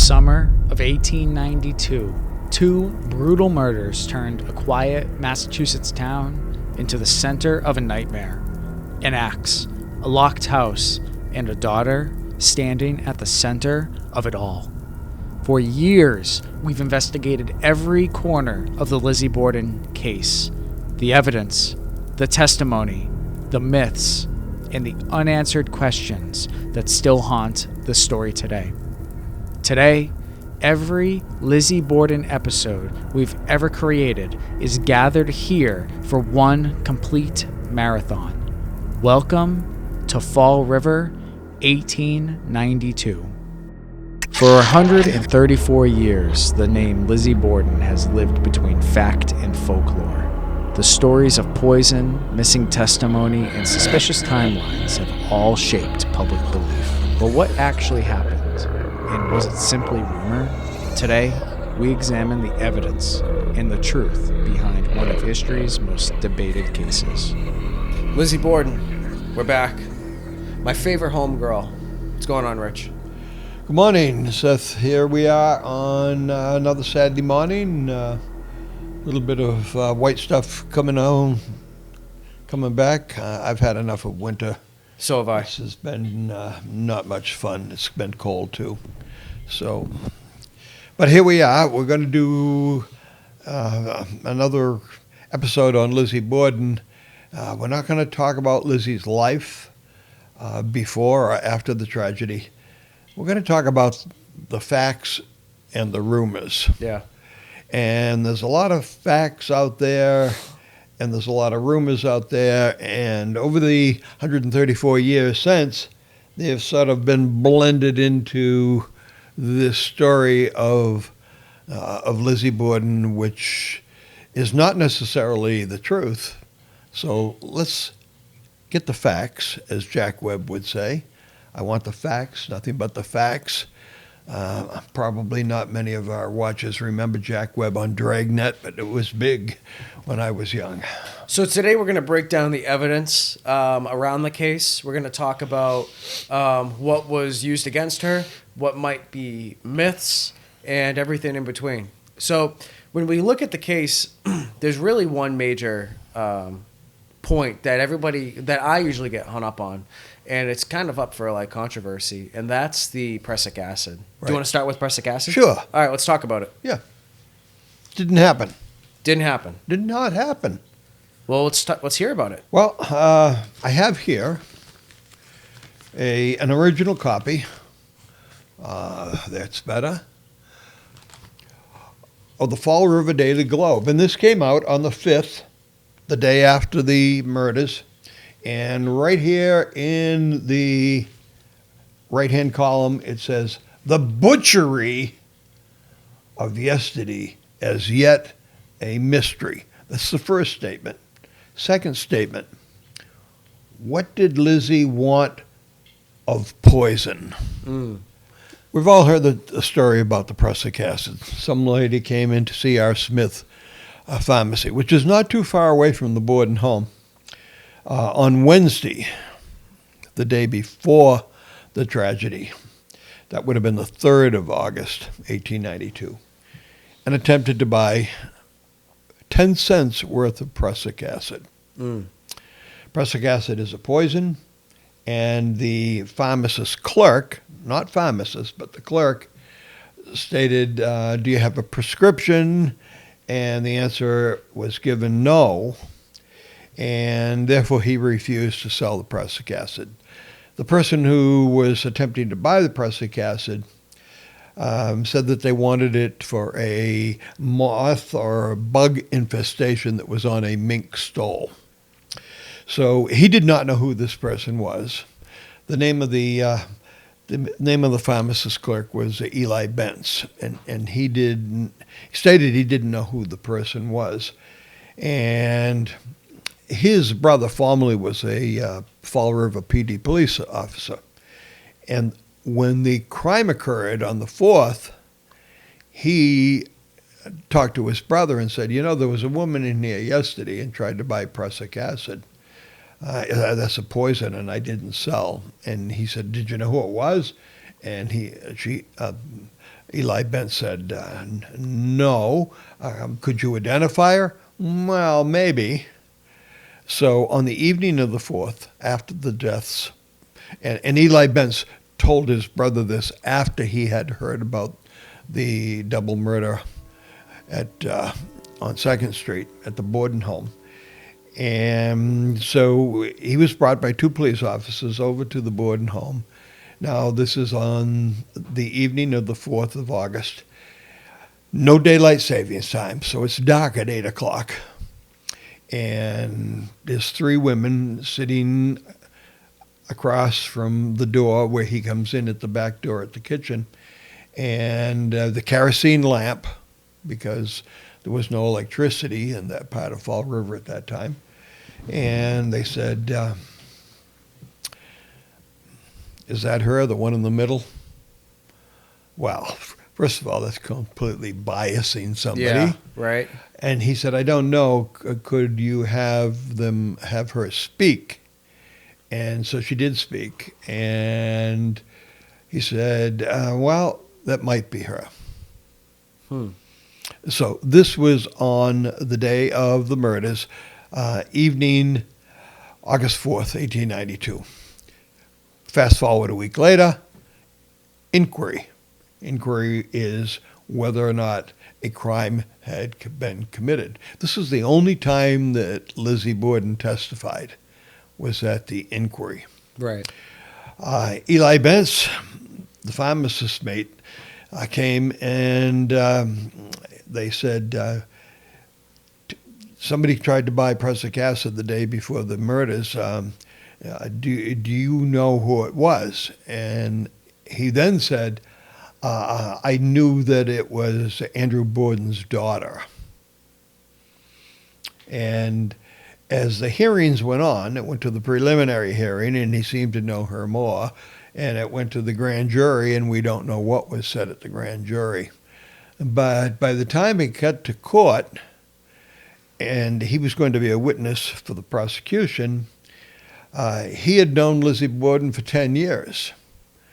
summer of 1892, two brutal murders turned a quiet Massachusetts town into the center of a nightmare. An axe, a locked house, and a daughter standing at the center of it all. For years, we've investigated every corner of the Lizzie Borden case. The evidence, the testimony, the myths, and the unanswered questions that still haunt the story today. Today, every Lizzie Borden episode we've ever created is gathered here for one complete marathon. Welcome to Fall River, 1892. For 134 years, the name Lizzie Borden has lived between fact and folklore. The stories of poison, missing testimony, and suspicious timelines have all shaped public belief. But what actually happened? And was it simply rumor? Today, we examine the evidence and the truth behind one of history's most debated cases. Lizzie Borden, we're back. My favorite homegirl. What's going on, Rich? Good morning, Seth. Here we are on another Saturday morning. A little bit of white stuff coming back. I've had enough of winter. So have I. This has been not much fun. It's been cold too. But here we are. We're going to do another episode on Lizzie Borden. We're not going to talk about Lizzie's life before or after the tragedy. We're going to talk about the facts and the rumors. Yeah. And there's a lot of facts out there, and there's a lot of rumors out there, and over the 134 years since, they have sort of been blended into this story of Lizzie Borden, which is not necessarily the truth. So let's get the facts, as Jack Webb would say. I want the facts, nothing but the facts. Probably not many of our watchers remember Jack Webb on Dragnet, but it was big when I was young. So today we're going to break down the evidence around the case. We're going to talk about what was used against her, what might be myths, and everything in between. So when we look at the case, there's really one major point that I usually get hung up on, and it's kind of up for like controversy, and that's the prussic acid. Right. Do you want to start with prussic acid? Sure. All right, let's talk about it. Yeah. Didn't happen. Didn't happen. Did not happen. Well, let's hear about it. Well, I have here an original copy. That's better. Of the Fall River Daily Globe. And this came out on the 5th, the day after the murders. And right here in the right-hand column, it says, "The butchery of yesterday as yet a mystery." That's the first statement. Second statement, what did Lizzie want of poison? We've all heard the story about the prussic acid. Some lady came in to see our Smith pharmacy, which is not too far away from the Borden home, on Wednesday, the day before the tragedy. That would have been the 3rd of August, 1892, and attempted to buy 10 cents worth of prussic acid. Prussic acid is a poison, and the pharmacist clerk, not pharmacist, but the clerk, stated, "Do you have a prescription?" And the answer was given no, and therefore he refused to sell the prussic acid. The person who was attempting to buy the prussic acid said that they wanted it for a moth or bug infestation that was on a mink stole. So he did not know who this person was. The name of the pharmacist clerk was Eli Bentz, and he stated he didn't know who the person was. And his brother formerly was a Fall River PD police officer. And when the crime occurred on the 4th, he talked to his brother and said, there was a woman in here yesterday and tried to buy prussic acid. That's a poison, and I didn't sell. And he said, "Did you know who it was?" And Eli Benz said, no. Could you identify her? Well, maybe. So on the evening of the 4th, after the deaths, and Eli Benz told his brother this after he had heard about the double murder at on 2nd Street at the Borden home. And so he was brought by 2 police officers over to the Borden home. Now, this is on the evening of the 4th of August. No daylight savings time, so it's dark at 8 o'clock. And there's 3 women sitting across from the door where he comes in at the back door at the kitchen. And the kerosene lamp, because there was no electricity in that part of Fall River at that time. And they said, is that her, the one in the middle? Well, first of all, that's completely biasing somebody. Yeah, right. And he said, I don't know, could you have her speak? And so she did speak. And he said, well, that might be her. So this was on the day of the murders, evening, August 4th, 1892. Fast forward a week later, inquiry. Inquiry is whether or not a crime had been committed. This is the only time that Lizzie Borden testified, was at the inquiry. Right. Eli Benz, the pharmacist mate, came and they said somebody tried to buy prussic acid the day before the murders. Do you know who it was? And he then said, I knew that it was Andrew Borden's daughter. And as the hearings went on, it went to the preliminary hearing, and he seemed to know her more. And it went to the grand jury, and we don't know what was said at the grand jury. But by the time it got to court, and he was going to be a witness for the prosecution, he had known Lizzie Borden for 10 years.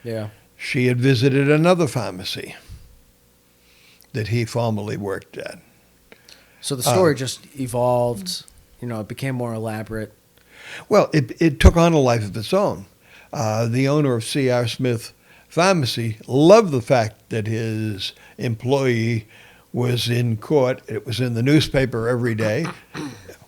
Yeah. She had visited another pharmacy that he formerly worked at. So the story just evolved, it became more elaborate. Well, it took on a life of its own. The owner of C.R. Smith Pharmacy loved the fact that his employee was in court. It was in the newspaper every day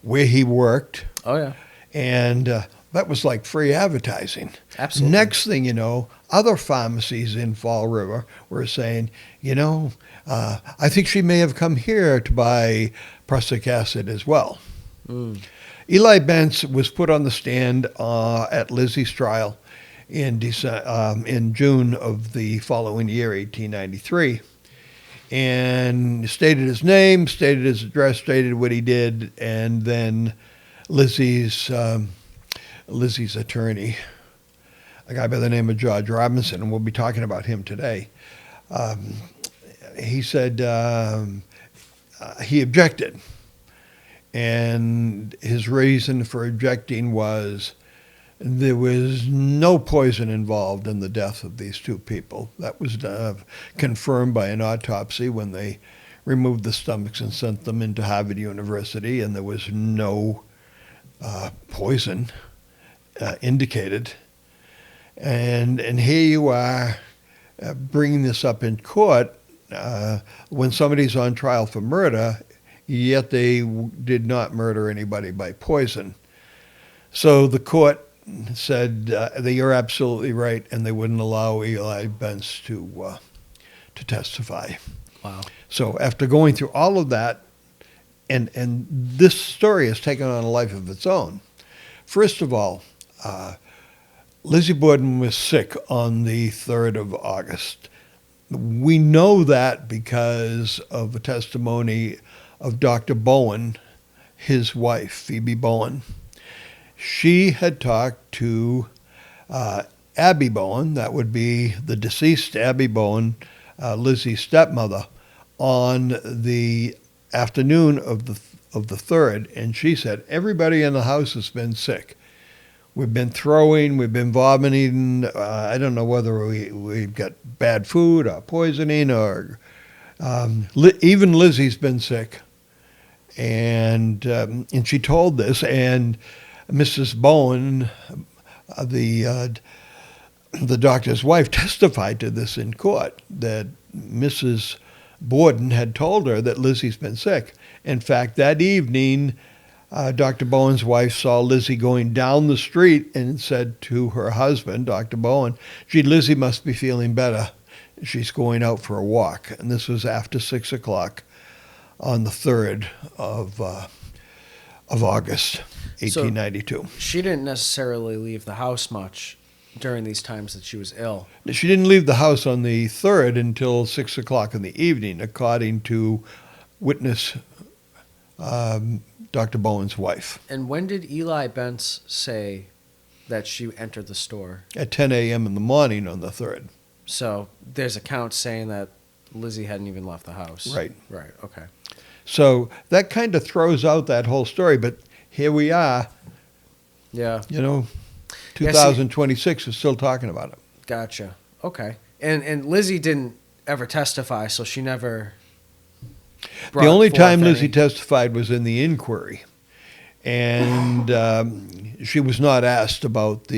where he worked. Oh, yeah. And that was like free advertising. Absolutely. Next thing you know, other pharmacies in Fall River were saying, I think she may have come here to buy prussic acid as well. Eli Benz was put on the stand at Lizzie's trial in June of the following year, 1893, and stated his name, stated his address, stated what he did, and then Lizzie's attorney, a guy by the name of George Robinson, and we'll be talking about him today, he said he objected. And his reason for objecting was there was no poison involved in the death of these 2 people. That was confirmed by an autopsy when they removed the stomachs and sent them into Harvard University, and there was no poison indicated. And here you are bringing this up in court when somebody's on trial for murder, yet they did not murder anybody by poison. So the court said that you're absolutely right, and they wouldn't allow Eli Benz to testify. Wow. So after going through all of that, and this story has taken on a life of its own. First of all, Lizzie Borden was sick on the 3rd of August. We know that because of a testimony of Dr. Bowen, his wife, Phoebe Bowen. She had talked to Abby Borden, that would be the deceased Abby Borden, Lizzie's stepmother, on the afternoon of the 3rd, and she said, everybody in the house has been sick. we've been throwing, we've been vomiting. I don't know whether we've got bad food or poisoning or even Lizzie's been sick. And she told this, and Mrs. Bowen, the doctor's wife, testified to this in court, that Mrs. Borden had told her that Lizzie's been sick. In fact, that evening, Dr. Bowen's wife saw Lizzie going down the street and said to her husband, Dr. Bowen, "Gee, Lizzie must be feeling better. She's going out for a walk." And this was after 6 o'clock on the 3rd of August, 1892. So she didn't necessarily leave the house much during these times that she was ill. She didn't leave the house on the 3rd until 6 o'clock in the evening, according to witness Dr. Bowen's wife. And when did Eli Bentz say that she entered the store? At 10 a.m. in the morning on the 3rd. So there's accounts saying that Lizzie hadn't even left the house. Right. Right, okay. So that kind of throws out that whole story, but here we are, Yeah. 2026 is still talking about it. Gotcha. Okay. And Lizzie didn't ever testify, so she never The only brought time forth Lizzie any- testified was in the inquiry, and she was not asked about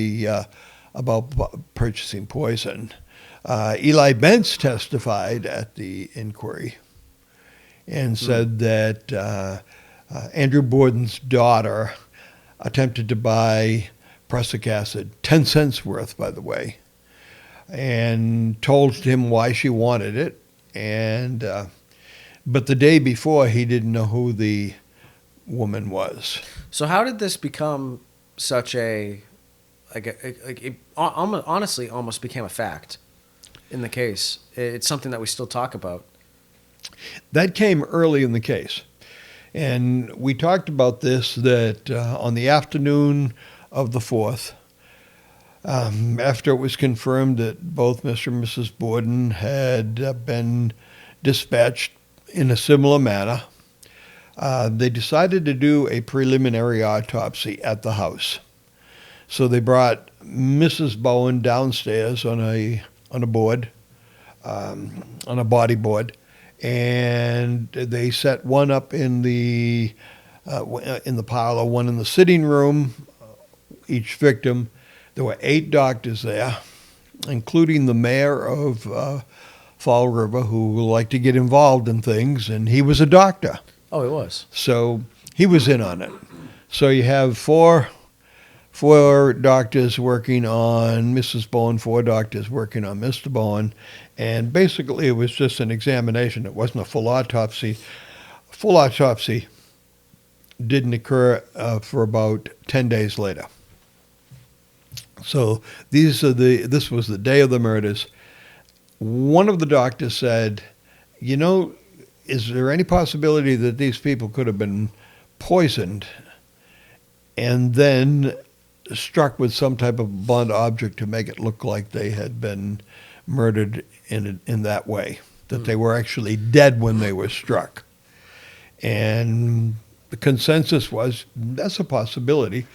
purchasing poison. Eli Bentz testified at the inquiry and said that Andrew Borden's daughter attempted to buy prussic acid, 10 cents worth, by the way, and told him why she wanted it. And but the day before, he didn't know who the woman was. So how did this become such honestly almost became a fact in the case? It's something that we still talk about. That came early in the case. And we talked about this, that on the afternoon of the 4th, after it was confirmed that both Mr. and Mrs. Borden had been dispatched in a similar manner, they decided to do a preliminary autopsy at the house. So they brought Mrs. Bowen downstairs on a board, on a body board, and they set one up in the parlor, one in the sitting room, each victim. There were 8 doctors there, including the mayor of Fall River, who liked to get involved in things, and he was a doctor. Oh, it was. So he was in on it. So you have four doctors working on Mrs. Bowen, 4 doctors working on Mr. Bowen, and basically it was just an examination. It wasn't a full autopsy. A full autopsy didn't occur for about 10 days later. So this was the day of the murders. One of the doctors said, is there any possibility that these people could have been poisoned and then struck with some type of blunt object to make it look like they had been murdered in that way, that they were actually dead when they were struck? And the consensus was that's a possibility.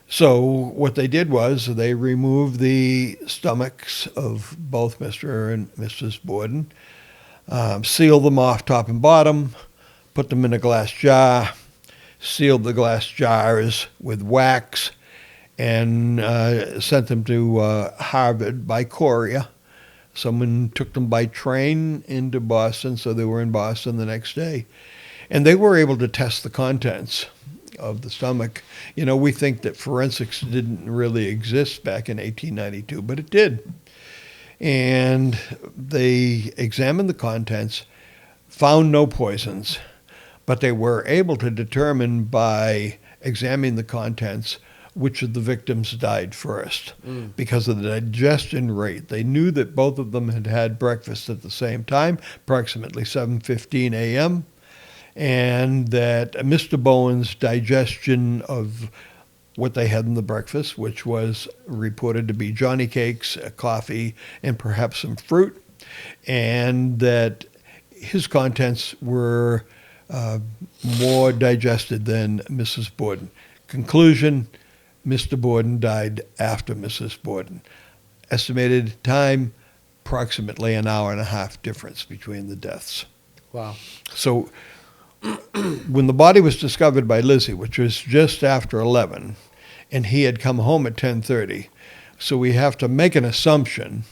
So what they did was they removed the stomachs of both Mr. and Mrs. Borden, sealed them off top and bottom, put them in a glass jar, sealed the glass jars with wax, and sent them to Harvard by courier. Someone took them by train into Boston, so they were in Boston the next day. And they were able to test the contents of the stomach. We think that forensics didn't really exist back in 1892, but it did. And they examined the contents, found no poisons, but they were able to determine by examining the contents which of the victims died first because of the digestion rate. They knew that both of them had had breakfast at the same time, approximately 7:15 a.m., and that Mr. Bowen's digestion of what they had in the breakfast, which was reported to be Johnny cakes, coffee, and perhaps some fruit, and that his contents were more digested than Mrs. Borden. Conclusion, Mr. Borden died after Mrs. Borden. Estimated time, approximately an hour and a half difference between the deaths. Wow. So when the body was discovered by Lizzie, which was just after 11, and he had come home at 10:30, so we have to make an assumption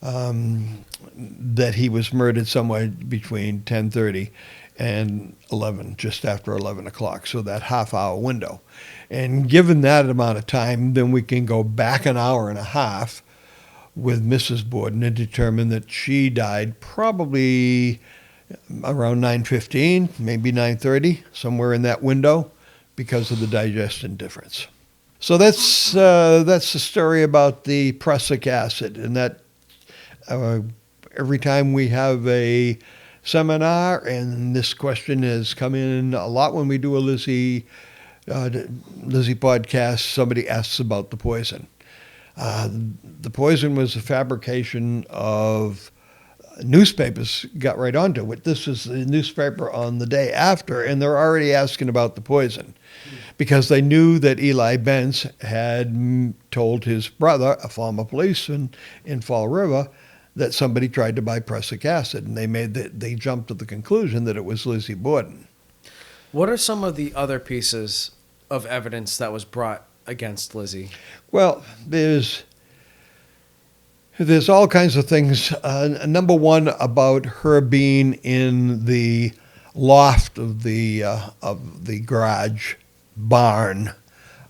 that he was murdered somewhere between 10:30 and 11, just after 11 o'clock, so that half-hour window. And given that amount of time, then we can go back an hour and a half with Mrs. Borden and determine that she died probably around 9:15, maybe 9:30, somewhere in that window, because of the digestion difference. So that's the story about the prussic acid, and that every time we have a seminar, and this question has come in a lot when we do a Lizzie podcast, somebody asks about the poison. The poison was a fabrication of newspapers, got right onto it. This is the newspaper on the day after, and they're already asking about the poison because they knew that Eli Benz had told his brother, a former policeman in Fall River, that somebody tried to buy prussic acid, and they jumped to the conclusion that it was Lizzie Borden. What are some of the other pieces of evidence that was brought against Lizzie? Well, there's all kinds of things. Number one, about her being in the loft of the garage barn.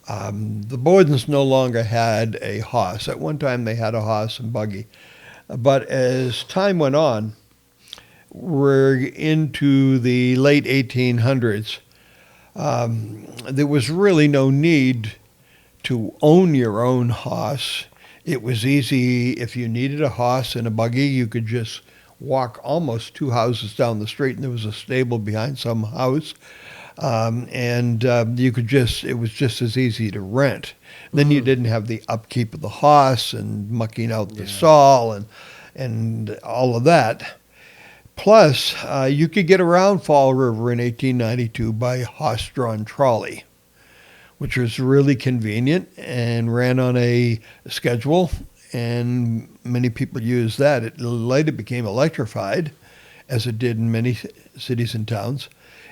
The Bordens no longer had a horse. At one time, they had a horse and buggy. But as time went on, we're into the late 1800s. There was really no need to own your own horse. It was easy. If you needed a horse and a buggy, you could just walk almost 2 houses down the street, and there was a stable behind some house. You could it was just as easy to rent. Then you didn't have the upkeep of the horse and mucking out the stall and all of that. Plus, you could get around Fall River in 1892 by horse-drawn trolley, which was really convenient and ran on a schedule, and many people used that. It later became electrified, as it did in many cities and towns,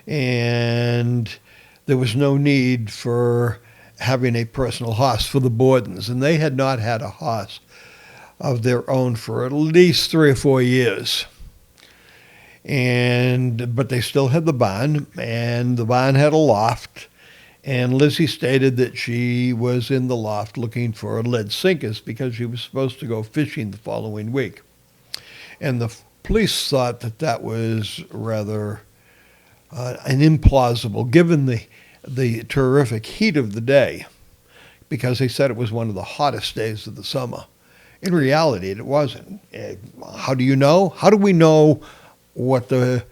and there was no need for having a personal horse for the Bordens, and they had not had a horse of their own for at least 3 or 4 years. But they still had the barn, and the barn had a loft, and Lizzie stated that she was in the loft looking for lead sinkers because she was supposed to go fishing the following week. And the police thought that was rather an implausible, given the terrific heat of the day, because they said it was one of the hottest days of the summer. In reality, it wasn't. How do you know? How do we know what the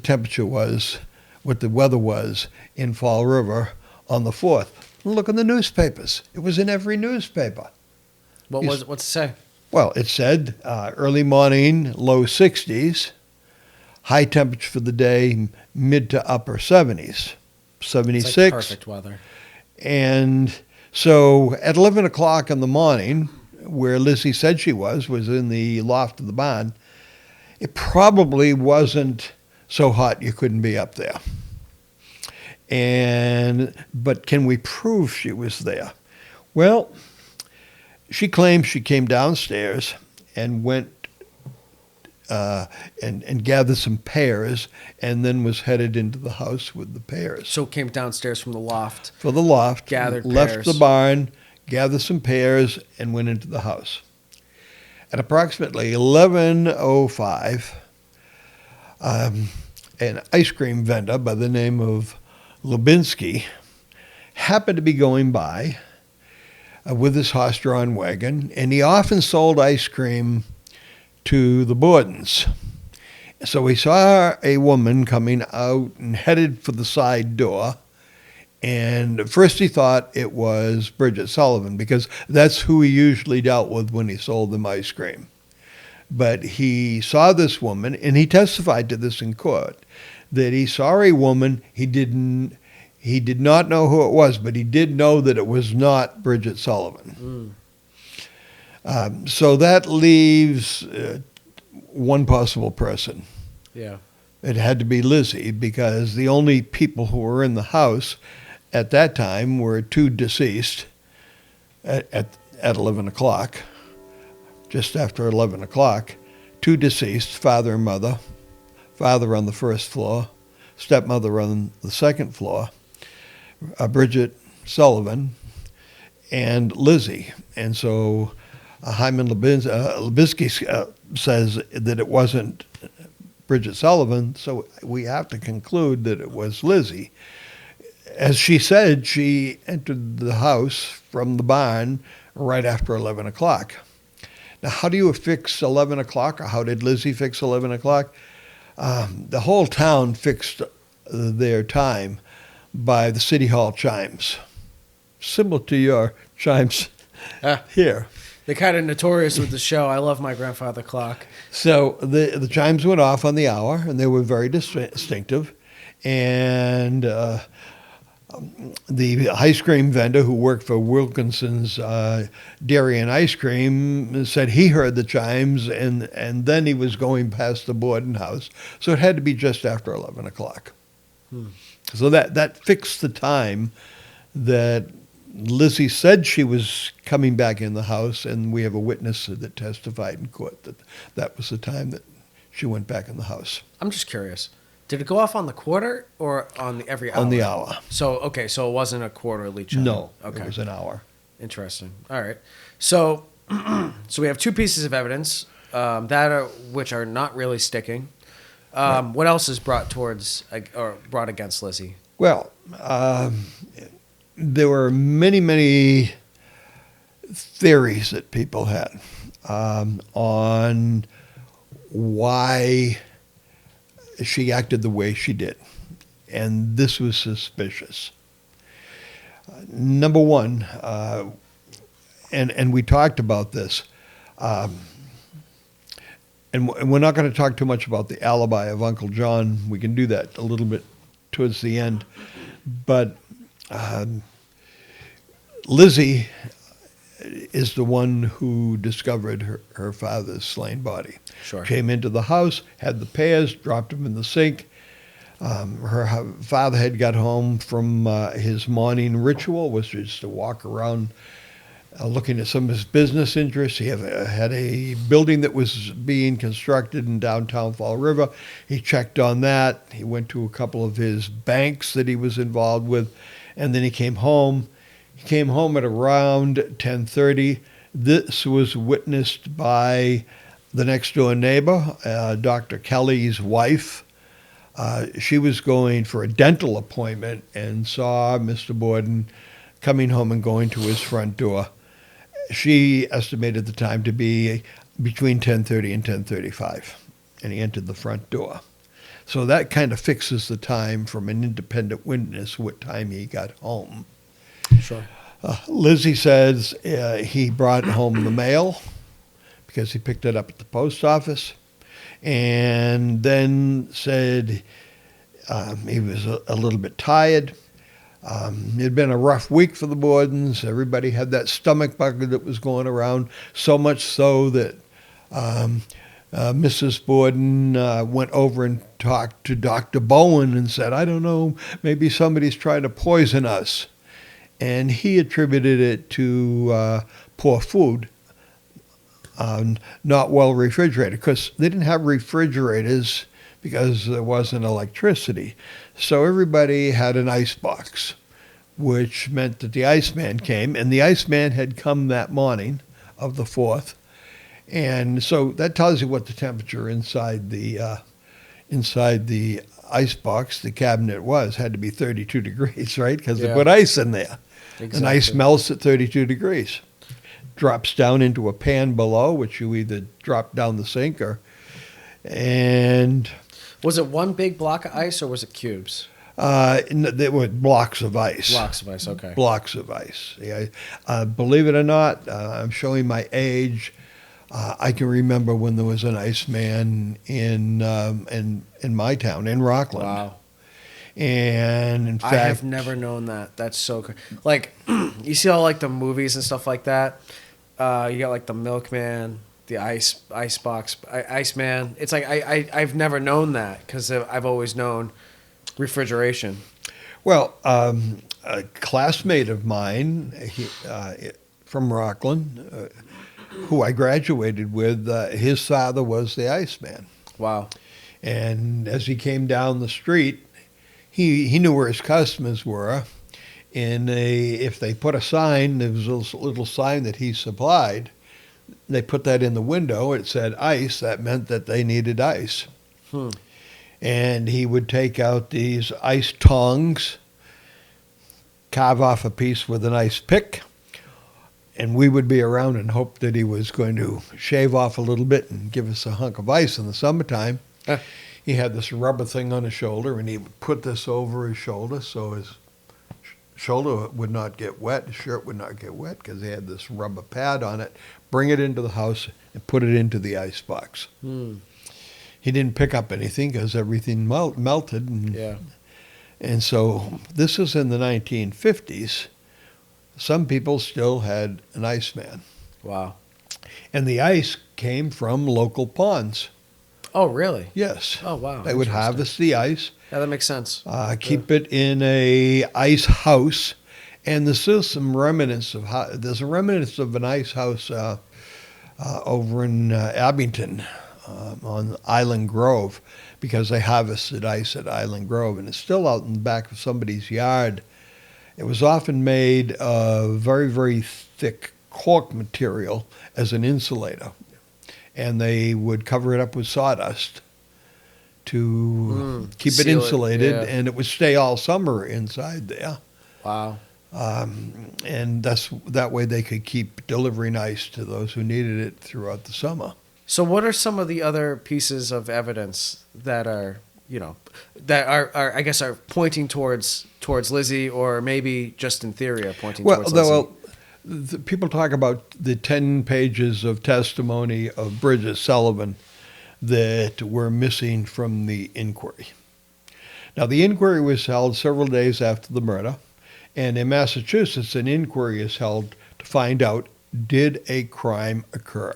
temperature was, what the weather was in Fall River on the 4th? Look in the newspapers. It was in every newspaper. What's it say? Well, it said early morning, low 60s, high temperature for the day, mid to upper 70s, 76. It's like perfect weather. And so at 11 o'clock in the morning, where Lizzie said she was in the loft of the barn, it probably wasn't so hot you couldn't be up there. But can we prove she was there? Well, she claims she came downstairs and went and gathered some pears, and then was headed into the house with the pears. So came downstairs from the loft. For the loft. Gathered left pears. the barn, gathered some pears, and went into the house. At approximately 11:05, an ice cream vendor by the name of Lubinsky happened to be going by with his horse-drawn wagon, and he often sold ice cream to the Bordens. So he saw a woman coming out and headed for the side door, and at first he thought it was Bridget Sullivan, because that's who he usually dealt with when he sold them ice cream. But he saw this woman, and he testified to this in court, that he saw a woman. He He did not know who it was, but he did know that it was not Bridget Sullivan. So that leaves one possible person. Yeah. It had to be Lizzie, because the only people who were in the house at that time were two deceased at 11 o'clock, just after 11 o'clock. Two deceased, father and mother, father on the first floor, stepmother on the second floor, Bridget Sullivan, and Lizzie. And so Hyman Lubinsky says that it wasn't Bridget Sullivan, so we have to conclude that it was Lizzie. As she said, she entered the house from the barn right after 11 o'clock. Now, how do you fix 11 o'clock, or how did Lizzie fix 11 o'clock? The whole town fixed their time by the City Hall chimes, similar to your chimes here. They're kind of notorious with the show. I love my grandfather clock. So the chimes went off on the hour, and they were very distinctive. And the ice cream vendor who worked for Wilkinson's Dairy and Ice Cream said he heard the chimes, and then he was going past the Borden house. So it had to be just after 11 o'clock. So that fixed the time that Lizzie said she was coming back in the house, and we have a witness that testified in court that that was the time that she went back in the house. I'm just curious. Did it go off on the quarter or on every hour? On the hour. So it wasn't a quarterly chime. No, okay. It was an hour. Interesting. All right. So so we have two pieces of evidence which are not really sticking. Right. What else is brought against Lizzie? Well, there were many theories that people had on why she acted the way she did. And this was suspicious. Number one, and we talked about this, and we're not going to talk too much about the alibi of Uncle John. We can do that a little bit towards the end. But Lizzie is the one who discovered her father's slain body. Sure. Came into the house, had the pears, dropped them in the sink. Her father had got home from his morning ritual, which was to walk around looking at some of his business interests. He had a building that was being constructed in downtown Fall River. He checked on that. He went to a couple of his banks that he was involved with, and then he came home. He came home at around 10:30. This was witnessed by the next-door neighbor, Dr. Kelly's wife. She was going for a dental appointment and saw Mr. Borden coming home and going to his front door. She estimated the time to be between 10:30 and 10:35, and he entered the front door. So that kind of fixes the time from an independent witness what time he got home. Sure. Lizzie says he brought home the mail because he picked it up at the post office, and then said he was a little bit tired. It had been a rough week for the Bordens. Everybody had that stomach bug that was going around, so much so that Mrs. Borden went over and talked to Dr. Bowen and said, I don't know, maybe somebody's trying to poison us. And he attributed it to poor food, not well refrigerated, because they didn't have refrigerators because there wasn't electricity. So everybody had an ice box, which meant that the Iceman came, and the Iceman had come that morning of the 4th. And so that tells you what the temperature inside the ice box, the cabinet had to be 32 degrees, right? Because they put ice in there. Exactly. And ice melts at 32 degrees. Drops down into a pan below, which you either drop down the sink or... And... Was it one big block of ice or was it cubes? They were blocks of ice. Blocks of ice, okay. Blocks of ice. Yeah. Believe it or not, I'm showing my age. I can remember when there was an Iceman in my town, in Rockland. Wow. And in fact, I have never known that. That's so cool. Like, you see all like the movies and stuff like that. You got like the Milkman, the Iceman. It's like I've never known that because I've always known refrigeration. well, a classmate of mine from Rockland, who I graduated with, his father was the Iceman. Wow. And as he came down the street, he knew where his customers were. And if they put a sign, there was a little sign that he supplied. They put that in the window. It said ice. That meant that they needed ice. And he would take out these ice tongs, carve off a piece with an ice pick, and we would be around and hope that he was going to shave off a little bit and give us a hunk of ice in the summertime. He had this rubber thing on his shoulder, and he would put this over his shoulder so his shoulder would not get wet, his shirt would not get wet because he had this rubber pad on it. Bring it into the house and put it into the ice box. He didn't pick up anything because everything melted. And so this is in the 1950s. Some people still had an Iceman. Wow. And the ice came from local ponds. Oh, really? Yes. Oh, wow. They would harvest the ice. Yeah, that makes sense. Keep it in a ice house. And there's still some remnants of there's a remnants of an ice house over in Abington on Island Grove, because they harvested ice at Island Grove, and it's still out in the back of somebody's yard. It was often made of very, very thick cork material as an insulator, and they would cover it up with sawdust to keep it Seal it, insulated, yeah. and it would stay all summer inside there. Wow. And that way they could keep delivering ice to those who needed it throughout the summer. So what are some of the other pieces of evidence that are, that are I guess are pointing towards Lizzie, or maybe just in theory are pointing towards Lizzie? Well, people talk about the 10 pages of testimony of Bridget Sullivan that were missing from the inquiry. Now, the inquiry was held several days after the murder, and in Massachusetts, an inquiry is held to find out, did a crime occur?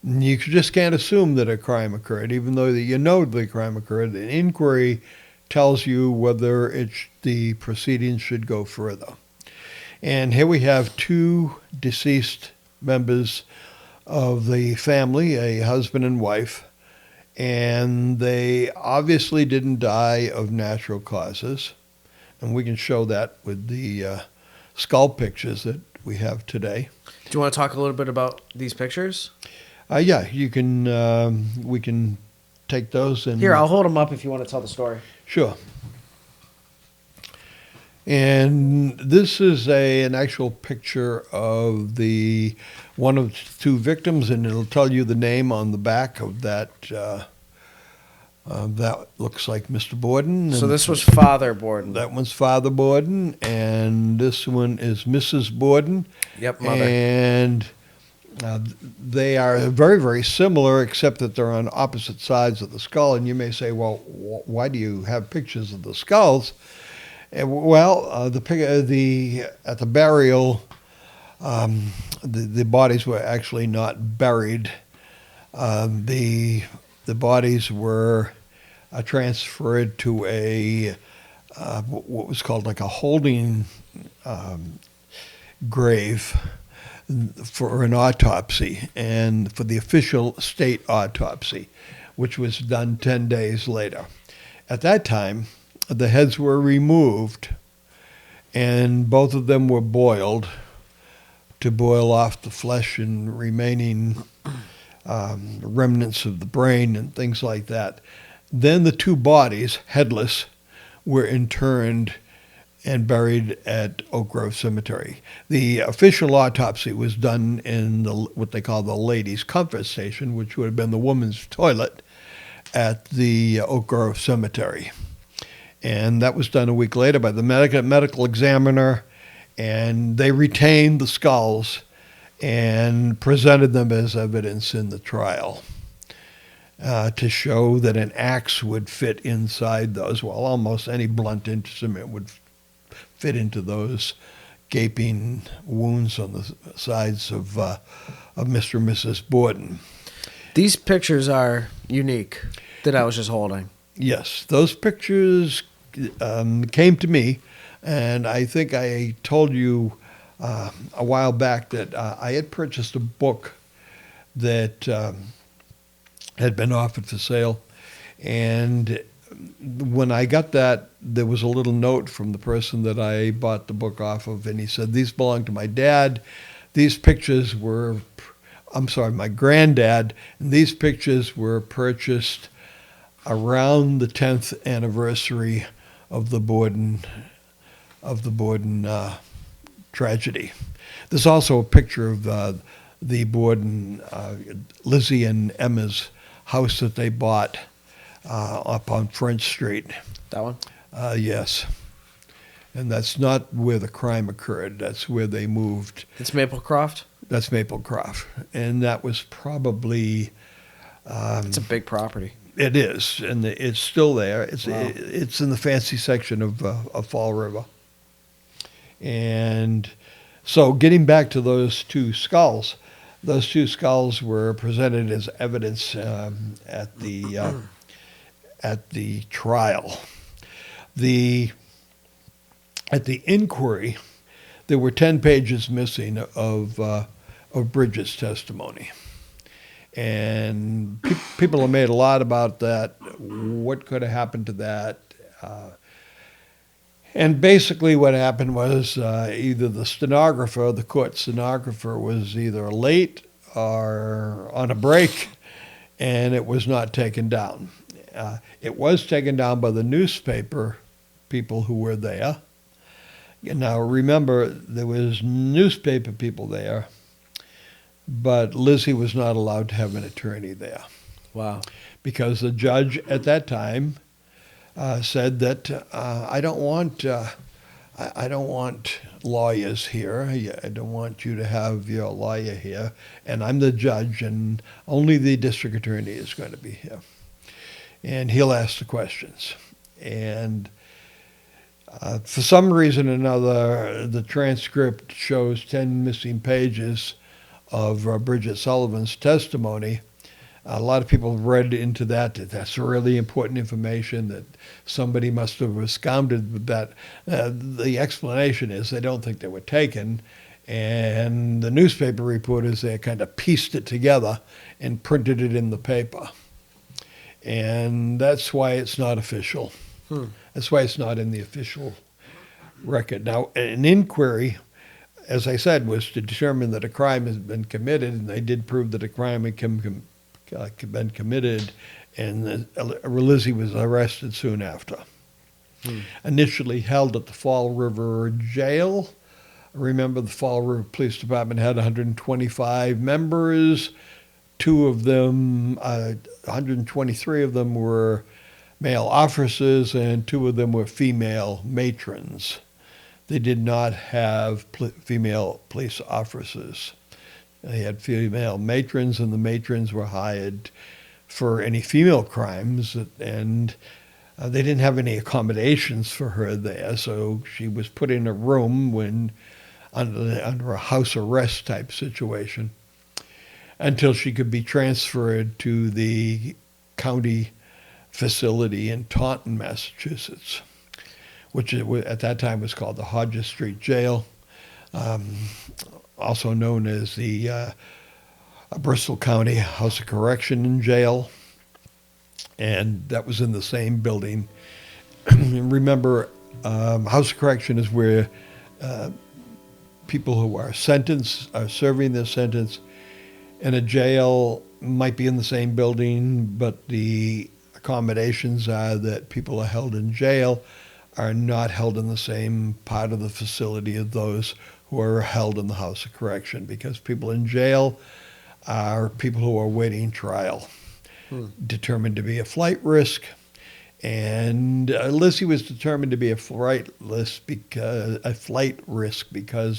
You just can't assume that a crime occurred, even though you know the crime occurred. An inquiry tells you whether the proceedings should go further. And here we have two deceased members of the family, a husband and wife, and they obviously didn't die of natural causes. And we can show that with the skull pictures that we have today. Do you want to talk a little bit about these pictures? Yeah, you can. We can take those and Here, I'll hold them up if you want to tell the story. Sure. And this is an actual picture of one of the two victims, and it'll tell you the name on the back of that. That looks like Mr. Borden. So this was Father Borden. That one's Father Borden, and this one is Mrs. Borden. Yep, mother. And they are very, very similar, except that they're on opposite sides of the skull. And you may say, well, why do you have pictures of the skulls? Well, at the burial, the bodies were actually not buried. The bodies were transferred to what was called like a holding grave for an autopsy, and for the official state autopsy, which was done 10 days later. At that time, the heads were removed, and both of them were boiled to boil off the flesh and remaining remnants of the brain and things like that. Then the two bodies, headless, were interned and buried at Oak Grove Cemetery. The official autopsy was done in what they call the ladies' comfort station, which would have been the woman's toilet at the Oak Grove Cemetery. And that was done a week later by the medical examiner, and they retained the skulls and presented them as evidence in the trial. to show that an axe would fit inside those. Well, almost any blunt instrument would fit into those gaping wounds on the sides of Mr. and Mrs. Borden. These pictures are unique that I was just holding. Yes, those pictures came to me, and I think I told you a while back that I had purchased a book that had been offered for sale, and when I got that, there was a little note from the person that I bought the book off of, and he said, "These belong to my dad. These pictures were, my granddad, and these pictures were purchased around the 10th anniversary of the Borden tragedy." There's also a picture of the Borden, Lizzie and Emma's house that they bought up on French Street. That one? Yes. And that's not where the crime occurred. That's where they moved. It's Maplecroft? That's Maplecroft. And that was probably... it's a big property. It is, and it's still there. Wow. It's in the fancy section of Fall River. And so getting back to those two skulls were presented as evidence at the trial. At the inquiry, there were 10 pages missing of Bridget's testimony. And people have made a lot about that. What could have happened to that? And basically what happened was either the court stenographer was either late or on a break, and it was not taken down. It was taken down by the newspaper people who were there. Now remember, there was newspaper people there, but Lizzie was not allowed to have an attorney there. Wow. Because the judge at that time said that I don't want lawyers here. I don't want you to have your lawyer here, and I'm the judge, and only the district attorney is going to be here, and he'll ask the questions. And for some reason or another, the transcript shows 10 missing pages of Bridget Sullivan's testimony. A lot of people read into that. That's really important information, that somebody must have absconded with that. The explanation is they don't think they were taken, and the newspaper reporters there kind of pieced it together and printed it in the paper. And that's why it's not official. That's why it's not in the official record. Now, an inquiry, as I said, was to determine that a crime has been committed, and they did prove that a crime had been committed, and Lizzie was arrested soon after. Initially held at the Fall River Jail. Remember, the Fall River Police Department had 125 members. 123 of them were male officers, and 2 of them were female matrons. They did not have female police officers. They had female matrons, and the matrons were hired for any female crimes, and they didn't have any accommodations for her there, so she was put in a room under a house arrest type situation until she could be transferred to the county facility in Taunton, Massachusetts, which at that time was called the Hodges Street Jail, also known as the Bristol County House of Correction and Jail, and that was in the same building. Remember, House of Correction is where people who are sentenced are serving their sentence, and a jail might be in the same building, but the accommodations are that people are held in jail are not held in the same part of the facility as those who are held in the House of Correction, because people in jail are people who are waiting trial, determined to be a flight risk. And Lizzie was determined to be a flight risk because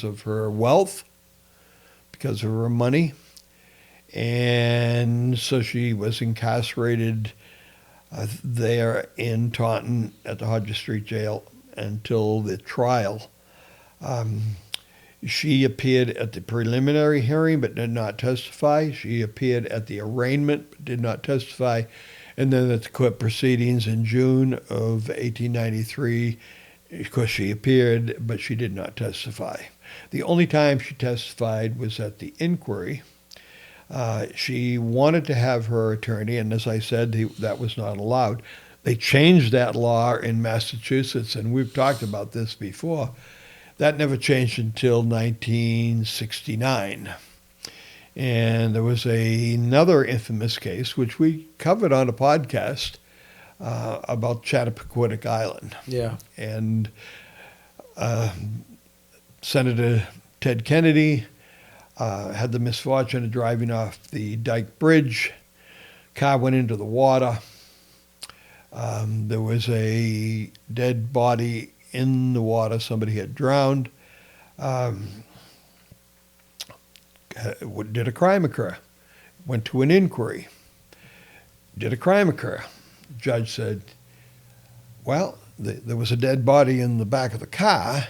of her wealth, because of her money, And so she was incarcerated there in Taunton at the Hodges Street Jail until the trial. She appeared at the preliminary hearing but did not testify. She appeared at the arraignment but did not testify. And then at the court proceedings in June of 1893, of course, she appeared, but she did not testify. The only time she testified was at the inquiry. She wanted to have her attorney, and as I said, that was not allowed. They changed that law in Massachusetts, and we've talked about this before. That never changed until 1969. And there was another infamous case, which we covered on a podcast, about Chattapaqua Island. Yeah. And Senator Ted Kennedy had the misfortune of driving off the Dyke Bridge. Car went into the water. There was a dead body in the water. Somebody had drowned. Did a crime occur? Went to an inquiry. Did a crime occur? The judge said, well, there was a dead body in the back of the car,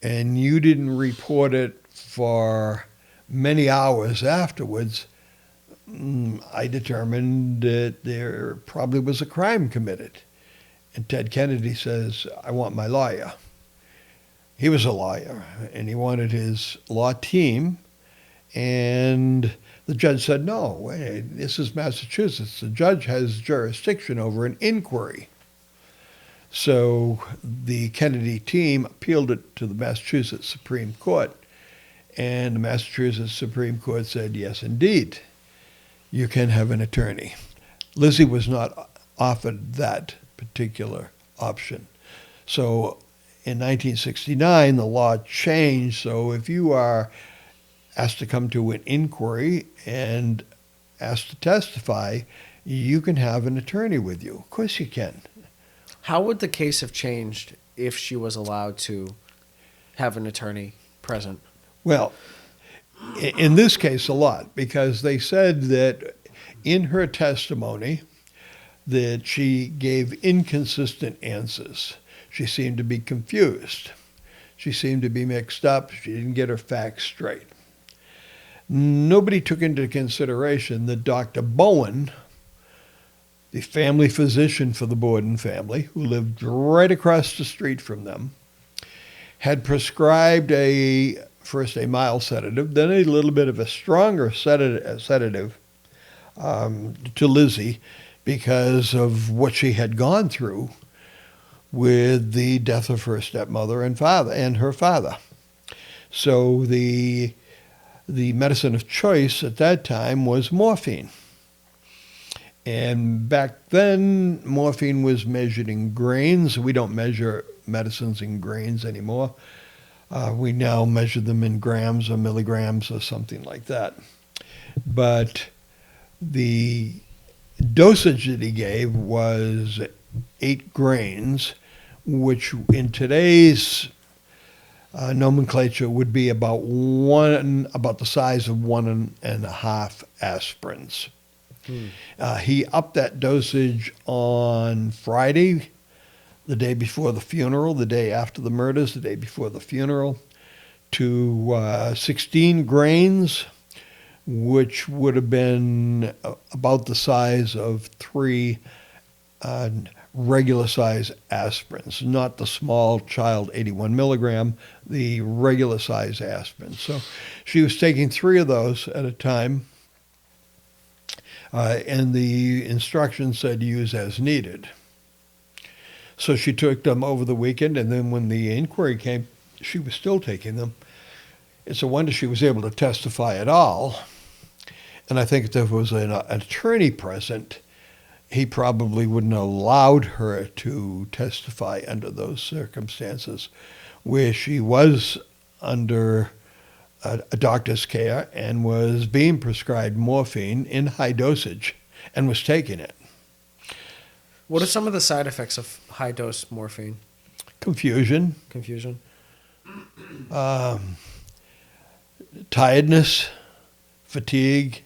and you didn't report it for many hours afterwards. I determined that there probably was a crime committed. And Ted Kennedy says, I want my lawyer. He was a lawyer, and he wanted his law team. And the judge said, no, wait, this is Massachusetts. The judge has jurisdiction over an inquiry. So the Kennedy team appealed it to the Massachusetts Supreme Court. And the Massachusetts Supreme Court said, yes, indeed, you can have an attorney. Lizzie was not offered that particular option. So in 1969, the law changed. So if you are asked to come to an inquiry and asked to testify, you can have an attorney with you. Of course you can. How would the case have changed if she was allowed to have an attorney present? Well, in this case, a lot, because they said that in her testimony that she gave inconsistent answers. She seemed to be confused. She seemed to be mixed up. She didn't get her facts straight. Nobody took into consideration that Dr. Bowen, the family physician for the Borden family, who lived right across the street from them, had prescribed first a mild sedative, then a little bit of a stronger sedative to Lizzie because of what she had gone through with the death of her stepmother and her father. So the medicine of choice at that time was morphine. And back then, morphine was measured in grains. We don't measure medicines in grains anymore. We now measure them in grams or milligrams or something like that. But the dosage that he gave was 8 grains, which in today's nomenclature would be about the size of 1.5 aspirins. He upped that dosage on Friday, the day before the funeral, the day after the murders, the day before the funeral, to 16 grains, which would have been about the size of 3 regular size aspirins, not the small child 81 milligram, the regular size aspirin. So she was taking 3 of those at a time, and the instructions said use as needed. So she took them over the weekend, and then when the inquiry came, she was still taking them. It's a wonder she was able to testify at all. And I think if there was an attorney present, he probably wouldn't have allowed her to testify under those circumstances, where she was under a doctor's care and was being prescribed morphine in high dosage and was taking it. What are some of the side effects of high-dose morphine? Confusion. Confusion. Tiredness, fatigue,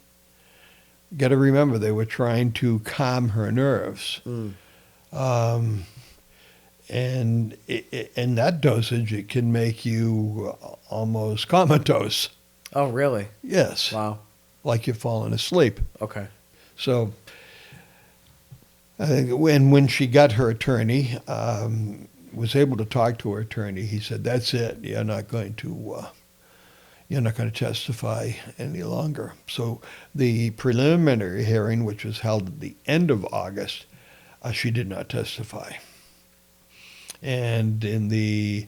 got to remember, they were trying to calm her nerves. And in that dosage, it can make you almost comatose. Oh, really? Yes. Wow. Like you're falling asleep. Okay. So I think when she got her attorney, was able to talk to her attorney, he said, "That's it. You're not going to testify any longer." So the preliminary hearing, which was held at the end of August, she did not testify. And in the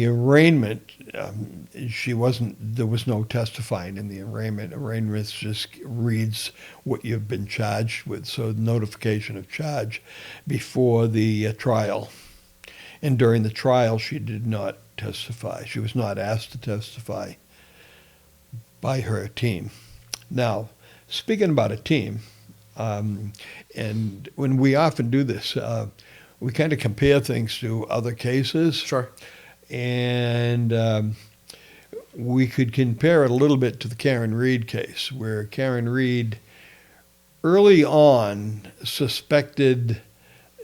arraignment, there was no testifying in the arraignment. Arraignment just reads what you've been charged with, so notification of charge before the trial. And during the trial, she did not testify. She was not asked to testify by her team. Now, speaking about a team, and when we often do this, we kind of compare things to other cases. Sure. And we could compare it a little bit to the Karen Reed case, where Karen Reed early on suspected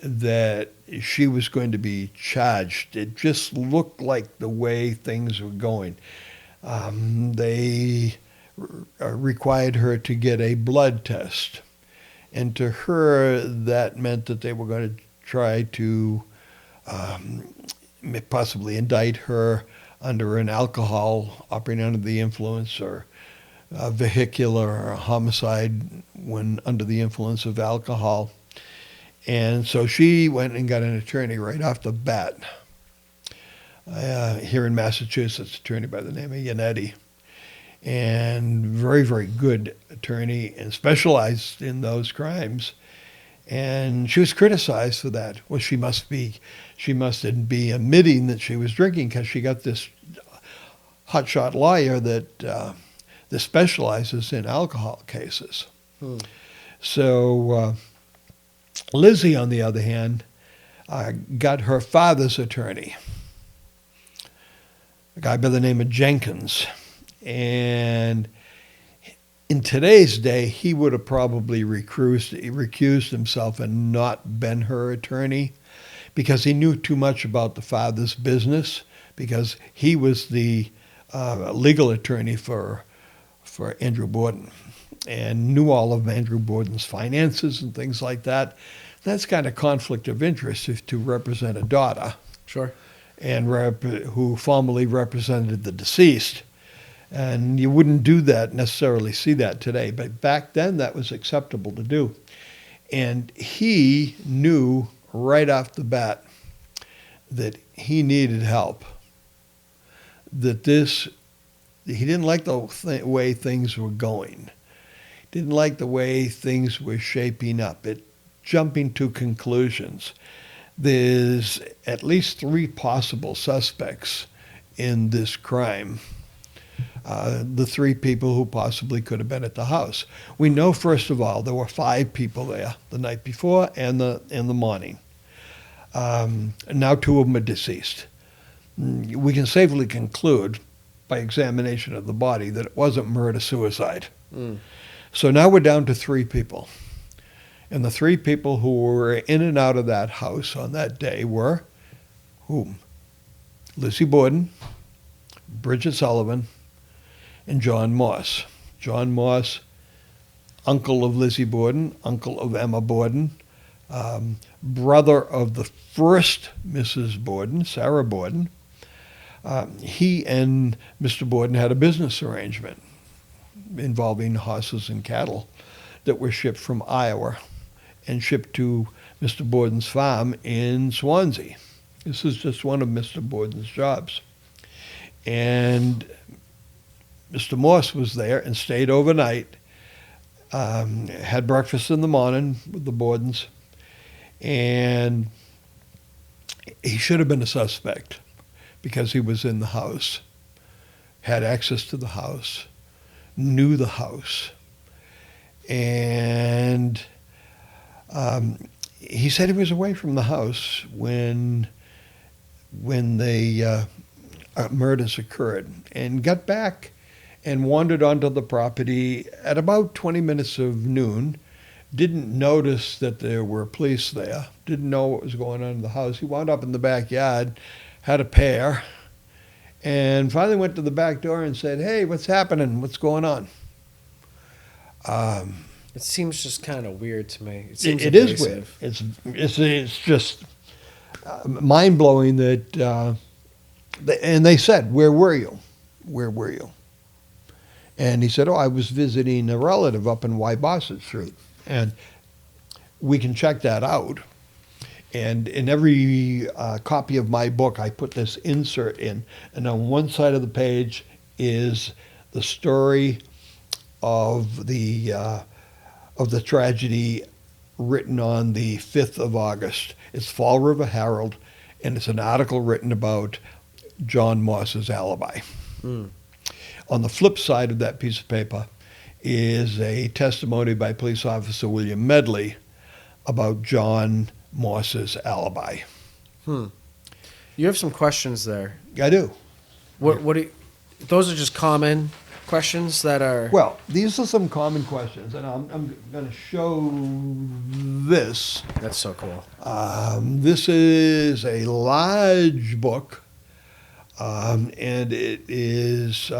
that she was going to be charged. It just looked like the way things were going. They required her to get a blood test. And to her, that meant that they were going to try to possibly indict her under an alcohol, operating under the influence, or vehicular homicide when under the influence of alcohol. And so she went and got an attorney right off the bat. Here in Massachusetts, attorney by the name of Yannetti. And very, very good attorney and specialized in those crimes. And she was criticized for that. Well, she mustn't be admitting that she was drinking because she got this hotshot lawyer that specializes in alcohol cases. So Lizzie, on the other hand, got her father's attorney, a guy by the name of Jenkins. And in today's day, he would have probably recused himself and not been her attorney because he knew too much about the father's business, because he was the legal attorney for Andrew Borden and knew all of Andrew Borden's finances and things like that. That's kind of conflict of interest to represent a daughter. Sure. And who formerly represented the deceased. And you wouldn't do that, necessarily see that today. But back then, that was acceptable to do. And he knew right off the bat that he needed help. That he didn't like the way things were going. Didn't like the way things were shaping up. Jumping to conclusions. There's at least 3 possible suspects in this crime. The 3 people who possibly could have been at the house. We know, first of all, there were 5 people there the night before and in the morning. Now 2 of them are deceased. We can safely conclude, by examination of the body, that it wasn't murder-suicide. So now we're down to 3 people. And the 3 people who were in and out of that house on that day were whom? Lizzie Borden, Bridget Sullivan, and John Moss. John Moss, uncle of Lizzie Borden, uncle of Emma Borden, brother of the first Mrs. Borden, Sarah Borden. He and Mr. Borden had a business arrangement involving horses and cattle that were shipped from Iowa and shipped to Mr. Borden's farm in Swansea. This is just one of Mr. Borden's jobs. And Mr. Morse was there and stayed overnight, had breakfast in the morning with the Bordens, and he should have been a suspect because he was in the house, had access to the house, knew the house, and he said he was away from the house when the murders occurred, and got back and wandered onto the property at about 20 minutes of noon. Didn't notice that there were police there. Didn't know what was going on in the house. He wound up in the backyard, had a pear, and finally went to the back door and said, "Hey, what's happening? What's going on?" It seems just kind of weird to me. It seems It is weird. invasive. It's just mind blowing that. And they said, "Where were you? Where were you?" And he said, "Oh, I was visiting a relative up in Wybosset Street." And we can check that out. And in every copy of my book, I put this insert in. And on one side of the page is the story of the tragedy written on the 5th of August. It's Fall River Herald, and it's an article written about John Moss's alibi. On the flip side of that piece of paper is a testimony by police officer William Medley about John Moss's alibi. You have some questions there. I do. What do you, those are just common questions that are... Well, these are some common questions, and I'm going to show this. That's so cool. This is a large book, and it is...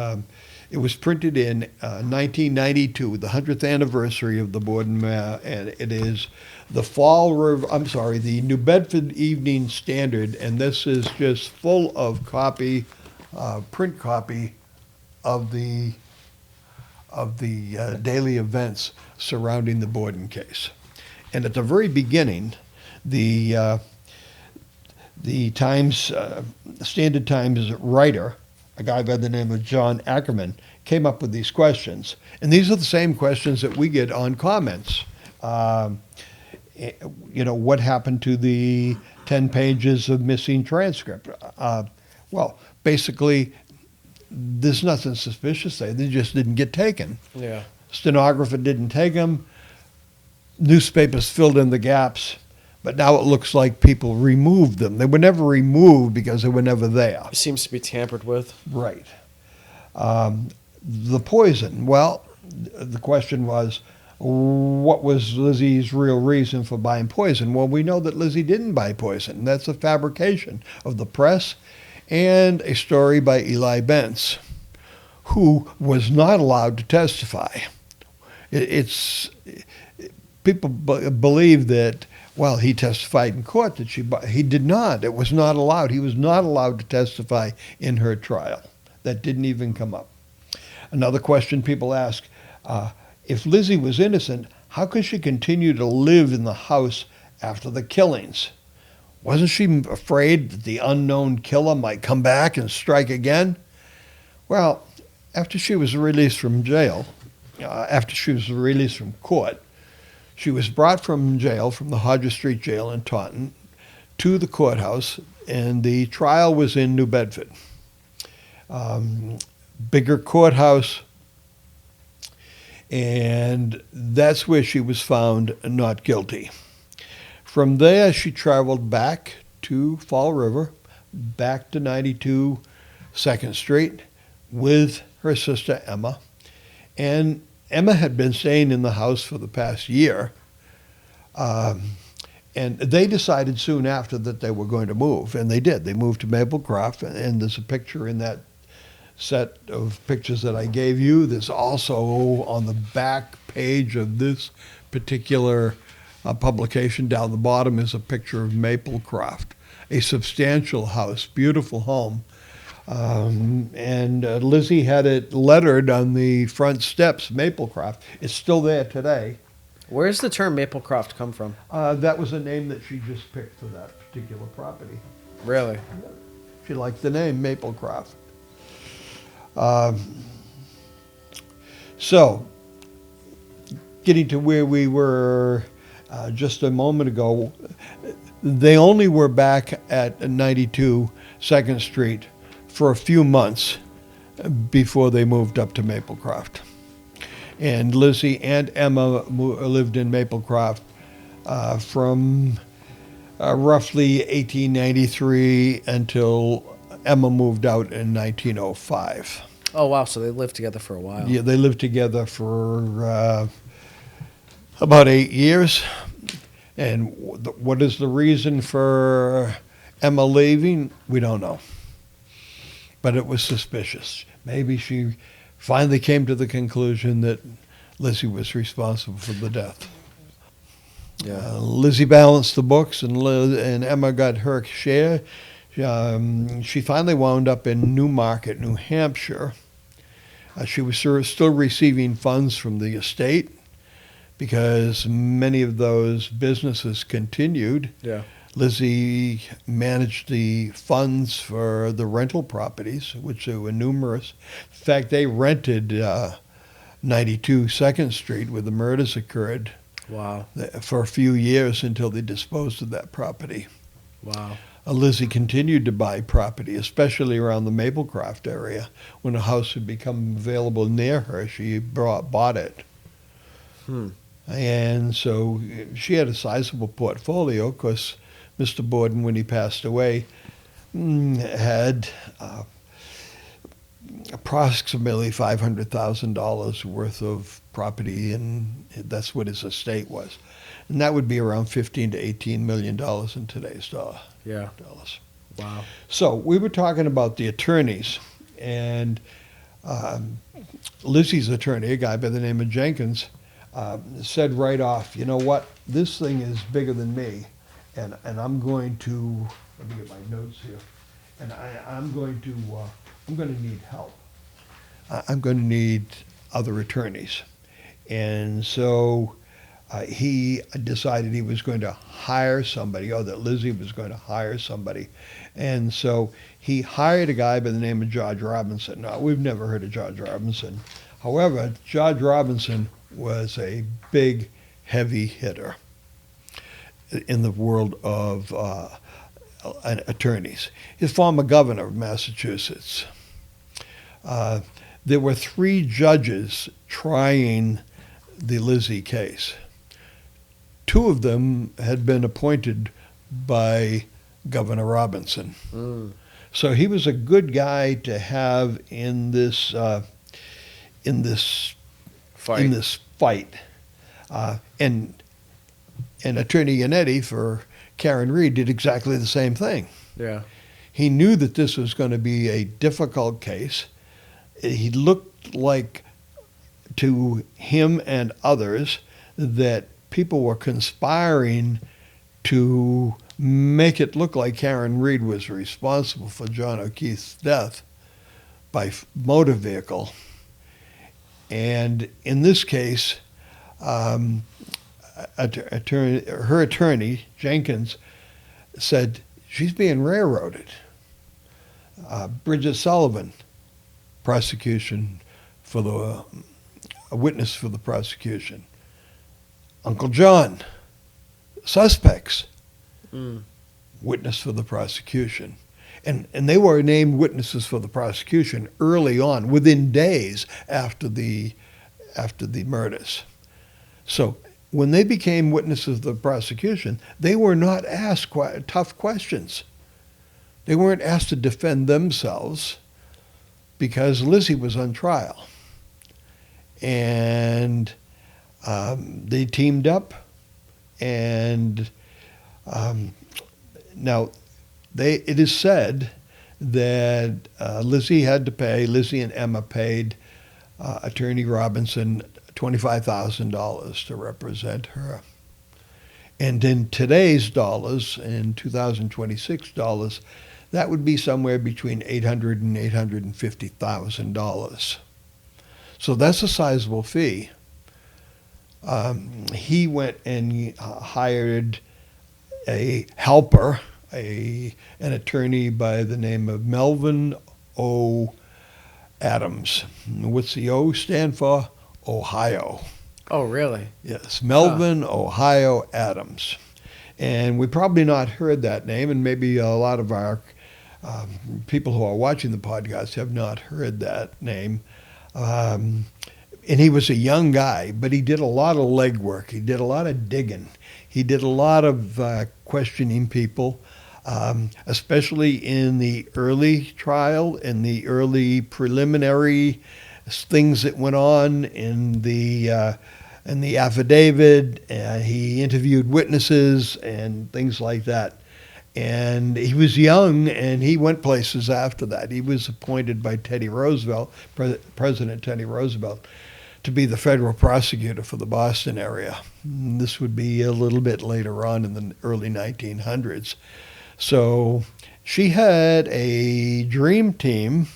it was printed in 1992, the 100th anniversary of the Borden, and it is the New Bedford Evening Standard, and this is just full of print copy of the daily events surrounding the Borden case. And at the very beginning, the Times, Standard Times writer, a guy by the name of John Ackerman, came up with these questions. And these are the same questions that we get on comments. What happened to the 10 pages of missing transcript? Well, basically, there's nothing suspicious there. They just didn't get taken. Yeah. Stenographer didn't take them. Newspapers filled in the gaps. But now it looks like people removed them. They were never removed because they were never there. It seems to be tampered with. Right. The poison. Well, the question was, what was Lizzie's real reason for buying poison? Well, we know that Lizzie didn't buy poison. That's a fabrication of the press and a story by Eli Bentz, who was not allowed to testify. People believe that, well, he testified in court that he did not. It was not allowed. He was not allowed to testify in her trial. That didn't even come up. Another question people ask, if Lizzie was innocent, how could she continue to live in the house after the killings? Wasn't she afraid that the unknown killer might come back and strike again? Well, after she was released from jail, after she was released from court, she was brought from jail, from the Hodges Street Jail in Taunton, to the courthouse, and the trial was in New Bedford. Bigger courthouse, and that's where she was found not guilty. From there, she traveled back to Fall River, back to 92 2nd Street with her sister Emma, and Emma had been staying in the house for the past year, and they decided soon after that they were going to move, and they did. They moved to Maplecroft, and there's a picture in that set of pictures that I gave you. There's also on the back page of this particular publication down the bottom is a picture of Maplecroft, a substantial house, beautiful home. And Lizzie had it lettered on the front steps, Maplecroft. It's still there today. Where does the term Maplecroft come from? That was a name that she just picked for that particular property. Really? She liked the name Maplecroft. So, getting to where we were just a moment ago, they only were back at 92 2nd Street for a few months before they moved up to Maplecroft. And Lizzie and Emma lived in Maplecroft from roughly 1893 until Emma moved out in 1905. Oh, wow. So they lived together for a while. Yeah, they lived together for about 8 years. And what is the reason for Emma leaving? We don't know. But it was suspicious. Maybe she finally came to the conclusion that Lizzie was responsible for the death. Yeah. Lizzie balanced the books, and Emma got her share. She finally wound up in Newmarket, New Hampshire. She was still receiving funds from the estate because many of those businesses continued. Yeah. Lizzie managed the funds for the rental properties, which were numerous. In fact, they rented 92 2nd Street, where the murders occurred, Wow. for a few years until they disposed of that property. Wow. Lizzie continued to buy property, especially around the Maplecroft area. When a house had become available near her, she bought it. And so she had a sizable portfolio because Mr. Borden, when he passed away, had approximately $500,000 worth of property, and that's what his estate was. And that would be around $15 to $18 million in today's dollars. Wow. So we were talking about the attorneys, and Lizzie's attorney, a guy by the name of Jenkins, said right off, you know what, this thing is bigger than me, and I'm going to, let me get my notes here, and I'm going to need help. I'm going to need other attorneys. And so he decided he was going to hire somebody, or that Lizzie was going to hire somebody. And so he hired a guy by the name of George Robinson. Now, we've never heard of George Robinson. However, George Robinson was a big, heavy hitter in the world of attorneys. He's former governor of Massachusetts. There were 3 judges trying the Lizzie case. 2 of them had been appointed by Governor Robinson. So he was a good guy to have in this fight. And Attorney Yannetti for Karen Reed did exactly the same thing. Yeah. He knew that this was going to be a difficult case. He looked like, to him and others, that people were conspiring to make it look like Karen Reed was responsible for John O'Keefe's death by motor vehicle. And in this case, her attorney, Jenkins, said, she's being railroaded. Bridget Sullivan, prosecution for a witness for the prosecution. Uncle John, suspects, witness for the prosecution. And they were named witnesses for the prosecution early on, within days after the murders. So when they became witnesses of the prosecution, they were not asked tough questions. They weren't asked to defend themselves because Lizzie was on trial. And they teamed up, and now it is said that Lizzie and Emma paid Attorney Robinson $25,000 to represent her. And in today's dollars, in 2026 dollars, that would be somewhere between $800,000 and $850,000. So that's a sizable fee. He went and hired a helper, an attorney by the name of Melvin O. Adams. What's the O stand for? Ohio. Oh, really? Yes, Melvin Ohio Adams. And we probably not heard that name, and maybe a lot of our people who are watching the podcast have not heard that name. And he was a young guy, but he did a lot of legwork. He did a lot of digging. He did a lot of questioning people. especially in the early trial, in the early preliminary things that went on in the affidavit. He interviewed witnesses and things like that. And he was young, and he went places after that. He was appointed by Teddy Roosevelt, President Teddy Roosevelt, to be the federal prosecutor for the Boston area. And this would be a little bit later on in the early 1900s. So she had a dream team,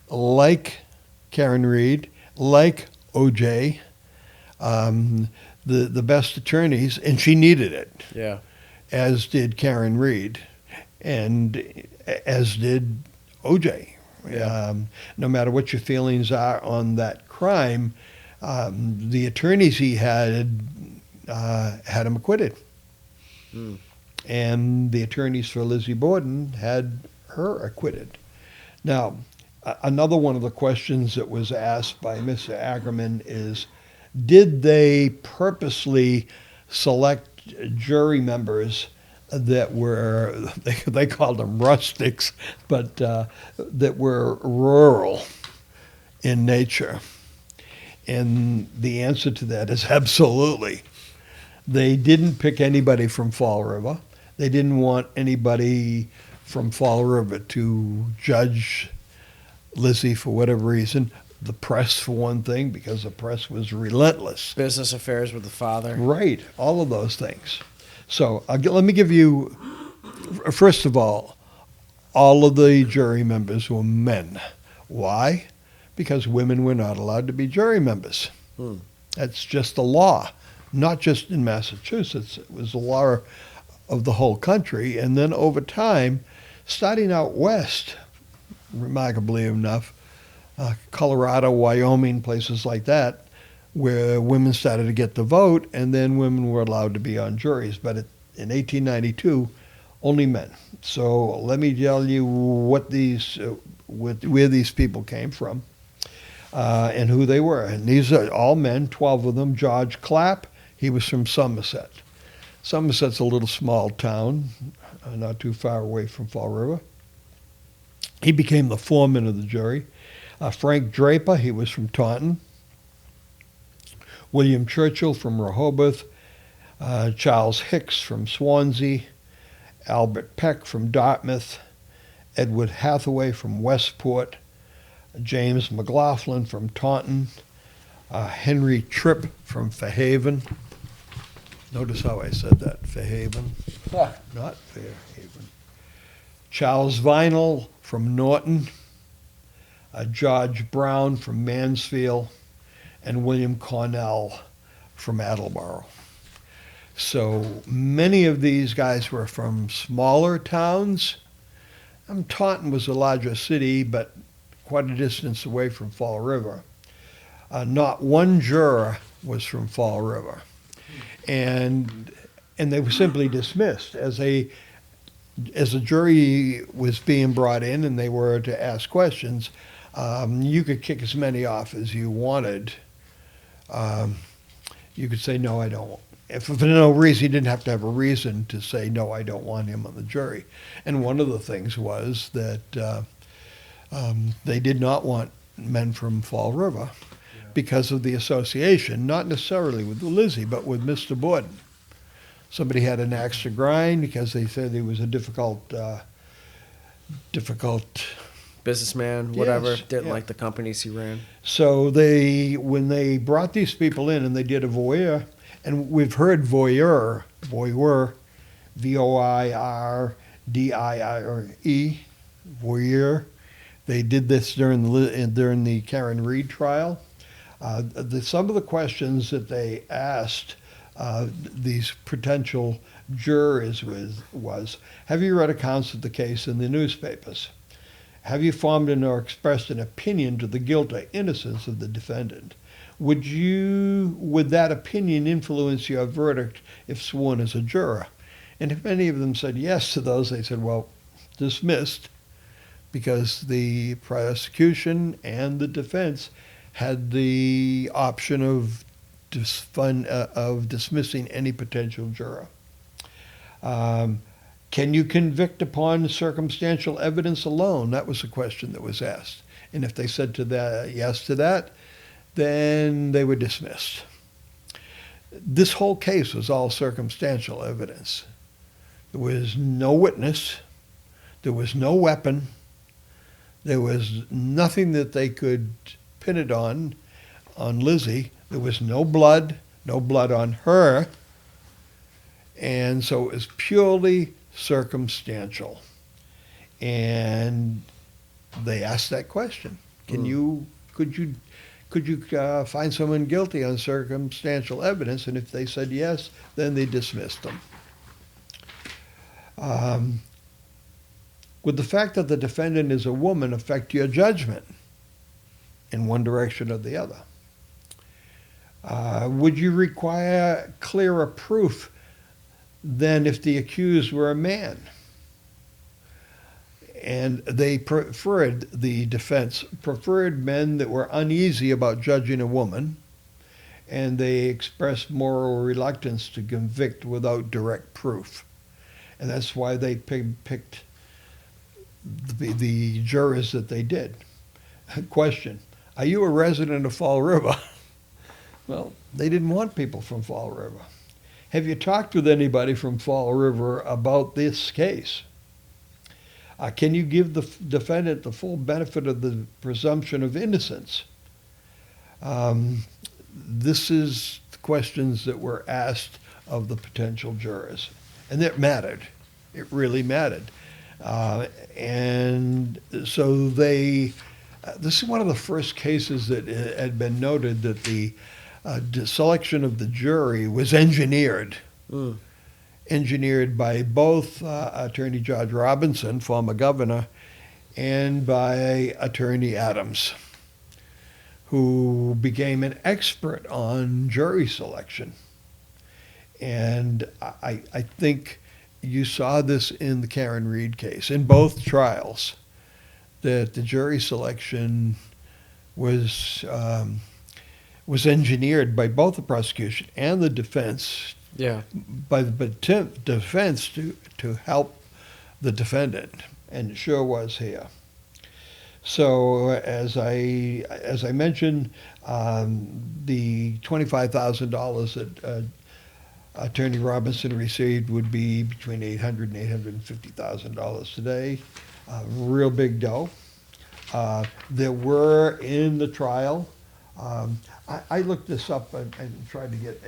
like Karen Reed, like O.J., the best attorneys, and she needed it. Yeah. As did Karen Reed, and as did O.J. Yeah. No matter what your feelings are on that crime, the attorneys he had him acquitted. Mm. And the attorneys for Lizzie Borden had her acquitted. Now, another one of the questions that was asked by Mr. Ackerman is, did they purposely select jury members that were, they called them rustics, but that were rural in nature? And the answer to that is absolutely. They didn't pick anybody from Fall River. They didn't want anybody from Fall River to judge Lizzie for whatever reason. The press, for one thing, because the press was relentless. Business affairs with the father. Right, all of those things. So let me give you, first of all of the jury members were men. Why? Because women were not allowed to be jury members. That's just the law, not just in Massachusetts. It was the law of the whole country. And then over time, starting out west, remarkably enough, Colorado, Wyoming, places like that, where women started to get the vote, and then women were allowed to be on juries. But in 1892, only men. So let me tell you what where these people came from and who they were. And these are all men, 12 of them. George Clapp, he was from Somerset. Somerset's a little small town, not too far away from Fall River. He became the foreman of the jury. Frank Draper, he was from Taunton. William Churchill from Rehoboth. Charles Hicks from Swansea. Albert Peck from Dartmouth. Edward Hathaway from Westport. James McLaughlin from Taunton. Henry Tripp from Fairhaven. Notice how I said that, Fairhaven, not Fairhaven. Charles Vinell from Norton. George Brown from Mansfield. And William Cornell from Attleboro. So many of these guys were from smaller towns. Taunton was a larger city, but quite a distance away from Fall River. Not one juror was from Fall River. And they were simply dismissed as a jury was being brought in and they were to ask questions. You could kick as many off as you wanted. You could say, no, I don't. If for no reason, you didn't have to have a reason to say, no, I don't want him on the jury. And one of the things was that they did not want men from Fall River because of the association, not necessarily with Lizzie, but with Mr. Borden. Somebody had an axe to grind because they said he was a difficult businessman, whatever, Yes, didn't yeah. like the companies he ran. So when they brought these people in and they did a voyeur, and we've heard voyeur, V-O-I-R-D-I-R-E, voyeur. They did this during the Karen Reed trial. Some of the questions that they asked these potential jurors was, have you read accounts of the case in the newspapers? Have you formed or expressed an opinion to the guilt or innocence of the defendant? Would that opinion influence your verdict if sworn as a juror? And if any of them said yes to those, they said, well, dismissed, because the prosecution and the defense had the option of dismissing any potential juror. Can you convict upon circumstantial evidence alone? That was the question that was asked. And if they said yes to that, then they were dismissed. This whole case was all circumstantial evidence. There was no witness. There was no weapon. There was nothing that they could pin it on Lizzie. There was no blood on her. And so it was purely circumstantial. And they asked that question. Could you find someone guilty on circumstantial evidence? And if they said yes, then they dismissed them. Would the fact that the defendant is a woman affect your judgment in one direction or the other? Would you require clearer proof than if the accused were a man? And the defense preferred men that were uneasy about judging a woman, and they expressed moral reluctance to convict without direct proof. And that's why they picked the jurors that they did. Question: are you a resident of Fall River? Well, they didn't want people from Fall River. Have you talked with anybody from Fall River about this case? Can you give the defendant the full benefit of the presumption of innocence? This is the questions that were asked of the potential jurors. And it mattered. It really mattered. And so this is one of the first cases that had been noted that the selection of the jury was engineered. Engineered by both Attorney George Robinson, former governor, and by Attorney Adams, who became an expert on jury selection. And I think you saw this in the Karen Reed case, in both trials, that the jury selection was engineered by both the prosecution and the defense. Yeah. By the defense to help the defendant, and it sure was here. So as I mentioned, the $25,000 that Attorney Robinson received would be between $800,000 and $850,000 today. Real big dough. There were in the trial. I looked this up and tried to get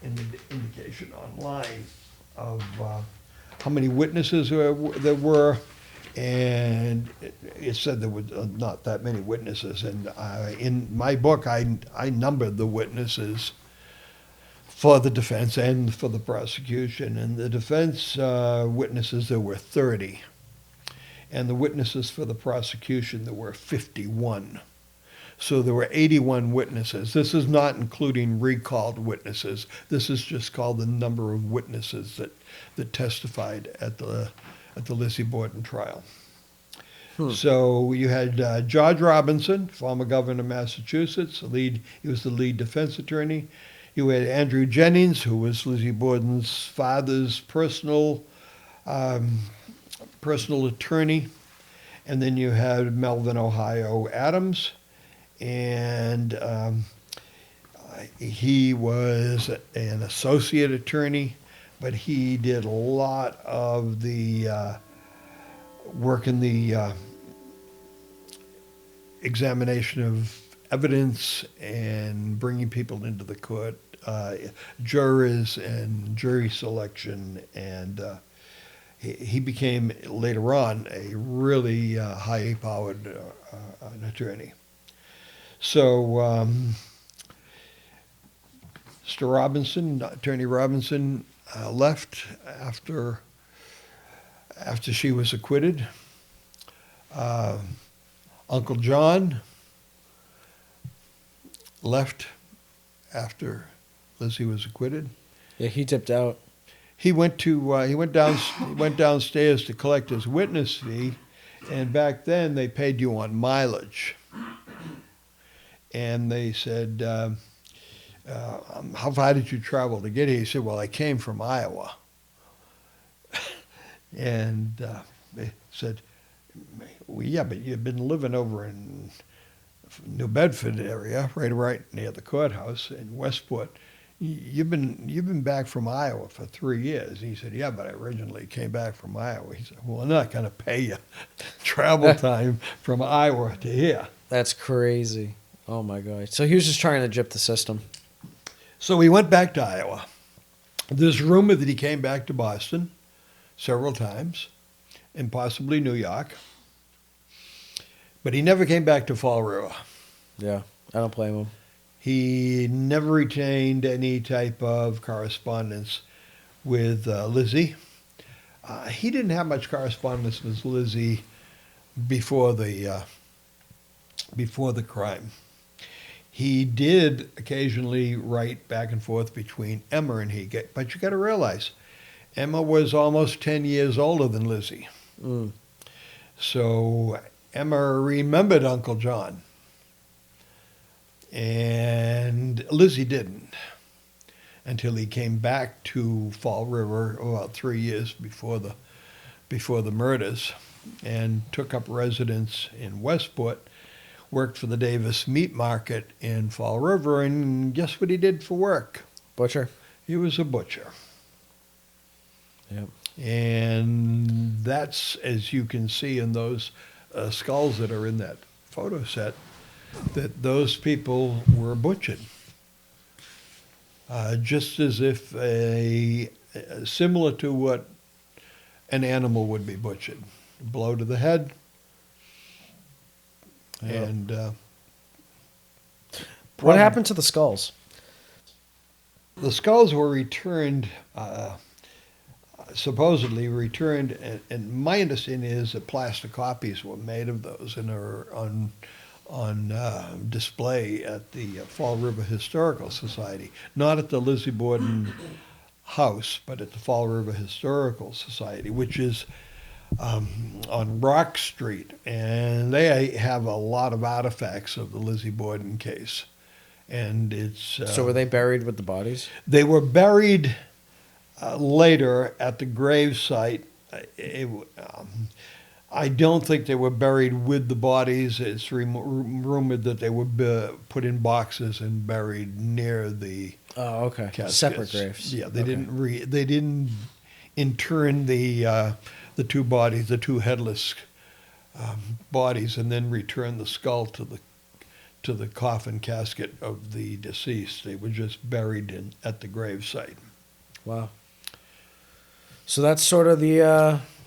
an indication online of how many witnesses there were, and it said there were not that many witnesses. And in my book, I numbered the witnesses for the defense and for the prosecution. And the defense witnesses, there were 30. And the witnesses for the prosecution, there were 51. So there were 81 witnesses. This is not including recalled witnesses. This is just called the number of witnesses that testified at the Lizzie Borden trial. So you had George Robinson, former governor of Massachusetts. He was the lead defense attorney. You had Andrew Jennings, who was Lizzie Borden's father's personal attorney. And then you had Melvin, Ohio Adams. And he was an associate attorney, but he did a lot of the work in the examination of evidence and bringing people into the court, jurors and jury selection. And he became, later on, a really high-powered an attorney. So, Mr. Robinson, Attorney Robinson, left after she was acquitted. Uncle John left after Lizzie was acquitted. Yeah, he dipped out. He went downstairs to collect his witness fee, and back then they paid you on mileage. And they said, how far did you travel to get here? He said, well, I came from Iowa. And they said, well, yeah, but you've been living over in New Bedford area, right near the courthouse in Westport. You've been back from Iowa for 3 years. He said, yeah, but I originally came back from Iowa. He said, well, I'm not going to pay you travel time from Iowa to here. That's crazy. Oh, my God. So he was just trying to gyp the system. So he went back to Iowa. There's rumor that he came back to Boston several times, and possibly New York. But he never came back to Fall River. Yeah, I don't blame him. He never retained any type of correspondence with Lizzie. He didn't have much correspondence with Lizzie before the crime. He did occasionally write back and forth between Emma and he. But you got to realize, Emma was almost 10 years older than Lizzie. Mm. So Emma remembered Uncle John. And Lizzie didn't until he came back to Fall River about 3 years before the murders and took up residence in Westport, worked for the Davis Meat Market in Fall River, and guess what he did for work? Butcher. He was a butcher. Yep. And that's, as you can see in those skulls that are in that photo set, that those people were butchered. Just as if similar to what an animal would be butchered. A blow to the head. Yeah. And What happened to the skulls? the skulls were returned, supposedly returned, and my understanding is that plaster copies were made of those and are on display at the Fall River Historical Society, not at the Lizzie Borden house, but at the Fall River Historical Society, which is on Rock Street, and they have a lot of artifacts of the Lizzie Borden case. And it's So were they buried with the bodies? they were buried later at the grave site. I don't think they were buried with the bodies. It's rumored that they were put in boxes and buried near the Oh, okay. caskets. Separate graves. Yeah, they Okay. didn't intern the two bodies, the two headless bodies, and then return the skull to the coffin casket of the deceased. They were just buried at the grave site. Wow. So that's sort of the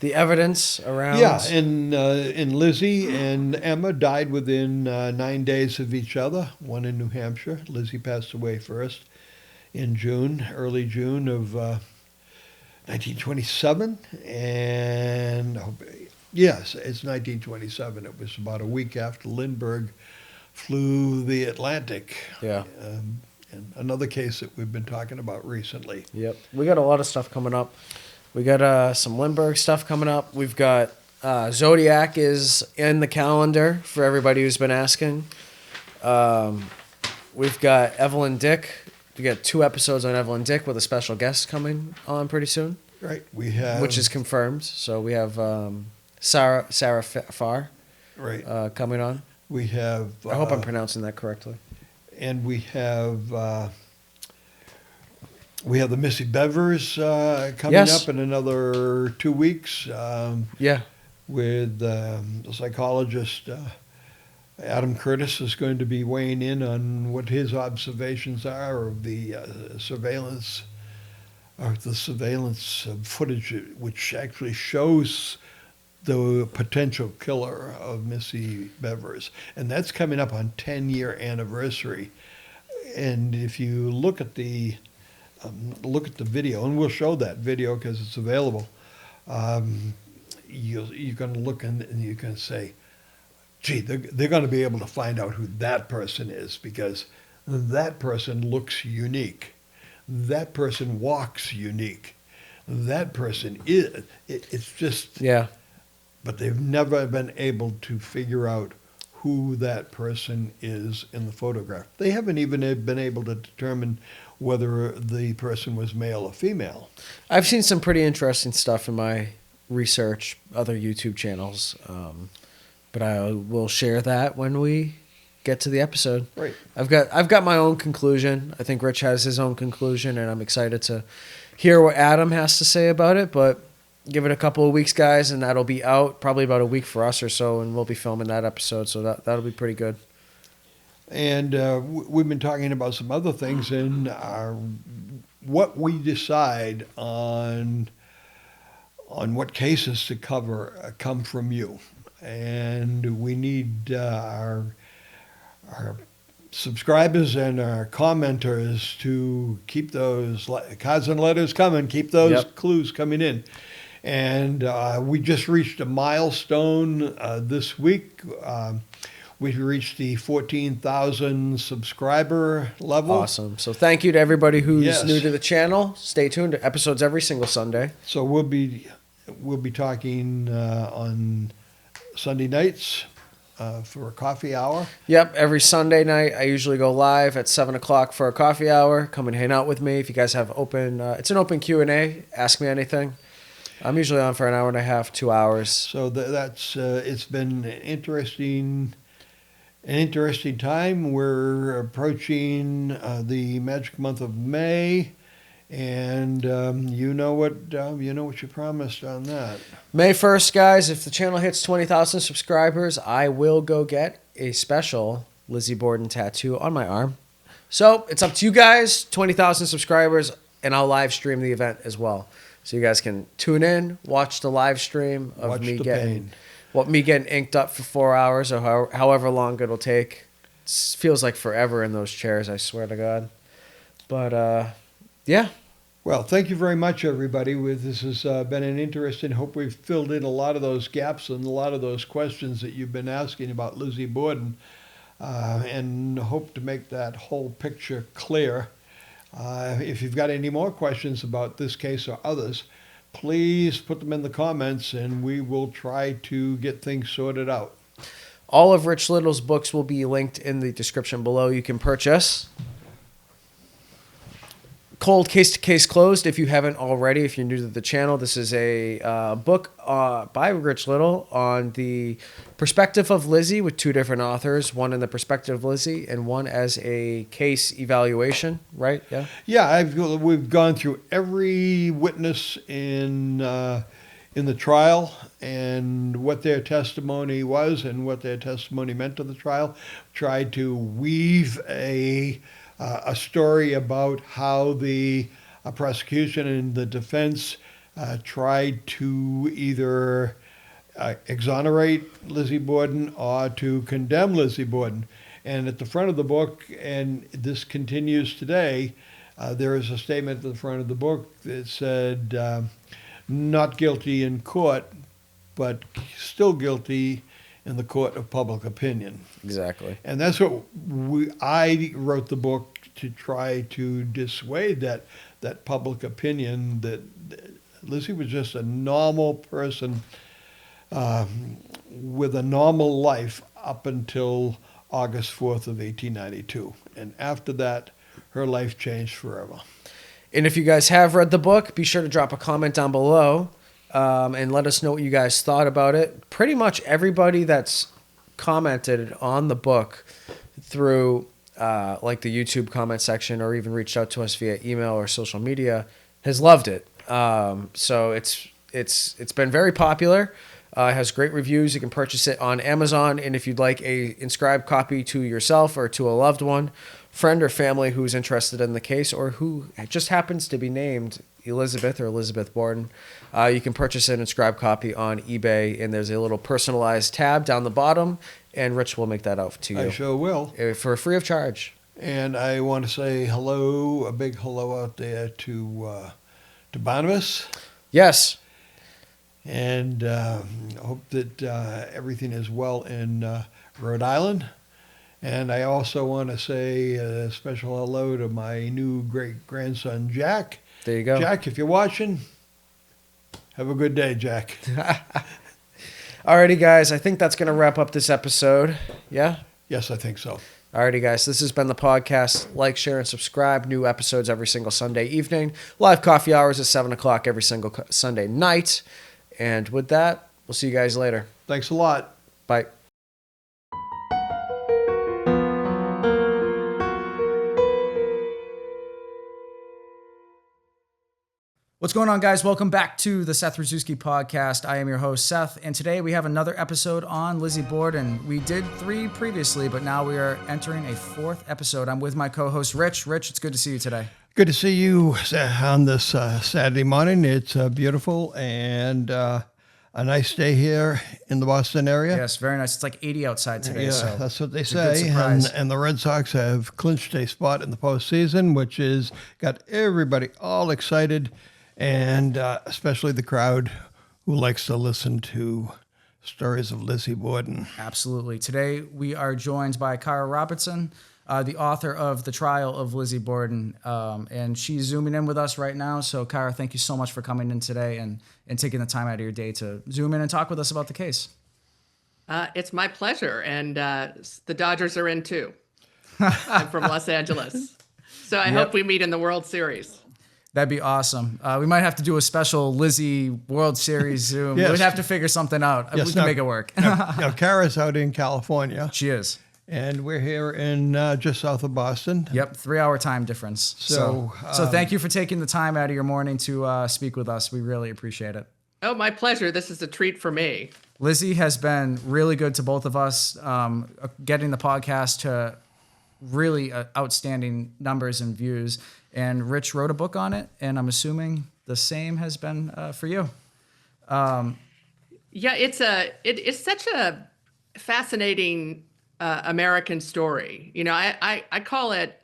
evidence around. Yeah, and Lizzie and Emma died within 9 days of each other, one in New Hampshire. Lizzie passed away first in early June of 1927. And yes, it's 1927. It was about a week after Lindbergh flew the Atlantic. Yeah. And another case that we've been talking about recently. Yep. We got a lot of stuff coming up. We got some Lindbergh stuff coming up. We've got Zodiac is in the calendar for everybody who's been asking. We've got Evelyn Dick. We got 2 episodes on Evelyn Dick with a special guest coming on pretty soon. Right. We have, Which is confirmed. So we have Sarah Farr right. coming on. We have. I hope I'm pronouncing that correctly. And we have the Missy Bevers coming Yes. up in another 2 weeks. Yeah. With the psychologist Adam Curtis is going to be weighing in on what his observations are of the surveillance footage, which actually shows the potential killer of Missy Bevers. And that's coming up on 10-year anniversary. And if you look at the video, and we'll show that video because it's available, you're going to look and you're going to say, gee, they're going to be able to find out who that person is, because that person looks unique. That person walks unique. That person is, it's just... Yeah. But they've never been able to figure out who that person is in the photograph. They haven't even been able to determine whether the person was male or female. I've seen some pretty interesting stuff in my research, other YouTube channels, but I will share that when we get to the episode. Right. I've got my own conclusion. I think Rich has his own conclusion, and I'm excited to hear what Adam has to say about it. But give it a couple of weeks, guys, and that'll be out probably about a week for us or so, and we'll be filming that episode, so that'll be pretty good. And we've been talking about some other things, and what we decide on what cases to cover come from you. And we need our subscribers and our commenters to keep those cards and letters coming, keep those clues coming in. And we just reached a milestone this week. We reached the 14,000 subscriber level. Awesome. So thank you to everybody who's Yes. new to the channel. Stay tuned to episodes every single Sunday. So we'll be talking on Sunday nights for a coffee hour. Yep, every Sunday night I usually go live at 7 o'clock for a coffee hour. Come and hang out with me. If you guys have open, it's an open Q&A. Ask me anything. I'm usually on for an hour and a half, 2 hours. So that's it's been an interesting time. We're approaching the magic month of May, and you know what you promised on that. May 1st, guys, if the channel hits 20,000 subscribers, I will go get a special Lizzie Borden tattoo on my arm. So it's up to you guys, 20,000 subscribers, and I'll live stream the event as well. So you guys can tune in, watch the live stream of me getting inked up for 4 hours or however long it'll take. It feels like forever in those chairs, I swear to God. But, yeah. Well, thank you very much, everybody. This has been an interesting. Hope we've filled in a lot of those gaps and a lot of those questions that you've been asking about Lizzie Borden, and hope to make that whole picture clear. If you've got any more questions about this case or others, please put them in the comments, and we will try to get things sorted out. All of Rich Little's books will be linked in the description below. You can purchase Cold Case to Case Closed if you haven't already. If you're new to the channel, this is a book by Rich Little on the perspective of Lizzie with two different authors, one in the perspective of Lizzie and one as a case evaluation, right? Yeah. Yeah, we've gone through every witness in the trial and what their testimony was and what their testimony meant to the trial. Tried to weave a story about how the prosecution and the defense tried to either exonerate Lizzie Borden or to condemn Lizzie Borden. And at the front of the book, and this continues today, there is a statement at the front of the book that said, not guilty in court, but still guilty in the court of public opinion. Exactly. And that's what I wrote the book to try to dissuade that public opinion that Lizzie was just a normal person with a normal life up until August 4th of 1892. And after that, her life changed forever. And if you guys have read the book, be sure to drop a comment down below and let us know what you guys thought about it. Pretty much everybody that's commented on the book through like the YouTube comment section or even reached out to us via email or social media has loved it. So it's been very popular. It has great reviews. You can purchase it on Amazon. And if you'd like a inscribed copy to yourself or to a loved one, friend or family who's interested in the case or who just happens to be named Elizabeth or Elizabeth Borden, you can purchase an inscribed copy on eBay, and there's a little personalized tab down the bottom, and Rich will make that out to you. I sure will. For free of charge. And I want to say hello, a big hello out there to Barnabas. Yes. And hope that everything is well in Rhode Island. And I also want to say a special hello to my new great-grandson, Jack. There you go. Jack, if you're watching, have a good day, Jack. Alrighty, guys. I think that's going to wrap up this episode. Yeah? Yes, I think so. Alrighty, guys. This has been the podcast. Like, share, and subscribe. New episodes every single Sunday evening. Live coffee hours at 7 o'clock every single Sunday night. And with that, we'll see you guys later. Thanks a lot. Bye. What's going on, guys? Welcome back to the Seth Rosczewski podcast. I am your host, Seth, and today we have another episode on Lizzie Borden. We did 3 previously, but now we are entering a 4th episode. I'm with my co-host, Rich. Rich, it's good to see you today. Good to see you on this Saturday morning. It's beautiful and a nice day here in the Boston area. Yes, very nice. It's like 80 outside today. Yeah, so that's what they it's a good say. surprise. And the Red Sox have clinched a spot in the postseason, which is got everybody all excited, and especially the crowd who likes to listen to stories of Lizzie Borden. Absolutely. Today we are joined by Cara Robertson, the author of The Trial of Lizzie Borden, and she's zooming in with us right now. So, Cara, thank you so much for coming in today and taking the time out of your day to zoom in and talk with us about the case. It's my pleasure, and the Dodgers are in too. I'm from Los Angeles, so I hope we meet in the World Series. That'd be awesome. We might have to do a special Lizzie World Series Zoom. Yes. We'd have to figure something out. Yes, We can now- make it work. Now, Cara's out in California, She is. and we're here in just south of Boston. Yep, 3-hour time difference. So thank you for taking the time out of your morning to speak with us. We really appreciate it. Oh, my pleasure. This is a treat for me. Lizzie has been really good to both of us, getting the podcast to really outstanding numbers and views. And Rich wrote a book on it, and I'm assuming the same has been for you. Yeah, it's such a fascinating American story. You know, I call it.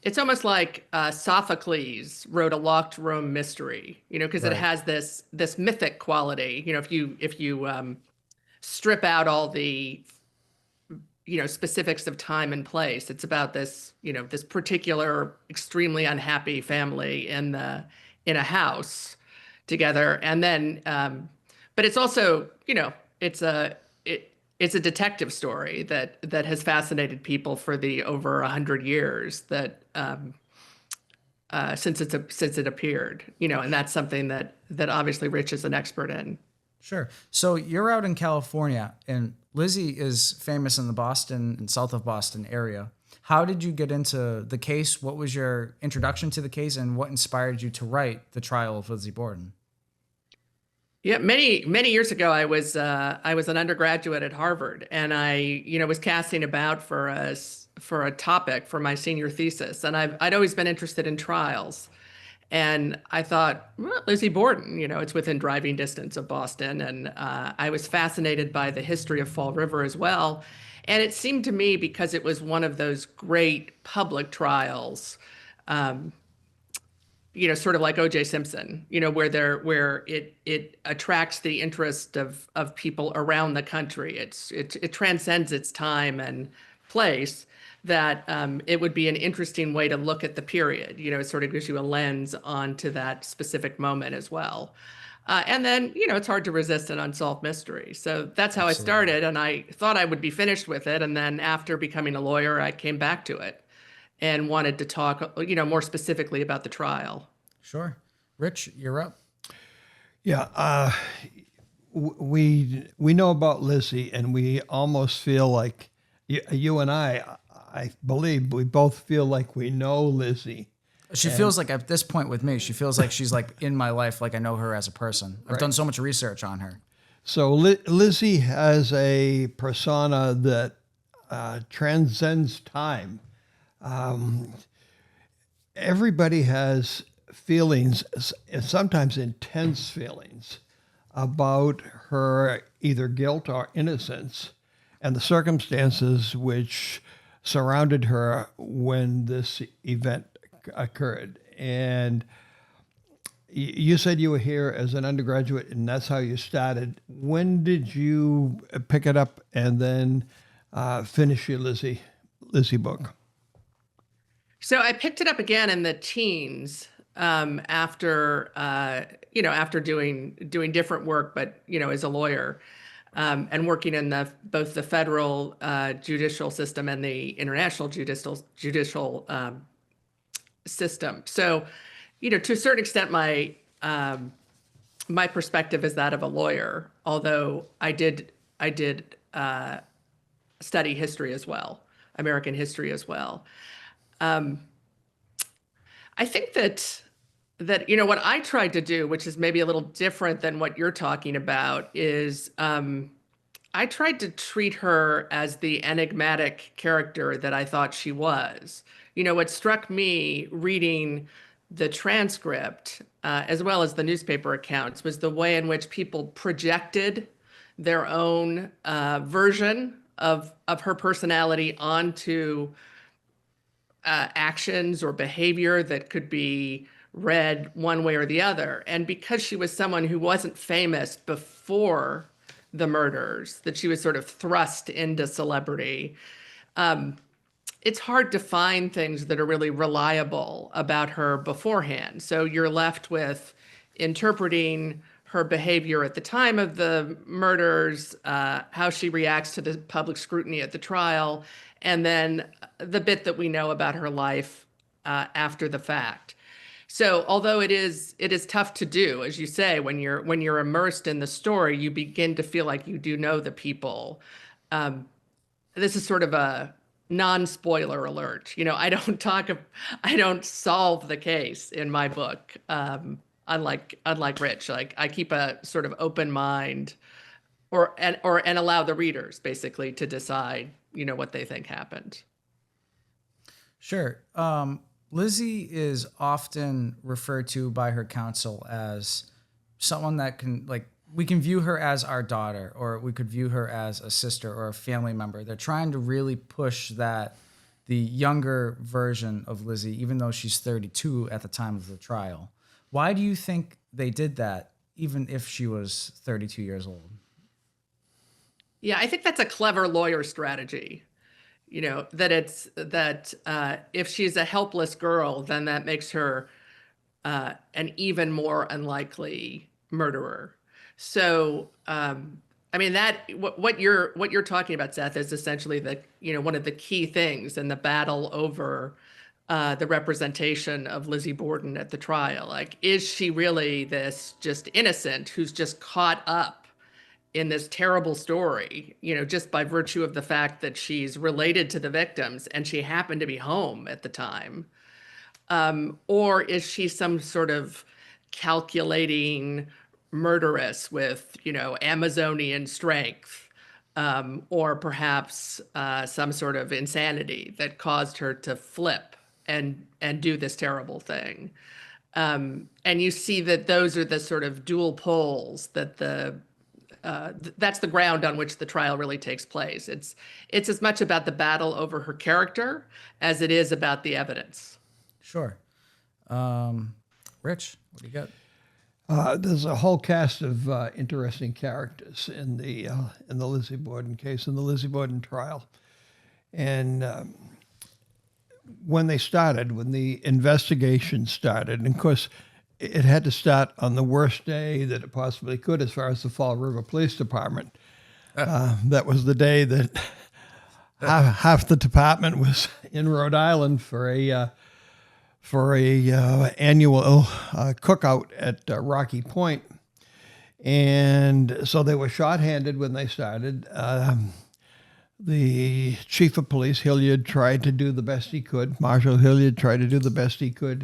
It's almost like Sophocles wrote a locked room mystery. You know, because it has this mythic quality. You know, if you strip out all the specifics of time and place, it's about this this particular extremely unhappy family in a house together, and then but it's also it's a detective story that has fascinated people for the over 100 years that since it appeared, and that's something that obviously Rich is an expert in. Sure. So you're out in California, and Lizzie is famous in the Boston and south of Boston area. How did you get into the case? What was your introduction to the case, and what inspired you to write The Trial of Lizzie Borden? Yeah, many years ago, I was an undergraduate at Harvard, and I was casting about for a topic for my senior thesis, and I'd always been interested in trials. And I thought, well, Lizzie Borden, it's within driving distance of Boston. And I was fascinated by the history of Fall River as well. And it seemed to me, because it was one of those great public trials, sort of like O.J. Simpson, where it attracts the interest of people around the country. It transcends its time and place. That it would be an interesting way to look at the period. It sort of gives you a lens onto that specific moment as well. And then, it's hard to resist an unsolved mystery. So that's how I started, and I thought I would be finished with it. And then after becoming a lawyer, I came back to it and wanted to talk, more specifically about the trial. Sure. Rich, you're up. Yeah, we know about Lizzie, and we almost feel like you and I believe we both feel like we know Lizzie. She feels like, at this point with me, she feels like she's like in my life, like I know her as a person. I've done so much research on her. So Lizzie has a persona that transcends time. Everybody has feelings, sometimes intense feelings, about her either guilt or innocence, and the circumstances which surrounded her when this event occurred. And you said you were here as an undergraduate, and that's how you started. When did you pick it up and then finish your Lizzie book? So I picked it up again in the teens. after doing different work, but as a lawyer, and working in both the federal judicial system and the international judicial system. So, to a certain extent, my perspective is that of a lawyer, although I did study history as well, American history as well. I think that what I tried to do, which is maybe a little different than what you're talking about, is I tried to treat her as the enigmatic character that I thought she was. What struck me reading the transcript, as well as the newspaper accounts, was the way in which people projected their own version of her personality onto actions or behavior that could be read one way or the other. And because she was someone who wasn't famous before the murders, that she was sort of thrust into celebrity, it's hard to find things that are really reliable about her beforehand. So you're left with interpreting her behavior at the time of the murders, how she reacts to the public scrutiny at the trial, and then the bit that we know about her life after the fact. So although it is tough to do, as you say, when you're immersed in the story, you begin to feel like you do know the people. This is sort of a non-spoiler alert. I don't solve the case in my book. Unlike Rich, like I keep a sort of open mind, and allow the readers basically to decide, what they think happened. Sure. Lizzie is often referred to by her counsel as someone that we can view her as our daughter, or we could view her as a sister or a family member. They're trying to really push that the younger version of Lizzie, even though she's 32 at the time of the trial. Why do you think they did that, even if she was 32 years old? Yeah, I think that's a clever lawyer strategy. That if she's a helpless girl, then that makes her an even more unlikely murderer. So, what you're talking about, Seth, is essentially one of the key things in the battle over the representation of Lizzie Borden at the trial. Like, is she really this just innocent who's just caught up in this terrible story, just by virtue of the fact that she's related to the victims and she happened to be home at the time? Or is she some sort of calculating murderess with, Amazonian strength, or perhaps some sort of insanity that caused her to flip and do this terrible thing? And you see that those are the sort of dual poles that that's the ground on which the trial really takes place. It's as much about the battle over her character as it is about the evidence. Sure. Rich, what do you got? There's a whole cast of interesting characters in the Lizzie Borden case, in the Lizzie Borden trial. And when the investigation started, and of course, it had to start on the worst day that it possibly could as far as the Fall River Police Department. That was the day that half the department was in Rhode Island for a annual cookout at Rocky Point. And so they were shorthanded when they started. The chief of police, Hilliard, tried to do the best he could. Marshal Hilliard tried to do the best he could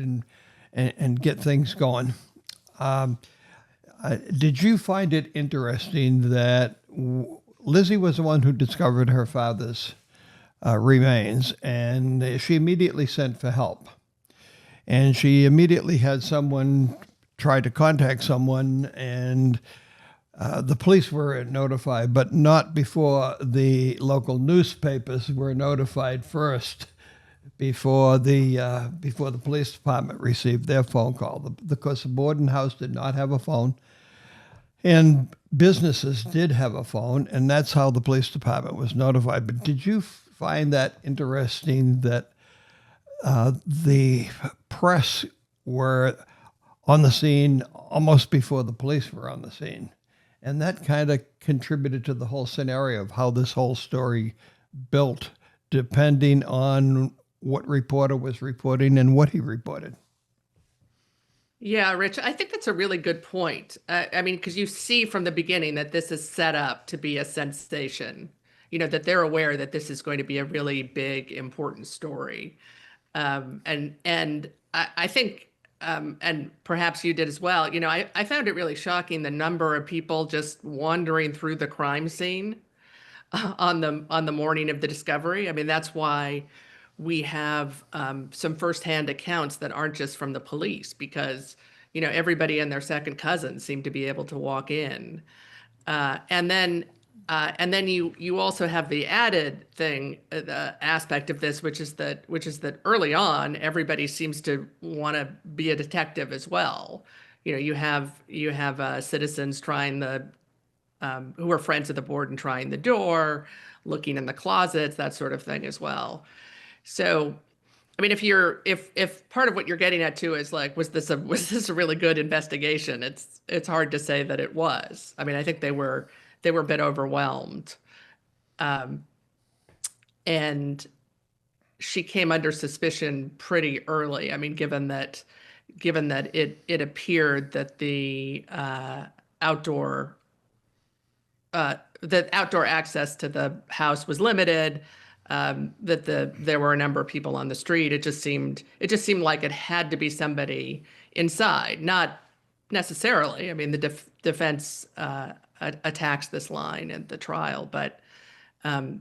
and get things going. Did you find it interesting that Lizzie was the one who discovered her father's remains, and she immediately sent for help? And she immediately had someone try to contact someone, and the police were notified, but not before the local newspapers were notified first, before the police department received their phone call. Because the Borden house did not have a phone, and businesses did have a phone, and that's how the police department was notified. But did you find that interesting that the press were on the scene almost before the police were on the scene. And that kind of contributed to the whole scenario of how this whole story built, depending on what reporter was reporting and what he reported. Yeah, Rich, I think that's a really good point. I mean, because you see from the beginning that this is set up to be a sensation, that they're aware that this is going to be a really big, important story. And I think, and perhaps you did as well, I found it really shocking the number of people just wandering through the crime scene on the morning of the discovery. I mean, that's why we have some firsthand accounts that aren't just from the police, because everybody and their second cousin seem to be able to walk in, and then you also have the added thing, the aspect of this, which is that early on everybody seems to want to be a detective as well. You have citizens trying who are friends of the Borden trying the door, looking in the closets, that sort of thing as well. So, I mean, if part of what you're getting at too is like, was this a really good investigation? It's hard to say that it was. I mean, I think they were a bit overwhelmed, and she came under suspicion pretty early. I mean, given that it appeared that the outdoor access to the house was limited, that there were a number of people on the street. It just seemed like it had to be somebody inside, not necessarily. I mean, the defense attacks this line at the trial, but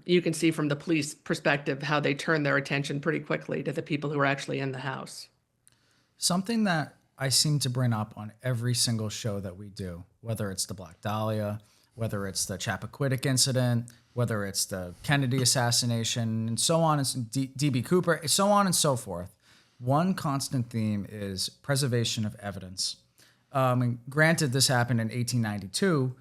you can see from the police perspective how they turn their attention pretty quickly to the people who are actually in the house. Something that I seem to bring up on every single show that we do, whether it's the Black Dahlia, whether it's the Chappaquiddick incident, whether it's the Kennedy assassination, and so on, and D.B. Cooper, so on and so forth. One constant theme is preservation of evidence. And granted, this happened in 1892.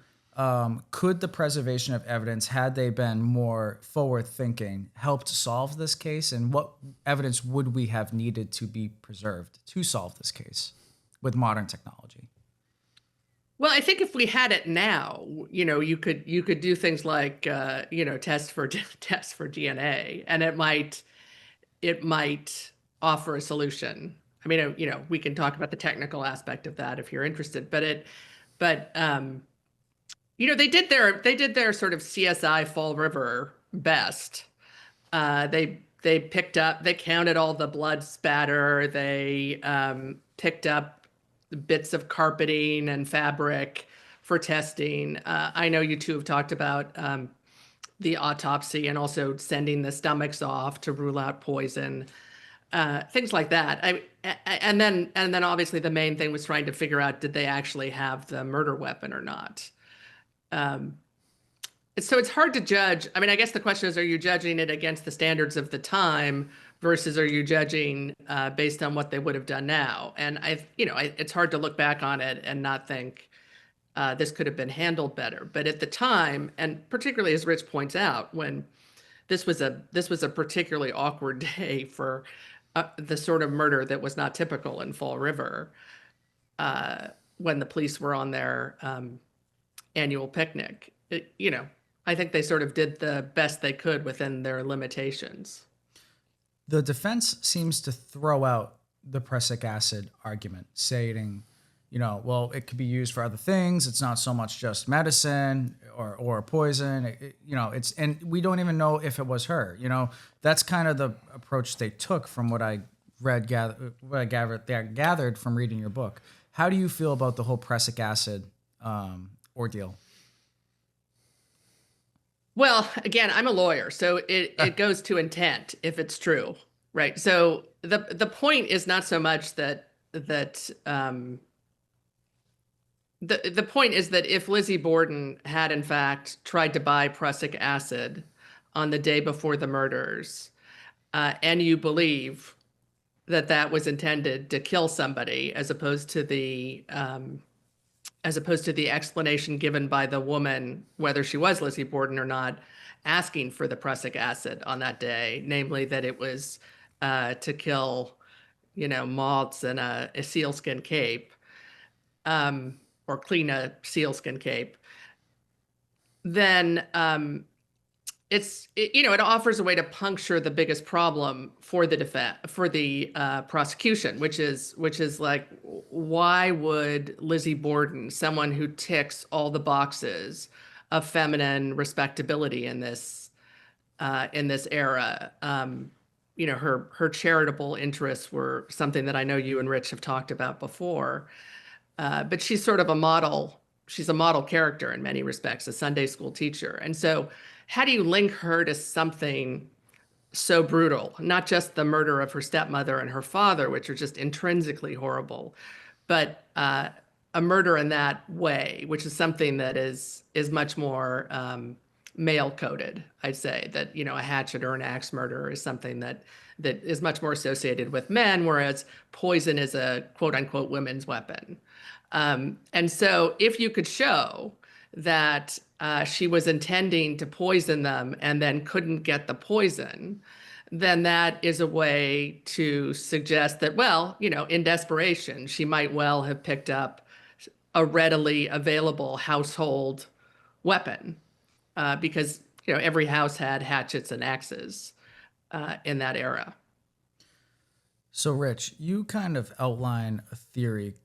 Could the preservation of evidence, had they been more forward-thinking, helped solve this case? And what evidence would we have needed to be preserved to solve this case with modern technology? Well, I think if we had it now, you could do things like test for DNA, and it might offer a solution. I mean, we can talk about the technical aspect of that if you're interested, but they did their sort of CSI Fall River best. They counted all the blood spatter. They picked up bits of carpeting and fabric for testing. I know you two have talked about the autopsy and also sending the stomachs off to rule out poison, things like that. And then obviously the main thing was trying to figure out, did they actually have the murder weapon or not? So it's hard to judge. I mean, I guess the question is, are you judging it against the standards of the time versus are you judging based on what they would have done now? And it's hard to look back on it and not think this could have been handled better. But at the time, and particularly as Rich points out, when this was a particularly awkward day for the sort of murder that was not typical in Fall River, when the police were on their annual picnic. I think they sort of did the best they could within their limitations. The defense seems to throw out the prussic acid argument, saying, well, it could be used for other things. It's not so much just medicine or poison. And we don't even know if it was her. That's kind of the approach they took from what I gathered from reading your book. How do you feel about the whole prussic acid ordeal? Well, again, I'm a lawyer, so it goes to intent if it's true, right? So the point is not so much that the point is that if Lizzie Borden had in fact tried to buy prussic acid on the day before the murders, and you believe that was intended to kill somebody, as opposed to the explanation given by the woman, whether she was Lizzie Borden or not, asking for the prussic acid on that day, namely that it was to kill moths and a sealskin cape, or clean a sealskin cape, then it offers a way to puncture the biggest problem for the prosecution, which is like, why would Lizzie Borden, someone who ticks all the boxes of feminine respectability in this era, her charitable interests were something that I know you and Rich have talked about before, but she's sort of a model. She's a model character in many respects, a Sunday school teacher. And so how do you link her to something so brutal, not just the murder of her stepmother and her father, which are just intrinsically horrible, but a murder in that way, which is something that is much more male coded. I'd say that, a hatchet or an axe murder is something that is much more associated with men, whereas poison is a quote unquote women's weapon. And so if you could show that she was intending to poison them and then couldn't get the poison, then that is a way to suggest that, well, in desperation, she might well have picked up a readily available household weapon, because, every house had hatchets and axes in that era. So, Rich, you kind of outline a theory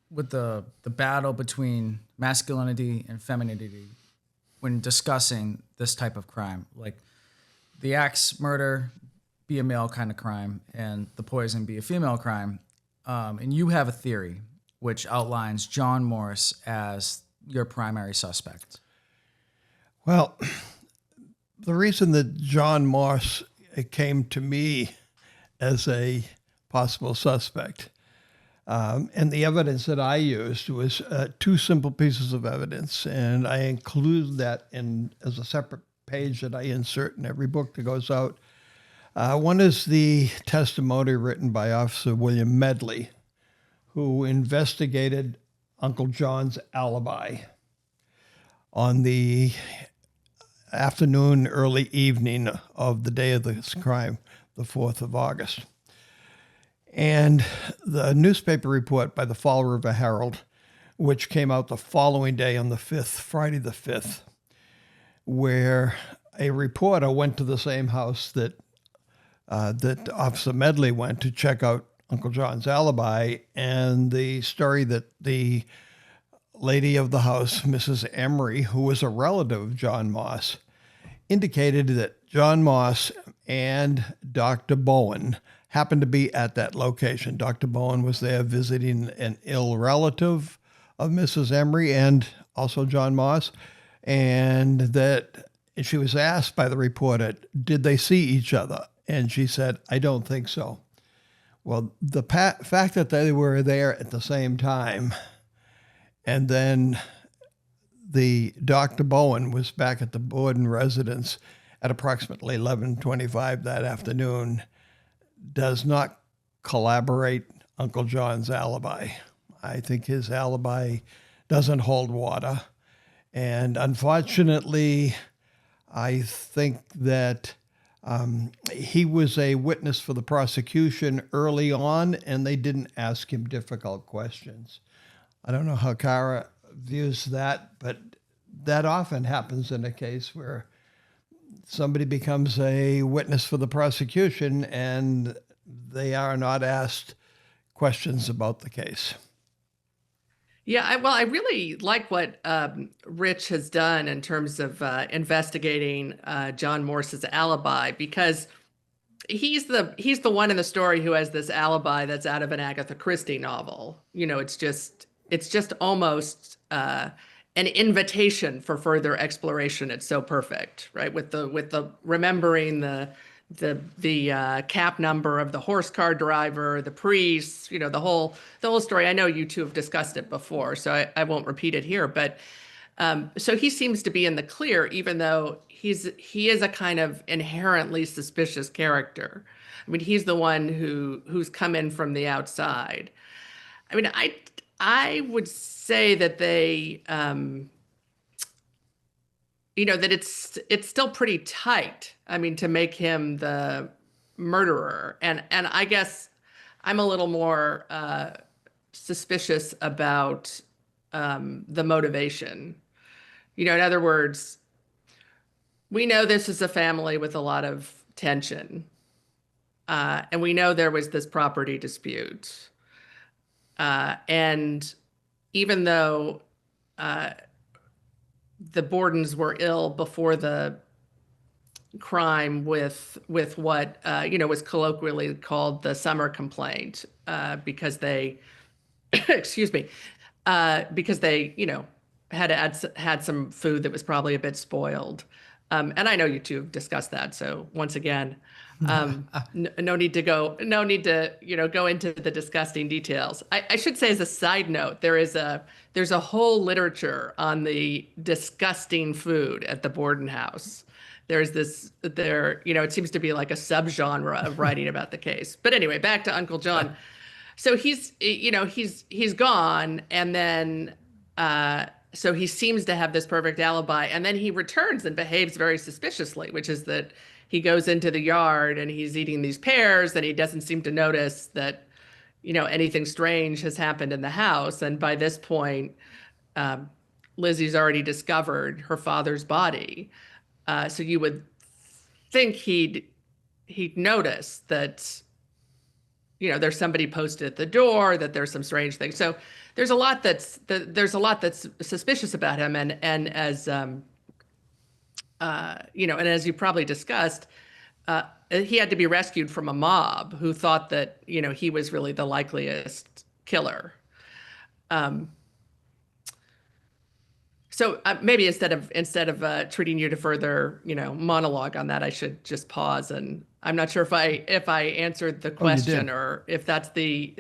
with the battle between masculinity and femininity when discussing this type of crime. Like, the axe murder be a male kind of crime and the poison be a female crime. And you have a theory which outlines John Morse as your primary suspect. Well, the reason that John Morse came to me as a possible suspect, and the evidence that I used was two simple pieces of evidence, and I include that as a separate page that I insert in every book that goes out. One is the testimony written by Officer William Medley, who investigated Uncle John's alibi on the afternoon, early evening of the day of this crime, the 4th of August. And the newspaper report by the Fall River Herald, which came out the following day on the 5th, Friday the 5th, where a reporter went to the same house that Officer Medley went to check out Uncle John's alibi, and the story that the lady of the house, Mrs. Emery, who was a relative of John Moss, indicated that John Moss and Dr. Bowen happened to be at that location. Dr. Bowen was there visiting an ill relative of Mrs. Emery and also John Moss, and that she was asked by the reporter, did they see each other? And she said, I don't think so. Well, the fact that they were there at the same time, and then the Dr. Bowen was back at the Borden residence at approximately 11:25 that afternoon, does not corroborate Uncle John's alibi. I think his alibi doesn't hold water. And unfortunately, I think that he was a witness for the prosecution early on, and they didn't ask him difficult questions. I don't know how Cara views that, but that often happens in a case where somebody becomes a witness for the prosecution and they are not asked questions about the case. Yeah, I really like what Rich has done in terms of investigating John Morse's alibi, because he's the one in the story who has this alibi that's out of an Agatha Christie novel. It's just almost an invitation for further exploration. It's so perfect, right? With the remembering the cap number of the horse car driver, the priest, the whole story. I know you two have discussed it before, so I won't repeat it here. But so he seems to be in the clear, even though he is a kind of inherently suspicious character. I mean, he's the one who's come in from the outside. I mean, I would say that they, that it's still pretty tight. I mean, to make him the murderer, and I guess I'm a little more suspicious about the motivation. In other words, we know this is a family with a lot of tension, and we know there was this property dispute. And even though the Bordens were ill before the crime with what was colloquially called the summer complaint, because they excuse me, because they had some food that was probably a bit spoiled. And I know you two have discussed that. So once again, no need to go into the disgusting details. I should say, as a side note, there's a whole literature on the disgusting food at the Borden house. It seems to be like a subgenre of writing about the case. But anyway, back to Uncle John. So he's gone, and then so he seems to have this perfect alibi, and then he returns and behaves very suspiciously, which is that he goes into the yard and he's eating these pears, and he doesn't seem to notice that anything strange has happened in the house. And by this point, Lizzie's already discovered her father's body. So you would think he'd notice that there's somebody posted at the door, that there's some strange things. So there's a lot that's suspicious about him, and as and as you probably discussed, he had to be rescued from a mob who thought that he was really the likeliest killer. So maybe instead of treating you to further monologue on that, I should just pause. And I'm not sure if I answered the question, or if that's the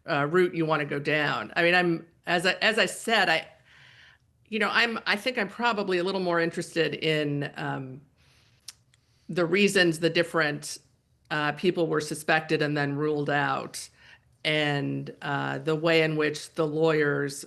route you want to go down. I mean, as I said, I think I'm probably a little more interested in the reasons the different people were suspected and then ruled out, and the way in which the lawyers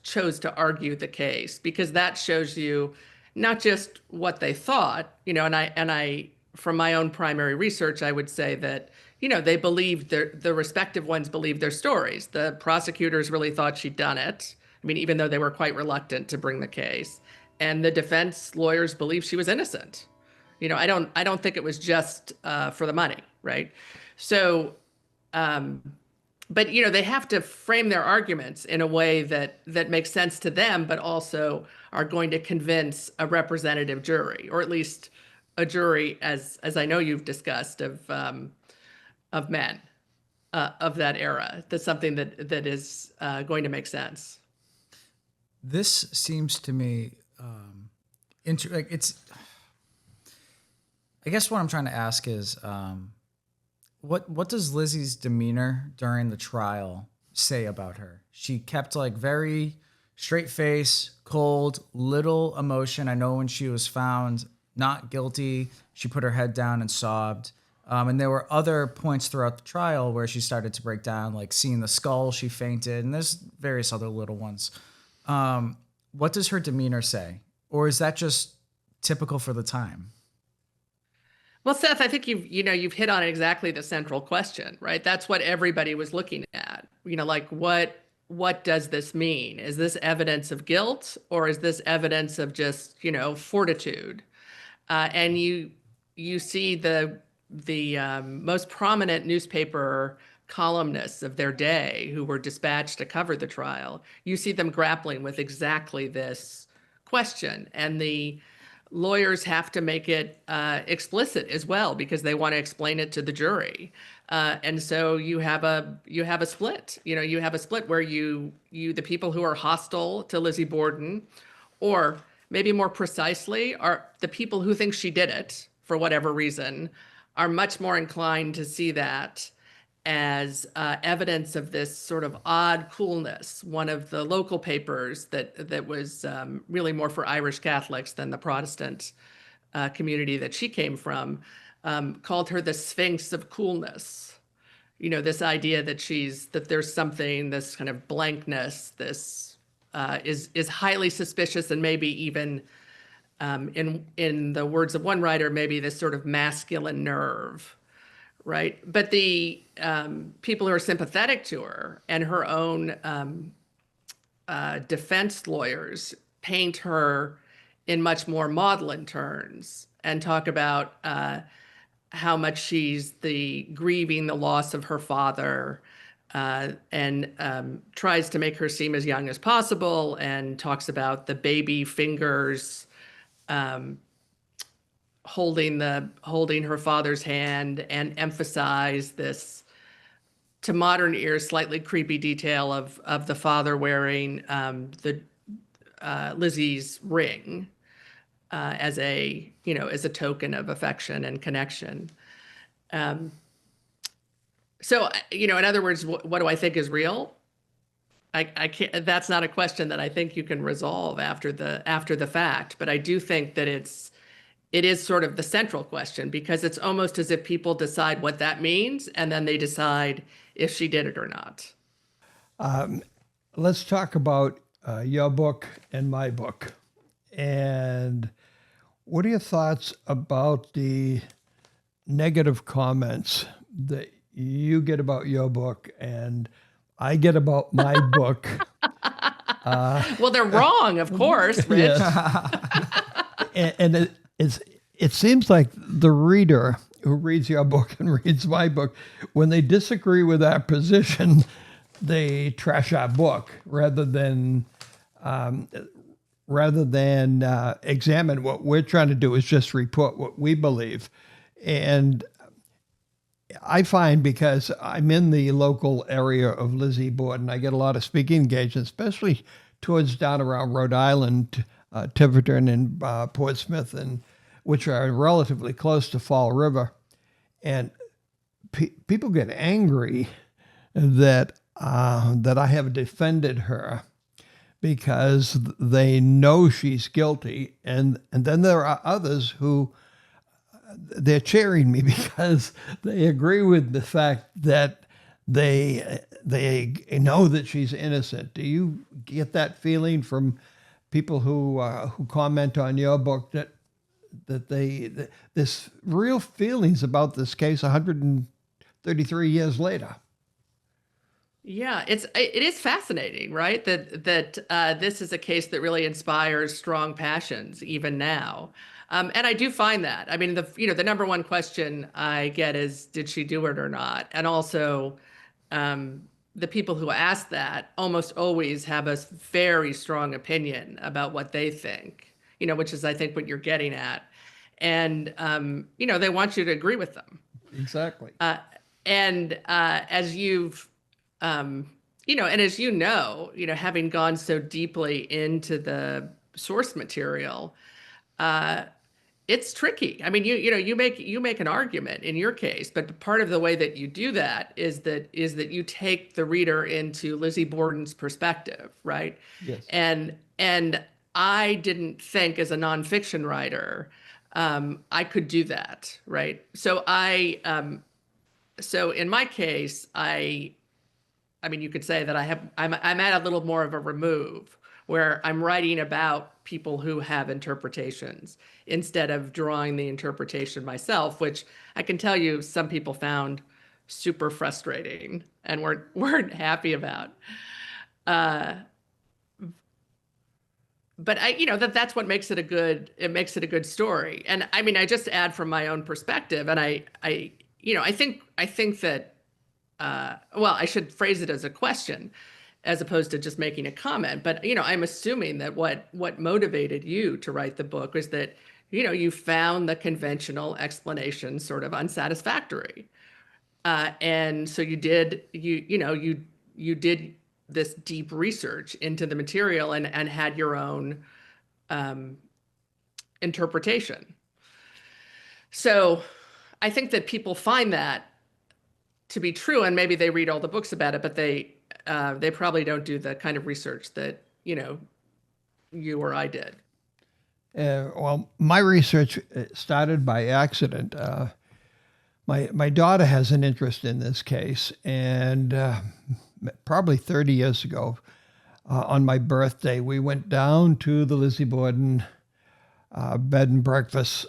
chose to argue the case, because that shows you not just what they thought, and I from my own primary research, I would say that they believed the respective ones believed their stories. The prosecutors really thought she'd done it. I mean, even though they were quite reluctant to bring the case, and the defense lawyers believed she was innocent. I don't think it was just for the money, right? So, but they have to frame their arguments in a way that makes sense to them, but also are going to convince a representative jury, or at least a jury, as I know you've discussed, of men of that era. That's something that is going to make sense. This seems to me it's. I guess what I'm trying to ask is, what does Lizzie's demeanor during the trial say about her? She kept very straight face, cold, little emotion. I know when she was found not guilty, she put her head down and sobbed. And there were other points throughout the trial where she started to break down, like seeing the skull, she fainted, and there's various other little ones. What does her demeanor say? Or is that just typical for the time? Well, Seth, I think you've hit on exactly the central question, right? That's what everybody was looking at. What does this mean? Is this evidence of guilt, or is this evidence of just fortitude? And you see the most prominent newspaper columnists of their day who were dispatched to cover the trial. You see them grappling with exactly this question, and the lawyers have to make it explicit as well, because they want to explain it to the jury. And so you have a split. You have a split where the people who are hostile to Lizzie Borden, or maybe more precisely, are the people who think she did it for whatever reason, are much more inclined to see that as evidence of this sort of odd coolness. One of the local papers that was really more for Irish Catholics than the Protestant community that she came from, called her the Sphinx of coolness. This idea that there's something, this kind of blankness, this is highly suspicious, and maybe even in the words of one writer, maybe this sort of masculine nerve, right? But the people who are sympathetic to her and her own defense lawyers paint her in much more maudlin terms and talk about how much she's grieving the loss of her father, and tries to make her seem as young as possible, and talks about the baby fingers holding her father's hand, and emphasize this, to modern ears, slightly creepy detail of the father wearing Lizzie's ring as a token of affection and connection. So, in other words, what do I think is real? I can't. That's not a question that I think you can resolve after the fact. But I do think that it is sort of the central question, because it's almost as if people decide what that means, and then they decide if she did it or not. Let's talk about your book and my book. And what are your thoughts about the negative comments that you get about your book and I get about my book? Well, they're wrong, of course, Rich. And it seems like the reader who reads your book and reads my book, when they disagree with our position, they trash our book rather than examine what we're trying to do, is just report what we believe. And I find, because I'm in the local area of Lizzie Borden, I get a lot of speaking engagements, especially towards down around Rhode Island, Tiverton and Portsmouth, and which are relatively close to Fall River. And people get angry that I have defended her because they know she's guilty. And then there are others who they're cheering me because they agree with the fact that they know that she's innocent. Do you get that feeling from people who comment on your book, that there's real feelings about this case 133 years later? Yeah, it is fascinating, right? That this is a case that really inspires strong passions even now. And I do find that. I mean, the number one question I get is, did she do it or not? And also, the people who ask that almost always have a very strong opinion about what they think, which is, I think, what you're getting at. And, they want you to agree with them. Exactly. And as you've, and as having gone so deeply into the source material, it's tricky. I mean, you make an argument in your case, but part of the way that you do that is that you take the reader into Lizzie Borden's perspective, right? Yes. And I didn't think, as a nonfiction writer, I could do that, right? So so in my case, I mean, you could say that I'm at a little more of a remove, where I'm writing about people who have interpretations instead of drawing the interpretation myself, which I can tell you some people found super frustrating and weren't happy about. But that's what makes it a good story. And I mean, I just add from my own perspective, and I think that, well, I should phrase it as a question as opposed to just making a comment. But, I'm assuming that what motivated you to write the book was that, you found the conventional explanation sort of unsatisfactory. And so you did this deep research into the material and had your own interpretation. So I think that people find that to be true, and maybe they read all the books about it, but they probably don't do the kind of research that you or I did. Well, my research started by accident. My daughter has an interest in this case, and probably 30 years ago, on my birthday, we went down to the Lizzie Borden bed and breakfast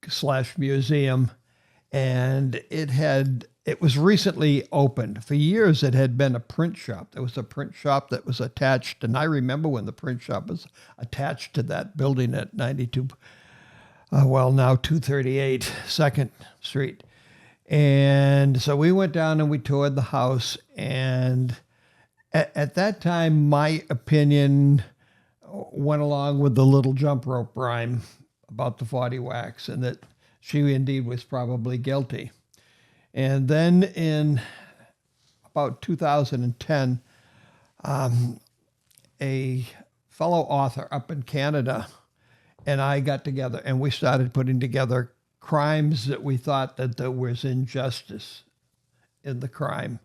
/ museum, and it was recently opened. For years, it had been a print shop. There was a print shop that was attached, and I remember when the print shop was attached to that building at 92, now 238 2nd Street. And so we went down and we toured the house, and at that time, my opinion went along with the little jump rope rhyme about the 40 wax, and that she indeed was probably guilty. And then in about 2010, a fellow author up in Canada and I got together, and we started putting together crimes that we thought that there was injustice in the crime.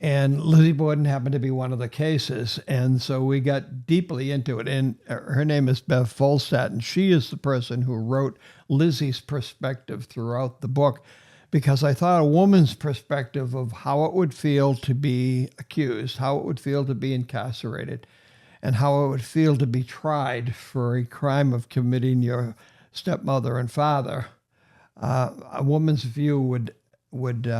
And Lizzie Borden happened to be one of the cases. And so we got deeply into it. And her name is Bev Folstadt, and she is the person who wrote Lizzie's perspective throughout the book, because I thought a woman's perspective of how it would feel to be accused, how it would feel to be incarcerated, and how it would feel to be tried for a crime of committing your stepmother and father, a woman's view would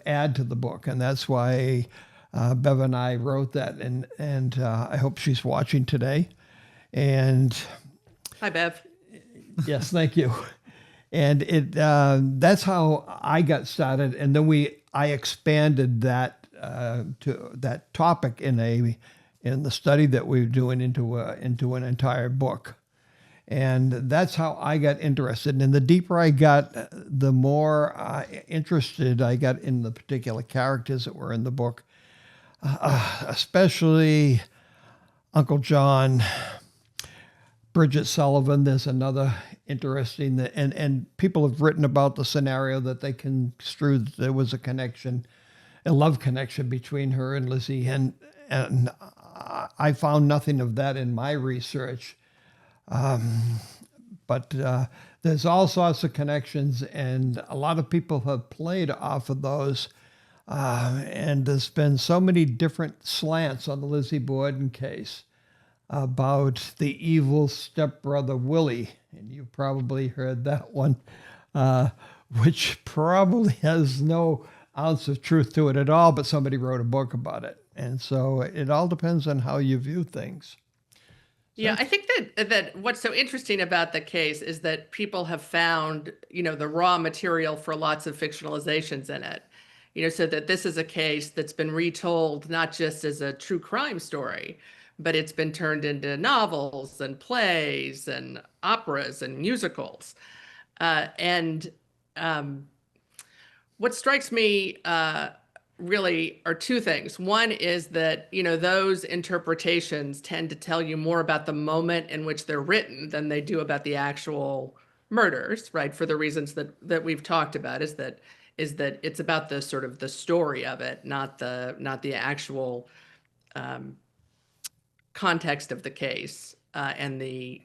add to the book, and that's why Bev and I wrote that, and I hope she's watching today. And hi, Bev. Yes, thank you. And that's how I got started, and then I expanded that to that topic in the study that we were doing into an entire book. And that's how I got interested. And the deeper I got, the more interested I got in the particular characters that were in the book, especially Uncle John, Bridget Sullivan. There's another interesting, and people have written about the scenario that they construed that there was a connection, a love connection between her and Lizzie. And I found nothing of that in my research. But there's all sorts of connections, and a lot of people have played off of those. And there's been so many different slants on the Lizzie Borden case about the evil stepbrother Willie, and you probably heard that one, which probably has no ounce of truth to it at all, but somebody wrote a book about it. And so it all depends on how you view things. Yeah, I think that what's so interesting about the case is that people have found, the raw material for lots of fictionalizations in it. So that this is a case that's been retold not just as a true crime story, but it's been turned into novels and plays and operas and musicals. And what strikes me really are two things. One is that, those interpretations tend to tell you more about the moment in which they're written than they do about the actual murders, right? For the reasons that we've talked about, is that it's about the sort of the story of it, not the actual context of the case and the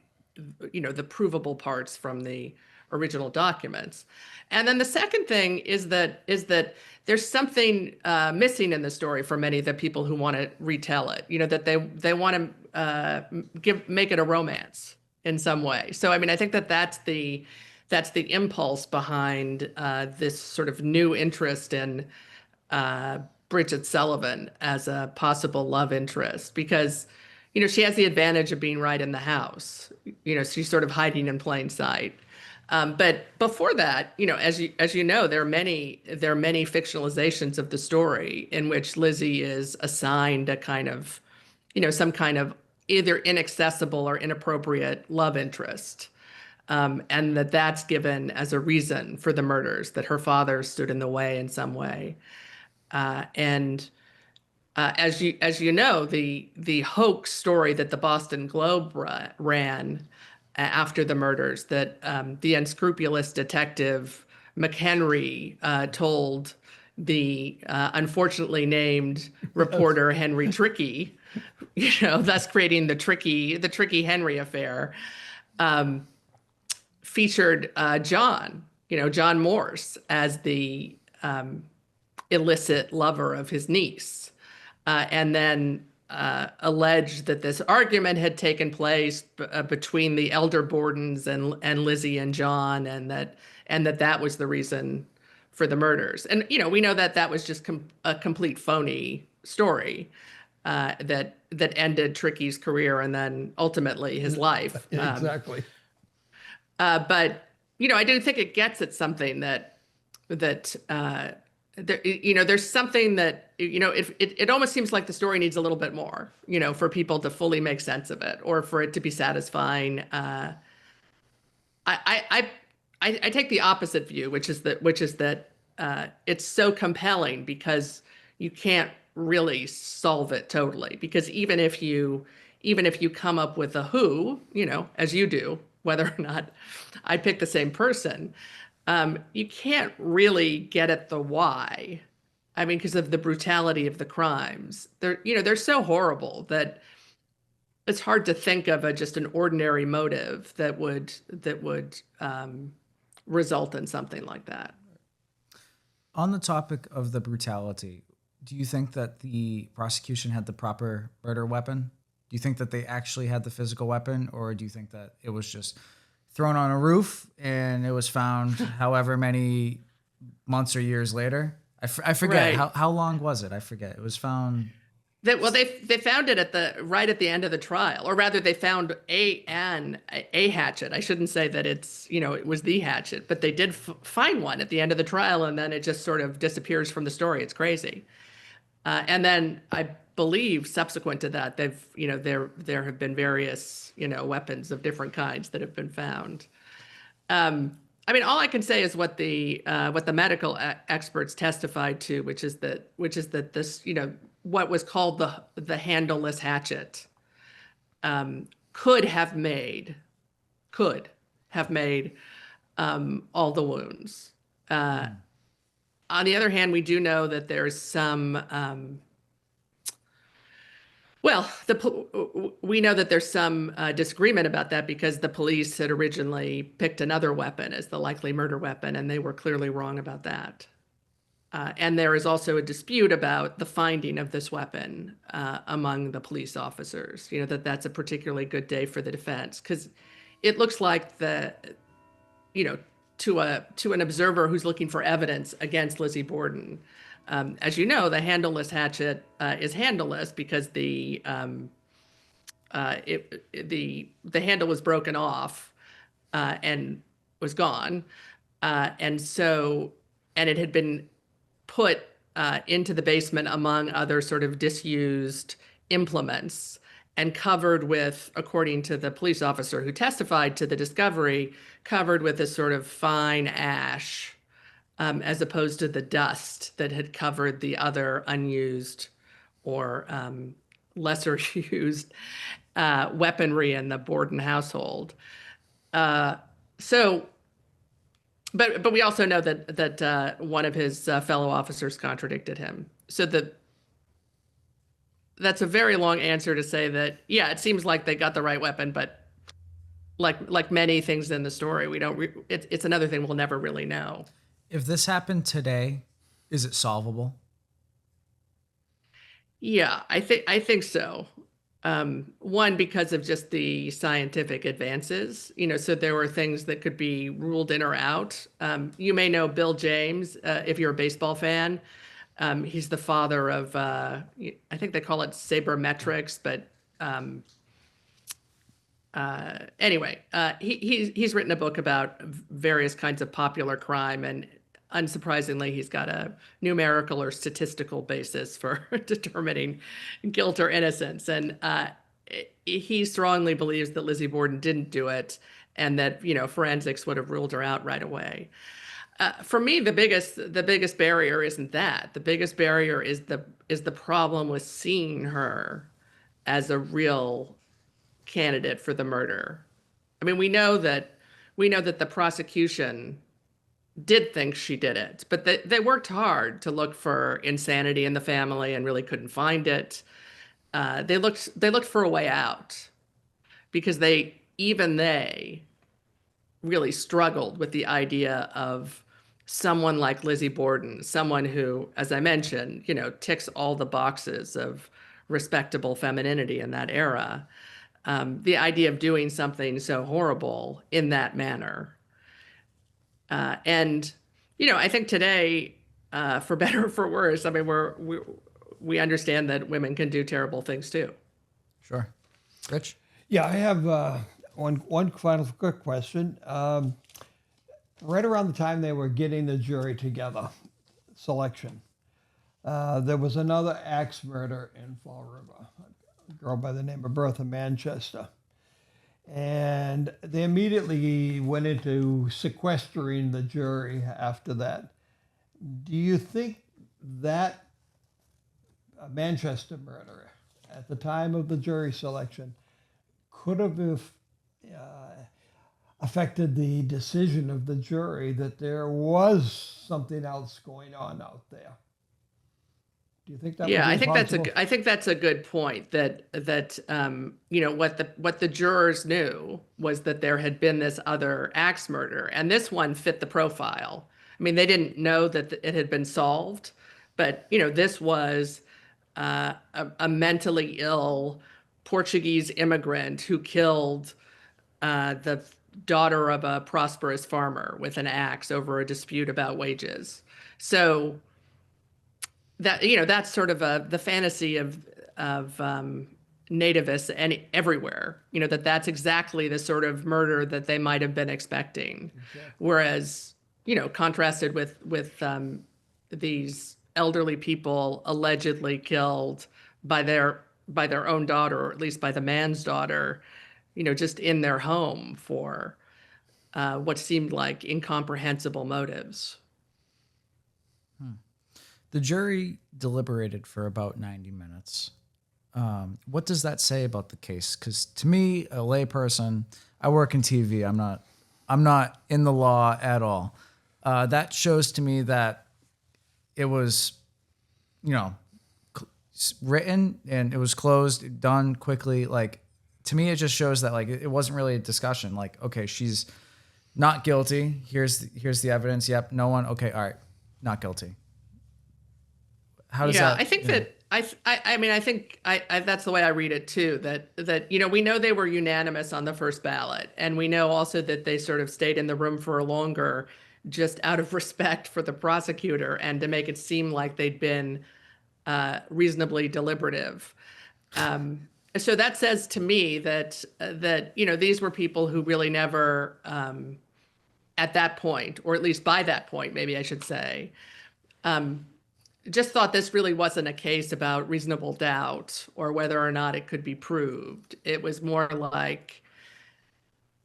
provable parts from the original documents. And then the second thing is that there's something missing in the story for many of the people who want to retell it. That they want to make it a romance in some way. So I think that's the impulse behind this sort of new interest in Bridget Sullivan as a possible love interest, because she has the advantage of being right in the house. She's sort of hiding in plain sight. But before that, as you know, there are many fictionalizations of the story in which Lizzie is assigned a kind of, some kind of either inaccessible or inappropriate love interest, and that's given as a reason for the murders, that her father stood in the way in some way, and as you know, the hoax story that the Boston Globe ran after the murders, that the unscrupulous detective McHenry told the unfortunately named reporter Henry Tricky, thus creating the Tricky Henry affair, featured John Morse as the illicit lover of his niece, and then alleged that this argument had taken place between the elder Bordens and Lizzie and John, and that was the reason for the murders. And, we know that that was just a complete phony story that ended Tricky's career and then ultimately his life. Exactly. But, I do think it gets at something that there's something that, it almost seems like the story needs a little bit more, for people to fully make sense of it or for it to be satisfying. I take the opposite view, which is that it's so compelling because you can't really solve it totally. Because even if you come up with a who, as you do, whether or not I pick the same person, you can't really get at the why. I mean, because of the brutality of the crimes. They're so horrible that it's hard to think of just an ordinary motive that would result in something like that. On the topic of the brutality, do you think that the prosecution had the proper murder weapon? Do you think that they actually had the physical weapon, or do you think that it was just thrown on a roof and it was found however many months or years later? I forget. Right. How long was it? I forget. It was found. They found it right at the end of the trial, or rather, they found a hatchet. I shouldn't say that it was the hatchet, but they did find one at the end of the trial, and then it just sort of disappears from the story. It's crazy. And then I believe subsequent to that, there have been various weapons of different kinds that have been found. I mean, all I can say is what the medical experts testified to, which is that this, what was called the handleless hatchet, could have made all the wounds. On the other hand, we do know that there's some. We know that there's some disagreement about that because the police had originally picked another weapon as the likely murder weapon, and they were clearly wrong about that. And there is also a dispute about the finding of this weapon among the police officers. That's a particularly good day for the defense because it looks like to an observer who's looking for evidence against Lizzie Borden. As you know, the handleless hatchet is handleless because the handle was broken off and was gone, and it had been put into the basement among other sort of disused implements and covered with, according to the police officer who testified to the discovery, covered with this sort of fine ash. As opposed to the dust that had covered the other unused or lesser used weaponry in the Borden household. But we also know that one of his fellow officers contradicted him. So that's a very long answer to say that, yeah, it seems like they got the right weapon, but like many things in the story, it's another thing we'll never really know. If this happened today, is it solvable? Yeah, I think so. One, because of just the scientific advances, so there were things that could be ruled in or out. You may know Bill James, if you're a baseball fan. He's the father of, I think they call it sabermetrics, but anyway, he's written a book about various kinds of popular crime, and unsurprisingly, he's got a numerical or statistical basis for determining guilt or innocence. And he strongly believes that Lizzie Borden didn't do it and that, forensics would have ruled her out right away. For me, the biggest barrier isn't that. The biggest barrier is the problem with seeing her as a real candidate for the murder. I mean, we know that the prosecution did think she did it, but they worked hard to look for insanity in the family and really couldn't find it. They looked for a way out because they really struggled with the idea of someone like Lizzie Borden, someone who, as I mentioned, ticks all the boxes of respectable femininity in that era. The idea of doing something so horrible in that manner. And, I think today, for better or for worse, I mean, we understand that women can do terrible things too. Sure. Rich? Yeah, I have one final quick question. Right around the time they were getting the jury together, selection, there was another axe murder in Fall River, a girl by the name of Bertha Manchester. And they immediately went into sequestering the jury after that. Do you think that Manchester murder, at the time of the jury selection, could have affected the decision of the jury that there was something else going on out there? Do you think that Yeah, would I be think possible? I think that's a good point. That what the jurors knew was that there had been this other axe murder, and this one fit the profile. I mean, they didn't know that it had been solved, but this was a mentally ill Portuguese immigrant who killed the daughter of a prosperous farmer with an axe over a dispute about wages. So that that's sort of the fantasy of nativists and everywhere. That's exactly the sort of murder that they might have been expecting, whereas contrasted with these elderly people allegedly killed by their own daughter, or at least by the man's daughter, just in their home for what seemed like incomprehensible motives. The jury deliberated for about 90 minutes. What does that say about the case? Because to me, a layperson, I work in TV. I'm not in the law at all. That shows to me that it was, written and it was closed, done quickly. Like, to me, it just shows that it wasn't really a discussion. Like, okay, she's not guilty. Here's the evidence. Yep, no one. Okay, all right, not guilty. How does that? I think that I mean, I think that's the way I read it too. That we know they were unanimous on the first ballot, and we know also that they sort of stayed in the room for longer, just out of respect for the prosecutor and to make it seem like they'd been reasonably deliberative. So that says to me that these were people who really never, at that point, or at least by that point, maybe I should say, just thought this really wasn't a case about reasonable doubt or whether or not it could be proved. It was more like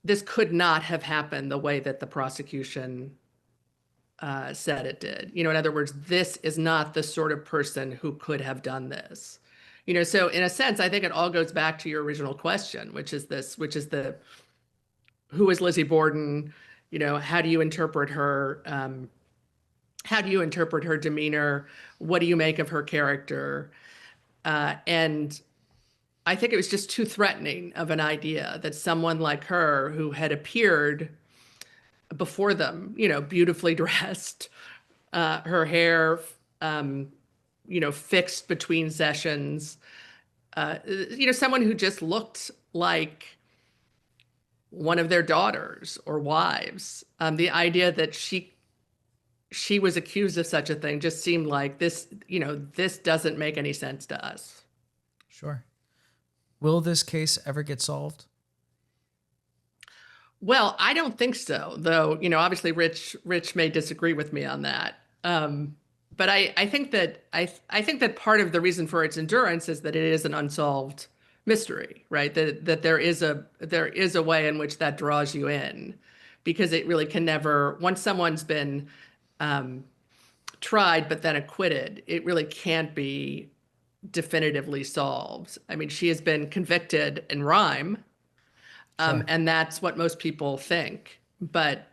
this could not have happened the way that the prosecution said it did. In other words, this is not the sort of person who could have done this. So in a sense, I think it all goes back to your original question, which is who is Lizzie Borden? How do you interpret her? How do you interpret her demeanor? What do you make of her character? And I think it was just too threatening of an idea that someone like her, who had appeared before them, beautifully dressed, her hair, fixed between sessions, someone who just looked like one of their daughters or wives. The idea that she was accused of such a thing just seemed like this doesn't make any sense to us. Sure. Will this case ever get solved? Well, I don't think so, though. Obviously, Rich may disagree with me on that. But I think that part of the reason for its endurance is that it is an unsolved mystery, right? That there is a way in which that draws you in, because it really can never, once someone's been tried but then acquitted, it really can't be definitively solved. I mean, she has been convicted in rhyme, and that's what most people think. But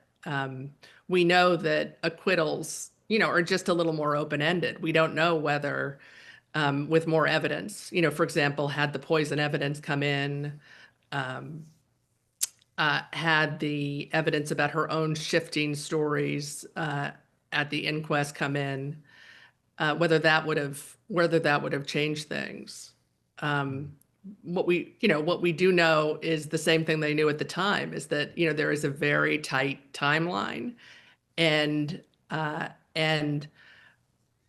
we know that acquittals, are just a little more open-ended. We don't know whether, with more evidence, for example, had the poison evidence come in, had the evidence about her own shifting stories at the inquest come in, whether that would have changed things. What we do know is the same thing they knew at the time, is that there is a very tight timeline, and and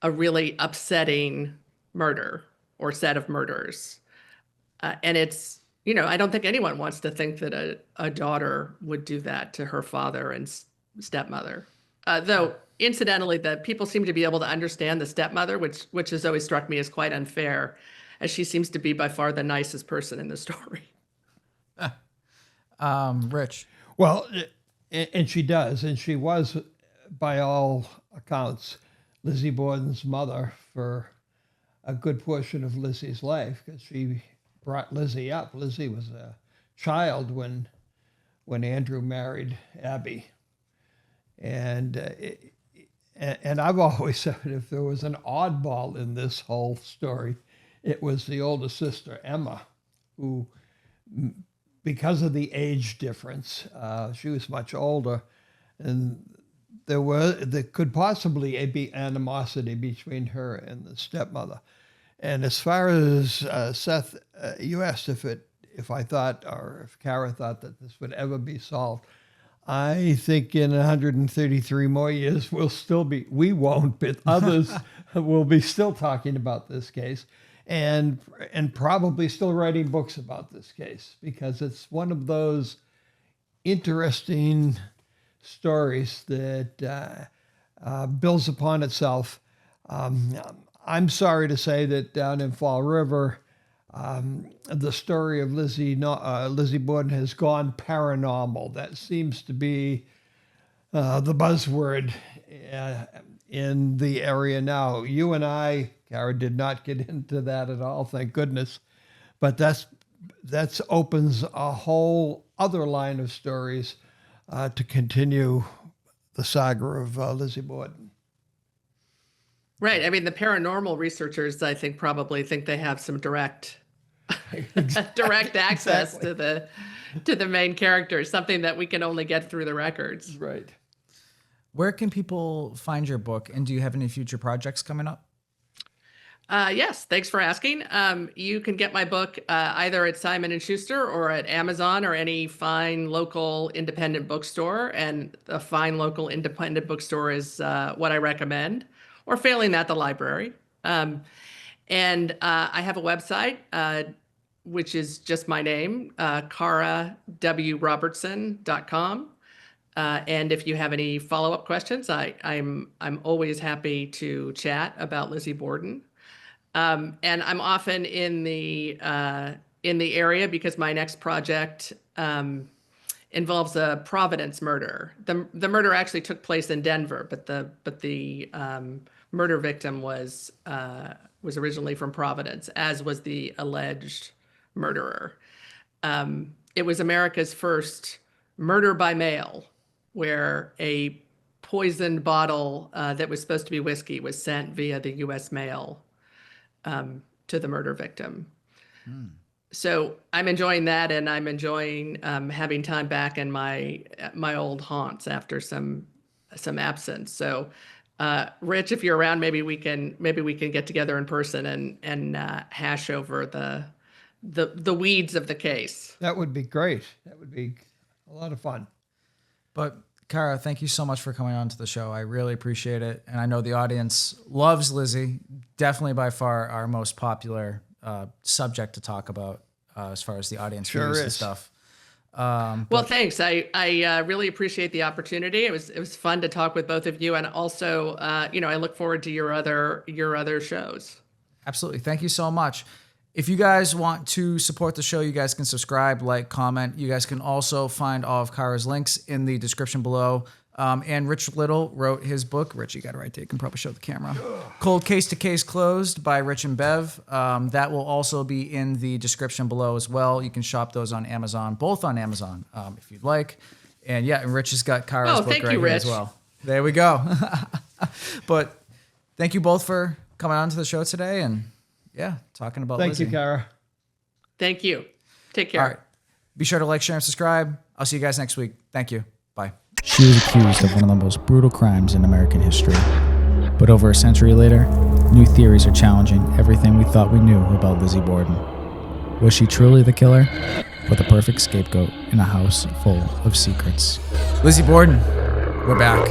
a really upsetting murder or set of murders. And it's, I don't think anyone wants to think that a daughter would do that to her father and stepmother. Though, incidentally, the people seem to be able to understand the stepmother, which has always struck me as quite unfair, as she seems to be by far the nicest person in the story. Rich. Well, and she does, and she was, by all accounts, Lizzie Borden's mother for a good portion of Lizzie's life, because she brought Lizzie up. Lizzie was a child when Andrew married Abby, and I've always said if there was an oddball in this whole story, it was the older sister Emma, who, because of the age difference, she was much older, and there could possibly be animosity between her and the stepmother. And as far as Seth, you asked if I thought, or if Cara thought that this would ever be solved. I think in 133 more years we won't, but others will be still talking about this case, and probably still writing books about this case, because it's one of those interesting stories that builds upon itself. I'm sorry to say that down in Fall River, the story of Lizzie Borden has gone paranormal. That seems to be the buzzword in the area now. You and I, Cara, did not get into that at all, thank goodness. But that's opens a whole other line of stories to continue the saga of Lizzie Borden. Right. I mean, the paranormal researchers, I think, probably think they have some direct access to the main characters, something that we can only get through the records. Right. Where can people find your book, and do you have any future projects coming up? Yes, thanks for asking. You can get my book either at Simon & Schuster or at Amazon or any fine local independent bookstore. And a fine local independent bookstore is what I recommend, or failing that, the library. And I have a website, which is just my name, carawrobertson.com. And if you have any follow-up questions, I'm always happy to chat about Lizzie Borden. And I'm often in the area because my next project involves a Providence murder. The murder actually took place in Denver, but the murder victim was originally from Providence, as was the alleged murderer. It was America's first murder by mail, where a poisoned bottle that was supposed to be whiskey was sent via the U.S. mail to the murder victim. So I'm enjoying that, and I'm enjoying having time back in my old haunts after some absence. So, Rich, if you're around, maybe we can get together in person and hash over the weeds of the case. That would be great. That would be a lot of fun. But Cara, thank you so much for coming on to the show. I really appreciate it. And I know the audience loves Lizzie. Definitely by far our most popular subject to talk about as far as the audience views and stuff. Well, thanks. I really appreciate the opportunity. It was fun to talk with both of you. And also, I look forward to your other shows. Absolutely. Thank you so much. If you guys want to support the show, you guys can subscribe, like, comment. You guys can also find all of Cara's links in the description below. And Rich Little wrote his book. Rich, you got it right there. You can probably show the camera. Cold Case to Case Closed by Rich and Bev. That will also be in the description below as well. You can shop those on Amazon, both on Amazon, if you'd like. And yeah, and Rich has got Cara's book right here as well. There we go. But thank you both for coming on to the show today and talking about Lizzie. Thank you, Cara. Thank you. Take care. All right. Be sure to like, share, and subscribe. I'll see you guys next week. Thank you. Bye. She was accused of one of the most brutal crimes in American history. But over a century later, new theories are challenging everything we thought we knew about Lizzie Borden. Was she truly the killer, or the perfect scapegoat in a house full of secrets? Lizzie Borden, we're back.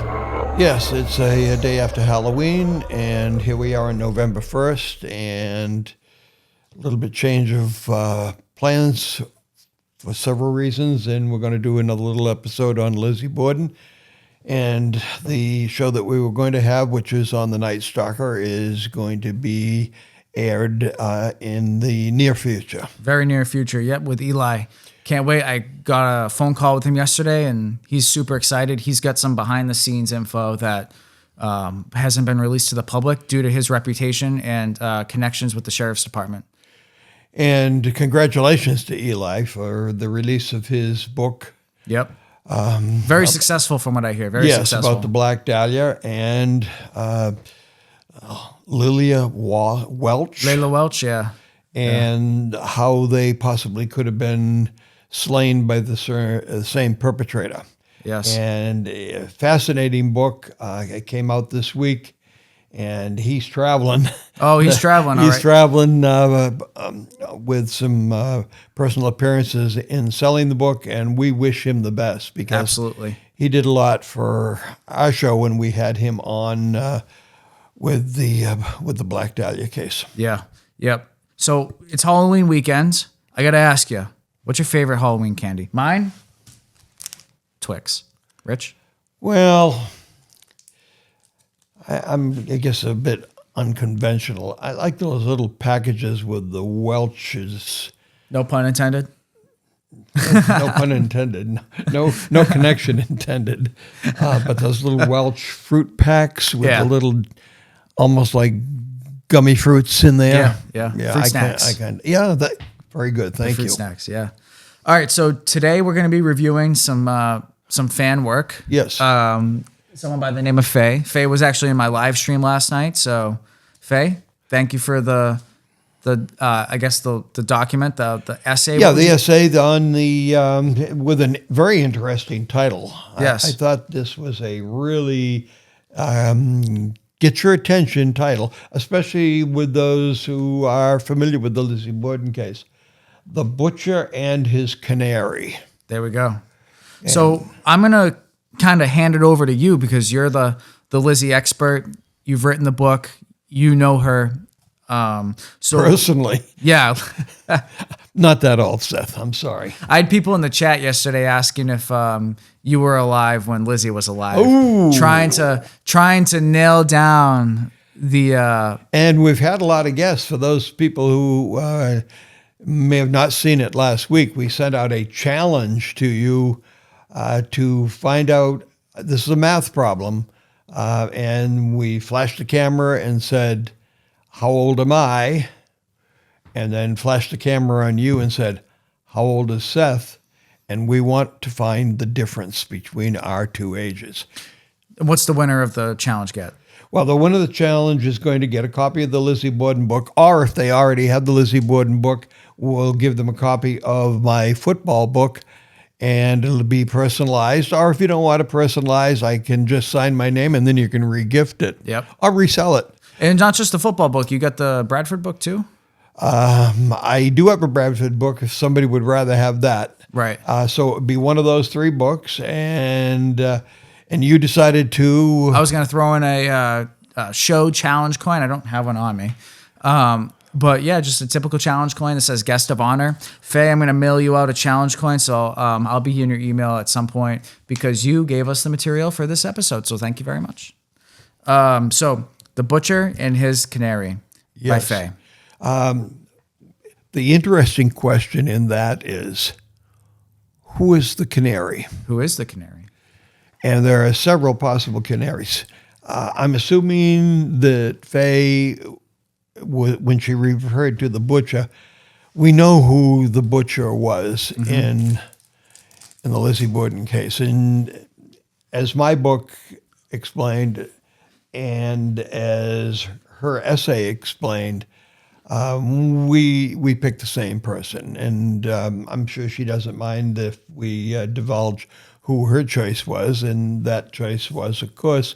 Yes, it's a day after Halloween, and here we are on November 1st, and a little bit change of plans for several reasons, and we're going to do another little episode on Lizzie Borden. And the show that we were going to have, which is on the Night Stalker, is going to be aired in the near future. Very near future, yep, with Eli. Can't wait. I got a phone call with him yesterday, and he's super excited. He's got some behind-the-scenes info that hasn't been released to the public due to his reputation and connections with the Sheriff's Department. And congratulations to Eli for the release of his book. Yep. Very successful from what I hear. Very successful. About the Black Dahlia and Layla Welch, yeah. And how they possibly could have been slain by the same perpetrator. Yes. And a fascinating book. It came out this week, and he's traveling. Oh, he's traveling. He's traveling with some personal appearances in selling the book, and we wish him the best because absolutely he did a lot for our show when we had him on with the Black Dahlia case. Yeah. Yep. So it's Halloween weekend. I got to ask you, what's your favorite Halloween candy? Mine? Twix. Rich? Well, I'm I guess a bit unconventional. I like those little packages with the Welch's. No pun intended. No pun intended. No connection intended. But those little Welch fruit packs with the little, almost like gummy fruits in there. Yeah. Fruit snacks. Very good. Thank you. Fruit snacks. Yeah. All right. So today we're going to be reviewing some fan work. Yes. Someone by the name of Faye. Faye was actually in my live stream last night. So, Faye, thank you for the document, the essay. Yeah, the essay on the with a very interesting title. Yes. I thought this was a really get your attention title, especially with those who are familiar with the Lizzie Borden case. The Butcher and His Canary. There we go. So I'm going to kind of hand it over to you because you're the Lizzie expert. You've written the book. You know her. So personally. Yeah. Not that old, Seth. I'm sorry. I had people in the chat yesterday asking if you were alive when Lizzie was alive. Ooh. Trying to nail down the... And we've had a lot of guests. For those people who may have not seen it last week, we sent out a challenge to you to find out, this is a math problem, and we flashed the camera and said, how old am I? And then flashed the camera on you and said, how old is Seth? And we want to find the difference between our two ages. What's the winner of the challenge get? Well, the winner of the challenge is going to get a copy of the Lizzie Borden book, or if they already have the Lizzie Borden book, we'll give them a copy of my football book, and it'll be personalized. Or if you don't want to personalize, I can just sign my name, and then you can re-gift it. Yep. Or resell it. And not just the football book. You got the Bradford book too? I do have a Bradford book if somebody would rather have that. Right. So it would be one of those three books, and you decided to... I was going to throw in a show challenge coin. I don't have one on me. But yeah, just a typical challenge coin that says guest of honor. Faye, I'm going to mail you out a challenge coin. So I'll be in your email at some point because you gave us the material for this episode. So thank you very much. So The Butcher and His Canary by Faye. The interesting question in that is, who is the canary? Who is the canary? And there are several possible canaries. I'm assuming that Faye, when she referred to the butcher, we know who the butcher was in the Lizzie Borden case. And as my book explained, and as her essay explained, we picked the same person. And I'm sure she doesn't mind if we divulge who her choice was. And that choice was, of course,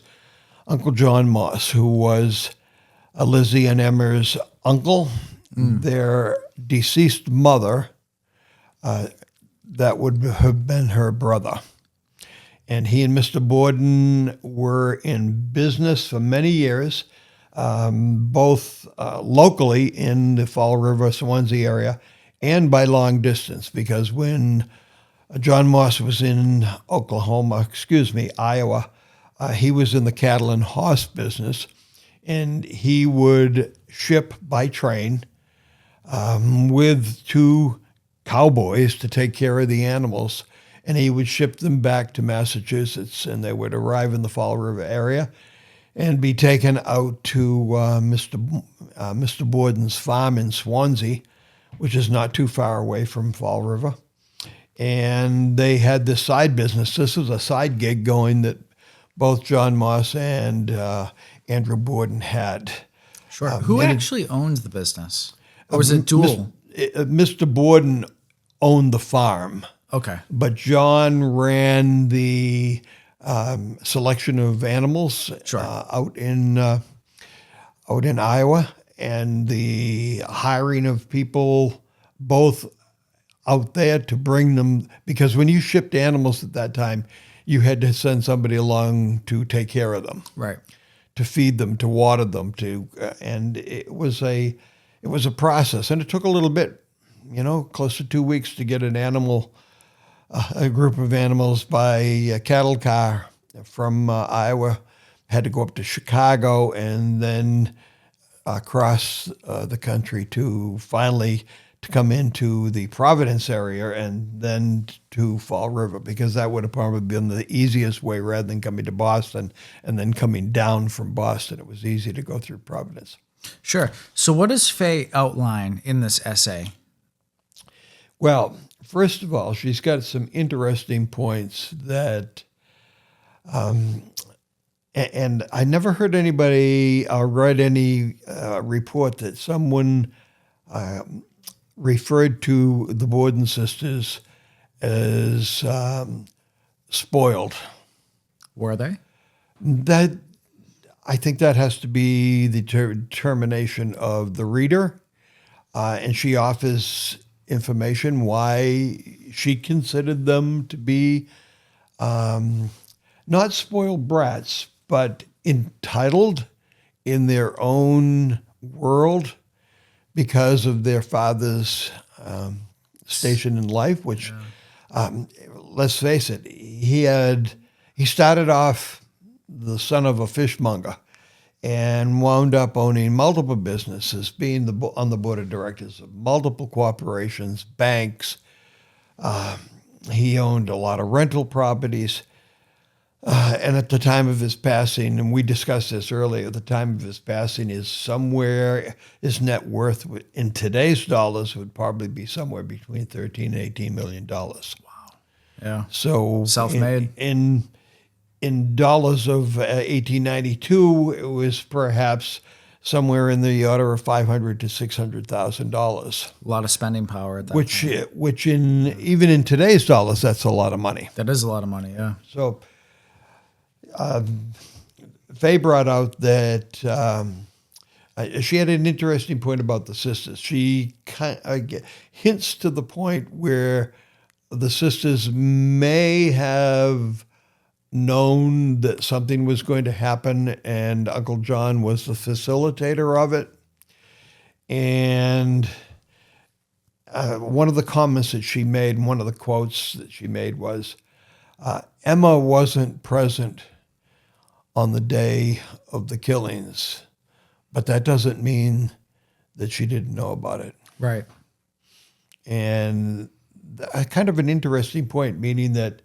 Uncle John Moss, who was Lizzie and Emmer's uncle. Their deceased mother, that would have been her brother. And he and Mr. Borden were in business for many years, both locally in the Fall River, Swansea area, and by long distance, because when John Moss was in Iowa, he was in the cattle and horse business, and he would ship by train with 2 cowboys to take care of the animals, and he would ship them back to Massachusetts, and they would arrive in the Fall River area and be taken out to Mr. Borden's farm in Swansea, which is not too far away from Fall River. And they had this side business. This was a side gig going that both John Moss and Andrew Borden had. Sure. Who actually owns the business? Or was it dual? Mr. Borden owned the farm. Okay. But John ran the selection of animals out in Iowa, and the hiring of people both out there to bring them, because when you shipped animals at that time, you had to send somebody along to take care of them, right? To feed them, to water them, and it was a process, and it took a little bit, close to 2 weeks to get an animal, a group of animals by a cattle car from Iowa, had to go up to Chicago and then across the country to finally to come into the Providence area and then to Fall River, because that would have probably been the easiest way rather than coming to Boston and then coming down from Boston. It was easy to go through Providence. Sure. So what does Faye outline in this essay? Well, first of all, she's got some interesting points that, and I never heard anybody or read any report that someone referred to the Borden sisters as spoiled. Were they? I think that has to be the determination of the reader, and she offers information why she considered them to be not spoiled brats, but entitled in their own world because of their father's station in life, which, let's face it, he started off the son of a fishmonger and wound up owning multiple businesses, being on the board of directors of multiple corporations, banks. He owned a lot of rental properties. And at the time of his passing, and we discussed this earlier, at the time of his passing his net worth in today's dollars would probably be somewhere between $13 and $18 million. Wow. Yeah. So self-made. In dollars of 1892, it was perhaps somewhere in the order of $500,000 to $600,000. A lot of spending power at that point. Which even in today's dollars, that's a lot of money. That is a lot of money, yeah. So Faye brought out that she had an interesting point about the sisters. She hints to the point where the sisters may have known that something was going to happen, and Uncle John was the facilitator of it. And one of the comments that she made, one of the quotes that she made was, Emma wasn't present on the day of the killings, but that doesn't mean that she didn't know about it. Right. And kind of an interesting point, meaning that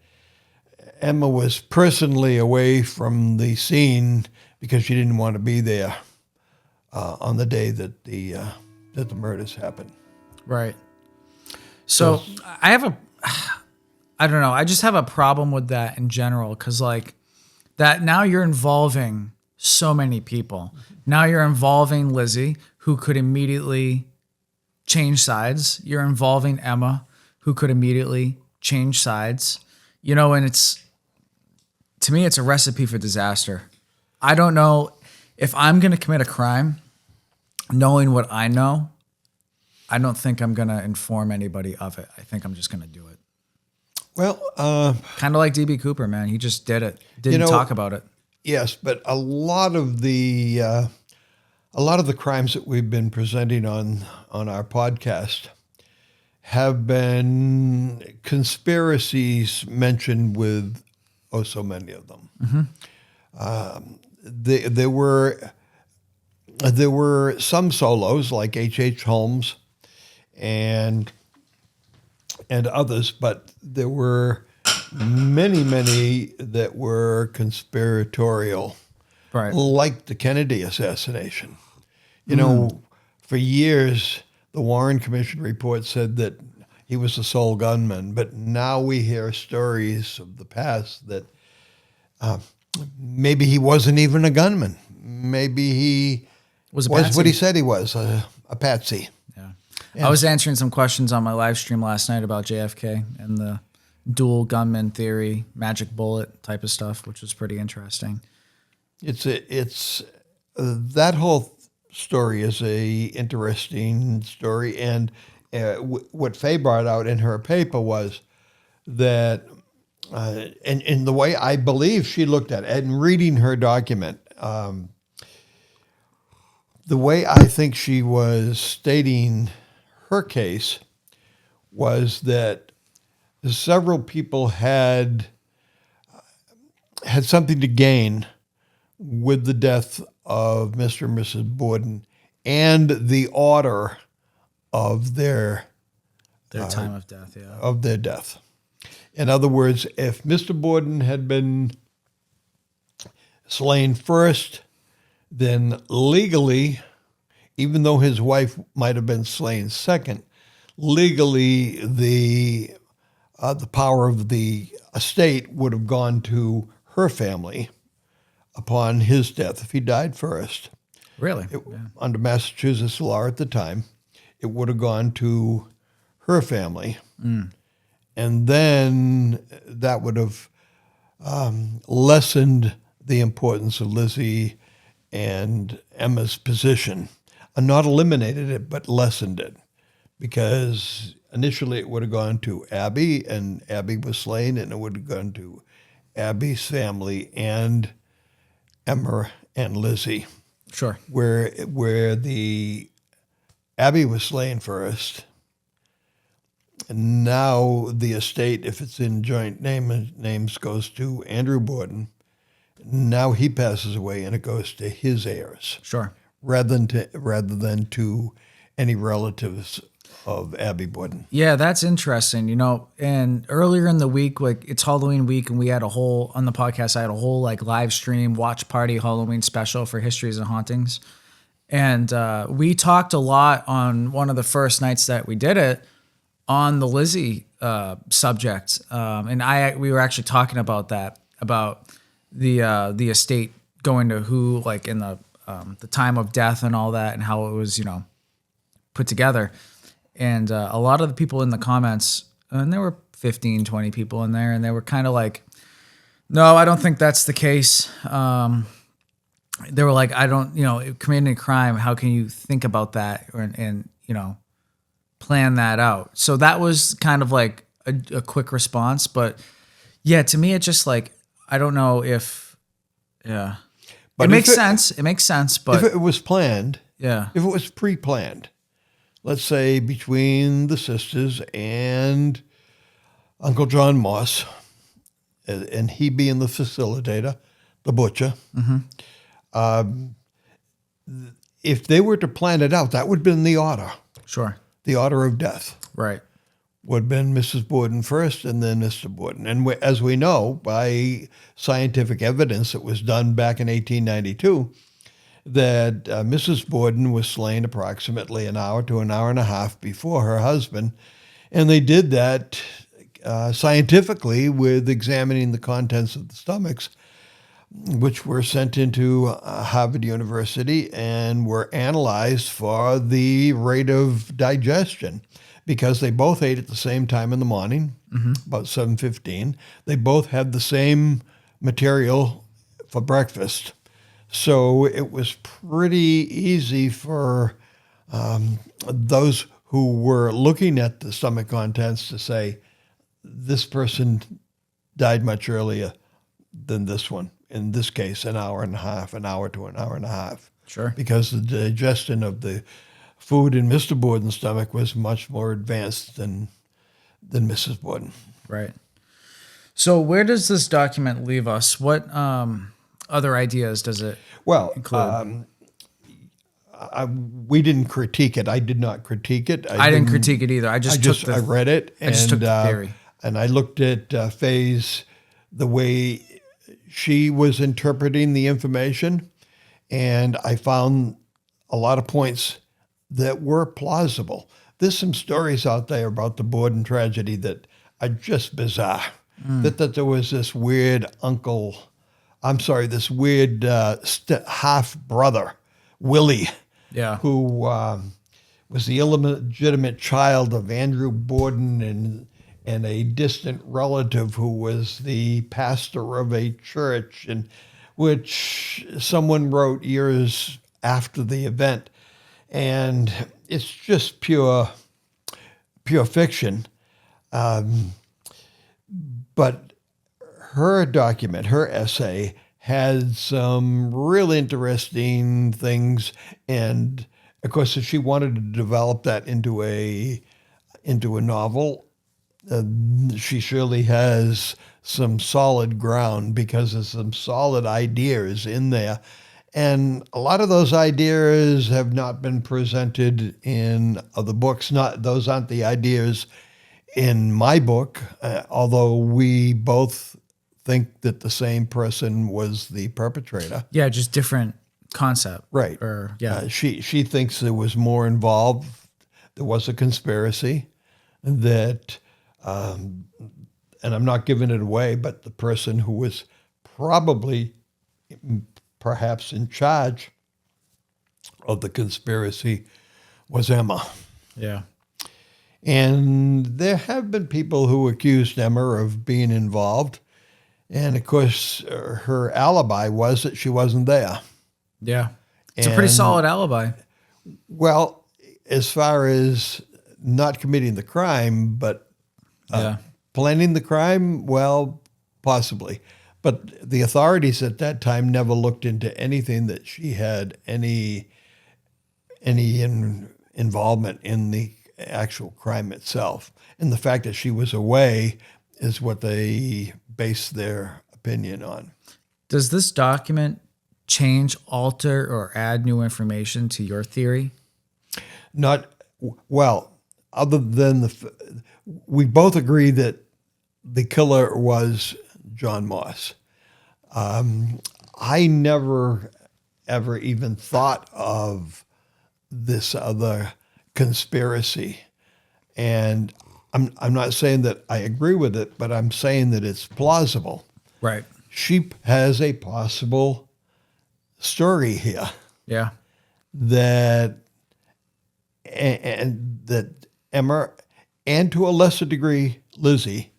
Emma was personally away from the scene because she didn't want to be there on the day that the murders happened. Right. So I don't know. I just have a problem with that in general, because that now you're involving so many people. Now you're involving Lizzie, who could immediately change sides. You're involving Emma, who could immediately change sides. And to me, it's a recipe for disaster. I don't know if I'm going to commit a crime, knowing what I know, I don't think I'm going to inform anybody of it. I think I'm just going to do it. Well, Kind of like D.B. Cooper, man. He just did it. Didn't talk about it. yes, but a lot of the crimes that we've been presenting on our podcast have been conspiracies mentioned with so many of them. There were some solos like H.H. Holmes and others, but there were many that were conspiratorial, Right. like the Kennedy assassination. You know, for years, the Warren Commission report said that he was the sole gunman, but now we hear stories of the past that maybe he wasn't even a gunman. Maybe he Was a was patsy. what he said he was, a patsy. I was answering some questions on my live stream last night about JFK and the dual gunman theory, magic bullet type of stuff, which was pretty interesting. It's that whole story is a interesting story, and what Faye brought out in her paper was that, and in the way I believe she looked at it, and reading her document, the way I think she was stating her case was that several people had something to gain with the death of Mr. and Mrs. Borden and the order of their Time of death, yeah. of their death. In other words, if Mr. Borden had been slain first, then legally, even though his wife might have been slain second, legally the power of the estate would have gone to her family upon his death if he died first. Really? Under Massachusetts law at the time, it would have gone to her family. And then that would have lessened the importance of Lizzie and Emma's position. Not eliminated it, but lessened it. Because initially it would have gone to Abby, and Abby was slain, and it would have gone to Abby's family and Emma and Lizzie. Sure. Where the Abby was slain first, and now the estate, if it's in joint names, goes to Andrew Borden. Now he passes away, and it goes to his heirs. Sure. Rather than to any relatives of Abby Borden. Yeah, that's interesting. And earlier in the week, like it's Halloween week, and we had on the podcast, I had a whole like live stream watch party Halloween special for Histories and Hauntings. And we talked a lot on one of the first nights that we did it on the Lizzie subject. And we were actually talking about that, about the estate going to who, like in the time of death and all that, and how it was, put together. And a lot of the people in the comments, and there were 15, 20 people in there, and they were kind of like, no, I don't think that's the case. They were like, I don't, committing a crime, how can you think about that and plan that out? So that was kind of like a quick response. But yeah, to me, it's just like, I don't know if, yeah. But it makes sense. It makes sense. But if it was planned, yeah, if it was pre-planned, let's say between the sisters and Uncle John Moss, and he being the facilitator, the butcher, if they were to plan it out, that would have been the order. Sure. The order of death. Right. Would have been Mrs. Borden first and then Mr. Borden. And as we know, by scientific evidence that was done back in 1892, that Mrs. Borden was slain approximately an hour to an hour and a half before her husband. And they did that scientifically with examining the contents of the stomachs, which were sent into Harvard University and were analyzed for the rate of digestion, because they both ate at the same time in the morning, about 7:15. They both had the same material for breakfast. So it was pretty easy for those who were looking at the stomach contents to say, this person died much earlier than this one. In this case, an hour to an hour and a half. Sure. Because the digestion of the food in Mr. Borden's stomach was much more advanced than Mrs. Borden. Right. So where does this document leave us? What other ideas does it include? We didn't critique it. I did not critique it. I didn't critique it either. I read it. I just took the theory. And I looked at Faye's, the way she was interpreting the information, and I found a lot of points that were plausible. There's some stories out there about the Borden tragedy that are just bizarre. That there was this weird this weird half-brother, Willie, who was the illegitimate child of Andrew Borden and a distant relative who was the pastor of a church, and which someone wrote years after the event. And it's just pure fiction. But her document, her essay, had some real interesting things. And of course, if she wanted to develop that into a novel, she surely has some solid ground, because there's some solid ideas in there. And a lot of those ideas have not been presented in other books. Those aren't the ideas in my book, although we both think that the same person was the perpetrator. Yeah, just different concept. Right. She thinks there was more involved. There was a conspiracy that, and I'm not giving it away, but the person who was perhaps in charge of the conspiracy was Emma. Yeah. And there have been people who accused Emma of being involved. And of course, her alibi was that she wasn't there. Yeah. It's a pretty solid alibi. Well, as far as not committing the crime, but planning the crime, well, possibly. But the authorities at that time never looked into anything that she had any involvement in the actual crime itself. And the fact that she was away is what they based their opinion on. Does this document change, alter, or add new information to your theory? Other than we both agree that the killer was John Moss. I never, ever even thought of this other conspiracy. And I'm not saying that I agree with it, but I'm saying that it's plausible. Right. She has a possible story here. Yeah. That Emma, and to a lesser degree, Lizzie,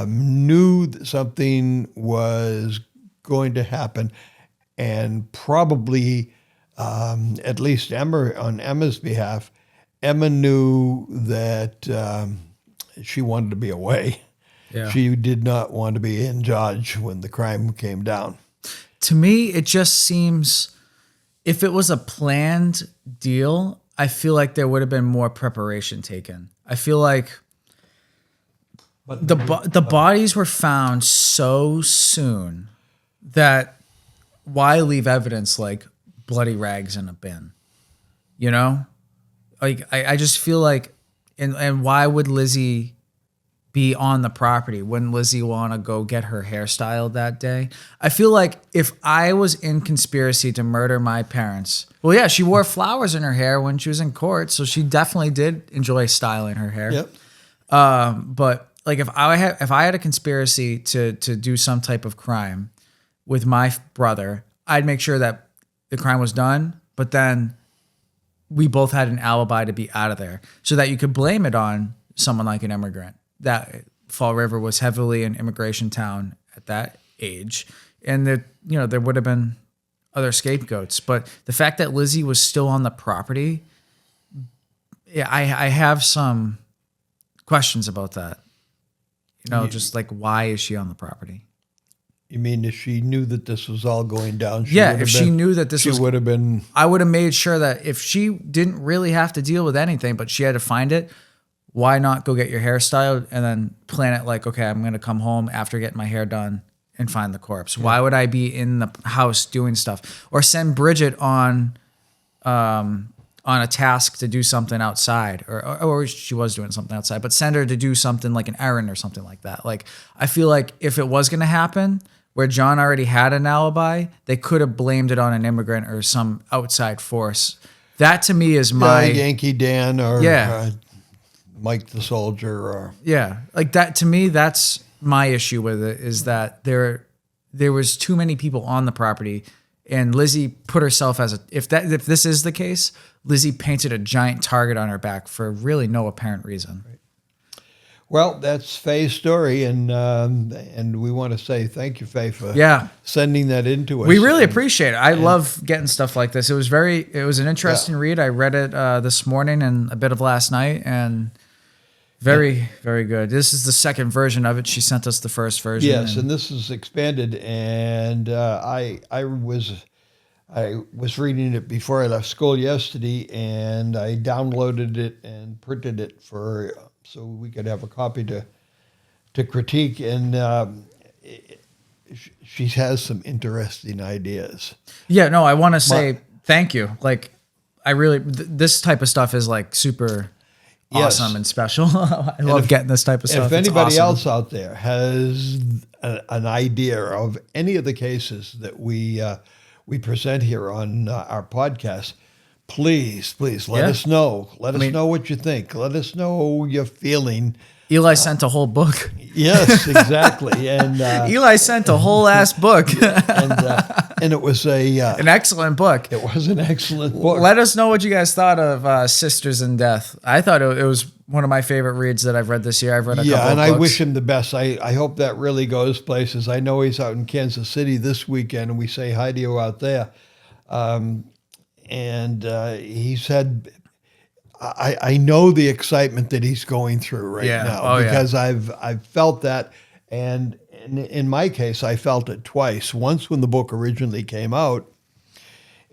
knew that something was going to happen, and probably, at least on Emma's behalf, Emma knew that she wanted to be away. Yeah. She did not want to be in charge when the crime came down. To me, it just seems, if it was a planned deal, I feel like there would have been more preparation taken. I feel like the bodies were found so soon that why leave evidence like bloody rags in a bin? You know? Like, I just feel like, and why would Lizzie be on the property? Wouldn't Lizzie want to go get her hair styled that day? I feel like if I was in conspiracy to murder my parents, well, yeah, she wore flowers in her hair when she was in court, so she definitely did enjoy styling her hair. Yep. But like, if I had a conspiracy to do some type of crime with my brother, I'd make sure that the crime was done, but then we both had an alibi to be out of there, so that you could blame it on someone like an immigrant. That Fall River was heavily an immigration town at that age, and there would have been other scapegoats. But the fact that Lizzie was still on the property, yeah, I have some questions about that. just like, why is she on the property? You mean if she knew that this was all going down? She knew that this would have been. I would have made sure that if she didn't really have to deal with anything, but she had to find it, why not go get your hair styled and then plan it like, okay, I'm going to come home after getting my hair done and find the corpse. Yeah. Why would I be in the house doing stuff, or send Bridget on a task to do something outside, or she was doing something outside, but send her to do something like an errand or something like that. Like, I feel like if it was going to happen, where John already had an alibi, they could have blamed it on an immigrant or some outside force. That to me is my Yankee Dan or Mike the soldier or like that. To me, that's my issue with it, is that there was too many people on the property, and Lizzie put herself as if this is the case, Lizzie painted a giant target on her back for really no apparent reason. Right. Well, that's Faye's story, and we want to say thank you, Faye, for sending that in to us. We really appreciate it. I love getting stuff like this. It was an interesting read. I read it this morning and a bit of last night, and very, very good. This is the second version of it. She sent us the first version. Yes, and this is expanded, and I was reading it before I left school yesterday, and I downloaded it and printed it so we could have a copy to critique, and she has some interesting ideas. Yeah, no, I want to say thank you. Like, I really, this type of stuff is like super awesome and special. I love getting this type of stuff. If anybody else out there has an idea of any of the cases that we present here on our podcast, please let us know. Let us know what you think. Let us know your feeling. Eli sent a whole book. Yes, exactly. And Eli sent a whole ass book. and it was an excellent book. It was an excellent book. Let us know what you guys thought of Sisters in Death. I thought it was one of my favorite reads that I've read this year. I've read a couple of books. I wish him the best. I hope that really goes places. I know he's out in Kansas City this weekend, and we say hi to you out there. And he said, I know the excitement that he's going through right now because I've felt that. And in my case, I felt it twice. Once when the book originally came out,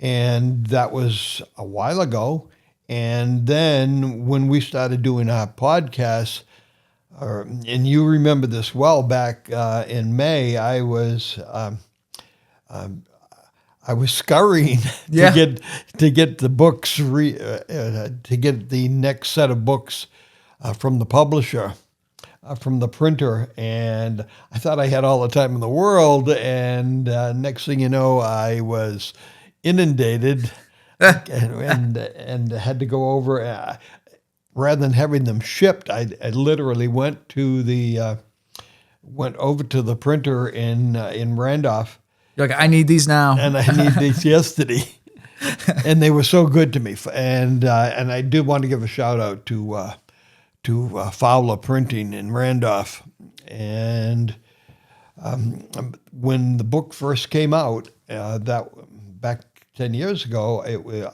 and that was a while ago. And then when we started doing our podcasts, and you remember this well, back in May, I was scurrying to get the books to get the next set of books from the publisher, from the printer, and I thought I had all the time in the world, and next thing you know, I was inundated and had to go over. Rather than having them shipped, I literally went over to the printer in Randolph. You're like, I need these now. And I need these yesterday. And they were so good to me. And I did want to give a shout out to Fowler Printing in Randolph. And when the book first came out, that back 10 years ago,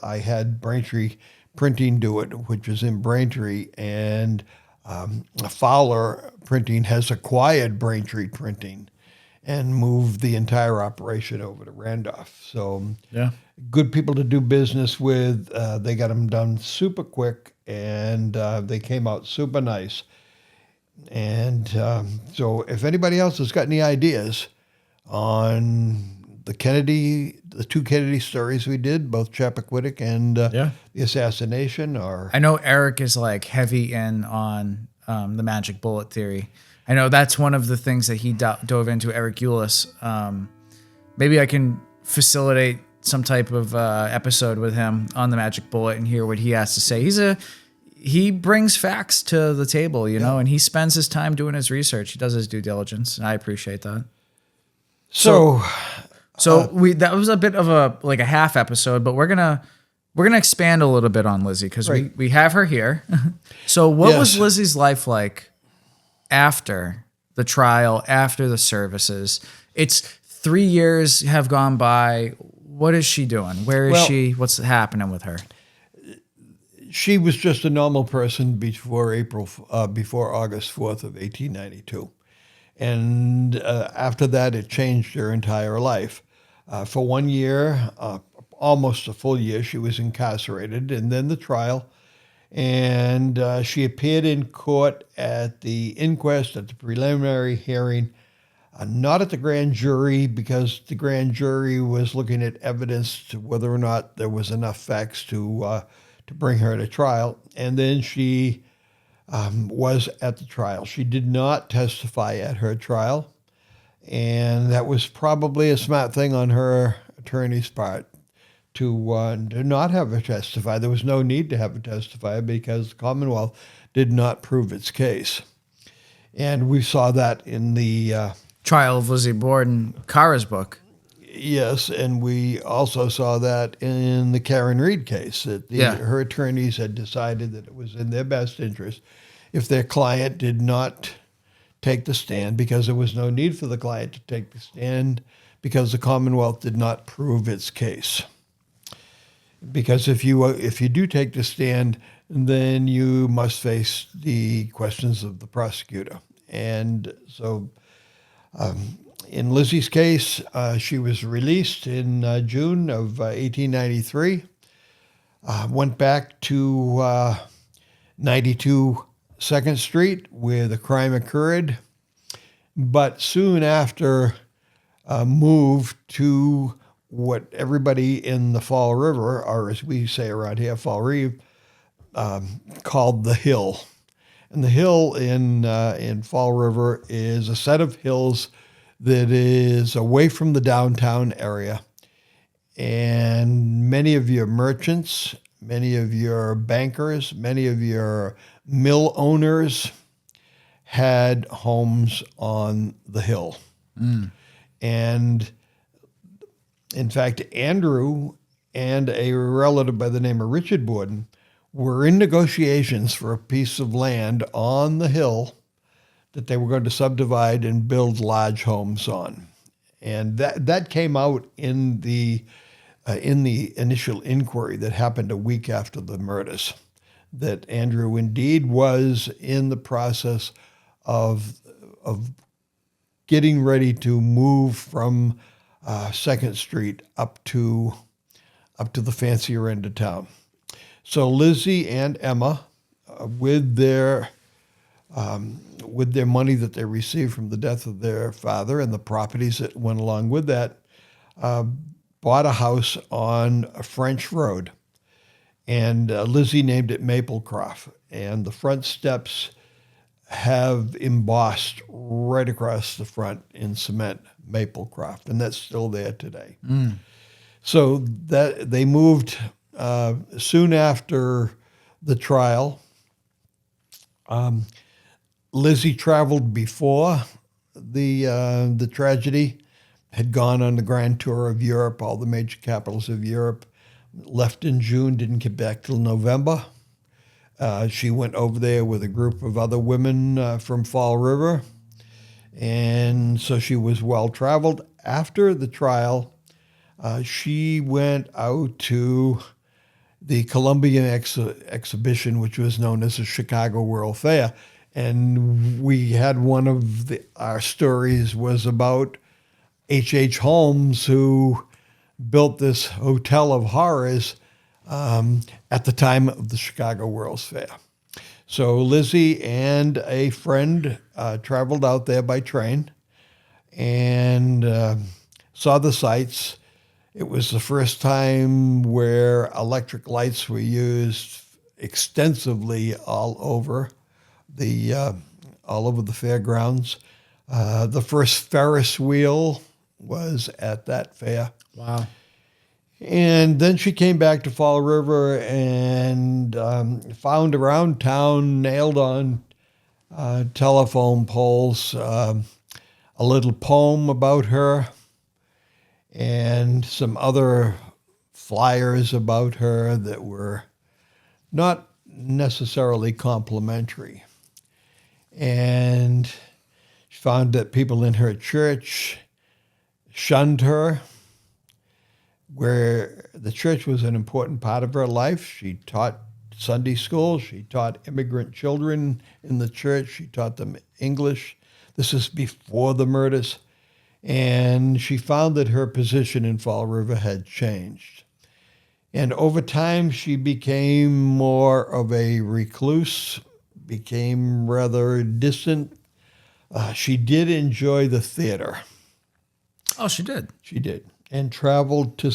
I had Braintree Printing do it, which was in Braintree, and Fowler Printing has acquired Braintree Printing and moved the entire operation over to Randolph. So good people to do business with. They got them done super quick, and they came out super nice. And so if anybody else has got any ideas on the two Kennedy stories we did, both Chappaquiddick and the assassination, or... I know Eric is like heavy in on the magic bullet theory. I know that's one of the things that he dove into, Eric Eulis. Maybe I can facilitate some type of episode with him on the magic bullet and hear what he has to say. He brings facts to the table, you know, and he spends his time doing his research. He does his due diligence, and I appreciate that. So that was a bit of a half episode, but we're gonna expand a little bit on Lizzie because we have her here. So what was Lizzie's life like after the trial, after the services? It's 3 years have gone by. What is she doing? Where is she? What's happening with her? She was just a normal person before August 4th of 1892. And after that, it changed her entire life. For 1 year, almost a full year, she was incarcerated, and then the trial. And she appeared in court at the inquest, at the preliminary hearing, not at the grand jury, because the grand jury was looking at evidence to whether or not there was enough facts to bring her to trial. And then she was at the trial. She did not testify at her trial, and that was probably a smart thing on her attorney's part to not have her testify. There was no need to have her testify because the Commonwealth did not prove its case. And we saw that in the Trial of Lizzie Borden, Cara's book. yes, and we also saw that in the Karen Reed case, that her attorneys had decided that it was in their best interest if their client did not take the stand, because there was no need for the client to take the stand because the Commonwealth did not prove its case. Because if you do take the stand, then you must face the questions of the prosecutor. And so in Lizzie's case, she was released in June of 1893, went back to 92 2nd Street where the crime occurred, but soon after moved to what everybody in the Fall River, or as we say around here, Fall Reeve, called the Hill. And the Hill in Fall River is a set of hills that is away from the downtown area. And many of your merchants, many of your bankers, many of your mill owners had homes on the Hill. And in fact, Andrew and a relative by the name of Richard Borden were in negotiations for a piece of land on the Hill that they were going to subdivide and build large homes on. And that came out in the initial inquiry that happened a week after the murders, that Andrew indeed was in the process of getting ready to move from 2nd Street up to the fancier end of town. So Lizzie and Emma, with their money that they received from the death of their father and the properties that went along with that, bought a house on a French Road. And Lizzie named it Maplecroft. And the front steps have embossed right across the front in cement, Maplecroft, and that's still there today. So that they moved soon after the trial. Lizzie traveled before the tragedy, had gone on the grand tour of Europe, all the major capitals of Europe, left in June, didn't get back till November. She went over there with a group of other women from Fall River, and so she was well-traveled. After the trial, she went out to the Columbian exhibition, which was known as the Chicago World Fair, and we had one of our stories was about H.H. Holmes, who built this hotel of horrors at the time of the Chicago World's Fair. So Lizzie and a friend traveled out there by train and saw the sights. It was the first time where electric lights were used extensively all over the fairgrounds. The first Ferris wheel was at that fair. Wow. And then she came back to Fall River and found around town, nailed on telephone poles, a little poem about her and some other flyers about her that were not necessarily complimentary. And she found that people in her church shunned her, where the church was an important part of her life. She taught Sunday school. She taught immigrant children in the church. She taught them English. This is before the murders. And she found that her position in Fall River had changed. And over time, she became more of a recluse, became rather distant. She did enjoy the theater. Oh, she did. She did, and traveled to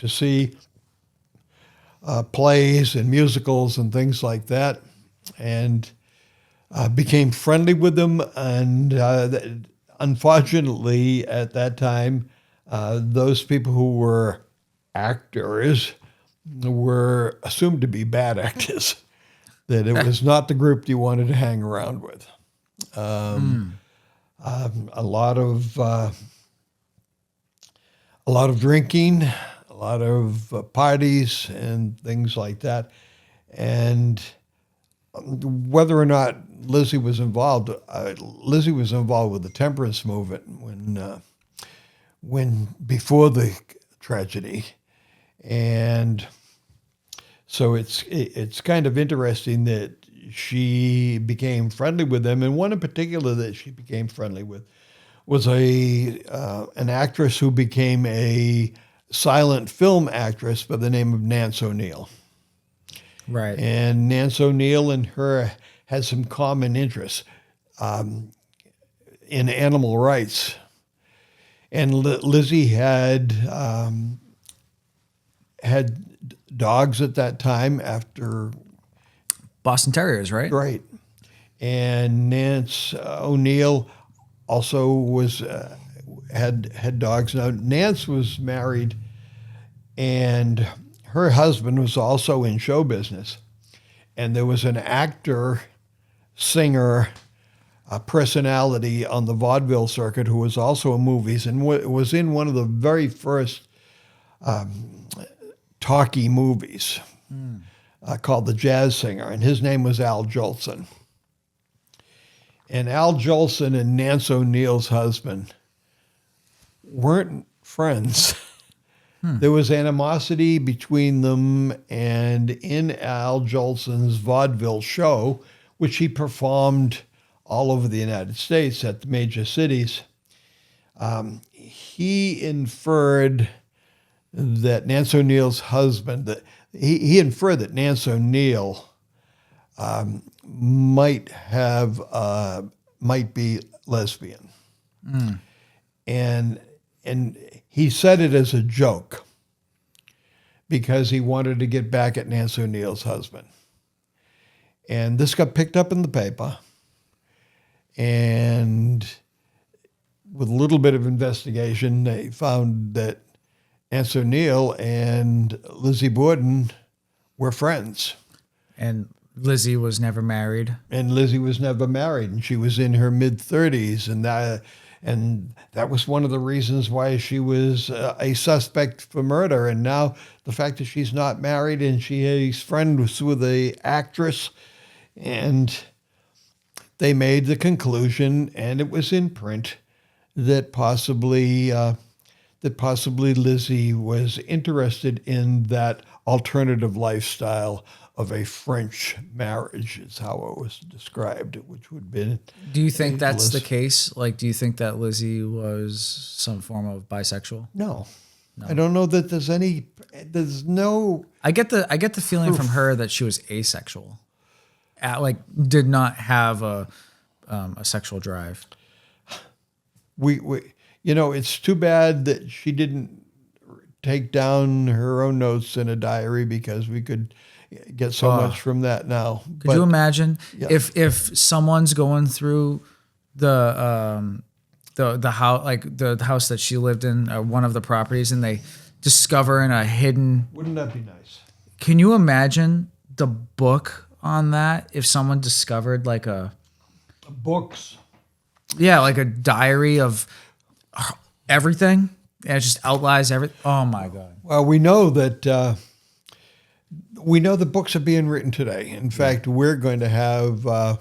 see plays and musicals and things like that, and became friendly with them. And unfortunately, at that time, those people who were actors were assumed to be bad actors. That it was not the group you wanted to hang around with. A lot of drinking, a lot of parties and things like that. And whether or not Lizzie was involved with the temperance movement when before the tragedy. And so it's kind of interesting that she became friendly with them, and one in particular that she became friendly with was an actress who became a silent film actress by the name of Nance O'Neill. Right. And Nance O'Neill and her had some common interests in animal rights. And Lizzie had dogs at that time after Boston Terriers, right? Right. And Nance O'Neill also was had dogs. Now, Nance was married, and her husband was also in show business. And there was an actor, singer, a personality on the vaudeville circuit who was also in movies and was in one of the very first talkie movies. Called The Jazz Singer, and his name was Al Jolson. And Al Jolson and Nance O'Neill's husband weren't friends. There was animosity between them, and in Al Jolson's vaudeville show, which he performed all over the United States at the major cities, he inferred that Nance O'Neill's husband, he inferred that Nance O'Neill might be lesbian, and he said it as a joke because he wanted to get back at Nance O'Neill's husband. And this got picked up in the paper, and with a little bit of investigation, they found that Nance O'Neill and Lizzie Borden were friends. And Lizzie was never married. And Lizzie was never married, and she was in her mid-30s, and that was one of the reasons why she was a suspect for murder. And now the fact that she's not married and she is friends with an actress, and they made the conclusion, and it was in print, that possibly Lizzie was interested in that alternative lifestyle of a French marriage, is how it was described, which would be. Do you think that's the case? Like, do you think that Lizzie was some form of bisexual? No. I don't know that there's no. I get the feeling from her that she was asexual, did not have a sexual drive. We it's too bad that she didn't take down her own notes in a diary, because we could get so much from that now. Could you imagine if someone's going through the house, like the house that she lived in, one of the properties, and they discover in a hidden. Wouldn't that be nice? Can you imagine the book on that? If someone discovered like books, like a diary of everything, and it just outlines everything. Oh my God! Well, we know that. We know the books are being written today. In fact, we're going to have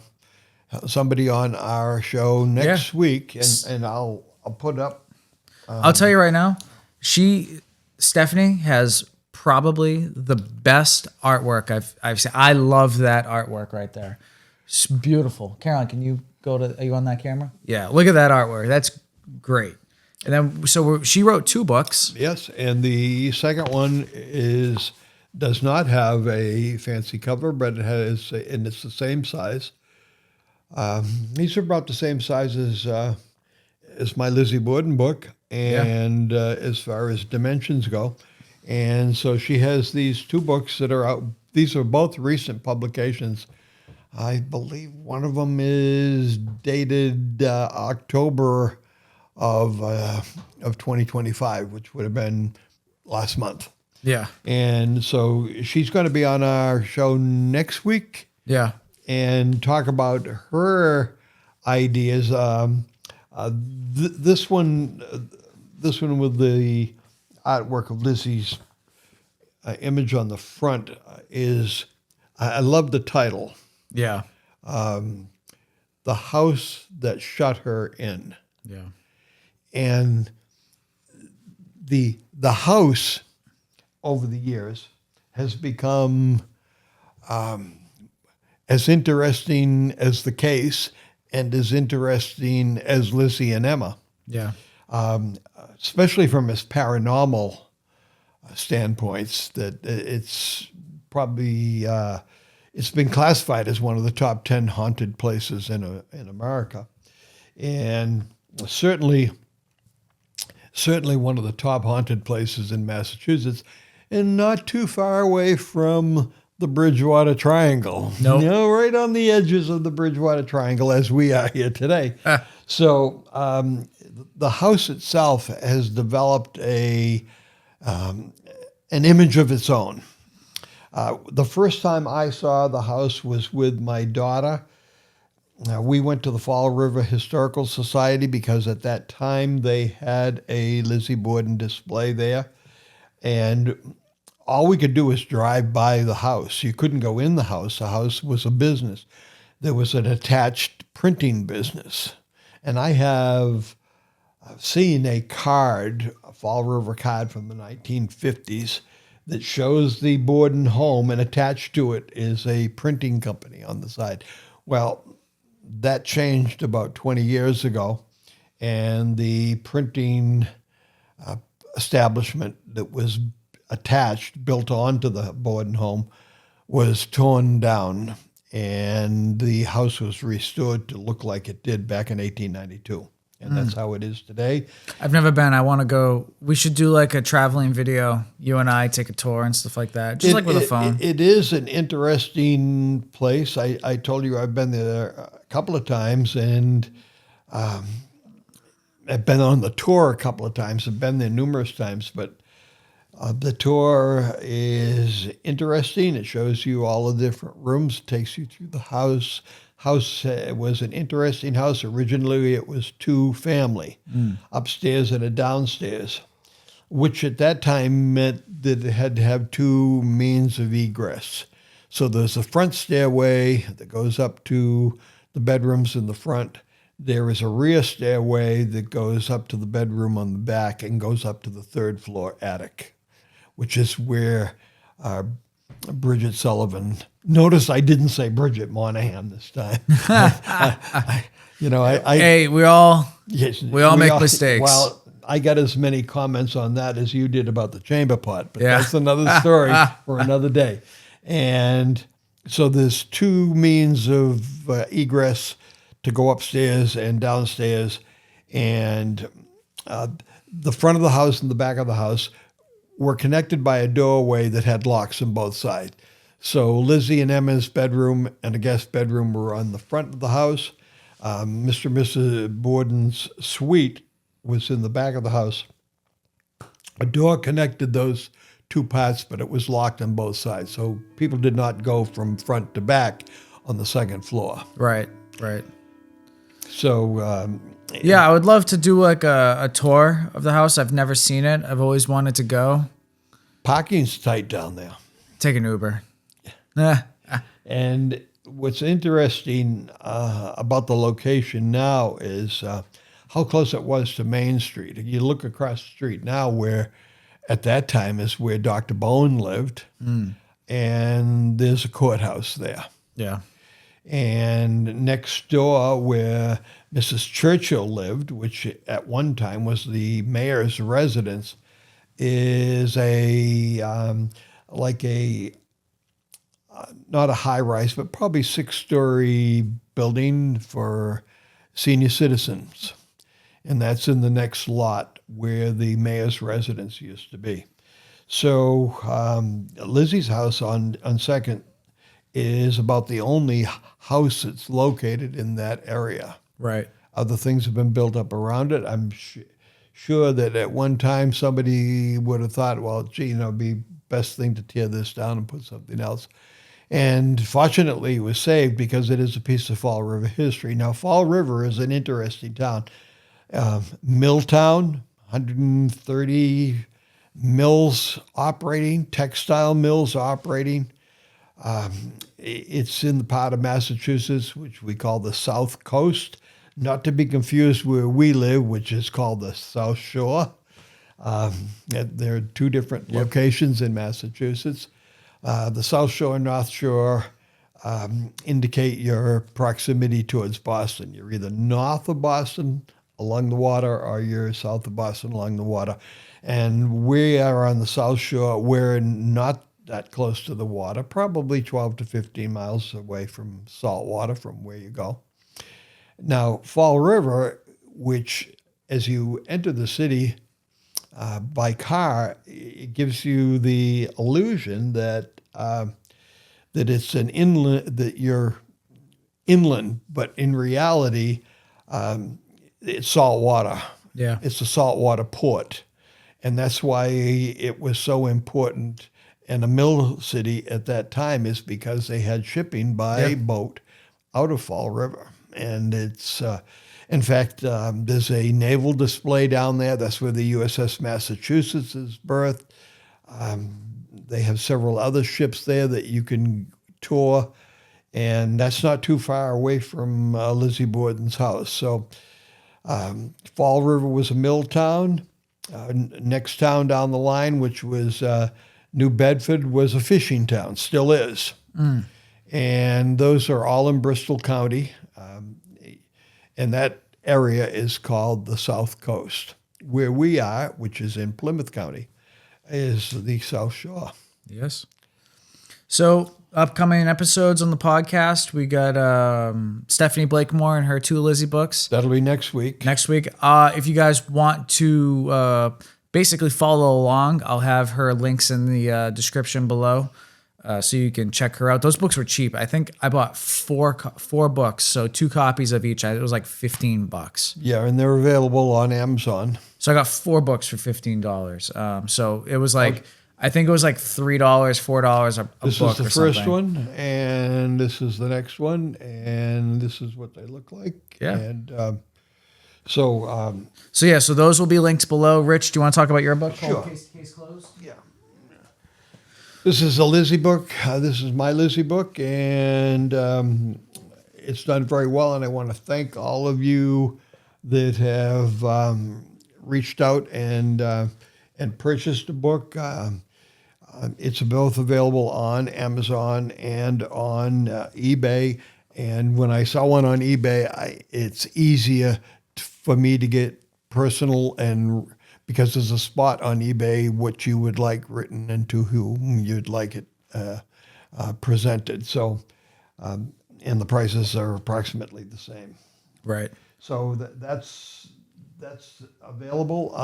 somebody on our show next week, and I'll put up. I'll tell you right now, Stephanie has probably the best artwork I've seen. I love that artwork right there. It's beautiful. Caroline, can you Are you on that camera? Yeah, look at that artwork. That's great. And then, she wrote 2 books. Yes, and the second one does not have a fancy cover, but it has, and it's the same size. These are about the same size as my Lizzie Borden book, and as far as dimensions go. And so she has these 2 books that are out. These are both recent publications. I believe one of them is dated October of 2025, which would have been last month. Yeah. And so she's going to be on our show next week. Yeah. And talk about her ideas. This one with the artwork of Lizzie's image on the front is, I love the title. Yeah. The House That Shut Her In. Yeah. And the house over the years has become as interesting as the case and as interesting as Lizzie and Emma. Yeah. Especially from his paranormal standpoints, that it's probably it's been classified as one of the top 10 haunted places in America, and certainly one of the top haunted places in Massachusetts, and not too far away from the Bridgewater Triangle. Nope. Right on the edges of the Bridgewater Triangle as we are here today. So the house itself has developed an image of its own. The first time I saw the house was with my daughter. We went to the Fall River Historical Society because at that time they had a Lizzie Borden display there. And all we could do was drive by the house. You couldn't go in the house. The house was a business. There was an attached printing business. And I have seen a card, a Fall River card from the 1950s, that shows the Borden home, and attached to it is a printing company on the side. Well, that changed about 20 years ago, and the printing establishment that was built onto the Borden home, was torn down, and the house was restored to look like it did back in 1892. And that's how it is today. I've never been. I want to go. We should do like a traveling video. You and I take a tour and stuff like that. Just like with a phone. It is an interesting place. I told you I've been there a couple of times, and I've been on the tour a couple of times. I've been there numerous times, but the tour is interesting. It shows you all the different rooms, takes you through the house. House was an interesting house. Originally, it was 2 family, upstairs and a downstairs, which at that time meant that it had to have 2 means of egress. So there's a front stairway that goes up to the bedrooms in the front. There is a rear stairway that goes up to the bedroom on the back and goes up to the 3rd floor attic, which is where Bridget Sullivan. Notice I didn't say Bridget Monahan this time. Hey, we all make mistakes. Well, I got as many comments on that as you did about the chamber pot, but that's another story for another day. And so there's 2 means of egress to go upstairs and downstairs, and the front of the house and the back of the house were connected by a doorway that had locks on both sides. So Lizzie and Emma's bedroom and a guest bedroom were on the front of the house. Mr. and Mrs. Borden's suite was in the back of the house. A door connected those 2 parts, but it was locked on both sides. So people did not go from front to back on the 2nd floor. Right. So I would love to do like a tour of the house. I've never seen it. I've always wanted to go. Parking's tight down there. Take an Uber. And what's interesting about the location now is how close it was to Main Street. You look across the street now, where at that time is where Dr. Bowen lived, and there's a courthouse there. Yeah. And next door where Mrs. Churchill lived, which at one time was the mayor's residence, is not a high-rise, but probably 6-story building for senior citizens. And that's in the next lot where the mayor's residence used to be. So Lizzie's house on 2nd is about the only house that's located in that area. Right. Other things have been built up around it. I'm sure that at one time somebody would have thought, well, gee, it'd be best thing to tear this down and put something else. And fortunately, it was saved because it is a piece of Fall River history. Now, Fall River is an interesting town. Mill town, 130 mills operating, textile mills operating. It's in the part of Massachusetts, which we call the South Coast, not to be confused where we live, which is called the South Shore. There are two different locations in Massachusetts. The South Shore and North Shore indicate your proximity towards Boston. You're either north of Boston along the water or you're south of Boston along the water. And we are on the South Shore. We're not that close to the water, probably 12 to 15 miles away from salt water from where you go. Now, Fall River, which as you enter the city by car, it gives you the illusion that it's an inland, that you're inland, but in reality, it's salt water. Yeah. It's a saltwater port. And that's why it was so important and a mill city at that time, is because they had shipping by boat out of Fall River. And it's, in fact, there's a naval display down there. That's where the USS Massachusetts is berthed. They have several other ships there that you can tour. And that's not too far away from Lizzie Borden's house. So Fall River was a mill town. Next town down the line, which was New Bedford, was a fishing town, still is. And those are all in Bristol County. And that area is called the South Coast. Where we are, which is in Plymouth County, is the South Shore. Yes. So upcoming episodes on the podcast, we got Stephanie Blakemore and her 2 Lizzie books. That'll be next week. Next week. If you guys want to basically follow along, I'll have her links in the description below, so you can check her out. Those books were cheap. I think I bought four books, so 2 copies of each. It was like $15. Yeah, and they're available on Amazon. So I got 4 books for $15. So it was like, I think it was like $3, $4 a book. This is the first something. one, and this is the next one, and this is what they look like. Yeah. And so those will be linked below. Rich, do you want to talk about your book? Sure. Case closed? Yeah. This is a Lizzie book. This is my Lizzie book, and it's done very well. And I want to thank all of you that have reached out and purchased the book. It's both available on Amazon and on eBay. And when I saw one on eBay, it's easier for me to get personal, and because there's a spot on eBay what you would like written and to whom you'd like it presented. So, and the prices are approximately the same. Right. So that's available.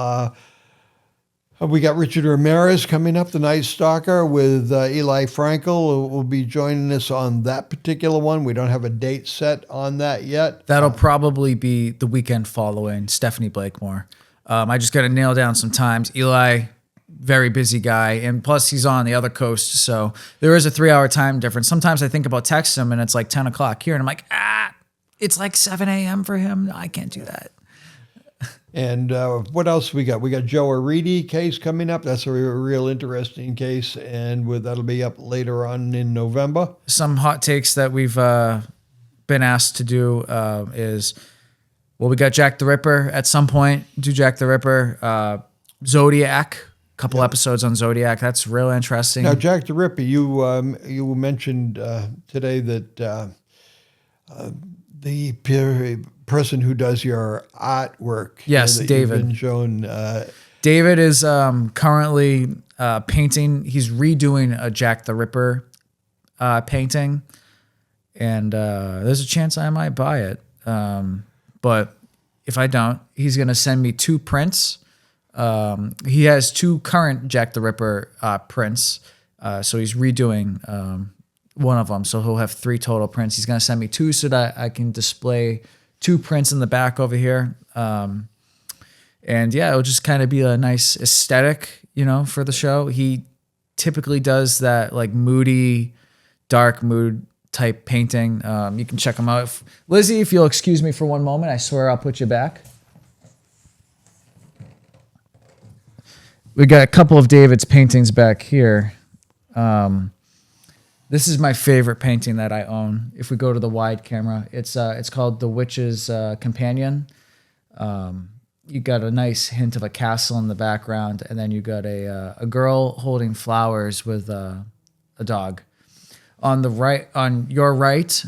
We got Richard Ramirez coming up, the Night Stalker, with Eli Frankel, who will be joining us on that particular one. We don't have a date set on that yet. That'll probably be the weekend following Stephanie Blakemore. I just got to nail down some times. Eli, very busy guy, and plus he's on the other coast, so there is a 3-hour time difference. Sometimes I think about texting him, and it's like 10 o'clock here, and I'm like, it's like 7 a.m. for him. No, I can't do that. And what else we got? We got Joe Aridi case coming up. That's a real interesting case, and that'll be up later on in November. Some hot takes that we've been asked to do is, well, we got Jack the Ripper at some point. Do Jack the Ripper, Zodiac. Couple episodes on Zodiac. That's real interesting. Now, Jack the Ripper, you mentioned today that the person who does your artwork. Yes, that David. You've been shown. David is currently painting. He's redoing a Jack the Ripper painting, and there's a chance I might buy it. But if I don't, he's going to send me 2 prints. He has 2 current Jack the Ripper prints, so he's redoing one of them. So he'll have 3 total prints. He's going to send me 2 so that I can display 2 prints in the back over here. And yeah, it'll just kind of be a nice aesthetic, for the show. He typically does that like moody, dark mood type painting. You can check him out. Lizzie, if you'll excuse me for one moment, I swear I'll put you back. We got a couple of David's paintings back here. This is my favorite painting that I own. If we go to the wide camera, it's called The Witch's Companion. You got a nice hint of a castle in the background, and then you got a girl holding flowers with a dog. On your right,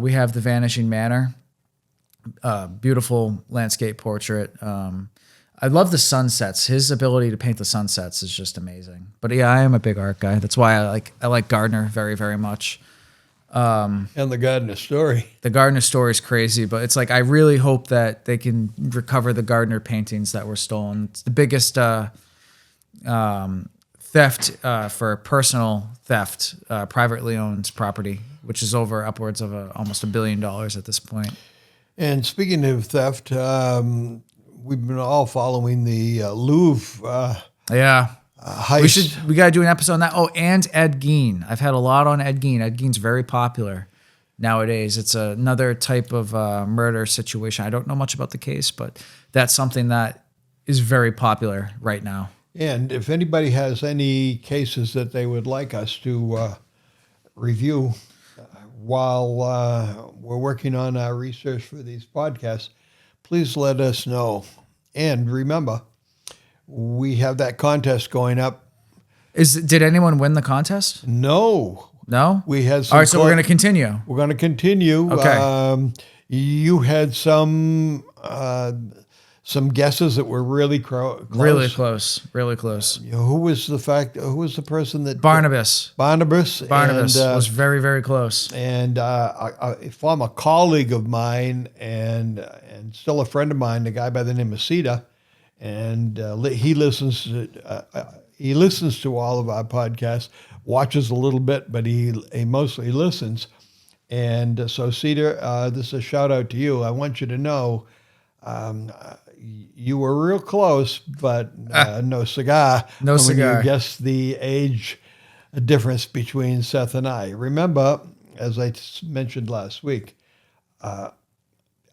we have the Vanishing Manor. Beautiful landscape portrait. I love the sunsets. His ability to paint the sunsets is just amazing. But yeah, I am a big art guy. That's why I like Gardner very, very much. And the Gardner story. The Gardner story is crazy, but it's like I really hope that they can recover the Gardner paintings that were stolen. It's the biggest theft for personal theft, privately owned property, which is upwards of almost $1 billion at this point. And speaking of theft, we've been all following the Louvre. Heist. We got to do an episode on that. Oh, and Ed Gein. I've had a lot on Ed Gein. Ed Gein's very popular nowadays. It's another type of murder situation. I don't know much about the case, but that's something that is very popular right now. And if anybody has any cases that they would like us to review while we're working on our research for these podcasts, please let us know. And remember, we have that contest going up. Did anyone win the contest? No. We had some. All right, so we're going to continue. We're going to continue. Okay. You had some guesses that were really close. Really close. Who was the person that Barnabas was very, very close. And a former colleague of mine and still a friend of mine, a guy by the name of Cedar, and he listens to all of our podcasts, watches a little bit, but he mostly listens. And so Cedar, this is a shout out to you. I want you to know you were real close, but no cigar. No cigar. When you guessed the age difference between Seth and I. Remember, as I mentioned last week, I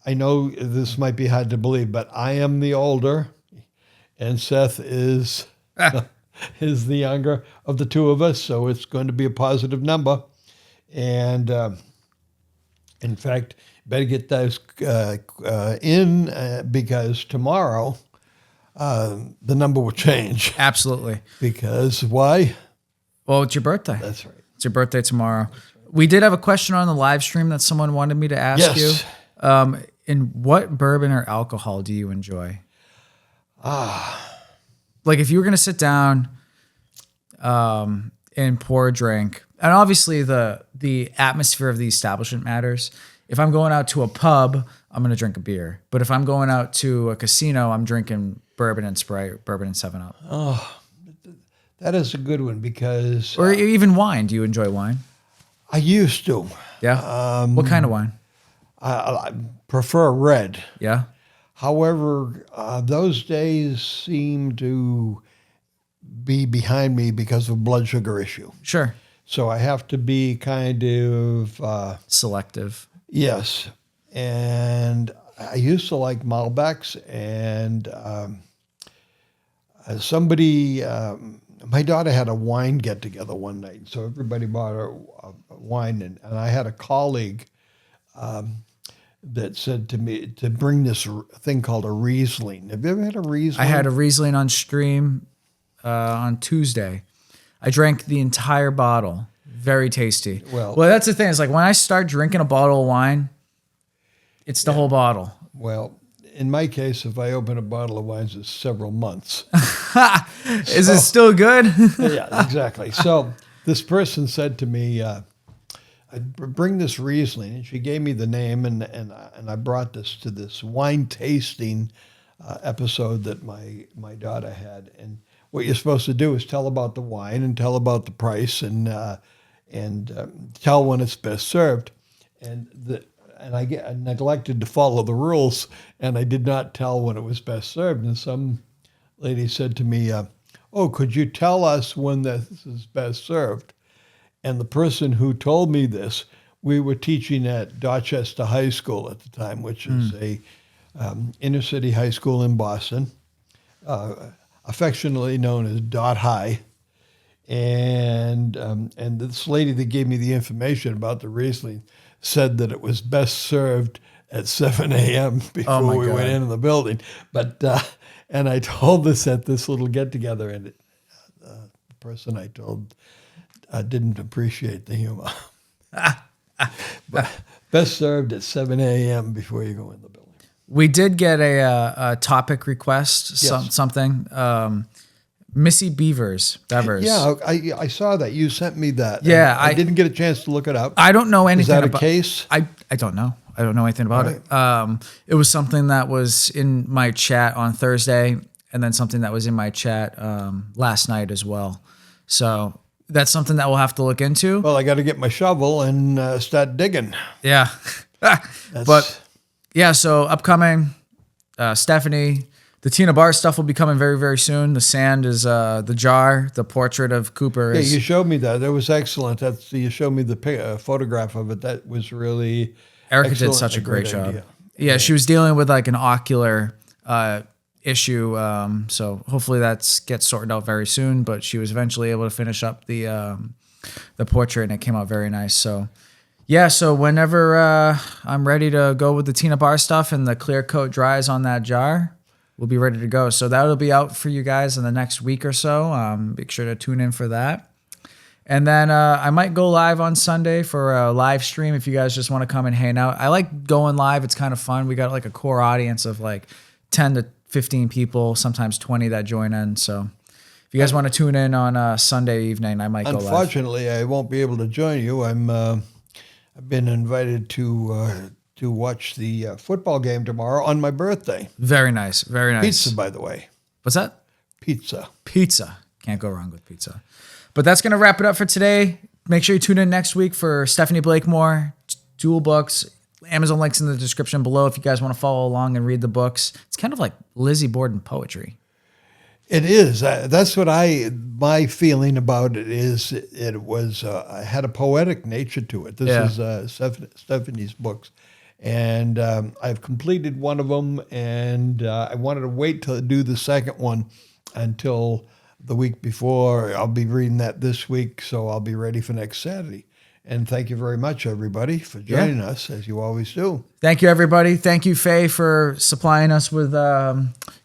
know this might be hard to believe, but I am the older, and Seth is the younger of the two of us, so it's going to be a positive number. And in fact, better get those in because tomorrow the number will change. Absolutely. Because why? Well, it's your birthday. That's right. It's your birthday tomorrow. Right. We did have a question on the live stream that someone wanted me to ask you. In what bourbon or alcohol do you enjoy? Like if you were going to sit down and pour a drink, and obviously the atmosphere of the establishment matters. If I'm going out to a pub, I'm going to drink a beer. But if I'm going out to a casino, I'm drinking bourbon and Sprite, bourbon and 7-Up. Oh, that is a good one because... Or even wine. Do you enjoy wine? I used to. Yeah? What kind of wine? I prefer red. Yeah? However, those days seem to be behind me because of blood sugar issue. Sure. So I have to be kind of... selective. Yes. And I used to like Malbecs, and my daughter had a wine get-together one night, so everybody bought a wine, and I had a colleague that said to me to bring this thing called a Riesling. Have you ever had a Riesling? I had a Riesling on stream on Tuesday. I drank the entire bottle. Very tasty. Well, that's the thing. It's like when I start drinking a bottle of wine, It's the whole bottle. Well, in my case, if I open a bottle of wine, it's several months. Is it still good? Yeah, exactly. So this person said to me, I bring this Riesling, and she gave me the name, and I brought this to this wine tasting episode that my daughter had. And what you're supposed to do is tell about the wine and tell about the price and tell when it's best served. And I neglected to follow the rules, and I did not tell when it was best served. And some lady said to me, "Oh, could you tell us when this is best served?" And the person who told me this, we were teaching at Dorchester High School at the time, which is a inner city high school in Boston, affectionately known as Dot High. And this lady that gave me the information about the Riesling said that it was best served at 7 a.m. before we went into the building. But and I told this at this little get-together, and the person I told didn't appreciate the humor. But best served at 7 a.m. before you go in the building. We did get a topic request, Yes. something. Missy Bevers. Yeah, I saw that. You sent me that. Yeah, I didn't get a chance to look it up. I don't know anything Is that about a case? I don't know. I don't know anything about it. It was something that was in my chat on Thursday, and then something that was in my chat last night as well. So that's something that we'll have to look into. Well, I got to get my shovel and start digging. Yeah. But yeah, so upcoming, Stephanie, the Tina Bar stuff will be coming very, very soon. The sand is the jar, the portrait of Cooper. Yeah, you showed me that. That was excellent. You showed me the photograph of it. That was really Erica excellent. did such a great job. idea. Yeah, she was dealing with like an ocular issue. So hopefully that gets sorted out very soon. But she was eventually able to finish up the portrait, and it came out very nice. So yeah, so whenever I'm ready to go with the Tina Bar stuff and the clear coat dries on that jar, we'll be ready to go. So that'll be out for you guys in the next week or so. Make sure to tune in for that. And then I might go live on Sunday for a live stream if you guys just want to come and hang out. I like going live. It's kind of fun. We got like a core audience of like 10 to 15 people, sometimes 20 that join in. So if you guys want to tune in on Sunday evening, I might go live. Unfortunately, I won't be able to join you. I've been invited to watch the football game tomorrow on my birthday. Very nice. Very nice. Pizza, by the way. What's that? Pizza. Pizza. Can't go wrong with pizza. But that's going to wrap it up for today. Make sure you tune in next week for Stephanie Blakemore, Dual Books. Amazon links in the description below if you guys want to follow along and read the books. It's kind of like Lizzie Borden poetry. It is. That's what my feeling about it is. It was had a poetic nature to it. This is Stephanie's books. And I've completed one of them, and I wanted to wait to do the second one until the week before. I'll be reading that this week, so I'll be ready for next Saturday. And thank you very much, everybody, for joining us, as you always do. Thank you, everybody. Thank you, Faye, for supplying us with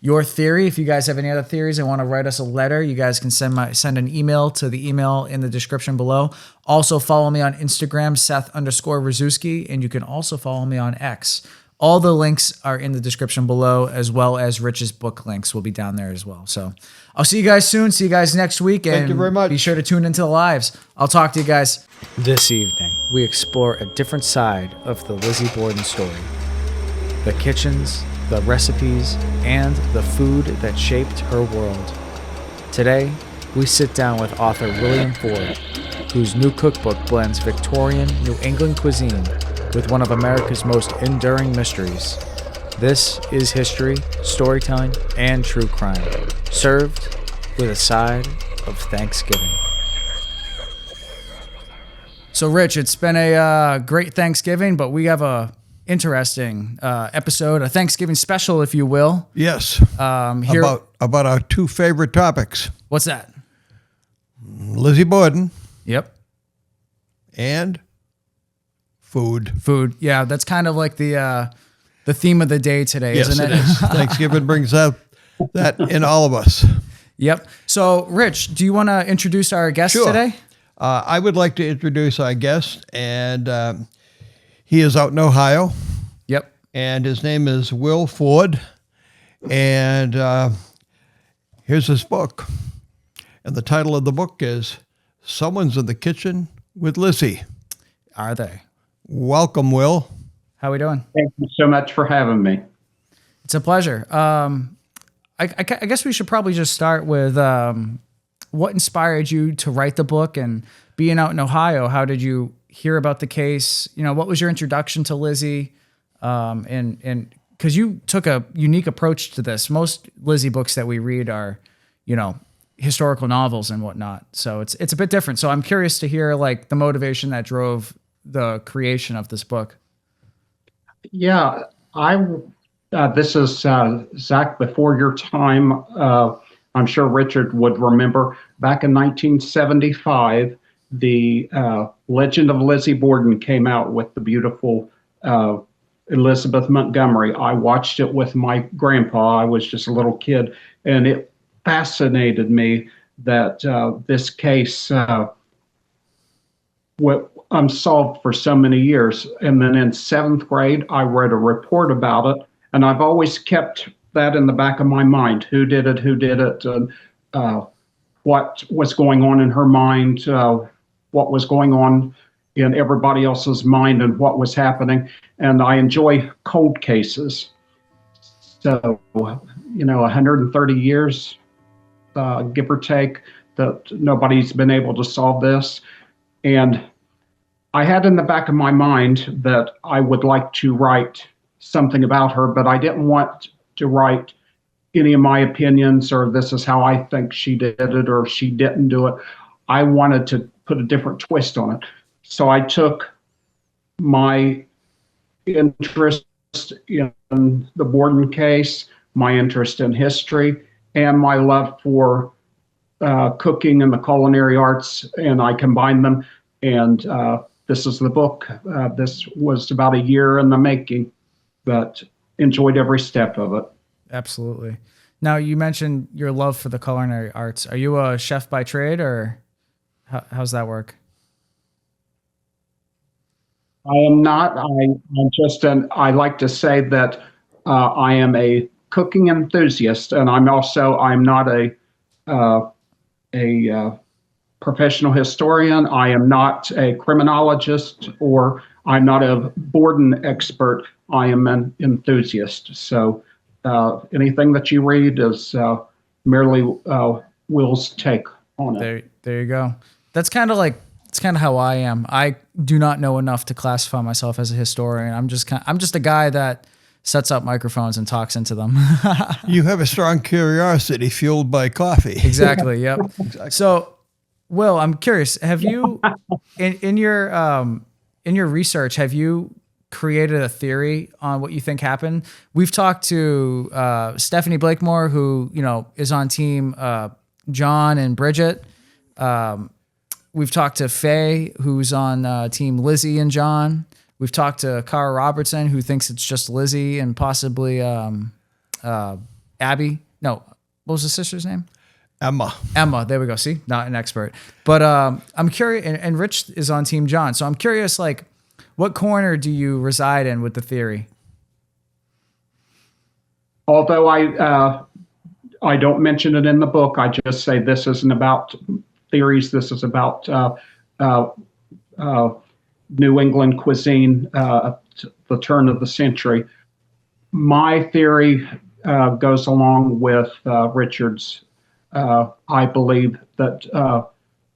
your theory. If you guys have any other theories and want to write us a letter, you guys can send an email to the email in the description below. Also, follow me on Instagram, Seth_Rosczewski, and you can also follow me on X. All the links are in the description below, as well as Rich's book links will be down there as well. So I'll see you guys soon. See you guys next week. Thank you very much. Be sure to tune into the lives. I'll talk to you guys. This evening, we explore a different side of the Lizzie Borden story. The kitchens, the recipes, and the food that shaped her world. Today, we sit down with author Willard Ford, whose new cookbook blends Victorian New England cuisine with one of America's most enduring mysteries. This is history, storytelling, and true crime, served with a side of Thanksgiving. So, Rich, it's been a great Thanksgiving, but we have a interesting episode, a Thanksgiving special, if you will. Yes. Here, About our two favorite topics, what's that? Lizzie Borden Yep. and food. Food. Yeah, that's kind of like the theme of the day today, Yes, isn't it is. Thanksgiving brings out that in all of us. Yep. So, Rich, do you want to introduce our guest Sure. today? I would like to introduce our guest, and he is out in Ohio. Yep. and his name is Will Ford. And here's his book. And the title of the book is Someone's in the Kitchen with Lizzie. Are they? Welcome, Will. How we doing? Thank you so much for having me. It's a pleasure. I guess we should probably just start with what inspired you to write the book, and being out in Ohio, how did you hear about the case? You know, what was your introduction to Lizzie? And because you took a unique approach to this. Most Lizzie books that we read are, you know, historical novels and whatnot. So it's a bit different. So I'm curious to hear like the motivation that drove the creation of this book. Yeah, this is Zach, before your time. I'm sure Richard would remember back in 1975, the Legend of Lizzie Borden came out with the beautiful Elizabeth Montgomery. I watched it with my grandpa. I was just a little kid, and it fascinated me that this case unsolved for so many years. And then in 7th grade, I read a report about it, and I've always kept that in the back of my mind. Who did it? And what was going on in her mind? What was going on in everybody else's mind, and what was happening? And I enjoy cold cases. So, 130 years, give or take, that nobody's been able to solve this. And I had in the back of my mind that I would like to write something about her, but I didn't want to write any of my opinions or this is how I think she did it or she didn't do it. I wanted to put a different twist on it. So I took my interest in the Borden case, my interest in history, and my love for cooking and the culinary arts, and I combined them. And this is the book. This was about a year in the making, but enjoyed every step of it. Absolutely. Now, you mentioned your love for the culinary arts. Are you a chef by trade, or how's that work? I am not. I like to say that I am a cooking enthusiast, and I'm not a professional historian. I am not a criminologist, or I'm not a Borden expert. I am an enthusiast. So anything that you read is merely Will's take on it. There you go. It's kind of how I am. I do not know enough to classify myself as a historian. I'm just a guy that sets up microphones and talks into them. You have a strong curiosity fueled by coffee. Exactly. Yep. Exactly. So, Will, I'm curious. Have you, in your research, have you created a theory on what you think happened? We've talked to Stephanie Blakemore, who is on team John and Bridget. We've talked to Faye, who's on team Lizzie and John. We've talked to Cara Robertson, who thinks it's just Lizzie and possibly Abby. No, what was the sister's name? Emma. There we go. See, not an expert. But I'm curious, and Rich is on team John. So I'm curious, like, what corner do you reside in with the theory? Although I don't mention it in the book, I just say this isn't about theories. This is about New England cuisine, the turn of the century. My theory goes along with Richard's. I believe that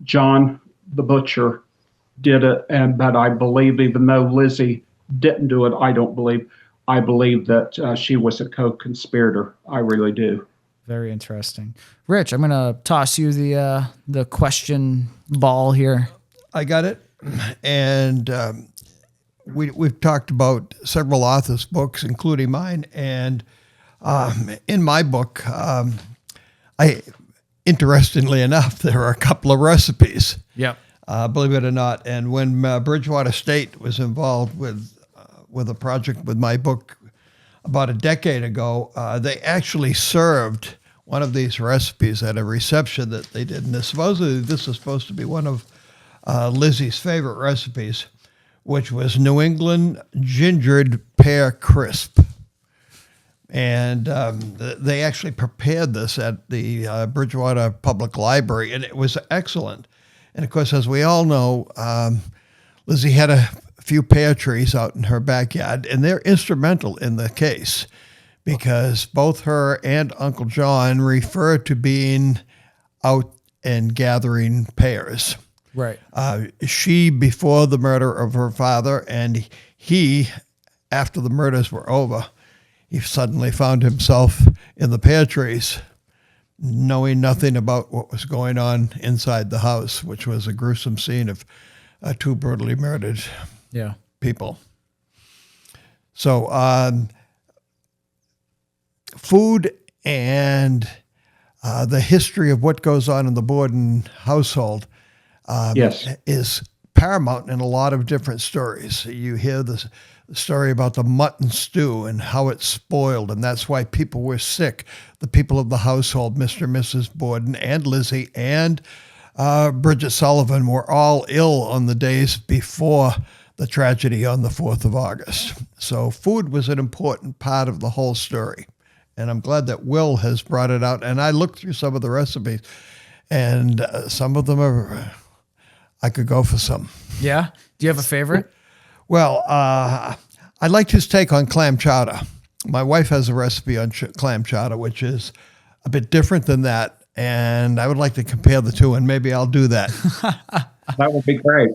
John the butcher did it, but I believe, even though Lizzie didn't do it, I believe that she was a co-conspirator. I really do. Very interesting. Rich, I'm going to toss you the question ball here. I got it. And we've talked about several authors' books, including mine. And in my book, interestingly enough, there are a couple of recipes. Yep. Believe it or not. And when Bridgewater State was involved with a project with my book about a decade ago, they actually served one of these recipes at a reception that they did. And supposedly this is supposed to be one of Lizzie's favorite recipes. which was New England gingered pear crisp. And they actually prepared this at the Bridgewater Public Library, and it was excellent. And of course, as we all know, Lizzie had a few pear trees out in her backyard, and they're instrumental in the case because both her and Uncle John refer to being out and gathering pears. Right. She before the murder of her father, and he after the murders were over. He suddenly found himself in the pear trees, knowing nothing about what was going on inside the house, which was a gruesome scene of two brutally murdered people. So food and the history of what goes on in the Borden household is paramount in a lot of different stories. You hear the story about the mutton stew and how it spoiled, and that's why people were sick. The people of the household, Mr. and Mrs. Borden and Lizzie and Bridget Sullivan, were all ill on the days before the tragedy on the 4th of August. So food was an important part of the whole story. And I'm glad that Will has brought it out. And I looked through some of the recipes, and some of them are, I could go for some. Yeah? Do you have a favorite? Well, I liked his take on clam chowder. My wife has a recipe on clam chowder, which is a bit different than that. And I would like to compare the two, and maybe I'll do that. That would be great.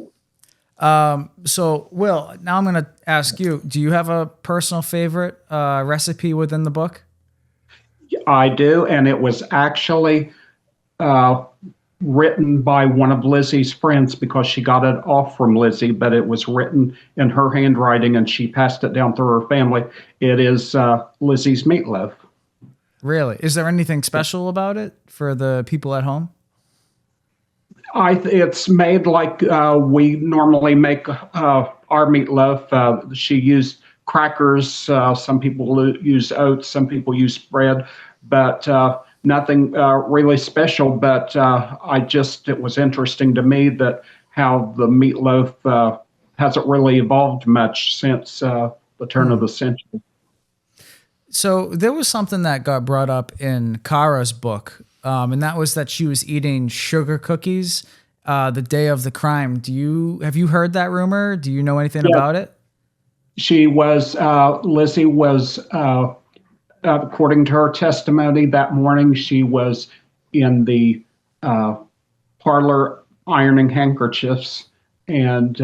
So, Will, now I'm going to ask you, do you have a personal favorite recipe within the book? I do, and it was actually written by one of Lizzie's friends because she got it off from Lizzie, but it was written in her handwriting and she passed it down through her family. It is Lizzie's meatloaf. Really? Is there anything special about it for the people at home? It's made like we normally make our meatloaf. She used crackers. Some people use oats. Some people use bread, but nothing really special. But it was interesting to me that how the meatloaf hasn't really evolved much since the turn of the century. So there was something that got brought up in Cara's book, and that was that she was eating sugar cookies the day of the crime. Have you heard that rumor? Do you know anything about it? She was, Lizzie was, according to her testimony that morning, she was in the parlor ironing handkerchiefs, and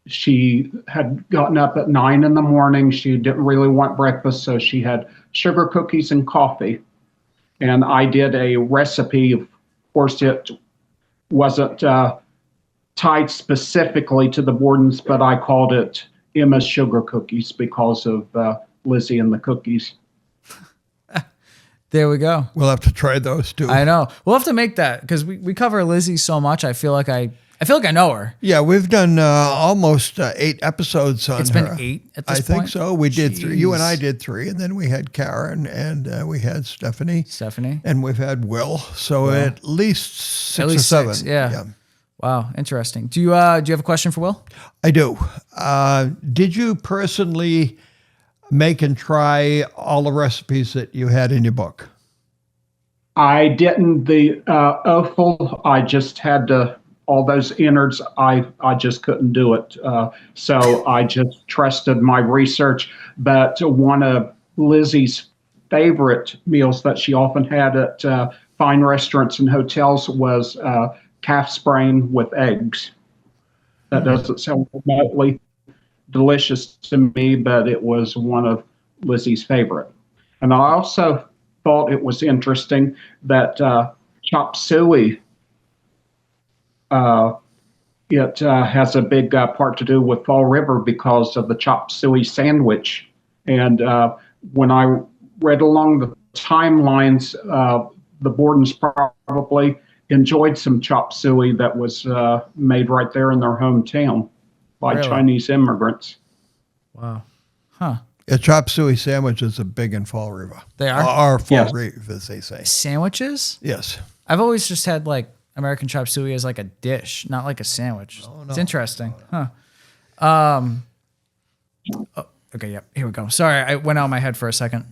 she had gotten up at 9 a.m. She didn't really want breakfast, so she had sugar cookies and coffee. And I did a recipe. Of course, it wasn't tied specifically to the Bordens, but I called it Emma's Sugar Cookies because of Lizzie and the cookies. There we go. We'll have to try those too. I know. We'll have to make that because we cover Lizzie so much. I feel like I know her. Yeah, we've done almost 8 episodes on her. It's been 8 at this point? I think so. We did 3. You and I did 3, and then we had Karen, and we had Stephanie. And we've had Will. So at least 6 or 7. 6, yeah. Wow, interesting. Do you have a question for Will? I do. Did you personally make and try all the recipes that you had in your book? I didn't. The offal, I just had to, all those innards, I just couldn't do it. So I just trusted my research. But one of Lizzie's favorite meals that she often had at fine restaurants and hotels was calf's brain with eggs. That doesn't sound remotely delicious to me, but it was one of Lizzie's favorite. And I also thought it was interesting that chop suey, it has a big part to do with Fall River because of the chop suey sandwich. And when I read along the timelines, the Bordens probably enjoyed some chop suey that was made right there in their hometown by Chinese immigrants. Wow. Huh. Yeah, chop suey sandwiches are big in Fall River. They are? Or Fall River, as they say. Sandwiches? Yes. I've always just had like American chop suey as like a dish, not like a sandwich. Oh, no. It's interesting. Huh. Okay, yep. Here we go. Sorry, I went out of my head for a second.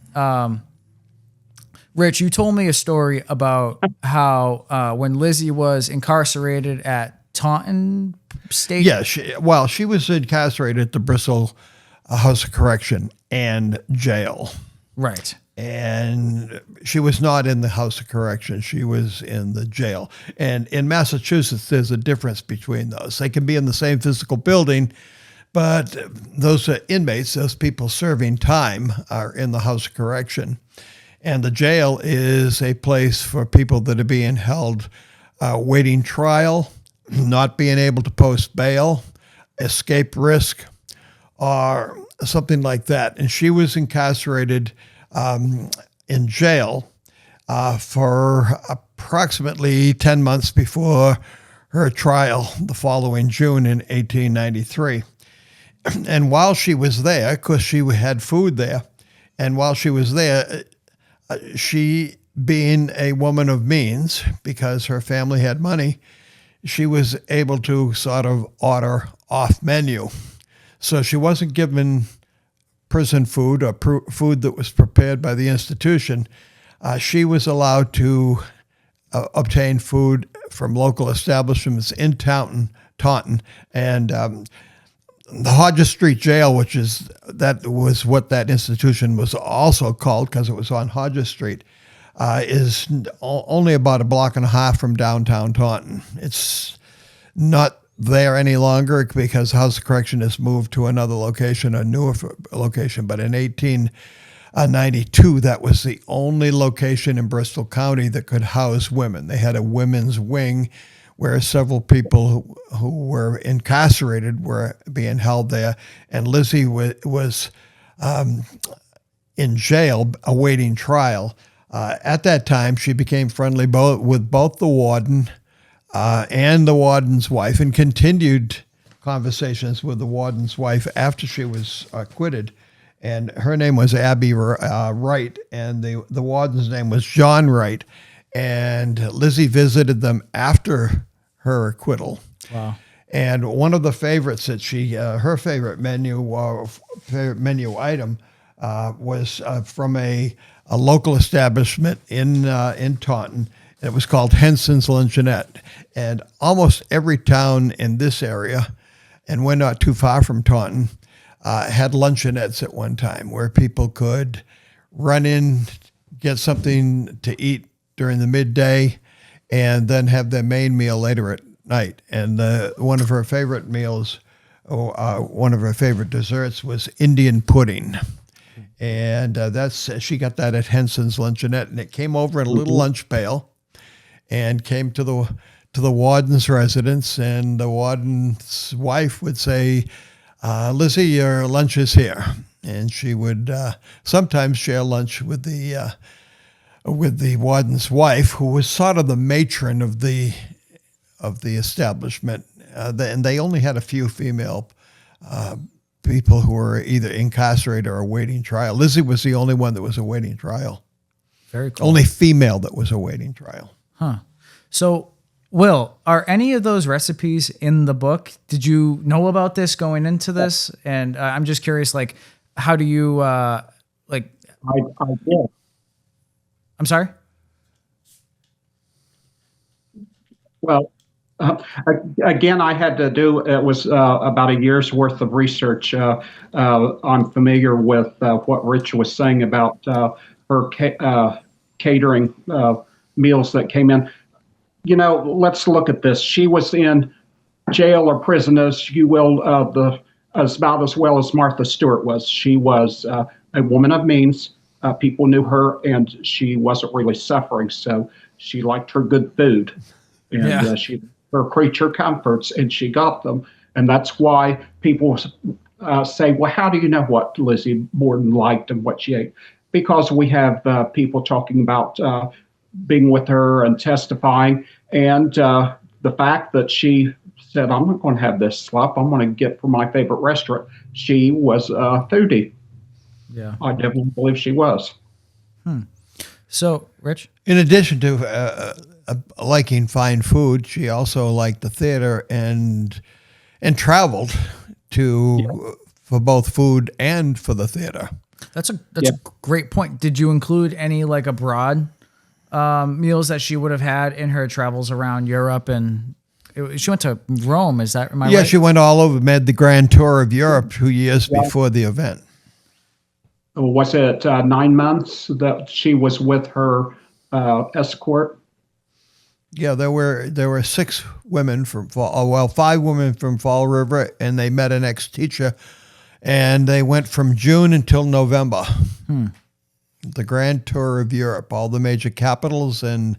Rich, you told me a story about how when Lizzie was incarcerated at Taunton State. Yeah, she was incarcerated at the Bristol House of Correction and jail. Right. And she was not in the House of Correction. She was in the jail. And in Massachusetts, there's a difference between those. They can be in the same physical building, but those inmates, those people serving time, are in the House of Correction. And the jail is a place for people that are being held waiting trial, not being able to post bail, escape risk, or something like that. And she was incarcerated in jail for approximately 10 months before her trial the following June in 1893. And while she was there, because she had food there, and while she was there, she, being a woman of means, because her family had money, she was able to sort of order off menu. So she wasn't given prison food or food that was prepared by the institution. She was allowed to obtain food from local establishments in Taunton, and the Hodges Street Jail, that was what that institution was also called because it was on Hodges Street, is only about a block and a half from downtown Taunton. It's not there any longer because House of Correction has moved to another location, a newer location. But in 1892, that was the only location in Bristol County that could house women. They had a women's wing where several people who were incarcerated were being held there. And Lizzie was in jail awaiting trial. At that time, she became friendly with both the warden and the warden's wife, and continued conversations with the warden's wife after she was acquitted. And her name was Abby Wright, and the warden's name was John Wright. And Lizzie visited them after her acquittal. Wow. And one of the favorites that her favorite menu item was from a local establishment in Taunton. It was called Henson's Luncheonette. And almost every town in this area, and we're not too far from Taunton, had luncheonettes at one time where people could run in, get something to eat during the midday, and then have their main meal later at night. And one of her favorite meals, one of her favorite desserts was Indian pudding. And she got that at Henson's Luncheonette, and it came over in a little lunch pail and came to the warden's residence, and the warden's wife would say, Lizzie, your lunch is here. And she would sometimes share lunch with the warden's wife, who was sort of the matron of the establishment. And they only had a few female people who were either incarcerated or awaiting trial. Lizzie was the only one that was awaiting trial. Very cool. Only female that was awaiting trial. Huh. So, Will, are any of those recipes in the book? Did you know about this going into this? And I'm just curious, like, how do you, I did. I'm sorry? Well, again, I had to do, it was about a year's worth of research. I'm familiar with what Rich was saying about her catering meals that came in. You know, let's look at this. She was in jail or prison, as you will, about as well as Martha Stewart was. She was a woman of means. People knew her, and she wasn't really suffering, so she liked her good food. And her creature comforts, and she got them. And that's why people say, well, how do you know what Lizzie Borden liked and what she ate? Because we have people talking about being with her and testifying, and the fact that she said, I'm not going to have this slop, I'm going to get from my favorite restaurant. She was a foodie. Yeah. I definitely believe she was. So, Rich? In addition to liking fine food, she also liked the theater and traveled for both food and for the theater. That's a great point. Did you include any like abroad meals that she would have had in her travels around Europe? And she went to Rome. Am I right? Yeah, she went all over, made the grand tour of Europe 2 years before the event. Was it 9 months that she was with her escort? Yeah, there were 6 women from 5 women from Fall River, and they met an ex-teacher, and they went from June until November. The grand tour of Europe, all the major capitals and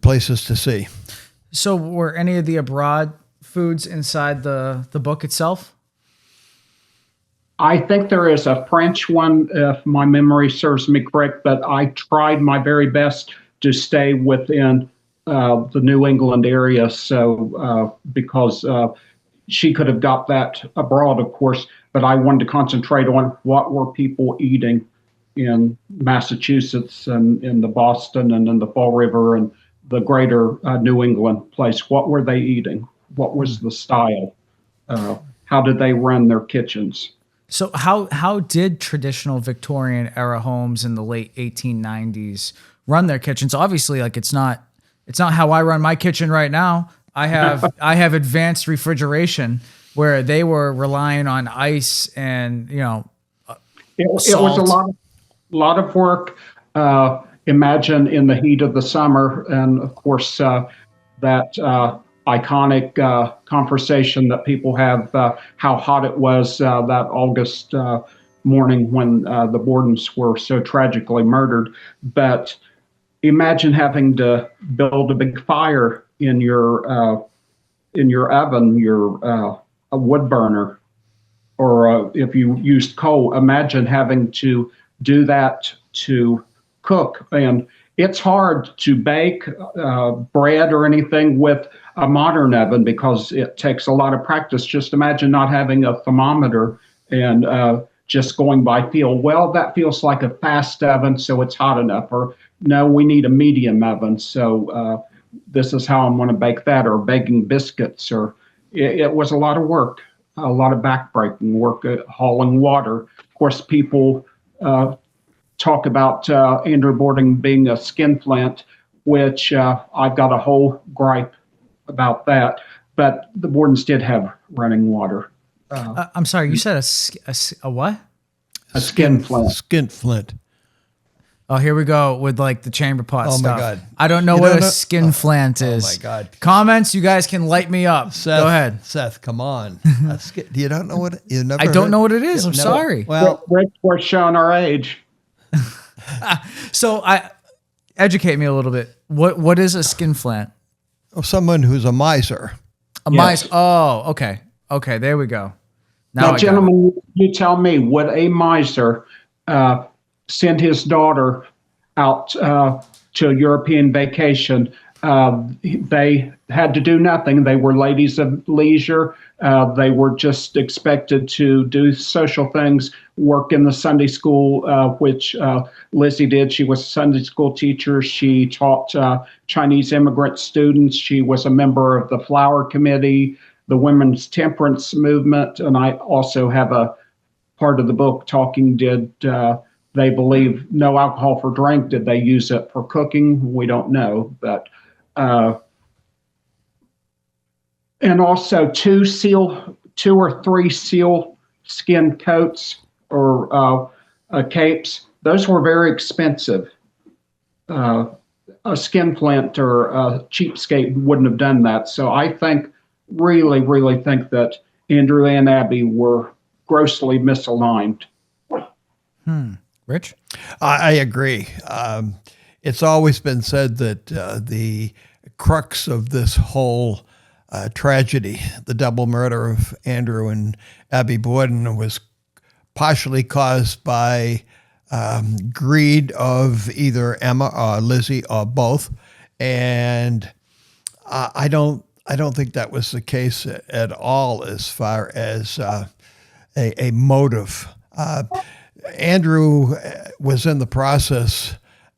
places to see. So were any of the abroad foods inside the book itself? I think there is a French one, if my memory serves me correct, but I tried my very best to stay within the New England area. So because she could have got that abroad, of course, but I wanted to concentrate on what were people eating in Massachusetts and in the Boston and in the Fall River and the greater New England place. What were they eating? What was the style? How did they run their kitchens? So how did traditional Victorian era homes in the late 1890s run their kitchens? Obviously, like it's not how I run my kitchen right now. I have advanced refrigeration where they were relying on ice and it was a lot of work. Imagine in the heat of the summer, and of course that iconic conversation that people have, how hot it was that August morning when the Bordens were so tragically murdered. But imagine having to build a big fire in your oven, a wood burner, or if you used coal. Imagine having to do that to cook. And it's hard to bake bread or anything with a modern oven because it takes a lot of practice. Just imagine not having a thermometer and just going by feel. Well, that feels like a fast oven, so it's hot enough. Or no, we need a medium oven, so this is how I'm going to bake that. Or baking biscuits. Or it was a lot of work, a lot of backbreaking work, hauling water. Of course, people talk about Andrew Borden being a skinflint, which I've got a whole gripe about that. But the Bordens did have running water. I'm sorry, you said a what? A skinflint. Skinflint. Oh, here we go with like the chamber pot stuff. Oh my God. I don't know what a skinflint is. Oh my God. Comments, you guys can light me up. Seth, Go ahead. Seth, come on. You don't know what you never I don't heard? know what it is. I'm sorry. Well, We're showing our age. So educate me a little bit. What is a skinflint? someone who's a miser. A miser. Oh, okay. Okay, there we go. Now gentlemen, you tell me, would a miser send his daughter out to a European vacation? They had to do nothing. They were ladies of leisure. They were just expected to do social things, work in the Sunday school, which Lizzie did. She was a Sunday school teacher. She taught Chinese immigrant students. She was a member of the Flower Committee, the Women's Temperance Movement. And I also have a part of the book talking, did they believe no alcohol for drink? Did they use it for cooking? We don't know. But and also two or three seal skin coats or capes. Those were very expensive. A skinflint or a cheapskate wouldn't have done that. So I really think that Andrew and Abby were grossly misaligned. Rich? I agree. It's always been said that the crux of this whole tragedy, the double murder of Andrew and Abby Borden, was partially caused by greed of either Emma or Lizzie or both, and I don't think that was the case at all as far as a motive. Andrew was in the process,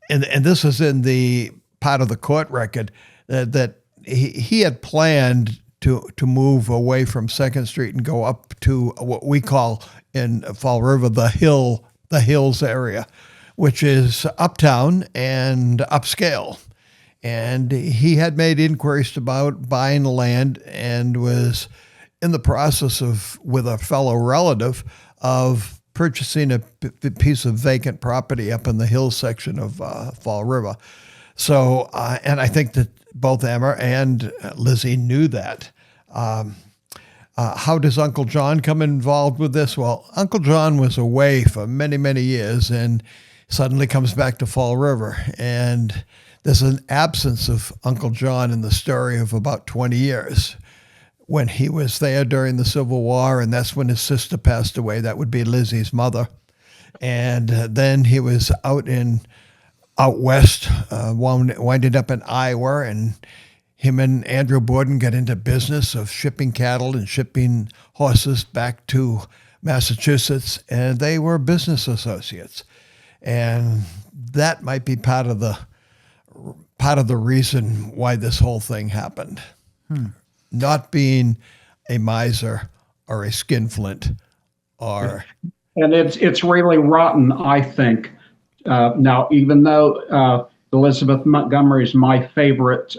and this is in the part of the court record, that he had planned to move away from 2nd Street and go up to what we call in Fall River the Hills area, which is uptown and upscale. And he had made inquiries about buying the land and was in the process of, with a fellow relative, of purchasing a piece of vacant property up in the hills section of Fall River. So, and I think that both Emma and Lizzie knew that. How does Uncle John come involved with this? Well, Uncle John was away for many, many years and suddenly comes back to Fall River. And there's an absence of Uncle John in the story of about 20 years. When he was there during the Civil War, and that's when his sister passed away. That would be Lizzie's mother. And then he was out west, winded up in Iowa, and him and Andrew Borden got into business of shipping cattle and shipping horses back to Massachusetts, and they were business associates. And that might be part of the reason why this whole thing happened. Not being a miser or a skinflint, or and it's really rotten, I think. Now, even though Elizabeth Montgomery is my favorite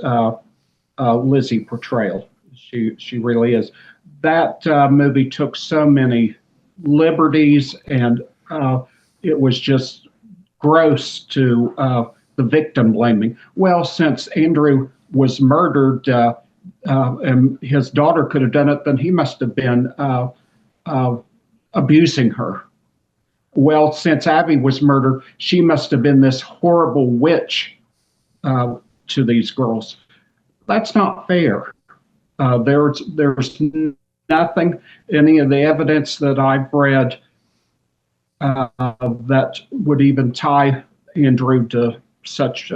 Lizzie portrayal, she really is. That movie took so many liberties, and it was just gross to the victim blaming. Well, since Andrew was murdered, and his daughter could have done it, then he must have been abusing her. Well, since Abby was murdered, she must have been this horrible witch to these girls. That's not fair. There's nothing, any of the evidence that I've read that would even tie Andrew to such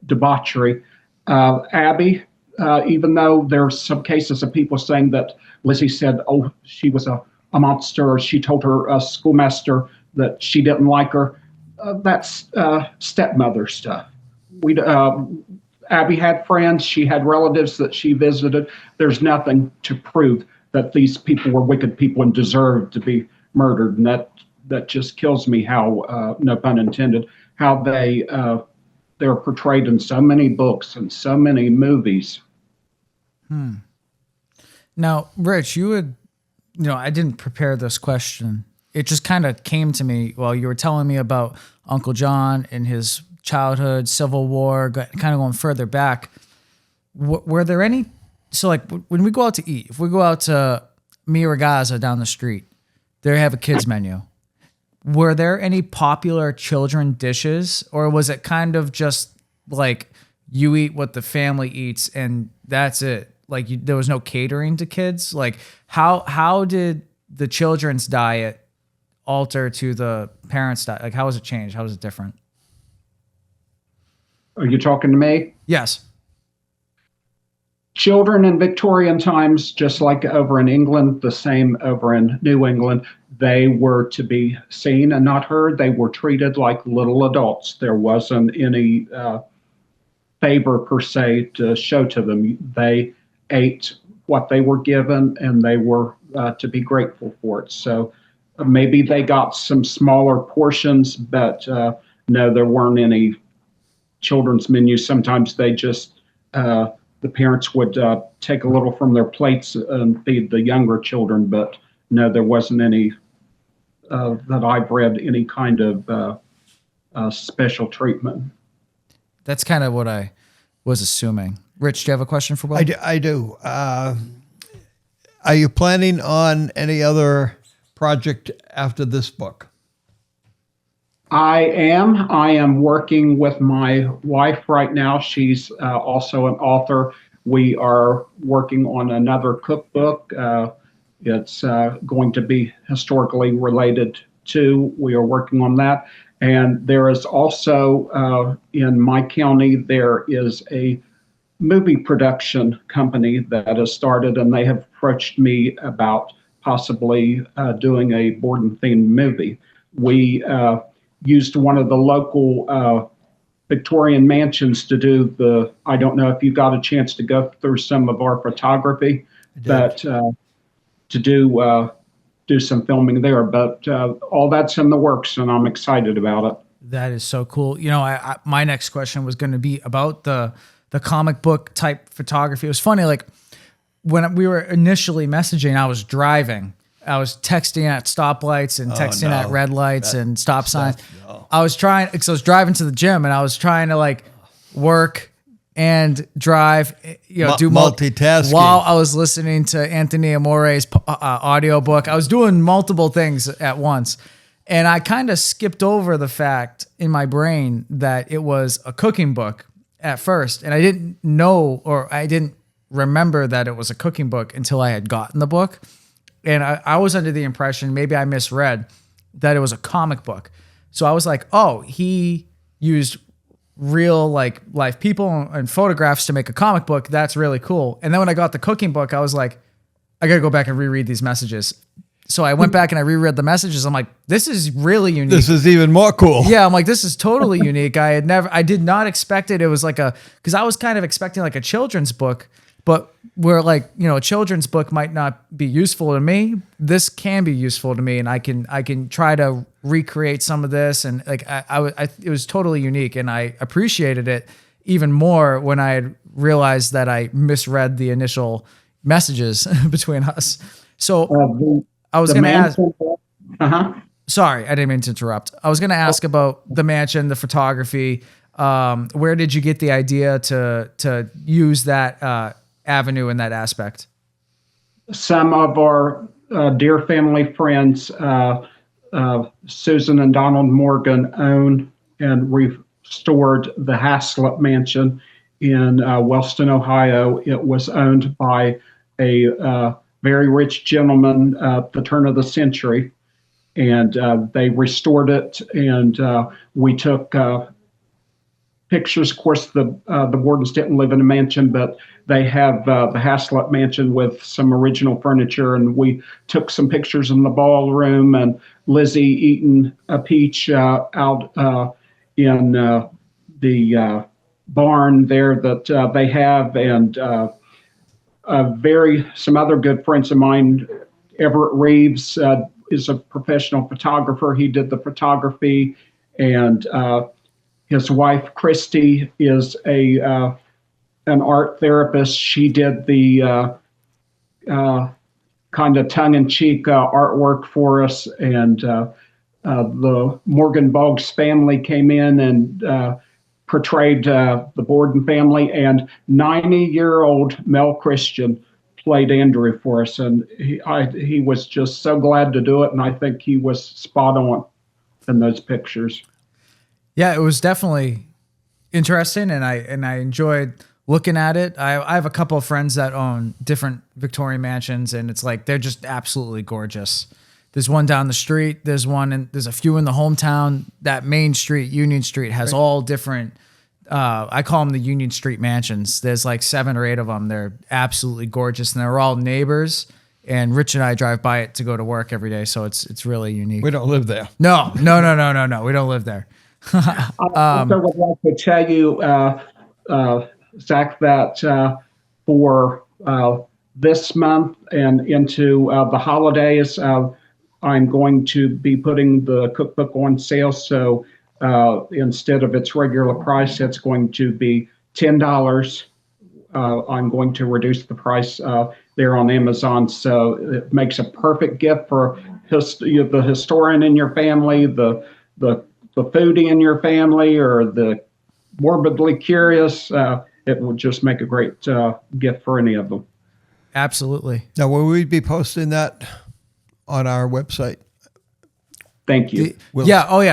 debauchery. Abby, even though there's some cases of people saying that Lizzie said, oh, she was a monster, or she told her schoolmaster that she didn't like her, that's stepmother stuff. Abby had friends, she had relatives that she visited. There's nothing to prove that these people were wicked people and deserved to be murdered. And that just kills me how, no pun intended, how they're portrayed in so many books and so many movies. Now, Rich, I didn't prepare this question. It just kind of came to me while you were telling me about Uncle John and his childhood, Civil War, kind of going further back. Were there any, so like when we go out to eat, if we go out to Mia Ragazza down the street, they have a kids menu. Were there any popular children dishes, or was it kind of just like you eat what the family eats and that's it? Like there was no catering to kids? Like how did the children's diet alter to the parents' diet? Like how was it changed? How was it different? Are you talking to me? Yes. Children in Victorian times, just like over in England, the same over in New England, they were to be seen and not heard. They were treated like little adults. There wasn't any favor per se to show to them. They ate what they were given, and they were to be grateful for it. So maybe they got some smaller portions, but no, there weren't any children's menus. Sometimes they just, the parents would take a little from their plates and feed the younger children, but no, there wasn't any, that I've read, any kind of special treatment. That's kind of what I was assuming. Rich, do you have a question for Will? I do. Are you planning on any other project after this book? I am working with my wife right now. She's also an author. We are working on another cookbook. It's going to be historically related to. We are working on that. And there is also, in my county, there is a movie production company that has started, and they have approached me about possibly doing a Borden-themed movie. We used one of the local Victorian mansions to do I don't know if you got a chance to go through some of our photography, but to do some filming there. But all that's in the works, and I'm excited about it. That is so cool. You know, my next question was going to be about the comic book type photography. It was funny, like when we were initially messaging, I was driving. I was texting at stoplights and texting at red lights and stop signs. No. I was driving to the gym and I was trying to like work and drive, do multitasking while I was listening to Anthony Amore's audiobook. I was doing multiple things at once. And I kind of skipped over the fact in my brain that it was a cooking book at first. And I didn't know, or I didn't remember that it was a cooking book until I had gotten the book. And I was under the impression, maybe I misread, that it was a comic book. So I was like, oh, he used real like life people and photographs to make a comic book. That's really cool. And then when I got the cooking book, I was like, I got to go back and reread these messages. So I went back and I reread the messages. I'm like, this is really unique. This is even more cool. Yeah, I'm like, this is totally unique. I did not expect it. It was like because I was kind of expecting like a children's book, but where like, a children's book might not be useful to me. This can be useful to me, and I can try to recreate some of this. And like, it was totally unique, and I appreciated it even more when I had realized that I misread the initial messages between us. So I was going to ask. Sorry, I didn't mean to interrupt. I was going to ask about the mansion, the photography. Where did you get the idea to use that avenue in that aspect? Some of our dear family friends, Susan and Donald Morgan, own and restored the Haslett Mansion in Wellston, Ohio. It was owned by a very rich gentleman at the turn of the century, and they restored it, and we took pictures. Of course, the Bordens didn't live in a mansion, but they have the Haslett Mansion with some original furniture, and we took some pictures in the ballroom, and Lizzie eating a peach out in the barn there that they have, and some other good friends of mine. Everett Reeves is a professional photographer. He did the photography, and his wife Christy is an art therapist. She did the kind of tongue-in-cheek artwork for us, and the Morgan Boggs family came in and portrayed the Borden family, and 90-year-old Mel Christian played Andrew for us, and he was just so glad to do it, and I think he was spot on in those pictures. Yeah, it was definitely interesting, and I enjoyed looking at it. I have a couple of friends that own different Victorian mansions, and it's like they're just absolutely gorgeous. There's one down the street. There's a few in the hometown. That main street, Union Street, has all different. I call them the Union Street mansions. There's like 7 or 8 of them. They're absolutely gorgeous, and they're all neighbors. And Rich and I drive by it to go to work every day, so it's really unique. We don't live there. No. We don't live there. I also would like to tell you, Zach, that for this month and into the holidays, I'm going to be putting the cookbook on sale. So instead of its regular price, it's going to be $10. I'm going to reduce the price there on Amazon. So it makes a perfect gift for the historian in your family, the foodie in your family, or the morbidly curious. It will just make a great gift for any of them. Absolutely. Now, will we be posting that on our website? Thank you.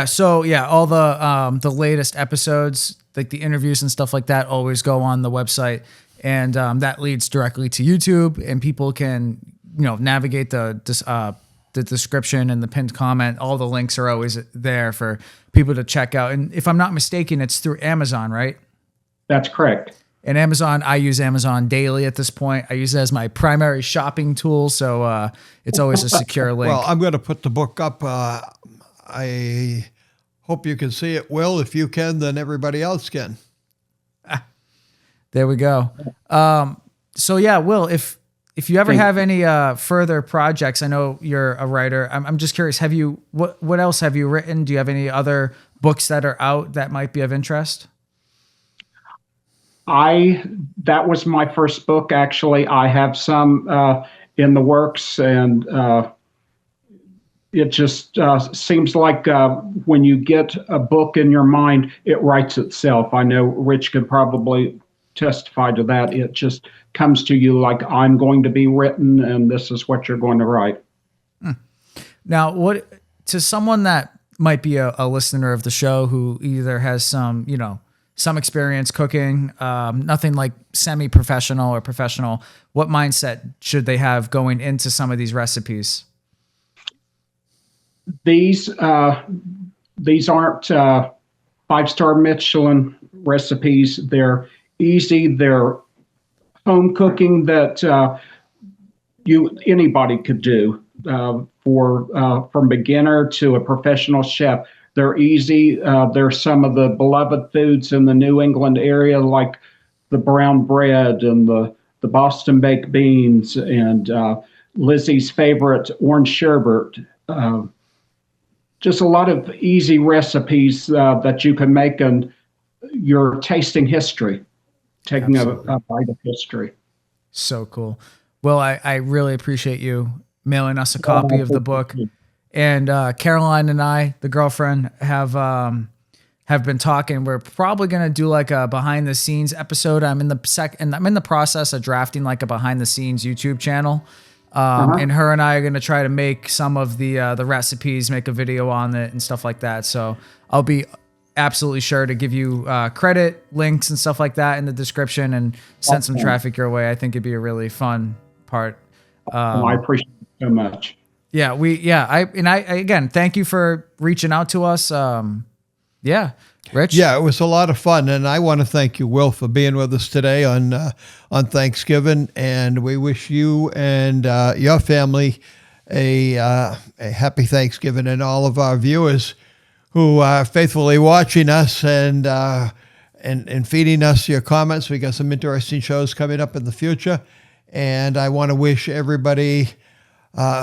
So all the latest episodes, like the interviews and stuff like that, always go on the website, and that leads directly to YouTube, and people can navigate the description and the pinned comment. All the links are always there for people to check out. And if I'm not mistaken, it's through Amazon, right? That's correct. And Amazon, I use Amazon daily at this point. I use it as my primary shopping tool, so it's always a secure link. Well, I'm going to put the book up. I Hope you can see it, Will. If you can, then everybody else can. There we go. So yeah, Will, if you ever have any further projects, I know you're a writer. I'm just curious. What else have you written? Do you have any other books that are out that might be of interest? That was my first book, actually. I have some in the works, and it just seems like when you get a book in your mind, it writes itself. I know Rich could probably testify to that. It just comes to you like, I'm going to be written, and this is what you're going to write. Now, what to someone that might be a listener of the show who either has some experience cooking, nothing like semi-professional or professional, what mindset should they have going into some of these recipes? These aren't five-star Michelin recipes. They're easy. They're home cooking that anybody could do, from beginner to a professional chef. They're easy. They're some of the beloved foods in the New England area, like the brown bread and the Boston baked beans and Lizzie's favorite orange sherbet. Just a lot of easy recipes that you can make, and you're tasting history, taking a bite of history. So cool. Well, I really appreciate you mailing us a copy of the book. And Caroline and I, the girlfriend, have been talking. We're probably gonna do like a behind the scenes episode. I'm in the process of drafting like a behind the scenes YouTube channel. And her and I are gonna try to make some of the recipes, make a video on it and stuff like that. So I'll be absolutely sure to give you credit, links, and stuff like that in the description, and send some traffic your way. I think it'd be a really fun part. I appreciate it so much. Yeah, I again, thank you for reaching out to us. Rich. Yeah, it was a lot of fun, and I want to thank you, Will, for being with us today on Thanksgiving, and we wish you and your family a happy Thanksgiving, and all of our viewers who are faithfully watching us and feeding us your comments. We got some interesting shows coming up in the future, and I want to wish everybody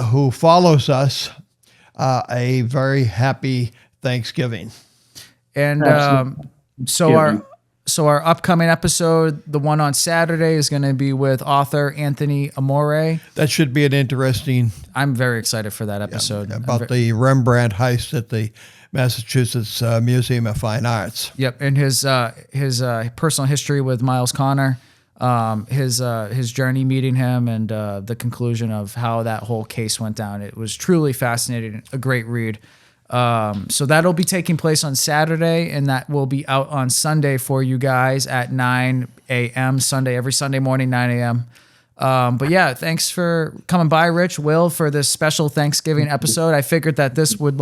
who follows us a very happy Thanksgiving. And so our upcoming episode, the one on Saturday, is going to be with author Anthony Amore. That should be an interesting. I'm very excited for that episode. About the Rembrandt heist at the Massachusetts Museum of Fine Arts. Yep, and his personal history with Miles Connor, his journey meeting him, and the conclusion of how that whole case went down. It was truly fascinating, a great read. So that'll be taking place on Saturday, and that will be out on Sunday for you guys at 9 a.m. every Sunday morning, 9 a.m. But yeah, thanks for coming by, Rich, Will, for this special Thanksgiving episode. I figured that this would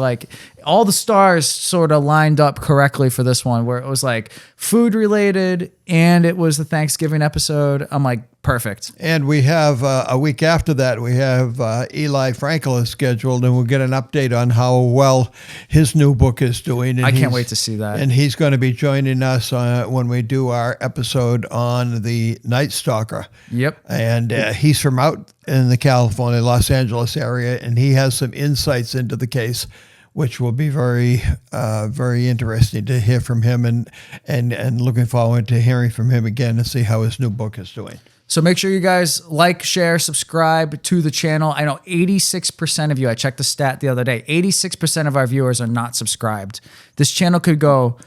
all the stars sort of lined up correctly for this one, where it was like food related and it was the Thanksgiving episode. I'm like, perfect. And we have a week after that, we have Eli Frankel scheduled, and we'll get an update on how well his new book is doing. And I can't wait to see that. And he's going to be joining us when we do our episode on the Night Stalker. Yep. And he's from out in the California, Los Angeles area, and he has some insights into the case, which will be very, very interesting to hear from him, and looking forward to hearing from him again to see how his new book is doing. So make sure you guys like, share, subscribe to the channel. I know 86% of you, I checked the stat the other day, 86% of our viewers are not subscribed. This channel could go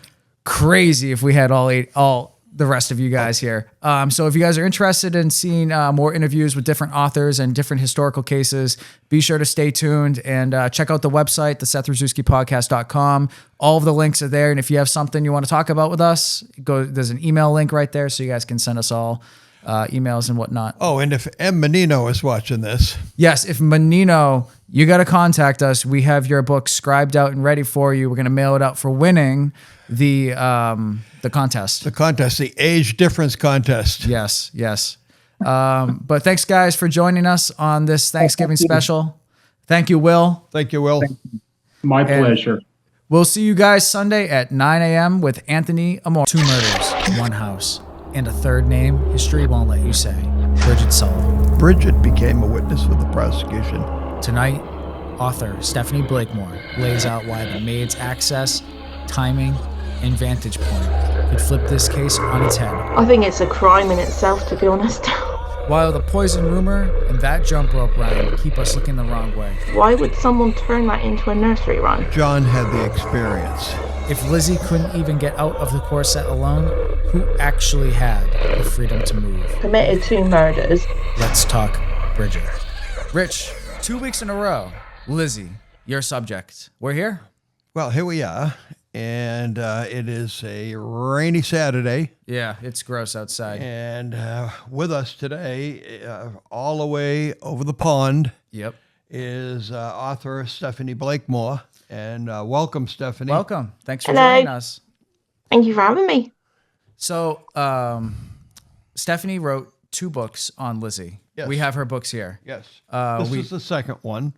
crazy if we had all the rest of you guys here. So if you guys are interested in seeing more interviews with different authors and different historical cases, be sure to stay tuned and check out the website, the SethRosczewskiPodcast.com. All of the links are there. And if you have something you want to talk about with us, there's an email link right there so you guys can send us all emails and whatnot. Oh, and if M. Menino is watching this. Yes, if Menino, you got to contact us. We have your book scribed out and ready for you. We're going to mail it out for winning the contest. The contest, the age difference contest. Yes. But thanks, guys, for joining us on this Thanksgiving special. Thank you, Will. Thank you, Will. My pleasure. We'll see you guys Sunday at 9 a.m. with Anthony Amor. 2 murders, 1 house, and a third name history won't let you say. Bridget Sullivan. Bridget became a witness for the prosecution. Tonight, author Stephanie Blakemore lays out why the maid's access, timing, and vantage point could flip this case on its head. I think it's a crime in itself, to be honest. While the poison rumor and that jump rope rhyme keep us looking the wrong way. Why would someone turn that into a nursery rhyme? John had the experience. If Lizzie couldn't even get out of the corset alone, who actually had the freedom to move? Committed 2 murders. Let's talk Bridget. Rich, 2 weeks in a row. Lizzie, your subject. We're here? Well, here we are, and it is a rainy Saturday. Yeah, it's gross outside. And with us today, all the way over the pond, Yep. is author Stephanie Blakemore. And welcome, Stephanie. Welcome. Thanks for Hello. joining us. Thank you for having me. So, Stephanie wrote 2 books on Lizzie. Yes. We have her books here. Yes. This is the second one.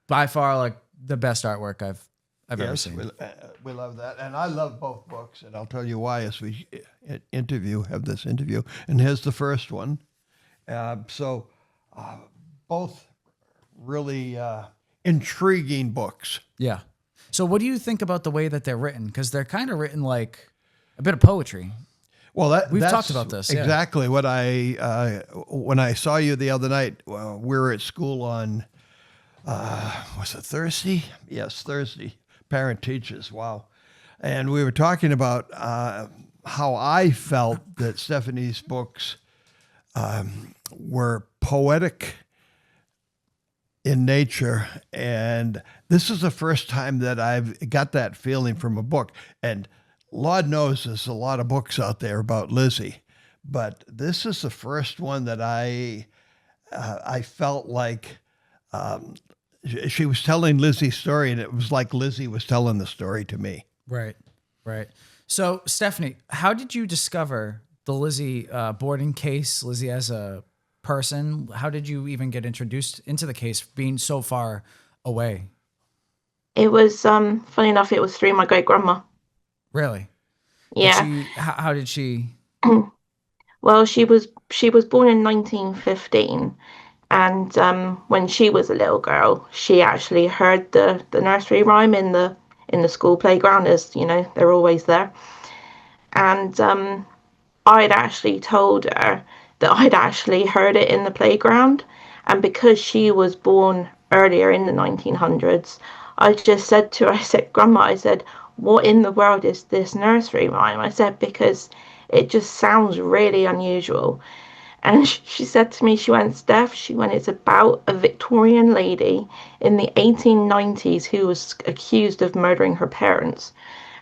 By far, like the best artwork I've ever Yes, seen. we love that. And I love both books, and I'll tell you why as we have this interview. And here's the first one. Both really intriguing books. Yeah. So, what do you think about the way that they're written? Because they're kind of written like a bit of poetry. Well, We've that's talked about this, yeah. exactly what when I saw you the other night. We were at school on was it Thursday? Yes, Thursday. Parent teachers. Wow. And we were talking about how I felt that Stephanie's books were poetic in nature, and this is the first time that I've got that feeling from a book. And Lord knows there's a lot of books out there about Lizzie, but this is the first one that I felt like she was telling Lizzie's story, and it was like Lizzie was telling the story to me. Right. Right. So, Stephanie, how did you discover the Lizzie Borden case, Lizzie as a person? How did you even get introduced into the case being so far away? It was, funny enough, it was through my great-grandma. Really? Yeah. How did she? Well, she was born in 1915, and when she was a little girl, she actually heard the nursery rhyme in the school playground, as you know, they're always there. And I'd actually told her that I'd actually heard it in the playground, and because she was born earlier in the 1900s, I just said to her, I said, Grandma, I said, what in the world is this nursery rhyme? I said, because it just sounds really unusual. And she said to me, she went, Steph, it's about a Victorian lady in the 1890s who was accused of murdering her parents.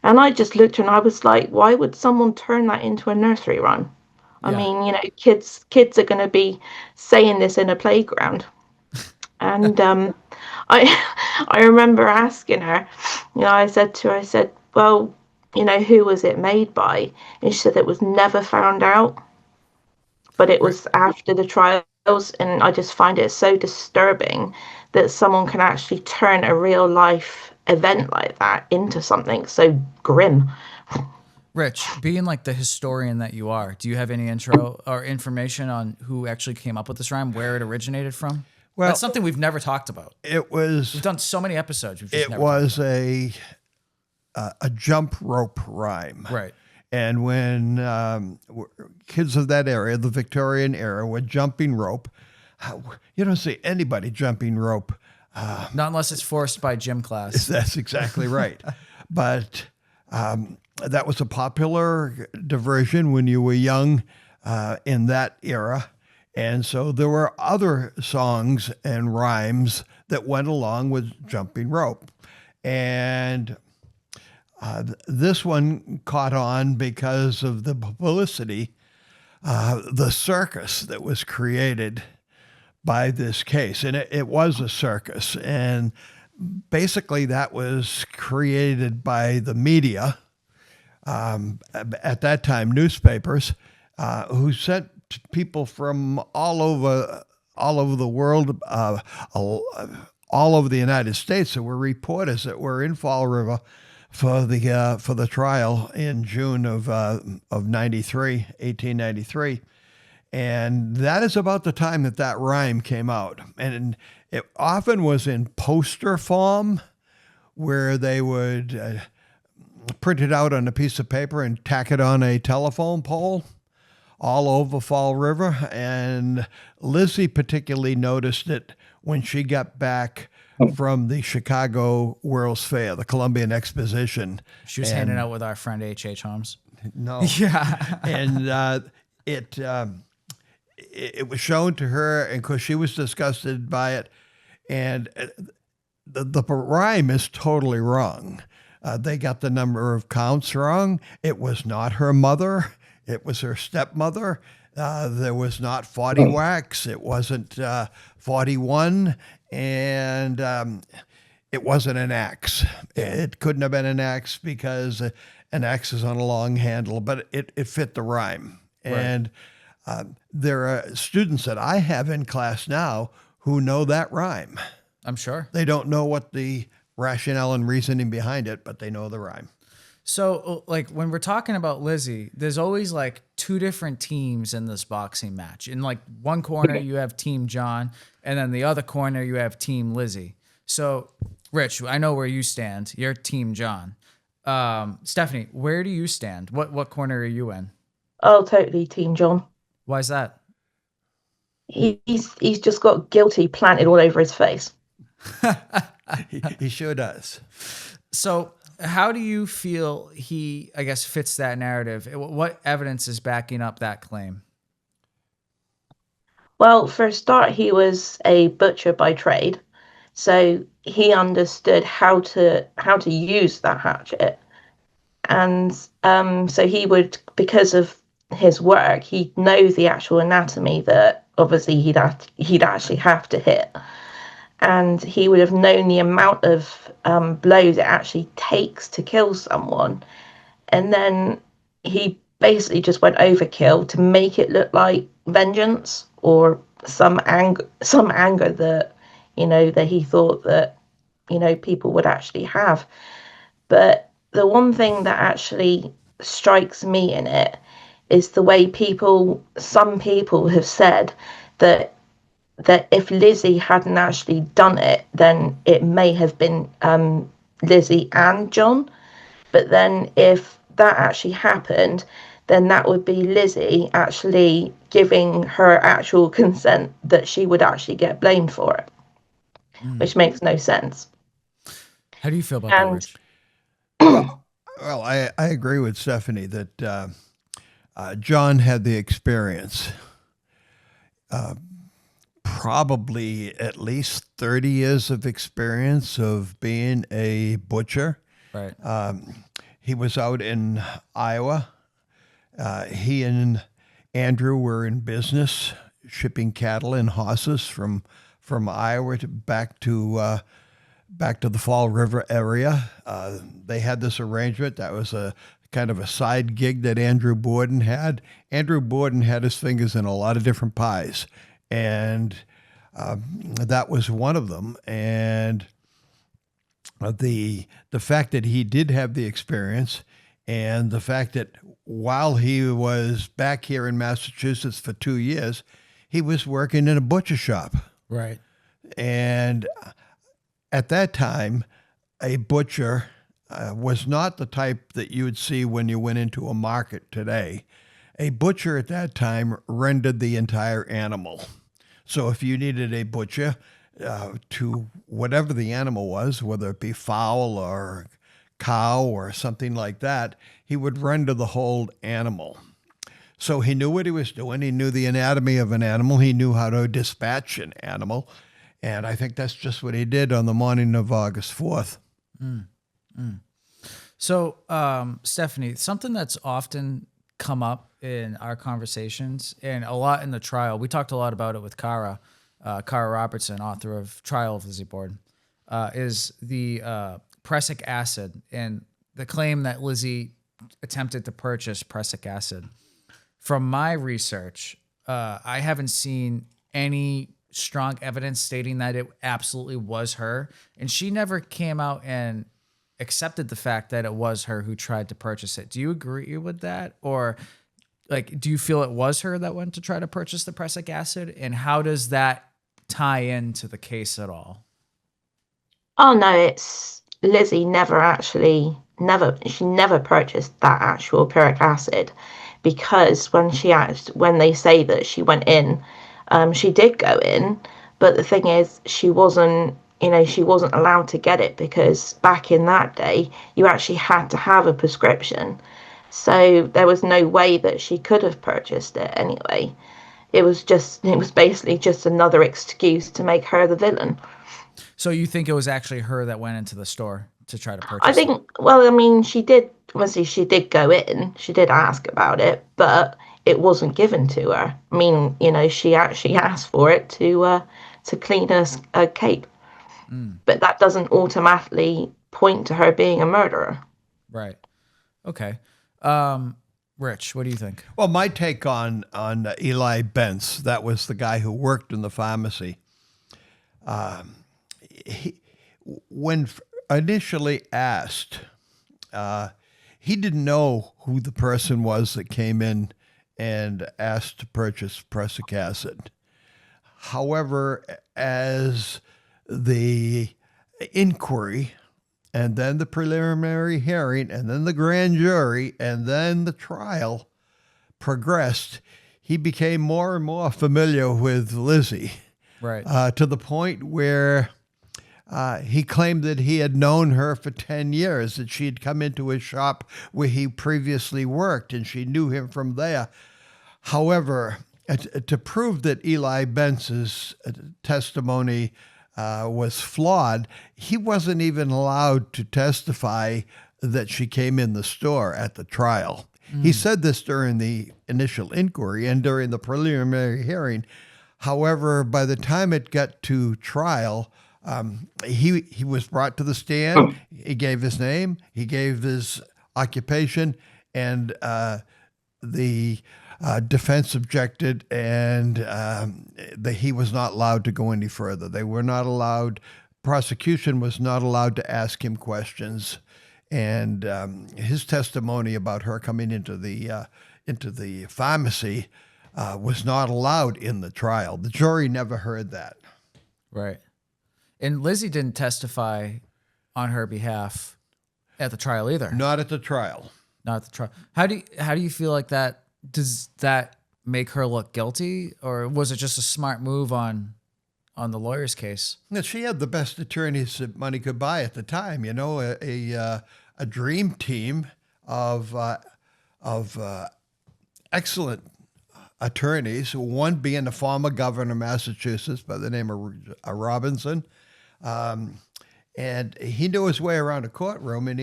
And I just looked at her and I was like, why would someone turn that into a nursery rhyme? I mean, you know, kids are going to be saying this in a playground. And I remember asking her, you know, I said to her, well, you know, who was it made by? And she said it was never found out, but it was after the trials. And I just find it so disturbing that someone can actually turn a real life event like that into something so grim. Rich, being like the historian that you are, do you have any intro or information on who actually came up with this rhyme, where it originated from? Well, that's something we've never talked about. We've done so many episodes. It was a jump rope rhyme. Right. And when kids of that area, the Victorian era, were jumping rope, you don't see anybody jumping rope. Not unless it's forced by gym class. That's exactly right. But that was a popular diversion when you were young in that era. And so there were other songs and rhymes that went along with jumping rope. And this one caught on because of the publicity, the circus that was created by this case. And it was a circus. And basically that was created by the media, at that time newspapers, who sent people from all over the world, all over the United States. There were reporters that were in Fall River for the trial in June of 1893, and that is about the time that rhyme came out, and it often was in poster form, where they would print it out on a piece of paper and tack it on a telephone pole all over Fall River. And Lizzie particularly noticed it when she got back from the Chicago World's Fair, the Columbian Exposition. She was hanging out with our friend H.H. Holmes. No. Yeah. And it was shown to her, and because she was disgusted by it, and the rhyme is totally wrong. They got the number of counts wrong. It was not her mother. It was her stepmother. There was not 40 whacks. It wasn't 41. And it wasn't an axe. It couldn't have been an axe because an axe is on a long handle, but it fit the rhyme. Right. And there are students that I have in class now who know that rhyme. I'm sure. They don't know what the rationale and reasoning behind it, but they know the rhyme. So, like, when we're talking about Lizzie, there's always like two different teams in this boxing match. In like one corner, you have Team John, and then the other corner, you have Team Lizzie. So, Rich, I know where you stand. You're Team John. Stephanie, where do you stand? What corner are you in? Oh, totally Team John. Why is that? He's just got guilty planted all over his face. He sure does. So, how do you feel he, I guess, fits that narrative? What evidence is backing up that claim? Well, for a start, he was a butcher by trade, so he understood how to use that hatchet, and so he would, because of his work, he'd know the actual anatomy that obviously he'd actually have to hit. And he would have known the amount of blows it actually takes to kill someone. And then he basically just went overkill to make it look like vengeance or some anger that, that he thought that, people would actually have. But the one thing that actually strikes me in it is the way some people have said that if Lizzie hadn't actually done it, then it may have been Lizzie and John. But then if that actually happened, then that would be Lizzie actually giving her actual consent that she would actually get blamed for it, which makes no sense. How do you feel about that, Rich? Well, I agree with Stephanie that John had the experience. Probably at least 30 years of experience of being a butcher. Right. He was out in Iowa. He and Andrew were in business, shipping cattle and horses from Iowa back to the Fall River area. They had this arrangement that was a kind of a side gig that Andrew Borden had. Andrew Borden had his fingers in a lot of different pies. And that was one of them. And the fact that he did have the experience, and the fact that while he was back here in Massachusetts for 2 years, he was working in a butcher shop. Right. And at that time, a butcher was not the type that you would see when you went into a market today. A butcher at that time rendered the entire animal. So if you needed a butcher to whatever the animal was, whether it be fowl or cow or something like that, he would render the whole animal. So he knew what he was doing. He knew the anatomy of an animal. He knew how to dispatch an animal. And I think that's just what he did on the morning of August 4th. So, Stephanie, something that's often come up in our conversations and a lot in the trial, we talked a lot about it with Cara Robertson, author of Trial of Lizzie Borden, is the prussic acid and the claim that Lizzie attempted to purchase prussic acid. From my research, I haven't seen any strong evidence stating that it absolutely was her. And she never came out and accepted the fact that it was her who tried to purchase it. Do you agree with that? Or like, do you feel it was her that went to try to purchase the prussic acid? And how does that tie into the case at all? Oh no, it's Lizzie she never purchased that actual puric acid, because when they say that she went in, she did go in, but the thing is she wasn't allowed to get it, because back in that day you actually had to have a prescription. So there was no way that she could have purchased it anyway. It was basically just another excuse to make her the villain. So you think it was actually her that went into the store to try to purchase I think, it? well, I mean, she did go in, she did ask about it, but it wasn't given to her. I mean, she actually asked for it to clean her cape. But that doesn't automatically point to her being a murderer. Right. Okay. Rich, what do you think? Well, my take on Eli Bentz, that was the guy who worked in the pharmacy. When initially asked, he didn't know who the person was that came in and asked to purchase prussic acid. However, as the inquiry and then the preliminary hearing and then the grand jury and then the trial progressed, he became more and more familiar with Lizzie. Right. To the point where he claimed that he had known her for 10 years, that she had come into his shop where he previously worked and she knew him from there. However, to prove that Eli Bentz's testimony was flawed, he wasn't even allowed to testify that she came in the store at the trial. He said this during the initial inquiry and during the preliminary hearing. However, by the time it got to trial, he was brought to the stand. He gave his name, he gave his occupation, and the defense objected, and he was not allowed to go any further. They were not allowed. Prosecution was not allowed to ask him questions, and his testimony about her coming into the pharmacy was not allowed in the trial. The jury never heard that. Right. And Lizzie didn't testify on her behalf at the trial either. Not at the trial. Not at the trial. How do you feel like that? Does that make her look guilty, or was it just a smart move on the lawyer's case? Yeah, she had the best attorneys that money could buy at the time. A dream team of excellent attorneys. One being the former governor of Massachusetts by the name of Robinson, and he knew his way around a courtroom, and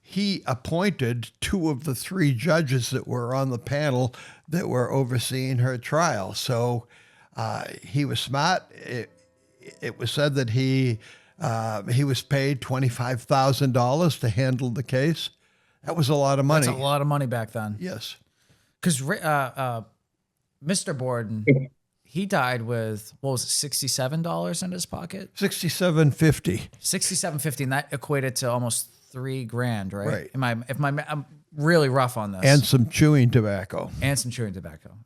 he appointed 2 of the 3 judges that were on the panel that were overseeing her trial. So he was smart. It was said that he was paid $25,000 to handle the case. That was a lot of money. That's a lot of money back then. Yes. Because Mr. Borden, he died with, what was it, $67 in his pocket? $67.50. $67.50, and that equated to almost $3,000, right? Right. I'm really rough on this. And some chewing tobacco.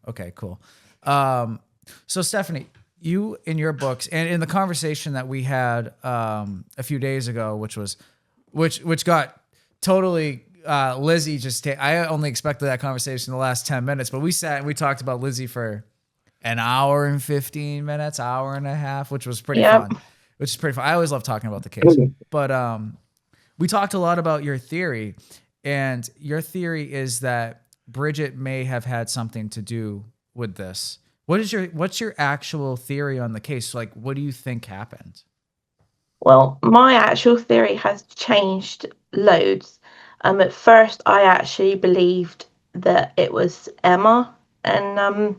Okay, cool. So Stephanie, you in your books and in the conversation that we had a few days ago, which got totally Lizzie I only expected that conversation in the last 10 minutes, but we sat and we talked about Lizzie for an hour and 15 minutes, hour and a half, which was pretty fun. Which is pretty fun. I always love talking about the case. But we talked a lot about your theory, and your theory is that Bridget may have had something to do with this. What's your actual theory on the case? Like, what do you think happened? Well, my actual theory has changed loads. At first, I actually believed that it was Emma and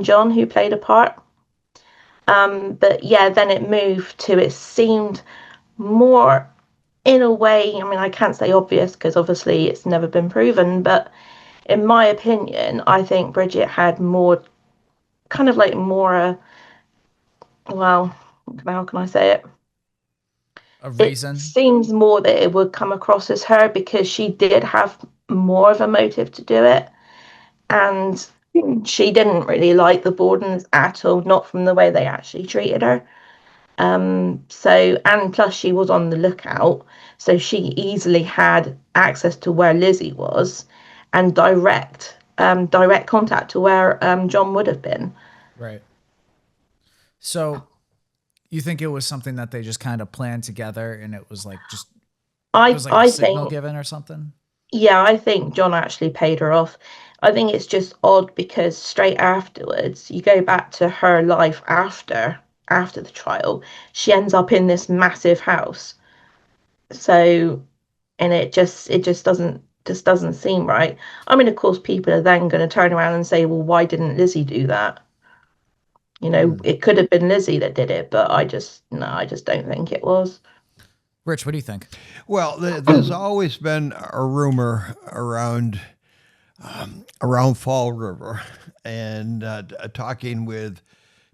John who played a part. But yeah, then it seemed more, in a way, I mean, I can't say obvious because obviously it's never been proven, but in my opinion, I think Bridget had more, kind of like more, well, how can I say it? a reason? It seems more that it would come across as her because she did have more of a motive to do it. And she didn't really like the Bordens at all, not from the way they actually treated her. And plus she was on the lookout, so she easily had access to where Lizzie was and direct contact to where John would have been. Right. So you think it was something that they just kind of planned together, and it was like a signal given or something? Yeah, I think John actually paid her off. I think it's just odd because straight afterwards, you go back to her life after the trial, she ends up in this massive house. So, and it just doesn't seem right. I mean, of course, people are then going to turn around and say, well, why didn't Lizzie do that? It could have been Lizzie that did it, but I just don't think it was. Rich, what do you think? Well, there's always been a rumor around Fall River, and talking with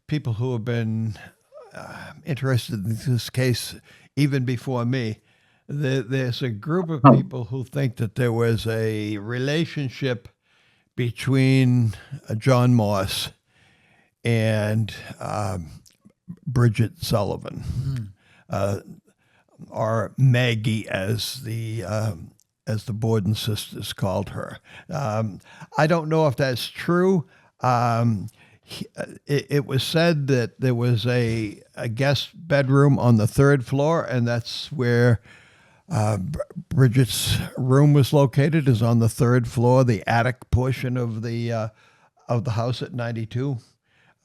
people who have been interested in this case even before me. There's a group of people who think that there was a relationship between John Moss and Bridget Sullivan, or Maggie, as the Borden sisters called her. I don't know if that's true. It was said that there was a guest bedroom on the third floor, and that's where Bridget's room was located, is on the third floor, the attic portion of the house at 92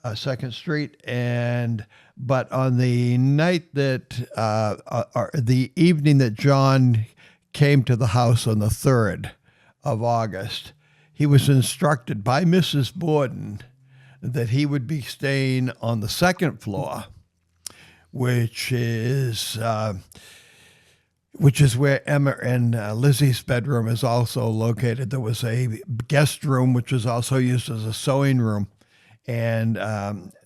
2nd Street. But on the night that, or the evening that John came to the house on the 3rd of August, he was instructed by Mrs. Borden that he would be staying on the 2nd floor, which is where Emma and Lizzie's bedroom is also located. There was a guest room, which was also used as a sewing room, and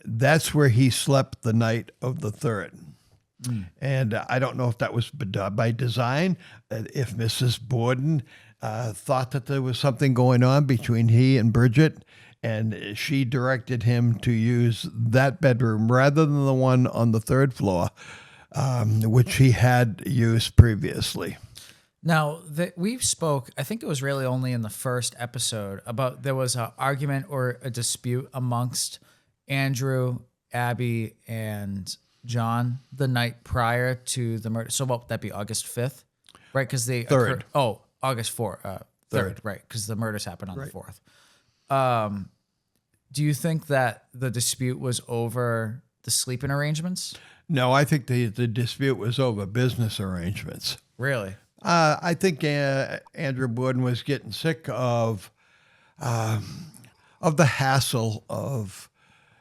that's where he slept the night of the 3rd. And I don't know if that was by design, if Mrs. Borden thought that there was something going on between he and Bridget, and she directed him to use that bedroom rather than the one on the 3rd floor, which he had used previously. Now, we spoke, I think it was really only in the first episode, about there was an argument or a dispute amongst Andrew, Abby, and John the night prior to the murder. So what would that be, August 5th? Right, because they... Third. August 4th. Third, right, because the murders happened on the 4th. Do you think that the dispute was over the sleeping arrangements? No, I think the dispute was over business arrangements. Really? I think Andrew Borden was getting sick of the hassle of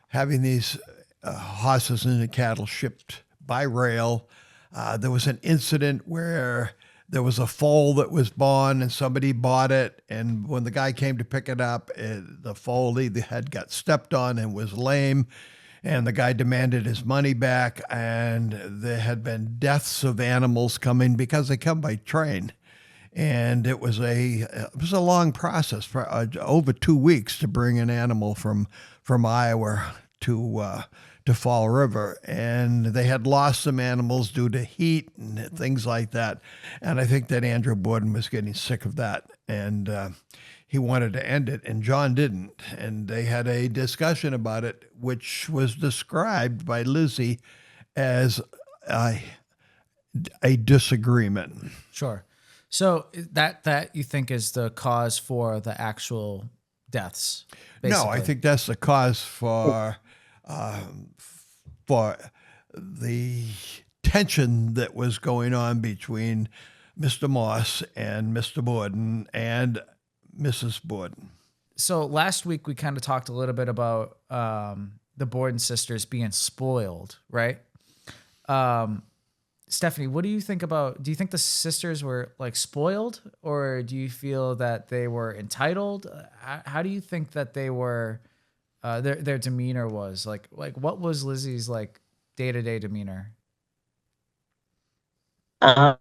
having these horses and cattle shipped by rail. There was an incident where there was a foal that was born and somebody bought it, and when the guy came to pick it up, the foal either had got stepped on and was lame, and the guy demanded his money back, and there had been deaths of animals coming because they come by train. And it was a long process for over 2 weeks to bring an animal from Iowa to Fall River, and they had lost some animals due to heat and things like that. And I think that Andrew Borden was getting sick of that, and he wanted to end it, and John didn't. And they had a discussion about it, which was described by Lizzie as a disagreement. Sure. So that you think is the cause for the actual deaths? Basically. No, I think that's the cause for the tension that was going on between Mr. Moss and Mr. Borden and Mrs. Borden. So last week we kind of talked a little bit about the Borden sisters being spoiled, right? Stephanie, what do you think about, do you think the sisters were like spoiled, or do you feel that they were entitled? How do you think that they were, their demeanor was like what was Lizzie's like day-to-day demeanor? I,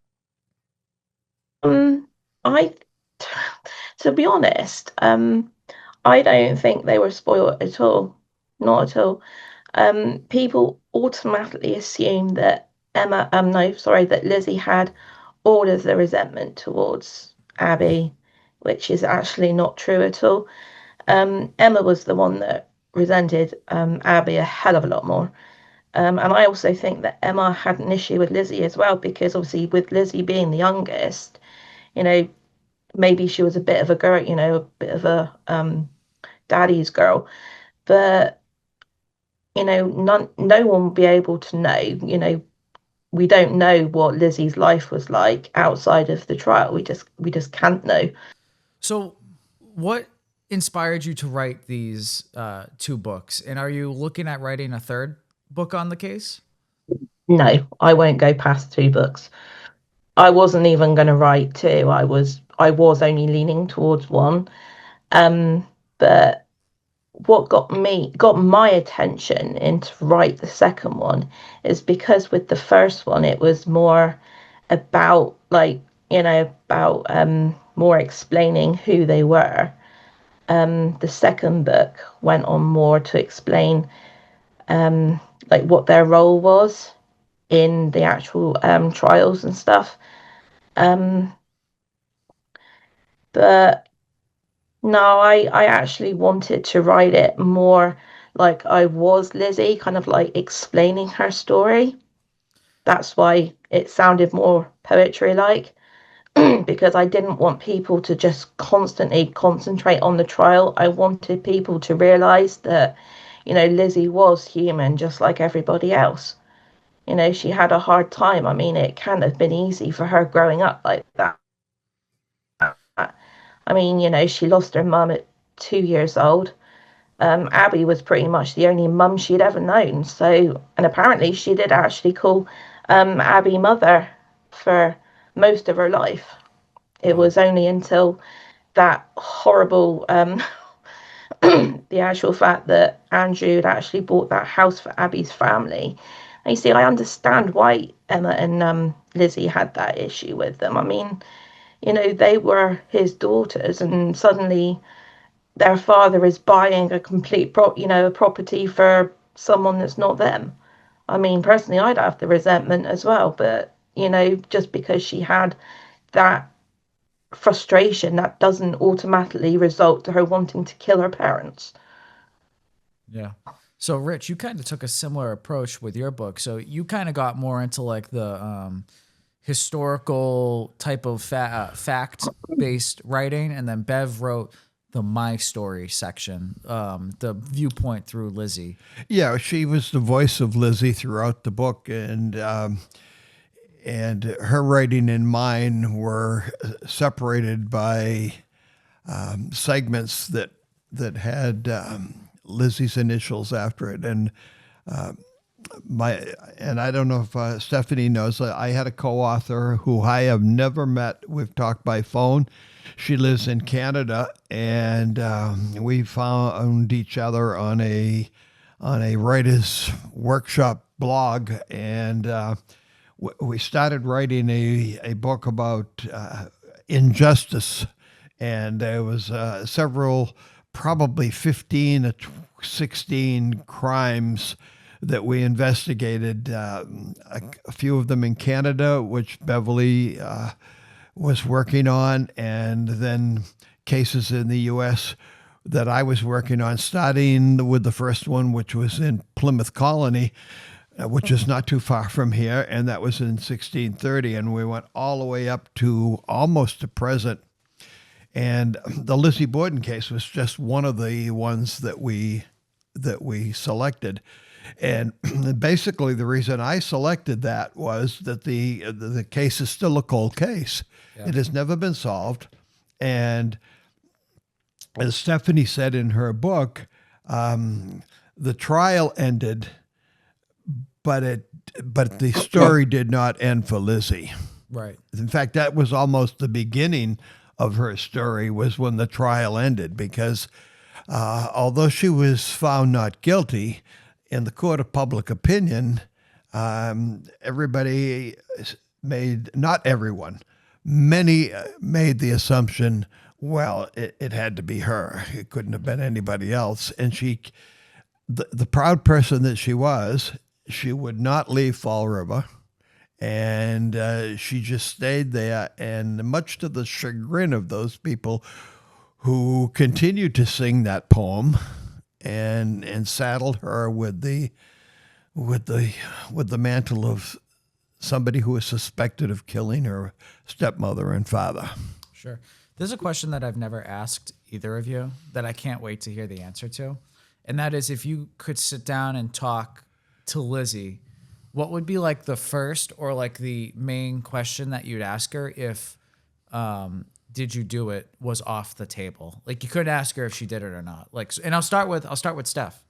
to be honest, I don't think they were spoiled at all. Not at all. People automatically assume that that Lizzie had all of the resentment towards Abby, which is actually not true at all. Emma was the one that resented Abby a hell of a lot more. And I also think that Emma had an issue with Lizzie as well, because obviously with Lizzie being the youngest, maybe she was a bit of a girl, a bit of a daddy's girl. But, no one will be able to know, we don't know what Lizzie's life was like outside of the trial. We just can't know. So what inspired you to write these two books? And are you looking at writing a third book on the case? No, I won't go past 2 books. I wasn't even going to write 2. I was only leaning towards 1. But what got my attention and to write the second one is because with the first one it was more about more explaining who they were. The second book went on more to explain what their role was in the actual trials and stuff. But no, I actually wanted to write it more like I was Lizzie, kind of like explaining her story. That's why it sounded more poetry-like, because I didn't want people to just constantly concentrate on the trial. I wanted people to realise that, Lizzie was human just like everybody else. She had a hard time. I mean, it can't have been easy for her growing up like that. I mean, she lost her mum at 2 years old. Abby was pretty much the only mum she'd ever known. So, and apparently she did actually call Abby mother for most of her life. It was only until that horrible, the actual fact that Andrew had actually bought that house for Abby's family. And you see, I understand why Emma and Lizzie had that issue with them. I mean, they were his daughters, and suddenly their father is buying a complete property for someone that's not them. I mean, personally, I'd have the resentment as well, but just because she had that frustration, that doesn't automatically result to her wanting to kill her parents. Yeah. So Rich, you kind of took a similar approach with your book. So you kind of got more into like the historical type of fact-based writing, and then Bev wrote the my story section, the viewpoint through Lizzie. Yeah, she was the voice of Lizzie throughout the book, and her writing and mine were separated by segments that had Lizzie's initials after it, and I don't know if Stephanie knows, I had a co-author who I have never met. We've talked by phone. She lives in Canada, and we found each other on a writer's workshop blog, and we started writing a book about injustice, and there was several, probably 15 or 16 crimes that we investigated, a few of them in Canada, which Beverly was working on, and then cases in the U.S. that I was working on, starting with the first one, which was in Plymouth Colony, which is not too far from here, and that was in 1630, and we went all the way up to almost to present. And the Lizzie Borden case was just one of the ones that we selected. And basically the reason I selected that was that the case is still a cold case. Yeah. It has never been solved. And as Stephanie said in her book, the trial ended, but the story did not end for Lizzie. Right. In fact, that was almost the beginning of her story, was when the trial ended, because although she was found not guilty, in the court of public opinion, everybody not everyone, many made the assumption, well, it had to be her. It couldn't have been anybody else. And the proud person that she was, she would not leave Fall River. And she just stayed there. And much to the chagrin of those people who continued to sing that poem and saddled her with the mantle of somebody who was suspected of killing her stepmother and father. Sure. There's a question that I've never asked either of you that I can't wait to hear the answer to. And that is, if you could sit down and talk to Lizzie, what would be like the first or like the main question that you'd ask her if did you do it was off the table? Like, you couldn't ask her if she did it or not. Like, and I'll start with Steph.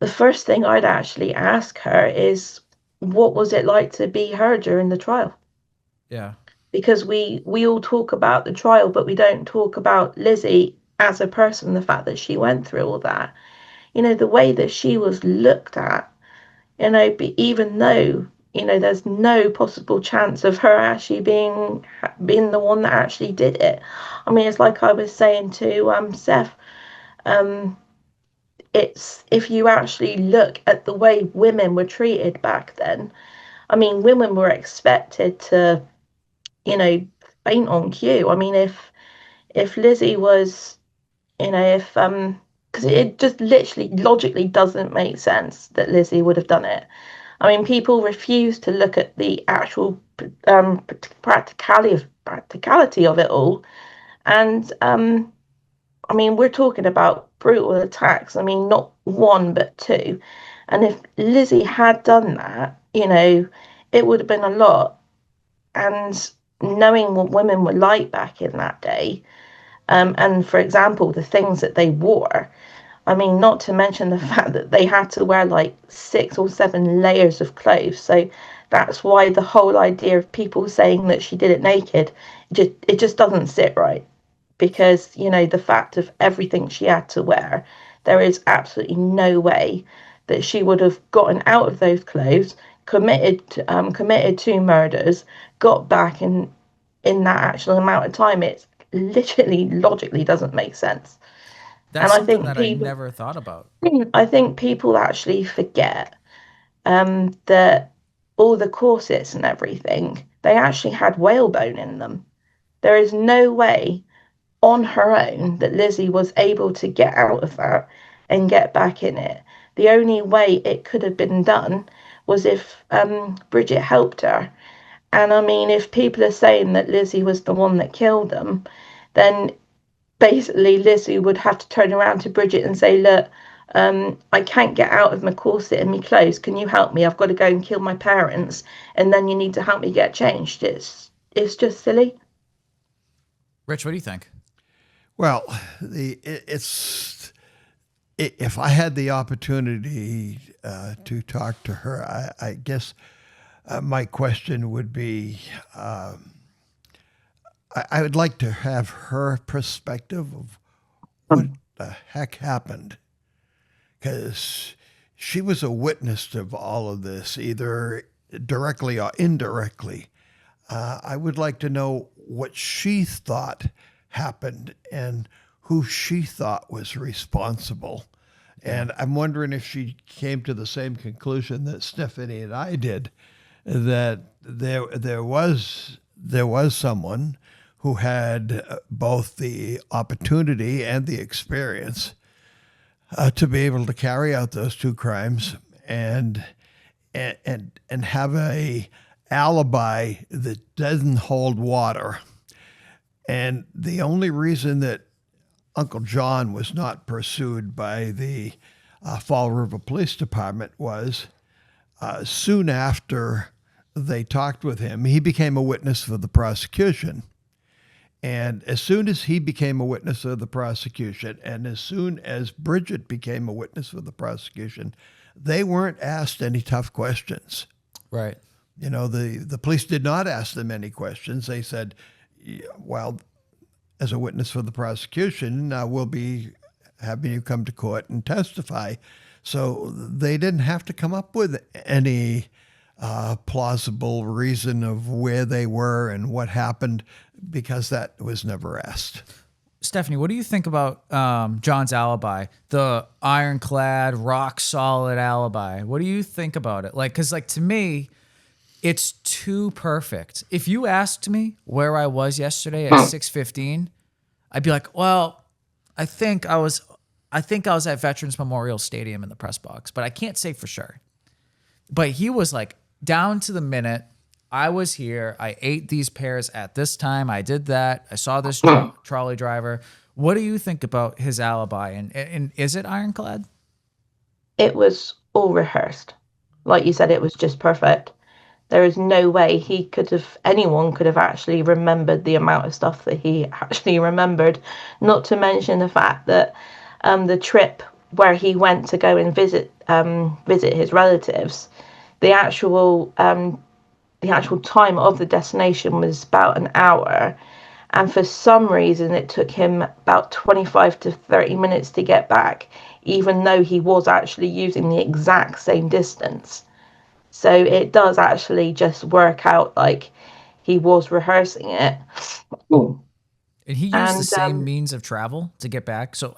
The first thing I'd actually ask her is, what was it like to be her during the trial? Yeah. Because we all talk about the trial, but we don't talk about Lizzie as a person, the fact that she went through all that. You know, the way that she was looked at, you know, even though, you know, there's no possible chance of her actually being the one that actually did it. I mean, it's like I was saying to Seth, it's, if you actually look at the way women were treated back then, I mean, women were expected to, you know, faint on cue. I mean, if Lizzie was, you know, if because it just literally logically doesn't make sense that Lizzie would have done it. I mean, people refuse to look at the actual practicality of it all, and I mean, we're talking about brutal attacks. I mean, not one but two, and if Lizzie had done that, you know, it would have been a lot. And knowing what women were like back in that day, and for example, the things that they wore, I mean, not to mention the fact that they had to wear like 6 or 7 layers of clothes. So that's why the whole idea of people saying that she did it naked, it just doesn't sit right. Because, you know, the fact of everything she had to wear, there is absolutely no way that she would have gotten out of those clothes, committed 2 murders, got back in that actual amount of time. It's literally logically doesn't make sense. That's And something that I never thought about. I think people actually forget that all the corsets and everything, they actually had whalebone in them. There is no way on her own that Lizzie was able to get out of that and get back in it. The only way it could have been done was if Bridget helped her. And I mean, if people are saying that Lizzie was the one that killed them, then basically Lizzie would have to turn around to Bridget and say, look, I can't get out of my corset and my clothes. Can you help me? I've got to go and kill my parents, and then you need to help me get changed. It's just silly. Rich, what do you think? Well, if I had the opportunity to talk to her, I guess my question would be, I would like to have her perspective of what the heck happened, because she was a witness to all of this, either directly or indirectly. I would like to know what she thought happened and who she thought was responsible. And I'm wondering if she came to the same conclusion that Stephanie and I did, that there was someone who had both the opportunity and the experience to be able to carry out those 2 crimes and have a alibi that doesn't hold water. And the only reason that Uncle John was not pursued by the Fall River Police Department was soon after they talked with him, he became a witness for the prosecution. And as soon as he became a witness of the prosecution, and as soon as Bridget became a witness for the prosecution, they weren't asked any tough questions. Right. You know, the police did not ask them any questions. They said, well, as a witness for the prosecution, we'll be having you come to court and testify. So they didn't have to come up with any plausible reason of where they were and what happened, because that was never asked. Stephanie, what do you think about John's alibi, the ironclad, rock solid alibi? What do you think about it? Like, because like to me, it's too perfect. If you asked me where I was yesterday at 6:15, I'd be like, well, I think I was at Veterans Memorial Stadium in the press box, but I can't say for sure. But he was like down to the minute. I was here. I ate these pears at this time. I did that. I saw this trolley driver. What do you think about his alibi? And is it ironclad? It was all rehearsed. Like you said, it was just perfect. There is no way anyone could have actually remembered the amount of stuff that he actually remembered. Not to mention the fact that the trip where he went to go and visit his relatives, the actual time of the destination was about an hour, and for some reason it took him about 25 to 30 minutes to get back, even though he was actually using the exact same distance. So it does actually just work out like he was rehearsing it. And he used the same means of travel to get back. So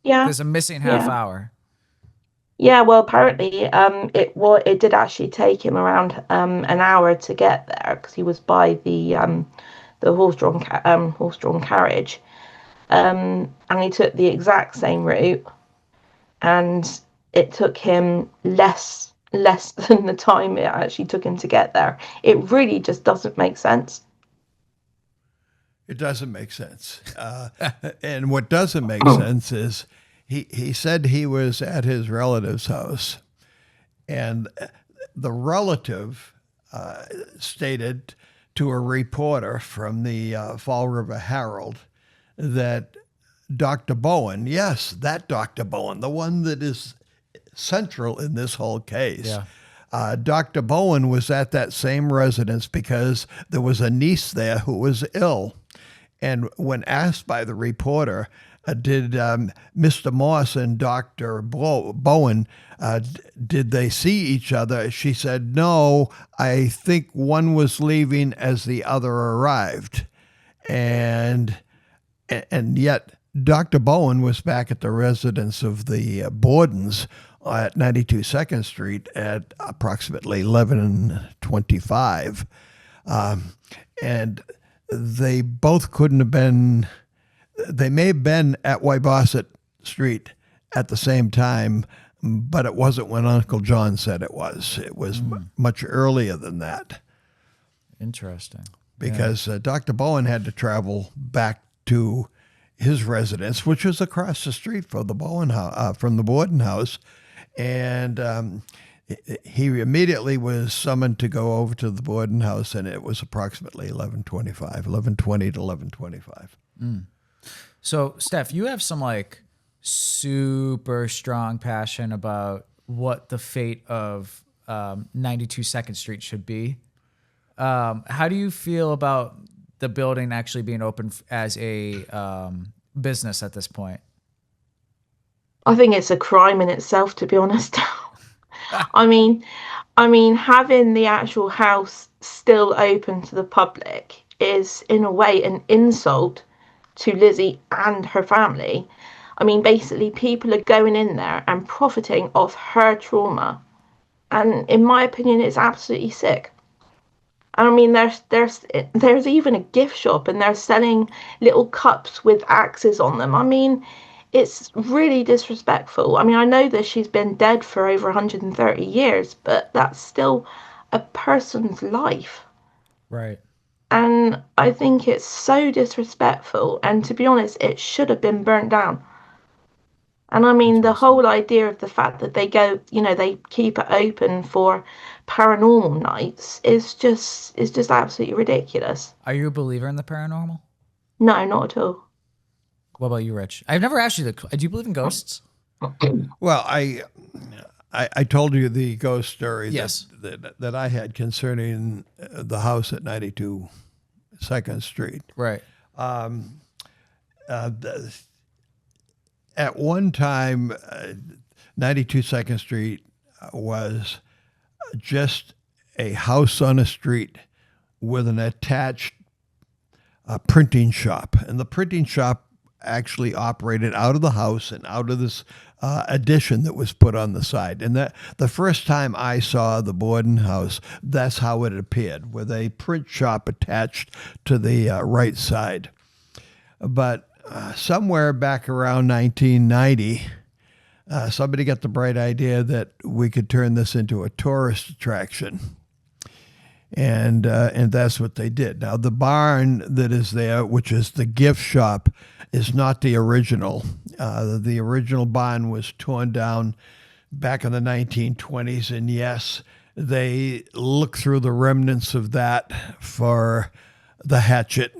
yeah, there's a missing half hour. Yeah, well, apparently, it did actually take him around an hour to get there, because he was by the horse-drawn carriage, and he took the exact same route, and it took him less than the time it actually took him to get there. It really just doesn't make sense. It doesn't make sense, and what doesn't make sense is. He said he was at his relative's house, and the relative stated to a reporter from the Fall River Herald that Dr. Bowen, yes, that Dr. Bowen, the one that is central in this whole case, Dr. Bowen was at that same residence because there was a niece there who was ill. And when asked by the reporter, did Mr. Moss and Dr. Bowen, did they see each other? She said, no, I think one was leaving as the other arrived. And yet Dr. Bowen was back at the residence of the Bordens at 92 2nd Street at approximately 11:25. And they both couldn't have been... They may have been at Wybosset Street at the same time, but it wasn't when Uncle John said it was. It was much earlier than that. Interesting. Because Dr. Bowen had to travel back to his residence, which was across the street from the Borden house, and he immediately was summoned to go over to the Borden house, and it was approximately 11:20 to 11:25. So, Steph, you have some like super strong passion about what the fate of 92 2nd Street should be. How do you feel about the building actually being open as a business at this point? I think it's a crime in itself, to be honest. I mean, having the actual house still open to the public is, in a way, an insult to Lizzie and her family. I mean, basically, people are going in there and profiting off her trauma, and in my opinion, it's absolutely sick. And I mean, there's even a gift shop, and they're selling little cups with axes on them. I mean, it's really disrespectful. I mean, I know that she's been dead for over 130 years, but that's still a person's life. Right. And I think it's so disrespectful. And to be honest, it should have been burnt down. And I mean, the whole idea of the fact that they they keep it open for paranormal nights is just absolutely ridiculous. Are you a believer in the paranormal? No, not at all. What about you, Rich? I've never asked you do you believe in ghosts? Well, I told you the ghost story Yes. that I had concerning the house at 92 2nd Street. Right. At one time, 92 2nd Street was just a house on a street with an attached printing shop. And the printing shop actually operated out of the house and out of this addition that was put on the side. And that the first time I saw the Borden house, that's how it appeared, with a print shop attached to the right side. But somewhere back around 1990, somebody got the bright idea that we could turn this into a tourist attraction. And that's what they did. Now, the barn that is there, which is the gift shop, is not the original. The original barn was torn down back in the 1920s, and yes, they looked through the remnants of that for the hatchet.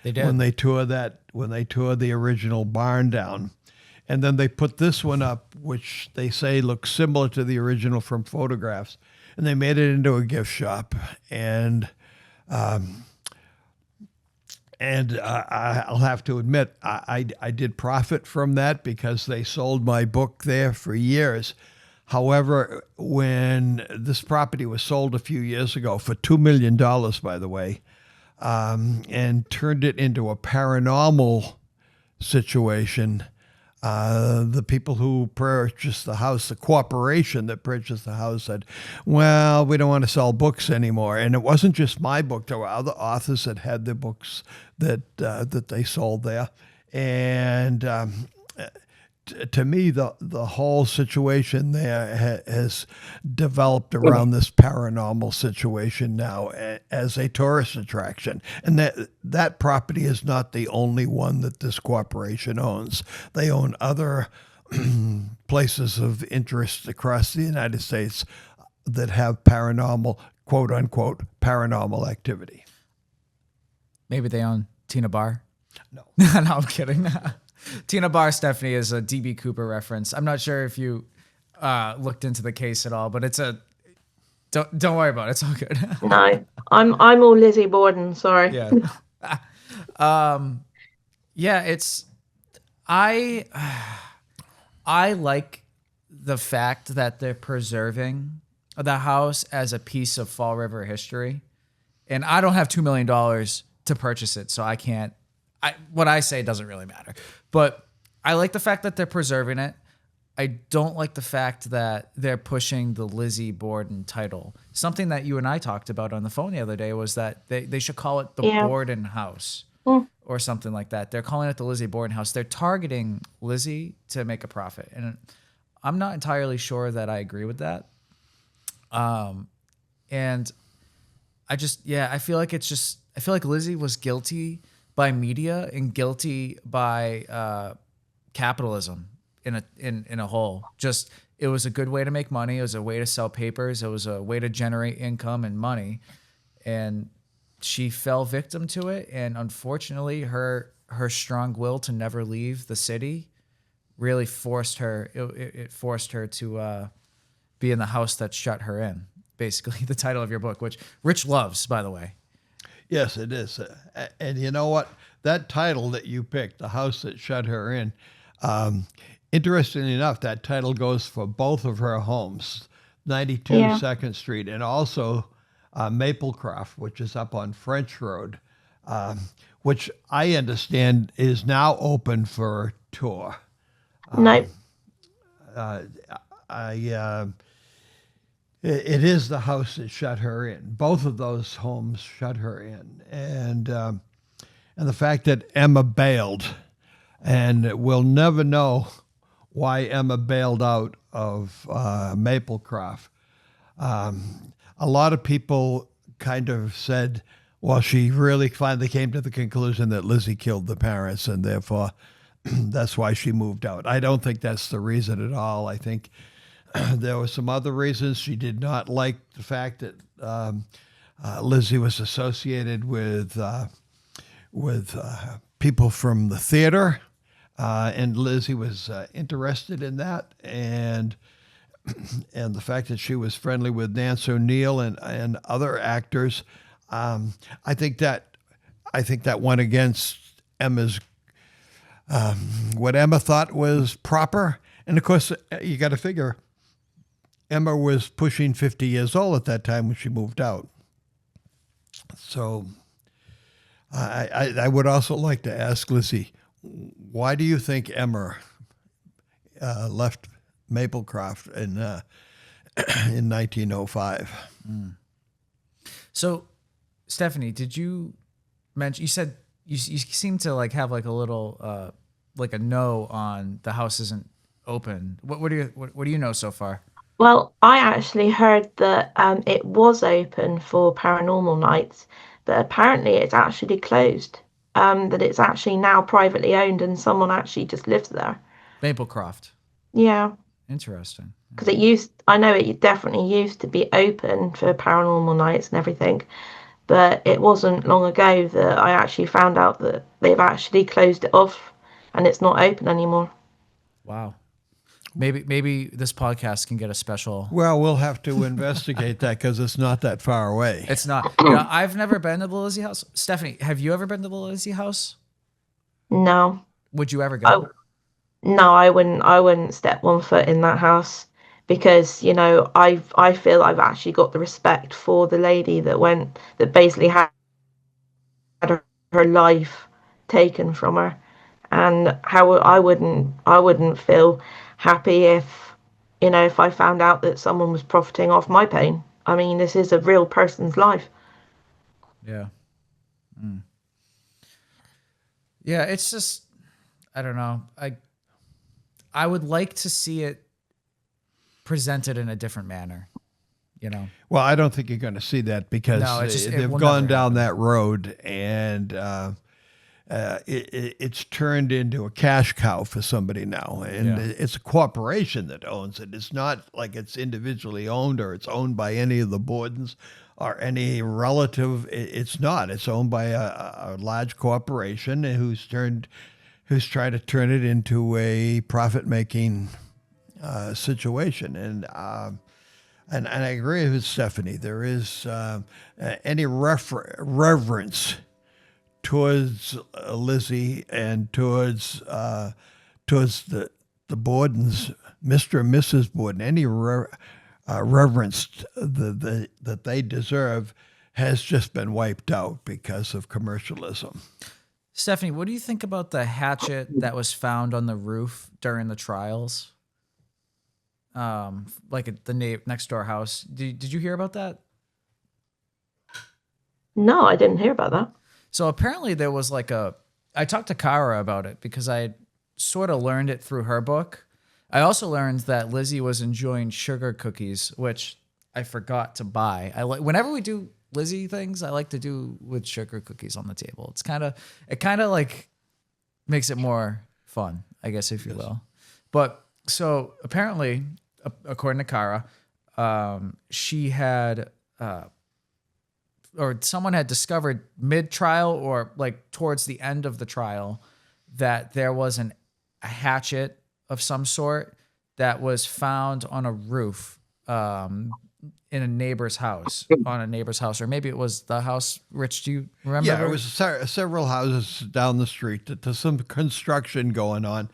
They did. When they tore the original barn down. And then they put this one up, which they say looks similar to the original from photographs. And they made it into a gift shop. And I'll have to admit, I did profit from that because they sold my book there for years. However, when this property was sold a few years ago for $2 million, by the way, and turned it into a paranormal situation, the people who purchased the house, the corporation that purchased the house, said, well, we don't want to sell books anymore. And it wasn't just my book. There were other authors that had their books that they sold there. And to me, the whole situation there has developed around this paranormal situation now as a tourist attraction. And that property is not the only one that this corporation owns. They own other places of interest across the United States that have paranormal, quote unquote, paranormal activity. Maybe they own Tina Barr? No. No, I'm kidding. Tina Barr, Stephanie, is a D.B. Cooper reference. I'm not sure if you looked into the case at all, but it's a don't worry about it. It's all good. No, I'm all Lizzie Borden. Sorry. Yeah. Yeah. It's I like the fact that they're preserving the house as a piece of Fall River history, and I don't have $2 million to purchase it, so I can't. What I say doesn't really matter. But I like the fact that they're preserving it. I don't like the fact that they're pushing the Lizzie Borden title. Something that you and I talked about on the phone the other day was that they should call it the Borden House or something like that. They're calling it the Lizzie Borden House. They're targeting Lizzie to make a profit. And I'm not entirely sure that I agree with that. And I feel like Lizzie was guilty by media and guilty by capitalism in a whole. Just it was a good way to make money. It was a way to sell papers. It was a way to generate income and money, and she fell victim to it. And unfortunately, her strong will to never leave the city really forced her. It forced her to be in the house that shut her in. Basically, the title of your book, which Rich loves, by the way. Yes, it is. And you know what? That title that you picked, The House That Shut Her In, interestingly enough, that title goes for both of her homes, 92 2nd Street, and also Maplecroft, which is up on French Road, which I understand is now open for tour. No. It is the house that shut her in. Both of those homes shut her in. And the fact that Emma bailed, and we'll never know why Emma bailed out of Maplecroft. A lot of people kind of said, well, she really finally came to the conclusion that Lizzie killed the parents, and therefore that's why she moved out. I don't think that's the reason at all. I think there were some other reasons. She did not like the fact that Lizzie was associated with people from the theater, and Lizzie was interested in that, and the fact that she was friendly with Nance O'Neill and other actors. I think that went against Emma's what Emma thought was proper, and of course you got to figure. Emma was pushing 50 years old at that time when she moved out. So I would also like to ask Lizzie, why do you think Emma left Maplecroft in 1905? So, Stephanie, did you mention? You said you seem to like have like a little like a no on the house isn't open. What do you know so far? Well, I actually heard that it was open for paranormal nights, but apparently it's actually closed. That it's actually now privately owned and someone actually just lives there. Maplecroft. Yeah, Interesting. because I know it definitely used to be open for paranormal nights and everything, but it wasn't long ago that I actually found out that they've actually closed it off and it's not open anymore. Wow. Maybe this podcast can get a special. Well, we'll have to investigate that because it's not that far away. It's not. You know, I've never been to the Lizzie house. Stephanie, have you ever been to the Lizzie house? No. Would you ever go? No, I wouldn't step one foot in that house because, you know, I feel I've actually got the respect for the lady that basically had her life taken from her, and how I wouldn't feel happy if, you know, if I found out that someone was profiting off my pain. I mean, this is a real person's life. Yeah. Yeah, it's just, I don't know. I would like to see it presented in a different manner, you know? Well, I don't think you're going to see that because No, it they've will gone never down happen. that road, and it's turned into a cash cow for somebody now. And Yeah. it's a corporation that owns it. It's not like it's individually owned or it's owned by any of the Bordens or any relative. It's not. It's owned by a large corporation who's tried to turn it into a profit-making situation. And I agree with Stephanie. There is any reverence towards Lizzie and towards the Bordens, Mr. and Mrs. Borden. Any reverence that they deserve has just been wiped out because of commercialism. Stephanie, what do you think about the hatchet that was found on the roof during the trials? Like at the next door house. Did you hear about that? No, I didn't hear about that. So apparently there was I talked to Cara about it because I sort of learned it through her book. I also learned that Lizzie was enjoying sugar cookies, which I forgot to buy. Whenever we do Lizzie things, I like to do with sugar cookies on the table. It kind of like makes it more fun, I guess, if you will. But so apparently, according to Cara, she had, or someone had discovered mid-trial or like towards the end of the trial that there was a hatchet of some sort that was found on a roof in a neighbor's house, or maybe it was the house. Rich, do you remember? Yeah, it was several houses down the street. There's some construction going on,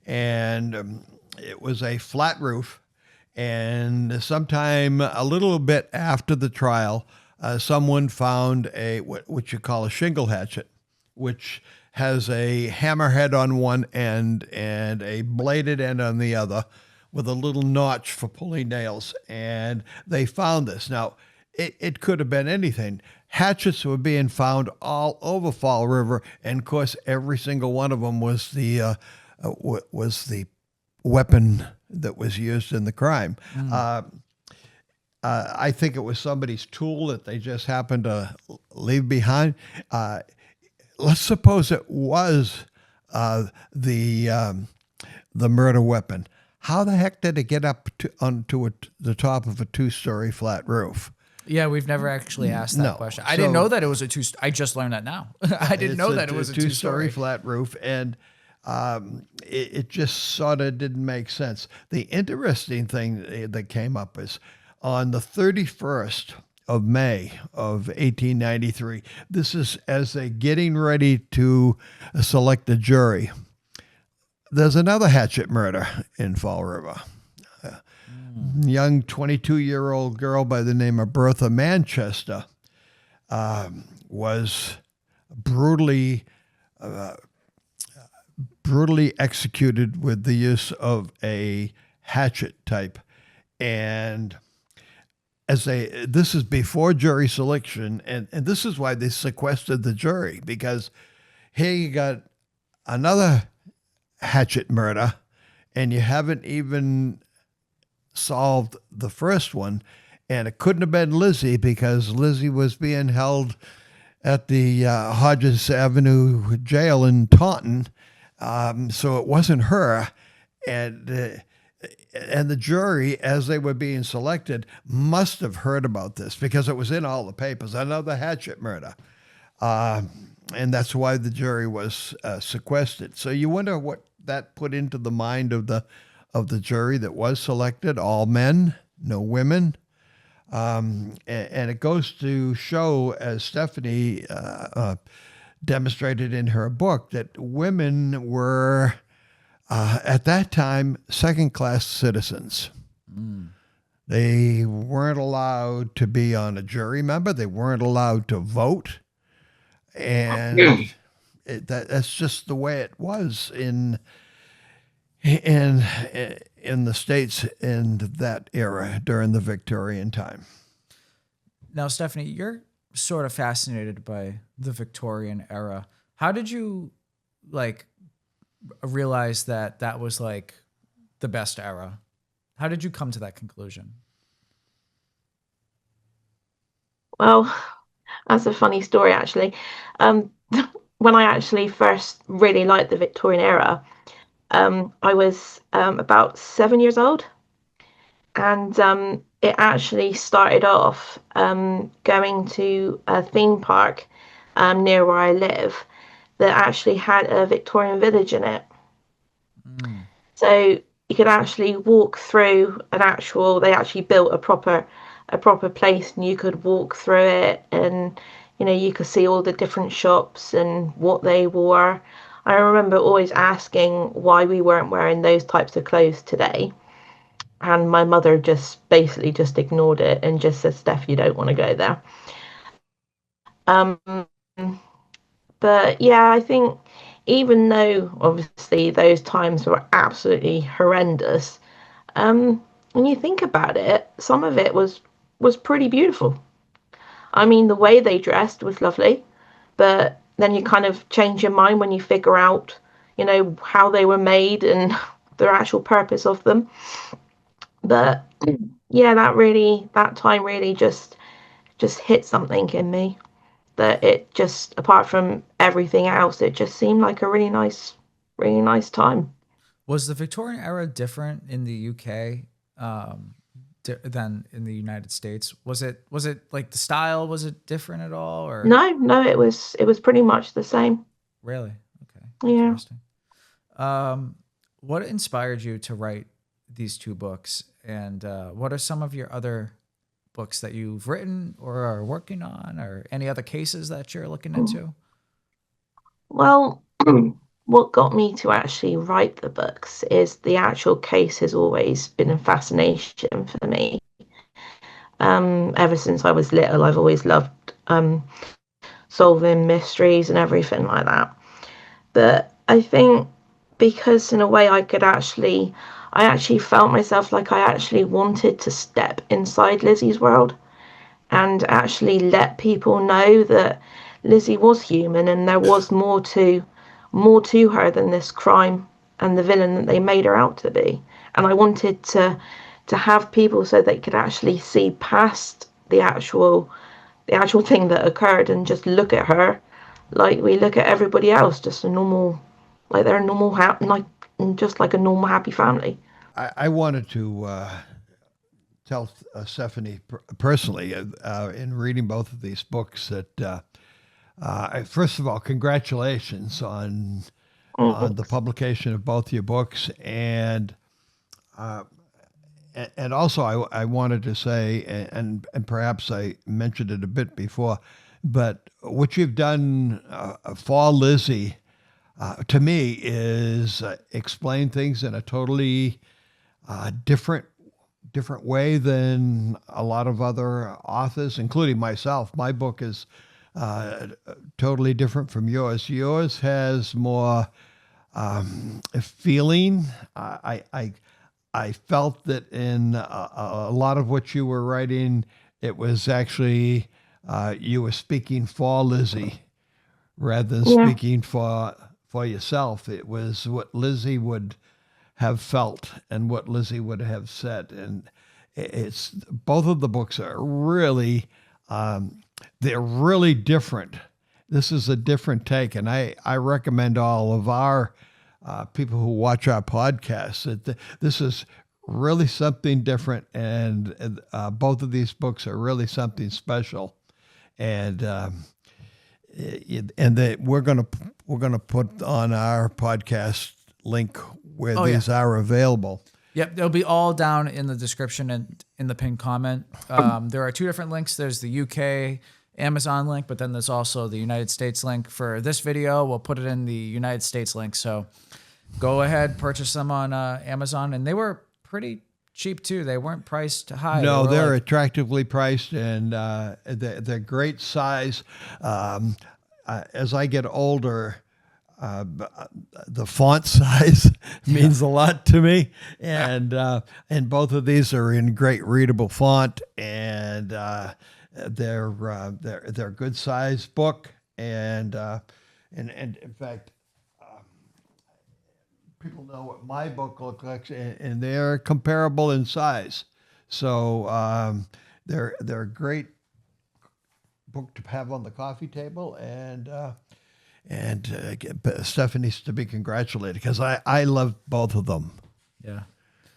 and it was a flat roof. And sometime a little bit after the trial, someone found what you call a shingle hatchet, which has a hammerhead on one end and a bladed end on the other, with a little notch for pulling nails. And they found this. Now, it could have been anything. Hatchets were being found all over Fall River, and of course, every single one of them was the weapon that was used in the crime. I think it was somebody's tool that they just happened to leave behind. Let's suppose it was the murder weapon. How the heck did it get up onto the top of a 2-story flat roof? Yeah, we've never actually asked that question. I didn't know that it was a 2. I just learned that now. I didn't know that it was a 2-story flat roof, and it just sort of didn't make sense. The interesting thing that came up is on the 31st of May of 1893. This is as they're getting ready to select a jury. There's another hatchet murder in Fall River. young 22-year-old girl by the name of Bertha Manchester was brutally executed with the use of a hatchet type. And this is before jury selection, and this is why they sequestered the jury, because here you got another hatchet murder, and you haven't even solved the first one, and it couldn't have been Lizzie because Lizzie was being held at the Hodges Avenue jail in Taunton, so it wasn't her, and the jury, as they were being selected, must have heard about this because it was in all the papers. Another hatchet murder, and that's why the jury was sequestered. So you wonder what that put into the mind of the jury that was selected. All men, no women. And it goes to show, as Stephanie demonstrated in her book, that women were, at that time, second-class citizens. They weren't allowed to be on a jury. Remember, they weren't allowed to vote. And that's just the way it was in the States in that era during the Victorian time. Now, Stephanie, you're sort of fascinated by the Victorian era. How did you realize that was like the best era? How did you come to that conclusion? Well, that's a funny story, actually. When I actually first really liked the Victorian era, I was about 7 years old, and it actually started off going to a theme park near where I live that actually had a Victorian village in it. So you could actually walk through they actually built a proper place, and you could walk through it, and you could see all the different shops and what they wore. I remember always asking why we weren't wearing those types of clothes today. And my mother just basically just ignored it and just said, Steph, you don't want to go there. But yeah, I think even though obviously those times were absolutely horrendous, when you think about it, some of it was pretty beautiful. I mean, the way they dressed was lovely, but then you kind of change your mind when you figure out, how they were made and the actual purpose of them. But yeah, that time really just hit something in me, that it just, apart from everything else, it just seemed like a really nice time. Was the Victorian era different in the UK than in the United States? Was it like the style? Was it different at all? Or No, it was pretty much the same. Really? Okay. Yeah. Interesting. What inspired you to write these two books, and what are some of your other books that you've written or are working on, or any other cases that you're looking into? Well, what got me to actually write the books is the actual case has always been a fascination for me. Ever since I was little, I've always loved solving mysteries and everything like that. But I think because in a way I actually felt myself like I actually wanted to step inside Lizzie's world and actually let people know that Lizzie was human and there was more to her than this crime and the villain that they made her out to be. And I wanted to have people so they could actually see past the actual thing that occurred and just look at her like we look at everybody else, just a normal, like they're a normal, just like a normal happy family. I wanted to tell Stephanie personally, in reading both of these books, that first of all, congratulations on the publication of both your books, and also I wanted to say, and perhaps I mentioned it a bit before, but what you've done for Lizzie, to me, is explain things in a totally different different way than a lot of other authors, including myself. My book is totally different from yours. Yours has more feeling. I felt that in a lot of what you were writing, it was actually you were speaking for Lizzie rather than speaking for yourself. It was what Lizzie would have felt and what Lizzie would have said. And it's both of the books are really, they're really different. This is a different take. And I recommend all of our people who watch our podcast that this is really something different. And both of these books are really something special. And that we're gonna put on our podcast link where these are available. Yep, they'll be all down in the description and in the pinned comment. There are two different links. There's the UK Amazon link, but then there's also the United States link. For this video, we'll put it in the United States link. So go ahead, purchase them on Amazon, and they were pretty cheap too. They weren't priced high. No, they're attractively priced, and they're great size. As I get older, the font size means a lot to me, and both of these are in great readable font, and they're a good size book, and in fact. People know what my book looks like, and they're comparable in size. So they're a great book to have on the coffee table, and Stephanie's to be congratulated because I love both of them. Yeah,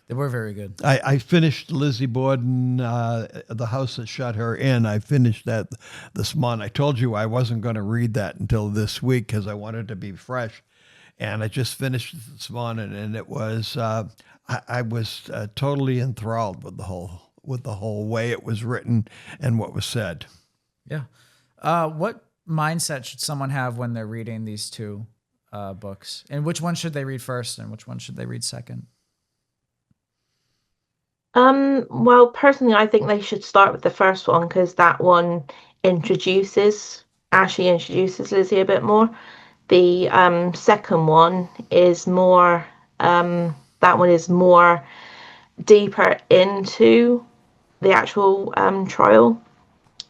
they were very good. I finished Lizzie Borden, The House That Shut Her In. I finished that this month. I told you I wasn't going to read that until this week because I wanted to be fresh. And I just finished it this morning, and it was I was totally enthralled with the whole way it was written and what was said. Yeah. What mindset should someone have when they're reading these two books? And which one should they read first, and which one should they read second? Well, personally, I think they should start with the first one because that one introduces Lizzie a bit more. The second one is more, that one is more deeper into the actual trial.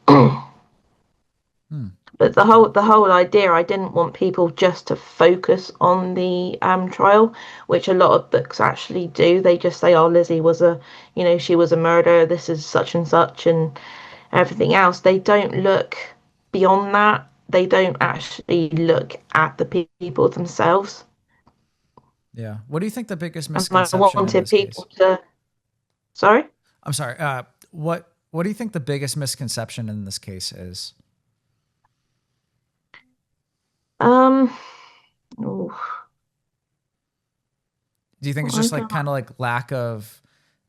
But the whole idea, I didn't want people just to focus on the trial, which a lot of books actually do. They just say, "Oh, Lizzie was she was a murderer. This is such and such," and everything else. They don't look beyond that. They don't actually look at the people themselves. Yeah. What do you think the biggest misconception? I wanted people to. Sorry. I'm sorry. What do you think the biggest misconception in this case is? Ooh. Do you think it's just kind of like lack of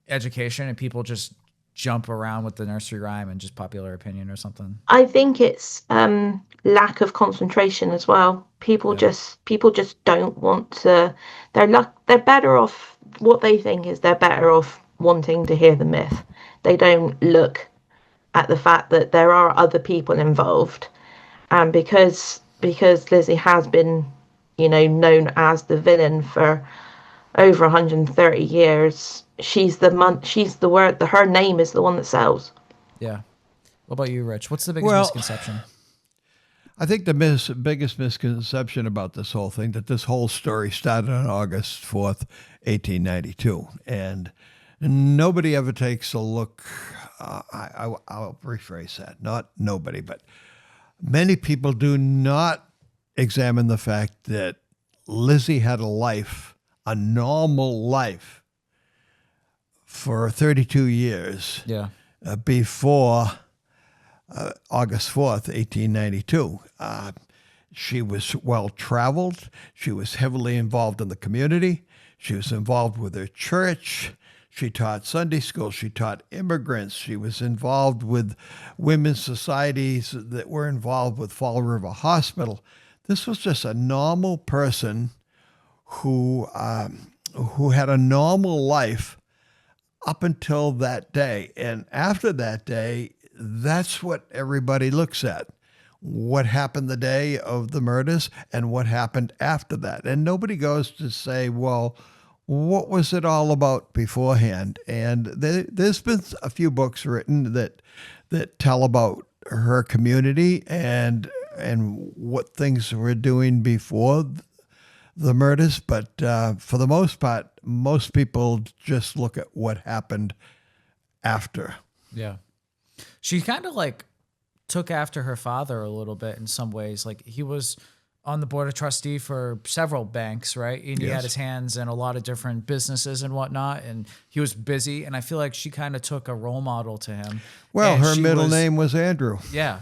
education and people just jump around with the nursery rhyme and just popular opinion or something? I think it's lack of concentration as well. People just don't want to. They're better off. What they think is they're better off wanting to hear the myth. They don't look at the fact that there are other people involved, and because Lizzie has been, known as the villain for over 130 years. Her name is the one that sells. Yeah. What about you, Rich? What's the biggest misconception? I think the biggest misconception about this whole thing, that this whole story started on August 4th, 1892. And nobody ever takes a look, I'll rephrase that, not nobody, but many people do not examine the fact that Lizzie had a normal life, for 32 years before August 4th, 1892. She was well-traveled. She was heavily involved in the community. She was involved with her church. She taught Sunday school. She taught immigrants. She was involved with women's societies that were involved with Fall River Hospital. This was just a normal person who had a normal life up until that day. And after that day, that's what everybody looks at. What happened the day of the murders and what happened after that. And nobody goes to say, well, what was it all about beforehand? And there's been a few books written that tell about her community and what things were doing before the murders. But for the most part, most people just look at what happened after. Yeah. She kind of like took after her father a little bit in some ways. Like he was on the board of trustee for several banks, right? And he had his hands in a lot of different businesses and whatnot, and he was busy. And I feel like she kind of took a role model to him. Well, And her she middle was- name was Andrew. Yeah.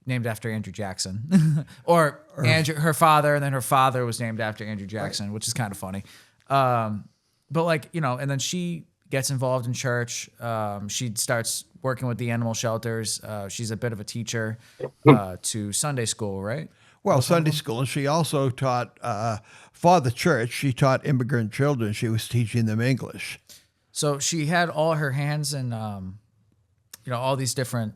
Named after Andrew Jackson. or Andrew, her father, and then her father was named after Andrew Jackson, which is kind of funny. But like, you know, and then she gets involved in church. She starts working with the animal shelters. She's a bit of a teacher to Sunday school, right? Well, Sunday school, and she also taught, for the church, she taught immigrant children. She was teaching them English. So she had all her hands in, you know, all these different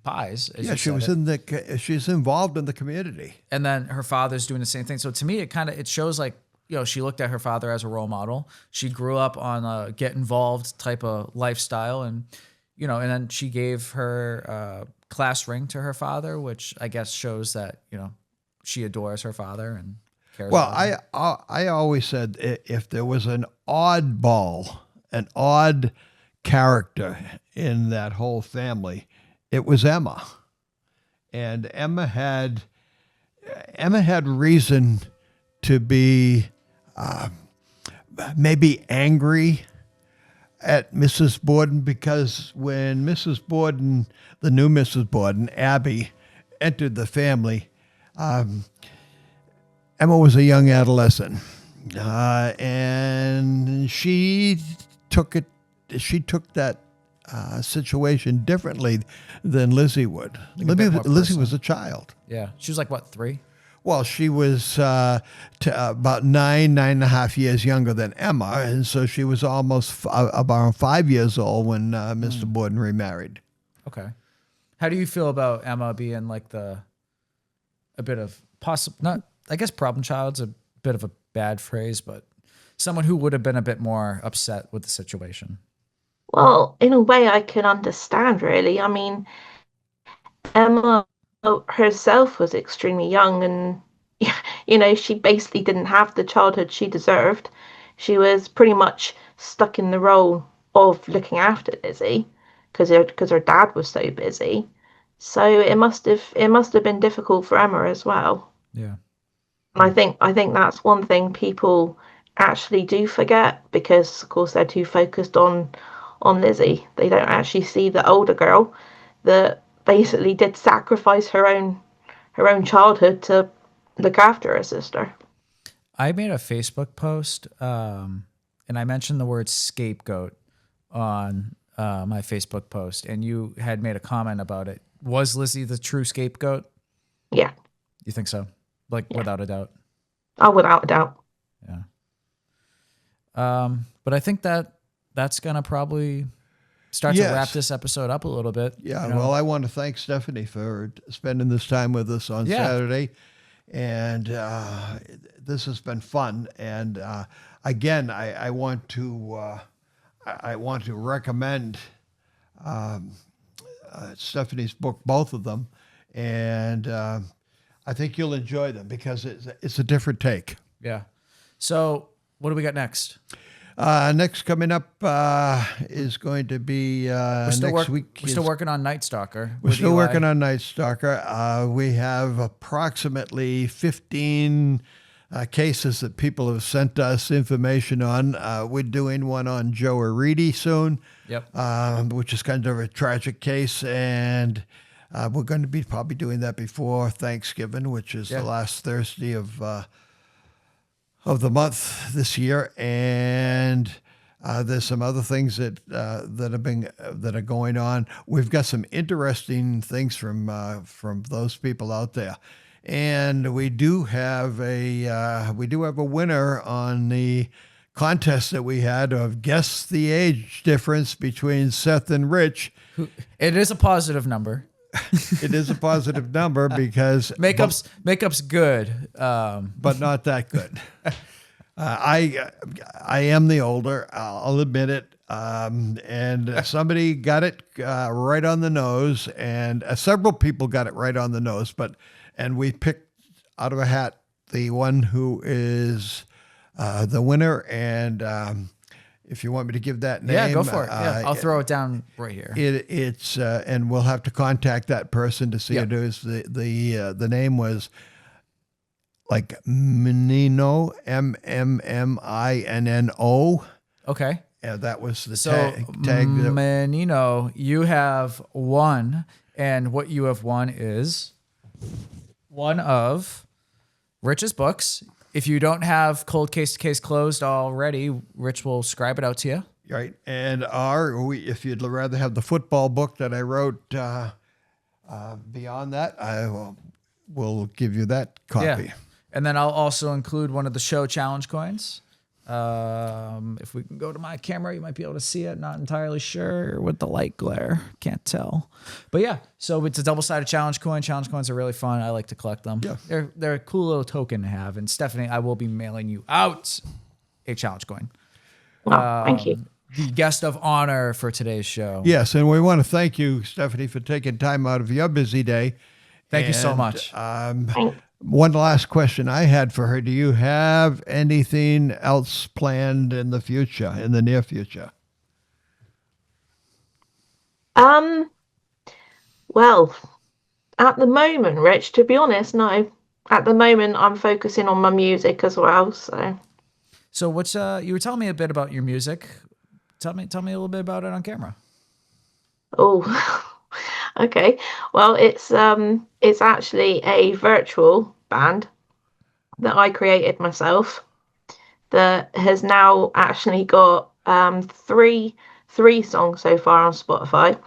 pies. As Yeah, you she said was it. she's involved in the community. And then her father's doing the same thing. So to me, it shows like, you know, she looked at her father as a role model. She grew up on a get involved type of lifestyle, and you know, and then she gave her class ring to her father, which I guess shows that, you know, she adores her father and cares. Well, about him. I always said if there was an oddball, an odd character in that whole family, it was Emma. And Emma had reason to be maybe angry at Mrs. Borden, because when Mrs. Borden, the new Mrs. Borden, Abby, entered the family, Emma was a young adolescent, and she took that situation differently than Lizzie would. Like a bit more Lizzie personal. was a child. Yeah, she was like what, 3? Well, she was about nine and a half years younger than Emma, and so she was almost about 5 years old when Mr. Borden remarried. Okay. How do you feel about Emma being like a bit of not, I guess problem child's a bit of a bad phrase, but someone who would have been a bit more upset with the situation? Well, in a way, I can understand, really. I mean, Emma herself was extremely young, and you know, she basically didn't have the childhood she deserved. She was pretty much stuck in the role of looking after Lizzie because her dad was so busy. So it must have been difficult for Emma as well. Yeah. And I think that's one thing people actually do forget, because of course they're too focused on Lizzie. They don't actually see the older girl that basically did sacrifice her own childhood to look after her sister. I made a Facebook post, and I mentioned the word scapegoat on my Facebook post, and you had made a comment about it. Was Lizzie the true scapegoat? Yeah. You think so? Like, without a doubt? Oh, without a doubt. Yeah. But I think that's going to probably start to wrap this episode up a little bit. Yeah, you know? well, I want to thank Stephanie for spending this time with us on Saturday. And this has been fun. And again, I want to recommend Stephanie's book, both of them. And I think you'll enjoy them because it's a different take. Yeah. So what do we got next? Next coming up is going to be next week. We're still working on Night Stalker. We're still working on Night Stalker. We have approximately 15 cases that people have sent us information on. We're doing one on Joe Aridi soon, which is kind of a tragic case, and we're going to be probably doing that before Thanksgiving, which is the last Thursday of the month this year. And there's some other things that are going on. We've got some interesting things from those people out there, and we do have a winner on the contest that we had of guess the age difference between Seth and Rich. It is a positive number. It is a positive number because makeup's good, but not that good. I am the older. I'll admit it. And somebody got it right on the nose, and several people got it right on the nose. And we picked out of a hat the one who is the winner. And if you want me to give that name, yeah, go for it. Yeah, I'll throw it down right here. It's and we'll have to contact that person to see it is the name was like Menino, Mminno. Okay. Yeah, that was the So, tag. Menino, you have won, and what you have won is one of Rich's books. If you don't have Cold Case to Case Closed already, Rich will scribe it out to you. Right. And if you'd rather have the football book that I wrote beyond that, will give you that copy. Yeah. And then I'll also include one of the show challenge coins. If we can go to my camera, you might be able to see it. Not entirely sure with the light glare. Can't tell. But yeah, so it's a double-sided challenge coin. Challenge coins are really fun. I like to collect them. Yeah. They're a cool little token to have. And Stephanie, I will be mailing you out a challenge coin. Oh, thank you. The guest of honor for today's show. Yes, and we want to thank you, Stephanie, for taking time out of your busy day. Thank you so much. One last question I had for her. Do you have anything else planned in the future, in the near future? Well, at the moment, Rich, to be honest, no. At the moment, I'm focusing on my music as well. So what's you were telling me a bit about your music. Tell me a little bit about it on camera. Oh, okay. Well, it's actually a virtual band that I created myself that has now actually got three songs so far on Spotify.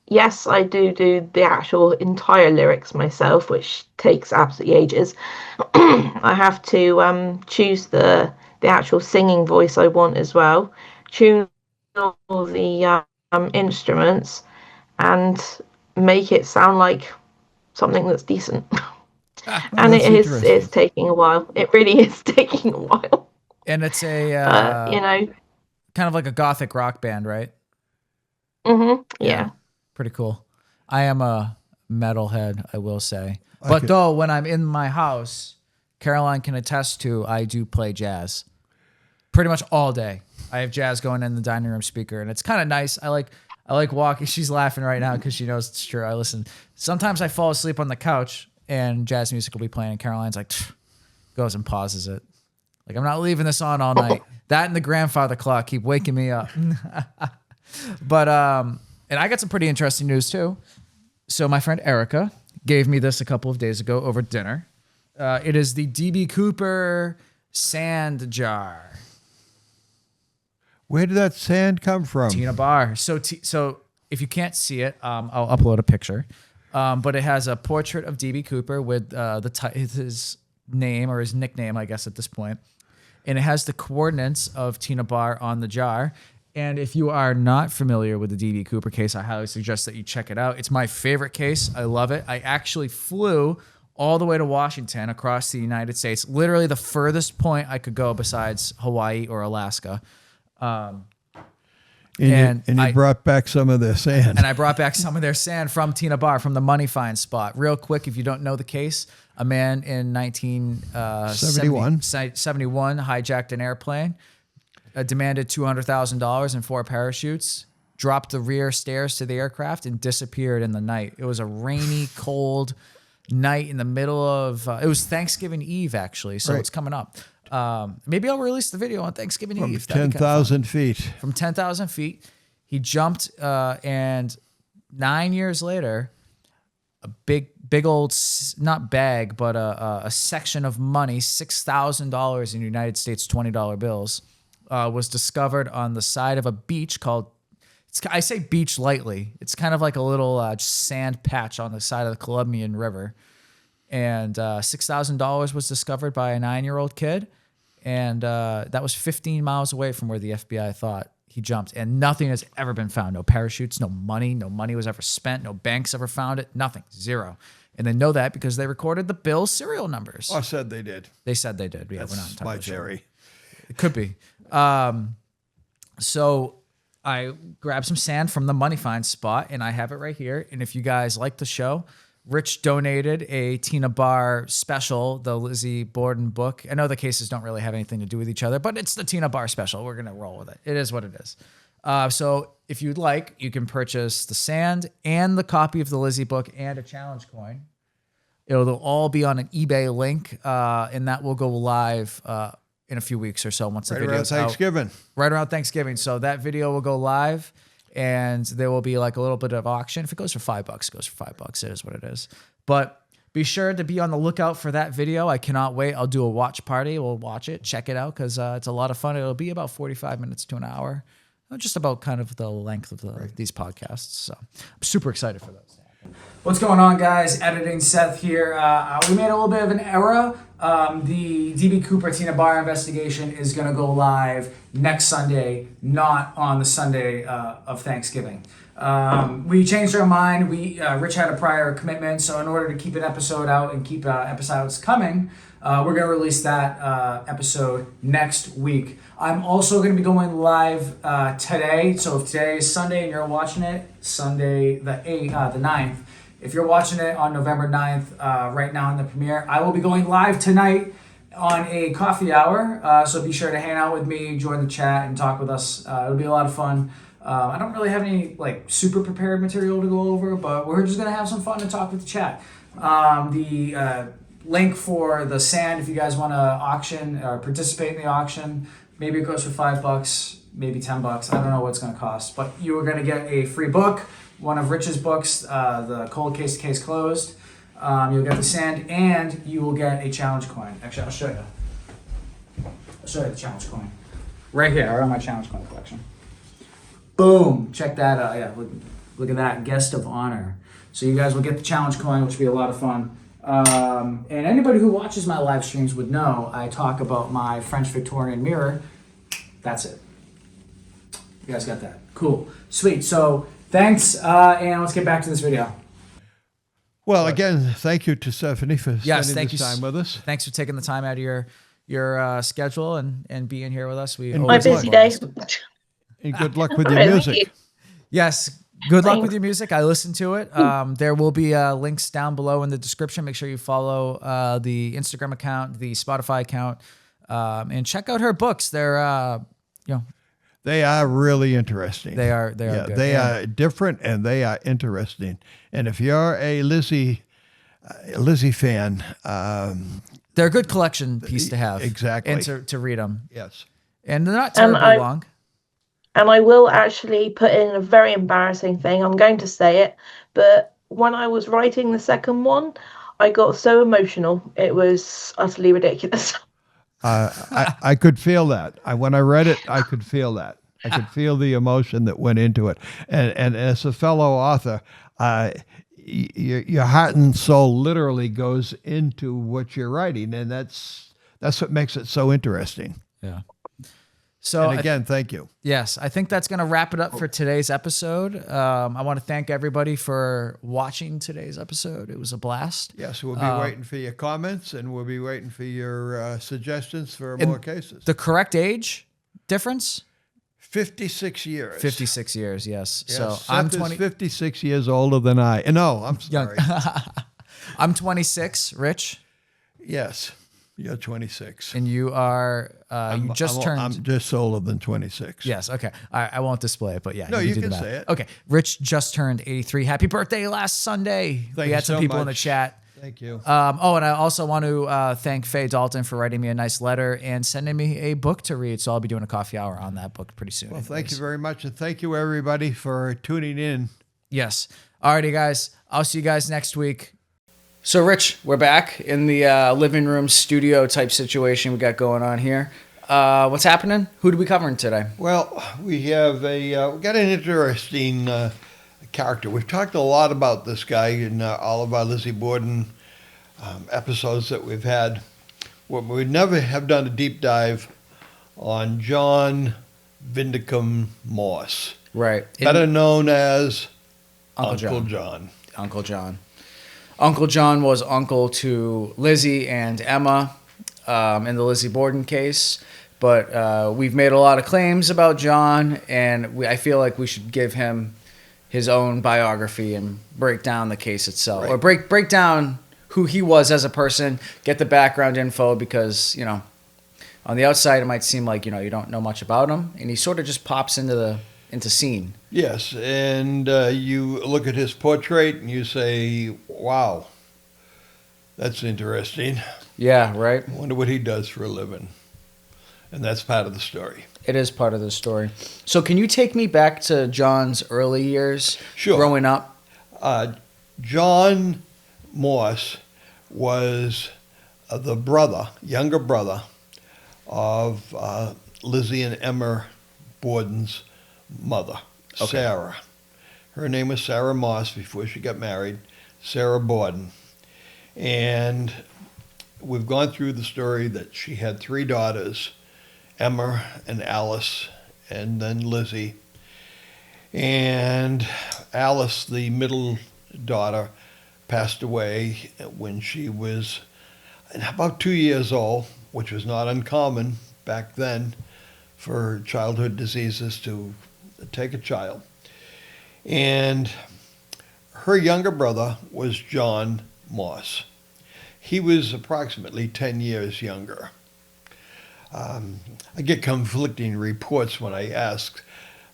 Yes, I do the actual entire lyrics myself, which takes absolutely ages. I have to choose the actual singing voice I want as well, tune all the instruments, and make it sound like something that's decent. And it's taking a while. It really is taking a while. And it's a kind of like a gothic rock band, right? Mm-hmm. Yeah. Pretty cool. I am a metalhead, I will say. But though when I'm in my house, Caroline can attest to, I do play jazz pretty much all day. I have jazz going in the dining room speaker, and it's kind of nice. I like walking. She's laughing right now because she knows it's true. I listen. Sometimes I fall asleep on the couch and jazz music will be playing, and Caroline's like, goes and pauses it. Like, I'm not leaving this on all night. That and the grandfather clock keep waking me up. But and I got some pretty interesting news too. So my friend Erica gave me this a couple of days ago over dinner. It is the D.B. Cooper sand jar. Where did that sand come from? Tina Bar. So if you can't see it, I'll upload a picture. But it has a portrait of D.B. Cooper with his name or his nickname, I guess at this point. And it has the coordinates of Tina Bar on the jar. And if you are not familiar with the D.B. Cooper case, I highly suggest that you check it out. It's my favorite case. I love it. I actually flew all the way to Washington across the United States, literally the furthest point I could go besides Hawaii or Alaska. And you brought back some of their sand. And I brought back some of their sand from Tina Bar, from the money find spot. Real quick, if you don't know the case, a man in 1971 hijacked an airplane, demanded $200,000 and 4 parachutes, dropped the rear stairs to the aircraft, and disappeared in the night. It was a rainy, cold night in the middle of... it was Thanksgiving Eve, actually, so It's coming up. Maybe I'll release the video on Thanksgiving Eve. From 10,000 feet. From 10,000 feet. He jumped, and 9 years later, a big old, not bag, but a section of money, $6,000 in United States $20 bills, was discovered on the side of a beach called, I say beach lightly. It's kind of like a little sand patch on the side of the Columbian River. And $6,000 was discovered by a 9-year-old kid. and that was 15 miles away from where the FBI thought he jumped, and nothing has ever been found. No parachutes, no money was ever spent, no banks ever found it, nothing, zero. And they know that because they recorded the bill serial numbers. I said they did. They said they did. Yeah, That's we're not entirely my sure. theory. It could be. So I grabbed some sand from the money find spot, and I have it right here. And if you guys like the show, Rich donated a Tina Barr special, the Lizzie Borden book. I know the cases don't really have anything to do with each other, but it's the Tina Barr special. We're going to roll with it. It is what it is. So if you'd like, you can purchase the sand and the copy of the Lizzie book and a challenge coin. It'll all be on an eBay link, and that will go live in a few weeks or so once the video's out. Thanksgiving. Right around Thanksgiving. So that video will go live, and there will be like a little bit of auction. If it goes for $5, it goes for $5. It is what it is. But be sure to be on the lookout for that video. I cannot wait. I'll do a watch party. We'll watch it, check it out, because it's a lot of fun. It'll be about 45 minutes to an hour. Just about kind of the length of these podcasts. So I'm super excited for those. What's going on, guys? Editing Seth here. We made a little bit of an error. The DB Cooper Tina Barr investigation is going to go live next Sunday, not on the Sunday of Thanksgiving. We changed our mind. Rich had a prior commitment, so in order to keep an episode out and keep episodes coming, we're going to release that episode next week. I'm also going to be going live today. So if today is Sunday and you're watching it, Sunday the 9th. If you're watching it on November 9th, right now in the premiere, I will be going live tonight on a coffee hour. So be sure to hang out with me, join the chat, and talk with us. It'll be a lot of fun. I don't really have any super prepared material to go over, but we're just going to have some fun and talk with the chat. The link for the sand, if you guys want to auction or participate in the auction, maybe it goes for $5, maybe $10. I don't know what it's going to cost, but you are going to get a free book, one of Rich's books, the Cold Case Closed. You'll get the sand, and you will get a challenge coin. Actually, I'll show you. I'll show you the challenge coin. Right here, around my challenge coin collection. Boom! Check that out. Yeah, look at that, guest of honor. So you guys will get the challenge coin, which will be a lot of fun. And anybody who watches my live streams would know I talk about my French Victorian mirror. That's it. You guys got that. Cool. Sweet. So thanks, and let's get back to this video. Well, again, thank you to Stephanie for spending this time with us. Thanks for taking the time out of your schedule and being here with us. My busy day. And good luck with your music. Yes. Good luck with your music. I listened to it. There will be links down below in the description. Make sure you follow the Instagram account, the Spotify account, and check out her books. They're, they are really interesting. They are good. They are different and they are interesting. And if you're a Lizzie fan, they're a good collection piece to have. Exactly. And to read them. Yes. And they're not terribly long. And I will actually put in a very embarrassing thing. I'm going to say it, but when I was writing the second one, I got so emotional. It was utterly ridiculous. I could feel that. When I read it, I could feel that. I could feel the emotion that went into it. And as a fellow author, your heart and soul literally goes into what you're writing, and that's what makes it so interesting. Yeah. So and again, thank you. Yes, I think that's going to wrap it up for today's episode. I want to thank everybody for watching today's episode. It was a blast. Yes, we'll be waiting for your comments, and we'll be waiting for your suggestions for more cases. The correct age difference? 56 years. 56 years, yes. Yes, so Seth I'm is 20. 56 years older than I. No, I'm sorry. I'm 26, Rich. Yes. You're 26. And you are, you just turned. I'm just older than 26. Yes, okay. I won't display it, but yeah. No, you do can the math. say it. Okay. Rich just turned 83. Happy birthday last Sunday. Thank we had you some so people in the much. chat. Thank you. And I also want to thank Faye Dalton for writing me a nice letter and sending me a book to read. So I'll be doing a coffee hour on that book pretty soon. Well, thank you very much. And thank you, everybody, for tuning in. Yes. Alrighty, guys. I'll see you guys next week. So, Rich, we're back in the living room studio type situation we got going on here. What's happening? Who are we covering today? Well, we have we got an interesting character. We've talked a lot about this guy in all of our Lizzie Borden episodes that we've had. we never have done a deep dive on John Vindicum Moss, Right. better known as Uncle Uncle John. John. Uncle John. Uncle John was uncle to Lizzie and Emma in the Lizzie Borden case. But we've made a lot of claims about John, and I feel like we should give him his own biography and break down the case itself. Right. Or break down who he was as a person, get the background info, because, on the outside it might seem like, you don't know much about him, and he sort of just pops into scene. Yes, and you look at his portrait and you say, wow, that's interesting. Yeah, right? I wonder what he does for a living. And that's part of the story. It is part of the story. So can you take me back to John's early years, Sure. growing up? John Moss was the younger brother of Lizzie and Emma Borden's mother, Okay. Sarah. Her name was Sarah Moss before she got married, Sarah Borden. And we've gone through the story that she had 3 daughters, Emma and Alice, and then Lizzie. And Alice, the middle daughter, passed away when she was about 2 years old, which was not uncommon back then for childhood diseases to take a child. And her younger brother was John Moss. He was approximately 10 years younger. I get conflicting reports when I ask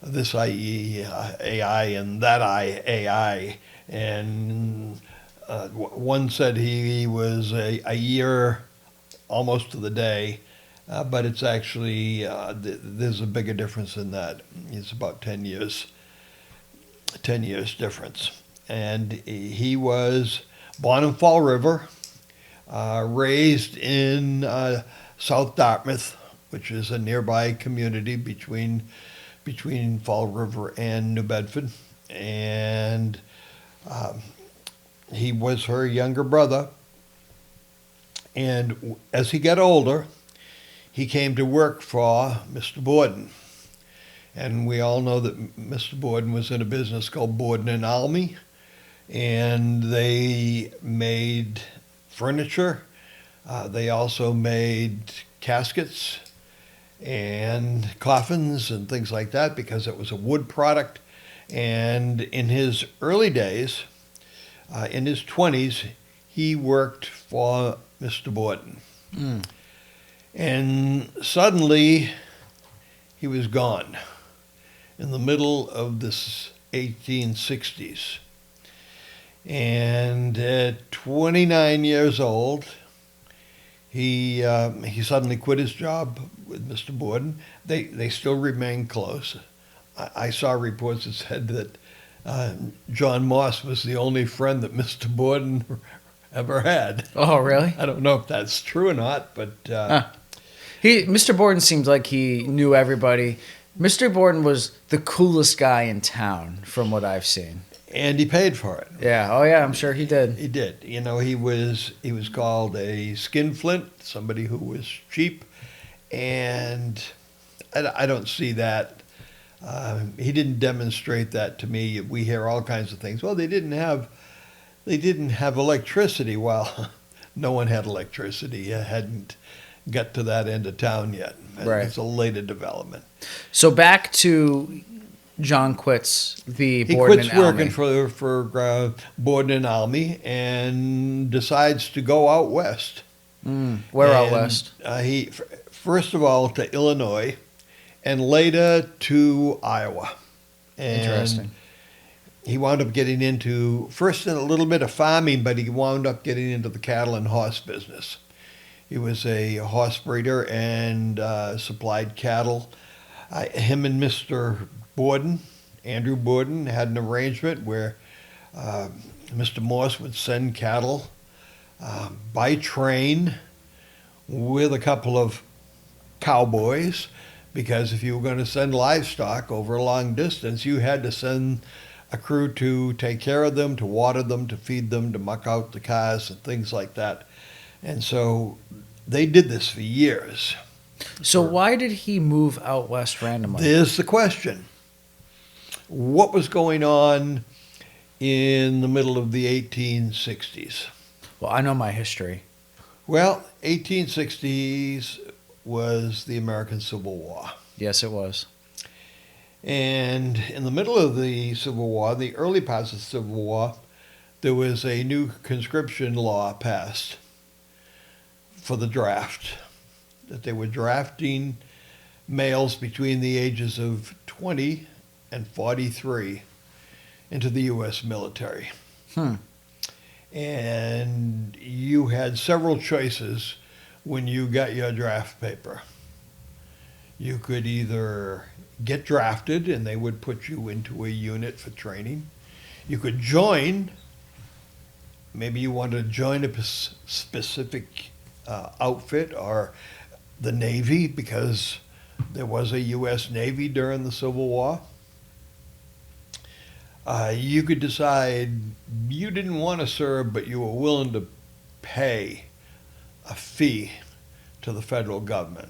this IE AI and that AI, and one said he was a year almost to the day, but it's actually, there's a bigger difference than that. It's about 10 years difference. And he was born in Fall River, raised in South Dartmouth, which is a nearby community between Fall River and New Bedford. And he was her younger brother. And as he got older, he came to work for Mr. Borden. And we all know that Mr. Borden was in a business called Borden and Almy, and they made furniture. They also made caskets and coffins and things like that because it was a wood product. And in his early days, in his 20s, he worked for Mr. Borden. Mm. And suddenly, he was gone in the middle of this 1860s. And at 29 years old, he suddenly quit his job with Mr. Borden. They still remain close. I saw reports that said that John Moss was the only friend that Mr. Borden ever had. Oh, really? I don't know if that's true or not, but Mr. Borden seemed like he knew everybody. Mr. Borden was the coolest guy in town, from what I've seen. and he paid for it. Yeah. Oh, yeah. I'm sure he did. He did. You know, he was called a skinflint, somebody who was cheap, and I don't see that. He didn't demonstrate that to me. We hear all kinds of things. Well, they didn't have electricity. Well, no one had electricity. Hadn't got to that end of town yet. Right. It's a later development. So back to John quits the He Borden quits and working Almy. for Borden and Almy and decides to go out west. Where out And, west? He first of all to Illinois, and later to Iowa. And Interesting. he wound up getting into first in a little bit of farming, but he wound up getting into the cattle and horse business. He was a horse breeder and supplied cattle. Him and Mr. Borden, Andrew Borden, had an arrangement where Mr. Morse would send cattle by train with a couple of cowboys, because if you were going to send livestock over a long distance, you had to send a crew to take care of them, to water them, to feed them, to muck out the cars and things like that. And so They did this for years. So why did he move out west randomly? There's the question. What was going on in the middle of the 1860s? Well, I know my history. Well, 1860s was the American Civil War. Yes, it was. And in the middle of the Civil War, the early parts of the Civil War, there was a new conscription law passed for the draft, that they were drafting males between the ages of 20 and 43 into the U.S. military. And you had several choices when you got your draft paper. You could either get drafted and they would put you into a unit for training. You could join. Maybe you wanted to join a specific outfit or the Navy, because there was a U.S. Navy during the Civil War. You could decide you didn't want to serve, but you were willing to pay a fee to the federal government.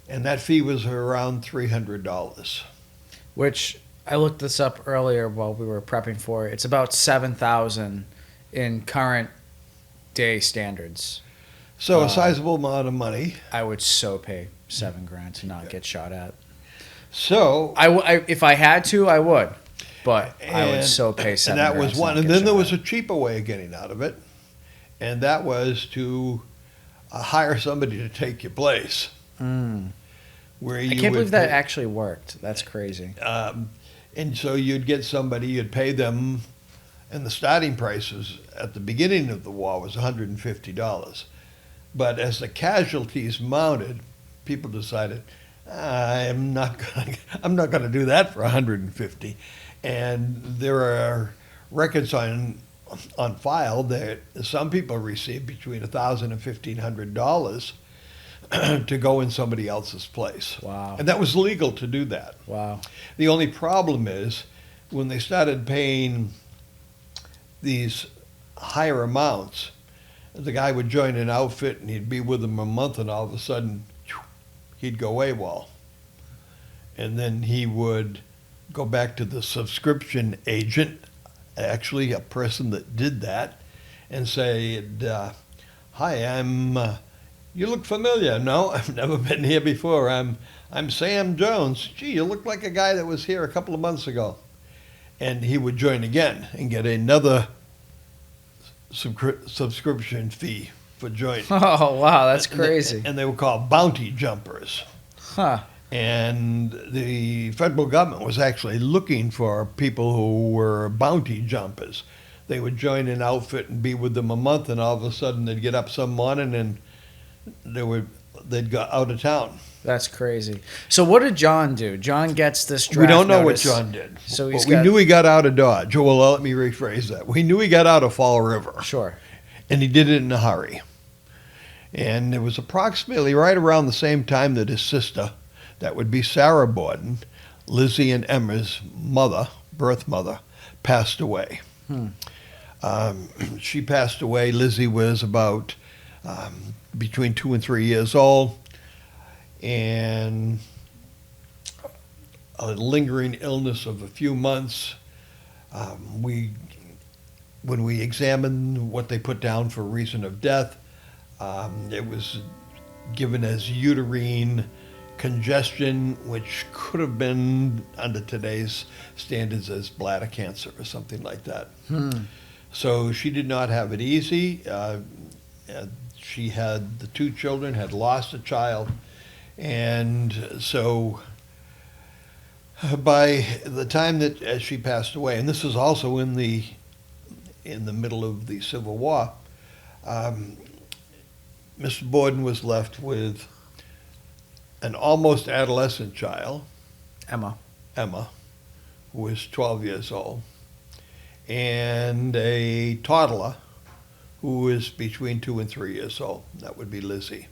And that fee was around $300. Which I looked this up earlier while we were prepping for it. It's about $7,000 in current day standards. So a sizable amount of money. I would so pay $7,000 to not get shot at. So If I had to, I would. But I would so pay $7,000. And that was one. And then there was a cheaper way of getting out of it. And that was to hire somebody to take your place. Where I can't believe that actually worked. That's crazy. And so you'd get somebody, you'd pay them, and the starting prices at the beginning of the war was $150. But as the casualties mounted, people decided, I'm not going to do that for $150. And there are records on file that some people received between $1,000 and $1,500 to go in somebody else's place. Wow. And that was legal to do that. Wow. The only problem is when they started paying these higher amounts, the guy would join an outfit and he'd be with them a month, and all of a sudden he'd go AWOL. And then he would go back to the subscription agent, actually a person that did that, and say, hi, you look familiar. No, I've never been here before. I'm Sam Jones. Gee, you look like a guy that was here a couple of months ago. And he would join again and get another subscription fee for joining. Oh, wow, that's crazy. And they were called bounty jumpers. Huh. And the federal government was actually looking for people who were bounty jumpers. They would join an outfit and be with them a month, and all of a sudden they'd get up some morning and they'd go out of town. That's crazy. So what did John do? John gets this draft We don't know notice. what John did. So we knew he got out of Dodge. Well, let me rephrase that. We knew he got out of Fall River. Sure. And he did it in a hurry. And it was approximately right around the same time that his sister, that would be Cara Borden, Lizzie and Emma's mother, birth mother, passed away. She passed away. Lizzie was about between 2 and 3 years old, and a lingering illness of a few months. When we examined what they put down for reason of death, it was given as uterine congestion, which could have been, under today's standards, as bladder cancer or something like that. So she did not have it easy. She had the 2 children, had lost a child, and so by the time that she passed away, and this is also in the middle of the Civil War, Mr. Borden was left with an almost adolescent child, Emma, who was 12 years old, and a toddler who is between 2 and 3 years old. That would be Lizzie.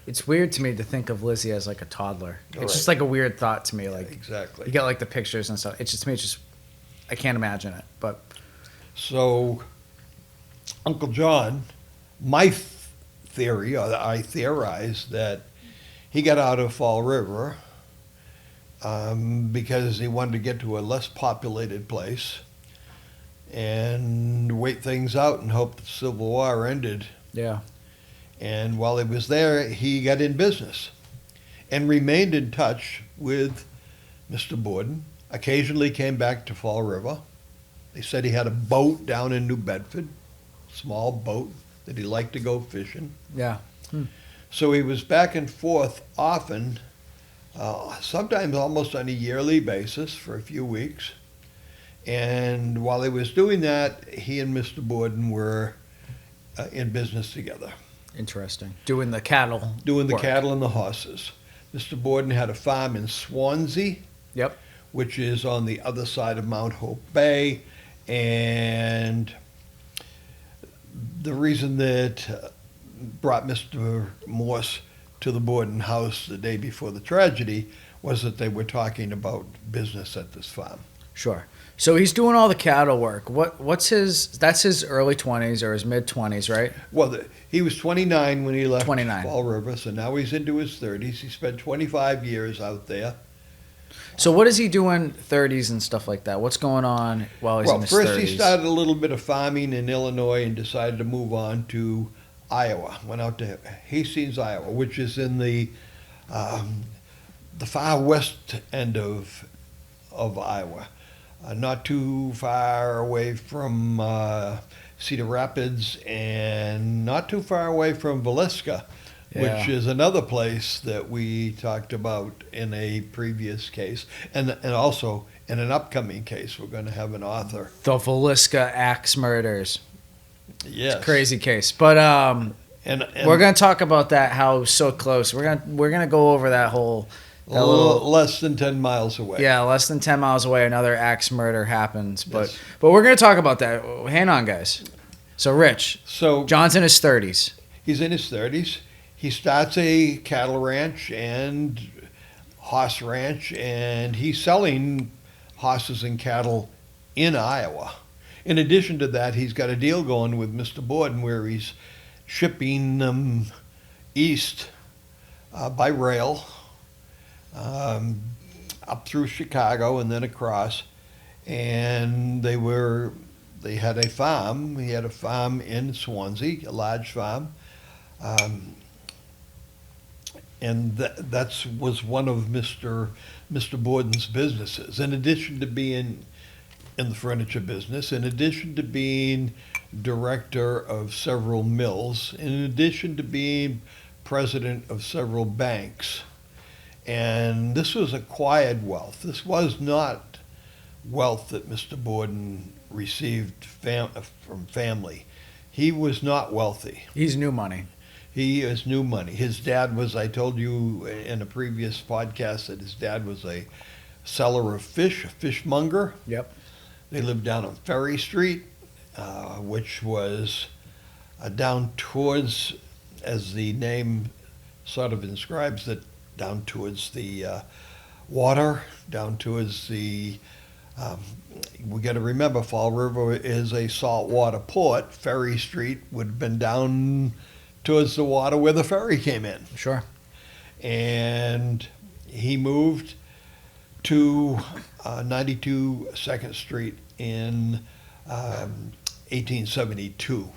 It's weird to me to think of Lizzie as like a toddler. It's Right. just like a weird thought to me. Like Exactly. you get like the pictures and stuff. It's just to me. It's just I can't imagine it. But So Uncle John, my theory, or I theorize that he got out of Fall River because he wanted to get to a less populated place and wait things out and hope the Civil War ended. Yeah. And while he was there, he got in business and remained in touch with Mr. Borden. Occasionally came back to Fall River. They said he had a boat down in New Bedford, small boat that he liked to go fishing. Yeah. So he was back and forth often, sometimes almost on a yearly basis for a few weeks. And while he was doing that, he and Mr. Borden were in business together. Interesting. Doing the cattle. Doing the work. cattle and the horses. Mr. Borden had a farm in Swansea, Yep. which is on the other side of Mount Hope Bay. And the reason that brought Mr. Morse to the Borden house the day before the tragedy was that they were talking about business at this farm. Sure. So he's doing all the cattle work. What's his? That's his early 20s or his mid 20s, right? Well, he was 29 when he left 29. Fall River, so now he's into his 30s. He spent 25 years out there. So what is he doing 30s and stuff like that? What's going on while he's in his 30s? Well, first he started a little bit of farming in Illinois and decided to move on to Iowa. Went out to Hastings, Iowa, which is in the far west end of Iowa. Not too far away from Cedar Rapids and not too far away from Villisca, which is another place that we talked about in a previous case. And also in an upcoming case, we're going to have an author. The Villisca axe murders. Yes. Crazy case. But And we're going to talk about that, how so close. We're gonna go over that whole... a little less than 10 miles away. Yeah, less than 10 miles away, another axe murder happens. But Yes. but we're going to talk about that. Hang on, guys. So, Rich, So John's in his 30s. he's in his 30s. He starts a cattle ranch and horse ranch, and he's selling horses and cattle in Iowa. In addition to that, he's got a deal going with Mr. Borden where he's shipping them east by rail, up through Chicago and then across. And they had a farm. He had a farm in Swansea, a large farm. And that was one of Mr. Borden's businesses. In addition to being in the furniture business, in addition to being director of several mills, in addition to being president of several banks. And this was acquired wealth. This was not wealth that Mr. Borden received from family. He was not wealthy. He's new money. He is new money. His dad was, I told you in a previous podcast that his dad was a seller of fish, a fishmonger. Yep. They lived down on Ferry Street, which was down towards, as the name sort of inscribes it, down towards the water, down towards the, we got to remember Fall River is a saltwater port. Ferry Street would have been down towards the water where the ferry came in. Sure. And he moved to 92 2nd Street in 1872.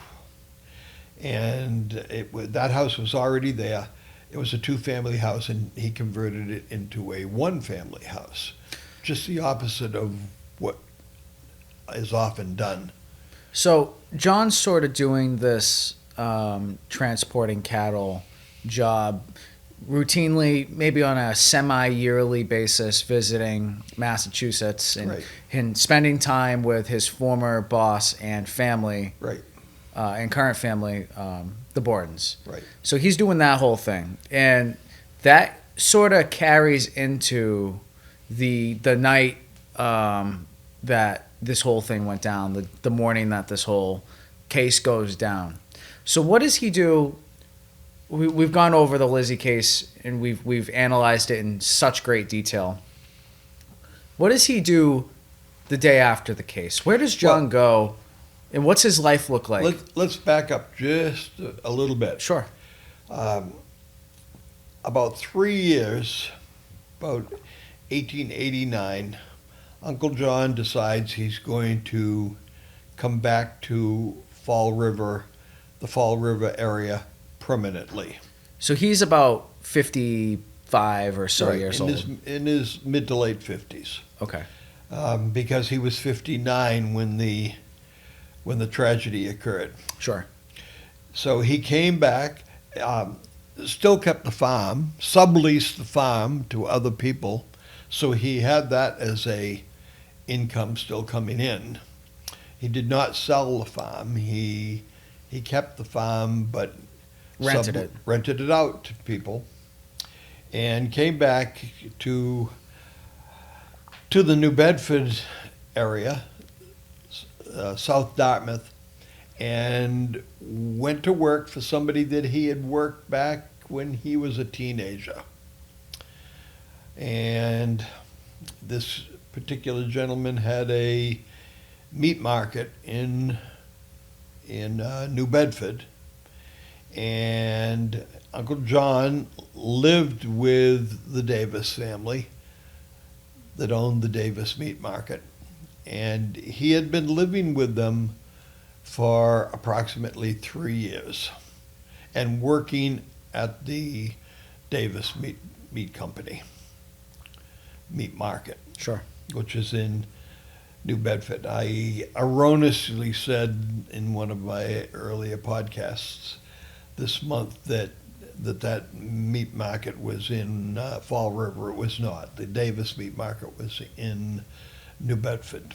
And that house was already there. It was a two-family house, and he converted it into a one-family house. Just the opposite of what is often done. So John's sort of doing this transporting cattle job routinely, maybe on a semi-yearly basis, visiting Massachusetts and, Right. and spending time with his former boss and family, Right, and current family, the Bordens. right. So he's doing that whole thing, and that sort of carries into the night that this whole thing went down, the morning that this whole case goes down. So what does he do? We've gone over the Lizzie case and we've analyzed it in such great detail. What does he do the day after the case? Where does John go, and what's his life look like? Let's back up just a little bit. Sure. About 3 years, about 1889, Uncle John decides he's going to come back to the Fall River area permanently. So he's about 55 or so years old. In his mid to late 50s. Okay. Because he was 59 when the tragedy occurred. Sure. So he came back, still kept the farm, subleased the farm to other people, so he had that as a income still coming in. He did not sell the farm. He kept the farm, but rented it out to people, and came back to the New Bedford area, South Dartmouth, and went to work for somebody that he had worked back when he was a teenager. And this particular gentleman had a meat market in New Bedford, and Uncle John lived with the Davis family that owned the Davis meat market, and he had been living with them for approximately 3 years and working at the Davis meat company, meat market. Sure. Which is in New Bedford. I erroneously said in one of my earlier podcasts this month that meat market was in Fall River. It was not. The Davis meat market was in New Bedford.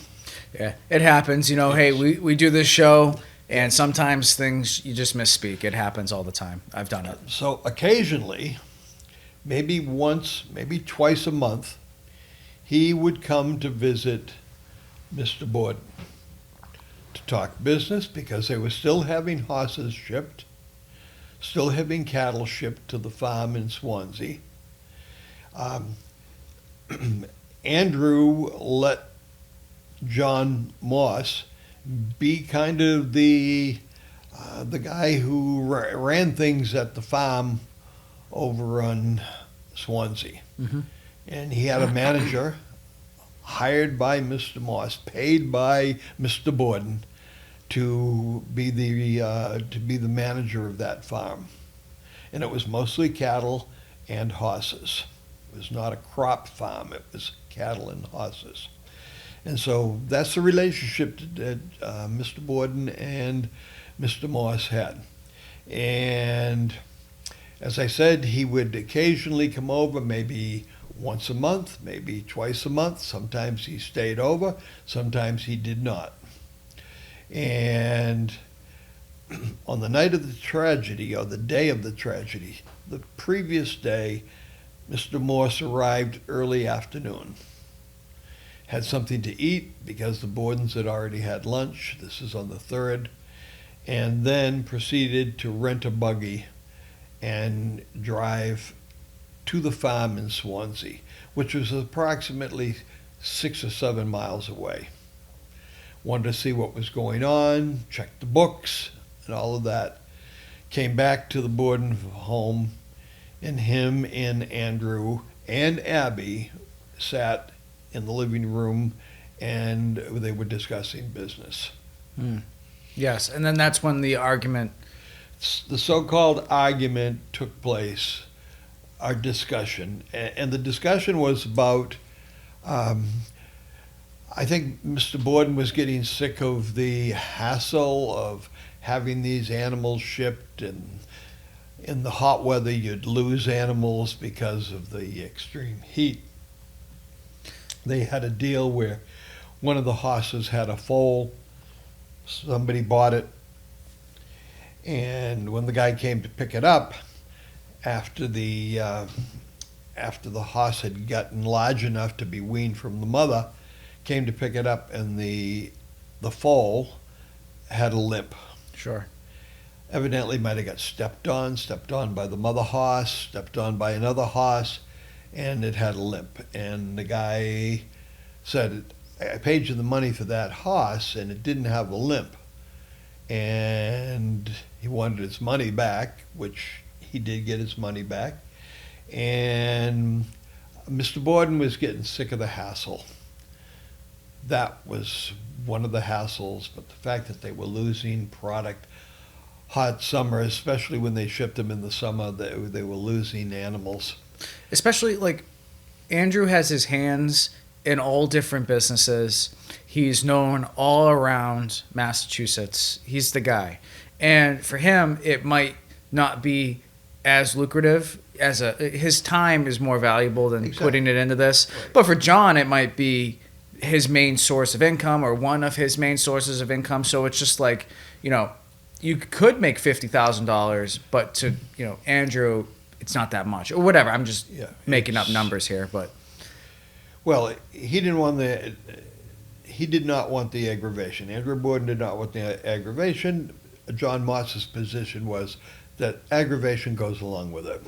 Yeah, it happens. You know, hey, we do this show, and sometimes things, you just misspeak. It happens all the time. I've done it. So occasionally, maybe once, maybe twice a month, he would come to visit Mr. Borden to talk business, because they were still having horses shipped, still having cattle shipped to the farm in Swansea. Andrew let John Moss be kind of the guy who ran things at the farm over on Swansea. Mm-hmm. And he had a manager hired by Mr. Moss, paid by Mr. Borden to be the manager of that farm. And it was mostly cattle and horses. It was not a crop farm. It was cattle and horses. And so that's the relationship that Mr. Borden and Mr. Moss had. And as I said, he would occasionally come over, maybe once a month, maybe twice a month. Sometimes he stayed over, sometimes he did not. And on the night of the tragedy, or the day of the tragedy, the previous day, Mr. Morse arrived early afternoon. Had something to eat because the Bordens had already had lunch. This is on the 3rd. And then proceeded to rent a buggy and drive to the farm in Swansea, which was approximately 6 or 7 miles away. Wanted to see what was going on, check the books, and all of that. Came back to the Borden home, and him and Andrew and Abby sat in the living room, and they were discussing business. Yes, and then that's when the argument... The so-called argument took place, our discussion. And the discussion was about, I think Mr. Borden was getting sick of the hassle of having these animals shipped, and in the hot weather you'd lose animals because of the extreme heat. They had a deal where one of the horses had a foal. Somebody bought it, and when the guy came to pick it up, after the horse had gotten large enough to be weaned from the mother, came to pick it up, and the foal had a limp. Sure. Evidently might have got stepped on by the mother horse, stepped on by another horse, and it had a limp. And the guy said, I paid you the money for that horse, and it didn't have a limp. And he wanted his money back, which he did get his money back. And Mr. Borden was getting sick of the hassle. That was one of the hassles, but the fact that they were losing product hot summer, especially when they shipped them in the summer, they were losing animals. Especially, like, Andrew has his hands in all different businesses. He's known all around Massachusetts. He's the guy. And for him, it might not be as lucrative as his time is more valuable than putting it into this. Right. But for John, it might be his main source of income or one of his main sources of income. So it's just like, you could make $50,000, but to, Andrew, it's not that much or whatever. I'm just making up numbers here, but. Well, he did not want the aggravation. Andrew Borden did not want the aggravation. John Moss's position was that aggravation goes along with it.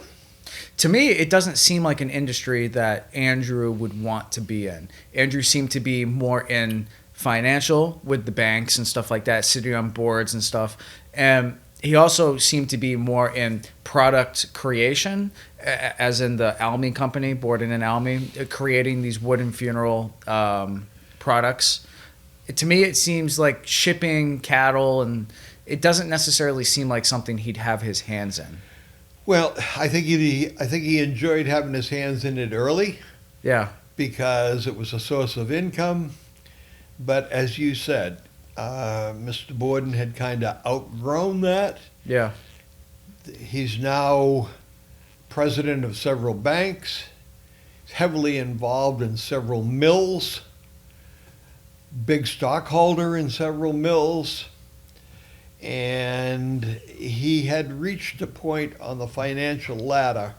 To me, it doesn't seem like an industry that Andrew would want to be in. Andrew seemed to be more in financial with the banks and stuff like that, sitting on boards and stuff. And he also seemed to be more in product creation, as in the Almy company, Borden and Almy, creating these wooden funeral products. To me, it seems like shipping cattle, and it doesn't necessarily seem like something he'd have his hands in. Well, I think he enjoyed having his hands in it early. Yeah. Because it was a source of income. But as you said, Mr. Borden had kind of outgrown that. Yeah. He's now president of several banks, heavily involved in several mills, big stockholder in several mills. And he had reached a point on the financial ladder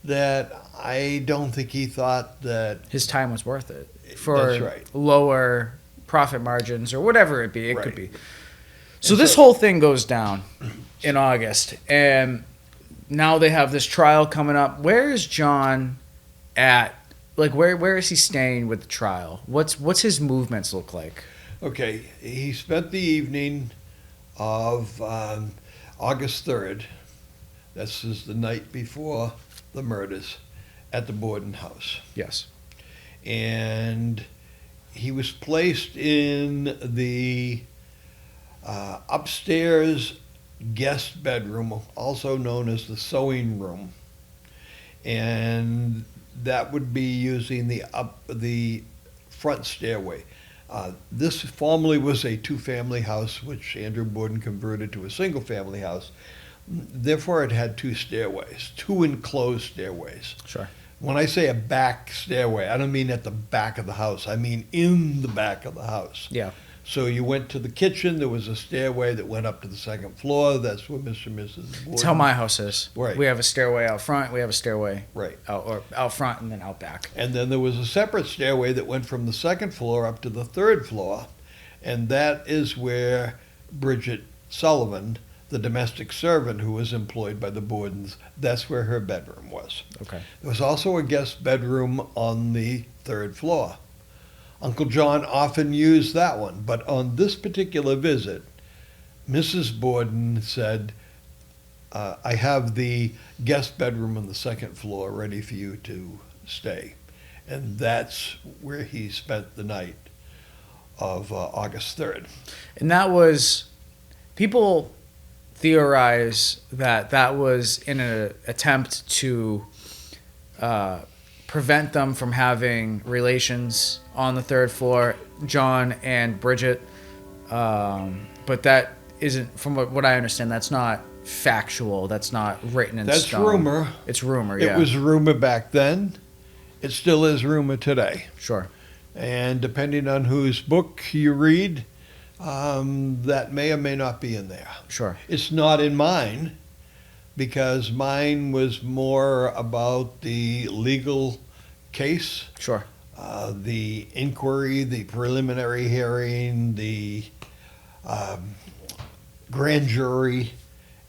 that I don't think he thought that his time was worth it for that's right. lower profit margins or whatever it be. It Right. could be. So this whole thing goes down in August, and now they have this trial coming up. Where is John at? Like, where is he staying with the trial? What's his movements look like? Okay, he spent the evening of August 3rd, this is the night before the murders, at the Borden house. Yes. And he was placed in the upstairs guest bedroom, also known as the sewing room. And that would be using the front stairway. This formerly was a two-family house, which Andrew Borden converted to a single-family house. Therefore, it had two stairways, two enclosed stairways. Sure. When I say a back stairway, I don't mean at the back of the house. I mean in the back of the house. Yeah. So you went to the kitchen. There was a stairway that went up to the second floor. That's where Mr. and Mrs. Borden. That's how my house is. Right. We have a stairway out front. We have a stairway Right. out front and then out back. And then there was a separate stairway that went from the second floor up to the third floor. And that is where Bridget Sullivan, the domestic servant who was employed by the Bordens, that's where her bedroom was. Okay. There was also a guest bedroom on the third floor. Uncle John often used that one, but on this particular visit, Mrs. Borden said, I have the guest bedroom on the second floor ready for you to stay. And that's where he spent the night of August 3rd. And that was, people theorize that was in an attempt to prevent them from having relations on the third floor, John and Bridget. But that isn't, from what I understand, that's not factual. That's not written in stone. That's rumor. It's rumor, yeah. It was rumor back then. It still is rumor today. Sure. And depending on whose book you read, that may or may not be in there. Sure. It's not in mine, because mine was more about the legal case, Sure. the inquiry, the preliminary hearing, the grand jury,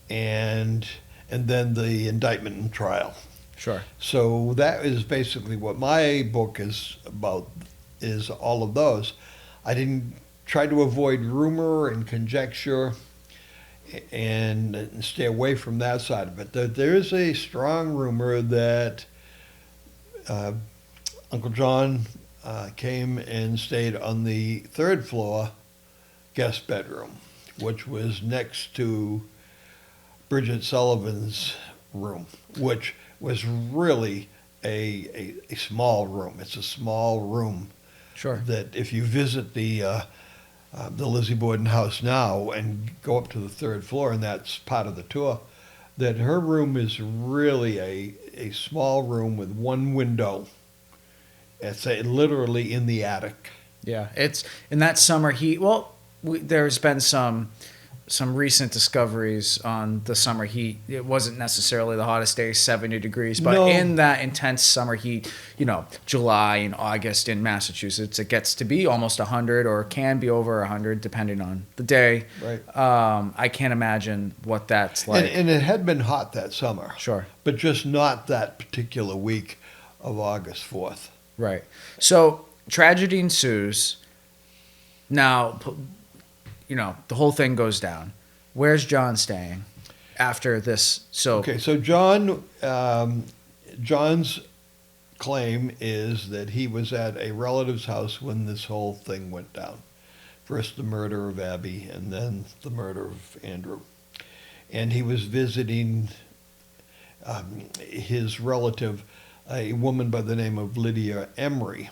and then the indictment and trial. Sure. So that is basically what my book is about, is all of those. I didn't try to avoid rumor and conjecture. and stay away from that side of it. There is a strong rumor that Uncle John came and stayed on the third floor guest bedroom, which was next to Bridget Sullivan's room, which was really a small room. It's a small room. Sure. That if you visit the Lizzie Borden house now and go up to the third floor, and that's part of the tour, that her room is really a small room with one window. It's literally in the attic. Yeah, it's in that summer heat. Well, there's been some recent discoveries on the summer heat. It wasn't necessarily the hottest day, 70 degrees, but No. in that intense summer heat, July and August in Massachusetts, it gets to be almost 100 or can be over 100 depending on the day. Right. I can't imagine what that's like. And it had been hot that summer. Sure. But just not that particular week of August 4th. Right. So tragedy ensues. Now, the whole thing goes down. Where's John staying after this? So Okay, so John's claim is that he was at a relative's house when this whole thing went down. First the murder of Abby and then the murder of Andrew. And he was visiting his relative, a woman by the name of Lydia Emery,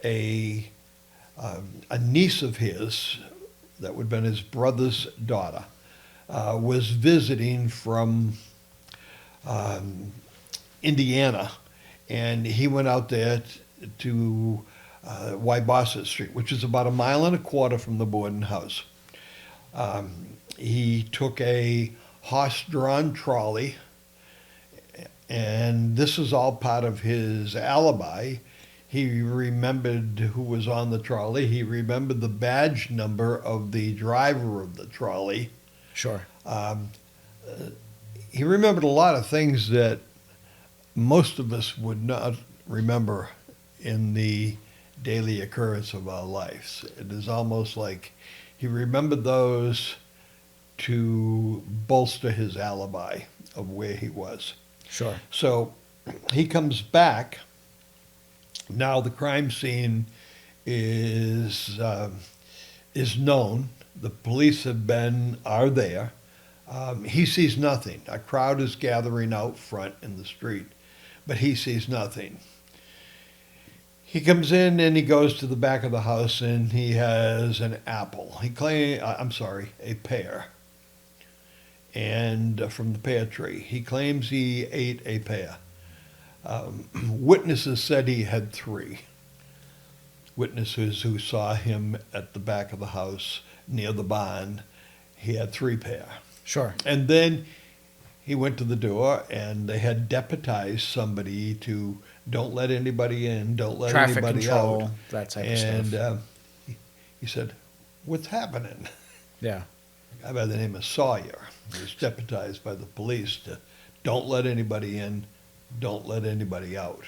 a niece of his, that would have been his brother's daughter, was visiting from Indiana, and he went out there to Wybosset Street, which is about 1.25 miles from the Borden house. He took a horse-drawn trolley, and this is all part of his alibi. He remembered who was on the trolley. He remembered the badge number of the driver of the trolley. sure. He remembered a lot of things that most of us would not remember in the daily occurrence of our lives. It is almost like he remembered those to bolster his alibi of where he was. Sure. So he comes back. Now the crime scene is known. The police are there. He sees nothing. A crowd is gathering out front in the street, but he sees nothing. He comes in and he goes to the back of the house and he has an apple. A pear. And from the pear tree. He claims he ate a pear. Witnesses said he had 3. Witnesses who saw him at the back of the house near the barn, he had 3 pear. Sure. And then he went to the door and they had deputized somebody to don't let anybody in, don't let Traffic anybody control, out. that type of stuff. And he said, "What's happening?" Yeah. A guy by the name of Sawyer was deputized by the police to don't let anybody in, don't let anybody out.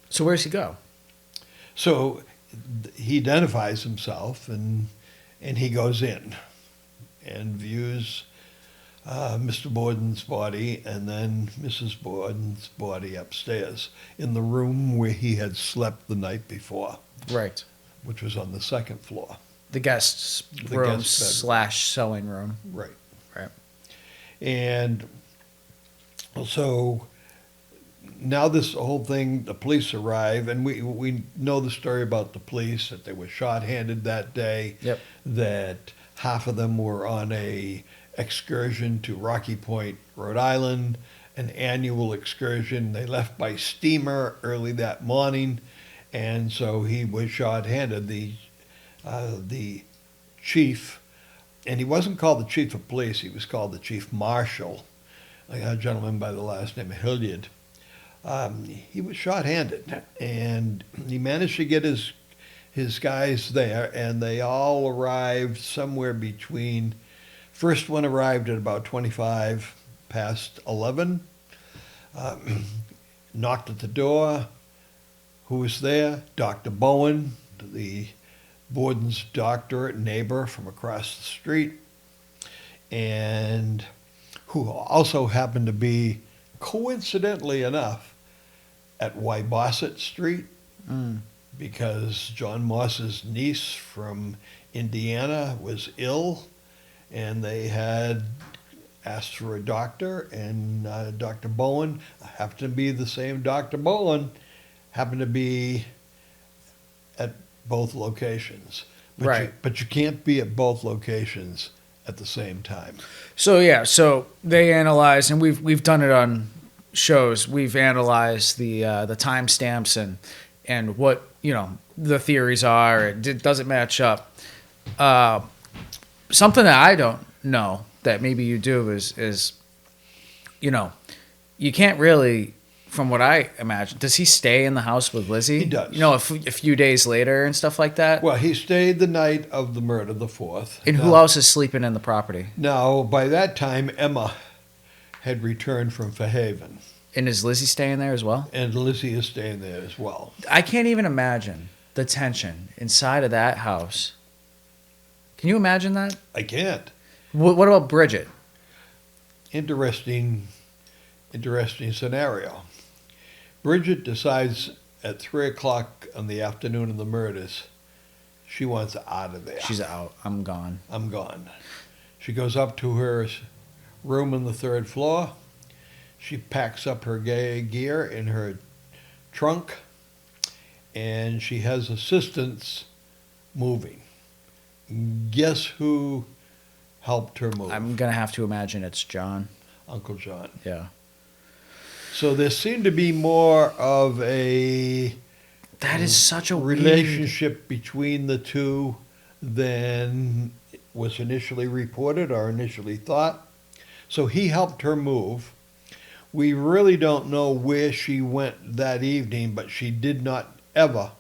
So where's he go? So he identifies himself and he goes in and views Mr. Borden's body and then Mrs. Borden's body upstairs in the room where he had slept the night before, Right. which was on the 2nd floor. The guest's The room guest bedroom. / sewing room. Right. Right. And so now this whole thing, the police arrive, and we know the story about the police, that they were short-handed that day, Yep. that half of them were on a excursion to Rocky Point, Rhode Island, an annual excursion. They left by steamer early that morning, and so he was short-handed. The chief, and he wasn't called the chief of police, he was called the chief marshal, a gentleman by the last name of Hilliard. He was short-handed, and he managed to get his guys there, and they all arrived somewhere between. First one arrived at about 25 past 11. Knocked at the door. Who was there? Dr. Bowen, the Borden's doctor, neighbor from across the street. and who also happened to be, coincidentally enough, at Wybosset Street, because John Moss's niece from Indiana was ill, and they had asked for a doctor, and Dr. Bowen happened to be the same Dr. Bowen, happened to be at both locations. But Right. but you can't be at both locations at the same time. So yeah, so they analyze, and we've done it on shows. We've analyzed the timestamps and what the theories are. It doesn't match up. Something that I don't know that maybe you do is you can't really, from what I imagine, does he stay in the house with Lizzie? He does. A few days later and stuff like that. Well, he stayed the night of the murder, the 4th. And who else is sleeping in the property? Now, by that time, Emma had returned from Fairhaven, And is Lizzie staying there as well? and Lizzie is staying there as well. I can't even imagine the tension inside of that house. Can you imagine that? I can't. What about Bridget? Interesting scenario. Bridget decides at 3 o'clock on the afternoon of the murders, she wants out of there. She's out. I'm gone. I'm gone. She goes up to her room on the 3rd floor. She packs up her gear in her trunk, and she has assistants moving. Guess who helped her move? I'm going to have to imagine it's John. Uncle John. Yeah. So there seemed to be more of a That is such a relationship between the two than was initially reported or initially thought. So he helped her move. We really don't know where she went that evening, but she did not ever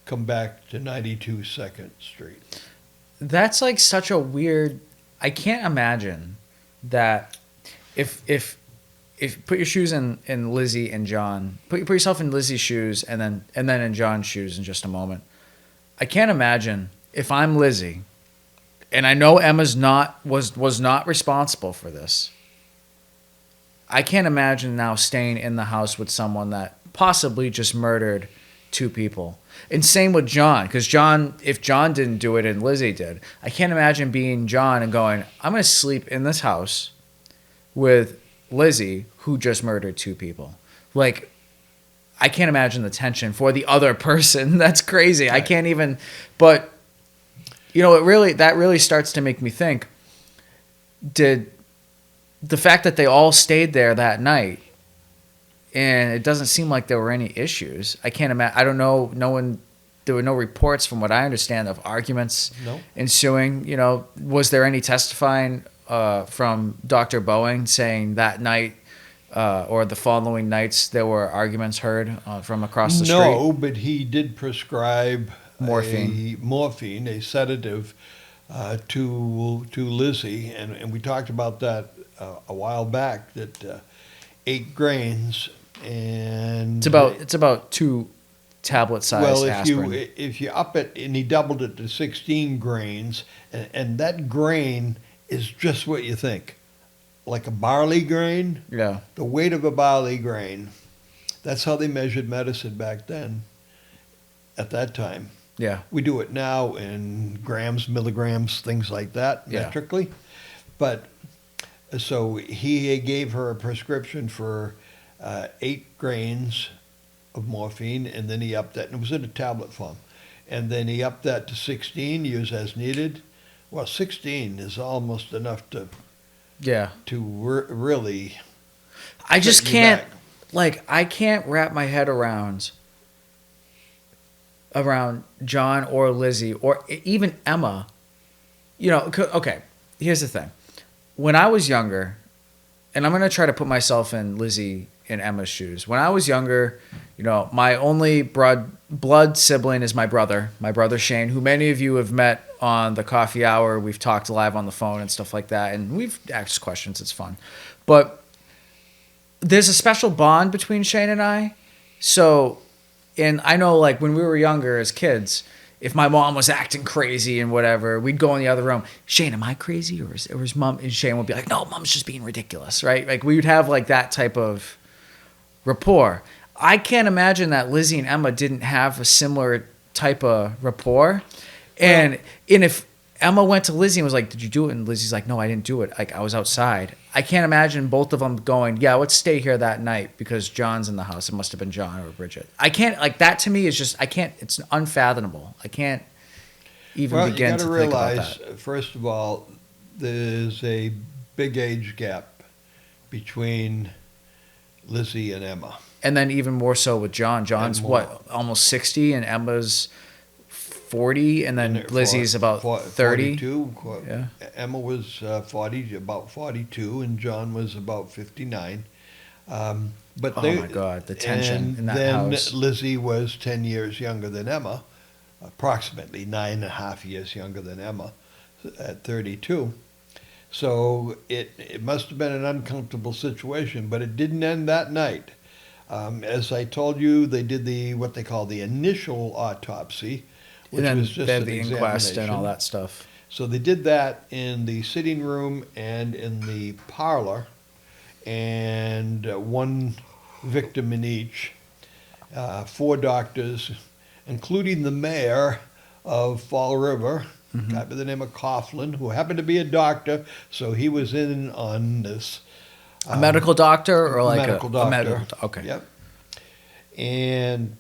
come back to 92 2nd Street. That's like such a weird. I can't imagine that if put your shoes in Lizzie and John, put yourself in Lizzie's shoes and then in John's shoes in just a moment. I can't imagine if I'm Lizzie, and I know Emma's was not responsible for this. I can't imagine now staying in the house with someone that possibly just murdered 2 people. And same with John, because if John didn't do it and Lizzie did, I can't imagine being John and going, I'm going to sleep in this house with Lizzie, who just murdered 2 people. Like, I can't imagine the tension for the other person. That's crazy. I can't even. But that really starts to make me think. Did the fact that they all stayed there that night, and it doesn't seem like there were any issues. I can't imagine. I don't know. There were no reports, from what I understand, of arguments ensuing. Was there any testifying from Dr. Bowen saying that night or the following nights there were arguments heard from across the street? No, but he did prescribe morphine, a sedative to Lizzie, and we talked about that a while back. That 8 grains, and it's about 2 tablet-sized aspirin. If you up it, and he doubled it to 16 grains, and that grain is just what you think, like a barley grain. Yeah. The weight of a barley grain. That's how they measured medicine back then. At that time. Yeah. We do it now in grams, milligrams, things like that, metrically. But so he gave her a prescription for 8 grains of morphine, and then he upped that, and it was in a tablet form. And then he upped that to 16, use as needed. Well, 16 is almost enough to really. I just set you can't, back. I can't wrap my head around John or Lizzie or even Emma. Okay, here's the thing. When I was younger, and I'm going to try to put myself in Lizzie and Emma's shoes. When I was younger, my only blood sibling is my brother Shane, who many of you have met on the coffee hour. We've talked live on the phone and stuff like that, and we've asked questions. It's fun. But there's a special bond between Shane and I. So, and I know, when we were younger as kids, if my mom was acting crazy and whatever, we'd go in the other room. Shane, am I crazy, or is mom? And Shane would be like, no, mom's just being ridiculous, right? Like we would have like that type of rapport. I can't imagine that Lizzie and Emma didn't have a similar type of rapport. And if Emma went to Lizzie and was like, did you do it? And Lizzie's like, no, I didn't do it. Like, I was outside. I can't imagine both of them going, yeah, let's stay here that night because John's in the house. It must have been John or Bridget. I can't, like, that to me is just, I can't, it's unfathomable. I can't even begin to think about that. You got to realize, first of all, there's a big age gap between Lizzie and Emma. And then even more so with John. John's what, almost 60, and Emma's 40, and then Lizzie's about 30. 42. Yeah. Emma was about 42, and John was about 59. But Oh my God, the tension in that then house. Lizzie was 10 years younger than Emma, approximately 9.5 years younger than Emma at 32. So it must have been an uncomfortable situation, but it didn't end that night. As I told you, they did what they call the initial autopsy, which And then was just they had an the inquest and all examination. that stuff. So they did that in the sitting room and in the parlor, and one victim in each, 4 doctors, including the mayor of Fall River, a guy by the name of Coughlin, who happened to be a doctor, so he was in on this. A medical doctor or like medical a doctor. medical okay. Yep. And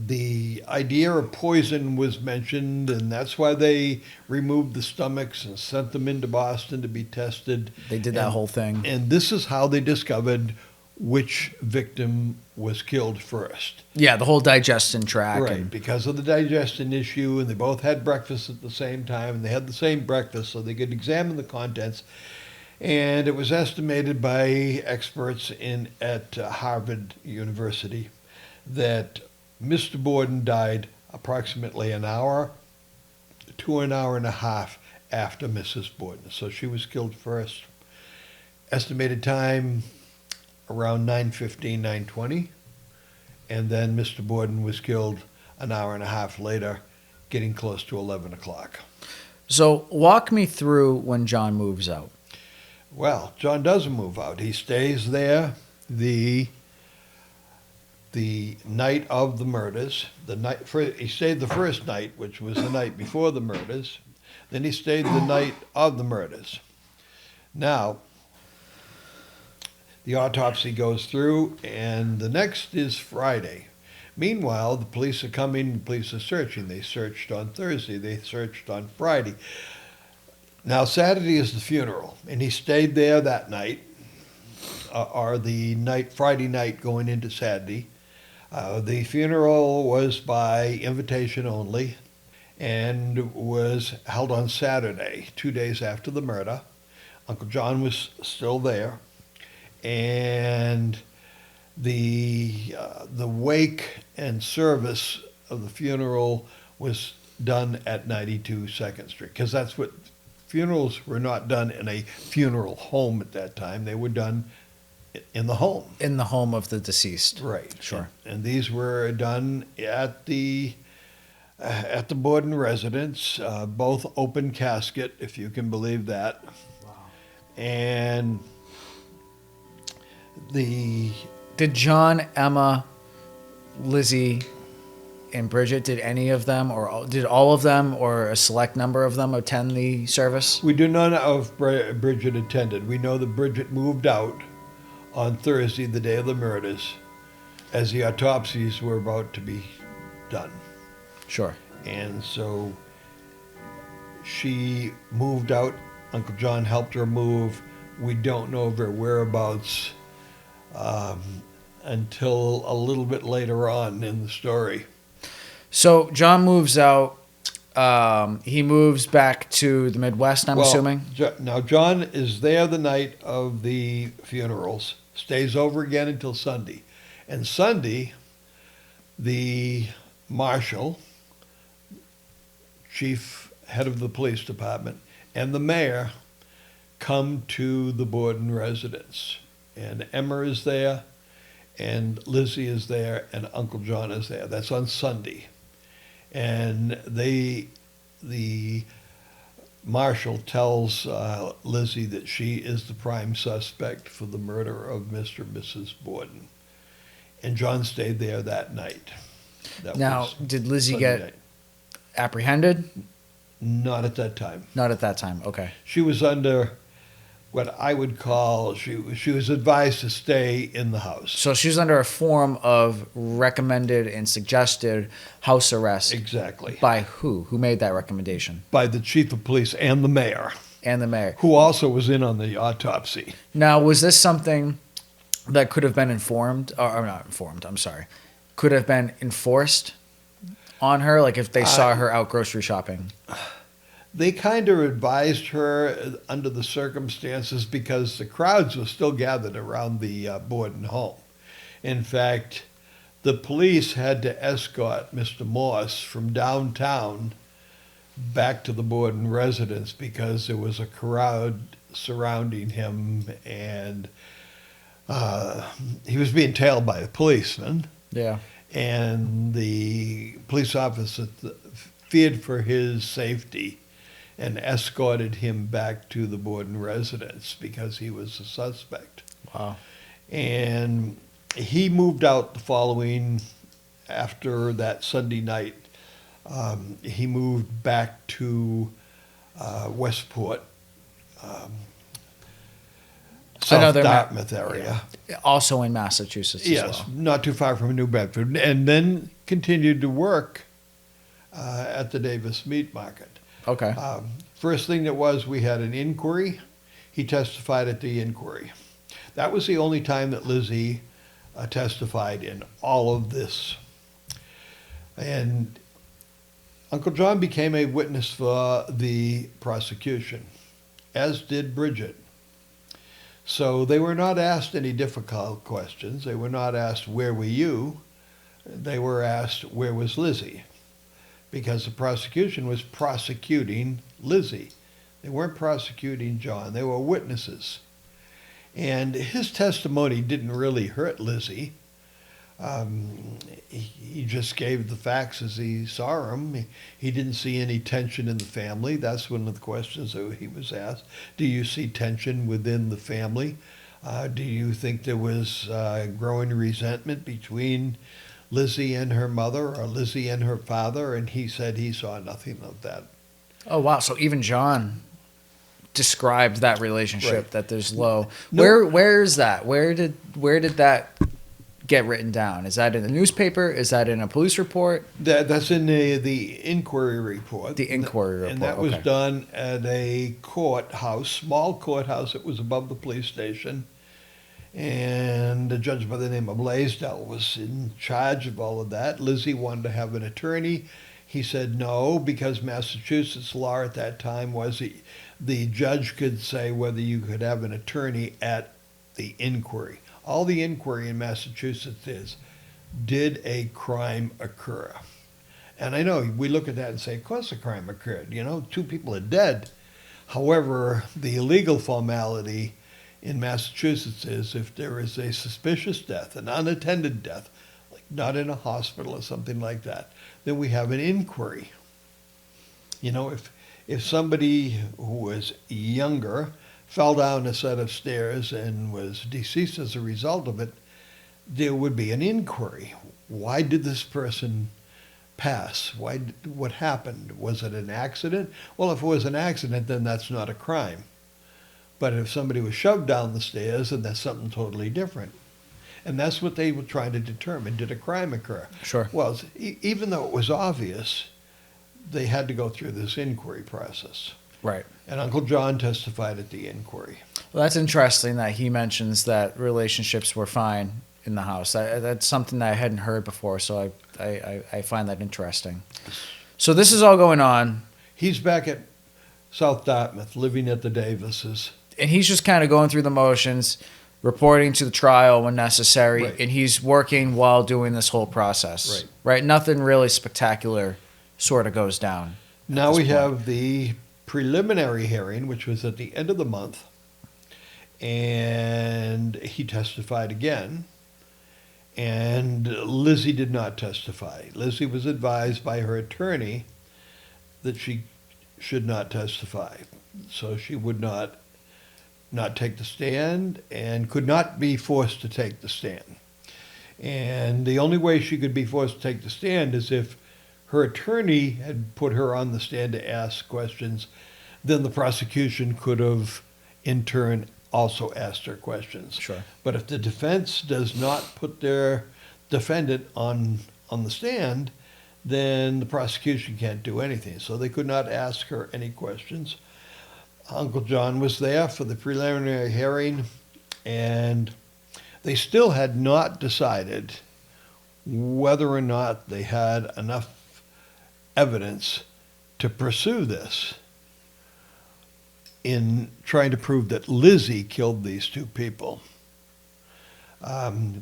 the idea of poison was mentioned, and that's why they removed the stomachs and sent them into Boston to be tested. They did that whole thing. And this is how they discovered which victim was killed first. Yeah, the whole digestion tract. Right, And, because of the digestion issue, and they both had breakfast at the same time, and they had the same breakfast, so they could examine the contents. And it was estimated by experts at Harvard University that Mr. Borden died approximately an hour to an hour and a half after Mrs. Borden. So she was killed first. Estimated time around 9:15, 9:20. And then Mr. Borden was killed an hour and a half later, getting close to 11 o'clock. So walk me through when John moves out. Well, John doesn't move out. He stays there the night of the murders. He stayed the first night, which was the night before the murders. Then he stayed the night of the murders. Now, the autopsy goes through, and the next is Friday. Meanwhile, the police are coming, the police are searching. They searched on Thursday, they searched on Friday. Now, Saturday is the funeral, and he stayed there that night, or the Friday night going into Saturday. The funeral was by invitation only and was held on Saturday, 2 days after the murder. Uncle John was still there, and the wake and service of the funeral was done at 92 2nd Street, because that's what funerals were not done in a funeral home at that time. They were done in the home. In the home of the deceased. Right. Sure. And these were done at the Borden residence, both open casket, if you can believe that. Wow. And Did John, Emma, Lizzie, and Bridget, did any of them, or did all of them, or a select number of them attend the service? we do not know if Bridget attended. We know that Bridget moved out on Thursday, the day of the murders, as the autopsies were about to be done. Sure. And so she moved out. Uncle John helped her move. We don't know of her whereabouts until a little bit later on in the story. So John moves out. He moves back to the Midwest, I'm assuming? Now, John is there the night of the funerals, stays over again until Sunday. And Sunday, the marshal, chief head of the police department, and the mayor come to the Borden residence. And Emma is there, and Lizzie is there, and Uncle John is there. That's on Sunday. And the marshal tells Lizzie that she is the prime suspect for the murder of Mr. and Mrs. Borden. And John stayed there that night. That Now, was did Lizzie Sunday get night. apprehended? Not at that time. Not at that time. Okay. She was under what I would call, she was advised to stay in the house. So she was under a form of recommended and suggested house arrest. Exactly. By who? Who made that recommendation? By the chief of police and the mayor, And the mayor. who also was in on the autopsy. Now, was this something that could have been informed, or not informed, I'm sorry, could have been enforced on her, like if they saw her out grocery shopping? They kind of advised her under the circumstances because the crowds were still gathered around the Borden home. In fact, the police had to escort Mr. Morse from downtown back to the Borden residence because there was a crowd surrounding him, and he was being tailed by a policeman. Yeah. And the police officer feared for his safety and escorted him back to the Borden residence because he was a suspect. Wow. And he moved out the following, after that Sunday night, he moved back to Westport, South Dartmouth area. Also in Massachusetts Yes, as well. not too far from New Bedford, and then continued to work at the Davis Meat Market. Okay. First thing that was, we had an inquiry. He testified at the inquiry. That was the only time that Lizzie testified in all of this. And Uncle John became a witness for the prosecution, as did Bridget. So they were not asked any difficult questions. They were not asked, where were you? They were asked, where was Lizzie? Because the prosecution was prosecuting Lizzie. They weren't prosecuting John. They were witnesses. And his testimony didn't really hurt Lizzie. He just gave the facts as he saw them. He didn't see any tension in the family. That's one of the questions that he was asked. Do you see tension within the family? Do you think there was growing resentment between Lizzie and her mother or Lizzie and her father? And he said he saw nothing of that. Oh, wow. So even John described that relationship, Right. that there's low. No. Where is that? Where did that get written down? Is that in the newspaper? Is that in a police report? That's in the inquiry report. The inquiry report, And that was okay. done at a courthouse, small courthouse that was above the police station. And a judge by the name of Blaisdell was in charge of all of that. Lizzie wanted to have an attorney. He said no, because Massachusetts law at that time was the judge could say whether you could have an attorney at the inquiry. All the inquiry in Massachusetts is, did a crime occur? And I know we look at that and say, of course a crime occurred. You know, 2 people are dead. However, the legal formality in Massachusetts is if there is a suspicious death, an unattended death, like not in a hospital or something like that, then we have an inquiry. You know, if somebody who was younger fell down a set of stairs and was deceased as a result of it, there would be an inquiry. Why did this person pass? What happened? Was it an accident? Well, if it was an accident, then that's not a crime. But if somebody was shoved down the stairs, then that's something totally different. And that's what they were trying to determine. Did a crime occur? Sure. Well, even though it was obvious, they had to go through this inquiry process. Right. And Uncle John testified at the inquiry. Well, that's interesting that he mentions that relationships were fine in the house. That's something that I hadn't heard before, so I find that interesting. So this is all going on, He's back at South Dartmouth, living at the Davises. and he's just kind of going through the motions, reporting to the trial when necessary, Right. and he's working while doing this whole process. Right. Nothing really spectacular sort of goes down. Now this we point. have the preliminary hearing, which was at the end of the month, and he testified again. And Lizzie did not testify. Lizzie was advised by her attorney that she should not testify. So she would not take the stand and could not be forced to take the stand. And the only way she could be forced to take the stand is if her attorney had put her on the stand to ask questions. Then the prosecution could have, in turn, also asked her questions. Sure. But if the defense does not put their defendant on the stand, then the prosecution can't do anything. So they could not ask her any questions. Uncle John was there for the preliminary hearing, and they still had not decided whether or not they had enough evidence to pursue this in trying to prove that Lizzie killed these two people.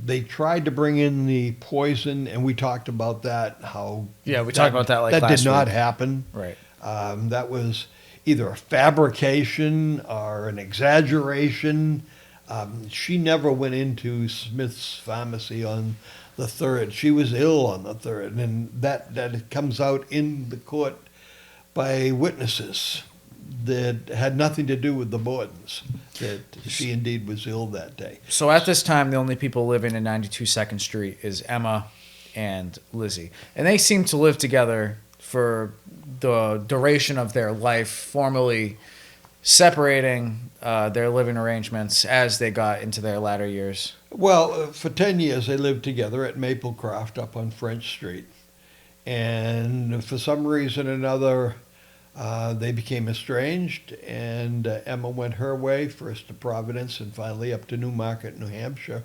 They tried to bring in the poison, and we talked about that, how... Yeah, we talked about that that last did not week. happen. Right. That was either a fabrication or an exaggeration. She never went into Smith's pharmacy on the 3rd. She was ill on the 3rd, and that comes out in the court by witnesses that had nothing to do with the Bordens, that she indeed was ill that day. So at this time, the only people living in 92 2nd Street is Emma and Lizzie. And they seem to live together for the duration of their life, formally separating their living arrangements as they got into their latter years. Well, for 10 years they lived together at Maplecroft up on French Street. And for some reason or another, they became estranged, and Emma went her way, first to Providence and finally up to Newmarket, New Hampshire.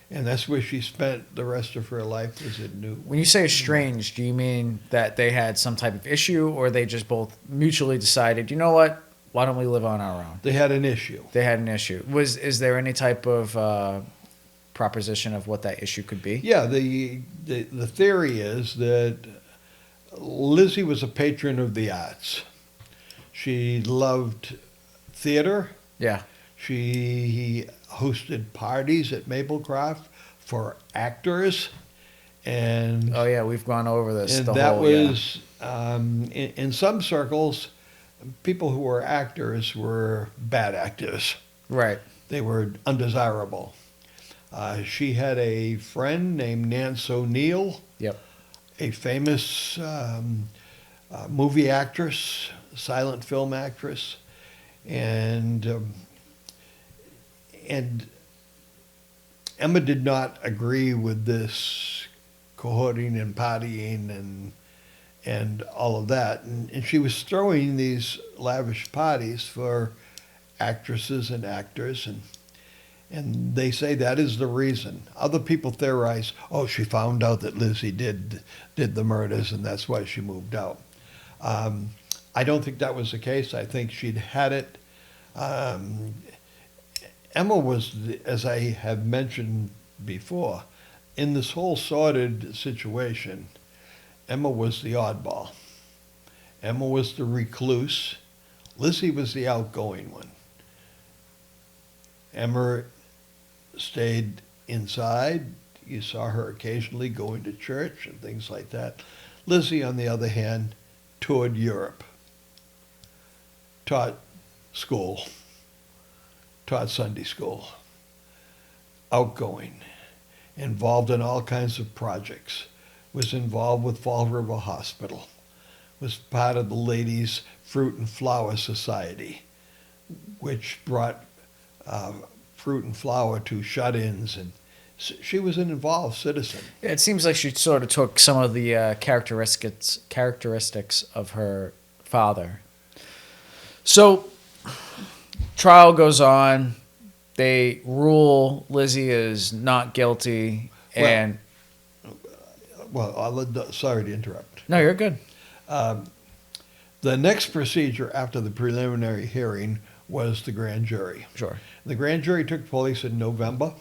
And that's where she spent the rest of her life, was in New. When you say estranged, do you mean that they had some type of issue, or they just both mutually decided, you know what, why don't we live on our own? They had an issue. They had an issue. Is there any type of proposition of what that issue could be? Yeah, the theory is that Lizzie was a patron of the arts. She loved theater. Yeah. She hosted parties at Maplecroft for actors, and Oh yeah, we've gone over this. and the that whole, was in some circles, people who were actors were bad actors. right. They were undesirable. She had a friend named Nance O'Neill, Yep. a famous movie actress, silent film actress, and Emma did not agree with this cohorting and partying and all of that, and she was throwing these lavish parties for actresses and actors, and they say that is the reason. Other people theorize, oh, she found out that Lizzie did the murders, and that's why she moved out. I don't think that was the case. I think she'd had it. Emma was, as I have mentioned before, in this whole sordid situation, Emma was the oddball. Emma was the recluse. Lizzie was the outgoing one. Emma stayed inside. You saw her occasionally going to church and things like that. Lizzie, on the other hand, toured Europe, taught school, taught Sunday school, outgoing, involved in all kinds of projects, was involved with Fall River Hospital, was part of the Ladies' Fruit and Flower Society, which brought fruit and flower to shut-ins, and she was an involved citizen. Yeah, it seems like she sort of took some of the characteristics of her father. So, trial goes on. They rule Lizzie is not guilty, and Sorry to interrupt. no, you're good. The next procedure after the preliminary hearing was the grand jury. Sure. The grand jury took place in November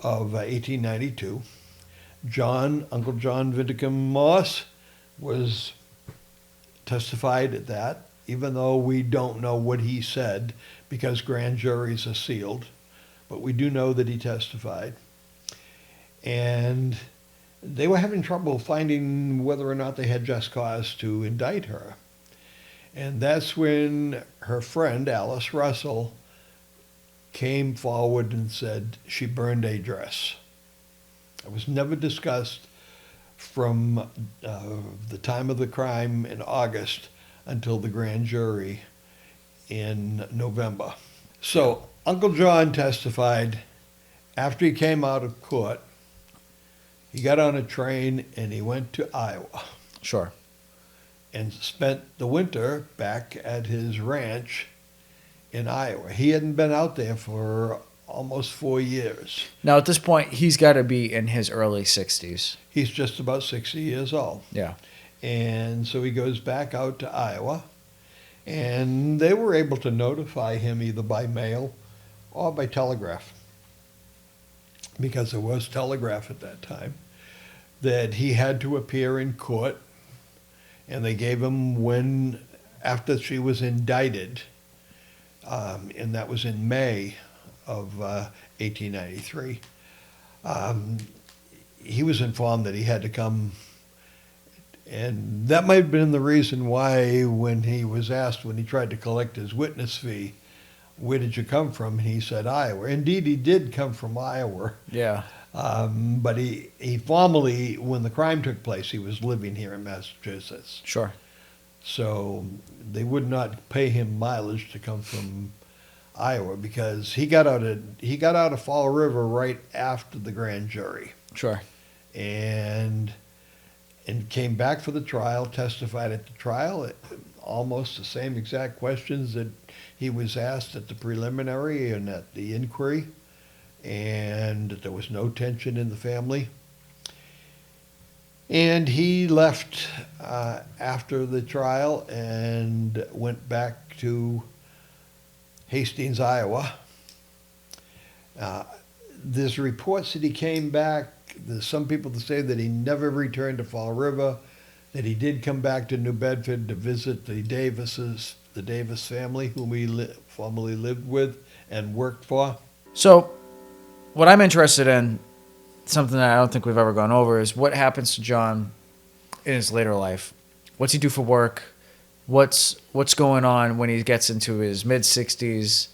of 1892. Uncle John Vindicum Moss was testified at that, even though we don't know what he said because grand juries are sealed, but we do know that he testified. And they were having trouble finding whether or not they had just cause to indict her. And that's when her friend, Alice Russell, came forward and said she burned a dress. It was never discussed from the time of the crime in August until the grand jury in November. So Uncle John testified after he came out of court. He got on a train and he went to Iowa Sure. and spent the winter back at his ranch in Iowa. He hadn't been out there for almost 4 years. Now, at this point, he's got to be in his early 60s. He's just about 60 years old. Yeah. And so he goes back out to Iowa, and they were able to notify him either by mail or by telegraph, because there was telegraph at that time, that he had to appear in court, and they gave him when, after she was indicted, and that was in May of 1893, he was informed that he had to come. And that might have been the reason why when he was asked, when he tried to collect his witness fee, where did you come from? He said Iowa. Indeed, he did come from Iowa. Yeah. But he formally, when the crime took place, he was living here in Massachusetts. Sure. So they would not pay him mileage to come from Iowa, because he got out of Fall River right after the grand jury, Sure. and came back for the trial, testified at the trial, almost the same exact questions that he was asked at the preliminary and at the inquiry, and there was no tension in the family. And he left after the trial and went back to Hastings, Iowa. There's reports that he came back. There's some people that say that he never returned to Fall River, that he did come back to New Bedford to visit the Davis family, whom he formerly lived with and worked for. So, what I'm interested in, something that I don't think we've ever gone over, is what happens to John in his later life. What's he do for work? What's going on when he gets into his mid-60s,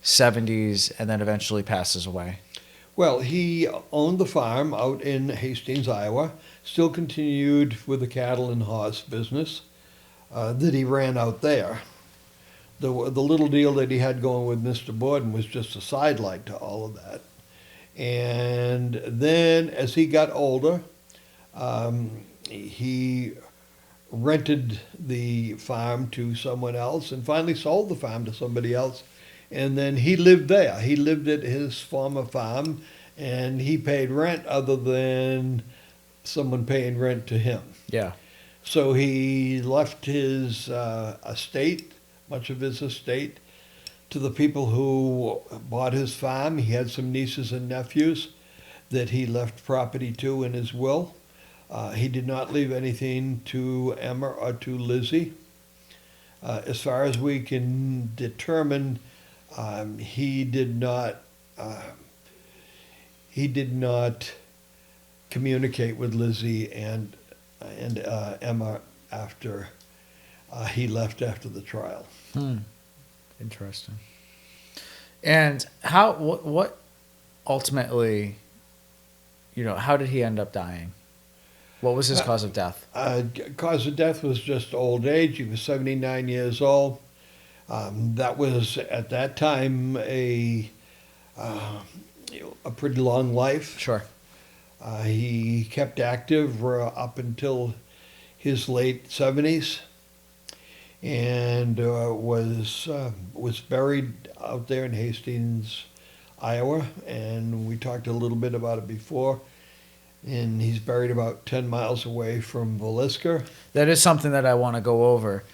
70s, and then eventually passes away? Well, he owned the farm out in Hastings, Iowa, still continued with the cattle and horse business that he ran out there. The little deal that he had going with Mr. Borden was just a sidelight to all of that. And then as he got older, he rented the farm to someone else and finally sold the farm to somebody else. And then he lived there. He lived at his former farm, and he paid rent other than someone paying rent to him. Yeah. So he left his estate, much of his estate, to the people who bought his farm. He had some nieces and nephews that he left property to in his will. He did not leave anything to Emma or to Lizzie. As far as we can determine, he did not communicate with Lizzie and Emma after he left after the trial. Interesting. And what ultimately, how did he end up dying? What was his cause of death? Cause of death was just old age. He was 79 years old. That was, at that time, a pretty long life. Sure. He kept active up until his late 70s, and was buried out there in Hastings, Iowa. And we talked a little bit about it before. And he's buried about 10 miles away from Villisca. That is something that I want to go over.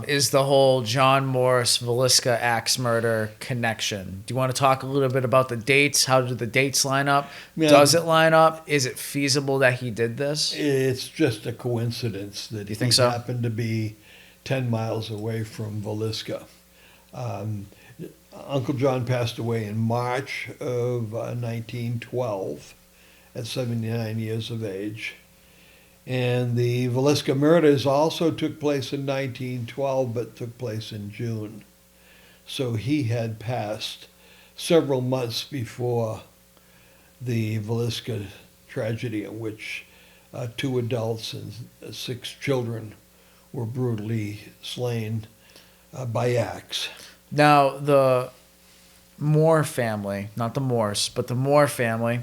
Is the whole John Morris Villisca axe murder connection. Do you want to talk a little bit about the dates? How do the dates line up? Yeah. Does it line up? Is it feasible that he did this? It's just a coincidence that You think he so? happened to be 10 miles away from Villisca. Uncle John passed away in March of 1912, at 79 years of age. And the Villisca murders also took place in 1912, but took place in June. So he had passed several months before the Villisca tragedy, in which 2 adults and 6 children were brutally slain by axe. Now, the Moore family, not the Morse, but the Moore family,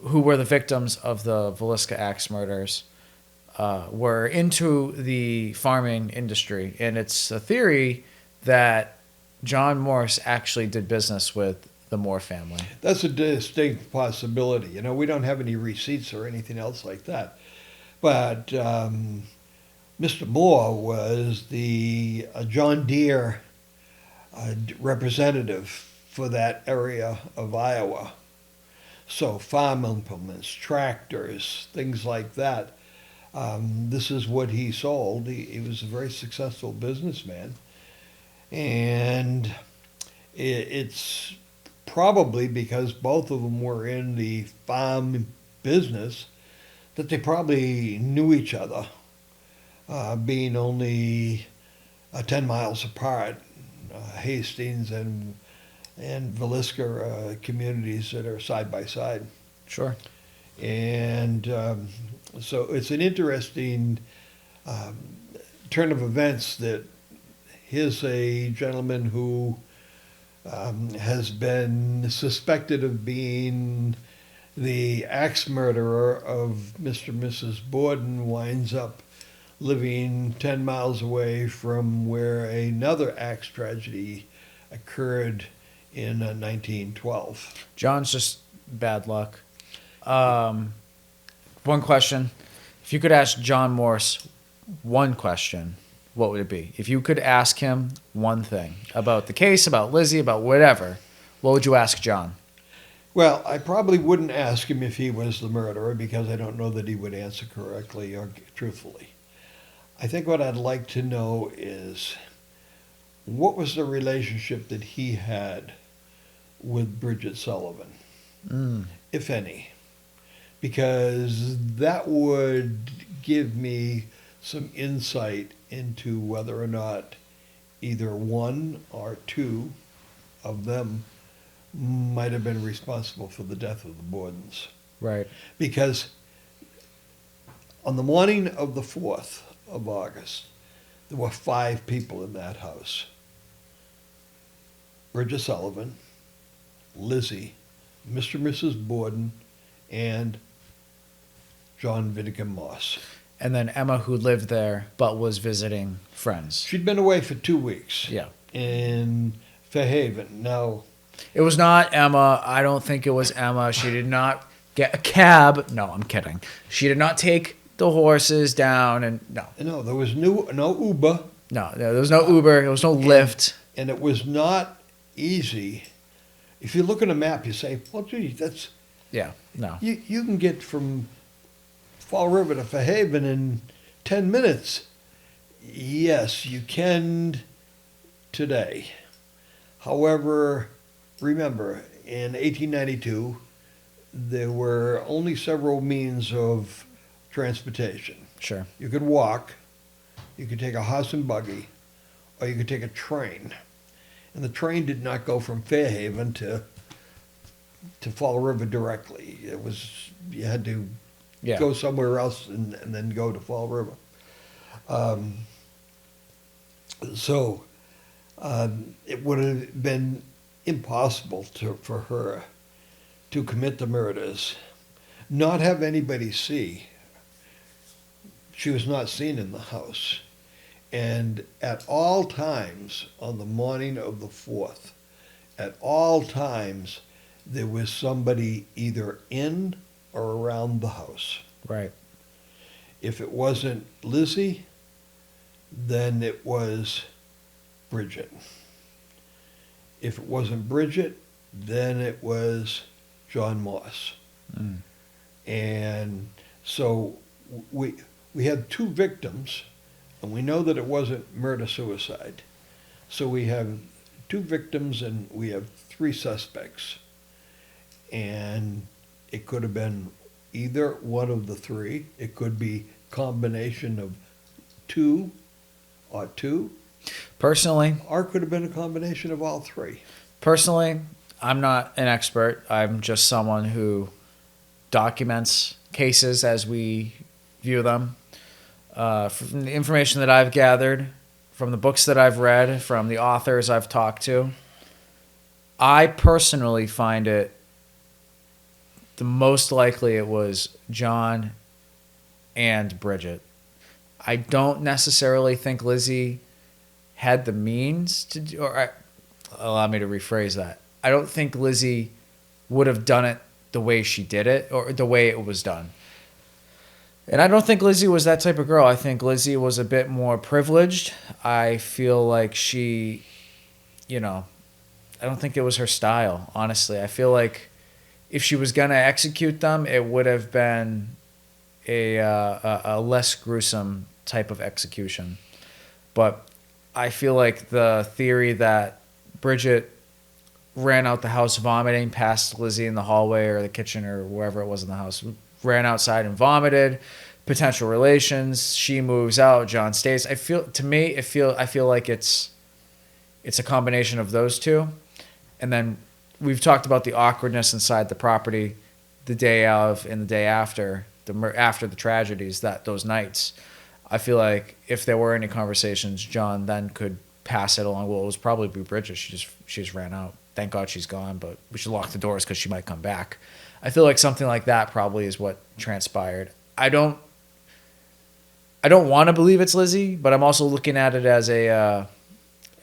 who were the victims of the Villisca axe murders, were into the farming industry. And it's a theory that John Morse actually did business with the Moore family. That's a distinct possibility. You know, we don't have any receipts or anything else like that. But Mr. Moore was the John Deere representative for that area of Iowa. So farm implements, tractors, things like that. This is what he sold. He was a very successful businessman. And it's probably because both of them were in the farm business that they probably knew each other, being only 10 miles apart. Hastings and Villisca communities that are side by side. Sure. And so it's an interesting turn of events that here's a gentleman who has been suspected of being the axe murderer of Mr. and Mrs. Borden, winds up living 10 miles away from where another axe tragedy occurred in 1912. John's just bad luck. One question. If you could ask John Morse one question, what would it be? If you could ask him one thing about the case, about Lizzie, about whatever, what would you ask John? Well, I probably wouldn't ask him if he was the murderer, because I don't know that he would answer correctly or truthfully. I think what I'd like to know is, what was the relationship that he had with Bridget Sullivan, if any? Because that would give me some insight into whether or not either one or two of them might have been responsible for the death of the Bordens. Right. Because on the morning of the 4th of August, there were 5 people in that house. Bridget Sullivan, Lizzie, Mr. and Mrs. Borden, and John Vinegar Moss. And then Emma, who lived there but was visiting friends. She'd been away for 2 weeks. Yeah. In Fairhaven. Now, it was not Emma. I don't think it was Emma. She did not get a cab. No, I'm kidding. She did not take the horses down, and no, there was no Uber. No, there was no Uber. There was no Lyft. And it was not easy. If you look at a map, you say, well, gee, that's... Yeah, no. You can get from Fall River to Fairhaven in 10 minutes. Yes, you can today. However, remember, in 1892, there were only several means of transportation. Sure. You could walk, you could take a horse and buggy, or you could take a train. And the train did not go from Fairhaven to Fall River directly. It was, you had to go somewhere else and then go to Fall River. So it would have been impossible for her to commit the murders, not have anybody see. She was not seen in the house. And at all times on the morning of the 4th, at all times, there was somebody either in or around the house. Right. If it wasn't Lizzie, then it was Bridget. If it wasn't Bridget, then it was John Moss. And so we had 2 victims, and we know that it wasn't murder-suicide. So we have 2 victims and we have 3 suspects. and it could have been either one of the three. It could be combination of two, or Personally, or it could have been a combination of all three. Personally, I'm not an expert. I'm just someone who documents cases as we view them. From the information that I've gathered, from the books that I've read, from the authors I've talked to, I personally find it the most likely it was John and Bridget. I don't necessarily think Lizzie had the means to do, allow me to rephrase that. I don't think Lizzie would have done it the way she did it or the way it was done. And I don't think Lizzie was that type of girl. I think Lizzie was a bit more privileged. I feel like she, I don't think it was her style, honestly. I feel like if she was going to execute them, it would have been a less gruesome type of execution. But I feel like the theory that Bridget ran out the house vomiting past Lizzie in the hallway or the kitchen or wherever it was in the house, ran outside and vomited, potential relations, she moves out, John stays. I feel like it's a combination of those two. And then we've talked about the awkwardness inside the property the day of and the day after the tragedies, those nights. I feel like if there were any conversations, John then could pass it along. Well, it was probably Bridget. She just ran out. Thank God she's gone, but we should lock the doors because she might come back. I feel like something like that probably is what transpired. I don't want to believe it's Lizzie, but I'm also looking at it as a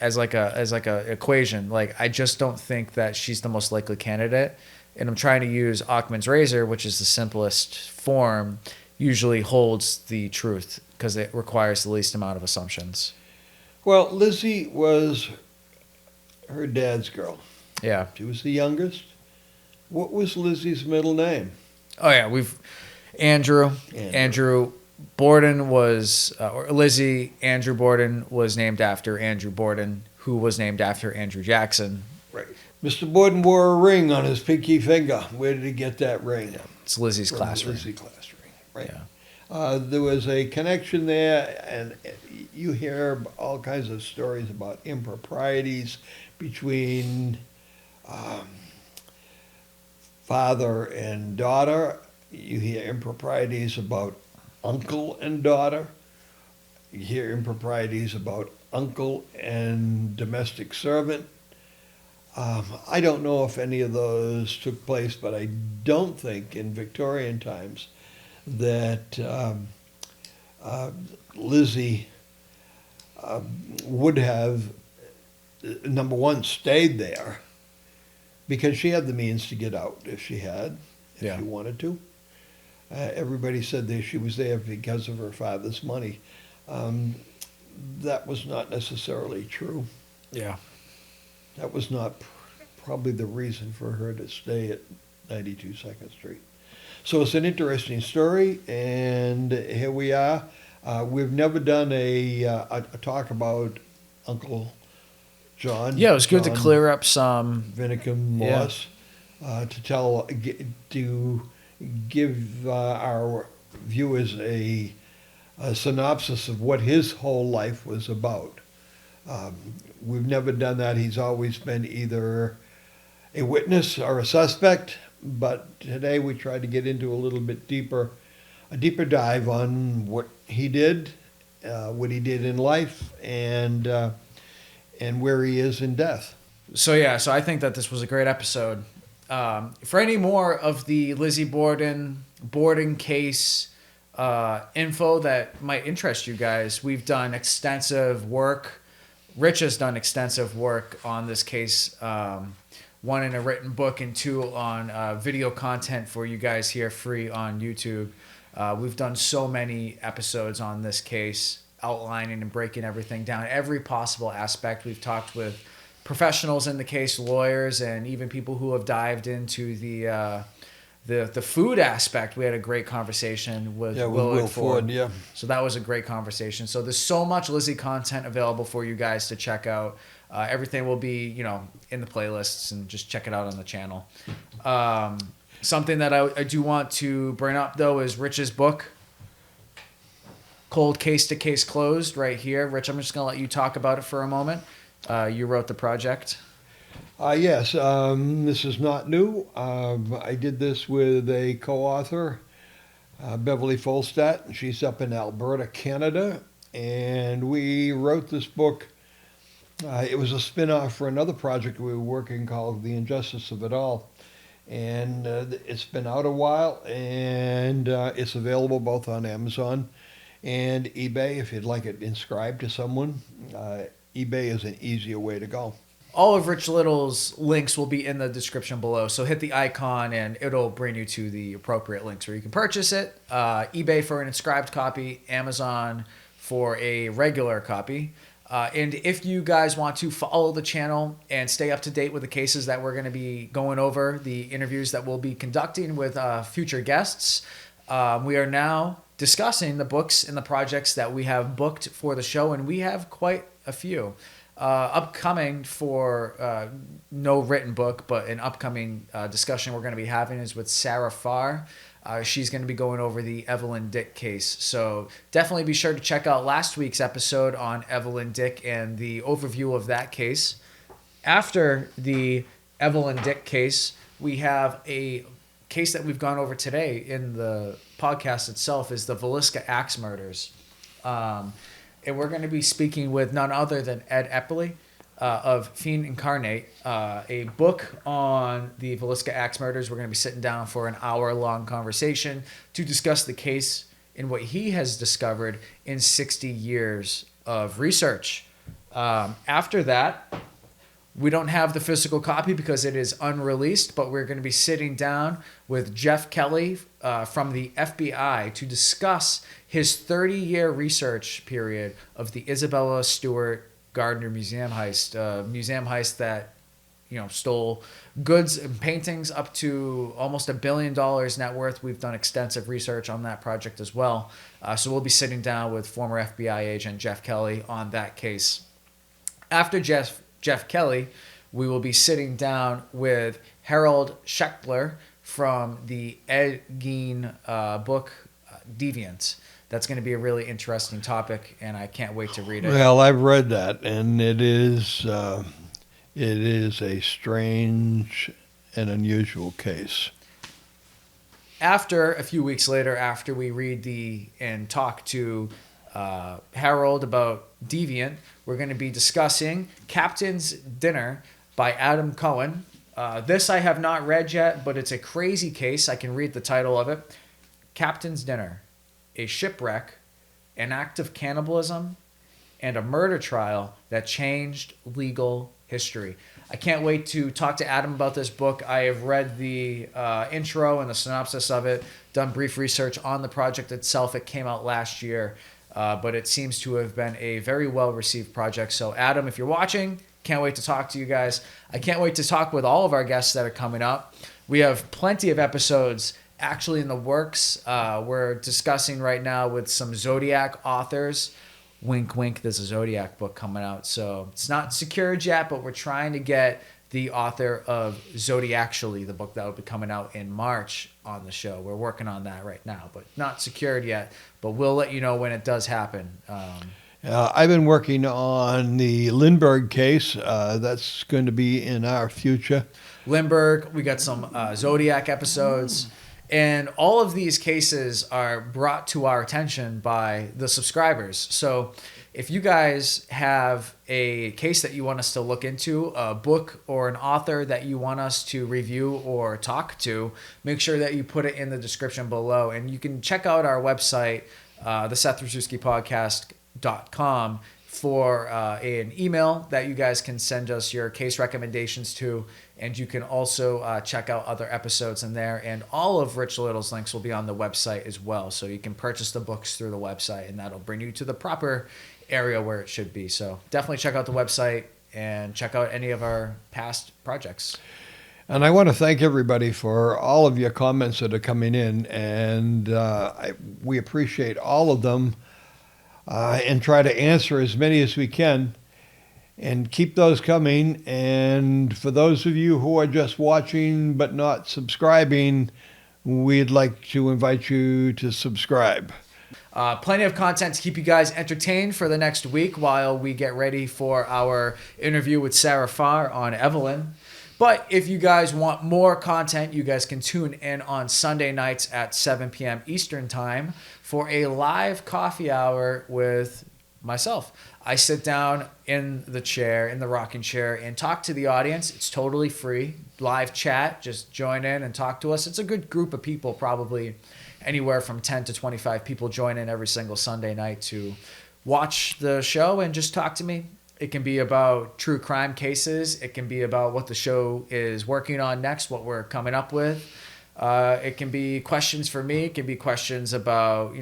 equation. Like, I just don't think that she's the most likely candidate, and I'm trying to use Occam's razor, which is the simplest form, usually holds the truth because it requires the least amount of assumptions. Well, Lizzie was her dad's girl. Yeah. She was the youngest. What was Lizzie's middle name? Oh, yeah. Andrew Borden was, or Lizzie, Andrew Borden was named after Andrew Borden, who was named after Andrew Jackson. Right. Mr. Borden wore a ring on his pinky finger. Where did he get that ring? Yeah. It's Lizzie's class ring. Lizzie's class ring. Right. Yeah. There was a connection there, and you hear all kinds of stories about improprieties between father and daughter. You hear improprieties about uncle and daughter. You hear improprieties about uncle and domestic servant. I don't know if any of those took place, but I don't think in Victorian times that Lizzie would have, number one, stayed there because she had the means to get out if she wanted to. Everybody said that she was there because of her father's money. That was not necessarily true. Yeah. That was not probably the reason for her to stay at 92 2nd Street. So it's an interesting story, and here we are. We've never done a talk about Uncle John. Yeah, it was good to clear up some Vinicum Moss, to give our viewers a synopsis of what his whole life was about. We've never done that. He's always been either a witness or a suspect, but today we tried to get into a deeper dive on what he did in life, and where he is in death. So I think that this was a great episode. For any more of the Lizzie Borden case info that might interest you guys, we've done extensive work. Rich has done extensive work on this case, one in a written book and two on video content for you guys here free on YouTube. We've done so many episodes on this case, outlining and breaking everything down, every possible aspect. We've talked with professionals in the case, lawyers, and even people who have dived into the food aspect. We had a great conversation with Willard Ford. Yeah. So that was a great conversation. So there's so much Lizzie content available for you guys to check out. Everything will be, in the playlists, and just check it out on the channel. Something that I do want to bring up, though, is Rich's book, Cold Case to Case Closed, right here. Rich, I'm just going to let you talk about it for a moment. You wrote the project. Yes, this is not new. I did this with a co-author, Beverly Folstadt. She's up in Alberta, Canada, and we wrote this book. It was a spin-off for another project we were working called The Injustice of It All. And it's been out a while, and it's available both on Amazon and eBay if you'd like it inscribed to someone. eBay is an easier way to go. All of Rich Little's links will be in the description below, so hit the icon and it'll bring you to the appropriate links where you can purchase it. eBay for an inscribed copy, Amazon for a regular copy. And if you guys want to follow the channel and stay up to date with the cases that we're going to be going over, the interviews that we'll be conducting with future guests, we are now discussing the books and the projects that we have booked for the show, and we have quite a few. Upcoming for no written book, but an upcoming discussion we're going to be having is with Sarah Farr. She's going to be going over the Evelyn Dick case. So definitely be sure to check out last week's episode on Evelyn Dick and the overview of that case. After the Evelyn Dick case, we have a case that we've gone over today in the podcast itself is the Villisca Axe murders. And we're going to be speaking with none other than Ed Eppley of Fiend Incarnate, a book on the Villisca Axe murders. We're going to be sitting down for an hour-long conversation to discuss the case and what he has discovered in 60 years of research. After that, we don't have the physical copy because it is unreleased, but we're going to be sitting down with Jeff Kelly from the FBI to discuss his 30-year research period of the Isabella Stewart Gardner museum heist that stole goods and paintings up to almost $1 billion net worth. We've done extensive research on that project as well. So we'll be sitting down with former FBI agent Jeff Kelly on that case. After Jeff Kelly, we will be sitting down with Harold Schechtler from the Ed Gein book, Deviant. That's going to be a really interesting topic, and I can't wait to read it. Well, I've read that, and it is a strange and unusual case. After a few weeks later, after we read and talk to Harold about Deviant, we're going to be discussing Captain's Dinner by Adam Cohen. This I have not read yet, but it's a crazy case. I can read the title of it. Captain's Dinner, a shipwreck, an act of cannibalism, and a murder trial that changed legal history. I can't wait to talk to Adam about this book. I have read the intro and the synopsis of it, done brief research on the project itself. It came out last year, but it seems to have been a very well-received project. So Adam, if you're watching, can't wait to talk to you guys. I can't wait to talk with all of our guests that are coming up. We have plenty of episodes actually in the works. We're discussing right now with some Zodiac authors. Wink, wink, there's a Zodiac book coming out. So it's not secured yet, but we're trying to get the author of Zodiactually, the book that will be coming out in March, on the show. We're working on that right now, but not secured yet. But we'll let you know when it does happen. I've been working on the Lindbergh case. That's going to be in our future. Lindbergh, we got some Zodiac episodes. And all of these cases are brought to our attention by the subscribers. So if you guys have a case that you want us to look into, a book or an author that you want us to review or talk to, make sure that you put it in the description below. And you can check out our website, the Seth Rosczewski podcast.com, for an email that you guys can send us your case recommendations to. And you can also check out other episodes in there. And all of Rich Little's links will be on the website as well. So you can purchase the books through the website, and that'll bring you to the proper area where it should be. So definitely check out the website and check out any of our past projects. And I want to thank everybody for all of your comments that are coming in. And we appreciate all of them and try to answer as many as we can. And keep those coming. And for those of you who are just watching but not subscribing, we'd like to invite you to subscribe. Plenty of content to keep you guys entertained for the next week while we get ready for our interview with Sarah Farr on Evelyn. But if you guys want more content, you guys can tune in on Sunday nights at 7 p.m. Eastern Time for a live coffee hour with myself. I sit down in the rocking chair, and talk to the audience. It's totally free. Live chat. Just join in and talk to us. It's a good group of people, probably anywhere from 10 to 25 people join in every single Sunday night to watch the show and just talk to me. It can be about true crime cases. It can be about what the show is working on next, what we're coming up with. It can be questions for me. It can be questions about,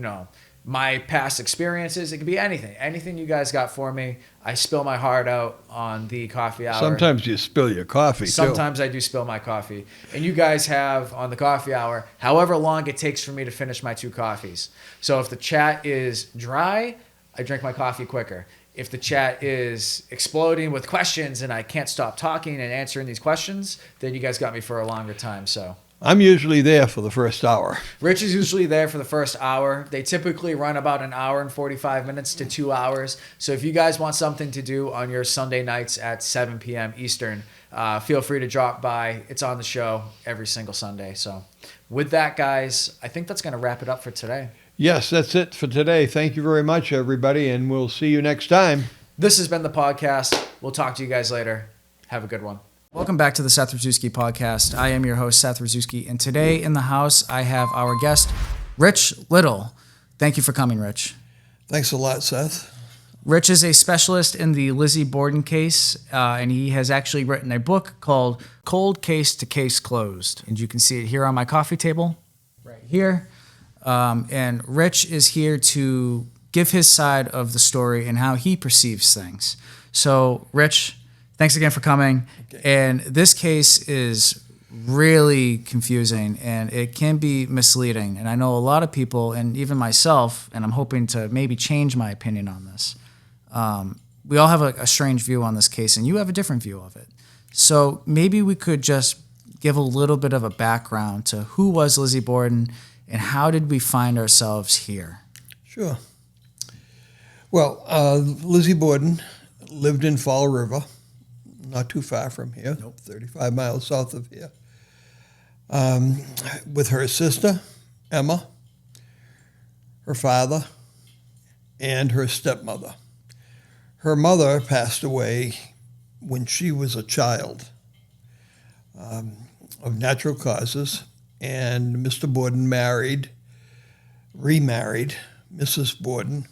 my past experiences. It can be anything you guys got for me. I spill my heart out on the coffee hour. Sometimes you spill your coffee, Sometimes I do spill my coffee. And you guys have on the coffee hour however long it takes for me to finish my 2 coffees. So if the chat is dry, I drink my coffee quicker. If the chat is exploding with questions and I can't stop talking and answering these questions, then you guys got me for a longer time. So I'm usually there for the first hour. Rich is usually there for the first hour. They typically run about an hour and 45 minutes to 2 hours. So if you guys want something to do on your Sunday nights at 7 p.m. Eastern, feel free to drop by. It's on the show every single Sunday. So with that, guys, I think that's going to wrap it up for today. Yes, that's it for today. Thank you very much, everybody, and we'll see you next time. This has been the podcast. We'll talk to you guys later. Have a good one. Welcome back to the Seth Rosczewski podcast. I am your host, Seth Rosczewski, and today in the house, I have our guest, Rich Little. Thank you for coming, Rich. Thanks a lot, Seth. Rich is a specialist in the Lizzie Borden case, and he has actually written a book called Cold Case to Case Closed. And you can see it here on my coffee table, right here. And Rich is here to give his side of the story and how he perceives things. So, Rich, thanks again for coming. Okay. And this case is really confusing, and it can be misleading. And I know a lot of people, and even myself, and I'm hoping to maybe change my opinion on this. We all have a strange view on this case, and you have a different view of it. So maybe we could just give a little bit of a background to who was Lizzie Borden and how did we find ourselves here? Sure. Well, Lizzie Borden lived in Fall River, not too far from here, 35 miles south of here, with her sister, Emma, her father, and her stepmother. Her mother passed away when she was a child of natural causes, and Mr. Borden remarried Mrs. Borden,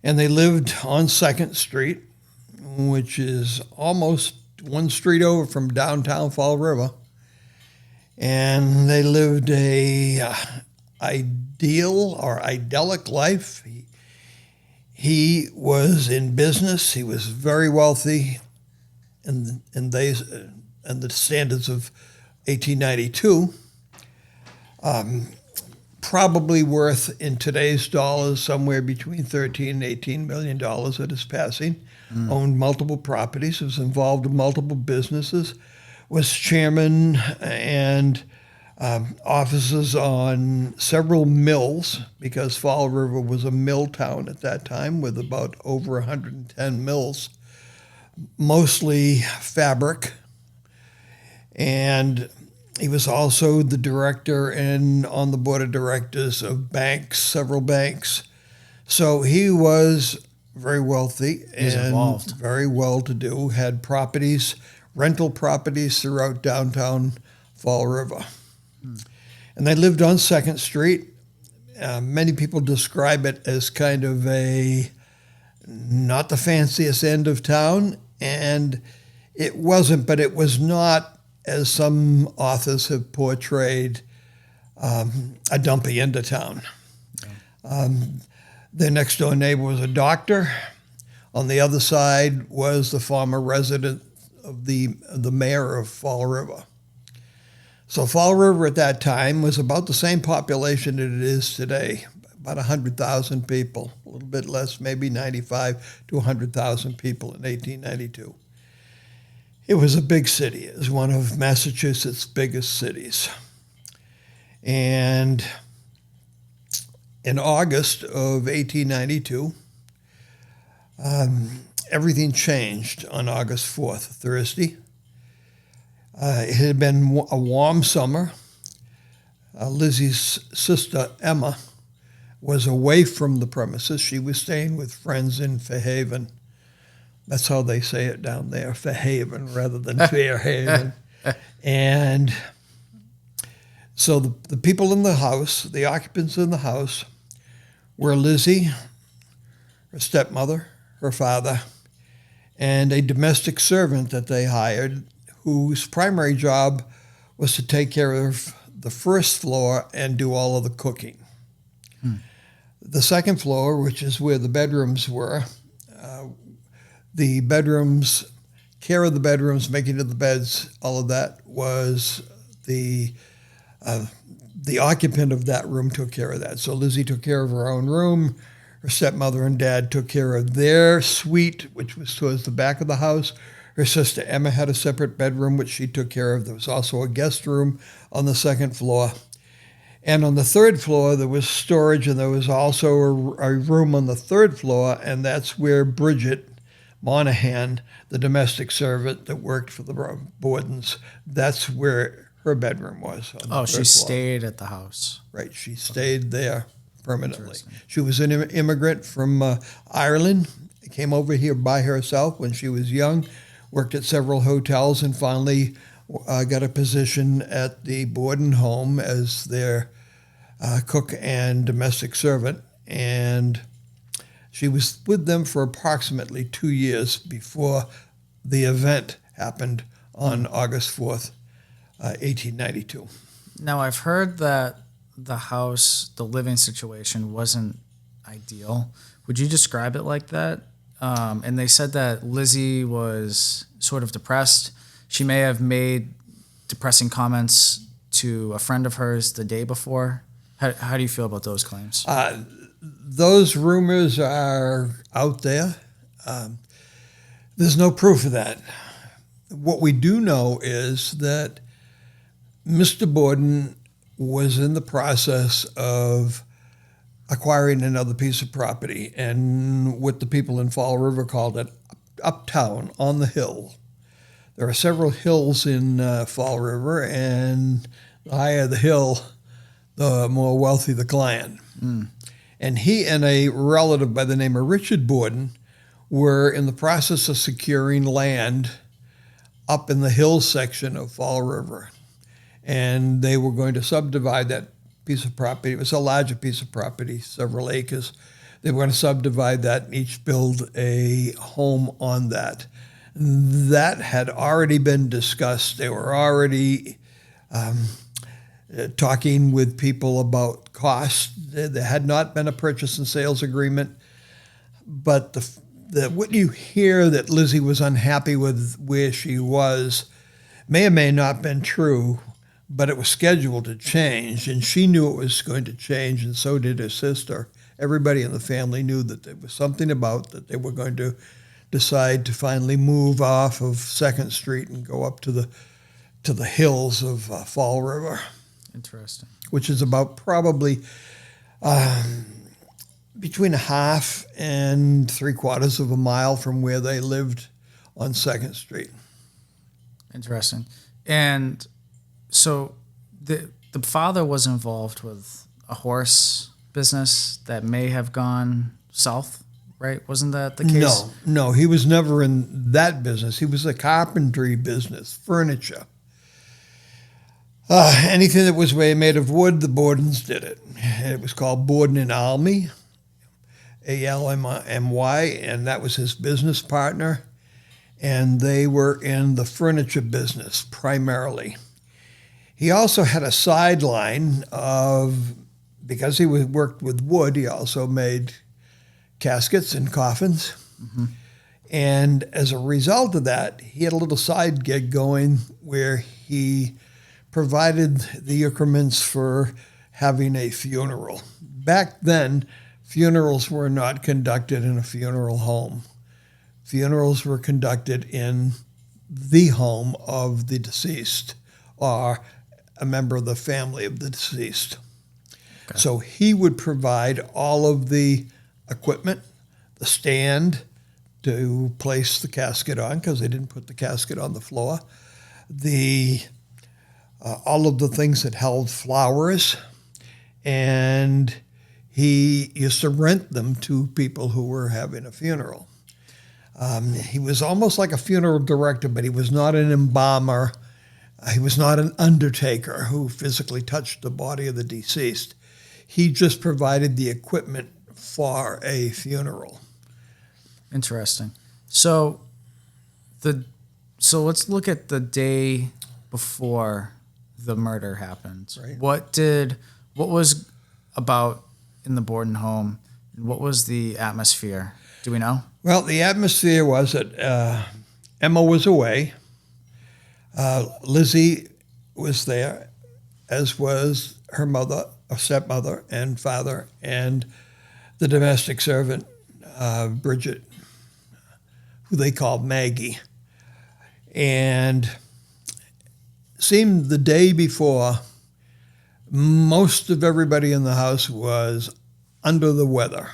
and they lived on 2nd Street, which is almost one street over from downtown Fall River. And they lived a ideal or idyllic life. He was in business. He was very wealthy in the standards of 1892. Probably worth in today's dollars somewhere between $13 and $18 million at his passing. Owned multiple properties, was involved in multiple businesses, was chairman and offices on several mills, because Fall River was a mill town at that time with about over 110 mills, mostly fabric. And he was also the director and on the board of directors of banks, several banks. So he was very wealthy and very well-to-do, had properties, rental properties throughout downtown Fall River. And they lived on 2nd Street. Many people describe it as kind of not the fanciest end of town, and it wasn't, but it was not, as some authors have portrayed, a dumpy end of town. Their next door neighbor was a doctor. On the other side was the former resident of the mayor of Fall River. So Fall River at that time was about the same population that it is today, about 100,000 people, a little bit less, maybe 95 to 100,000 people in 1892. It was a big city. It was one of Massachusetts' biggest cities. And in August of 1892, everything changed on August 4th, Thursday. It had been a warm summer. Lizzie's sister, Emma, was away from the premises. She was staying with friends in Fairhaven. That's how they say it down there, Fairhaven, rather than Fairhaven. And so the people in the house, the occupants in the house, were Lizzie, her stepmother, her father, and a domestic servant that they hired whose primary job was to take care of the first floor and do all of the cooking. The second floor, which is where the bedrooms were, the bedrooms, care of the bedrooms, making of the beds, all of that was the occupant of that room took care of that. So Lizzie took care of her own room. Her stepmother and dad took care of their suite, which was towards the back of the house. Her sister Emma had a separate bedroom, which she took care of. There was also a guest room on the second floor. And on the third floor, there was storage, and there was also a room on the third floor, and that's where Bridget Monahan, the domestic servant that worked for the Bordens, that's where her bedroom was. Oh, she stayed at the house. Right, she stayed there permanently. She was an immigrant from Ireland, came over here by herself when she was young, worked at several hotels, and finally got a position at the Borden home as their cook and domestic servant. And she was with them for approximately 2 years before the event happened on August 4th, 1892. Now, I've heard that the house, the living situation wasn't ideal. Would you describe it like that? And they said that Lizzie was sort of depressed. She may have made depressing comments to a friend of hers the day before. How do you feel about those claims? Those rumors are out there. There's no proof of that. What we do know is that Mr. Borden was in the process of acquiring another piece of property, and what the people in Fall River called it uptown on the hill. There are several hills in Fall River, and the higher the hill, the more wealthy the client. And he and a relative by the name of Richard Borden were in the process of securing land up in the hill section of Fall River. And they were going to subdivide that piece of property. It was a larger piece of property, several acres. They were going to subdivide that and each build a home on that. That had already been discussed. They were already talking with people about cost. There had not been a purchase and sales agreement, but what you hear that Lizzie was unhappy with where she was may or may not have been true, but it was scheduled to change, and she knew it was going to change, and so did her sister. Everybody in the family knew that there was something about that they were going to decide to finally move off of 2nd Street and go up to the hills of Fall River. Interesting. Which is about probably between a half and 3/4 of a mile from where they lived on 2nd Street. Interesting. And so the father was involved with a horse business that may have gone south, right? Wasn't that the case? No, he was never in that business. He was a carpentry business, furniture. Anything that was made of wood, the Bordens did it. It was called Borden and Almy, A-L-M-Y, and that was his business partner. And they were in the furniture business primarily. He also had a sideline of, because he worked with wood, he also made caskets and coffins. Mm-hmm. And as a result of that, he had a little side gig going where he provided the increments for having a funeral, back then, funerals were not conducted in a funeral home. Funerals were conducted in the home of the deceased or a member of the family of the deceased. Okay. So he would provide all of the equipment, the stand to place the casket on, because they didn't put the casket on the floor, all of the things that held flowers, and he used to rent them to people who were having a funeral. He was almost like a funeral director, but he was not an embalmer. He was not an undertaker who physically touched the body of the deceased. He just provided the equipment for a funeral. Interesting. So let's look at the day before the murder happened. Right. What was about in the Borden home? What was the atmosphere? Do we know? Well, the atmosphere was that Emma was away. Lizzie was there, as was her mother, or stepmother, and father, and the domestic servant, Bridget, who they called Maggie. And seemed the day before, most of everybody in the house was under the weather.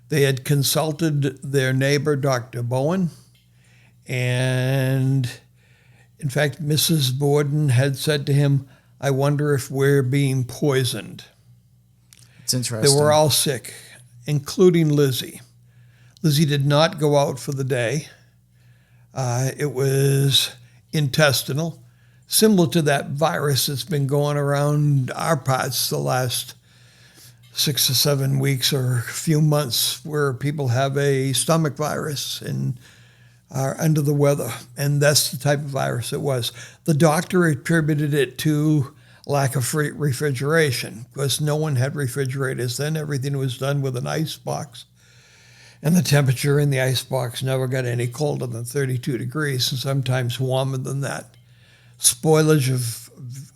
They had consulted their neighbor, Dr. Bowen, and in fact, Mrs. Borden had said to him, "I wonder if we're being poisoned." It's interesting. They were all sick, including Lizzie. Lizzie did not go out for the day. It was intestinal, similar to that virus that's been going around our parts the last 6 or 7 weeks or a few months, where people have a stomach virus and are under the weather. And that's the type of virus it was. The doctor attributed it to lack of refrigeration, because no one had refrigerators then. Everything was done with an ice box. And the temperature in the ice box never got any colder than 32 degrees, and sometimes warmer than that. Spoilage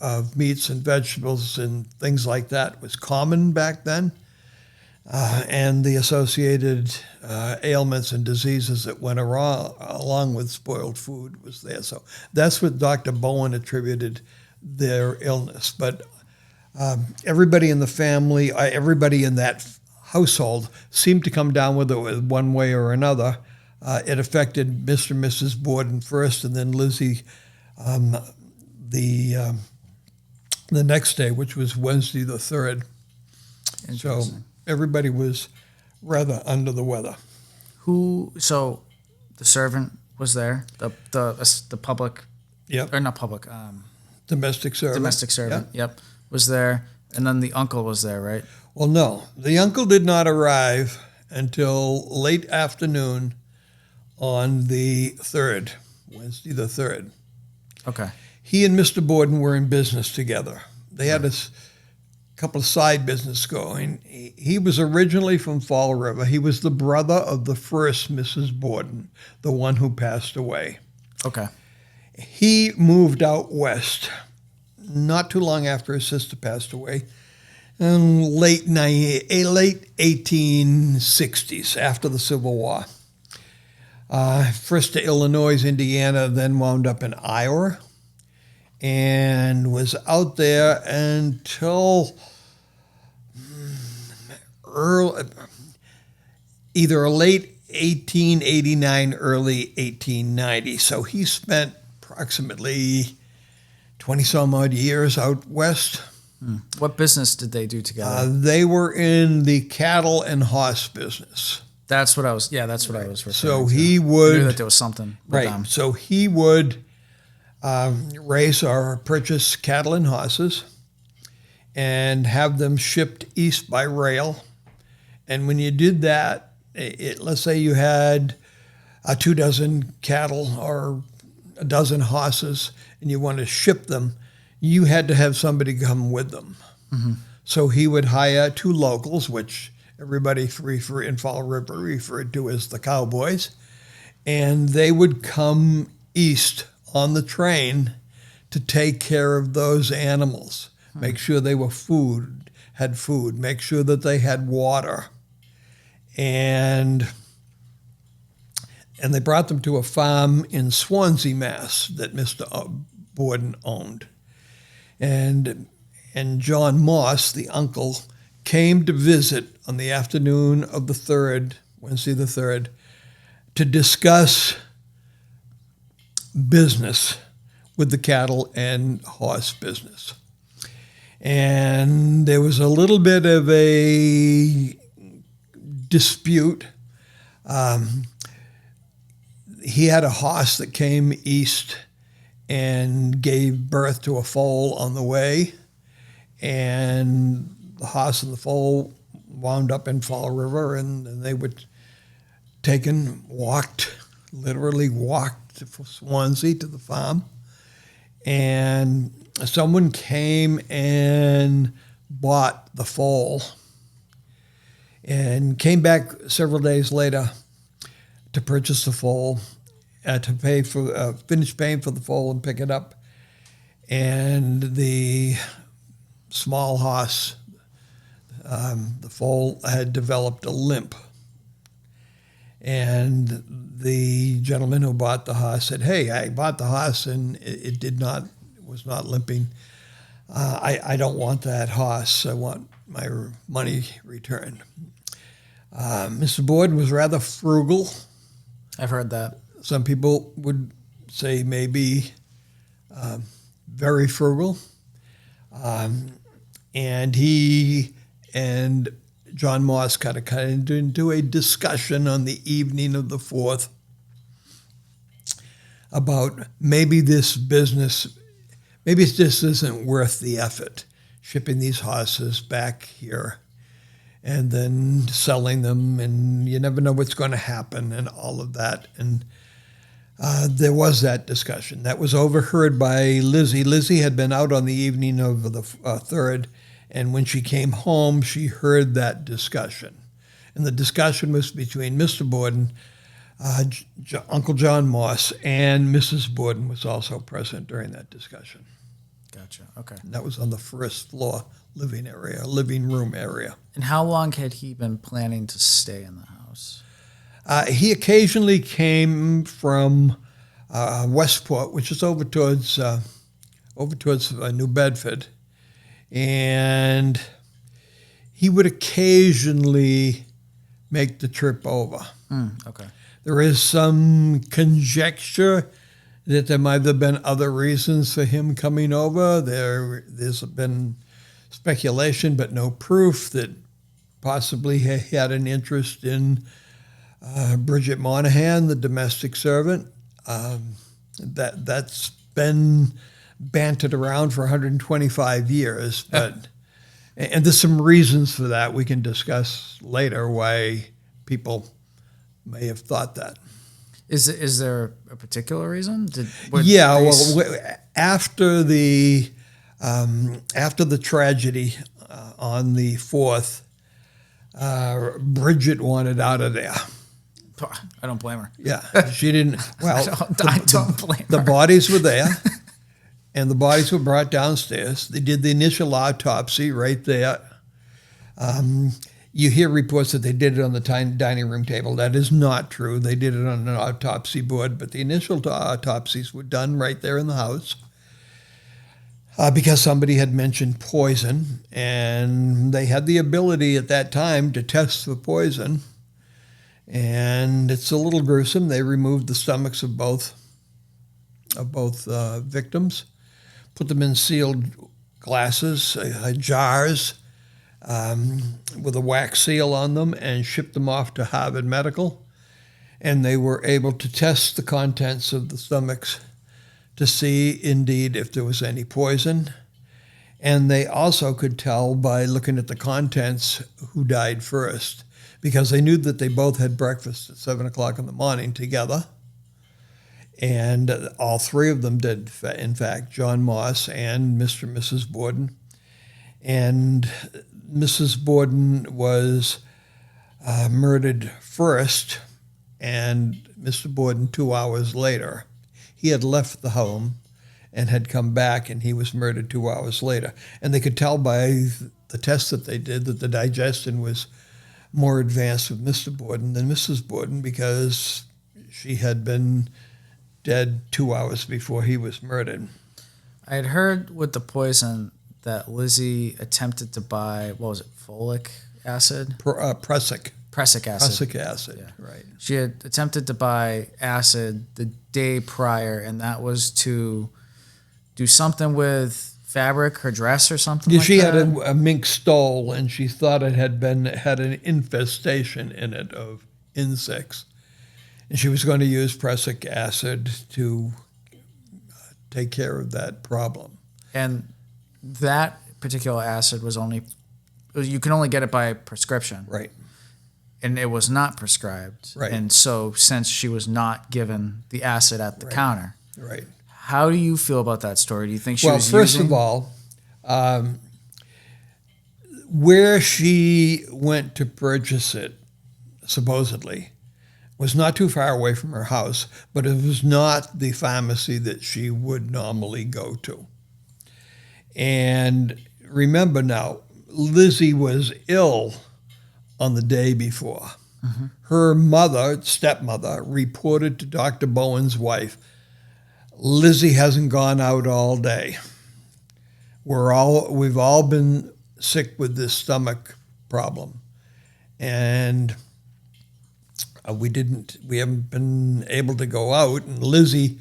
of meats and vegetables and things like that was common back then. And the associated ailments and diseases that went along with spoiled food was there. So that's what Dr. Bowen attributed their illness. But everybody in the family, everybody in that household seemed to come down with it one way or another. It affected Mr. and Mrs. Borden first, and then Lizzie the next day, which was Wednesday the 3rd. So everybody was rather under the weather. So the servant was there, the public, Yep. or not public, Domestic servant. domestic servant, yep, was there, and then the uncle was there, right? Well, no. The uncle did not arrive until late afternoon on the 3rd, Wednesday the 3rd. Okay. He and Mr. Borden were in business together. They had a couple of side business going. He was originally from Fall River. He was the brother of the first Mrs. Borden, the one who passed away. Okay. He moved out west not too long after his sister passed away, in late 1860s, after the Civil War. First to Illinois, Indiana, then wound up in Iowa, and was out there until either late 1889, early 1890. So he spent approximately 20-some odd years out west. What business did they do together? They were in the cattle and horse business. That's what I was referring So to. he I would... knew that there was something with them. So he would raise or purchase cattle and horses and have them shipped east by rail. And when you did that, let's say you had 24 cattle or a dozen horses and you want to ship them, you had to have somebody come with them. Mm-hmm. So he would hire 2 locals, which everybody in Fall River referred to as the cowboys, and they would come east on the train to take care of those animals. make sure they had food, make sure that they had water. And they brought them to a farm in Swansea, Mass, that Mr. Borden owned. And John Moss, the uncle, came to visit on the afternoon of the 3rd, Wednesday the 3rd, to discuss business with the cattle and horse business. And there was a little bit of a dispute. He had a horse that came east and gave birth to a foal on the way, and the horse and the foal wound up in Fall River, and they were literally walked to Swansea to the farm, and someone came and bought the foal and came back several days later to purchase the foal, to finish paying for the foal and pick it up. And the small horse, the foal, had developed a limp. And the gentleman who bought the horse said, "Hey, I bought the horse and it was not limping. I don't want that horse. I want my money returned." Mr. Borden was rather frugal. I've heard that. Some people would say maybe very frugal. And he and John Moss kind of into a discussion on the evening of the 4th about maybe this isn't worth the effort, shipping these horses back here and then selling them, and you never know what's going to happen and all of that. And there was that discussion. That was overheard by Lizzie. Lizzie had been out on the evening of the 3rd, and when she came home, she heard that discussion. And the discussion was between Mr. Borden, Uncle John Moss, and Mrs. Borden was also present during that discussion. Gotcha. Okay. And that was on the first floor living room area. And how long had he been planning to stay in the house? He occasionally came from Westport, which is over towards New Bedford, and he would occasionally make the trip over. Okay. There is some conjecture that there might have been other reasons for him coming over. There's been speculation, but no proof, that possibly he had an interest in Bridget Monahan, the domestic servant. That's been bantered around for 125 years, but and there's some reasons for that we can discuss later why people may have thought that. Is there a particular reason? After the tragedy on the 4th, Bridget wanted out of there. I don't blame her. Yeah, she didn't. Well, I don't blame her. The bodies were there, and the bodies were brought downstairs. They did the initial autopsy right there. You hear reports that they did it on the dining room table. That is not true. They did it on an autopsy board, but the initial autopsies were done right there in the house because somebody had mentioned poison, and they had the ability at that time to test for poison. And it's a little gruesome. They removed the stomachs of both victims, put them in sealed glasses, jars, with a wax seal on them, and shipped them off to Harvard Medical. And they were able to test the contents of the stomachs to see indeed if there was any poison. And they also could tell by looking at the contents who died first, because they knew that they both had breakfast at 7 o'clock in the morning together. And all three of them did, in fact, John Moss and Mr. and Mrs. Borden. And Mrs. Borden was murdered first, and Mr. Borden 2 hours later. He had left the home, and had come back, and he was murdered 2 hours later. And they could tell by the tests that they did that the digestion was more advanced with Mr. Borden than Mrs. Borden, because she had been dead 2 hours before he was murdered. I had heard with the poison that Lizzie attempted to buy, what was it, folic acid? Prussic. Prussic acid. Prussic acid, Yeah. right. She had attempted to buy acid the day prior, and that was to do something with fabric, her dress or something Yeah, like she that. had a mink stole, and she thought it had an infestation in it of insects. And she was going to use prussic acid to take care of that problem. And that particular acid was you can only get it by prescription. Right. And it was not prescribed. Right. And so since she was not given the acid at the counter, Right. how do you feel about that story? Do you think she was first using... of all, where she went to purchase it, supposedly, was not too far away from her house, but it was not the pharmacy that she would normally go to. And remember now, Lizzie was ill on the day before. Mm-hmm. Her stepmother, reported to Dr. Bowen's wife, Lizzie hasn't gone out all day. We've all been sick with this stomach problem, and we haven't been able to go out. And Lizzie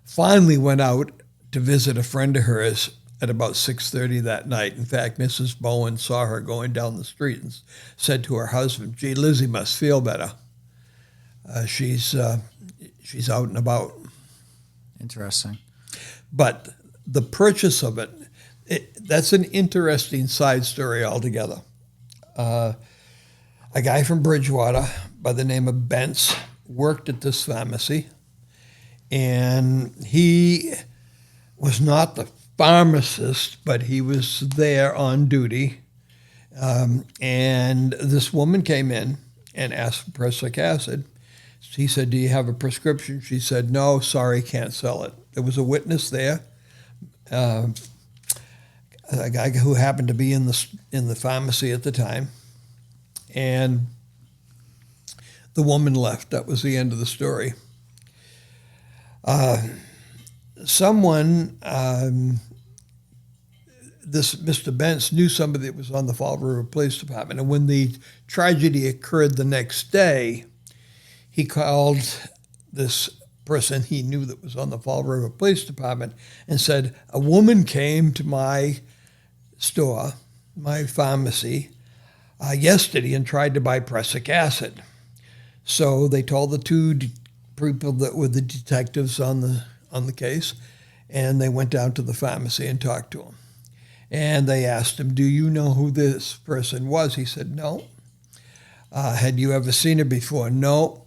finally went out to visit a friend of hers at about 6:30 that night. In fact, Mrs. Bowen saw her going down the street and said to her husband, "Gee, Lizzie must feel better. She's out and about." Interesting. But the purchase of it, that's an interesting side story altogether. A guy from Bridgewater by the name of Bentz worked at this pharmacy, and he was not the pharmacist, but he was there on duty. And this woman came in and asked for prussic acid. He said, "Do you have a prescription?" She said, "No, sorry, can't sell it." There was a witness there, a guy who happened to be in the pharmacy at the time, and the woman left. That was the end of the story. Someone, this Mr. Bentz, knew somebody that was on the Fall River Police Department, and when the tragedy occurred the next day, he called this person he knew that was on the Fall River Police Department and said, "A woman came to my store, my pharmacy, yesterday and tried to buy prussic acid." So they told the two people that were the detectives on the case, and they went down to the pharmacy and talked to him. And they asked him, "Do you know who this person was?" He said, "No." "Had you ever seen her before?" "No.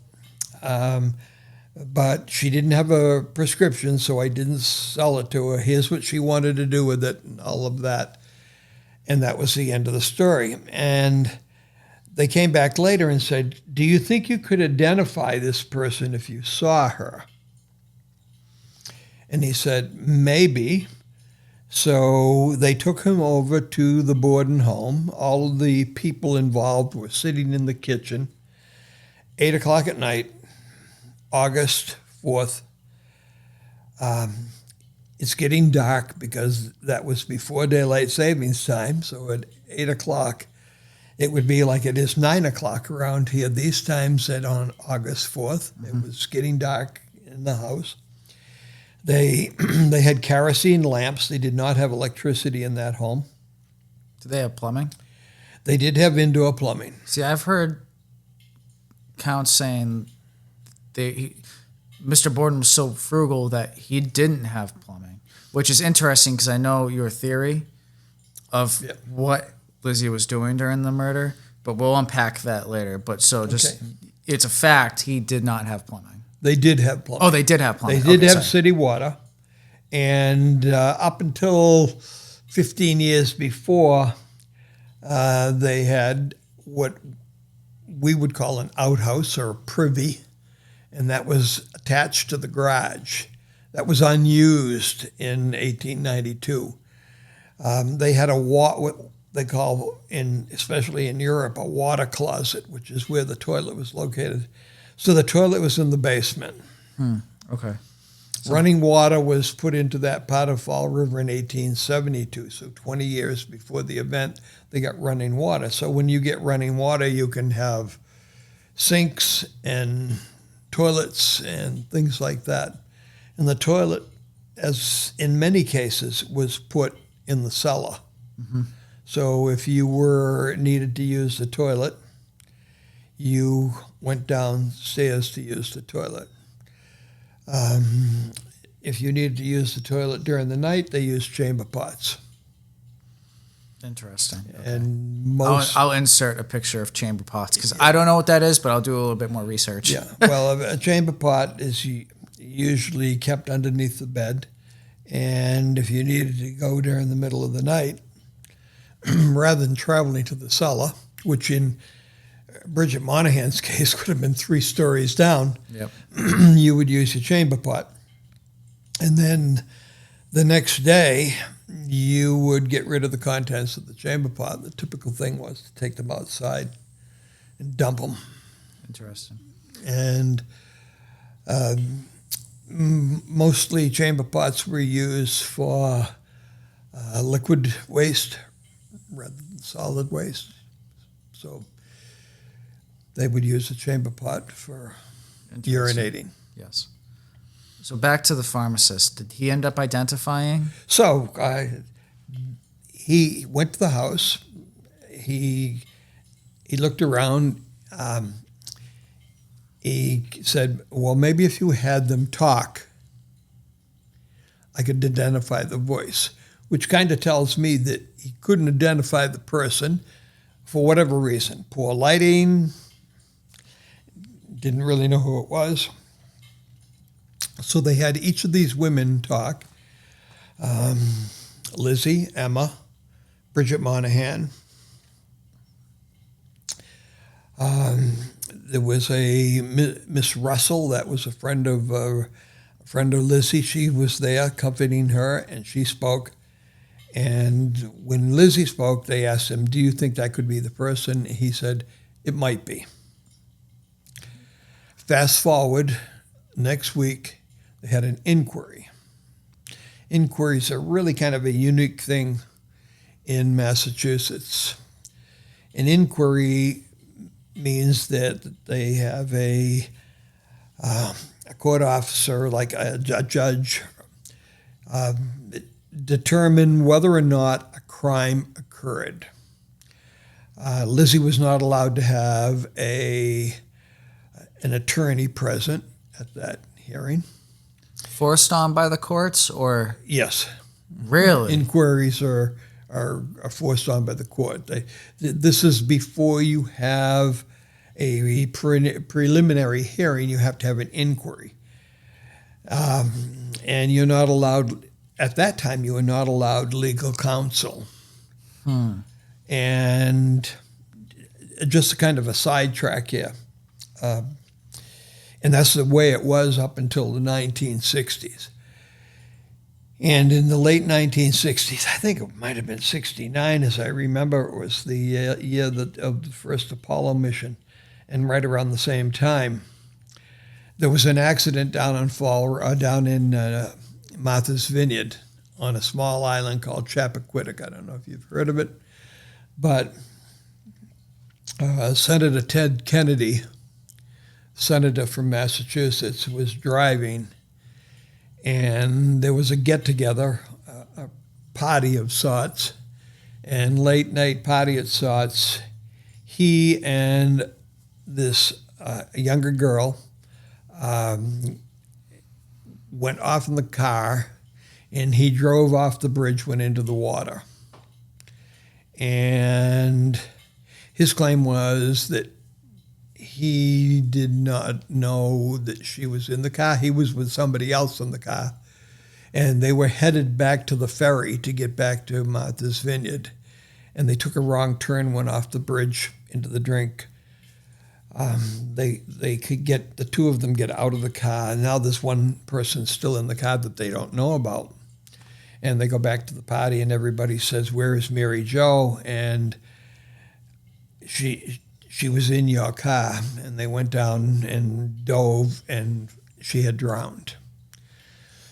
But she didn't have a prescription, so I didn't sell it to her. Here's what she wanted to do with it," and all of that. And that was the end of the story. And they came back later and said, "Do you think you could identify this person if you saw her?" And he said, "Maybe." So they took him over to the Borden home. All of the people involved were sitting in the kitchen. 8 o'clock at night, August 4th. It's getting dark because that was before daylight savings time. So at 8 o'clock, it would be like it is 9 o'clock around here these times on August 4th. Mm-hmm. It was getting dark in the house. They had kerosene lamps. They did not have electricity in that home. Do they have plumbing? They did have indoor plumbing. See, I've heard counts saying Mr. Borden was so frugal that he didn't have plumbing, which is interesting because I know your theory of what Lizzie was doing during the murder, but we'll unpack that later. But it's a fact he did not have plumbing. They did have plumbing. Oh, they did have plumbing. They did have city water. And up until 15 years before, they had what we would call an outhouse or a privy, and that was attached to the garage. that was unused in 1892. They had what they call, especially in Europe, a water closet, which is where the toilet was located. So the toilet was in the basement. Okay. Running water was put into that part of Fall River in 1872. So 20 years before the event, they got running water. So when you get running water, you can have sinks and toilets and things like that. And the toilet, as in many cases, was put in the cellar. So if you needed to use the toilet, you went downstairs to use the toilet. If you needed to use the toilet during the night, they used chamber pots. Interesting. Okay. And I'll insert a picture of chamber pots because I don't know what that is, but I'll do a little bit more research. Yeah. Well, a chamber pot is usually kept underneath the bed, and if you needed to go during the middle of the night, rather than traveling to the cellar, which in Bridget Monahan's case could have been 3 stories down, Yep. you would use your chamber pot. And then the next day, you would get rid of the contents of the chamber pot. The typical thing was to take them outside and dump them. Interesting. And mostly chamber pots were used for liquid waste rather than solid waste. So they would use a chamber pot for urinating. Yes. So back to the pharmacist. Did he end up identifying? So he went to the house. He looked around. He said, well, maybe if you had them talk, I could identify the voice, which kind of tells me that he couldn't identify the person for whatever reason. Poor lighting, didn't really know who it was. So they had each of these women talk. Lizzie, Emma, Bridget Monahan. There was a Miss Russell that was a friend of Lizzie. She was there comforting her, and she spoke. And when Lizzie spoke, they asked him, "Do you think that could be the person?" He said, "It might be." Fast forward, next week, they had an inquiry. Inquiries are really kind of a unique thing in Massachusetts. An inquiry means that they have a court officer, like a judge, determine whether or not a crime occurred. Lizzie was not allowed to have an attorney present at that hearing. Forced on by the courts, or? Yes. Really? Inquiries are forced on by the court. This is before you have a preliminary hearing. You have to have an inquiry. And you're not allowed, at that time, you were not allowed legal counsel. And just a kind of a sidetrack here. And that's the way it was up until the 1960s. And in the late 1960s, I think it might have been 69, as I remember, it was the year of the first Apollo mission. And right around the same time, there was an accident down in Martha's Vineyard on a small island called Chappaquiddick. I don't know if you've heard of it, but Senator Ted Kennedy, senator from Massachusetts, was driving, and there was a get-together, a party of sorts, and late night party of sorts. He and this younger girl went off in the car, and he drove off the bridge, went into the water. And his claim was that he did not know that she was in the car. He was with somebody else in the car. And they were headed back to the ferry to get back to Martha's Vineyard. And they took a wrong turn, went off the bridge into the drink. They could get the two of them get out of the car. Now there's one person still in the car that they don't know about. And they go back to the party, and everybody says, "Where is Mary Jo?" And she was in your car. And they went down and dove, and she had drowned.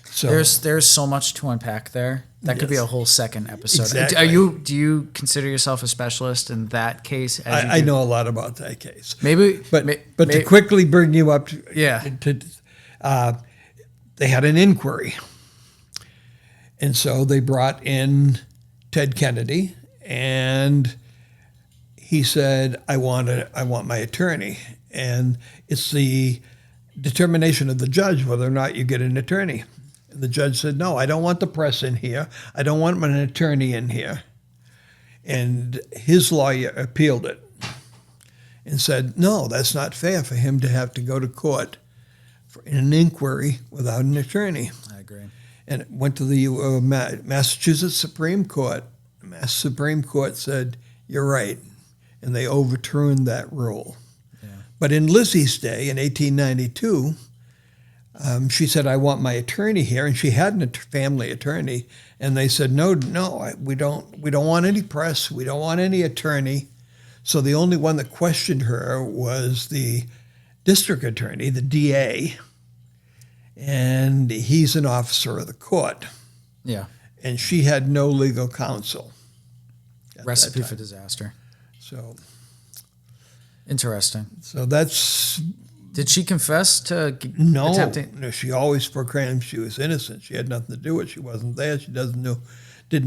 So There's so much to unpack there. That could be a whole second episode. Exactly. Do you consider yourself a specialist in that case? I know a lot about that case. But to quickly bring you up, they had an inquiry. And so they brought in Ted Kennedy, and he said, I want my attorney. And it's the determination of the judge whether or not you get an attorney. And the judge said, no, I don't want the press in here. I don't want an attorney in here. And his lawyer appealed it and said, no, that's not fair for him to have to go to court in an inquiry without an attorney. I agree. And it went to the Massachusetts Supreme Court. The Mass Supreme Court said, you're right. And they overturned that rule. Yeah. But in Lizzie's day, in 1892, she said, I want my attorney here. And she had a family attorney. And they said, no, we don't want any press. We don't want any attorney. So the only one that questioned her was the district attorney, the DA. And he's an officer of the court. Yeah. And she had no legal counsel. Recipe for disaster. So interesting. So that's... Did she confess to attempting? No, she always proclaimed she was innocent. She had nothing to do with it. She wasn't there. She didn't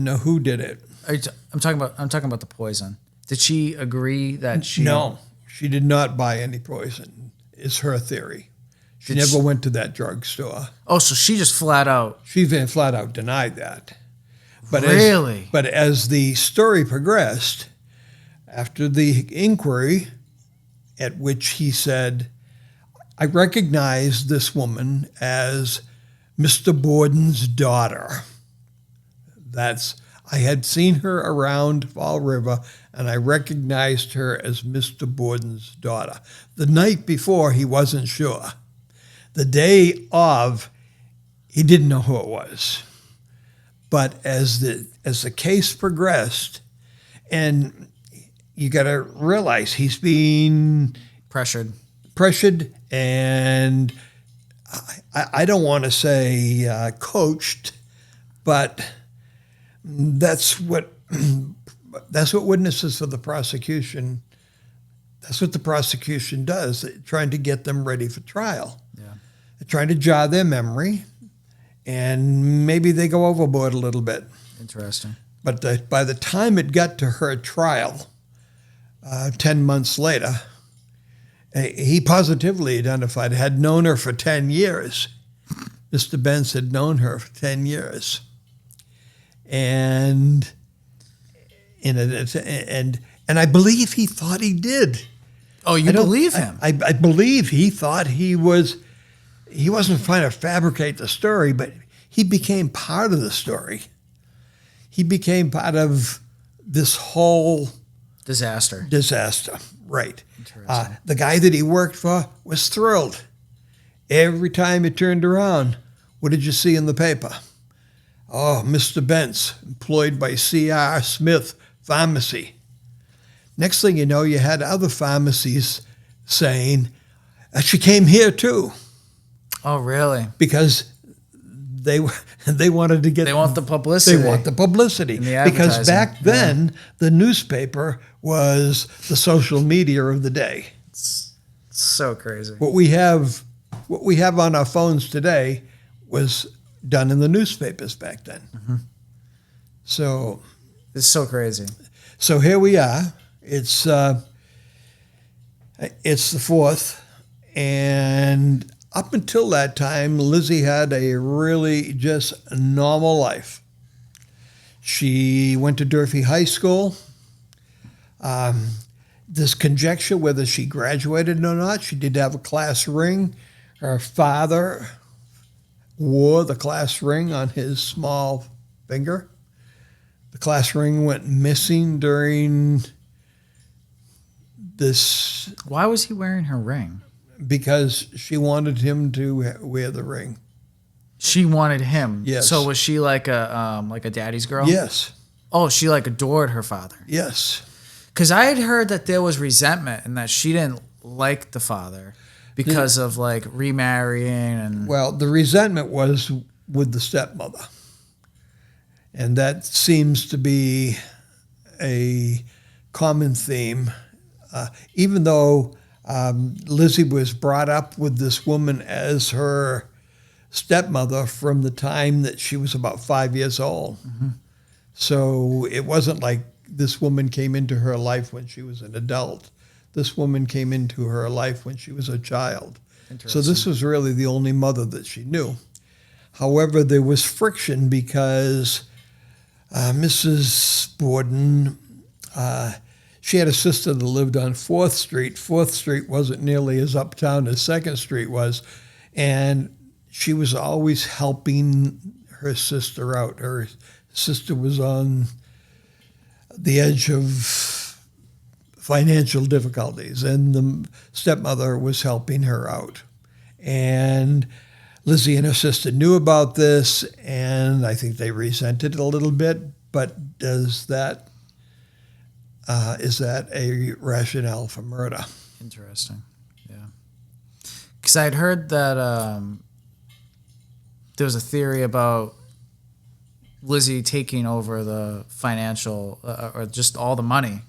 know who did it. I'm talking about the poison. Did she agree that she... No, she did not buy any poison, is her theory. She never went to that drugstore. Oh, so she just flat out... She flat out denied that. But really? But as the story progressed, after the inquiry, at which he said, I recognize this woman as Mr. Borden's daughter. I had seen her around Fall River, and I recognized her as Mr. Borden's daughter. The night before, he wasn't sure. The day of, he didn't know who it was. But as the case progressed, and you got to realize he's being pressured, and I don't want to say coached, but that's what witnesses for the prosecution. That's what the prosecution does, trying to get them ready for trial. Yeah. They're trying to jog their memory, and maybe they go overboard a little bit. Interesting. But by the time it got to her trial, 10 months later, he positively identified, had known her for 10 years. Mr. Benz had known her for 10 years. And I believe he thought he did. Oh, you believe him? I believe he thought he wasn't trying to fabricate the story, but he became part of the story. He became part of this whole disaster. Right. The guy that he worked for was thrilled. Every time he turned around, what did you see in the paper? Oh, Mr. Bentz, employed by C.R. Smith Pharmacy. Next thing you know, you had other pharmacies saying, she came here too. Oh, really? Because they wanted to get... They want the publicity. They want the publicity. And the because back then, the newspaper was the social media of the day. It's so crazy. What we have on our phones today was done in the newspapers back then. Mm-hmm. So... It's so crazy. So here we are. It's the 4th, and up until that time, Lizzie had a really just normal life. She went to Durfee High School. There's conjecture whether she graduated or not. She did have a class ring. Her father wore the class ring on his small finger. The class ring went missing during this Why was he wearing her ring? because she wanted him to wear the ring. She wanted him. Yes. So was she like a daddy's girl? Yes, Oh, she like adored her father. yes. Because I had heard that there was resentment and that she didn't like the father because of like remarrying and. Well, the resentment was with the stepmother. And that seems to be a common theme. Even though Lizzie was brought up with this woman as her stepmother from the time that she was about 5 years old. Mm-hmm. So it wasn't like this woman came into her life when she was an adult. This woman came into her life when she was a child. So this was really the only mother that she knew. However, there was friction because Mrs. Borden, she had a sister that lived on 4th Street. 4th Street wasn't nearly as uptown as 2nd Street was. And she was always helping her sister out. Her sister was on the edge of financial difficulties, and the stepmother was helping her out. And Lizzie and her sister knew about this, and I think they resented it a little bit, but is that a rationale for murder? Interesting. Yeah. Because I'd heard that there was a theory about Lizzie taking over the financial or just all the money.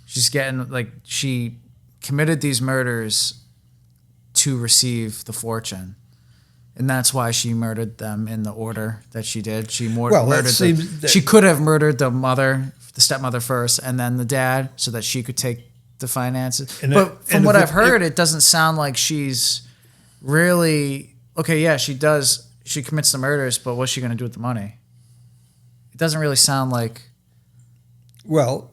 She's getting like she committed these murders to receive the fortune. And that's why she murdered them in the order that she did. She murdered she could have murdered the stepmother first, and then the dad, so that she could take the finances. But from what I've heard, it doesn't sound like she's really okay. Yeah, she does. She commits the murders, but what's she going to do with the money? It doesn't really sound like. Well,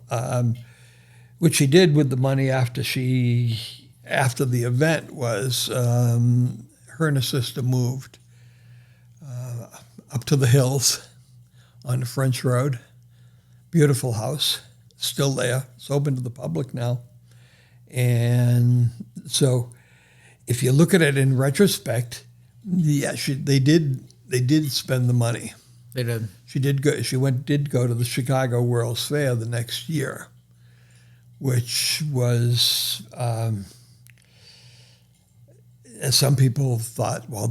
what she did with the money after the event was her and her sister moved up to the hills on the French Road. Beautiful house, still there. It's open to the public now. And so if you look at it in retrospect, yeah, they did spend the money. They did. She did go to the Chicago World's Fair the next year, which was as some people thought, well,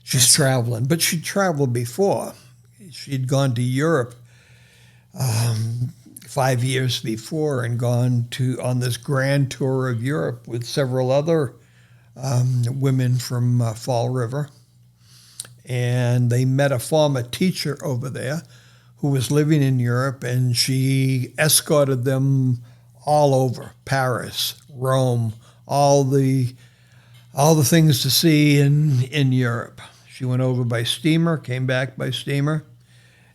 she's traveling. But she'd traveled before. She'd gone to Europe 5 years before and gone on this grand tour of Europe with several other women from Fall River. And they met a former teacher over there who was living in Europe, and she escorted them all over Paris, Rome, all the things to see in Europe. She went over by steamer, came back by steamer,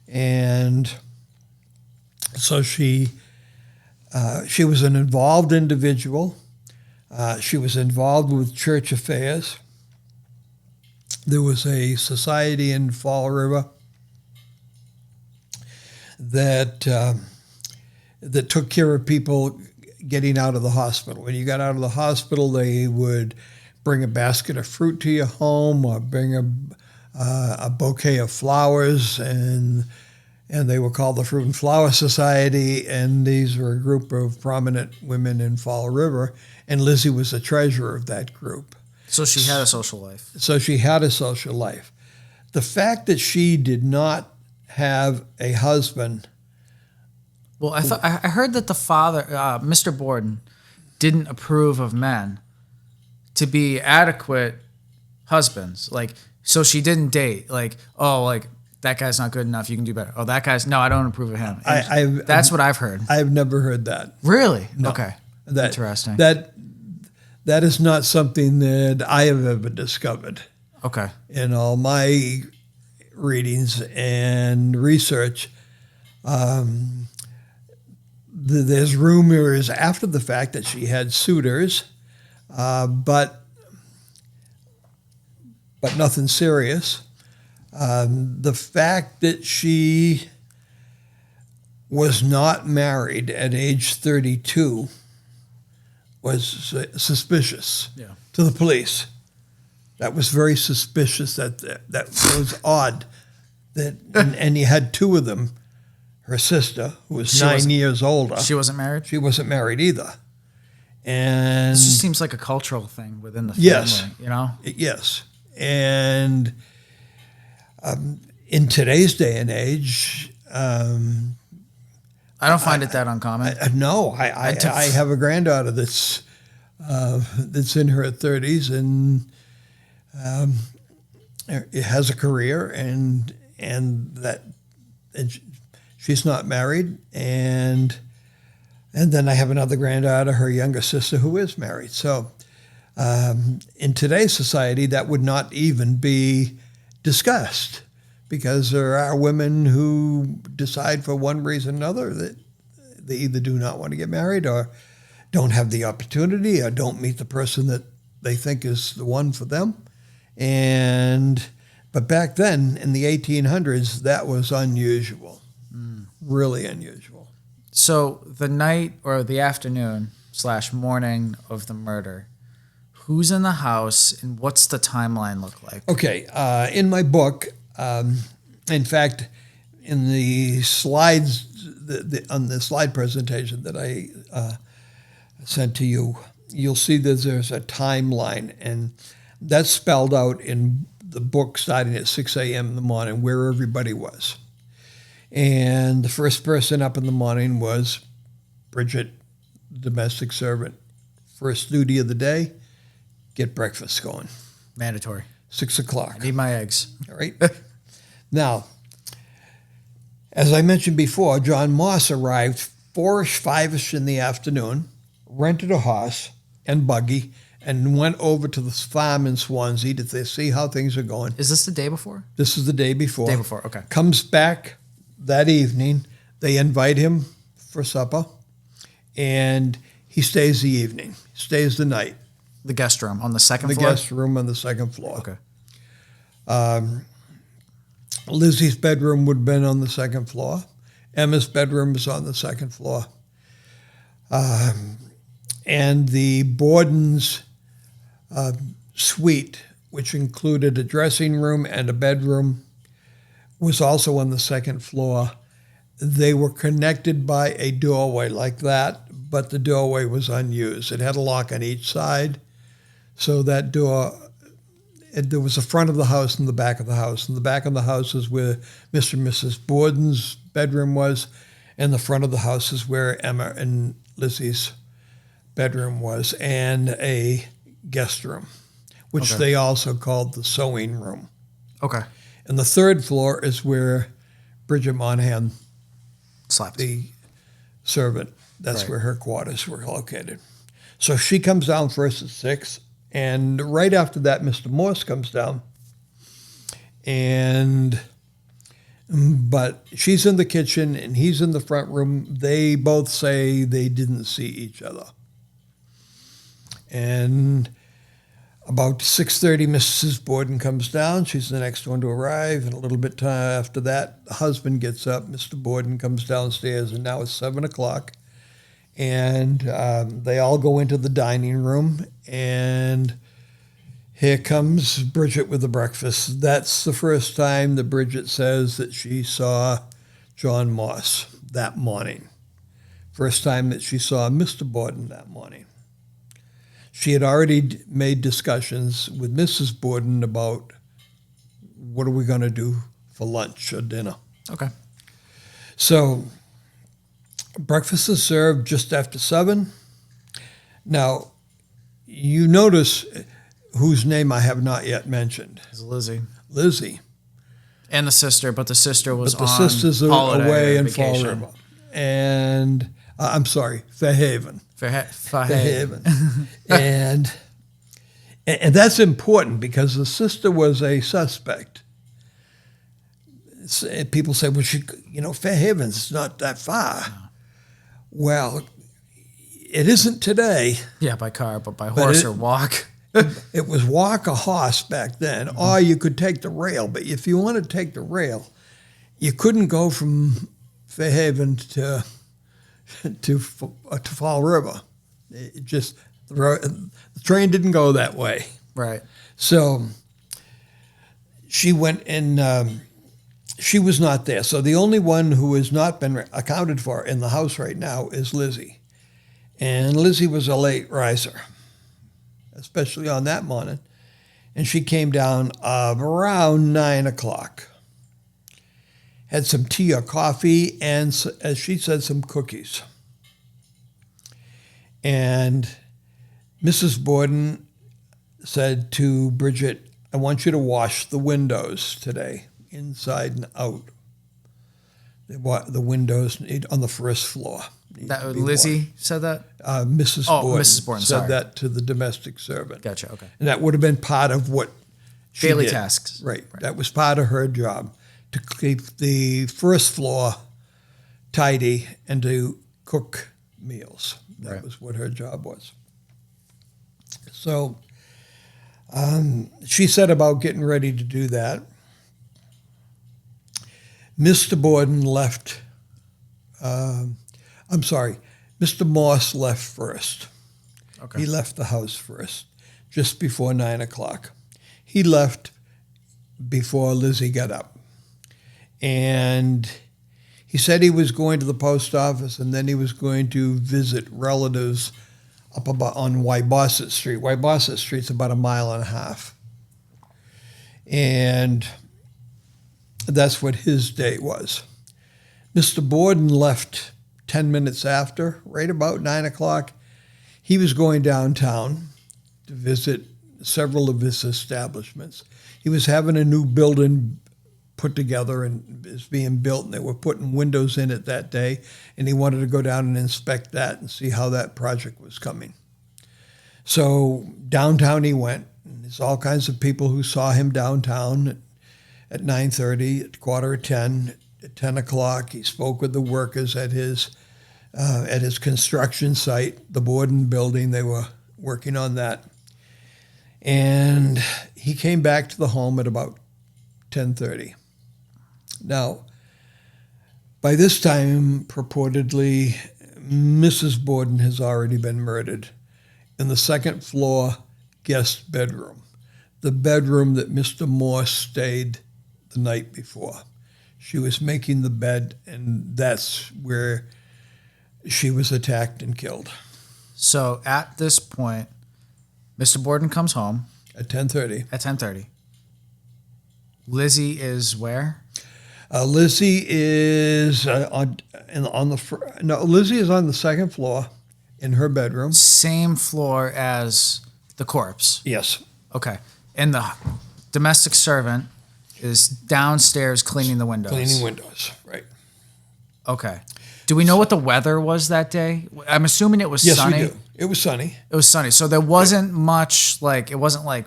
and so she was an involved individual. She was involved with church affairs. There was a society in Fall River that took care of people getting out of the hospital. When you got out of the hospital, they would bring a basket of fruit to your home or bring a bouquet of flowers, and they were called the Fruit and Flower Society, and these were a group of prominent women in Fall River, and Lizzie was the treasurer of that group. So she had a social life. The fact that she did not have a husband. Well, I heard that the father, Mr. Borden, didn't approve of men to be adequate husbands. Like, so she didn't date. Like, oh, like that guy's not good enough. You can do better. Oh, that guy's no, I don't approve of him. That's what I've heard. I've never heard that. Really? No. Okay. Interesting. That is not something that I have ever discovered. Okay. In all my readings and research, there's rumors after the fact that she had suitors, but nothing serious. The fact that she was not married at age 32 was suspicious Yeah. to the police. That was very suspicious. That was odd. And you had two of them. Her sister, who was She 9 wasn't- years older. She wasn't married? She wasn't married either. And It just seems like a cultural thing within the family, Yes. you know? yes, and in today's day and age, I don't find it that uncommon. no, I have a granddaughter that's in her 30s and it has a career and she's not married and then I have another granddaughter, her younger sister, who is married. So in today's society, that would not even be discussed because there are women who decide for one reason or another that they either do not want to get married or don't have the opportunity or don't meet the person that they think is the one for them. But back then, in the 1800s, that was unusual, really unusual. So the night or the afternoon / morning of the murder, who's in the house and what's the timeline look like? Okay, in my book, in fact, in the slides, on the slide presentation that I sent to you, you'll see that there's a timeline, and that's spelled out in the book starting at 6 a.m. in the morning where everybody was. And the first person up in the morning was Bridget, the domestic servant. First duty of the day, get breakfast going. Mandatory. 6 o'clock. I need my eggs. All right. Now, as I mentioned before, John Moss arrived 4-ish, 5-ish in the afternoon, rented a horse and buggy, and went over to the farm in Swansea to see how things are going. Is this the day before? This is the day before. Day before, okay. Comes back that evening. They invite him for supper, and he stays the evening, stays the night. The guest room on the second The floor? guest room on the second floor. Okay. Lizzie's bedroom would have been on the second floor. Emma's bedroom was on the second floor. And the Borden's suite, which included a dressing room and a bedroom, was also on the second floor. They were connected by a doorway like that, but the doorway was unused. It had a lock on each side. So that door, there was the front of the house and the back of the house. And the back of the house is where Mr. and Mrs. Borden's bedroom was, and the front of the house is where Emma and Lizzie's bedroom was, and a guest room, which they also called the sewing room. Okay. And the third floor is where Bridget Monahan, Slept. the servant, that's Right. where her quarters were located. So she comes down first at 6, and right after that, Mr. Morse comes down. But she's in the kitchen and he's in the front room. They both say they didn't see each other. And about 6:30, Mrs. Borden comes down. She's the next one to arrive. And a little bit after that, the husband gets up. Mr. Borden comes downstairs, and now it's 7 o'clock. And they all go into the dining room, and here comes Bridget with the breakfast. That's the first time that Bridget says that she saw John Moss that morning. First time that she saw Mr. Borden that morning. She had already made discussions with Mrs. Borden about what are we going to do for lunch or dinner. Okay. So breakfast is served just after 7. Now, you notice whose name I have not yet mentioned. It's Lizzie. Lizzie. And the sister, but the sister was But the on sisters are holiday away or in Fall vacation. River. And, I'm sorry, Fairhaven. Fairhaven. and that's important because the sister was a suspect. People say, well, Fairhaven's is not that far. No. Well, it isn't today. Yeah, by car, but by horse or walk. It was walk or horse back then, or you could take the rail. But if you wanted to take the rail, you couldn't go from Fairhaven to Fall River. It just The train didn't go that way. Right. So she went and she was not there. So the only one who has not been accounted for in the house right now is Lizzie. And Lizzie was a late riser, especially on that morning. And she came down around 9 o'clock. Had some tea or coffee and, as she said, some cookies. And Mrs. Borden said to Bridget, I want you to wash the windows today, inside and out. The windows on the first floor. That Lizzie said that? Mrs. Borden said that to the domestic servant. Gotcha, okay. And that would have been part of what she Daily did. tasks. Right. That was part of her job, to keep the first floor tidy and to cook meals. That was what her job was. So she said about getting ready to do that. Mr. Borden left, Mr. Moss left first. Okay. He left the house first, just before 9 o'clock. He left before Lizzie got up. And he said he was going to the post office and then he was going to visit relatives up about on Wybosset Street. Wybosset Street's about 1.5 miles. And that's what his day was. Mr. Borden left 10 minutes after, right about 9 o'clock. He was going downtown to visit several of his establishments. He was having a new building put together and is being built, and they were putting windows in it that day, and he wanted to go down and inspect that and see how that project was coming. So downtown he went, and there's all kinds of people who saw him downtown at 9:30, at 9:45, at 10 o'clock. He spoke with the workers at his construction site, the Borden building. They were working on that. And he came back to the home at about 10:30. Now, by this time, purportedly, Mrs. Borden has already been murdered in the second floor guest bedroom, the bedroom that Mr. Morse stayed the night before. She was making the bed, and that's where she was attacked and killed. So at this point, Mr. Borden comes home at 10:30. At 10:30. Lizzie is where? Lizzie is Lizzie is on the second floor in her bedroom. Same floor as the corpse. Yes. Okay. And the domestic servant is downstairs cleaning the windows. Cleaning windows, right. Okay. Do we know what the weather was that day? I'm assuming it was sunny. Yes, we do. It was sunny. It was sunny. So there wasn't much, it wasn't like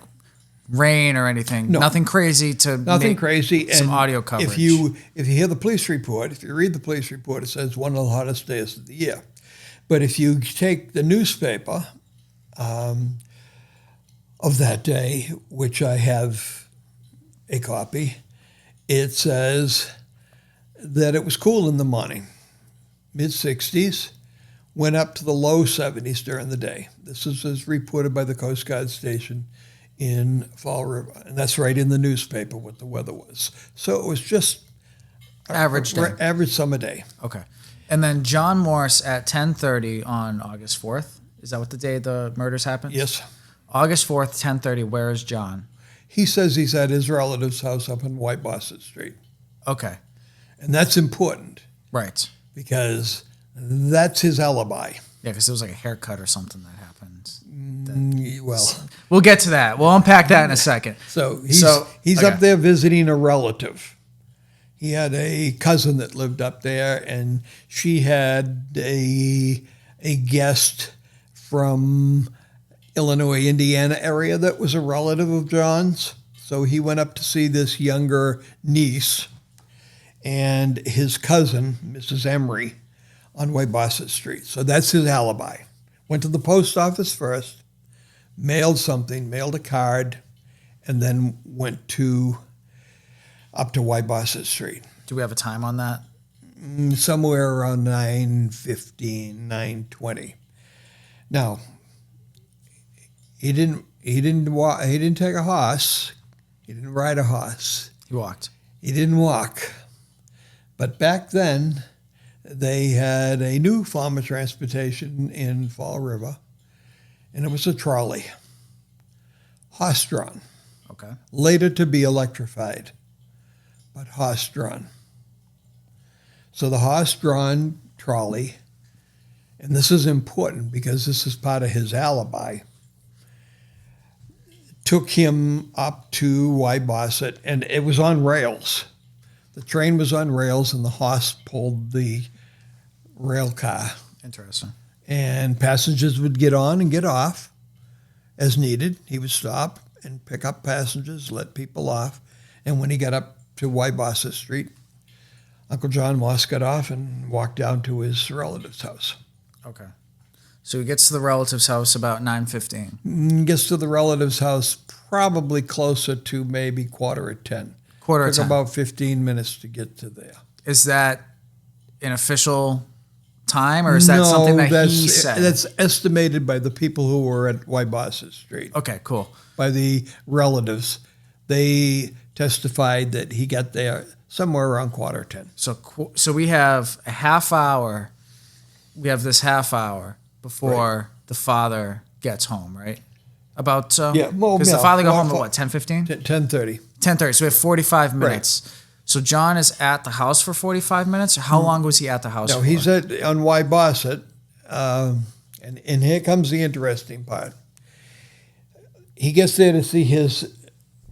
rain or anything. No. Nothing crazy to Nothing crazy. Some and audio coverage. If you hear the police report, if you read the police report, it says one of the hottest days of the year. But if you take the newspaper of that day, which I have a copy, it says that it was cool in the morning, mid-60s, went up to the low 70s during the day. This is as reported by the Coast Guard station in Fall River. And that's right in the newspaper what the weather was. So it was just average day. Average summer day. Okay. And then John Morse at 10:30 on August 4th. Is that what the day the murders happened? Yes. August 4th, 10:30. Where is John? He says he's at his relative's house up on Wybosset Street. Okay. And that's important. Right. Because that's his alibi. Yeah, because there was like a haircut or something that happened. Well, we'll get to that. We'll unpack that in a second. So he's okay. up there visiting a relative. He had a cousin that lived up there, and she had a guest from Illinois, Indiana area that was a relative of John's. So he went up to see this younger niece and his cousin, Mrs. Emery, on Wybosset Street. So that's his alibi. Went to the post office first, mailed a card, and then went up to Wybosset Street. Do we have a time on that? Somewhere around 9:15, 9:20. Now, He didn't walk. He didn't take a horse. He didn't ride a horse. He walked. He didn't walk. But back then, they had a new form of transportation in Fall River, and it was a trolley, horse-drawn, Okay. later to be electrified, but horse-drawn. So the horse-drawn trolley, and this is important because this is part of his alibi, took him up to Wybosset, and it was on rails. The train was on rails, and the horse pulled the rail car. Interesting. And passengers would get on and get off as needed. He would stop and pick up passengers, let people off. And when he got up to Wybosset Street, Uncle John Moss got off and walked down to his relative's house. Okay. So he gets to the relative's house about 9:15. Gets to the relative's house probably closer to maybe 9:45. Quarter of Took 10. about 15 minutes to get to there. Is that an official time, or is that something that he said? That's estimated by the people who were at Wybosset Street. Okay, cool. By the relatives. They testified that he got there somewhere around 9:45. So we have a half hour. We have this half hour before the father gets home, right? About because the father got home at what, 10:15? 10:30. 10:30. So we have 45 minutes. So John is at the house for 45 minutes. Or how long was he at the house? No, for? he's on Wybosset, and here comes the interesting part. He gets there to see his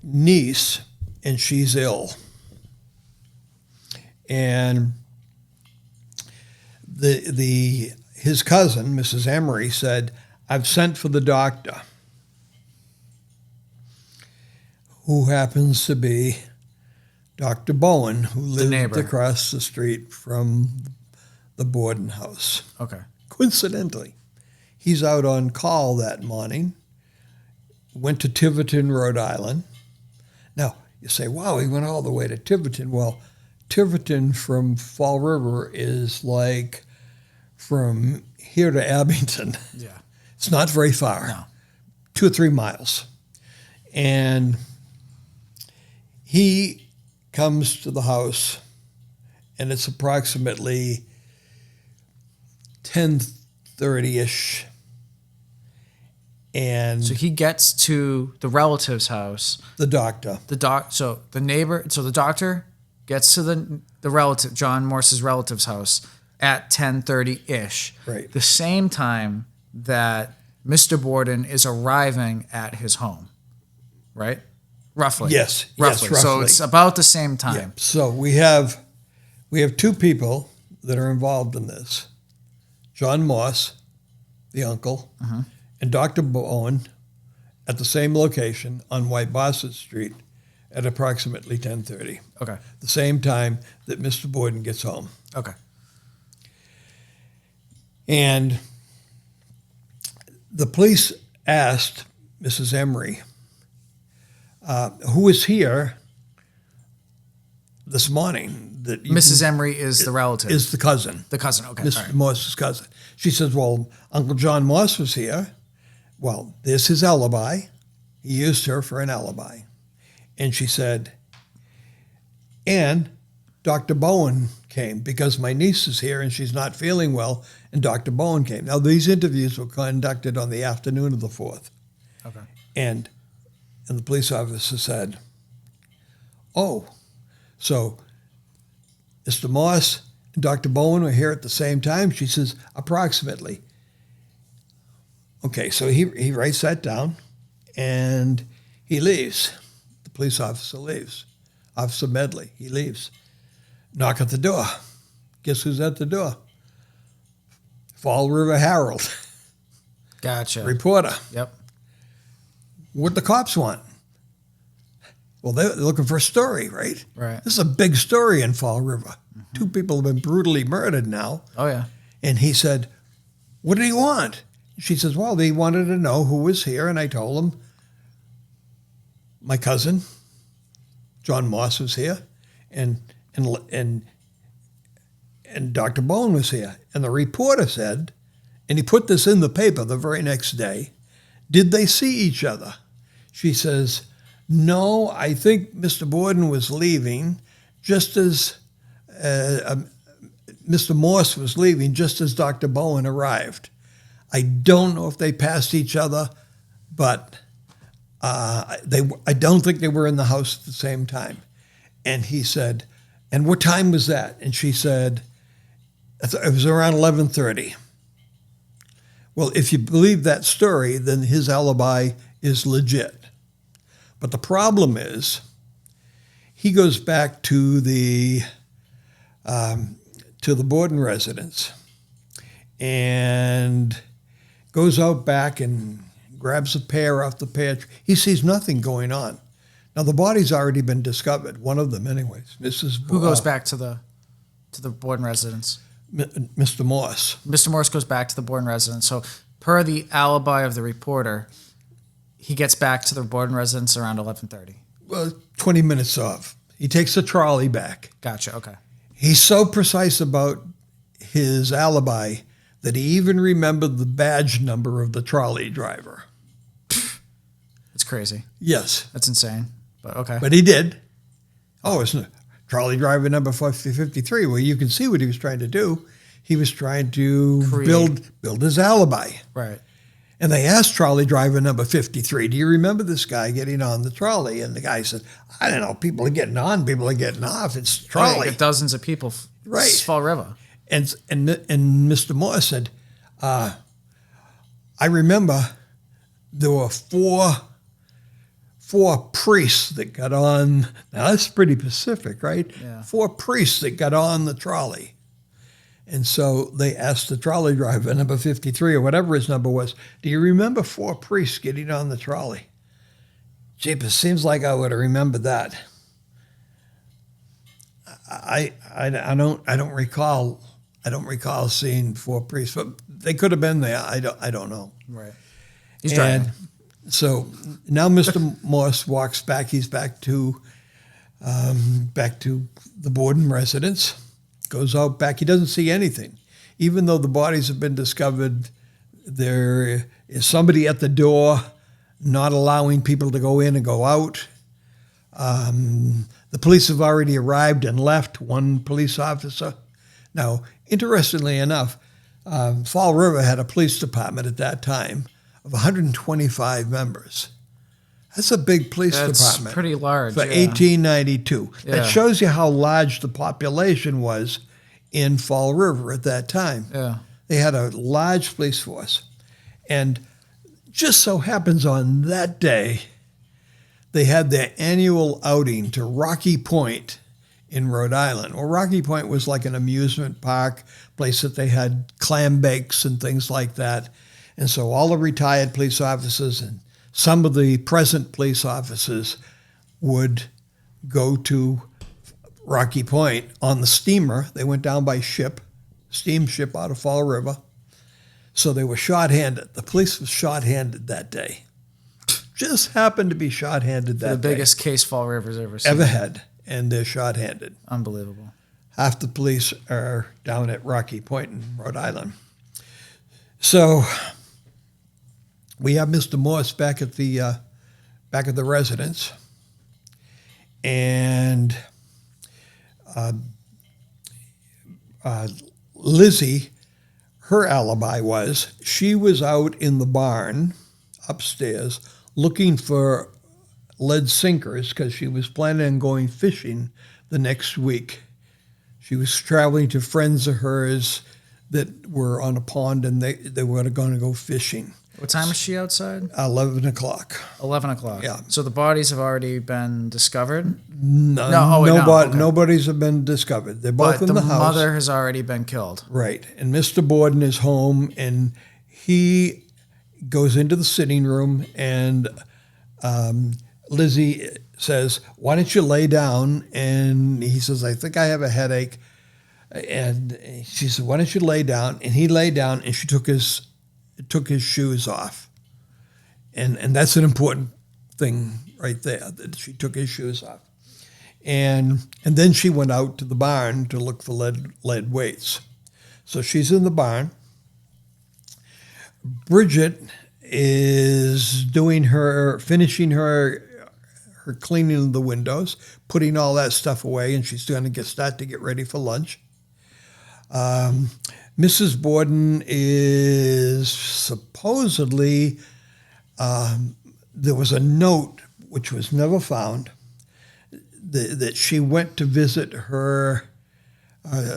niece, and she's ill, and his cousin, Mrs. Emery, said, "I've sent for the doctor," who happens to be Dr. Bowen, who lived neighbor. across the street from the Borden house. Okay. Coincidentally, he's out on call that morning, went to Tiverton, Rhode Island. Now, you say, wow, he went all the way to Tiverton. Well, Tiverton from Fall River is like from here to Abington. Yeah. It's not very far. No. 2 or 3 miles. And he comes to the house, and it's approximately 10:30-ish. And So he gets to the relative's house. the doctor. So the doctor gets to the relative, John Morse's relative's house at 10:30-ish. Right. The same time that Mr. Borden is arriving at his home, right? Roughly. Yes, Roughly. yes, So roughly. it's about the same time. Yeah. So we have 2 people that are involved in this. John Moss, the uncle, and Dr. Bowen at the same location on Wybosset Street at approximately 10:30. Okay. The same time that Mr. Borden gets home. Okay. And the police asked Mrs. Emery, who was here this morning? That Mrs. Emery is the relative. Is the cousin. The cousin. Okay. Mr. all right. Moss's cousin. She says, well, Uncle John Moss was here. Well, there's his alibi. He used her for an alibi. And she said, and Dr. Bowen came because my niece is here and she's not feeling well, and Dr. Bowen came. Now, these interviews were conducted on the afternoon of the 4th. Okay. And the police officer said, oh, so Mr. Moss and Dr. Bowen were here at the same time? She says, approximately. Okay, so he writes that down, and he leaves. The police officer leaves. Officer Medley, he leaves. Knock at the door. Guess who's at the door? Fall River Herald, Gotcha. reporter. Yep. What the cops want? Well, they're looking for a story, right? Right. This is a big story in Fall River. 2 people have been brutally murdered now. Oh yeah. And he said, what did he want? She says, well, they wanted to know who was here, and I told him my cousin, John Moss, was here, and Dr. Bowen was here. And the reporter said, and he put this in the paper the very next day, did they see each other? She says, no, I think Mr. Borden was leaving just as Mr. Morse was leaving just as Dr. Bowen arrived. I don't know if they passed each other, but I don't think they were in the house at the same time. And he said, and what time was that? And she said, it was around 11:30. Well, if you believe that story, then his alibi is legit. But the problem is, he goes back to the Borden residence and goes out back and grabs a pear off the pear tree. He sees nothing going on. Now, the body's already been discovered, one of them anyways. Who goes back to the Borden residence? Mr. Morse. Mr. Morse goes back to the Borden residence. So per the alibi of the reporter, he gets back to the Borden residence around 11:30. Well, 20 minutes off. He takes the trolley back. Gotcha, okay. He's so precise about his alibi that he even remembered the badge number of the trolley driver. It's crazy. Yes. That's insane, but okay. But he did. Oh, it's trolley driver number 53. Well, you can see what he was trying to do. He was trying to build his alibi. Right. And they asked trolley driver number 53, do you remember this guy getting on the trolley? And the guy said, I don't know, people are getting on, people are getting off. It's trolley. Like dozens of people. Right. Fall River. And Mr. Moore said, I remember there were four priests that got on. Now, that's pretty specific, right? Yeah. 4 priests that got on the trolley. And so they asked the trolley driver, number 53 or whatever his number was, do you remember 4 priests getting on the trolley? Jeepers, seems like I would have remembered that. I don't recall seeing 4 priests, but they could have been there. I don't know. Right. He's driving. So now Mr. Morse walks back. He's back to the Borden residence. Goes out back. He doesn't see anything. Even though the bodies have been discovered, there is somebody at the door not allowing people to go in and go out. The police have already arrived and left, 1 police officer. Now, interestingly enough, Fall River had a police department at that time of 125 members. That's a big police department. That's pretty large. For 1892. Yeah. That shows you how large the population was in Fall River at that time. Yeah. They had a large police force. And just so happens on that day, they had their annual outing to Rocky Point in Rhode Island. Well, Rocky Point was like an amusement park, place that they had clam bakes and things like that. And so all the retired police officers and some of the present police officers would go to Rocky Point on the steamer. They went down by steamship out of Fall River. So they were shorthanded. The police was shorthanded that day. Just happened to be shorthanded that day. The biggest case Fall River's ever seen. Ever had, and they're shorthanded. Unbelievable. Half the police are down at Rocky Point in Rhode Island. So we have Mr. Morse back at the residence, and Lizzie, her alibi was she was out in the barn upstairs looking for lead sinkers because she was planning on going fishing the next week. She was traveling to friends of hers that were on a pond, and they were going to go fishing. What time is she outside? 11 o'clock. 11 o'clock. Yeah. So the bodies have already been discovered? Nobody's have been discovered. They're both but in the house. the mother has already been killed. Right. And Mr. Borden is home, and he goes into the sitting room, and Lizzie says, why don't you lay down? And he says, I think I have a headache. And she said, why don't you lay down? And he lay down, and she took his shoes off. And that's an important thing right there, that she took his shoes off. And then she went out to the barn to look for lead weights. So she's in the barn. Bridget is finishing her cleaning of the windows, putting all that stuff away, and she's going to start to get ready for lunch. Mrs. Borden is supposedly, there was a note which was never found that she went to visit her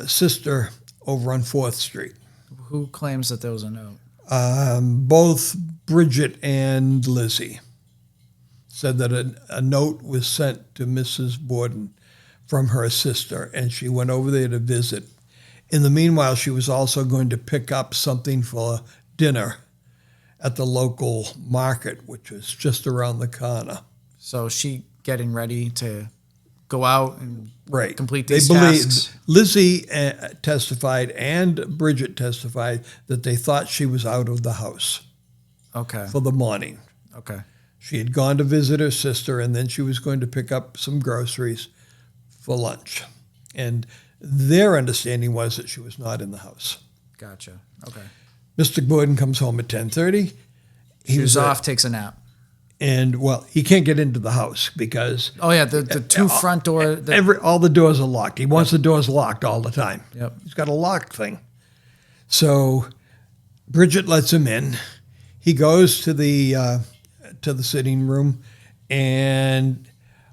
sister over on 4th Street. Who claims that there was a note? Both Bridget and Lizzie said that a note was sent to Mrs. Borden from her sister, and she went over there to visit. In the meanwhile, she was also going to pick up something for dinner at the local market, which was just around the corner. So she getting ready to go out and complete these they tasks? Lizzie testified and Bridget testified that they thought she was out of the house for the morning. Okay. She had gone to visit her sister, and then she was going to pick up some groceries for lunch. And their understanding was that she was not in the house. Gotcha. Okay. Mr. Borden comes home at 10:30. Shoes off, takes a nap. And, well, he can't get into the house because... Oh, yeah, the two front doors... all the doors are locked. He wants the doors locked all the time. Yep. He's got a lock thing. So Bridget lets him in. He goes to the sitting room, and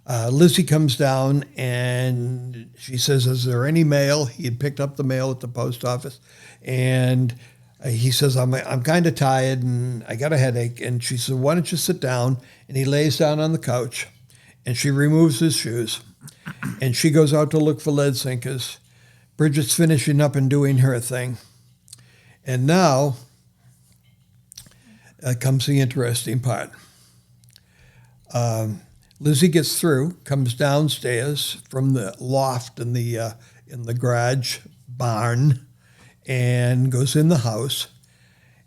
Lizzie comes down, and she says, is there any mail? He had picked up the mail at the post office, and he says, I'm kind of tired, and I got a headache. And she said, why don't you sit down? And he lays down on the couch, and she removes his shoes, and she goes out to look for lead sinkers. Bridget's finishing up and doing her thing. And now comes the interesting part. Lizzie gets through, comes downstairs from the loft in the garage barn, and goes in the house,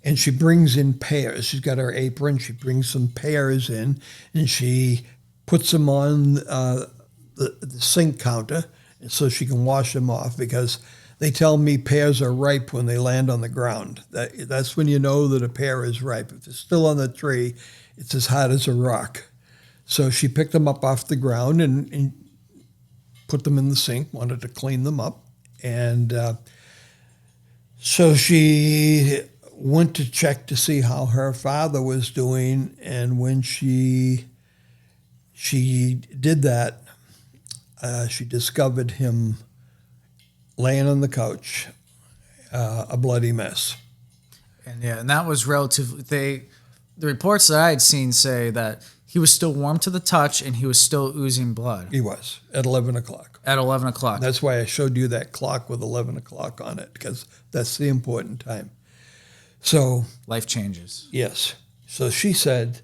and she brings in pears. She's got her apron. She brings some pears in, and she puts them on the sink counter so she can wash them off, because they tell me pears are ripe when they land on the ground. That's when you know that a pear is ripe. If it's still on the tree, it's as hard as a rock. So she picked them up off the ground and put them in the sink, wanted to clean them up. And so she went to check to see how her father was doing. And when she did that, she discovered him laying on the couch, a bloody mess. And that was relatively... The reports that I had seen say that he was still warm to the touch and he was still oozing blood. He was, at 11 o'clock. At 11 o'clock. That's why I showed you that clock with 11 o'clock on it, because that's the important time. So... Life changes. Yes. So she said,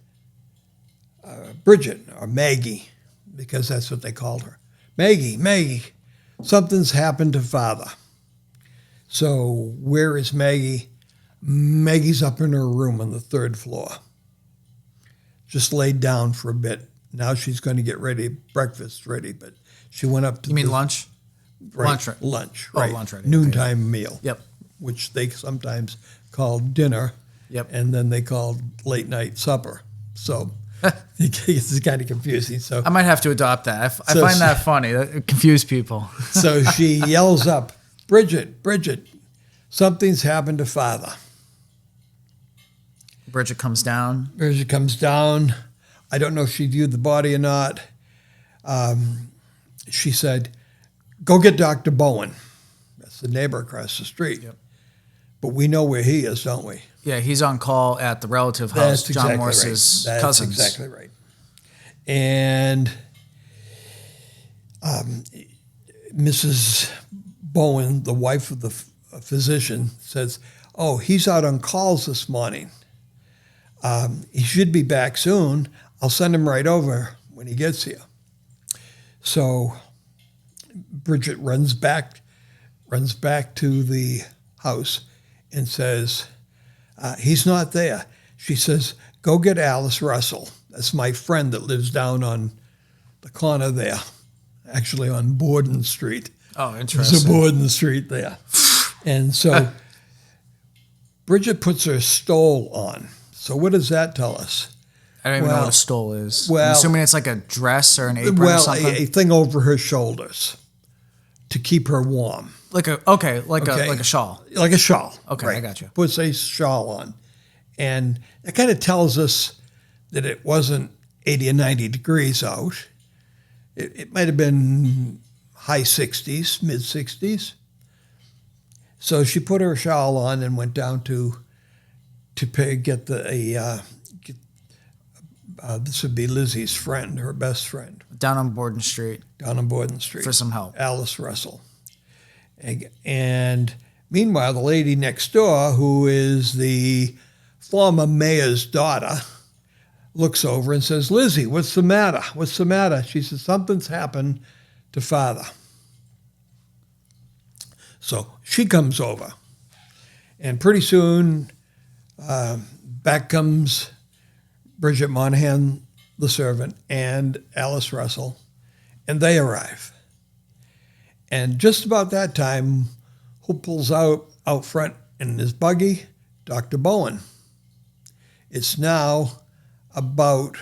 Bridget, or Maggie, because that's what they called her. Maggie, something's happened to Father. So where is Maggie? Maggie's up in her room on the 3rd floor. Just laid down for a bit. Now she's going to get ready, breakfast ready, but she went up to... You mean lunch? Right, lunch, right. Lunch ready. Noontime meal. Yep. Which they sometimes call dinner. Yep. And then they called late night supper. So it's kind of confusing. So I might have to adopt that. I find that funny. That confuse people. So she yells up, Bridget, something's happened to Father. Bridget comes down. I don't know if she viewed the body or not. She said, go get Dr. Bowen. That's the neighbor across the street. Yep. But we know where he is, don't we? Yeah, he's on call at the relative house, That's John exactly Morris's right. cousins. That's exactly right. And Mrs. Bowen, the wife of the physician, says, oh, he's out on calls this morning. He should be back soon. I'll send him right over when he gets here. So Bridget runs back to the house and says, he's not there. She says, go get Alice Russell. That's my friend that lives down on the corner there, actually on Borden Street. Oh, interesting. There's a Borden Street there. And so Bridget puts her stole on. So what does that tell us? I don't even know Well- what a stole is. well- I'm assuming it's like a dress or an apron or Well, something. a thing over her shoulders to keep her warm. like a shawl. Like a shawl. Okay, I got you. Puts a shawl on. And it kind of tells us that it wasn't 80 or 90 degrees out. It might have been high 60s, mid 60s. So she put her shawl on and went down to get this would be Lizzie's friend, her best friend, Down on Borden Street down on Borden Street. for some help. Alice Russell. And meanwhile, the lady next door, who is the former mayor's daughter, looks over and says, Lizzie, what's the matter? What's the matter? She says, something's happened to Father. So she comes over. And pretty soon, back comes Bridget Monahan, the servant, and Alice Russell, and they arrive. And just about that time, who pulls out front in his buggy? Dr. Bowen. It's now about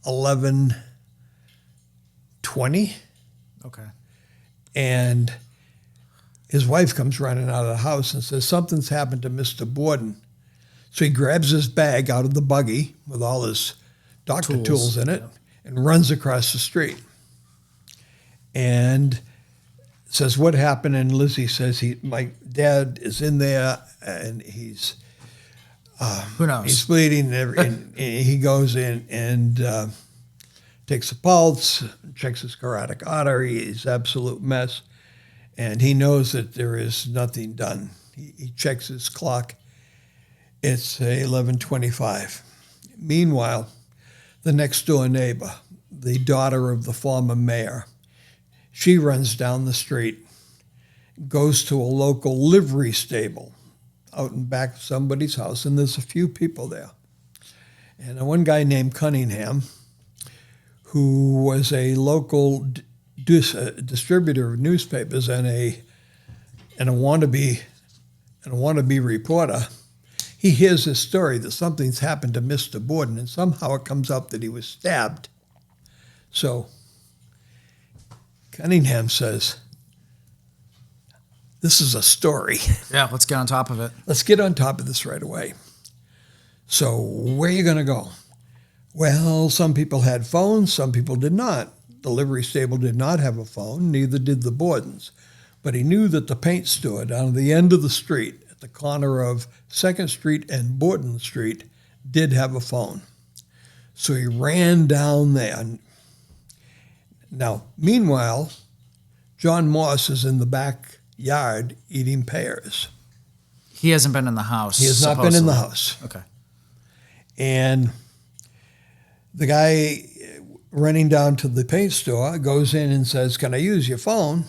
11:20, Okay. and his wife comes running out of the house and says, something's happened to Mr. Borden. So he grabs his bag out of the buggy with all his doctor tools in it and runs across the street. And says, what happened? And Lizzie says, my dad is in there and he's Who knows? he's bleeding. And he goes in and takes a pulse, checks his carotid artery. He's absolute mess. And he knows that there is nothing done. He checks his clock. It's 11:25. Meanwhile, the next door neighbor, the daughter of the former mayor, she runs down the street, goes to a local livery stable out in back of somebody's house, and there's a few people there. And one guy named Cunningham, who was a local distributor of newspapers and a wannabe reporter, he hears this story that something's happened to Mr. Borden, and somehow it comes up that he was stabbed. So Cunningham says, this is a story. Yeah, let's get on top of it. Let's get on top of this right away. So where are you going to go? Well, some people had phones, some people did not. The livery stable did not have a phone, neither did the Bordens. But he knew that the paint store down at the end of the street, at the corner of 2nd Street and Borden Street, did have a phone. So he ran down there. Now, meanwhile, John Moss is in the backyard eating pears. He hasn't been in the house. He has not been in the supposedly. house. Okay. And the guy running down to the paint store goes in and says, can I use your phone?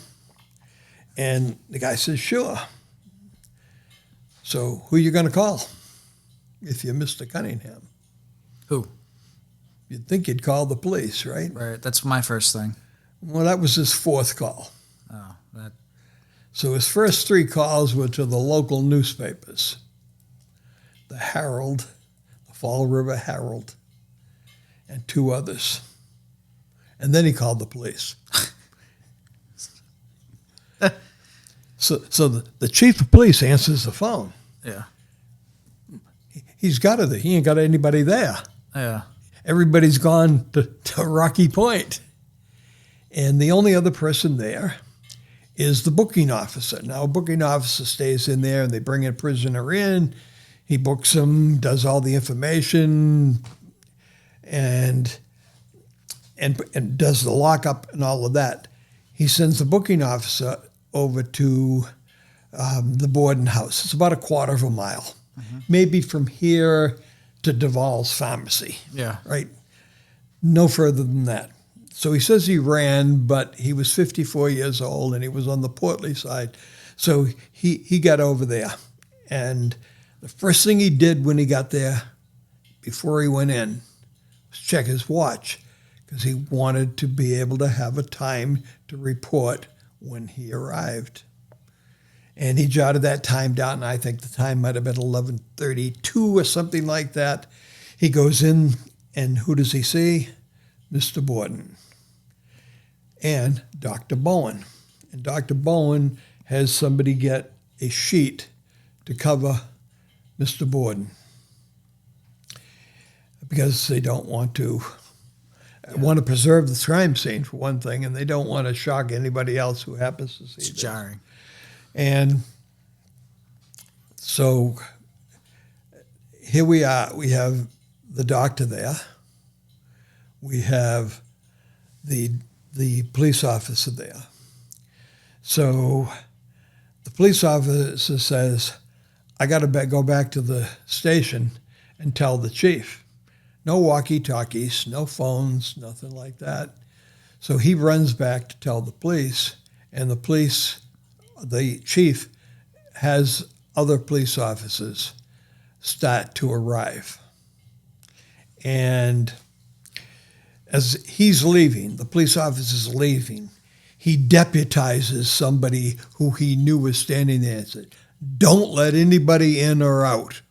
And the guy says, sure. So who are you going to call if you're Mr. Cunningham? Who? You'd think you'd call the police, right? Right. That's my first thing. Well, that was his 4th call. Oh, that. So his first 3 calls were to the local newspapers, the Herald, the Fall River Herald, and 2 others. And then he called the police. So the chief of police answers the phone. Yeah. He's got it. He ain't got anybody there. Yeah. Everybody's gone to Rocky Point. And the only other person there is the booking officer. Now, a booking officer stays in there and they bring a prisoner in. He books him, does all the information, and does the lockup and all of that. He sends the booking officer over to the Borden house. It's about a quarter of a mile, maybe from here to Duvall's pharmacy. Yeah. Right? No further than that. So he says he ran, but he was 54 years old and he was on the portly side. So he got over there. And the first thing he did when he got there, before he went in, was check his watch, because he wanted to be able to have a time to report when he arrived. And he jotted that time down, and I think the time might have been 11:32 or something like that. He goes in, and who does he see? Mr. Borden and Dr. Bowen. And Dr. Bowen has somebody get a sheet to cover Mr. Borden because they don't want to preserve the crime scene for one thing, and they don't want to shock anybody else who happens to see It's this. jarring. And so here we are. We have the doctor there. We have the police officer there. So the police officer says, I got to go back to the station and tell the chief. No walkie-talkies, no phones, nothing like that. So he runs back to tell the police, and the chief has other police officers start to arrive. And as he's leaving, the police officer's leaving, he deputizes somebody who he knew was standing there and said, don't let anybody in or out.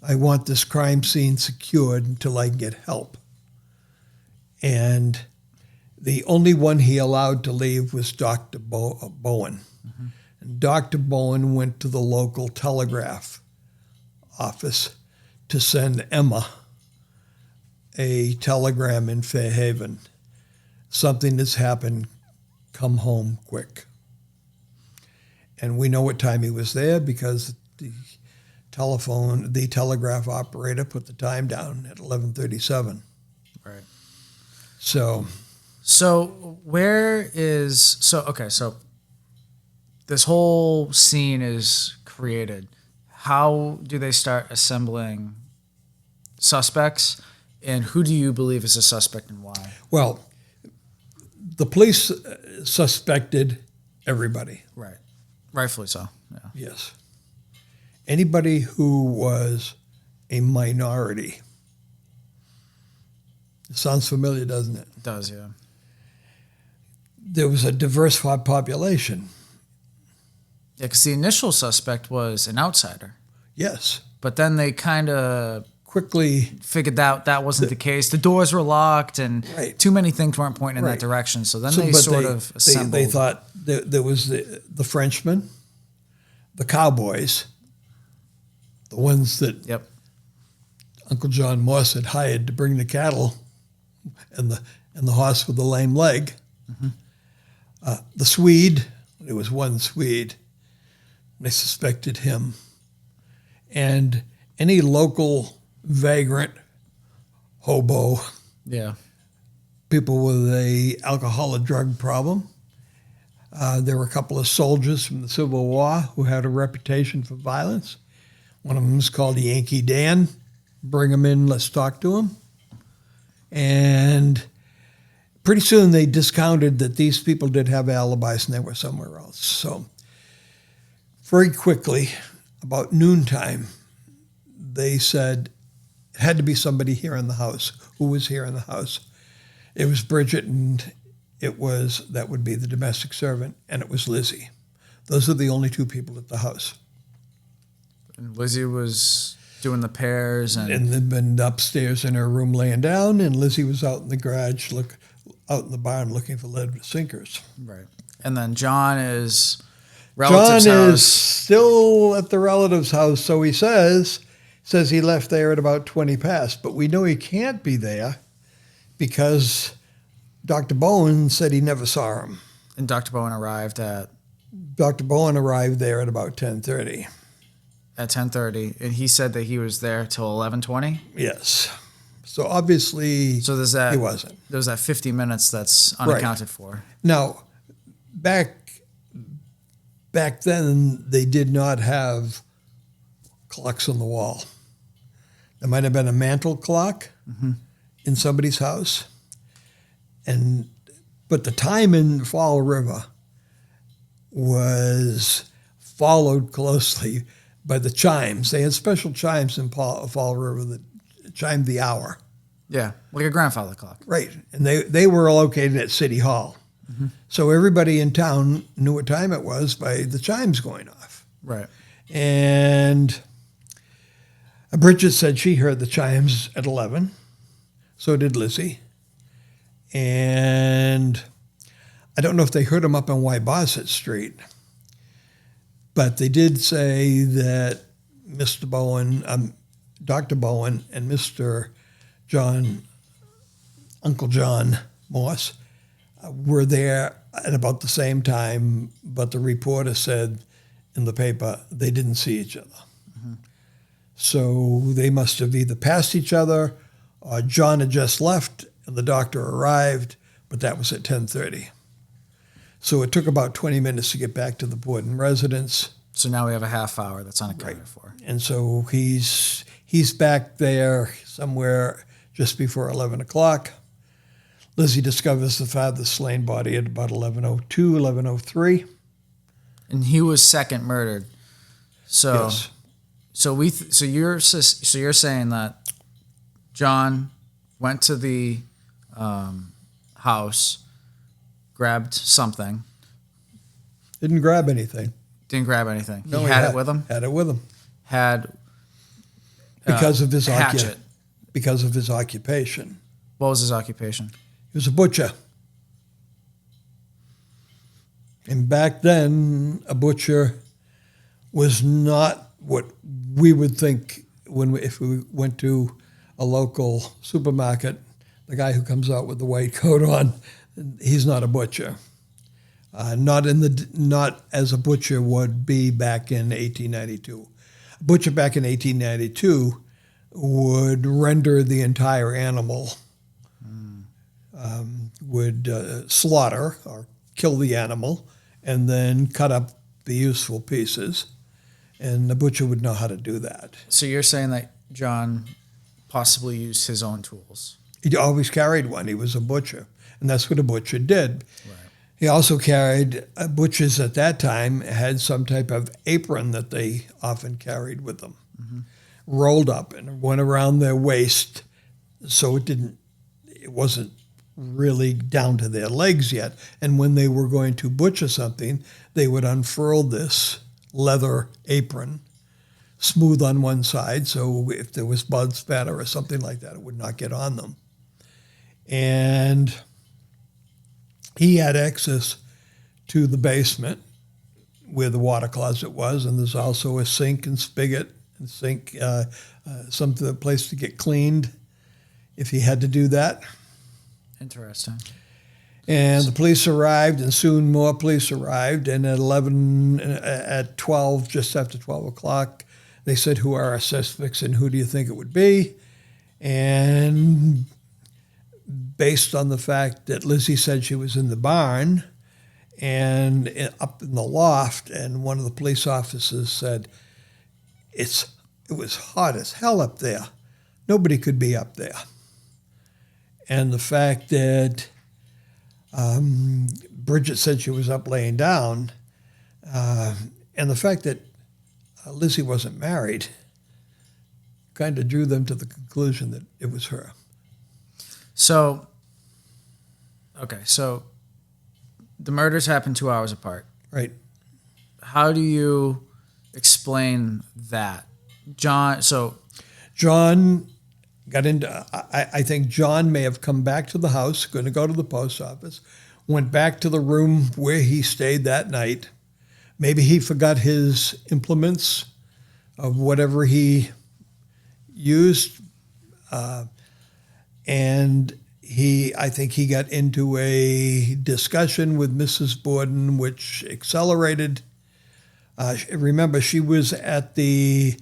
I want this crime scene secured until I can get help. And the only one he allowed to leave was Dr. Bowen. Mm-hmm. And Dr. Bowen went to the local telegraph office to send Emma a telegram in Fairhaven. Something has happened. Come home quick. And we know what time he was there because the telegraph operator put the time down at 11:37. Right. So this whole scene is created. How do they start assembling suspects, and who do you believe is a suspect and why? Well, the police suspected everybody. Right. Rightfully so. Yeah. Yes. Anybody who was a minority. It sounds familiar, doesn't it? It does, yeah. There was a diversified population. Yeah, because the initial suspect was an outsider. Yes. But then they kind of quickly figured out that wasn't the case. The doors were locked, and too many things weren't pointing in that direction. So then they assembled. They thought there was the Frenchmen, the cowboys, the ones that Uncle John Morse had hired to bring the cattle, and the horse with the lame leg. Mm-hmm. The Swede, there was one Swede. They suspected him. And any local vagrant, hobo, people with a alcohol or drug problem. There were a couple of soldiers from the Civil War who had a reputation for violence. One of them was called Yankee Dan. Bring him in, let's talk to him. And pretty soon they discounted that these people did have alibis and they were somewhere else. So very quickly, about noontime, they said it had to be somebody here in the house. Who was here in the house? It was Bridget, and that would be the domestic servant, and it was Lizzie. Those are the only two people at the house. And Lizzie was doing the pears, and they'd been upstairs in her room laying down, and Lizzie was out in the garage, out in the barn looking for lead sinkers. Right. And then John is relative's house. Is still at the relative's house, so he says he left there at about 20 past, but we know he can't be there because Dr. Bowen said he never saw him. And Dr. Bowen arrived there at about 10:30. At 10:30, and he said that he was there till 11:20? Yes. So obviously he wasn't. There's that 50 minutes that's unaccounted for. Now, back then, they did not have clocks on the wall. There might have been a mantle clock in somebody's house, but the time in Fall River was followed closely by the chimes. They had special chimes in Fall River that chimed the hour. Yeah, like a grandfather clock. Right, and they were located at City Hall. So everybody in town knew what time it was by the chimes going off. Right. And Bridget said she heard the chimes at 11. So did Lizzie. And I don't know if they heard them up on Wybosset Street, but they did say that Mr. Bowen, Dr. Bowen, and Mr. John, Uncle John Morse, were there at about the same time, but the reporter said in the paper they didn't see each other. So they must have either passed each other, or John had just left and the doctor arrived, but that was at 10:30. So it took about 20 minutes to get back to the Borden residence. So now we have a half hour that's unaccounted for. And so he's back there somewhere just before 11 o'clock. Lizzie discovers the father's slain body at about 11:02, 11:03. And he was second murdered. So Yes. so you're saying that John went to the house, grabbed something, Didn't grab anything. didn't grab anything. No, he had it with him. Had it with him. Had Because of his hatchet. because of his occupation. What was his occupation? He was a butcher. And back then, a butcher was not what we would think if we went to a local supermarket. The guy who comes out with the white coat on, he's not a butcher. Not as a butcher would be back in 1892. A butcher back in 1892 would render the entire animal, would slaughter or kill the animal, and then cut up the useful pieces. And the butcher would know how to do that. So you're saying that John possibly used his own tools. He always carried one. He was a butcher, and that's what a butcher did. Right. He also carried, butchers at that time had some type of apron that they often carried with them, rolled up and went around their waist, so it wasn't really down to their legs yet. And when they were going to butcher something, they would unfurl this leather apron, smooth on one side, so if there was blood spatter or something like that, it would not get on them. And he had access to the basement where the water closet was, and there's also a sink and spigot and a place to get cleaned if he had to do that. Interesting. And the police arrived, and soon more police arrived. And at 12, just after 12 o'clock, they said, "Who are our suspects, and who do you think it would be?" And based on the fact that Lizzie said she was in the barn and up in the loft, and one of the police officers said, it was hot as hell up there. Nobody could be up there. And the fact that Bridget said she was up laying down, and the fact that Lizzie wasn't married kind of drew them to the conclusion that it was her. So the murders happened 2 hours apart. Right. How do you explain that? John got into, I think John may have come back to the house, going to go to the post office, went back to the room where he stayed that night. Maybe he forgot his implements of whatever he used. And I think he got into a discussion with Mrs. Borden, which accelerated. Remember, she was at the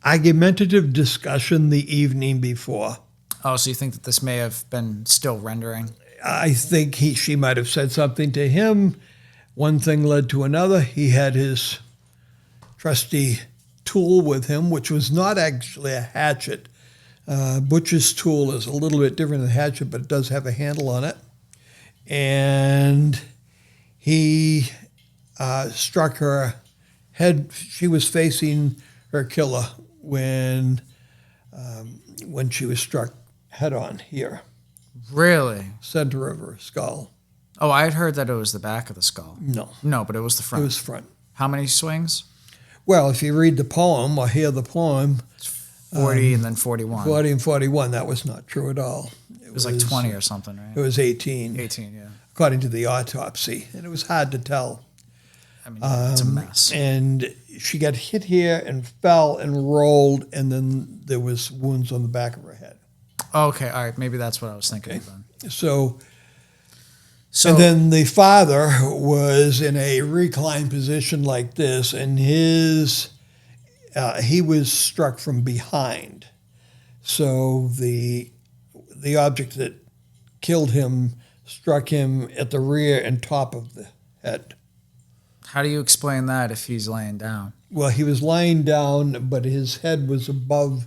argumentative discussion the evening before. Oh, so you think that this may have been still rendering? I think she might have said something to him. One thing led to another. He had his trusty tool with him, which was not actually a hatchet. Butcher's tool is a little bit different than a hatchet, but it does have a handle on it. And he struck her head. She was facing her killer when she was struck head on here. Really? center of her skull. Oh, I had heard that it was the back of the skull. No, No, but it was the front. it was front. How many swings? Well, if you read the poem or hear the poem, 40 and then 41. 40 and 41, that was not true at all. It was like 20 or something, It right? was 18, 18, yeah. according to the autopsy, and it was hard to tell. I mean, it's a mess. And she got hit here and fell and rolled, and then there was wounds on the back of her head. Okay, all right. Maybe that's what I was thinking of then. So So and then the father was in a reclined position like this, and he was struck from behind. So the object that killed him struck him at the rear and top of the head. how do you explain that if he's laying down? Well, he was lying down, but his head was above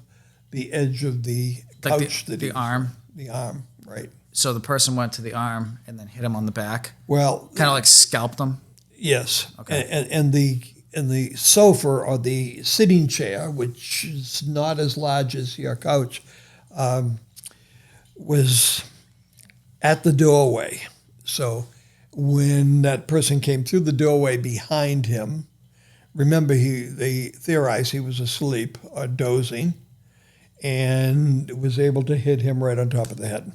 the edge of the Like couch. the arm? The arm, right. So the person went to the arm and then hit him on the back? Well, Kind of like scalped him? yes. Okay. And the sofa or the sitting chair, which is not as large as your couch, was at the doorway. So when that person came through the doorway behind him, remember they theorized he was asleep or dozing, and was able to hit him right on top of the head.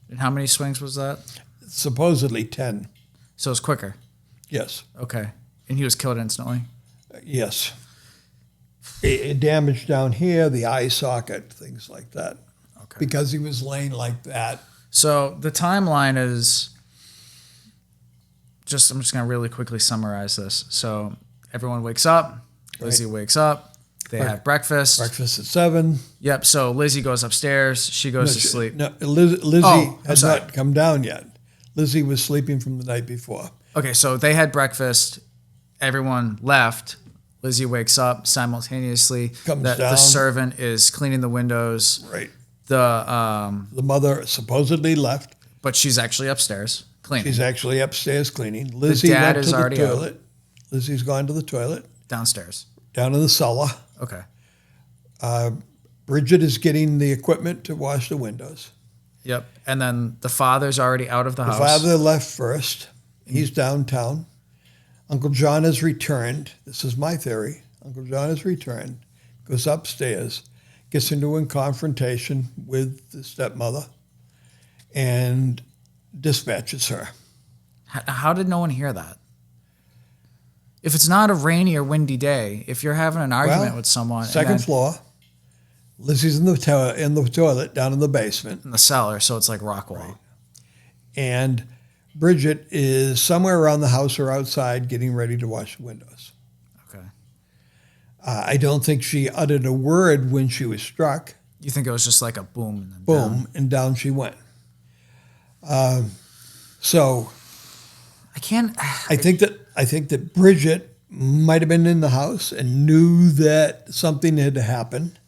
And how many swings was that? Supposedly 10. So it was quicker. Yes. Okay. And he was killed instantly? Yes. It damaged down here, the eye socket, things like that. Okay. Because he was laying like that. So the timeline is I'm just going to really quickly summarize this. So everyone wakes up. Lizzie wakes up. They have breakfast. Breakfast at 7. Yep. So Lizzie goes upstairs. She goes to sleep. No, Lizzie I'm had sorry. not come down yet. Lizzie was sleeping from the night before. Okay. So they had breakfast. Everyone left. Lizzie wakes up simultaneously. Comes The down. servant is cleaning the windows. Right. The mother supposedly left. but she's actually upstairs cleaning. She's actually upstairs cleaning. Lizzie dad went is to the already out. toilet. Lizzie's gone to the toilet, downstairs. down in the cellar. Okay. Bridget is getting the equipment to wash the windows. Yep. And then the father's already out of the The house. father left first. He's downtown. Uncle John has returned. This is my theory. Uncle John has returned, goes upstairs, gets into a confrontation with the stepmother, and dispatches her. How did no one hear that? If it's not a rainy or windy day, if you're having an argument with someone, Second and then floor. Lizzie's in the toilet down in the basement, in the cellar, so it's like rock wall. and Bridget is somewhere around the house or outside getting ready to wash the windows. Okay. I don't think she uttered a word when she was struck. You think it was just like a boom and then Boom, down? and down she went. So I can't. I think that Bridget might have been in the house and knew that something had happened,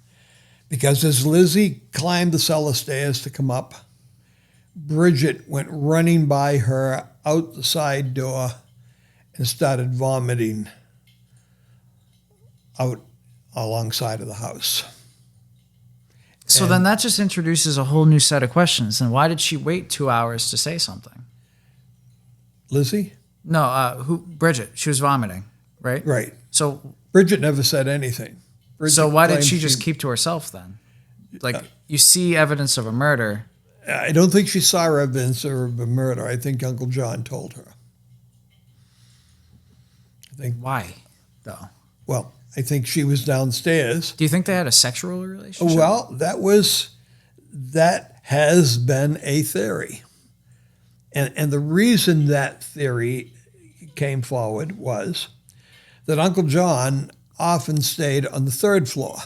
because as Lizzie climbed the cellar stairs to come up, Bridget went running by her out the side door and started vomiting out alongside of the house. So then that just introduces a whole new set of questions. And why did she wait 2 hours to say something? Lizzie? No, Bridget. She was vomiting, right? Right. So Bridget never said anything. so why did claimed she just keep to herself then? Like, you see evidence of a murder. I don't think she saw evidence of a murder. I think Uncle John told her. Why, though? Well, I think she was downstairs. Do you think they had a sexual relationship? Well, that has been a theory. And the reason that theory came forward was that Uncle John often stayed on the third floor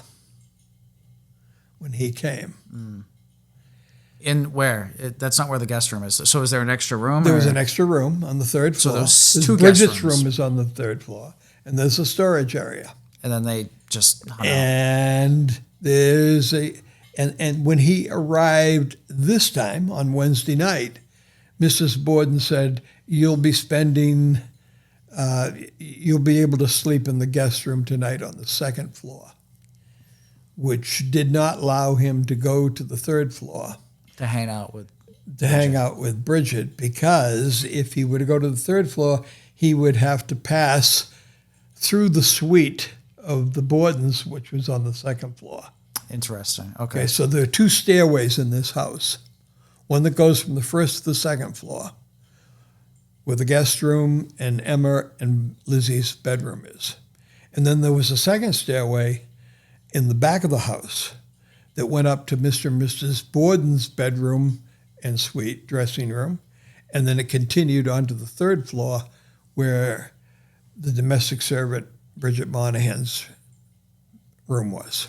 when he came. In where? That's not where the guest room is. So is there an extra room? There was or- an extra room on the third So floor. there's There's two guest Bridget's rooms. room is on the third floor, and there's a storage area. And then they just hung out. And there's and when he arrived this time on Wednesday night, Mrs. Borden said, you'll be able to sleep in the guest room tonight on the second floor, which did not allow him to go to the third floor. To hang out with to hang out with Bridget, because if he were to go to the third floor, he would have to pass through the suite of the Bordens, which was on the second floor. Interesting. Okay, so there are two stairways in this house. One that goes from the first to the second floor, where the guest room and Emma and Lizzie's bedroom is. And then there was a second stairway in the back of the house that went up to Mr. and Mrs. Borden's bedroom and suite, dressing room. And then it continued onto the third floor where the domestic servant, Bridget Monahan's room was.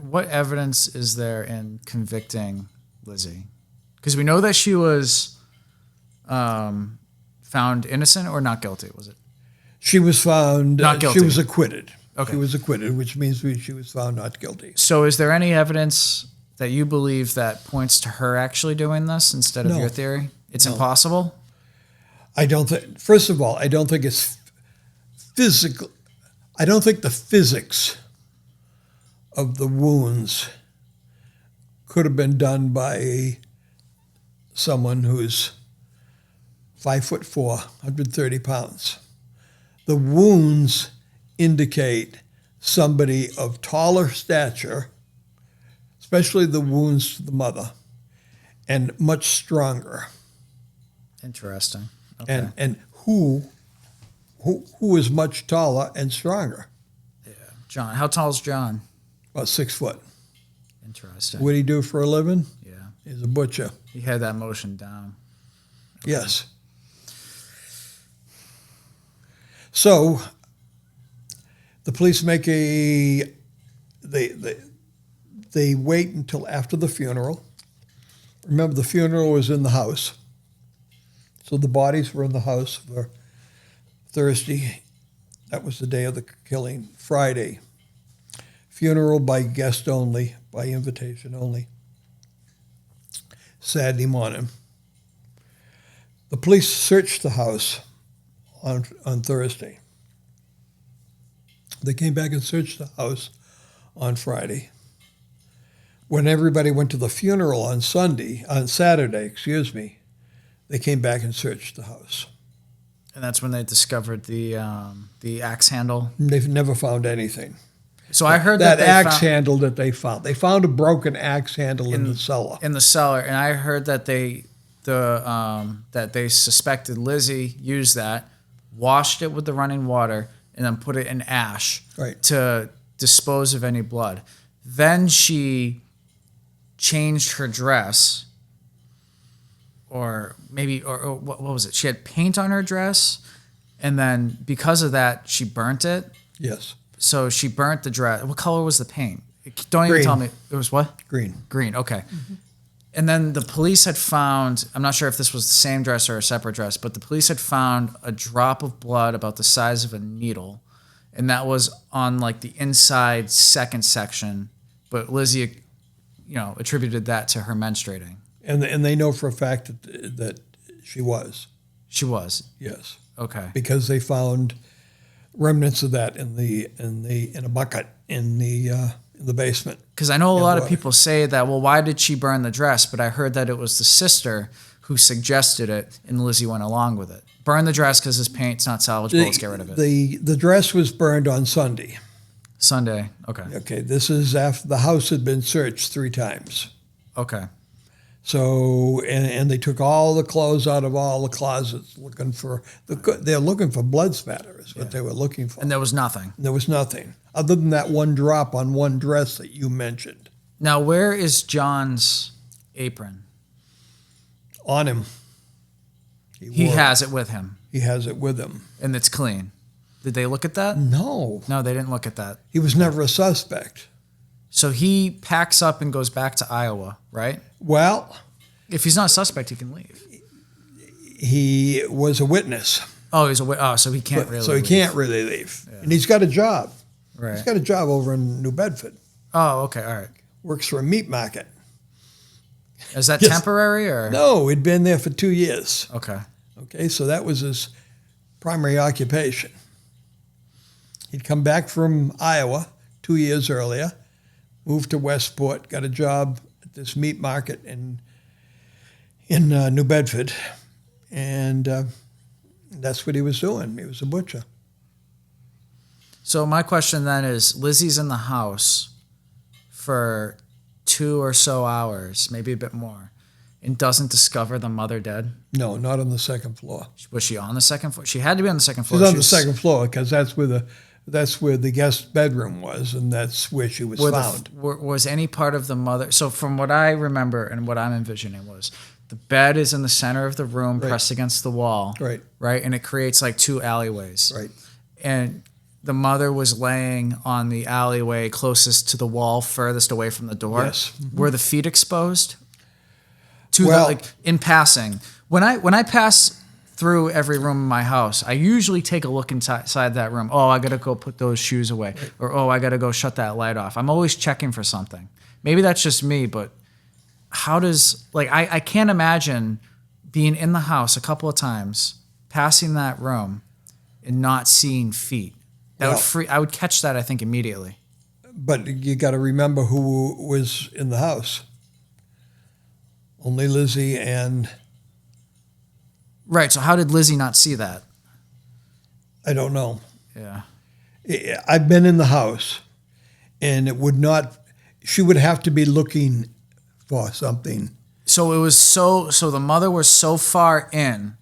What evidence is there in convicting Lizzie? Because we know that she was found innocent or not guilty, was it? She was found not guilty. She was acquitted. Okay. She was acquitted, which means she was found not guilty. So is there any evidence that you believe that points to her actually doing this instead of No. your theory? It's No. impossible? I don't think, first of all, I don't think it's physical. I don't think the physics of the wounds could have been done by someone who's 5'4", 130 pounds. The wounds indicate somebody of taller stature, especially the wounds to the mother, and much stronger. Interesting. Okay. And who is much taller and stronger? John. How tall is John? About 6 foot. Interesting. What did he do for a living? Yeah. He's a butcher. He had that motion down. Yes. So the police make they wait until after the funeral. Remember, the funeral was in the house. So the bodies were in the house for Thursday. That was the day of the killing. Friday. Funeral by guest only, by invitation only. Saturday morning. The police searched the house on Thursday. They came back and searched the house on Friday. When everybody went to the funeral on Saturday, they came back and searched the house. And that's when they discovered the axe handle. They've never found anything. So I heard that they axe found, handle that they found. They found a broken axe handle in the cellar. In the cellar, and I heard that they suspected Lizzie used that, washed it with the running water, and then put it in ash to dispose of any blood. Then she changed her dress, or what was it? She had paint on her dress, and then because of that, she burnt it. Yes. So she burnt the dress. What color was the paint? Don't Green. even tell me. It was what? Green. Green, okay. Mm-hmm. And then the police had found, I'm not sure if this was the same dress or a separate dress, but the police had found a drop of blood about the size of a needle. And that was on like the inside second section. But Lizzie, attributed that to her menstruating. And they know for a fact that she was. She was? Yes. Okay. Because they found remnants of that in a bucket in the basement. Because I know a lot of people say that, well, why did she burn the dress? But I heard that it was the sister who suggested it, and Lizzie went along with it. Burn the dress because this paint's not salvageable. Let's get rid of it. The dress was burned on Sunday. Sunday, okay. Okay, this is after the house had been searched 3 times. Okay. So, and they took all the clothes out of all the closets they're looking for blood spatter is what they were looking for. And there was nothing. There was nothing other than that one drop on one dress that you mentioned. Now, where is John's apron? On him. He has it with him. He has it with him. And it's clean. Did they look at that? No. No, they didn't look at that. He was never a suspect. So he packs up and goes back to Iowa, right? Well, if he's not a suspect, he can leave. He was a witness. Oh, so he can't really. So he leave. Can't really leave, and he's got a job. Right. He's got a job over in New Bedford. Oh, okay, all right. Works for a meat market. Is that temporary or? No, he'd been there for 2 years. Okay. Okay, so that was his primary occupation. He'd come back from Iowa 2 years earlier, moved to Westport, got a job at this meat market in in New Bedford, and that's what he was doing. He was a butcher. So my question then is, Lizzie's in the house for 2 or so hours, maybe a bit more, and doesn't discover the mother dead? No, not on the second floor. Was she on the second floor? She had to be on the second floor. She was on the second floor because that's where the guest bedroom was, and that's where she was found. Was any part of the mother? So from what I remember and what I'm envisioning was the bed is in the center of the room, pressed against the wall, right, and it creates like 2 alleyways, right, and the mother was laying on the alleyway closest to the wall, furthest away from the door. Yes. Mm-hmm. Were the feet exposed? In passing, when I pass through every room in my house, I usually take a look inside that room. Oh, I gotta go put those shoes away, or oh, I gotta go shut that light off. I'm always checking for something. Maybe that's just me, but how does I can't imagine being in the house a couple of times, passing that room, and not seeing feet. I would catch that, I think, immediately. But you got to remember who was in the house. Only Lizzie and... Right, so how did Lizzie not see that? I don't know. Yeah. I've been in the house, and she would have to be looking for something. So it was so the mother was so far in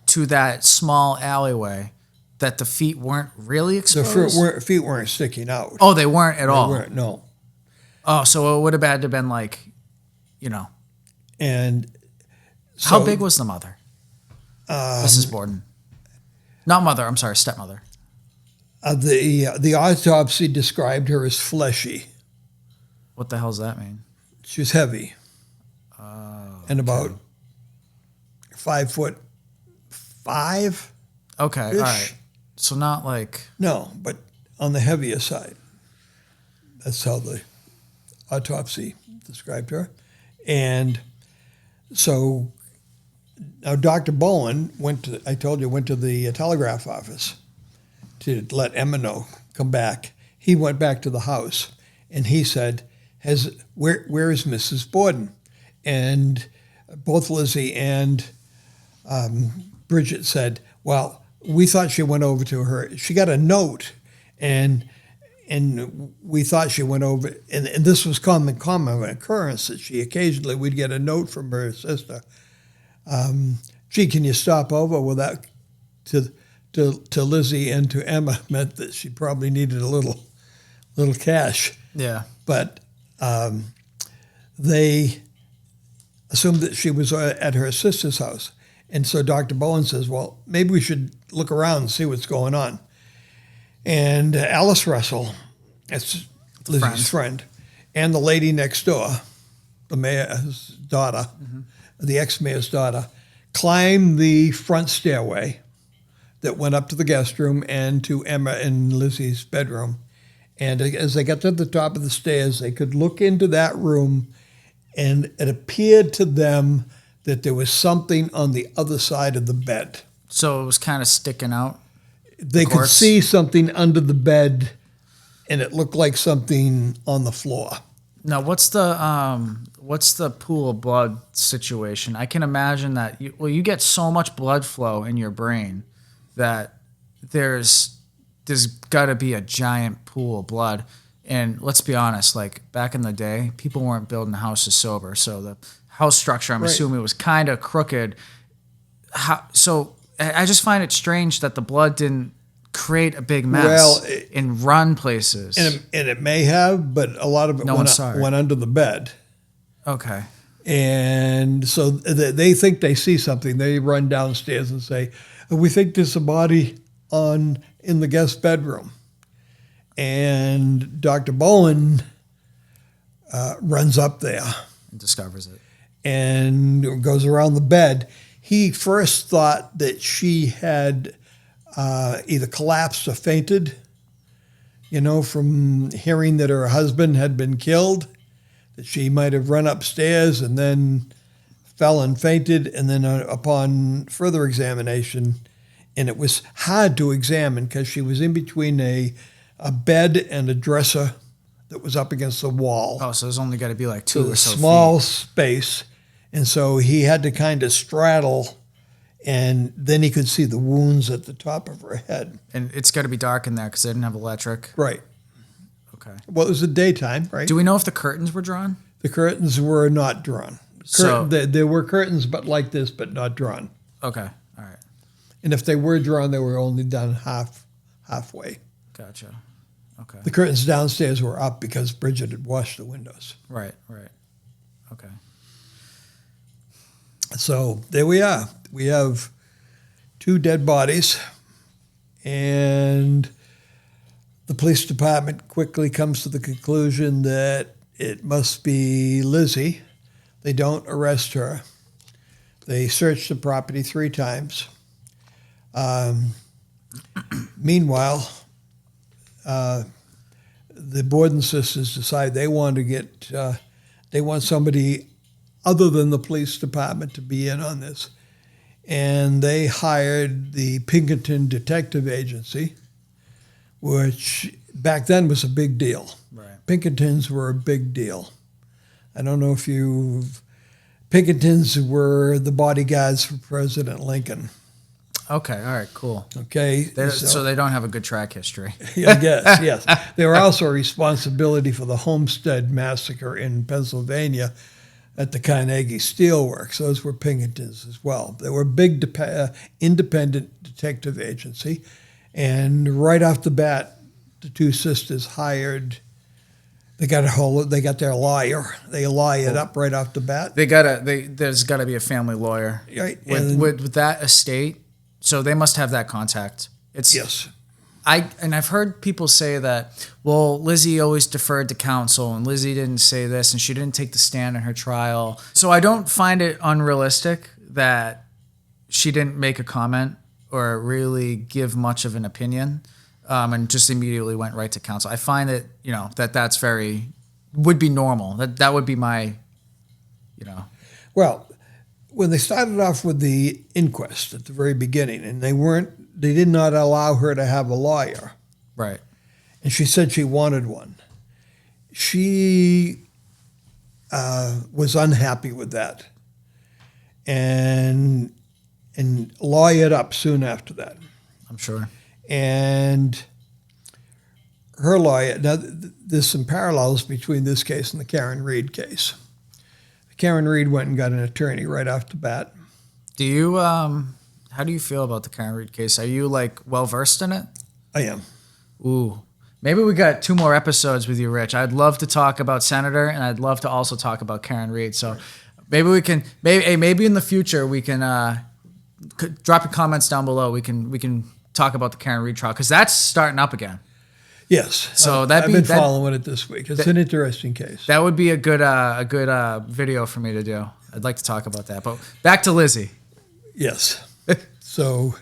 to that small alleyway that the feet weren't really exposed? The feet weren't sticking out. Oh, they weren't at all? They weren't, no. Oh, so it would have had to have been And so, how big was the mother? Mrs. Borden. Not mother, I'm sorry, stepmother. The autopsy described her as fleshy. What the hell does that mean? She was heavy. And about 5'5". Okay, all right. So not like... No, but on the heavier side. That's how the autopsy described her. And so now Dr. Bowen went to the telegraph office to let Emma know, come back. He went back to the house and he said, where is Mrs. Borden? And both Lizzie and Bridget said, well, we thought she went over to her. She got a note, and we thought she went over, and this was common occurrence that occasionally we'd get a note from her sister. Gee, can you stop over? Well, that to Lizzie and to Emma meant that she probably needed a little cash. Yeah. But they assumed that she was at her sister's house. And so Dr. Bowen says, well, maybe we should look around and see what's going on. And Alice Russell, that's Lizzie's friend, and the lady next door, the mayor's daughter, the ex-mayor's daughter, climbed the front stairway that went up to the guest room and to Emma and Lizzie's bedroom. And as they got to the top of the stairs, they could look into that room, and it appeared to them that there was something on the other side of the bed. So it was kind of sticking out? They could see something under the bed, and it looked like something on the floor. Now, what's the pool of blood situation? I can imagine that you get so much blood flow in your brain that there's got to be a giant pool of blood. And let's be honest, like back in the day, people weren't building houses sober, so the house structure, I'm assuming, was kind of crooked. So I just find it strange that the blood didn't create a big mess and run places. And it may have, but a lot of it went under the bed. Okay. And so they think they see something. They run downstairs and say, we think there's a body in the guest bedroom. And Dr. Bowen runs up there. And discovers it. And goes around the bed. He first thought that she had either collapsed or fainted, from hearing that her husband had been killed, that she might have run upstairs and then fell and fainted. And then upon further examination, and it was hard to examine because she was in between a bed and a dresser that was up against the wall. Oh, so there's only got to be like 2 or so small feet. Space. And so he had to kind of straddle, and then he could see the wounds at the top of her head. And it's got to be dark in there because they didn't have electric. Right. Okay. Well, it was the daytime, right? Do we know if the curtains were drawn? The curtains were not drawn. There were curtains, but like this, but not drawn. Okay. All right. And if they were drawn, they were only done halfway. Gotcha. Okay. The curtains downstairs were up because Bridget had washed the windows. Right. Okay. So there we are. We have 2 dead bodies, and the police department quickly comes to the conclusion that it must be Lizzie. They don't arrest her. They search the property 3 times. Meanwhile, the Borden sisters decide they want somebody other than the police department to be in on this. And they hired the Pinkerton Detective Agency, which back then was a big deal. Right. Pinkertons were a big deal. I don't know if Pinkertons were the bodyguards for President Lincoln. Okay. All right. Cool. Okay. So they don't have a good track history. I guess, yes. They were also responsibility for the Homestead Massacre in Pennsylvania at the Carnegie Steelworks. Those were Pinkertons as well. They were a big independent detective agency. And right off the bat, the 2 sisters they got their lawyer. They lie it up right off the bat. There's got to be a family lawyer. Right. With that estate. So they must have that contact. Yes. I've heard people say that, well, Lizzie always deferred to counsel and Lizzie didn't say this and she didn't take the stand in her trial. So I don't find it unrealistic that she didn't make a comment or really give much of an opinion and just immediately went right to counsel. I find that, that's would be normal. That would be my, Well, when they started off with the inquest at the very beginning, and they did not allow her to have a lawyer. Right. And she said she wanted one. She was unhappy with that and lawyered up soon after that. I'm sure. And her lawyer, now there's some parallels between this case and the Karen Reed case. Karen Reed went and got an attorney right off the bat. Do you, how do you feel about the Karen Reed case? Are you well versed in it? I am. Ooh. Maybe we got 2 more episodes with you, Rich. I'd love to talk about Senator and I'd love to also talk about Karen Reed. So maybe we can, maybe in the future we can drop your comments down below. We can talk about the Karen Reed trial because that's starting up again. Yes. So I've been following it this week. It's an interesting case. That would be a good video for me to do. I'd like to talk about that. But back to Lizzie. Yes. So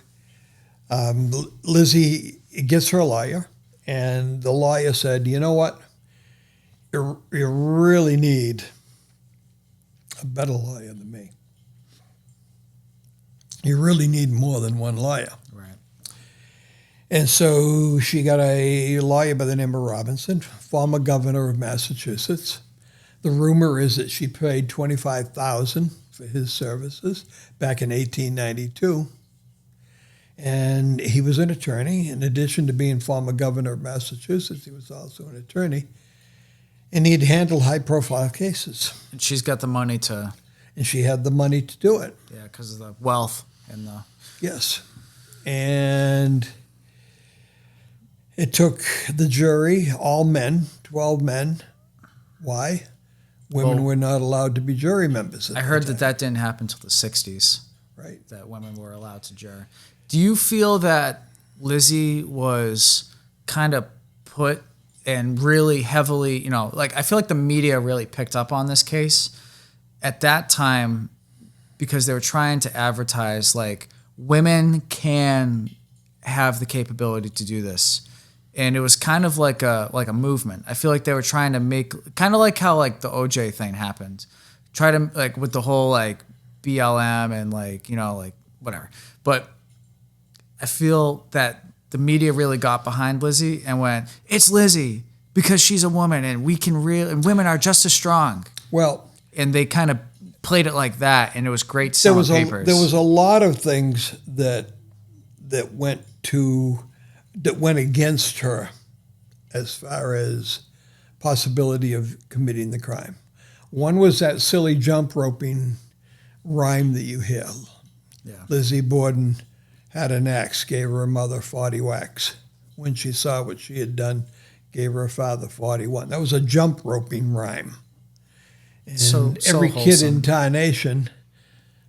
Lizzie gets her lawyer, and the lawyer said, you know what? You really need a better lawyer than me. You really need more than one lawyer. Right. And so she got a lawyer by the name of Robinson, former governor of Massachusetts. The rumor is that she paid $25,000 for his services back in 1892. And he was an attorney. In addition to being former governor of Massachusetts, he was also an attorney. And he'd handled high-profile cases. And she's got the money to... And she had the money to do it. Yeah, because of the wealth and the... Yes. And it took the jury, all men, 12 men. Why? Women were not allowed to be jury members. I heard that didn't happen until the 60s. Right. That women were allowed to jury. Do you feel that Lizzie was kind of put and really heavily, I feel like the media really picked up on this case at that time because they were trying to advertise women can have the capability to do this. And it was kind of like a movement. I feel like they were trying to make, kind of like how the OJ thing happened. Try to with the whole BLM and whatever. But I feel that the media really got behind Lizzie and went, it's Lizzie because she's a woman and and women are just as strong. Well, and they kind of played it like that, and it was great There selling was papers. there was a lot of things that went against her as far as possibility of committing the crime. One was that silly jump roping rhyme that you hear. Yeah. Lizzie Borden had an axe, gave her mother 40 whacks. When she saw what she had done, gave her father 41. That was a jump roping rhyme. And So every kid wholesome. in Tarnation,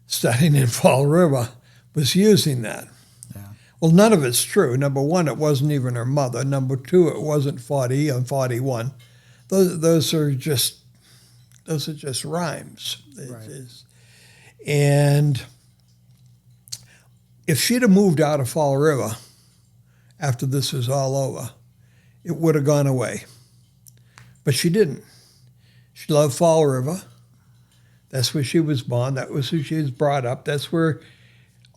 studying in Fall River, was using that. Yeah. Well, none of it's true. Number one, it wasn't even her mother. Number two, it wasn't 40 and 41. Those are just rhymes. Right. And if she'd have moved out of Fall River after this was all over, it would have gone away. But she didn't. She loved Fall River. That's where she was born. That was who she was brought up. That's where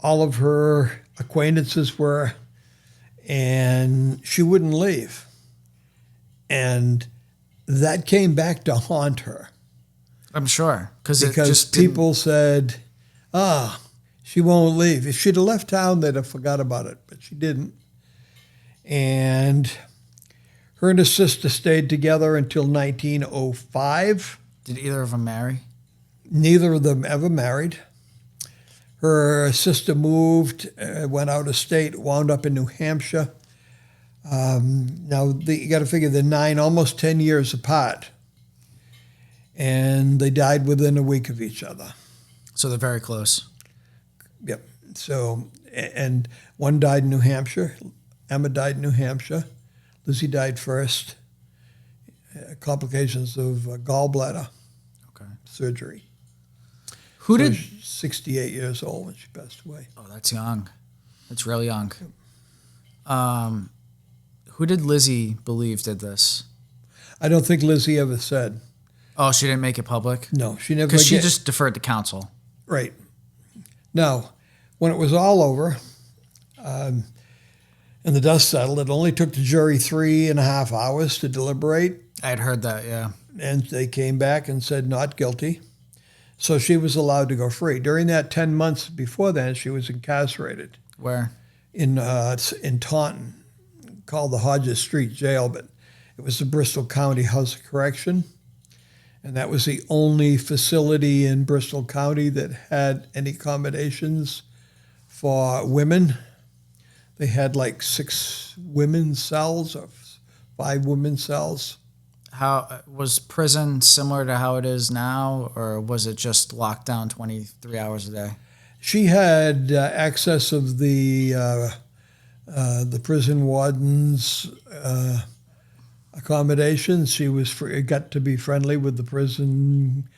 all of her acquaintances were. And she wouldn't leave. And that came back to haunt her. I'm sure. Because People said, she won't leave. If she'd have left town, they'd have forgot about it. But she didn't. And her and her sister stayed together until 1905. Did either of them marry? Neither of them ever married. Her sister moved, went out of state, wound up in New Hampshire. You got to figure they're almost 10 years apart. And they died within a week of each other. So they're very close. Yep. So, and one died in New Hampshire. Emma died in New Hampshire. Lizzie died first. Complications of gallbladder surgery. She's 68 years old when she passed away. Oh, that's young. That's real young. Who did Lizzie believe did this? I don't think Lizzie ever said. Oh, she didn't make it public? No, she never. Because she just deferred to counsel. Right. Now, when it was all over, and the dust settled, it only took the jury 3.5 hours to deliberate. I had heard that, yeah. And they came back and said not guilty. So she was allowed to go free. During that 10 months before then, she was incarcerated. Where? In Taunton, called the Hodges Street Jail, but it was the Bristol County House of Correction. And that was the only facility in Bristol County that had any accommodations for women. They had like 6 women's cells or 5 women's cells. How was prison similar to how it is now, or was it just locked down 23 hours a day? She had access of the prison warden's accommodations. She got to be friendly with the prison,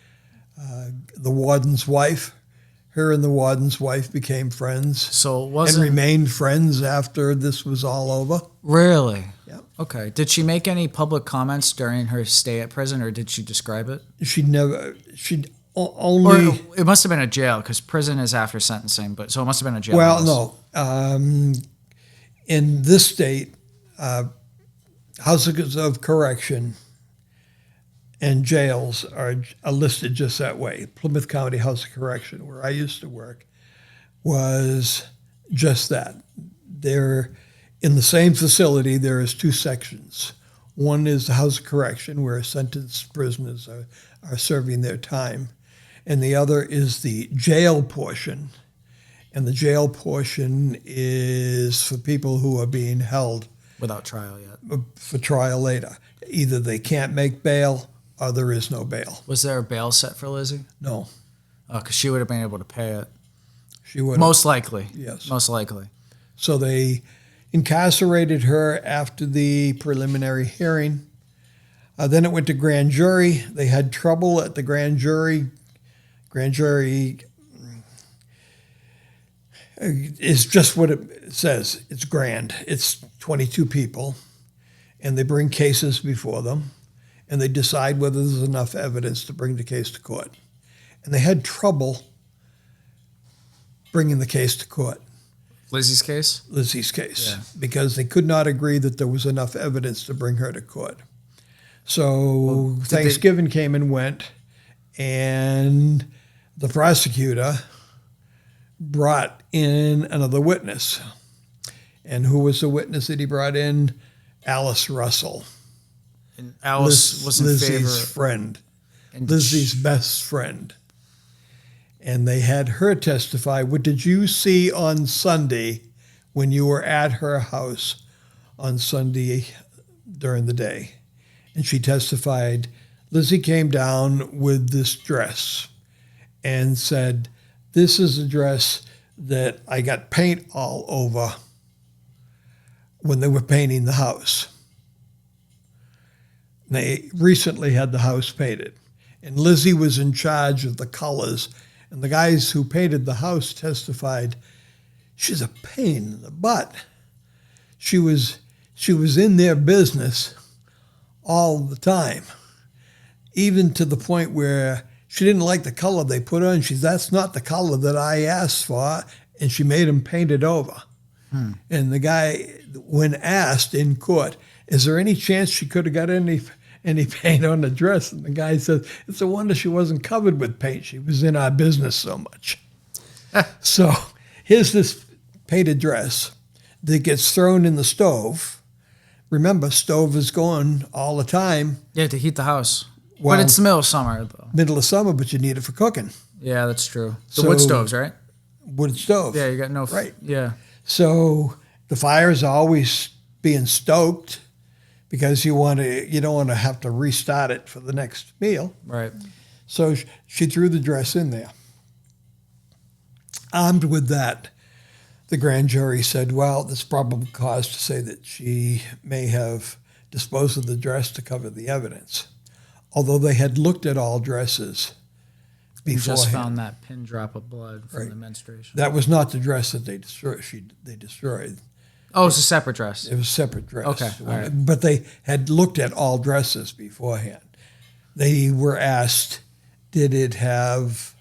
the warden's wife. Her and the warden's wife became friends. So it wasn't... And remained friends after this was all over. Really? Yeah. Okay. Did she make any public comments during her stay at prison, or did she describe it? Only... Or it must have been a jail, because prison is after sentencing, but so it must have been a jail. Well, no. In this state, houses of correction and jails are listed just that way. Plymouth County House of Correction, where I used to work, was just that. They're in the same facility. There is 2 sections. One is the House of Correction, where sentenced prisoners are serving their time, and the other is the jail portion. And the jail portion is for people who are being held without trial yet. For trial later. Either they can't make bail or there is no bail. Was there a bail set for Lizzie? No. Oh, because she would have been able to pay it. She would. Most likely. Yes. Most likely. So they incarcerated her after the preliminary hearing. Then it went to grand jury. They had trouble at the grand jury. Grand jury is just what it says. It's grand. It's 22 people, and they bring cases before them, and they decide whether there's enough evidence to bring the case to court. And they had trouble bringing the case to court. Lizzie's case? Lizzie's case, yeah. Because they could not agree that there was enough evidence to bring her to court. So Thanksgiving came and went, and the prosecutor brought in another witness. And who was the witness that he brought in? Alice Russell. And Alice was in Lizzie's favor. friend. And Lizzie's best friend. And they had her testify. What did you see on Sunday when you were at her house on Sunday during the day? And she testified, Lizzie came down with this dress and said, this is a dress that I got paint all over when they were painting the house. They recently had the house painted, and Lizzie was in charge of the colors, and the guys who painted the house testified, she's a pain in the butt. She was in their business all the time, even to the point where she didn't like the color they put on. That's not the color that I asked for, and she made him paint it over. And the guy, when asked in court, is there any chance she could have got any paint on the dress? And the guy says, it's a wonder she wasn't covered with paint. She was in our business so much. So here's this painted dress that gets thrown in the stove. Remember, stove is going all the time. Yeah, to heat the house. Well, but it's the middle of summer, though. Middle of summer, but you need it for cooking. Yeah, that's true. The So- wood stoves, right? Wood stove. Yeah, you got no... Right. Yeah. So the fire's always being stoked because you don't want to have to restart it for the next meal. Right. So she threw the dress in there. Armed with that, the grand jury said, well, there's probable cause to say that she may have disposed of the dress to cover the evidence. Although they had looked at all dresses You beforehand. just found that pin drop of blood from Right. the menstruation. That was not the dress that they destroyed. They destroyed. Oh, it's a separate dress. It was a separate dress. Okay, all right. But they had looked at all dresses beforehand. They were asked, did it have,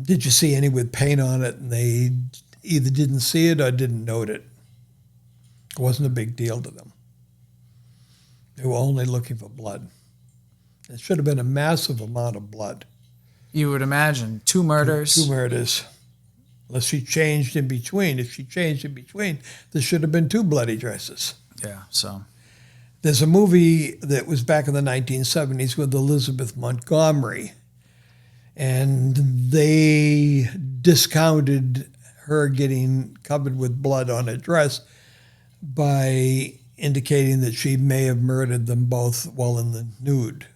did you see any with paint on it? And they either didn't see it or didn't note it. It wasn't a big deal to them. They were only looking for blood. It should have been a massive amount of blood. You would imagine. Two murders. Two murders. Unless she changed in between. If she changed in between, there should have been two bloody dresses. Yeah, so... There's a movie that was back in the 1970s with Elizabeth Montgomery, and they discounted her getting covered with blood on a dress by indicating that she may have murdered them both while in the nude.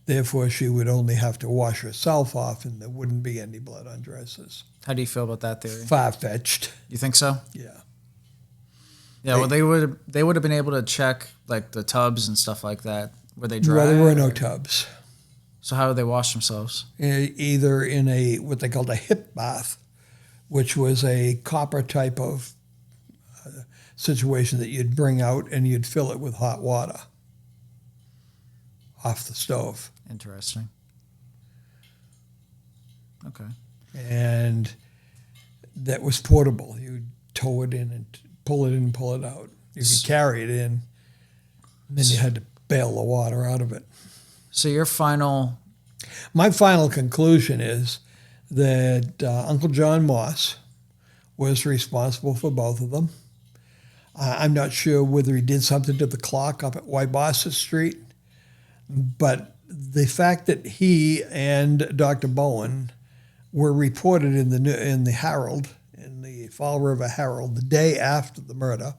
Therefore, she would only have to wash herself off and there wouldn't be any blood on dresses. How do you feel about that theory? Far-fetched. You think so? Yeah. Yeah, well, they would have been able to check like the tubs and stuff like that. Were they dry? Well, there were no or- tubs. So how would they wash themselves? Either in a what they called a hip bath, which was a copper type of situation that you'd bring out and you'd fill it with hot water off the stove. Interesting. Okay. And that was portable. You'd tow it in and pull it in and pull it out. You could carry it in, and then you had to bail the water out of it. So your final... My final conclusion is that Uncle John Moss was responsible for both of them. I'm not sure whether he did something to the clock up at Wybosset Street, but the fact that he and Dr. Bowen were reported in the Herald, in the Fall River Herald, the day after the murder,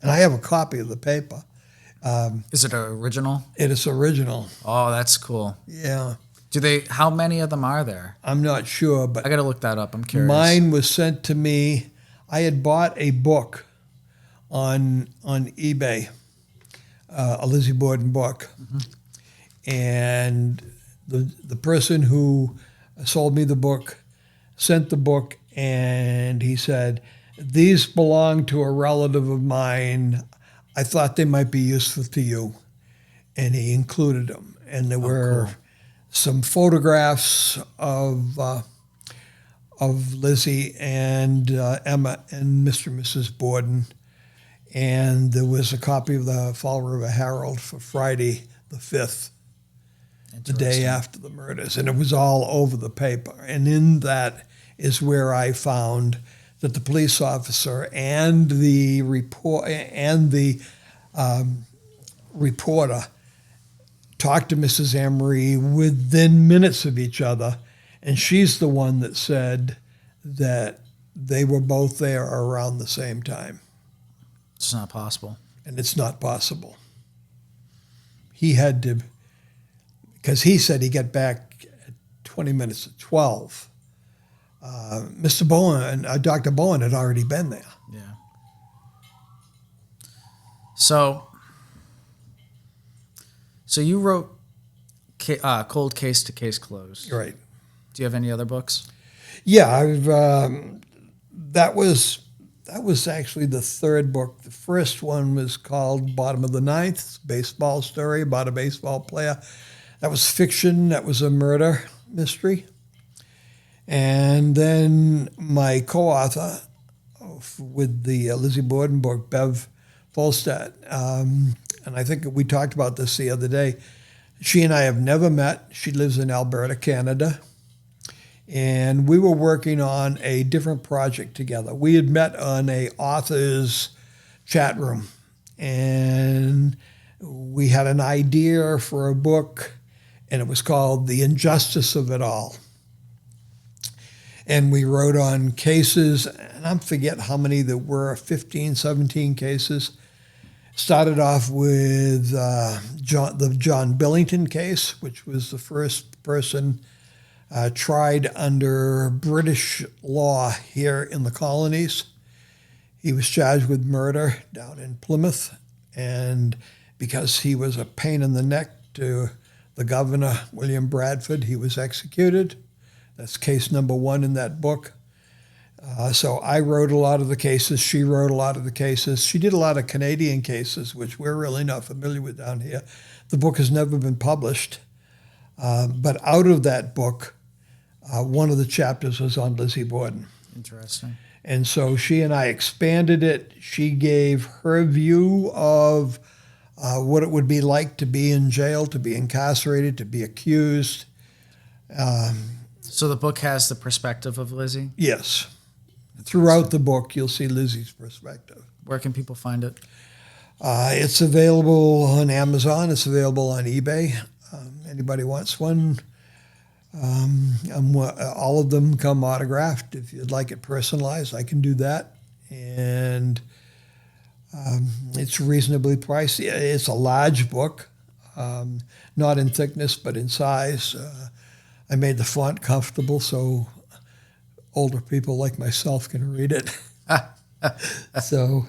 and I have a copy of the paper. Is it original? It is original. Oh, that's cool. Yeah. How many of them are there? I'm not sure, but I got to look that up. I'm curious. mine was sent to me. I had bought a book on eBay, a Lizzie Borden book. Mm-hmm. And the person who sold me the book sent the book, and he said, these belong to a relative of mine. I thought they might be useful to you. And he included them. And there were some photographs of Lizzie and Emma and Mr. and Mrs. Borden. And there was a copy of the Fall River Herald for Friday the 5th. the day after the murders, and it was all over the paper. And in that is where I found that the police officer and the reporter talked to Mrs. Emery within minutes of each other, and she's the one that said that they were both there around the same time. It's not possible. And it's not possible. He had to, because he said he got back at 20 minutes to 12. Mr. Bowen, Dr. Bowen had already been there. Yeah. So you wrote Cold Case to Case Closed. Right. Do you have any other books? Yeah, I've that was actually the third book. The first one was called Bottom of the Ninth, baseball story about a baseball player. That was fiction. That was a murder mystery. And then my co-author with the Lizzie Borden book, Bev Volstadt, and I think we talked about this the other day. She and I have never met. She lives in Alberta, Canada. And we were working on a different project together. We had met on a author's chat room, and we had an idea for a book, and it was called The Injustice of It All. And we wrote on cases, and I forget how many there were, 15, 17 cases. Started off with the John Billington case, which was the first person tried under British law here in the colonies. He was charged with murder down in Plymouth, and because he was a pain in the neck to the governor, William Bradford, he was executed. That's case number 1 in that book. So I wrote a lot of the cases. She wrote a lot of the cases. She did a lot of Canadian cases, which we're really not familiar with down here. The book has never been published. But out of that book, one of the chapters was on Lizzie Borden. Interesting. And so she and I expanded it. She gave her view of what it would be like to be in jail, to be incarcerated, to be accused. So the book has the perspective of Lizzie? Yes. Throughout the book, you'll see Lizzie's perspective. Where can people find it? It's available on Amazon. It's available on eBay. Anybody wants one? All of them come autographed. If you'd like it personalized, I can do that. And it's reasonably priced. It's a large book, not in thickness, but in size. I made the font comfortable so older people like myself can read it. So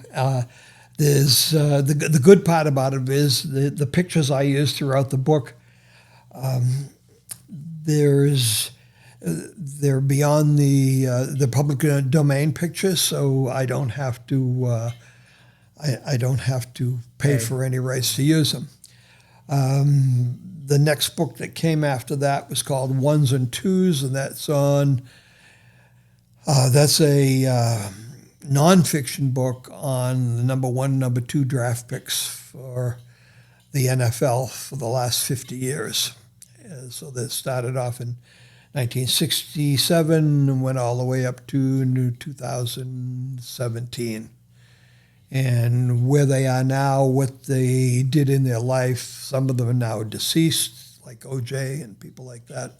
there's the good part about it is the pictures I use throughout the book. They're beyond the public domain pictures, so I don't have to pay for any rights to use them. The next book that came after that was called Ones and Twos, and that's a nonfiction book on the number 1, number 2 draft picks for the NFL for the last 50 years. So that started off in 1967 and went all the way up to 2017. And where they are now, what they did in their life, some of them are now deceased, like O.J. and people like that.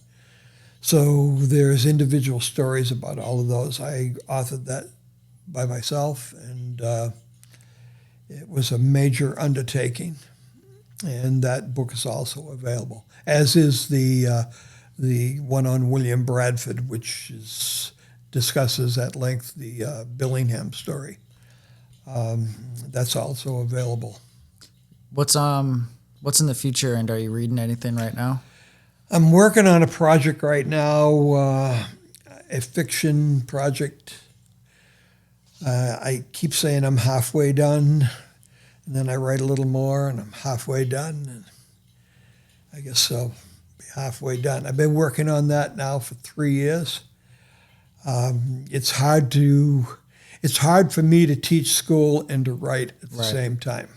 So there's individual stories about all of those. I authored that by myself, and it was a major undertaking. And that book is also available, as is the one on William Bradford, which discusses at length the Billingham story. That's also available. What's in the future, and are you reading anything right now? I'm working on a project right now, a fiction project. I keep saying I'm halfway done, and then I write a little more, and I'm halfway done, and I guess I'll be halfway done. I've been working on that now for 3 years. It's hard for me to teach school and to write at the same time.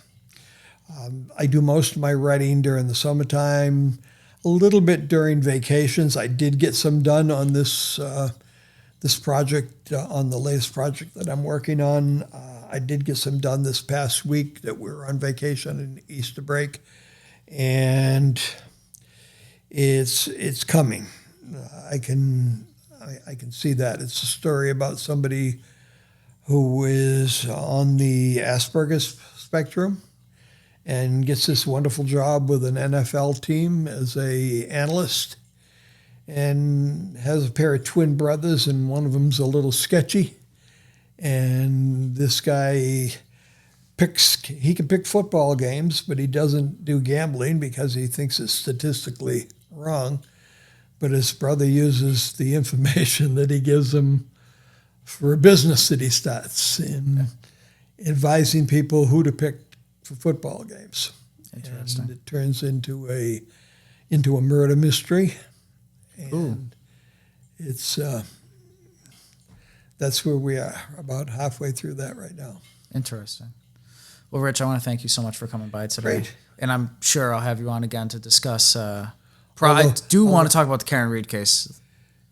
I do most of my writing during the summertime. a little bit during vacations. I did get some done on this project, on the latest project that I'm working on. I did get some done this past week that we were on vacation and Easter break, and it's coming. I can see that. It's a story about somebody who is on the Asperger's spectrum and gets this wonderful job with an NFL team as a analyst, and has a pair of twin brothers, and one of them's a little sketchy. And this guy he can pick football games, but he doesn't do gambling because he thinks it's statistically wrong. But his brother uses the information that he gives him for a business that he starts in advising people who to pick for football games. Interesting. And it turns into a murder mystery. And Ooh. it's that's where we are, about halfway through that right now. Interesting. Well, Rich, I want to thank you so much for coming by today. Great. And I'm sure I'll have you on again to discuss. I do want to talk about the Karen Reed case.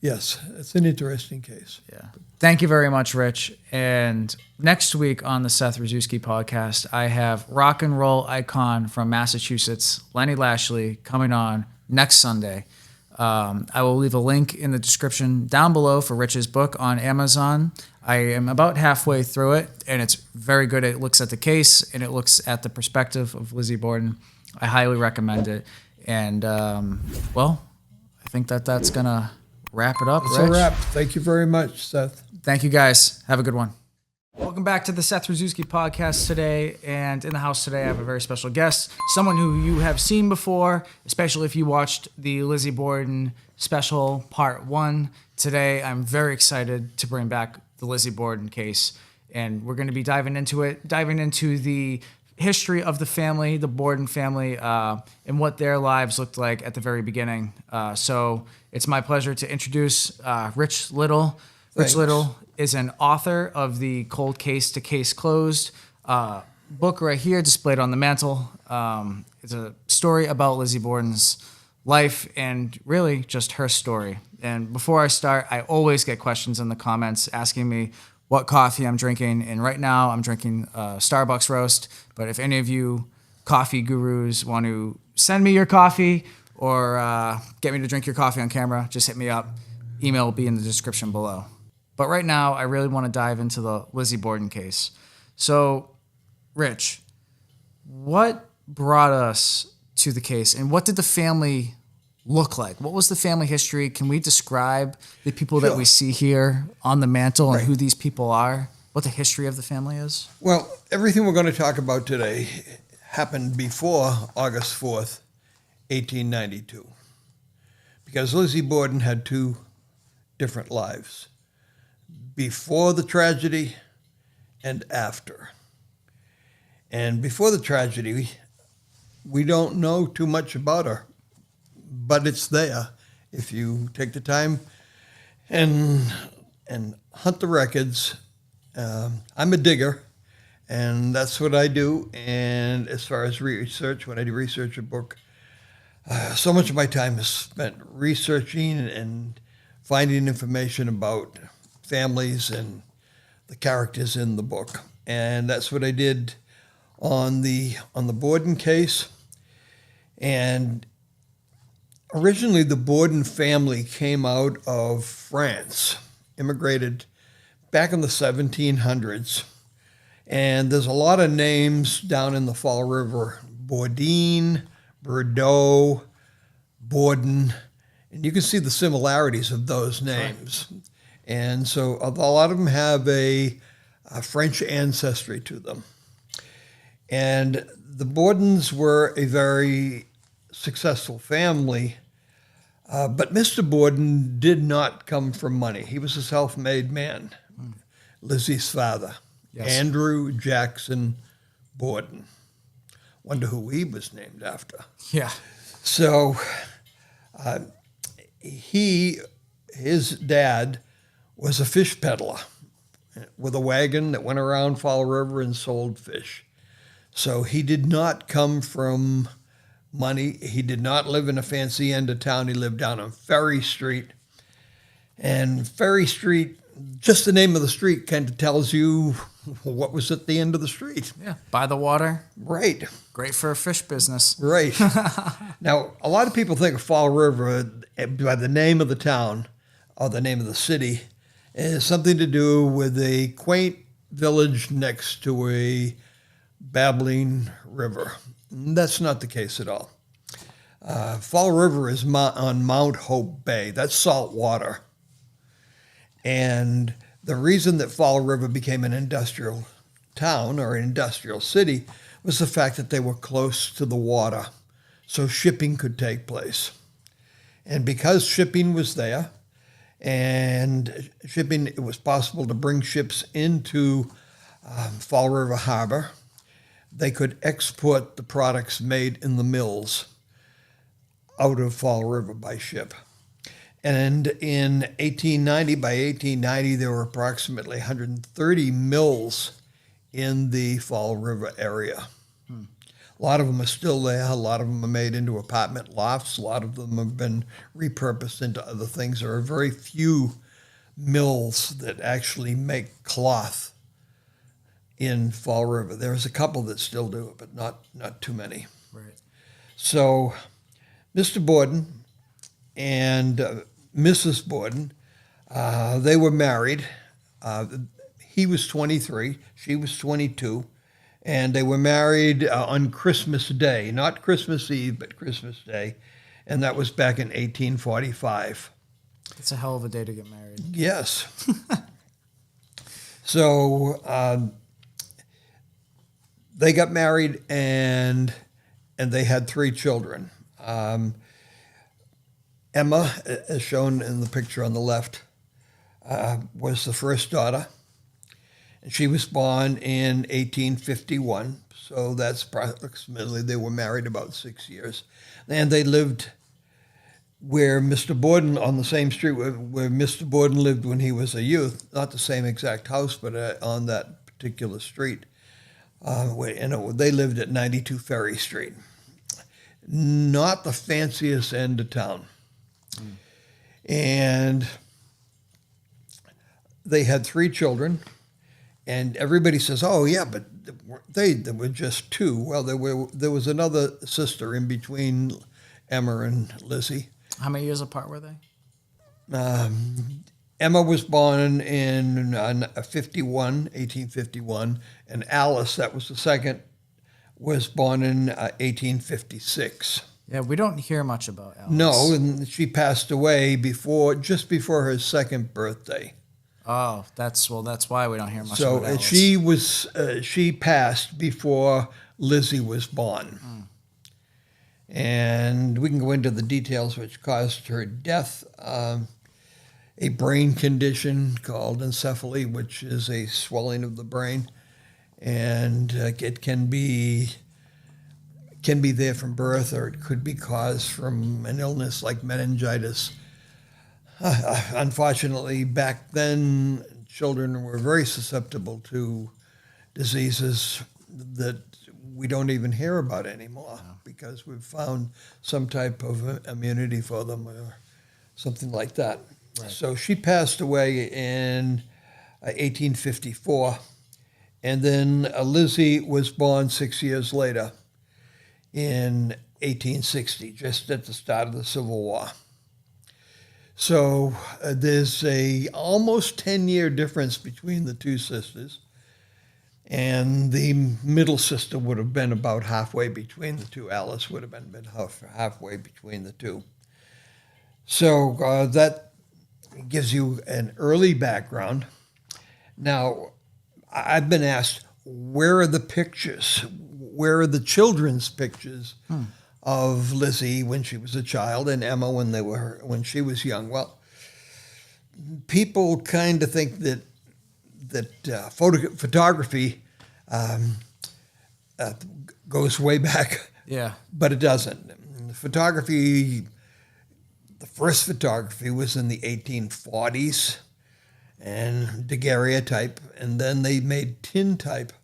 Yes, it's an interesting case. Yeah. Thank you very much, Rich. And next week on the Seth Rosczewski podcast, I have rock and roll icon from Massachusetts, Lenny Lashley, coming on next Sunday. I will leave a link in the description down below for Rich's book on Amazon. I am about halfway through it, and it's very good. It looks at the case, and it looks at the perspective of Lizzie Borden. I highly recommend it. And, well, I think that's going to wrap it up, It's Rich. a wrap. Thank you very much, Seth. Thank you, guys. Have a good one. Welcome back to the Seth Rosczewski podcast today. And in the house today, I have a very special guest, someone who you have seen before, especially if you watched the Lizzie Borden special part 1. Today, I'm very excited to bring back the Lizzie Borden case. And we're going to be diving into the history of the family, the Borden family, and what their lives looked like at the very beginning. So it's my pleasure to introduce Rich Little. Rich Little is an author of the Cold Case to Case Closed book right here displayed on the mantle. It's a story about Lizzie Borden's life and really just her story. And before I start, I always get questions in the comments asking me what coffee I'm drinking. And right now I'm drinking Starbucks Roast. But if any of you coffee gurus want to send me your coffee or get me to drink your coffee on camera, just hit me up. Email will be in the description below. But right now, I really want to dive into the Lizzie Borden case. So, Rich, what brought us to the case, and what did the family look like? What was the family history? Can we describe the people that we see here on the mantle and who these people are? What the history of the family is? Well, everything we're going to talk about today happened before August 4th, 1892, because Lizzie Borden had two different lives. Before the tragedy and after. And before the tragedy, we don't know too much about her, but it's there if you take the time and hunt the records. I'm a digger, and that's what I do. And as far as research, when I do research a book, so much of my time is spent researching and finding information about families and the characters in the book. And that's what I did on the Borden case. And originally the Borden family came out of France, immigrated back in the 1700s. And there's a lot of names down in the Fall River: Bourdain, Bordeaux, Borden. And you can see the similarities of those names. Right. And so a lot of them have a French ancestry to them. And the Bordens were a very successful family, but Mr. Borden did not come from money. He was a self-made man, Lizzie's father, Andrew Jackson Borden. Wonder who he was named after. Yeah. So his dad was a fish peddler with a wagon that went around Fall River and sold fish. So he did not come from money. He did not live in a fancy end of town. He lived down on Ferry Street. And Ferry Street, just the name of the street kind of tells you what was at the end of the street. Yeah, by the water. Right. Great for a fish business. Right. Now, a lot of people think of Fall River by the name of the town or the name of the city. It has something to do with a quaint village next to a babbling river. That's not the case at all. Fall River is on Mount Hope Bay. That's salt water. And the reason that Fall River became an industrial town or an industrial city was the fact that they were close to the water, so shipping could take place. And because shipping was there, and shipping, it was possible to bring ships into Fall River Harbor, they could export the products made in the mills out of Fall River by ship. And in 1890, by 1890, there were approximately 130 mills in the Fall River area. A lot of them are still there. A lot of them are made into apartment lofts. A lot of them have been repurposed into other things. There are very few mills that actually make cloth in Fall River. There's a couple that still do it, but not too many. Right. So Mr. Borden and Mrs. Borden, they were married. He was 23, she was 22, and they were married on Christmas Day, not Christmas Eve, but Christmas Day, and that was back in 1845. It's a hell of a day to get married. Yes. So they got married, and they had 3 children. Emma, as shown in the picture on the left, was the first daughter. And she was born in 1851, so that's approximately, they were married about 6 years. And they lived where Mr. Borden, on the same street where Mr. Borden lived when he was a youth, not the same exact house, but on that particular street. They lived at 92 Ferry Street. Not the fanciest end of town. And they had 3 children. And everybody says, "Oh yeah, but there were just 2." Well, there was another sister in between Emma and Lizzie. How many years apart were they? Emma was born in 1851, and Alice, that was the second, was born in 1856. Yeah, we don't hear much about Alice. No, and she passed away just before her second birthday. Oh, that's why we don't hear much So about Alice. she passed before Lizzie was born. And we can go into the details which caused her death. A brain condition called encephaly, which is a swelling of the brain, and it can be there from birth, or it could be caused from an illness like meningitis. Unfortunately, back then, children were very susceptible to diseases that we don't even hear about anymore because we've found some type of immunity for them or something like that. Right. So she passed away in 1854, and then Lizzie was born 6 years later in 1860, just at the start of the Civil War. So there's a almost 10-year difference between the 2 sisters, and the middle sister would have been about halfway between the 2. Alice would have been halfway between the 2. So that gives you an early background. Now, I've been asked, where are the pictures? Where are the children's pictures of Lizzie when she was a child and Emma when she was young? Well, people kind of think that photography goes way back. Yeah, but it doesn't. The first photography was in the 1840s and daguerreotype, and then they made tintype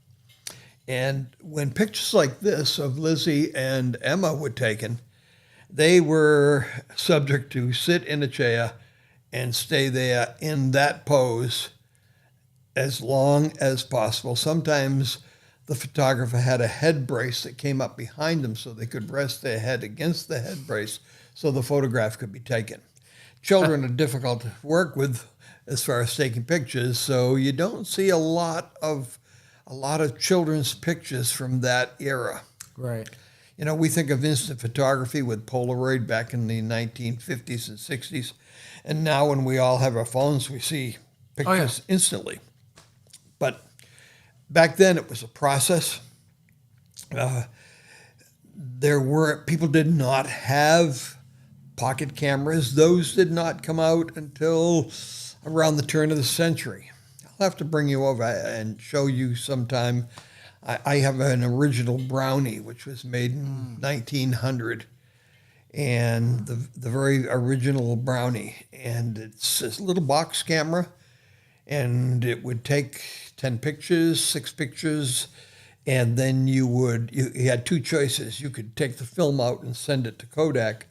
And when pictures like this of Lizzie and Emma were taken, they were subject to sit in a chair and stay there in that pose as long as possible. Sometimes the photographer had a head brace that came up behind them so they could rest their head against the head brace so the photograph could be taken. Children are difficult to work with as far as taking pictures, so you don't see a lot of children's pictures from that era. Right. You know, we think of instant photography with Polaroid back in the 1950s and 60s, and now when we all have our phones, we see pictures instantly. But back then, it was a process. People did not have pocket cameras. Those did not come out until around the turn of the century. I'll have to bring you over and show you sometime. I have an original Brownie, which was made in 1900, and the very original Brownie. And it's this little box camera, and it would take 10 pictures, 6 pictures, and then you had two choices. You could take the film out and send it to Kodak,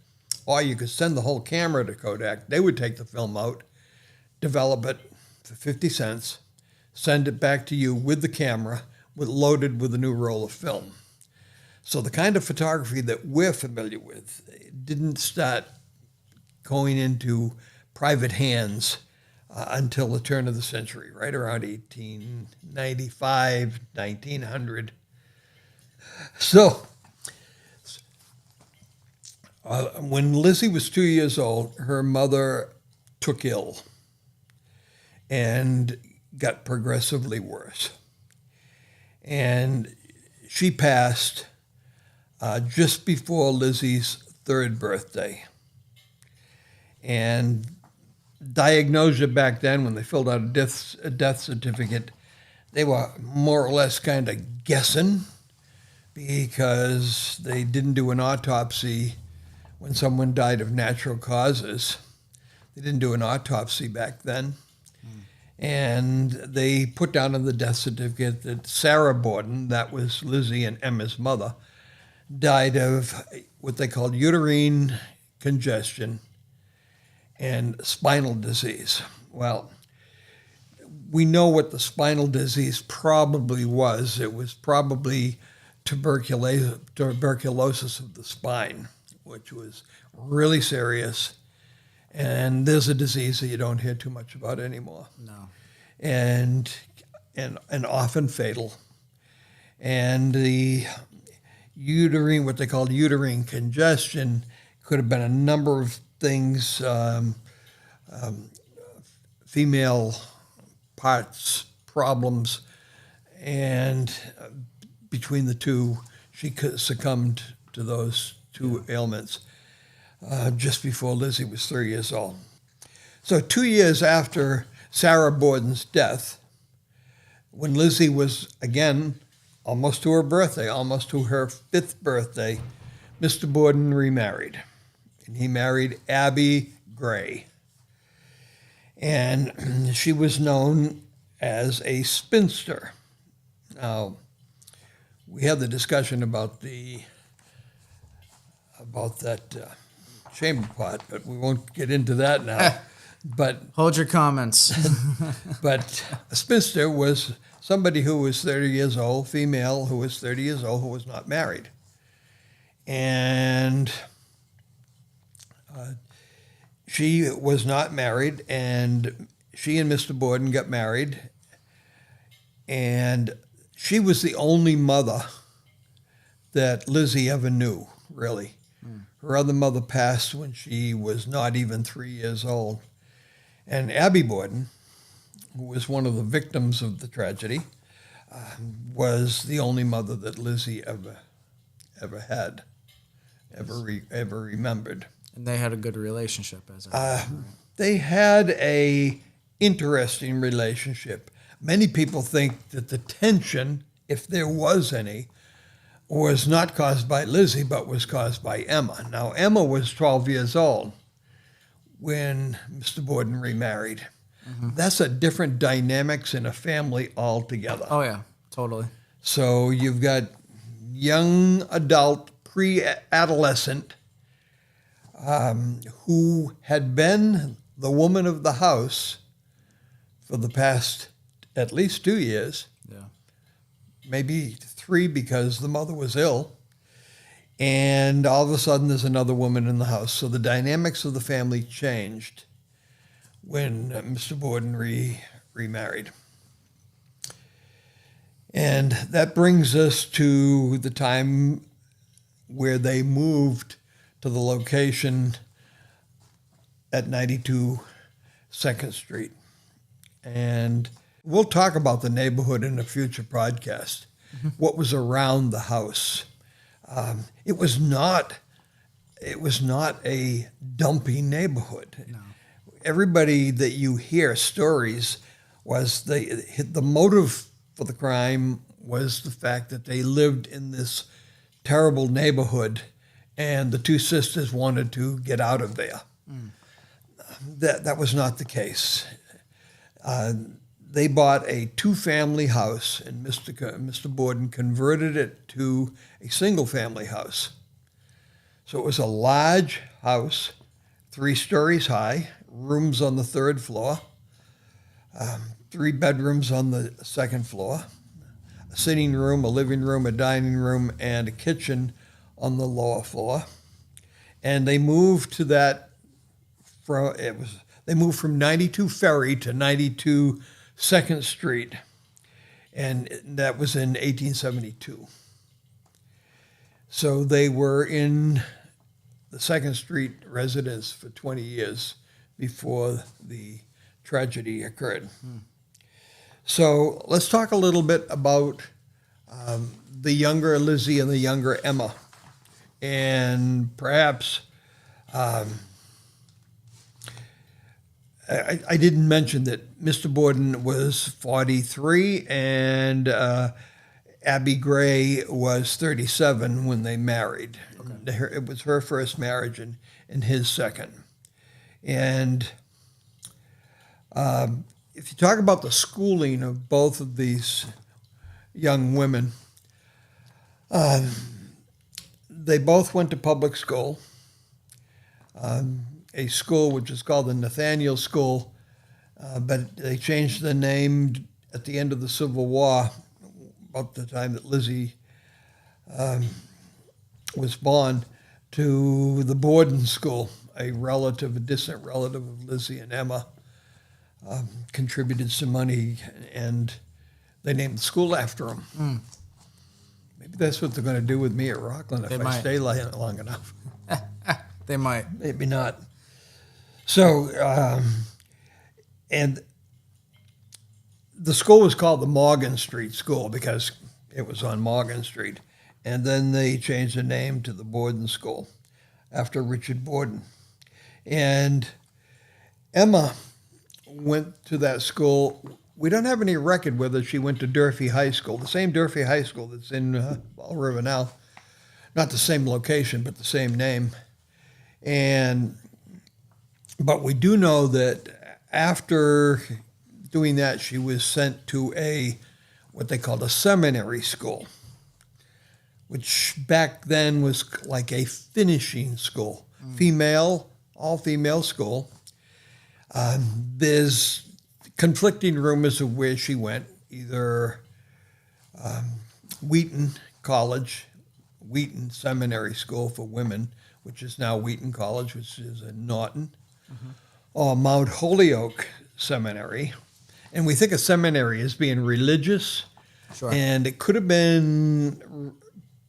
or you could send the whole camera to Kodak. They would take the film out, develop it for 50 cents, send it back to you with the camera, loaded with a new roll of film. So the kind of photography that we're familiar with didn't start going into private hands until the turn of the century, right around 1895, 1900. So when Lizzie was 2 years old, her mother took ill and got progressively worse. And she passed just before Lizzie's 3rd birthday. And diagnosia back then, when they filled out a death certificate, they were more or less kind of guessing because they didn't do an autopsy when someone died of natural causes. They didn't do an autopsy back then. And they put down in the death certificate that Cara Borden, that was Lizzie and Emma's mother, died of what they called uterine congestion and spinal disease. Well, we know what the spinal disease probably was. It was probably tuberculosis of the spine, which was really serious. And there's a disease that you don't hear too much about anymore. No. And often fatal. And the uterine, what they call uterine congestion, could have been a number of things, female parts problems, and between the two, she succumbed to those two ailments just before Lizzie was 3 years old. So 2 years after Cara Borden's death, when Lizzie was, again, almost to her birthday, almost to her 5th birthday, Mr. Borden remarried. And he married Abby Gray. And she was known as a spinster. Now, we had the discussion about that chamber pot, but we won't get into that now. But Hold your comments. But a spinster was somebody who was 30 years old, female who was 30 years old, who was not married. And she was not married, and she and Mr. Borden got married, and she was the only mother that Lizzie ever knew, really. Her other mother passed when she was not even 3 years old. And Abby Borden, who was one of the victims of the tragedy, was the only mother that Lizzie ever had, ever remembered. And they had a good relationship, as I remember. They had a interesting relationship. Many people think that the tension, if there was any, was not caused by Lizzie, but was caused by Emma. Now, Emma was 12 years old when Mr. Borden remarried. Mm-hmm. That's a different dynamics in a family altogether. Oh, yeah, totally. So you've got young adult, pre-adolescent, who had been the woman of the house for the past at least 2 years. Yeah. Maybe 3 because the mother was ill. And all of a sudden there's another woman in the house. So the dynamics of the family changed when Mr. Borden remarried. And that brings us to the time where they moved to the location at 92 2nd Street. And we'll talk about the neighborhood in a future podcast, what was around the house. It was not a dumpy neighborhood. No. Everybody that you hear stories was the motive for the crime was the fact that they lived in this terrible neighborhood and the 2 sisters wanted to get out of there. That was not the case. They bought a 2-family house, and Mr. Borden converted it to a single-family house. So it was a large house, 3 stories high, rooms on the 3rd floor, 3 bedrooms on the 2nd floor, a sitting room, a living room, a dining room, and a kitchen on the lower floor. And they moved to that. They moved from 92 Ferry to 92 2nd Street, and that was in 1872. So they were in the 2nd Street residence for 20 years before the tragedy occurred. So let's talk a little bit about the younger Lizzie and the younger Emma. And perhaps I didn't mention that Mr. Borden was 43 and Abby Gray was 37 when they married. Okay. It was her first marriage and his second. And if you talk about the schooling of both of these young women, they both went to public school. A school which is called the Nathaniel School, but they changed the name at the end of the Civil War, about the time that Lizzie was born, to the Borden School. A distant relative of Lizzie and Emma contributed some money, and they named the school after them. Maybe that's what they're going to do with me at Rockland if I stay long enough. They might. Maybe not. So, and the school was called the Morgan Street School because it was on Morgan Street. And then they changed the name to the Borden School after Richard Borden. And Emma went to that school. We don't have any record whether she went to Durfee High School, the same Durfee High School that's in Ball River now. Not the same location, but the same name. But we do know that after doing that, she was sent to what they called a seminary school, which back then was like a finishing school, all-female school. There's conflicting rumors of where she went, either Wheaton College, Wheaton Seminary School for Women, which is now Wheaton College, which is in Norton, or Mount Holyoke Seminary. And we think of seminary as being religious, Sure. and it could have been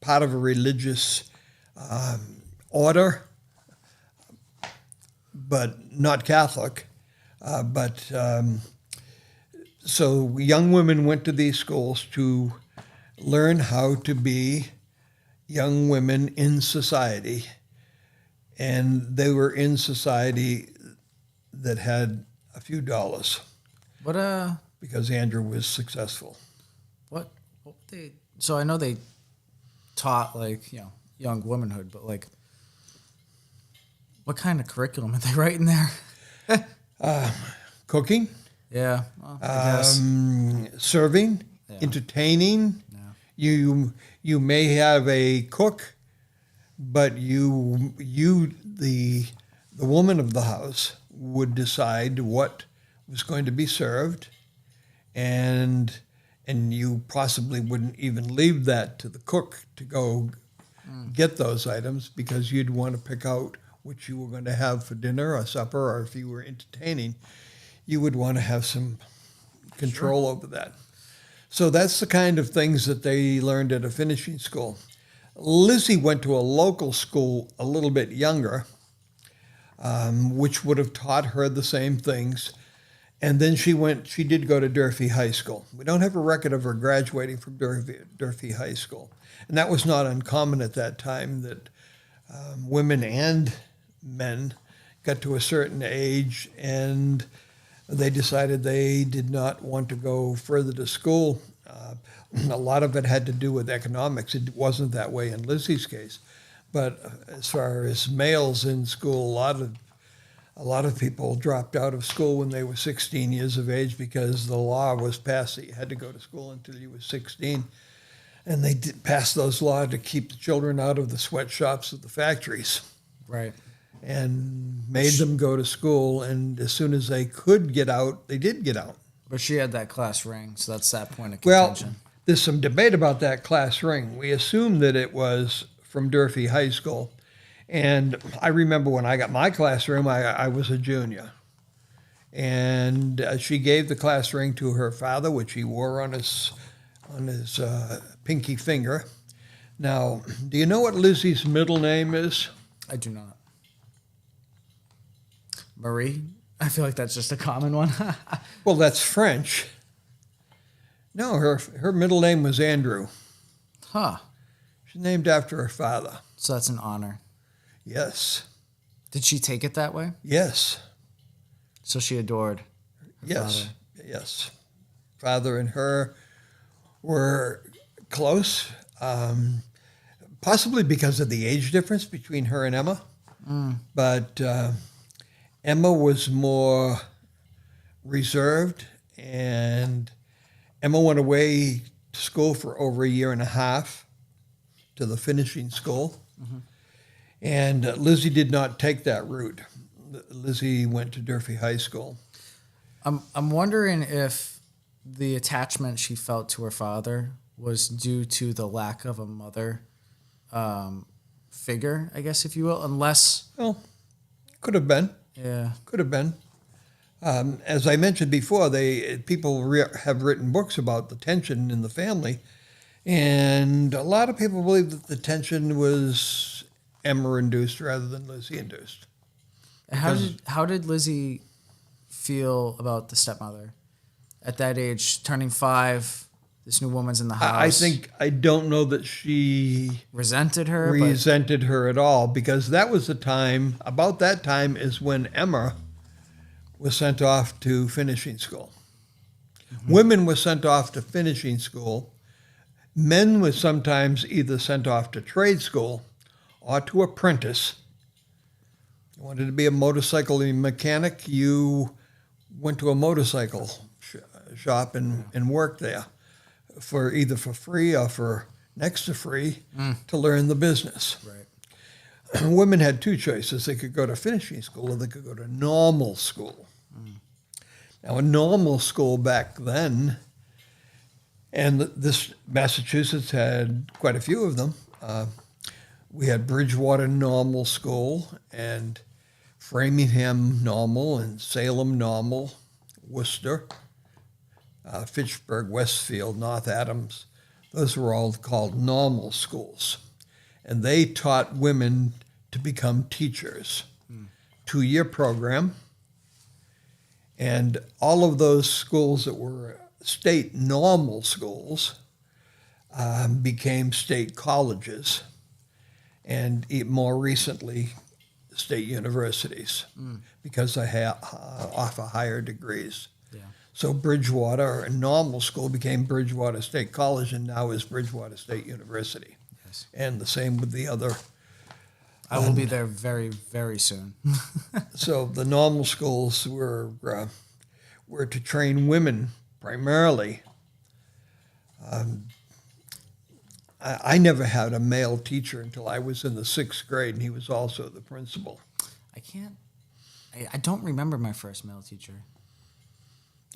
part of a religious order, but not Catholic. So young women went to these schools to learn how to be young women in society. And they were in society that had a few dollars. Because Andrew was successful. What they? So I know they taught young womanhood, but what kind of curriculum are they writing there? Cooking. Yeah, well, I guess. Serving, entertaining, You may have a cook, but the woman of the house would decide what was going to be served, and you possibly wouldn't even leave that to the cook to go get those items, because you'd want to pick out what you were going to have for dinner or supper, or if you were entertaining, you would want to have some control over that. So that's the kind of things that they learned at a finishing school. Lizzie went to a local school a little bit younger, which would have taught her the same things. And then she did go to Durfee High School. We don't have a record of her graduating from Durfee High School. And that was not uncommon at that time, that women and men got to a certain age and they decided they did not want to go further to school. A lot of it had to do with economics. It wasn't that way in Lizzie's case. But as far as males in school, a lot of people dropped out of school when they were 16 years of age, because the law was passed that you had to go to school until you were 16. And they did pass those laws to keep the children out of the sweatshops of the factories. Right. And made them go to school. And as soon as they could get out, they did get out. But she had that class ring, so that's that point of Well, contention. there's some debate about that class ring. We assume that it was from Durfee High School. And I remember when I got my class ring, I was a junior. And she gave the class ring to her father, which he wore on his pinky finger. Now, do you know what Lizzie's middle name is? I do not. Marie? I feel like that's just a common one. Well, that's French. No, her middle name was Andrew. Huh. She's named after her father. So that's an honor. Yes. Did she take it that way? Yes. So she adored her Yes. father. Yes. Father and her were close, possibly because of the age difference between her and Emma. But Emma was more reserved, and Emma went away to school for over a year and a half, to the finishing school. And Lizzie did not take that route. Lizzie went to Durfee High School. I'm wondering if the attachment she felt to her father was due to the lack of a mother figure, I guess, if you will, unless... Well, could have been. Yeah. Could have been. As I mentioned before, people have written books about the tension in the family, and a lot of people believe that the tension was Emma-induced rather than Lizzie-induced. How did Lizzie feel about the stepmother at that age, turning 5? This new woman's in the house. I don't know that she resented her at all, because that was the time. About that time is when Emma was sent off to finishing school. Women were sent off to finishing school. Men were sometimes either sent off to trade school or to apprentice. You wanted to be a motorcycle mechanic, you went to a motorcycle shop and worked there for either for free or for next to free to learn the business. Right. Women had two choices. They could go to finishing school or they could go to normal school. Now, a normal school back then, and this Massachusetts had quite a few of them. We had Bridgewater Normal School and Framingham Normal and Salem Normal, Worcester, Fitchburg, Westfield, North Adams. Those were all called normal schools. And they taught women to become teachers. 2-year program. And all of those schools that were state normal schools became state colleges. And more recently, state universities, because they offer higher degrees. Yeah. So Bridgewater, a normal school, became Bridgewater State College, and now is Bridgewater State University. Yes. And the same with the other. I will be there very, very soon. So the normal schools were to train women primarily. I never had a male teacher until I was in the 6th grade, and he was also the principal. I don't remember my first male teacher.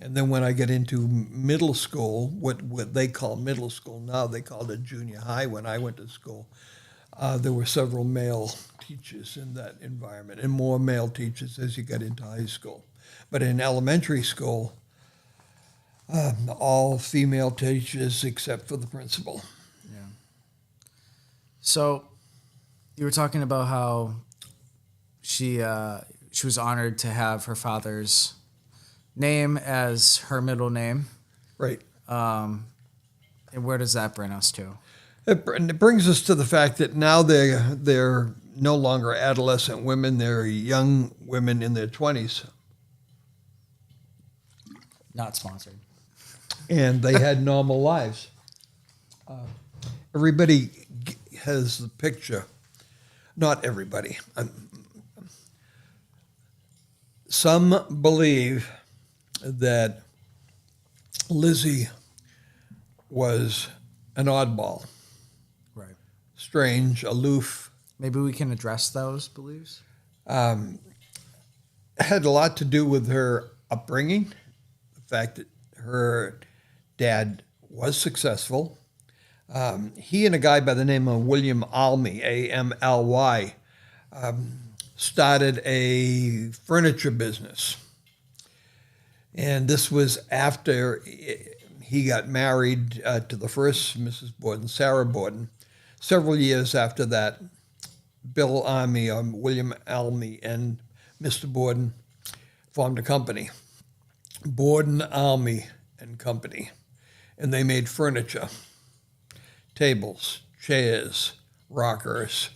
And then when I get into middle school, what they call middle school now, they called it junior high when I went to school, there were several male teachers in that environment, and more male teachers as you got into high school. But in elementary school, all female teachers except for the principal. Yeah. So you were talking about how she was honored to have her father's name as her middle name. Right. And where does that bring us to? It brings us to the fact that now they're no longer adolescent women; they're young women in their 20s. Not sponsored. And they had normal lives. Everybody has the picture. Not everybody. Some believe that Lizzie was an oddball. Right. Strange, aloof. Maybe we can address those beliefs? Had a lot to do with her upbringing. The fact that her dad was successful. He and a guy by the name of William Almy, A-M-L-Y, started a furniture business. And this was after he got married to the first Mrs. Borden, Sarah Borden. Several years after that, Bill Almy, William Almy, and Mr. Borden formed a company, Borden, Almy and Company. And they made furniture, tables, chairs, rockers,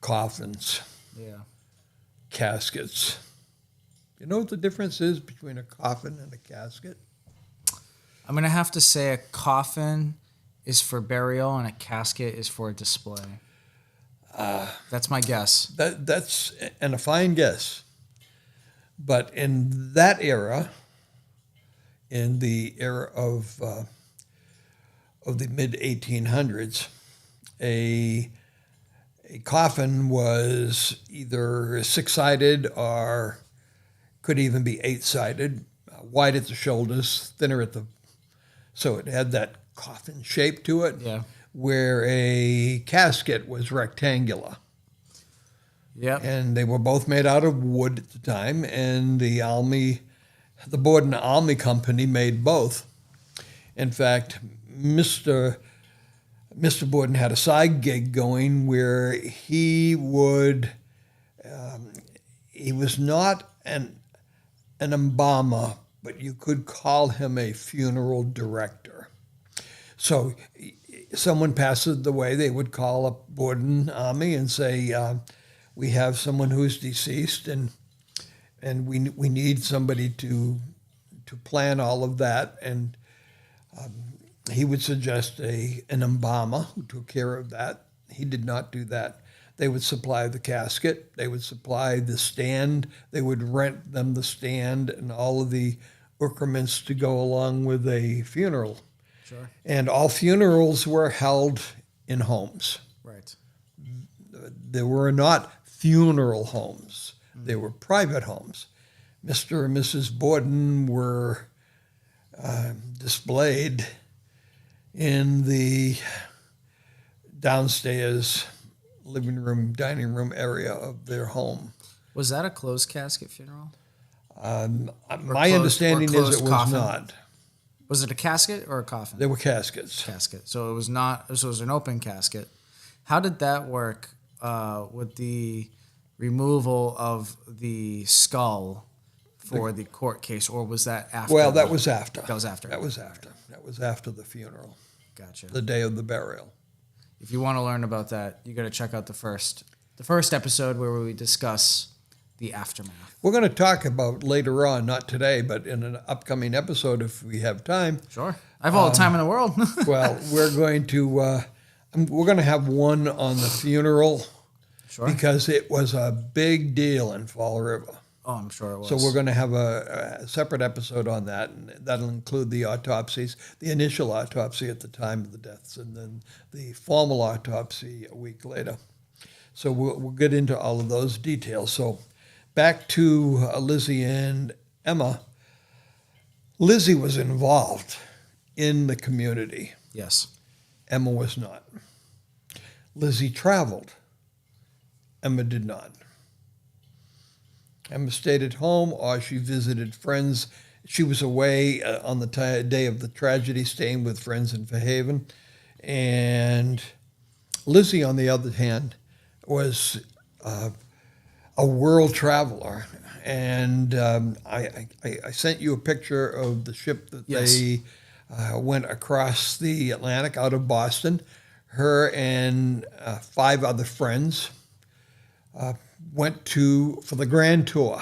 coffins, caskets. You know what the difference is between a coffin and a casket? I'm going to have to say a coffin is for burial and a casket is for display. That's my guess. That's a fine guess. But in that era, in the era of the mid-1800s, a coffin was either 6-sided or could even be 8-sided, wide at the shoulders, thinner at the... So it had that coffin shape to it, where a casket was rectangular. Yep. And they were both made out of wood at the time, and the Borden Almy Company made both. In fact, Mr. Borden had a side gig going where he would, he was not an embalmer, but you could call him a funeral director. So someone passes away, they would call up Borden Almy and say, we have someone who's deceased, and we need somebody to plan all of that. And he would suggest an embalmer who took care of that. He did not do that. They would supply the casket. They would supply the stand. They would rent them the stand and all of the accoutrements to go along with a funeral. Sure. And all funerals were held in homes. Right. There were not funeral homes. They were private homes. Mr. and Mrs. Borden were displayed in the downstairs living room, dining room area of their home. Was that a closed casket funeral? My understanding is it was coffin? not. Was it a casket or a coffin? They were caskets. Casket. So it was not. So it was an open casket. How did that work with the removal of the skull for the court case, or was that after? Well, that was after. That was after. That was after. That was after the funeral. Gotcha. The day of the burial. If you want to learn about that, you got to check out the first episode where we discuss the aftermath. We're going to talk about later on, not today, but in an upcoming episode if we have time. Sure. I have all the time in the world. Well, we're going to have one on the funeral. Sure. Because it was a big deal in Fall River. Oh, I'm sure it was. So we're going to have a separate episode on that, and that'll include the autopsies, the initial autopsy at the time of the deaths, and then the formal autopsy a week later. So we'll get into all of those details. So back to Lizzie and Emma. Lizzie was involved in the community. Yes. Emma was not. Lizzie traveled. Emma did not. Emma stayed at home or she visited friends. She was away on the day of the tragedy, staying with friends in Fairhaven. And Lizzie, on the other hand, was a world traveler. And I sent you a picture of the ship that they went across the Atlantic out of Boston. Her and 5 other friends went for the Grand Tour.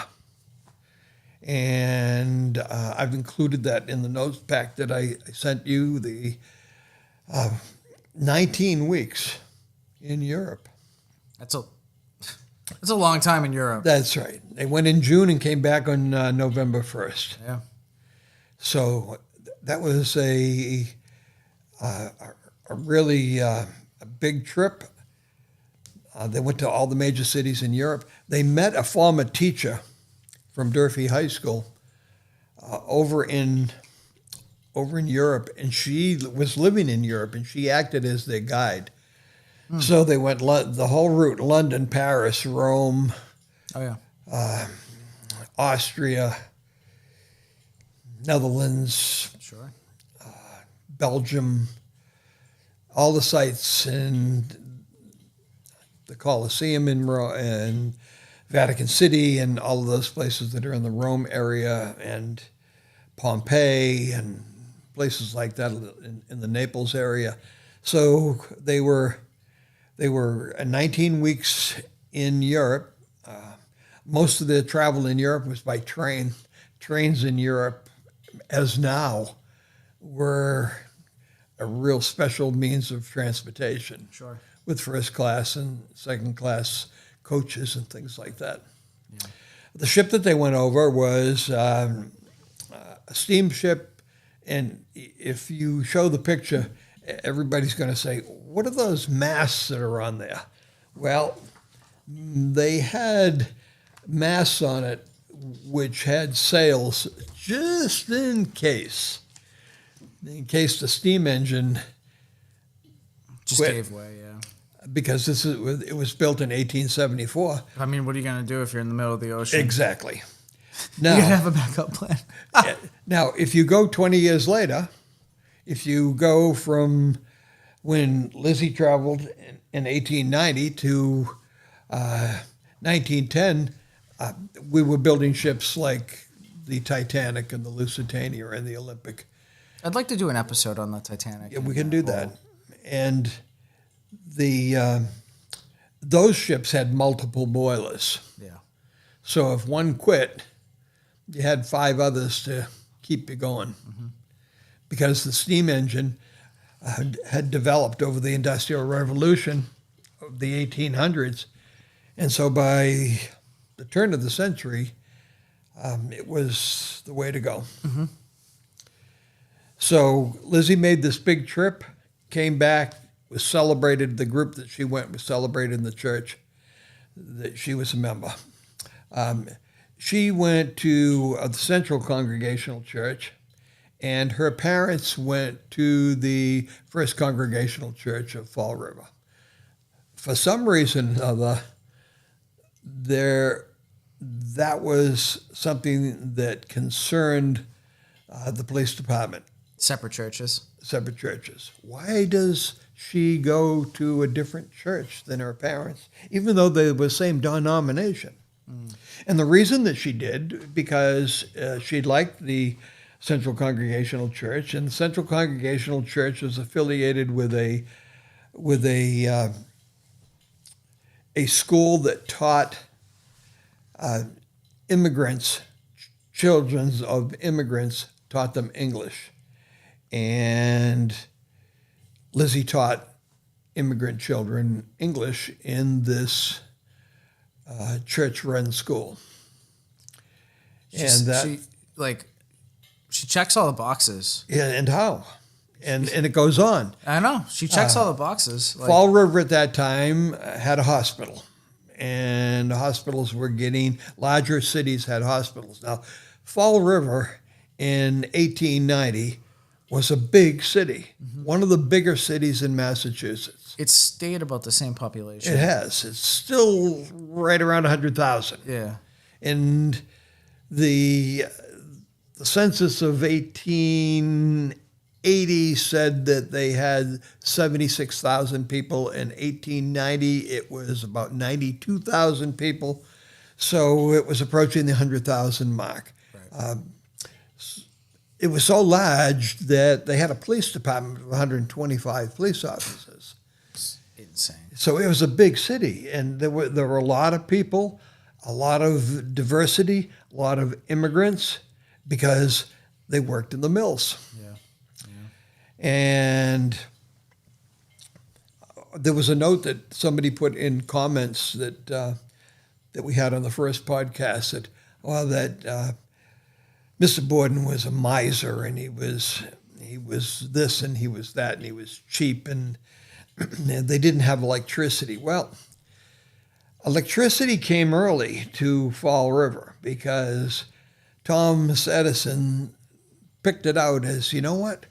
And I've included that in the notes pack that I sent you, the 19 weeks in Europe. That's a long time in Europe. That's right. They went in June and came back on November 1st. Yeah. So that was a really a big trip. They went to all the major cities in Europe. They met a former teacher from Durfee High School over in Europe, and she was living in Europe, and she acted as their guide. So they went the whole route: London, Paris, Rome, Austria, Netherlands, Sure. Belgium, all the sites in the Colosseum and Vatican City and all of those places that are in the Rome area, and Pompeii and places like that in the Naples area. So they were 19 weeks in Europe. Most of their travel in Europe was by train. Trains in Europe, as now, were a real special means of transportation. Sure. With first class and second class coaches and things like that. Yeah. The ship that they went over was a steamship, and if you show the picture, everybody's going to say, what are those masts that are on there? Well, they had masts on it which had sails just in case the steam engine just quit. Gave way, yeah. Because it was built in 1874. I mean, what are you going to do if you're in the middle of the ocean? Exactly. Now, you have a backup plan. Now, if you go 20 years later, if you go from when Lizzie traveled in 1890 to 1910, we were building ships like the Titanic and the Lusitania and the Olympic. I'd like to do an episode on the Titanic. Yeah, we can do that. And those ships had multiple boilers. Yeah. So if one quit, you had 5 others to keep you going. Mm-hmm. Because the steam engine had developed over the Industrial Revolution of the 1800s. And so by the turn of the century, it was the way to go. Mm-hmm. So Lizzie made this big trip, came back, was celebrated. The group that she went was celebrated in the church that she was a member. She went to the Central Congregational Church, and her parents went to the First Congregational Church of Fall River. For some reason or other, that was something that concerned the police department. Separate churches. Separate churches. Why does she go to a different church than her parents, even though they were the same denomination? And the reason that she did, because she liked the Central Congregational Church, and the Central Congregational Church is affiliated with a school that taught immigrants, children of immigrants, taught them English. And Lizzie taught immigrant children English in this church-run school. She checks all the boxes. Yeah, and how? And it goes on. I know. She checks all the boxes. Fall River at that time had a hospital, and the hospitals were getting, larger cities had hospitals. Now, Fall River in 1890 was a big city, one of the bigger cities in Massachusetts. It's stayed about the same population. It has. It's still right around 100,000. Yeah. And the census of 1880 said that they had 76,000 people. In 1890, it was about 92,000 people. So it was approaching the 100,000 mark. Right. It was so large that they had a police department of 125 police officers. It's insane. So it was a big city, and there were a lot of people, a lot of diversity, a lot of immigrants, because they worked in the mills. Yeah. And there was a note that somebody put in comments that we had on the first podcast that Mr. Borden was a miser, and he was this and he was that, and he was cheap, and they didn't have electricity. Well, electricity came early to Fall River because Thomas Edison picked it out as, you know what,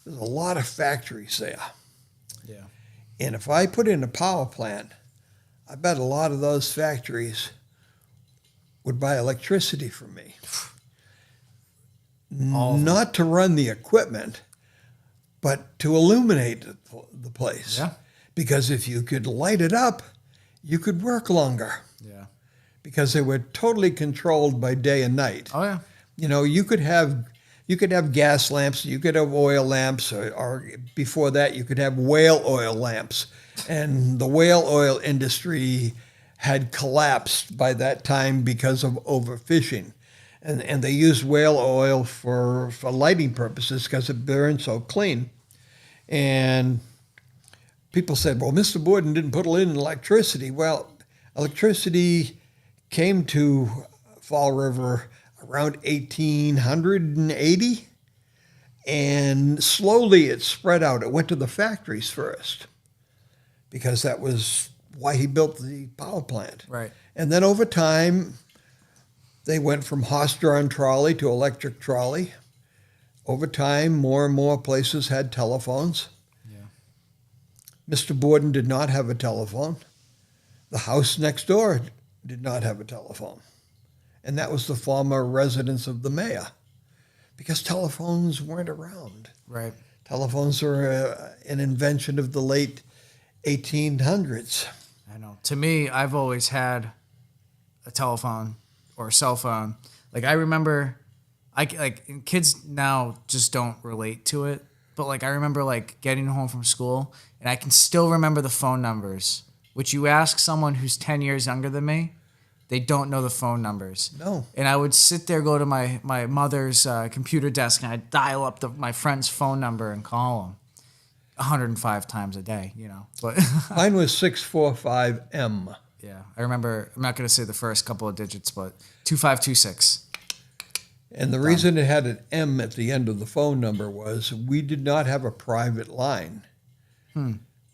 there's a lot of factories there. Yeah. And if I put in a power plant, I bet a lot of those factories would buy electricity from me. Not to run the equipment, but to illuminate the place. Yeah. Because if you could light it up, you could work longer. Yeah. Because they were totally controlled by day and night. Oh, yeah. You know, you could have gas lamps, you could have oil lamps, or before that you could have whale oil lamps. And the whale oil industry had collapsed by that time because of overfishing. And they used whale oil for lighting purposes because it burned so clean. And people said, well, Mr. Borden didn't put in electricity. Well, electricity came to Fall River around 1880, and slowly it spread out. It went to the factories first because that was why he built the power plant. Right. And then over time, they went from horse-drawn trolley to electric trolley. Over time, more and more places had telephones. Yeah. Mr. Borden did not have a telephone. The house next door did not have a telephone. And that was the former residence of the mayor, because telephones weren't around. Right. Telephones were an invention of the late 1800s. I know. To me, I've always had a telephone or a cell phone. Like, I remember, kids now just don't relate to it. But, I remember, getting home from school, and I can still remember the phone numbers, which you ask someone who's 10 years younger than me, they don't know the phone numbers. No. And I would sit there, go to my mother's computer desk, and I'd dial up my friend's phone number and call them 105 times a day, But Mine was 645M. yeah, I remember, I'm not going to say the first couple of digits, but 2526. And the reason it had an M at the end of the phone number was we did not have a private line.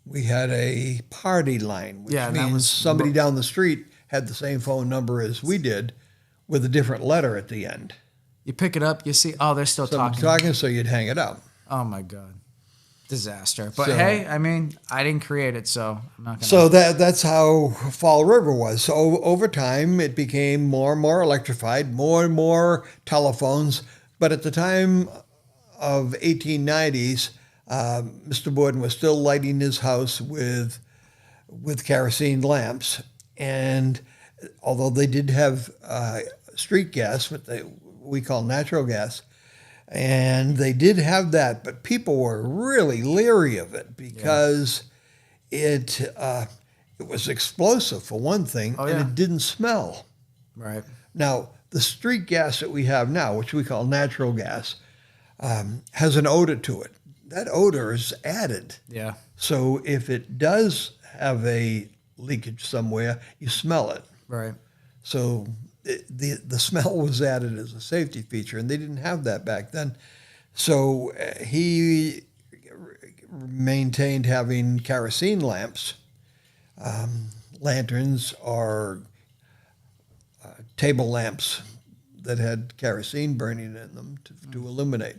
We had a party line, which means somebody down the street had the same phone number as we did with a different letter at the end. You pick it up, you see, they're still talking, so you'd hang it up. Oh, my God. Disaster. But hey, I mean, I didn't create it, so I'm not going to. So that's how Fall River was. So over time, it became more and more electrified, more and more telephones. But at the time of 1890s, Mr. Borden was still lighting his house with kerosene lamps. And although they did have street gas, what we call natural gas, and they did have that, but people were really leery of it because it was explosive for one thing, and it didn't smell. Right. Now, the street gas that we have now, which we call natural gas, has an odor to it. That odor is added. Yeah. So if it does have a leakage somewhere, you smell it. Right. So the smell was added as a safety feature, and they didn't have that back then. So he maintained having kerosene lamps, lanterns, or table lamps that had kerosene burning in them to illuminate.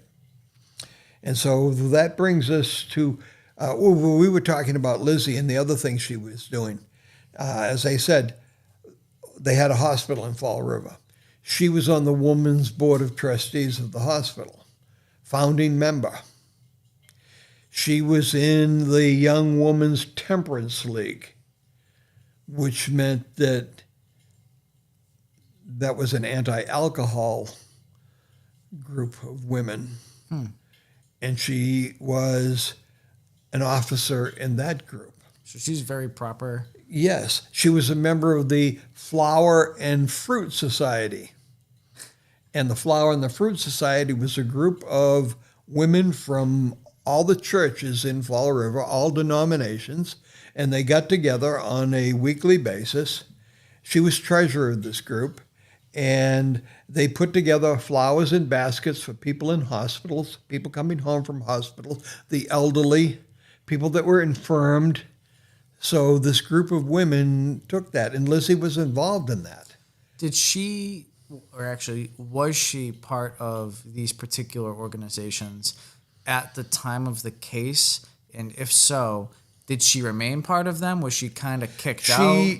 And so that brings us to, we were talking about Lizzie and the other things she was doing. As I said, they had a hospital in Fall River. She was on the Women's Board of Trustees of the hospital, founding member. She was in the Young Women's Temperance League, which meant that was an anti-alcohol group of women. And she was an officer in that group. So she's very proper. Yes, she was a member of the Flower and Fruit Society. And the Flower and the Fruit Society was a group of women from all the churches in Fall River, all denominations, and they got together on a weekly basis. She was treasurer of this group, and they put together flowers in baskets for people in hospitals, people coming home from hospitals, the elderly, people that were infirmed. So this group of women took that, and Lizzie was involved in that. Did she, or actually, was she part of these particular organizations at the time of the case? And if so, did she remain part of them? Was she kind of kicked out?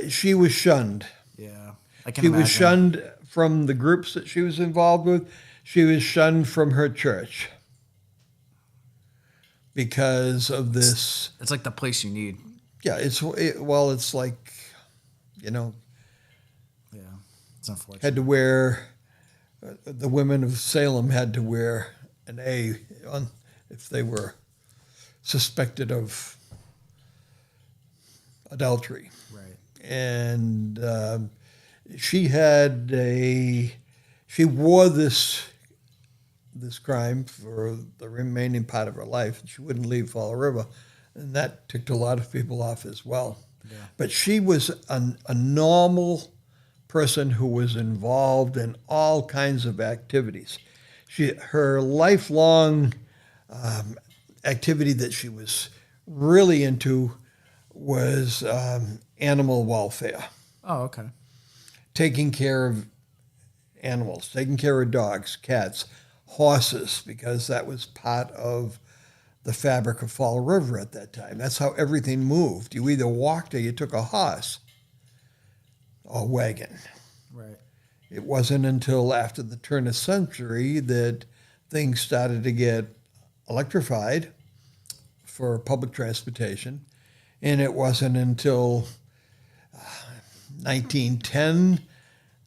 She was shunned. Yeah, I can She imagine. was shunned from the groups that she was involved with. She was shunned from her church because of this. It's like the place you need. Yeah, it's like, Yeah, it's unfortunate. had to wear, the women of Salem had to wear an A on if they were suspected of adultery. Right. And she wore this crime for the remaining part of her life. She wouldn't leave Fall River, and that ticked a lot of people off as well. Yeah. But she was a normal person who was involved in all kinds of activities. Her lifelong activity that she was really into was animal welfare. Oh, okay. Taking care of animals, taking care of dogs, cats, horses, because that was part of the fabric of Fall River at that time. That's how everything moved. You either walked or you took a horse or wagon. Right. It wasn't until after the turn of century that things started to get electrified for public transportation. And it wasn't until 1910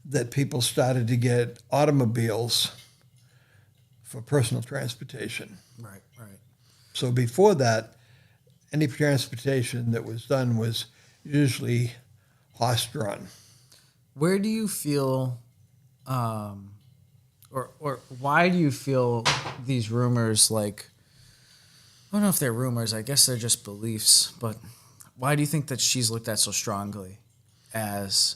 that people started to get automobiles for personal transportation. Right. So before that, any transportation that was done was usually horse-drawn. Where do you feel, or why do you feel these rumors, like, I don't know if they're rumors, I guess they're just beliefs, but why do you think that she's looked at so strongly as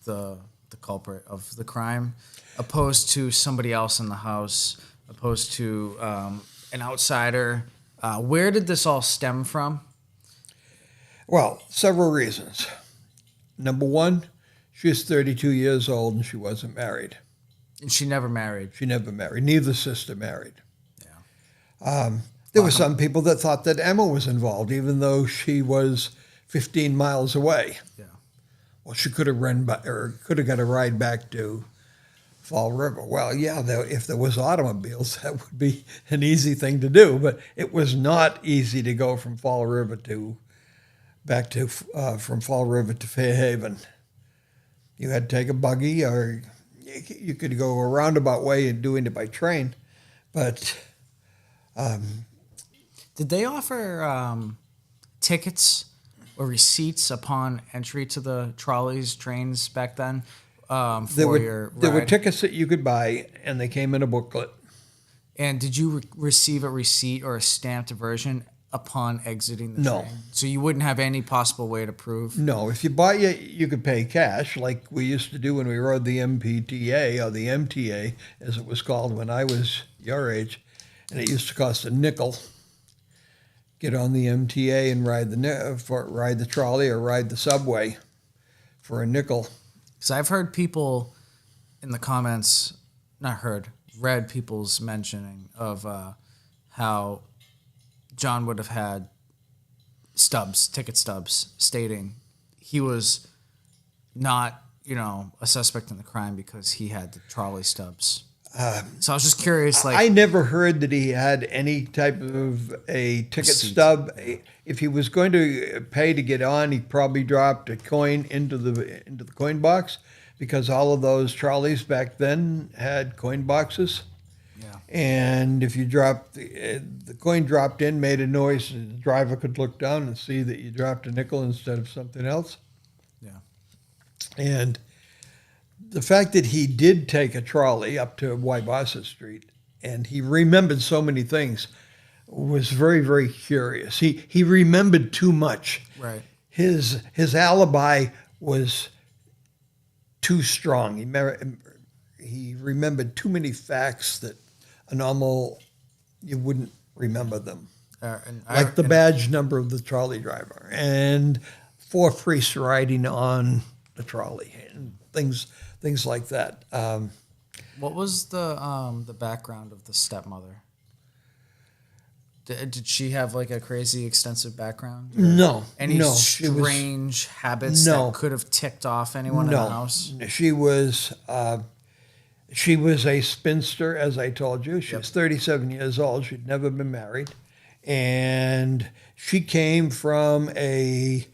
the culprit of the crime, opposed to somebody else in the house, opposed to an outsider? Where did this all stem from? Well, several reasons. Number one, she was 32 years old and she wasn't married. And she never married. She never married. Neither sister married. Yeah. There were some people that thought that Emma was involved, even though she was 15 miles away. Yeah. Well, she could have could have got a ride back to Fall River. Well, yeah, if there was automobiles, that would be an easy thing to do, but it was not easy to go from Fall River from Fall River to Fairhaven. You had to take a buggy, or you could go a roundabout way and doing it by train. But did they offer tickets or receipts upon entry to the trolleys, trains back then? There were tickets that you could buy, and they came in a booklet. And did you receive a receipt or a stamped version upon exiting the No. train? So you wouldn't have any possible way to prove? No, if you bought you could pay cash like we used to do when we rode the MPTA or the MTA, as it was called when I was your age, and it used to cost a nickel. Get on the MTA and ride the trolley or ride the subway for a nickel. Because I've heard people in the comments, read people's mentioning of how John would have had ticket stubs, stating he was not, a suspect in the crime because he had the trolley stubs. So I was just curious, I never heard that he had any type of a ticket Receipt. stub. If he was going to pay to get on, he probably dropped a coin into the coin box, because all of those trolleys back then had coin boxes. Yeah. And if you dropped the coin dropped in, made a noise, the driver could look down and see that you dropped a nickel instead of something else. Yeah. And the fact that he did take a trolley up to Wybosset Street and he remembered so many things was very, very curious. He remembered too much. Right. His alibi was too strong. He remembered too many facts that a normal, you wouldn't remember them. Like the badge number of the trolley driver and 4 priests riding on the trolley and things like that. What was the background of the stepmother? Did she have like a crazy extensive background? No. Any no, strange habits No. that could have ticked off anyone in the house? She was a spinster, as I told you. She was 37 years old. She'd never been married. And she came from a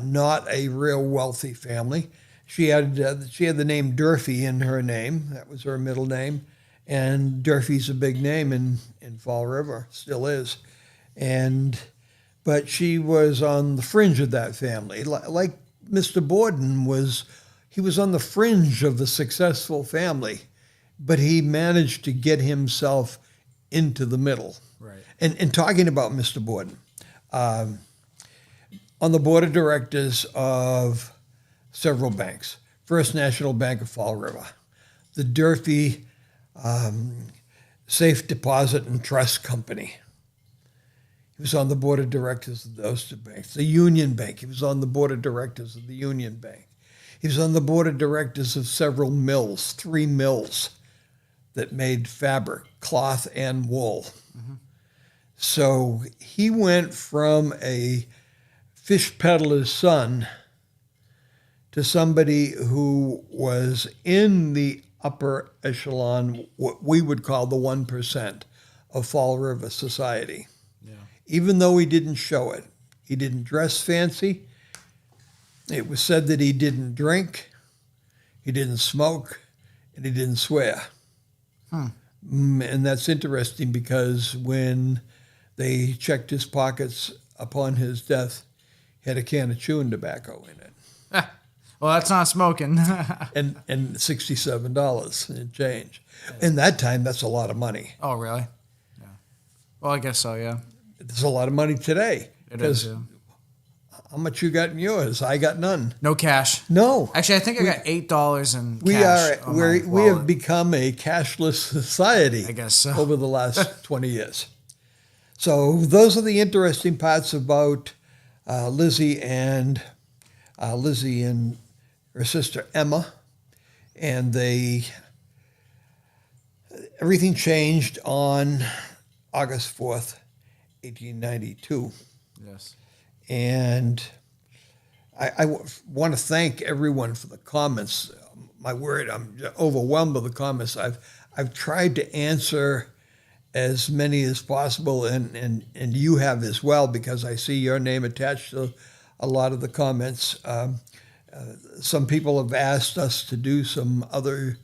not a real wealthy family. She had the name Durfee in her name. That was her middle name. And Durfee's a big name in Fall River, still is. But she was on the fringe of that family. Like Mr. Borden he was on the fringe of the successful family, but he managed to get himself into the middle. Right. And talking about Mr. Borden, on the board of directors of several banks, First National Bank of Fall River, the Durfee Safe Deposit and Trust Company. He was on the board of directors of those 2 banks. The Union Bank, he was on the board of directors of the Union Bank. He was on the board of directors of several mills, 3 mills that made fabric, cloth, and wool. Mm-hmm. So he went from a fish peddler's son to somebody who was in the upper echelon, what we would call the 1% of Fall River society. Yeah. Even though he didn't show it. He didn't dress fancy. It was said that he didn't drink, he didn't smoke, and he didn't swear. And that's interesting because when they checked his pockets upon his death, he had a can of chewing tobacco in it. Well, that's not smoking. and $67 in change. In that time, that's a lot of money. Oh, really? Yeah. Well, I guess so, yeah. It's a lot of money today. It is, yeah. How much you got in yours? I got none. No cash. No. Actually, I think I got $8 in we cash. We have become a cashless society. I guess so. Over the last 20 years. So those are the interesting parts about Lizzie and her sister Emma, and everything changed on August 4th, 1892. Yes. And I want to thank everyone for the comments. My word, I'm overwhelmed with the comments. I've tried to answer as many as possible, and you have as well, because I see your name attached to a lot of the comments. Some people have asked us to do some other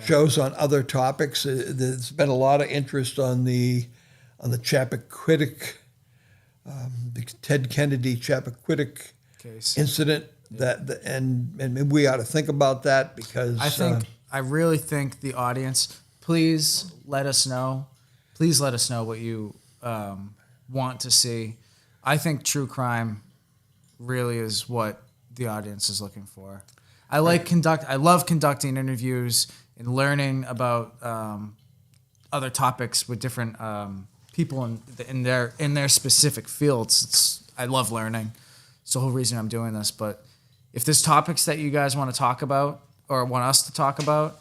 shows on other topics. There's been a lot of interest on the Chappaquiddick, the Ted Kennedy Chappaquiddick case incident. And we ought to think about that, because I really think the audience, please let us know. Please let us know what you want to see. I think true crime really is what the audience is looking for. I love conducting interviews and learning about other topics with different people in their specific fields. I love learning. It's the whole reason I'm doing this. But if there's topics that you guys want to talk about or want us to talk about,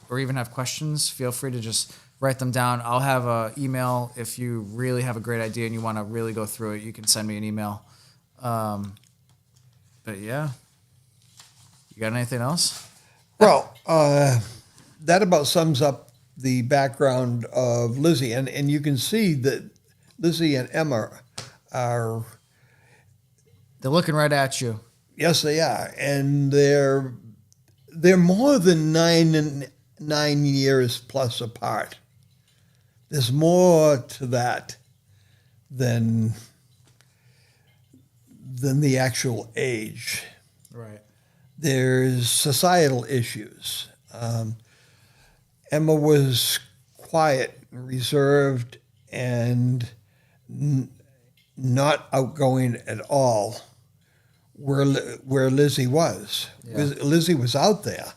or even have questions, feel free to just write them down. I'll have an email. If you really have a great idea and you want to really go through it, you can send me an email. But yeah. You got anything else? Well, that about sums up the background of Lizzie. And you can see that Lizzie and Emma are... They're looking right at you. Yes, they are. And they're more than 9 years plus apart. There's more to that than the actual age. Right. There's societal issues. Emma was quiet, reserved, and not outgoing at all, where Lizzie was. Yeah. Lizzie was out there.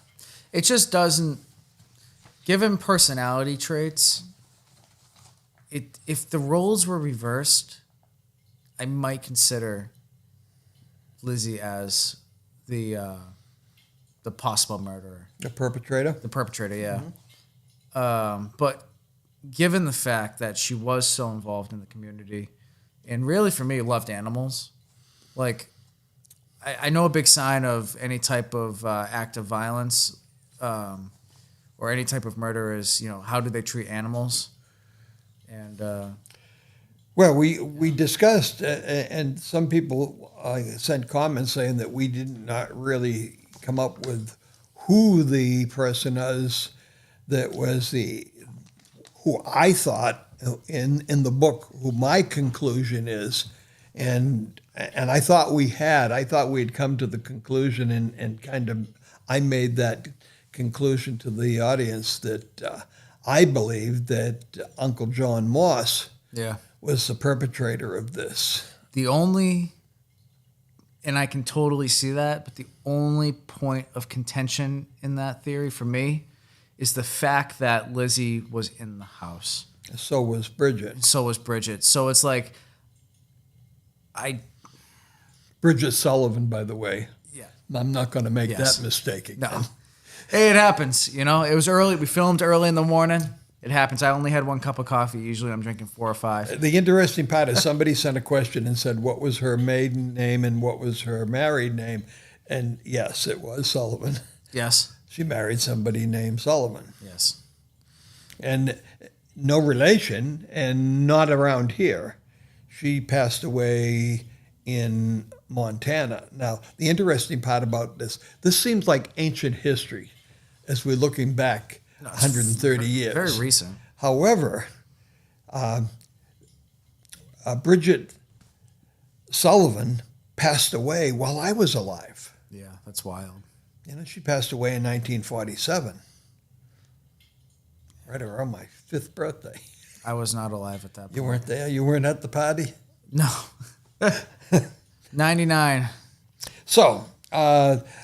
It just doesn't, given personality traits, if the roles were reversed, I might consider Lizzie as the possible murderer. The perpetrator? The perpetrator, yeah. Mm-hmm. But given the fact that she was so involved in the community, and really for me loved animals, like I know a big sign of any type of act of violence or any type of murder is, how do they treat animals? And well, we discussed, and some people sent comments saying that we did not really come up with who the person is that was who I thought in the book, who my conclusion is, and I thought we had come to the conclusion, and kind of I made that conclusion to the audience that I believe that Uncle John Moss was the perpetrator of this. And I can totally see that, but the only point of contention in that theory for me is the fact that Lizzie was in the house. So was Bridget. So it's like, Bridget Sullivan, by the way. Yeah. I'm not going to make that mistake again. No. Hey, it happens. It was early. We filmed early in the morning. It happens. I only had one cup of coffee. Usually I'm drinking 4 or 5. The interesting part is somebody sent a question and said, what was her maiden name and what was her married name? And yes, it was Sullivan. Yes. She married somebody named Sullivan. Yes. And no relation and not around here. She passed away in Montana. Now, the interesting part about this seems like ancient history as we're looking back 130 years. Very recent. However, Bridget Sullivan passed away while I was alive. Yeah, that's wild. She passed away in 1947, right around my 5th birthday. I was not alive at that point. You weren't there? You weren't at the party? No. 99. So,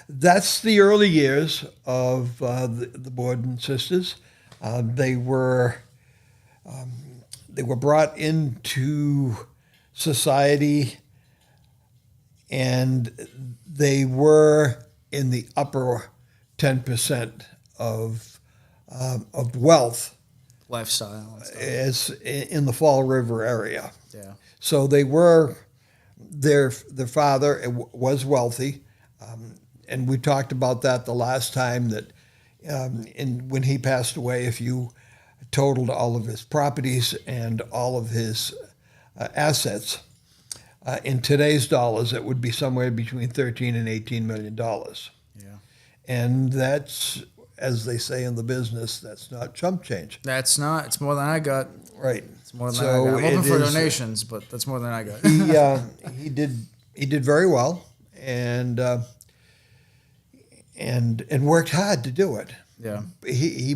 that's the early years of the Borden sisters. They were brought into society, and they were in the upper 10% of wealth, Lifestyle. as in the Fall River area. Yeah. So they were. Their father was wealthy. And we talked about that the last time, that when he passed away, if you totaled all of his properties and all of his assets, in today's dollars, it would be somewhere between $13 and $18 million. Yeah. And that's, as they say in the business, that's not chump change. That's not. It's more than I got. Right. It's more than I got. I'm hoping for donations, but that's more than I got. He did very well, and worked hard to do it. Yeah. He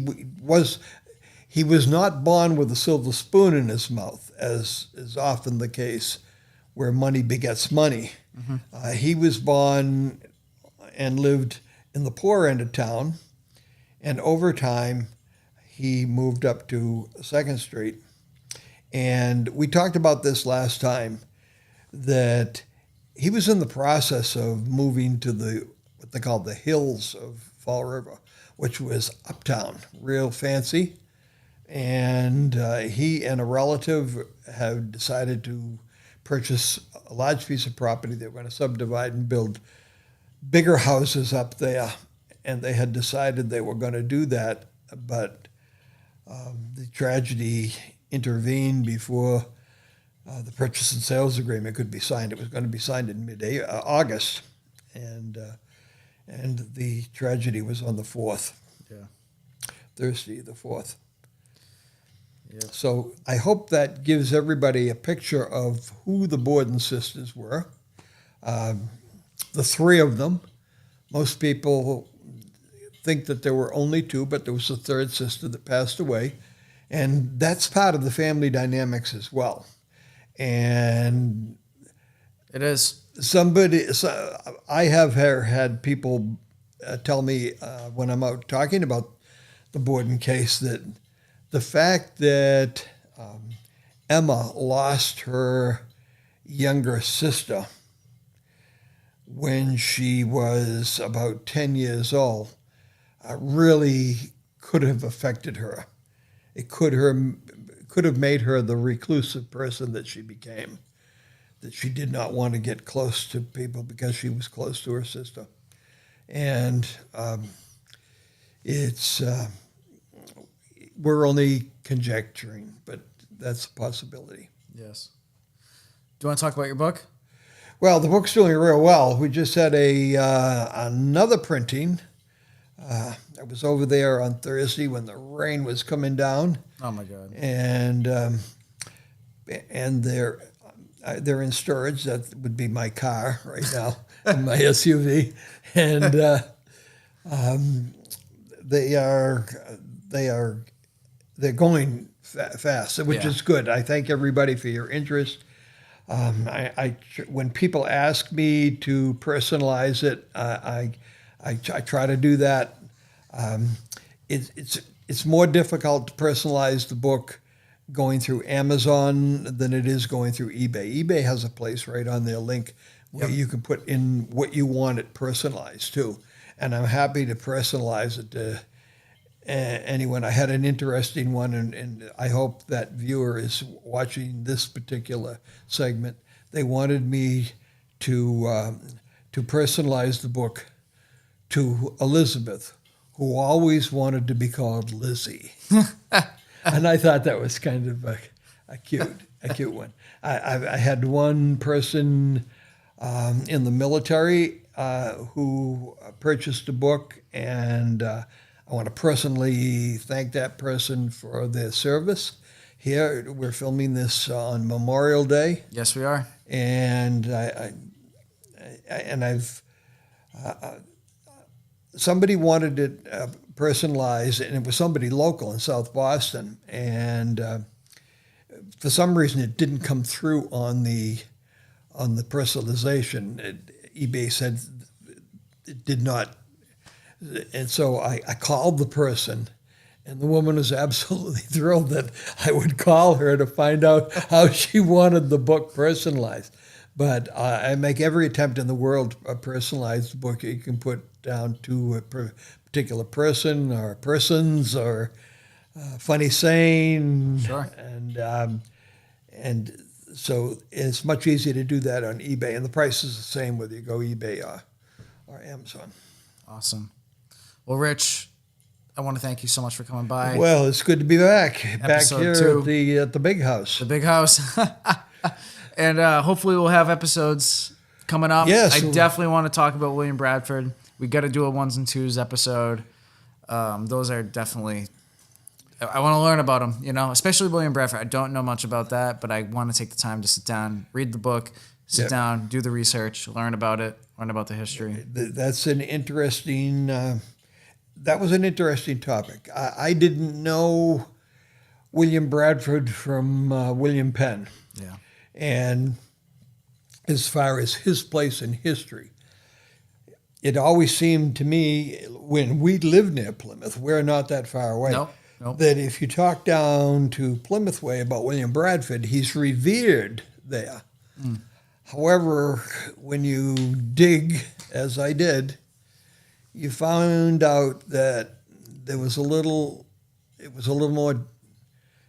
he was not born with a silver spoon in his mouth, as is often the case where money begets money. He was born and lived in the poor end of town, and over time, he moved up to 2nd Street. And we talked about this last time, that he was in the process of moving to what they call the hills of Fall River, which was uptown, real fancy. And he and a relative have decided to purchase a large piece of property. They were going to subdivide and build bigger houses up there. And they had decided they were going to do that, but the tragedy intervened before the purchase and sales agreement could be signed. It was going to be signed in mid-August, and the tragedy was on the 4th. Yeah. Thursday, the 4th. Yeah. So I hope that gives everybody a picture of who the Borden sisters were. The 3 of them. Most people think that there were only 2, but there was a 3rd sister that passed away. And that's part of the family dynamics as well. And It is. I have had people tell me when I'm out talking about the Borden case that the fact that Emma lost her younger sister when she was about 10 years old really could have affected her. It could have made her the reclusive person that she became, that she did not want to get close to people because she was close to her sister. And we're only conjecturing, but that's a possibility. Yes. Do you want to talk about your book? Well, the book's doing real well. We just had another printing. I was over there on Thursday when the rain was coming down. Oh my God! And they're in storage. That would be my car right now, and my SUV. And they're going fast, which is good. I thank everybody for your interest. When people ask me to personalize it, I try to do that. It's more difficult to personalize the book going through Amazon than it is going through eBay. eBay has a place right on their link where you can put in what you want it personalized to. And I'm happy to personalize it to anyone. I had an interesting one, and I hope that viewer is watching this particular segment. They wanted me to personalize the book to Elizabeth, who always wanted to be called Lizzie. And I thought that was kind of a cute one. I had one person in the military who purchased a book, and I want to personally thank that person for their service. Here, we're filming this on Memorial Day. Yes, we are. And somebody wanted it personalized, and it was somebody local in South Boston. And for some reason, it didn't come through on the personalization. eBay said it did not. And so I called the person, and the woman was absolutely thrilled that I would call her to find out how she wanted the book personalized. But I make every attempt in the world to personalize the book. You can put down to a particular person or persons or funny saying. Sure. And so it's much easier to do that on eBay. And the price is the same whether you go eBay or Amazon. Awesome. Well, Rich, I want to thank you so much for coming by. Well, it's good to be back Episode here 2. at the big house. The big house. And hopefully we'll have episodes coming up. Yes. I definitely want to talk about William Bradford. We got to do a 1s and 2s episode. Those are definitely... I want to learn about him, especially William Bradford. I don't know much about that, but I want to take the time to sit down, read the book, sit down, do the research, learn about it, learn about the history. That's an interesting... that was an interesting topic. I didn't know William Bradford from William Penn. Yeah. And as far as his place in history, it always seemed to me when we lived near Plymouth, we're not that far away, Nope. that if you talk down to Plymouth Way about William Bradford, he's revered there. However, when you dig, as I did, you found out that it was a little more,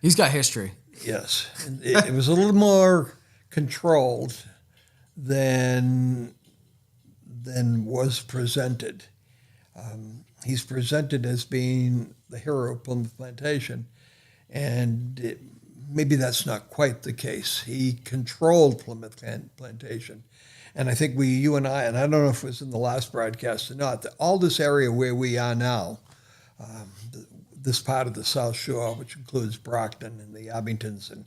He's got history. yes, it was a little more controlled than was presented. He's presented as being the hero of Plymouth Plantation, and maybe that's not quite the case. He controlled Plymouth Plantation. And I think you and I don't know if it was in the last broadcast or not, that all this area where we are now, this part of the South Shore, which includes Brockton and the Abingtons, and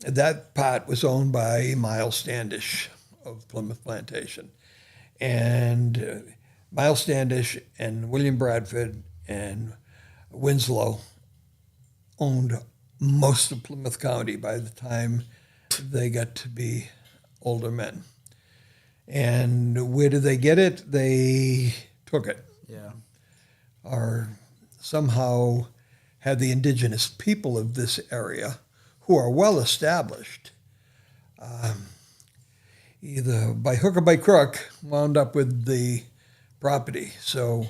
that part was owned by Miles Standish of Plymouth Plantation. And Miles Standish and William Bradford and Winslow owned most of Plymouth County by the time they got to be older men. And where did they get it? They took it. Yeah. Or somehow had the indigenous people of this area, who are well established, either by hook or by crook, wound up with the property. So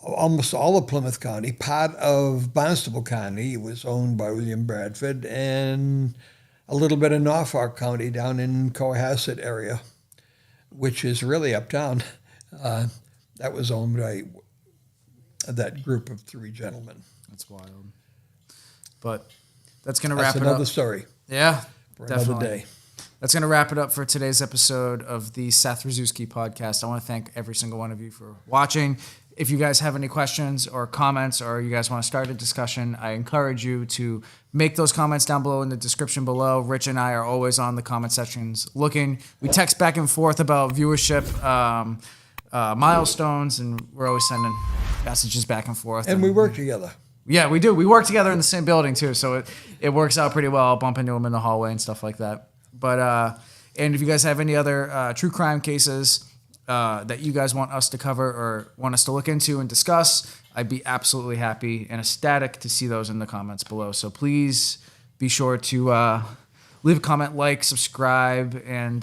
almost all of Plymouth County, part of Barnstable County, was owned by William Bradford, and a little bit of Norfolk County down in Cohasset area, which is really uptown, that was owned by that group of three gentlemen. That's wild. But that's going to wrap That's it up. another story Yeah, for definitely. another day. That's going to wrap it up for today's episode of the Seth Rosczewski podcast. I want to thank every single one of you for watching. If you guys have any questions or comments, or you guys want to start a discussion, I encourage you to make those comments down below in the description below. Rich and I are always on the comment sections looking. We text back and forth about viewership milestones, and we're always sending messages back and forth. And we work together. Yeah, we do. We work together in the same building too, so it works out pretty well. I'll bump into them in the hallway and stuff like that. But and if you guys have any other true crime cases that you guys want us to cover or want us to look into and discuss, I'd be absolutely happy and ecstatic to see those in the comments below. So please be sure to leave a comment, like, subscribe, and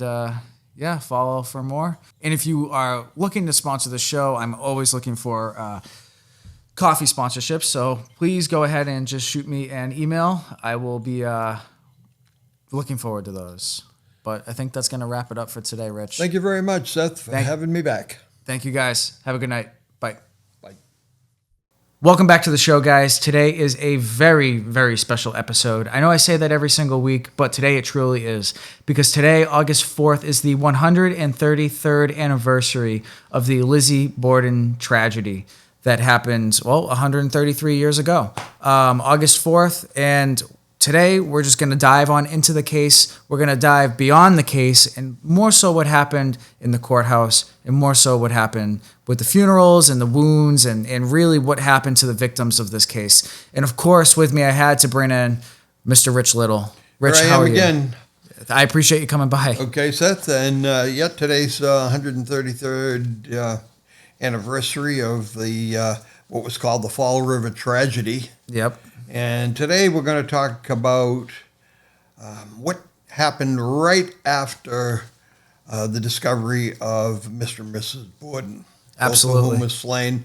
follow for more. And if you are looking to sponsor the show, I'm always looking for coffee sponsorships. So please go ahead and just shoot me an email. I will be looking forward to those. But I think that's going to wrap it up for today, Rich. Thank you very much, Seth, for having me back. Thank you, guys. Have a good night. Bye. Bye. Welcome back to the show, guys. Today is a very, very special episode. I know I say that every single week, but today it truly is. Because today, August 4th, is the 133rd anniversary of the Lizzie Borden tragedy that happened, 133 years ago. August 4th, and today, we're just going to dive on into the case. We're going to dive beyond the case and more so what happened in the courthouse and more so what happened with the funerals and the wounds and really what happened to the victims of this case. And of course, with me, I had to bring in Mr. Rich Little. Rich, Here I how am are you? again. I appreciate you coming by. Okay, Seth, and yet today's 133rd anniversary of the what was called the Fall River tragedy. Yep. And today we're going to talk about what happened right after the discovery of Mr. and Mrs. Borden. Absolutely. Both of whom was slain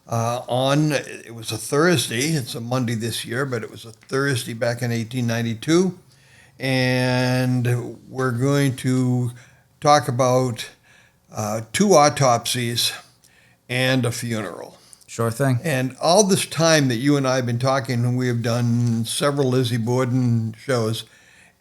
it was a Thursday. It's a Monday this year, but it was a Thursday back in 1892. And we're going to talk about 2 autopsies and a funeral. Sure thing. And all this time that you and I have been talking, we have done several Lizzie Borden shows,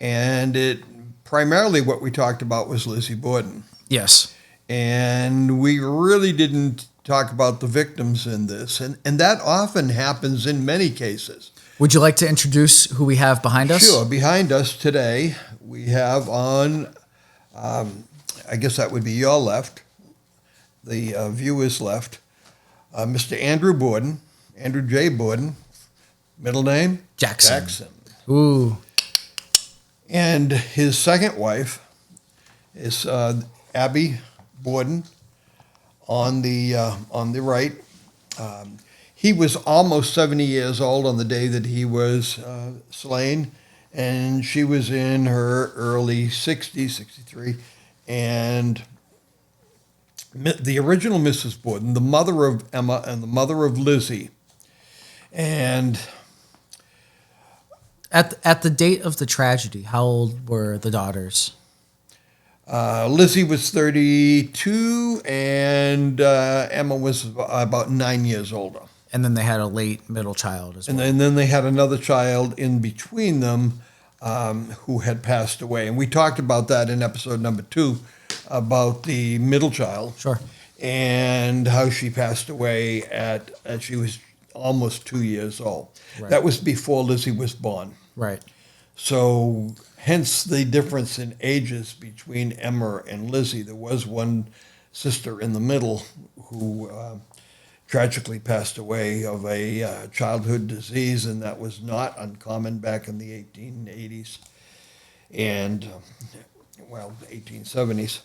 and primarily what we talked about was Lizzie Borden. Yes. And we really didn't talk about the victims in this, and that often happens in many cases. Would you like to introduce who we have behind us? Sure. Behind us today, we have on, I guess that would be your left, the viewer's left, Mr. Andrew Borden, Andrew J. Borden, Middle name? Jackson. Ooh. And his second wife is Abby Borden on the right. He was almost 70 years old on the day that he was slain, and she was in her early 60s, 63. And the original Mrs. Borden, the mother of Emma and the mother of Lizzie. And at the date of the tragedy, how old were the daughters? Lizzie was 32, and Emma was about 9 years older. And then they had a late middle child as well. And then they had another child in between them who had passed away. And we talked about that in episode number 2 about the middle child. Sure. And how she passed away at she was almost 2 years old. Right. That was before Lizzie was born. Right. So hence the difference in ages between Emma and Lizzie. There was one sister in the middle who tragically passed away of a childhood disease, and that was not uncommon back in the 1880s and, 1870s.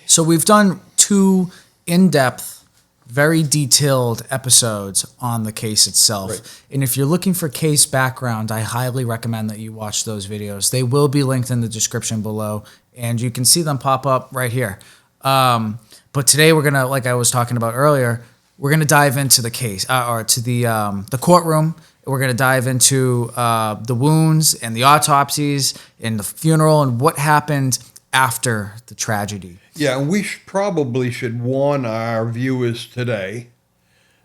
So we've done 2 in-depth, very detailed episodes on the case itself. Right. And if you're looking for case background, I highly recommend that you watch those videos. They will be linked in the description below, and you can see them pop up right here. But today we're going to, like I was talking about earlier, we're going to dive into the case, or to the courtroom. We're going to dive into the wounds and the autopsies and the funeral and what happened after the tragedy. Yeah, and we probably should warn our viewers today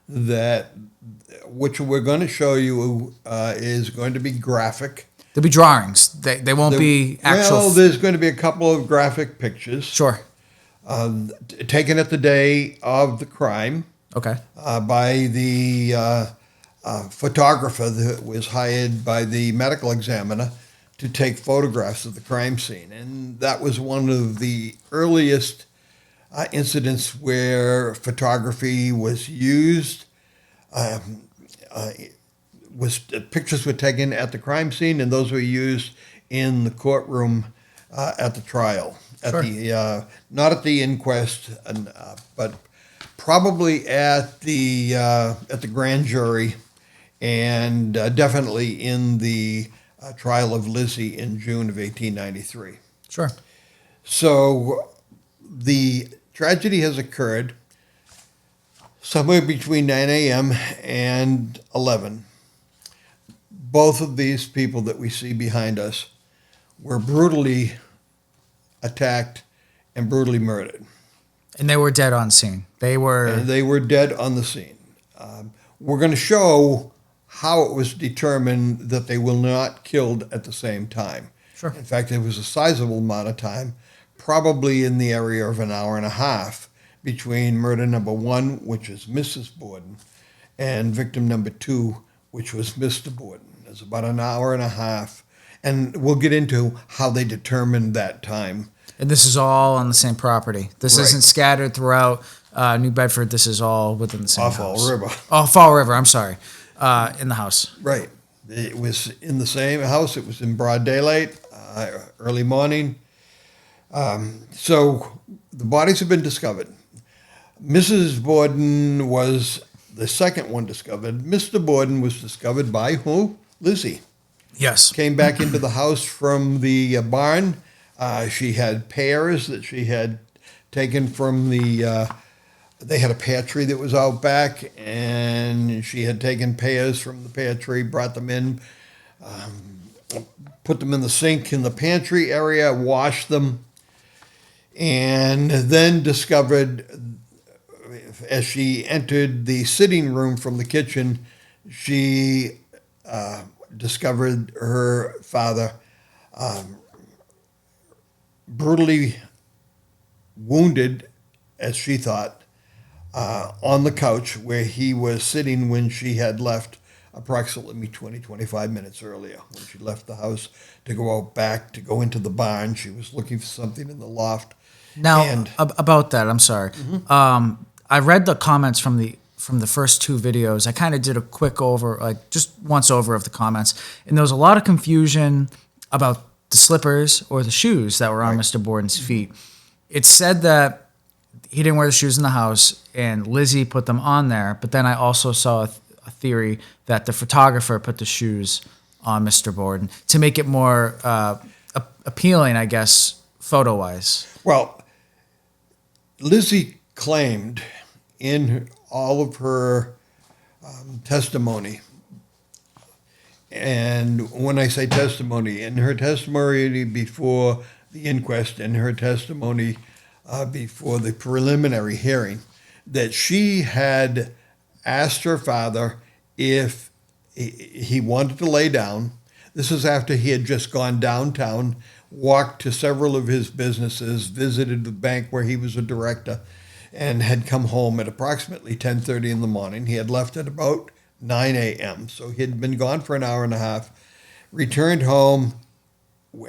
that what we're going to show you is going to be graphic. There'll be drawings. They won't be actual. Well, there's going to be a couple of graphic pictures. Sure. Taken at the day of the crime. Okay. By the photographer that was hired by the medical examiner to take photographs of the crime scene. And that was one of the earliest incidents where photography was used. Pictures were taken at the crime scene, and those were used in the courtroom at the trial. Sure. Not at the inquest, but probably at the grand jury, and definitely in the trial of Lizzie in June of 1893. Sure. So the tragedy has occurred somewhere between 9 a.m. and 11. Both of these people that we see behind us were brutally attacked and brutally murdered. And they were dead on scene. They were dead on the scene. We're going to show how it was determined that they were not killed at the same time. Sure. In fact, it was a sizable amount of time, probably in the area of an hour and a half, between murder number 1, which is Mrs. Borden, and victim number 2, which was Mr. Borden. It's about an hour and a half. And we'll get into how they determined that time. And this is all on the same property. This Right. isn't scattered throughout New Bedford. This is all within the same house. Fall River. Oh, Fall River. I'm sorry. In the house. Right. It was in the same house. It was in broad daylight, early morning. So the bodies have been discovered. Mrs. Borden was the second one discovered. Mr. Borden was discovered by who? Lizzie. Yes. Came back into the house from the barn. She had pears that she had taken from they had a pear tree that was out back, and she had taken pears from the pear tree, brought them in, put them in the sink in the pantry area, washed them, and then discovered, as she entered the sitting room from the kitchen, she discovered her father brutally wounded, as she thought, on the couch where he was sitting when she had left approximately 25 minutes earlier. When she left the house to go out back, to go into the barn, she was looking for something in the loft. Now, about that, I'm sorry. I read the comments from from the first two videos, I kind of did a quick just once over of the comments, and there was a lot of confusion about the slippers or the shoes that were on Mr. Borden's feet. It said that he didn't wear the shoes in the house, and Lizzie put them on there. But then I also saw a theory that the photographer put the shoes on Mr. Borden to make it more appealing, I guess, photo-wise. Well, Lizzie claimed in all of her testimony, and when I say testimony, in her testimony before the inquest, in her testimony before the preliminary hearing, that she had asked her father if he wanted to lay down. This is after he had just gone downtown, walked to several of his businesses, visited the bank where he was a director, and had come home at approximately 10:30 in the morning. He had left at about 9 a.m., so he had been gone for an hour and a half, returned home,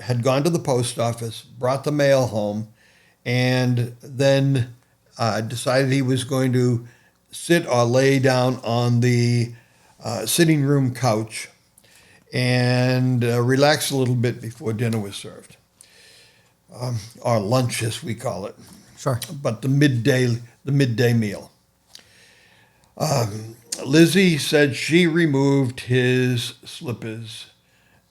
had gone to the post office, brought the mail home, and then decided he was going to sit or lay down on the sitting room couch and relax a little bit before dinner was served, or lunch as we call it. Sure. But the midday meal. Lizzie said she removed his slippers,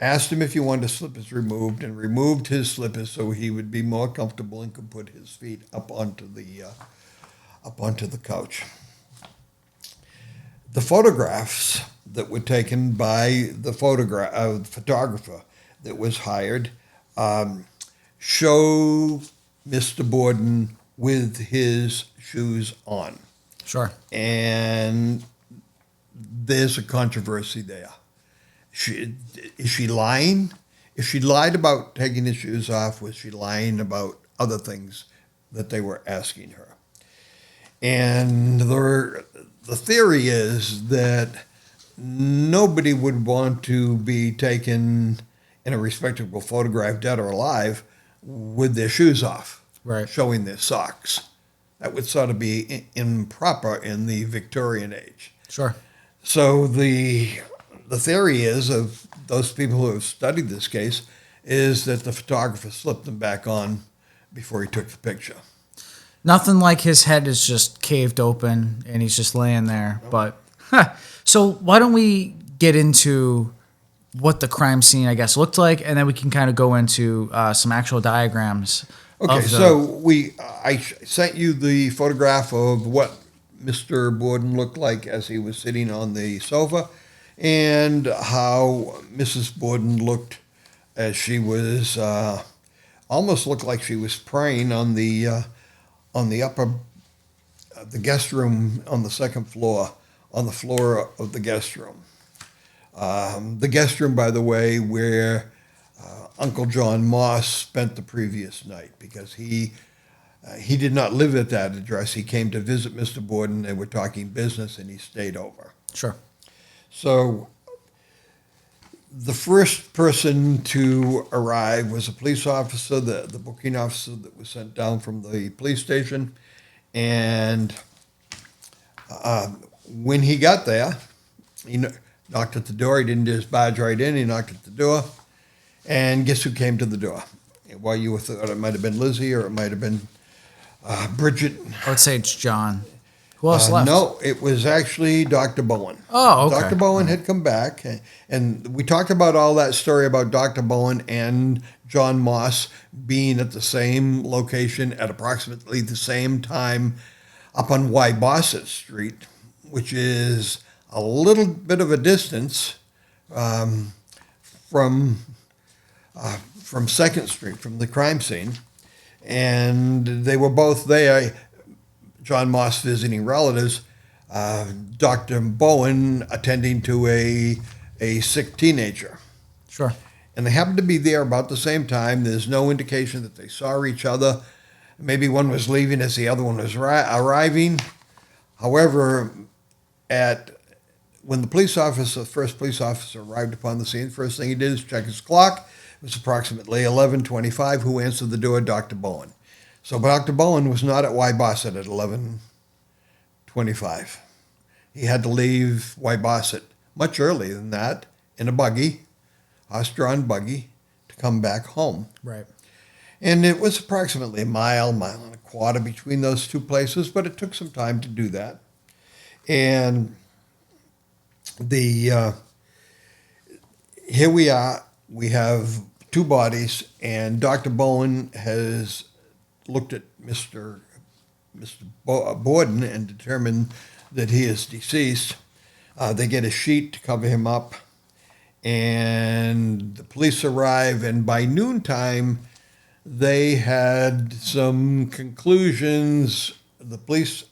asked him if he wanted his slippers removed, and removed his slippers so he would be more comfortable and could put his feet up onto the couch. The photographs that were taken by the photographer that was hired show Mr. Borden with his shoes on. Sure. And there's a controversy there. Is she lying? If she lied about taking his shoes off, was she lying about other things that they were asking her? And the theory is that nobody would want to be taken in a respectable photograph, dead or alive, with their shoes off, right, showing their socks. That would sort of be improper in the Victorian age. Sure. So the theory is, of those people who have studied this case, is that the photographer slipped them back on before he took the picture. Nothing like his head is just caved open and he's just laying there. But so why don't we get into what the crime scene, I guess, looked like, and then we can kind of go into some actual diagrams. Okay, so I sent you the photograph of what Mr. Borden looked like as he was sitting on the sofa, and how Mrs. Borden looked as she was almost looked like she was praying on the upper the guest room on the second floor, on the floor of the guest room. The guest room, by the way, where Uncle John Moss spent the previous night, because he did not live at that address. He came to visit Mr. Borden. They were talking business, and he stayed over. Sure. So the first person to arrive was a police officer, the booking officer that was sent down from the police station. And when he got there, he knocked at the door. He didn't just barge right in. He knocked at the door. And guess who came to the door? Well, you thought it might have been Lizzie, or it might have been Bridget. I would say it's John. Who else left? No, it was actually Dr. Bowen. Oh, okay. Dr. Bowen had come back, and we talked about all that story about Dr. Bowen and John Moss being at the same location at approximately the same time up on Wybosset Street, which is a little bit of a distance from 2nd Street, from the crime scene. And they were both there, John Moss visiting relatives, Dr. Bowen attending to a sick teenager. Sure. And they happened to be there about the same time. There's no indication that they saw each other. Maybe one was leaving as the other one was arriving. However, when the first police officer arrived upon the scene, the first thing he did is check his clock. It was approximately 11:25. Who answered the door? Dr. Bowen. So Dr. Bowen was not at Wybosset at 11:25. he had to leave Wybosset much earlier than that in a buggy, horse-drawn buggy, to come back home. Right. And it was approximately a mile and a quarter between those two places, but it took some time to do that. And here we are. We have two bodies, and Dr. Bowen has looked at Mr. Borden and determined that he is deceased. They get a sheet to cover him up, and the police arrive, and by noontime, they had some conclusions. The police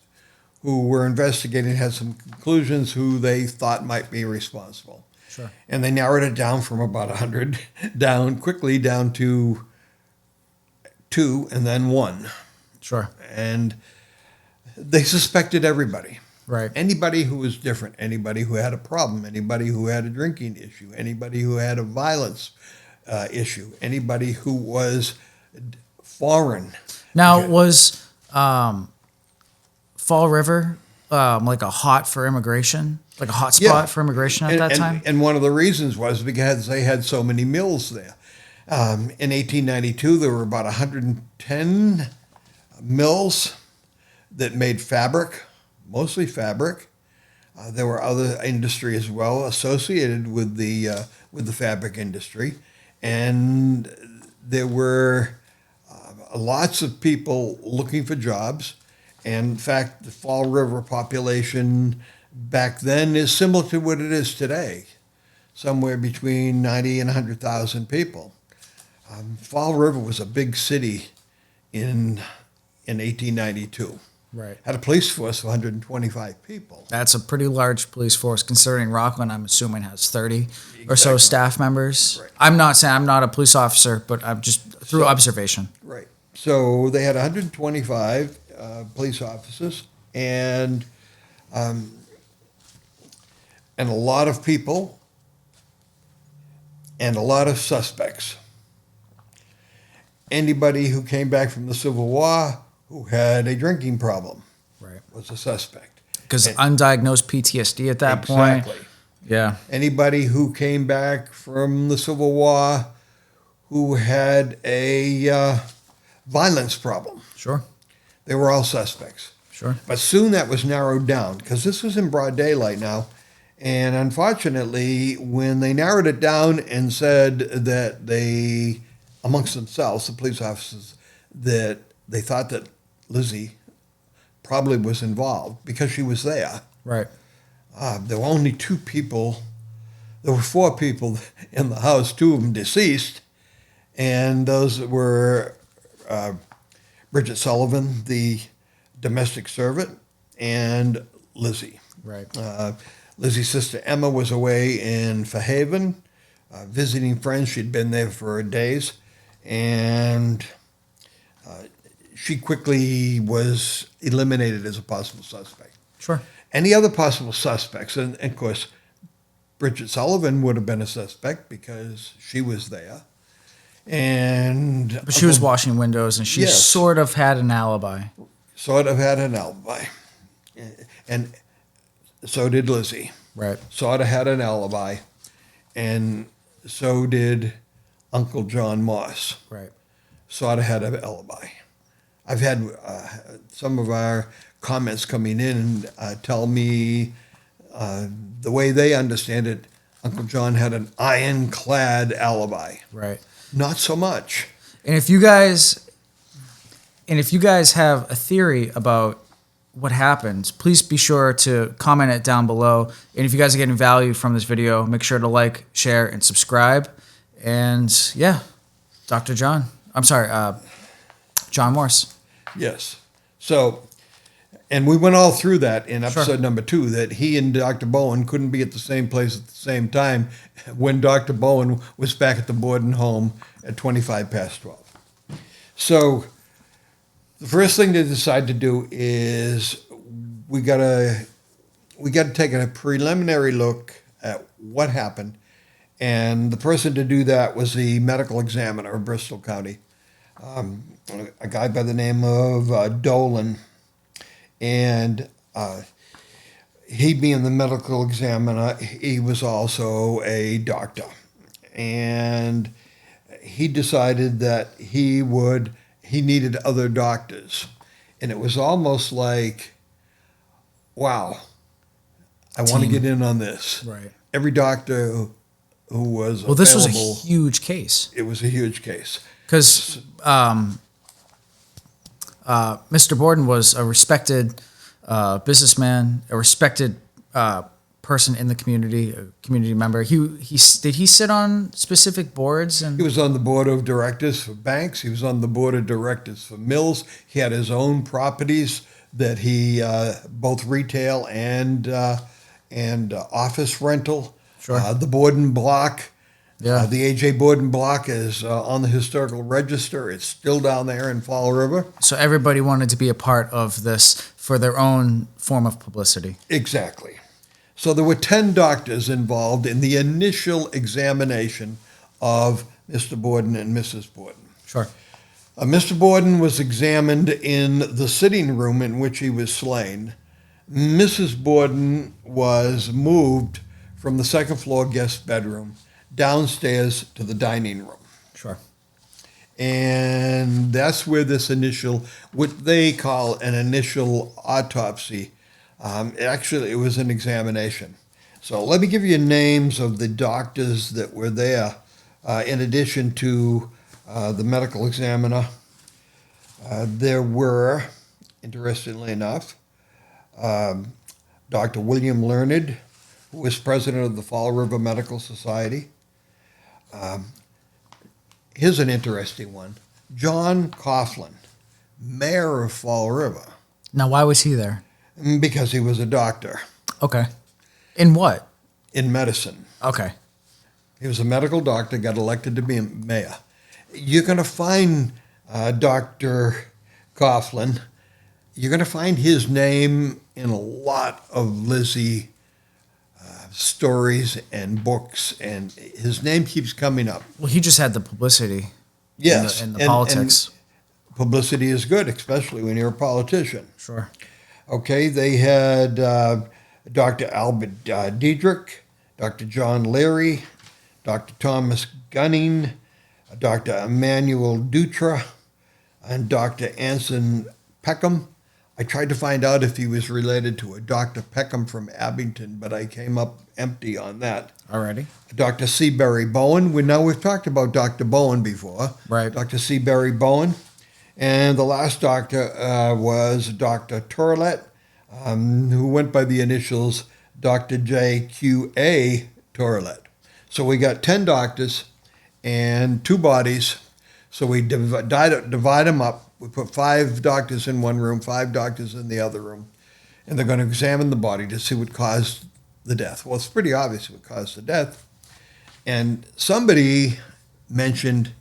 who were investigating had some conclusions who they thought might be responsible. Sure. And they narrowed it down from about 100 quickly down to 2 and then 1. Sure. And they suspected everybody. Right. Anybody who was different, anybody who had a problem, anybody who had a drinking issue, anybody who had a violence issue, anybody who was foreign. Now, was Fall River like a hot for immigration, like a hot spot for immigration at that time? And one of the reasons was because they had so many mills there. In 1892, there were about 110 mills that made fabric, mostly fabric. There were other industry as well associated with the fabric industry, and there were lots of people looking for jobs. And in fact, the Fall River population back then is similar to what it is today, somewhere between 90 and 100,000 people. Fall River was a big city in 1892. Right. Had a police force of 125 people. That's a pretty large police force, considering Rockland, I'm assuming, has 30 or so staff members. Right. I'm not saying I'm not a police officer, but I'm just through observation. Right. So they had 125 police officers and a lot of people and a lot of suspects. Anybody who came back from the Civil War who had a drinking problem was a suspect. Because undiagnosed PTSD at that point. Exactly. Yeah. Anybody who came back from the Civil War who had a violence problem. Sure. They were all suspects. Sure. But soon that was narrowed down because this was in broad daylight now. And unfortunately, when they narrowed it down and said that they, amongst themselves, the police officers, that they thought that Lizzie probably was involved because she was there. Right. There were only 2 people. There were 4 people in the house, 2 of them deceased. And those were Bridget Sullivan, the domestic servant, and Lizzie. Right. Lizzie's sister Emma was away in Fairhaven, visiting friends. She'd been there for days, and she quickly was eliminated as a possible suspect. Sure. Any other possible suspects, and of course, Bridget Sullivan would have been a suspect because she was there. But she was washing windows, and she sort of had an alibi. Sort of had an alibi. And so did Lizzie. Right. Sort of had an alibi. And so did Uncle John Moss. Right. Sort of had an alibi. I've had some of our comments coming in and tell me the way they understand it, Uncle John had an ironclad alibi. Right. Not so much. And if you guys have a theory about what happened, please be sure to comment it down below. And if you guys are getting value from this video, make sure to like, share, and subscribe. And yeah, John Morse. Yes. So, and we went all through that in episode number 2, that he and Dr. Bowen couldn't be at the same place at the same time when Dr. Bowen was back at the Borden home at 25 past 12. So the first thing they decide to do is we got to take a preliminary look at what happened. And the person to do that was the medical examiner of Bristol County, a guy by the name of Dolan. And he being the medical examiner, he was also a doctor. And he decided that he needed other doctors. And it was almost like, wow, I want to get in on this. Right. Every doctor who was Well, this was available, a huge case. it was a huge case. Because Mr. Borden was a respected businessman, a respected person in the community, a community member. Did he sit on specific boards? And He was on the board of directors for banks. He was on the board of directors for mills. He had his own properties that he both retail and office rental. Sure. The Borden block. Yeah. The A.J. Borden block is on the historical register. It's still down there in Fall River. So everybody wanted to be a part of this for their own form of publicity. Exactly. So there were 10 doctors involved in the initial examination of Mr. Borden and Mrs. Borden. Sure. Mr. Borden was examined in the sitting room in which he was slain. Mrs. Borden was moved from the second floor guest bedroom downstairs to the dining room. Sure. And that's where this initial, what they call an initial autopsy, actually it was an examination. So let me give you names of the doctors that were there in addition to the medical examiner. There were, interestingly enough, Dr. William Learned, who was president of the Fall River Medical Society. Here's an interesting one. John Coughlin, mayor of Fall River, Now, why was he there? because he was a doctor Okay. In what? in medicine. Okay. He was a medical doctor, got elected to be a mayor. You're going to find Dr. Coughlin, you're going to find his name in a lot of Lizzie stories and books, and his name keeps coming up. Well, he just had the publicity. Yes. In the politics. And publicity is good, especially when you're a politician. Sure. Okay, they had Dr. Albert Diedrich, Dr. John Leary, Dr. Thomas Gunning, Dr. Emmanuel Dutra, and Dr. Anson Peckham. I tried to find out if he was related to a Dr. Peckham from Abington, but I came up empty on that. Alrighty. Dr. C. Barry Bowen. We've talked about Dr. Bowen before. Right. Dr. C. Barry Bowen. And the last doctor was Dr. Turlett, who went by the initials Dr. J.Q.A. Turlett. So we got 10 doctors and 2 bodies. So we divide them up. We put 5 doctors in one room, 5 doctors in the other room. And they're going to examine the body to see what caused the death. Well, it's pretty obvious what caused the death. And somebody mentioned,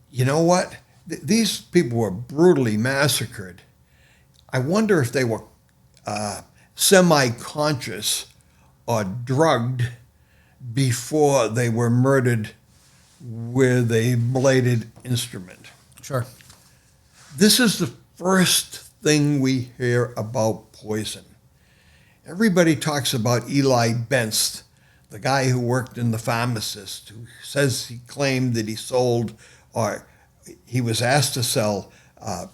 you know what? These people were brutally massacred. I wonder if they were semi-conscious or drugged before they were murdered with a bladed instrument. Sure. This is the first thing we hear about poison. Everybody talks about Eli Bentz, the guy who worked in the pharmacist, who says he claimed that he sold, or he was asked to sell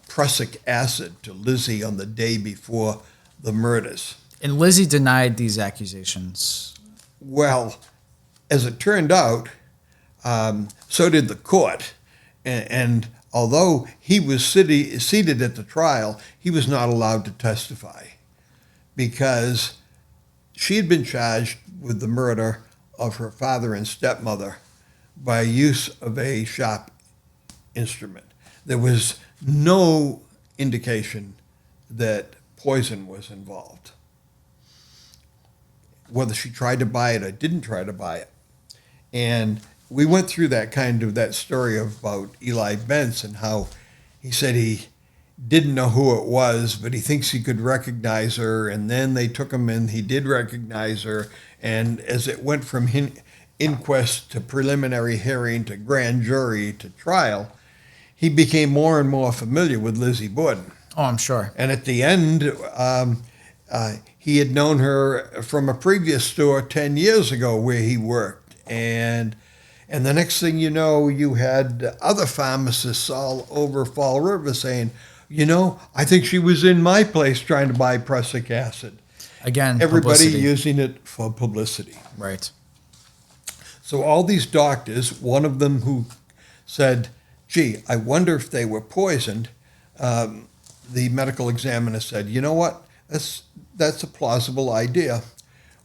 prussic acid to Lizzie on the day before the murders. And Lizzie denied these accusations. Well, as it turned out, so did the court. And although he was seated at the trial, he was not allowed to testify because she had been charged with the murder of her father and stepmother by use of a sharp instrument. There was no indication that poison was involved. Whether she tried to buy it or didn't try to buy it. And we went through that story about Eli Bentz and how he said he didn't know who it was, but he thinks he could recognize her. And then they took him and he did recognize her. And as it went from inquest to preliminary hearing to grand jury to trial, he became more and more familiar with Lizzie Borden. Oh, I'm sure. And at the end, he had known her from a previous store 10 years ago where he worked. And the next thing you know, you had other pharmacists all over Fall River saying, I think she was in my place trying to buy prussic acid. Again, Everybody publicity. using it for publicity. Right. So all these doctors, one of them who said, gee, I wonder if they were poisoned, the medical examiner said, you know what, that's a plausible idea.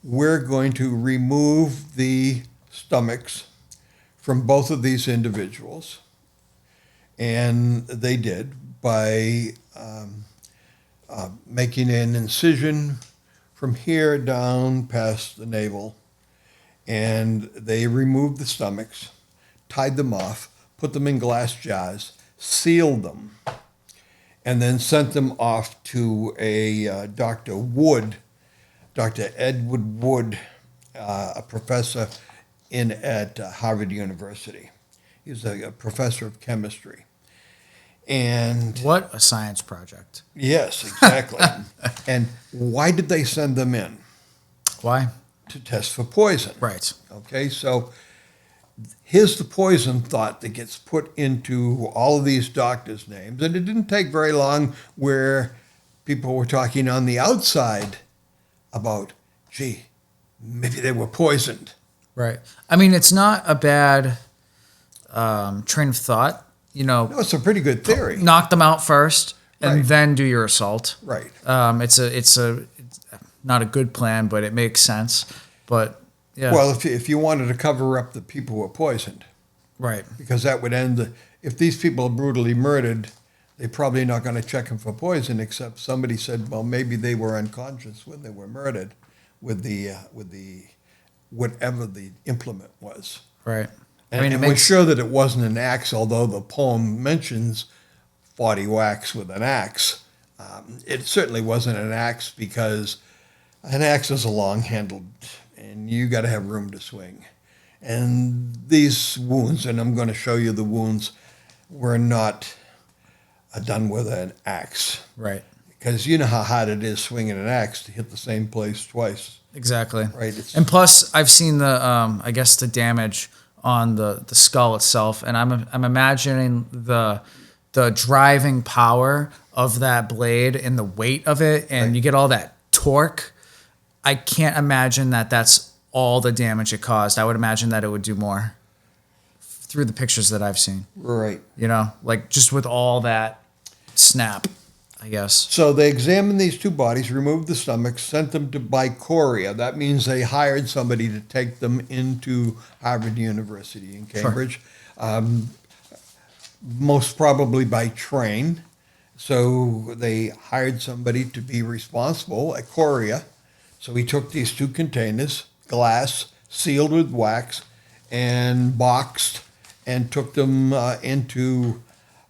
We're going to remove the stomachs from both of these individuals. And they did by making an incision from here down past the navel. And they removed the stomachs, tied them off, put them in glass jars, sealed them, and then sent them off to a Dr. Edward Wood, a professor at Harvard University. He was a professor of chemistry. And What a science project. yes, exactly. And why did they send them in? Why? To test for poison. Right. Okay, so here's the poison thought that gets put into all of these doctors' names. And it didn't take very long where people were talking on the outside about, gee, maybe they were poisoned. Right. I mean, it's not a bad train of thought. No, it's a pretty good theory. Knock them out first and Right. then do your assault. Right. It's not a good plan, but it makes sense. But yeah. Well, if you wanted to cover up the people who were poisoned, right. because that would end if these people are brutally murdered, they're probably not going to check them for poison, except somebody said, well, maybe they were unconscious when they were murdered with the whatever the implement was. Right. And we're sure that it wasn't an axe, although the poem mentions 40 whacks with an axe. It certainly wasn't an axe, because an axe is a long-handled, and you got to have room to swing. And these wounds, and I'm going to show you the wounds, were not done with an axe. Right. Because you know how hard it is swinging an axe to hit the same place twice. Exactly. Right. And plus, I've seen the damage on the skull itself, and I'm imagining the driving power of that blade and the weight of it, and Right. you get all that torque. I can't imagine that that's all the damage it caused. I would imagine that it would do more through the pictures that I've seen. Right. Like just with all that snap, I guess. So they examined these two bodies, removed the stomachs, sent them to Coria. That means they hired somebody to take them into Harvard University in Cambridge, most probably by train. So they hired somebody to be responsible at Coria. So he took these two containers, glass, sealed with wax, and boxed, and took them into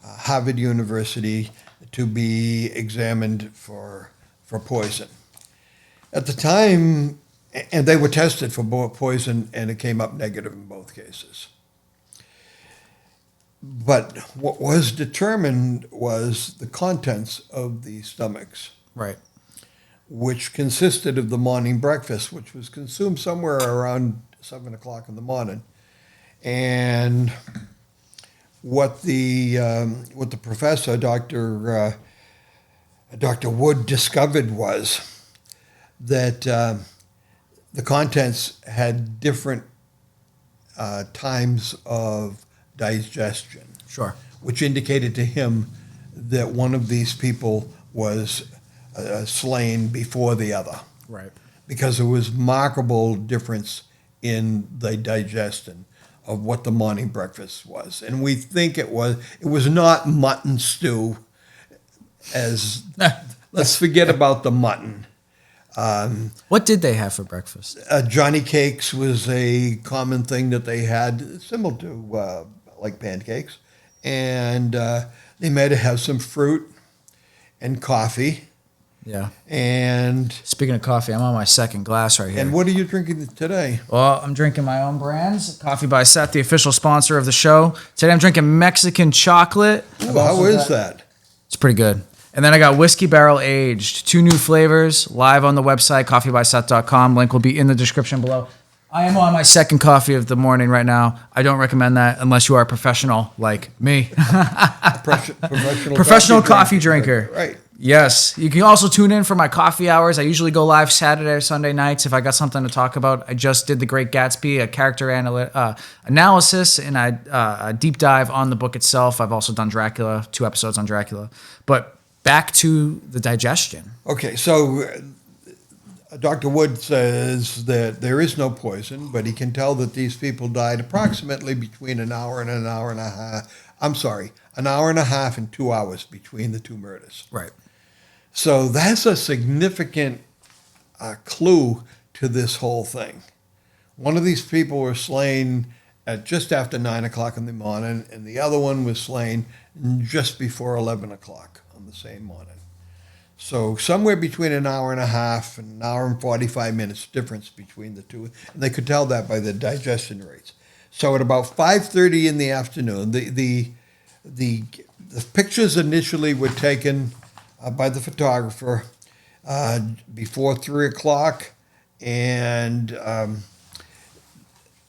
Harvard University to be examined for poison. At the time, and they were tested for poison, and it came up negative in both cases. But what was determined was the contents of the stomachs, Right. which consisted of the morning breakfast, which was consumed somewhere around 7 o'clock in the morning. And what the professor, Dr. Wood, discovered was that the contents had different times of digestion. Sure. Which indicated to him that one of these people was slain before the other. Right. Because there was markable difference in the digestion of what the morning breakfast was. And we think it was not mutton stew, as let's forget about the mutton. What did they have for breakfast? Johnny cakes was a common thing that they had, similar to like pancakes. And they might have some fruit and coffee. Yeah. And Speaking of coffee, I'm on my second glass right here. and what are you drinking today? Well, I'm drinking my own brands. Coffee by Seth, the official sponsor of the show. Today I'm drinking Mexican chocolate. How is that? It's pretty good. And then I got whiskey barrel aged, 2 new flavors, live on the website, coffeebyseth.com. Link will be in the description below. I am on my second coffee of the morning right now. I don't recommend that unless you are a professional like me. Professional coffee drinker. Right. Yes. You can also tune in for my coffee hours. I usually go live Saturday or Sunday nights if I got something to talk about. I just did The Great Gatsby, a character analysis, and a deep dive on the book itself. I've also done Dracula, 2 episodes on Dracula. But back to the digestion. Okay, so Dr. Wood says that there is no poison, but he can tell that these people died approximately between an hour and an hour and a half. I'm sorry, an hour and a half and 2 hours between the 2 murders. Right. So that's a significant clue to this whole thing. One of these people were slain at just after 9 o'clock in the morning, and the other one was slain just before 11 o'clock on the same morning. So somewhere between an hour and a half and an hour and 45 minutes difference between the two. And they could tell that by the digestion rates. So at about 5:30 in the afternoon, the pictures initially were taken by the photographer before 3 o'clock. And a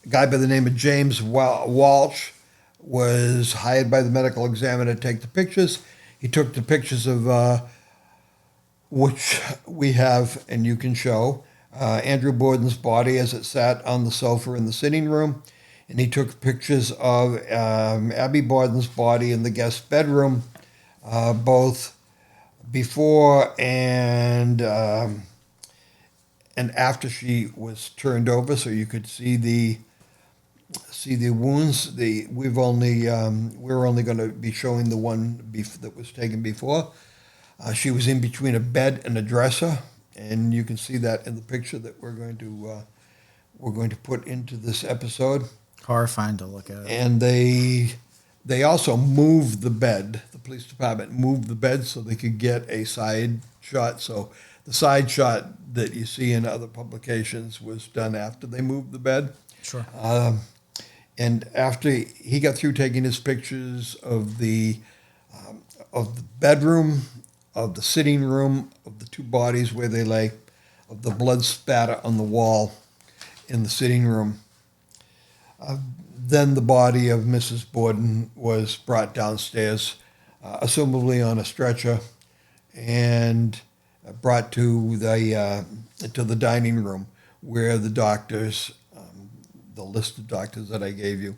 guy by the name of James Walsh was hired by the medical examiner to take the pictures. He took the pictures of which we have, and you can show, Andrew Borden's body as it sat on the sofa in the sitting room. And he took pictures of Abby Borden's body in the guest bedroom, both before and after she was turned over, so you could see the wounds. We're only going to be showing the one that was taken before. She was in between a bed and a dresser, and you can see that in the picture that we're going to put into this episode. Horrifying to look at. And they also moved the bed. The police department moved the bed so they could get a side shot. So the side shot that you see in other publications was done after they moved the bed. Sure. And after he got through taking his pictures of the bedroom, of the sitting room, of the 2 bodies where they lay, of the blood spatter on the wall in the sitting room, then the body of Mrs. Borden was brought downstairs, assumably on a stretcher, and brought to the dining room where the doctors, the list of doctors that I gave you,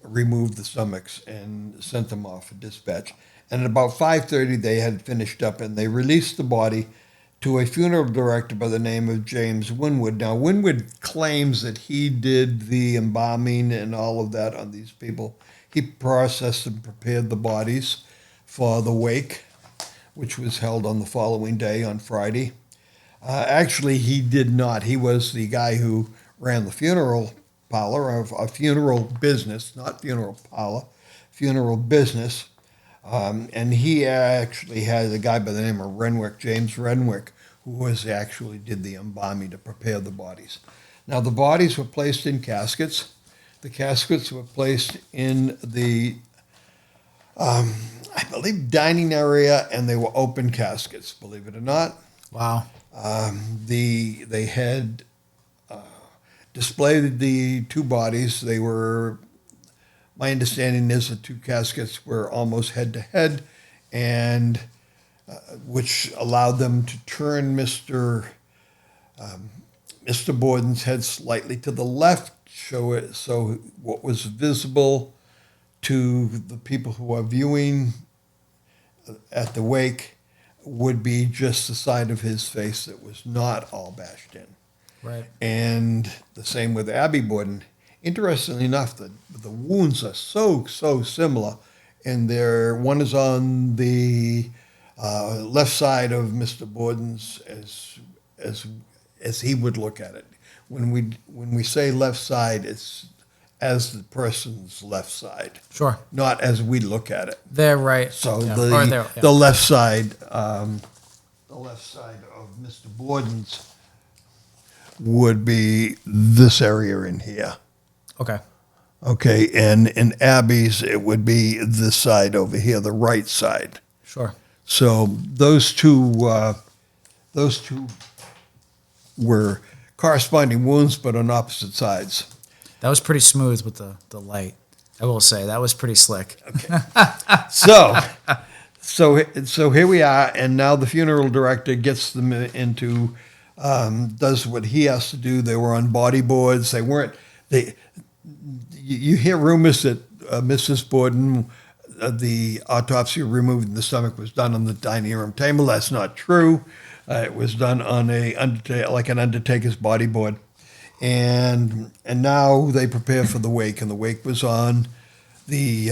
removed the stomachs and sent them off for dispatch. And at about 5:30, they had finished up, and they released the body to a funeral director by the name of James Winwood. Now, Winwood claims that he did the embalming and all of that on these people. He processed and prepared the bodies for the wake, which was held on the following day, on Friday. Actually, he did not. He was the guy who ran the funeral parlor, of a funeral business, not funeral parlor, funeral business. And he actually had a guy by the name of Renwick, James Renwick, who actually did the embalming to prepare the bodies. Now, the bodies were placed in caskets. The caskets were placed in the, I believe, dining area, and they were open caskets, believe it or not. Wow. They had displayed the 2 bodies. They were, my understanding is the 2 caskets were almost head to head, and which allowed them to turn Mr. Borden's head slightly to the left, show it so what was visible to the people who are viewing at the wake would be just the side of his face that was not all bashed in. Right. And the same with Abby Borden. Interestingly enough, the wounds are so similar, and one is on the left side of Mr. Borden's as he would look at it. When we say left side, it's as the person's left side. Sure. Not as we look at it. They're right. So Yeah. the left side, the left side of Mr. Borden's would be this area in here. Okay. Okay, and in Abby's, it would be this side over here, the right side. Sure. So those two were corresponding wounds, but on opposite sides. That was pretty smooth with the light. I will say that was pretty slick. So here we are, and now the funeral director gets them into, does what he has to do. They were on body boards. You hear rumors that Mrs. Borden, the autopsy of removing the stomach was done on the dining room table. That's not true. It was done on an undertaker's body board. And now they prepare for the wake, and the wake was on the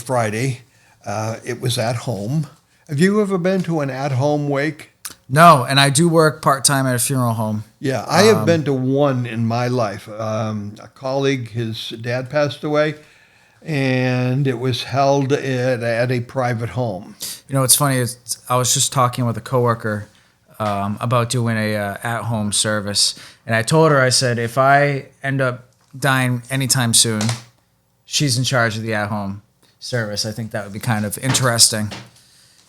Friday. It was at home. Have you ever been to an at-home wake? No, and I do work part-time at a funeral home. Yeah, I have been to one in my life. A colleague, his dad passed away, and it was held at a private home. You know, what's funny is I was just talking with a coworker about doing a at-home service, and I told her, I said, if I end up dying anytime soon, she's in charge of the at-home service. I think that would be kind of interesting.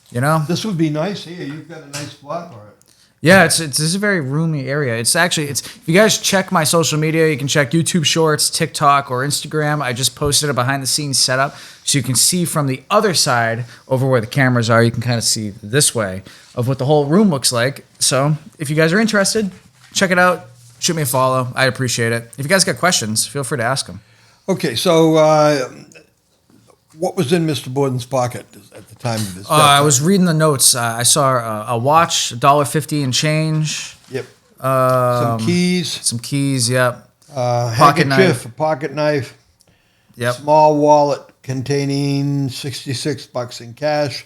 You know, this would be nice here. You've got a nice spot for it. Yeah, this is a very roomy area. It's if you guys check my social media, you can check YouTube Shorts, TikTok, or Instagram. I just posted a behind the scenes setup so you can see from the other side over where the cameras are. You can kind of see this way of what the whole room looks like. So if you guys are interested, check it out. Shoot me a follow. I'd appreciate it. If you guys got questions, feel free to ask them. Okay, so what was in Mr. Borden's pocket at the time of his death? I was reading the notes. I saw a watch, $1.50 and change. Yep. Some keys. Yep. Pocket knife. A pocket knife. Yep. Small wallet containing $66 in cash.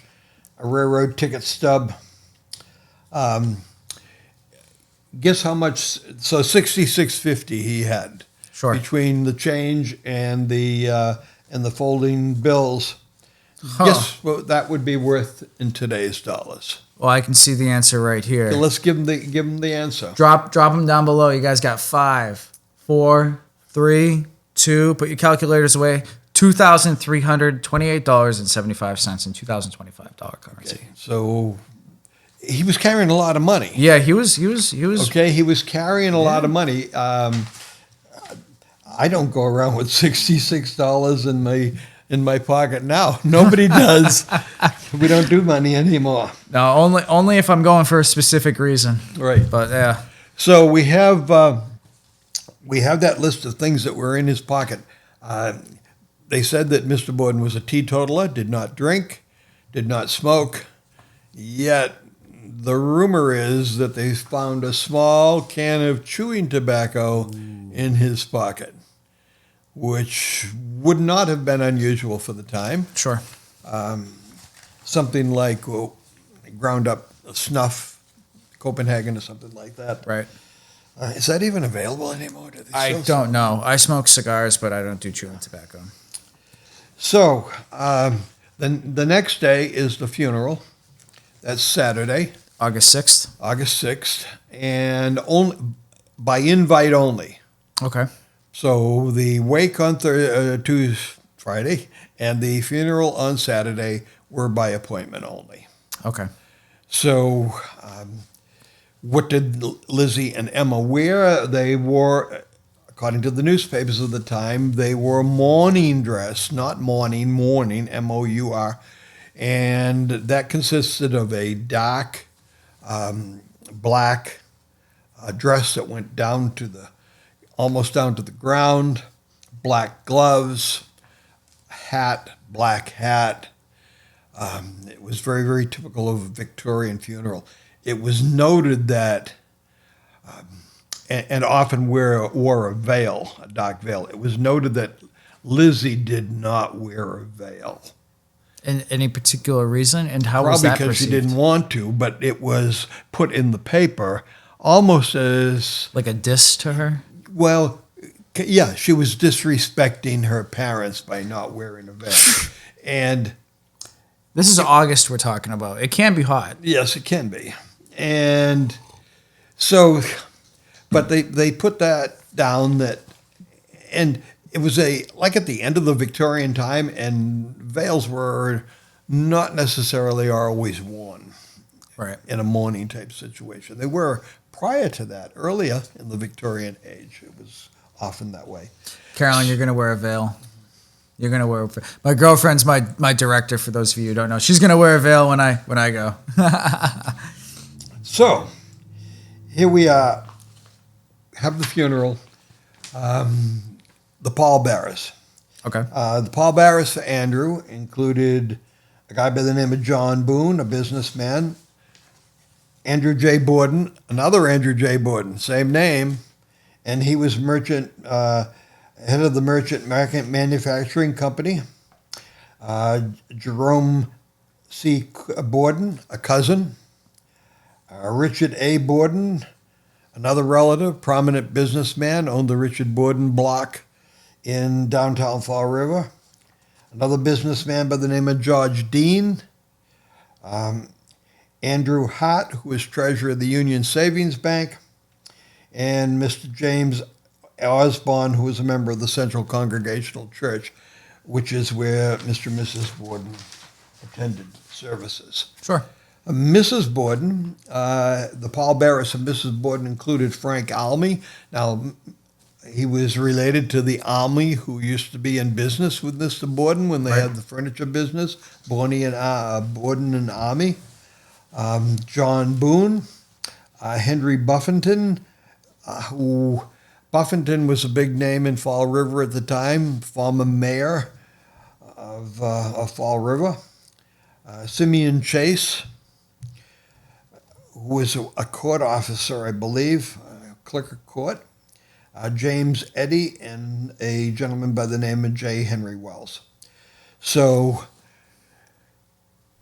A railroad ticket stub. Guess how much? So $66.50 he had. Sure. Between the change and the folding bills. Huh. Guess what that would be worth in today's dollars? Well, I can see the answer right here. So let's give them the answer. Drop them down below. You guys got 5, 4, 3, 2. Put your calculators away. $2,328.75 in 2025 currency. Okay. So he was carrying a lot of money. Yeah, he was. Okay, he was carrying a lot of money. I don't go around with $66 in my pocket now. Nobody does. We don't do money anymore. No, only if I'm going for a specific reason. Right. But yeah. So we have that list of things that were in his pocket. They said that Mr. Borden was a teetotaler, did not drink, did not smoke. Yet the rumor is that they found a small can of chewing tobacco in his pocket, which would not have been unusual for the time. Sure. Something like ground up snuff, Copenhagen or something like that. Right. Is that even available anymore? I don't know. I smoke cigars, but I don't do chewing tobacco. So then the next day is the funeral. That's Saturday. August 6th. And by invite only. Okay. So the wake on Friday and the funeral on Saturday were by appointment only. Okay. So what did Lizzie and Emma wear? They wore, according to the newspapers of the time, they wore mourning dress, not mourning, M-O-U-R. And that consisted of a dark black dress that went almost down to the ground, black gloves, black hat. It was very, very typical of a Victorian funeral. It was noted that, and often wore a veil, a dark veil. It was noted that Lizzie did not wear a veil. And any particular reason? And how was that perceived? Probably because she didn't want to, but it was put in the paper almost as... like a diss to her? Well, yeah, she was disrespecting her parents by not wearing a veil. And... this is August we're talking about. It can be hot. Yes, it can be. And so, but they put that down and it was like at the end of the Victorian time, and veils were not necessarily always worn Right. in a mourning type situation. They were prior to that. Earlier in the Victorian age, it was often that way. Carolyn, you're going to wear a veil. You're going to wear a veil. My girlfriend's my director, for those of you who don't know. She's going to wear a veil when I go. So, here we are, have the funeral, the pallbearers. Okay. The pallbearers for Andrew included a guy by the name of John Boone, a businessman, Andrew J. Borden, another Andrew J. Borden, same name, and he was head of the merchant manufacturing company. Jerome C. Borden, a cousin. Richard A. Borden, another relative, prominent businessman, owned the Richard Borden block in downtown Fall River. Another businessman by the name of George Dean. Andrew Hart, who was treasurer of the Union Savings Bank. And Mr. James Osborne, who was a member of the Central Congregational Church, which is where Mr. and Mrs. Borden attended services. Sure. Mrs. Borden, the pallbearers of Mrs. Borden included Frank Almy. Now, he was related to the Almy who used to be in business with Mr. Borden when they had the furniture business, Borden and Almy. John Boone, Henry Buffington, who Buffington was a big name in Fall River at the time, former mayor of Fall River. Simeon Chase, who was a court officer, I believe, clerk of court. James Eddy, and a gentleman by the name of J. Henry Wells. So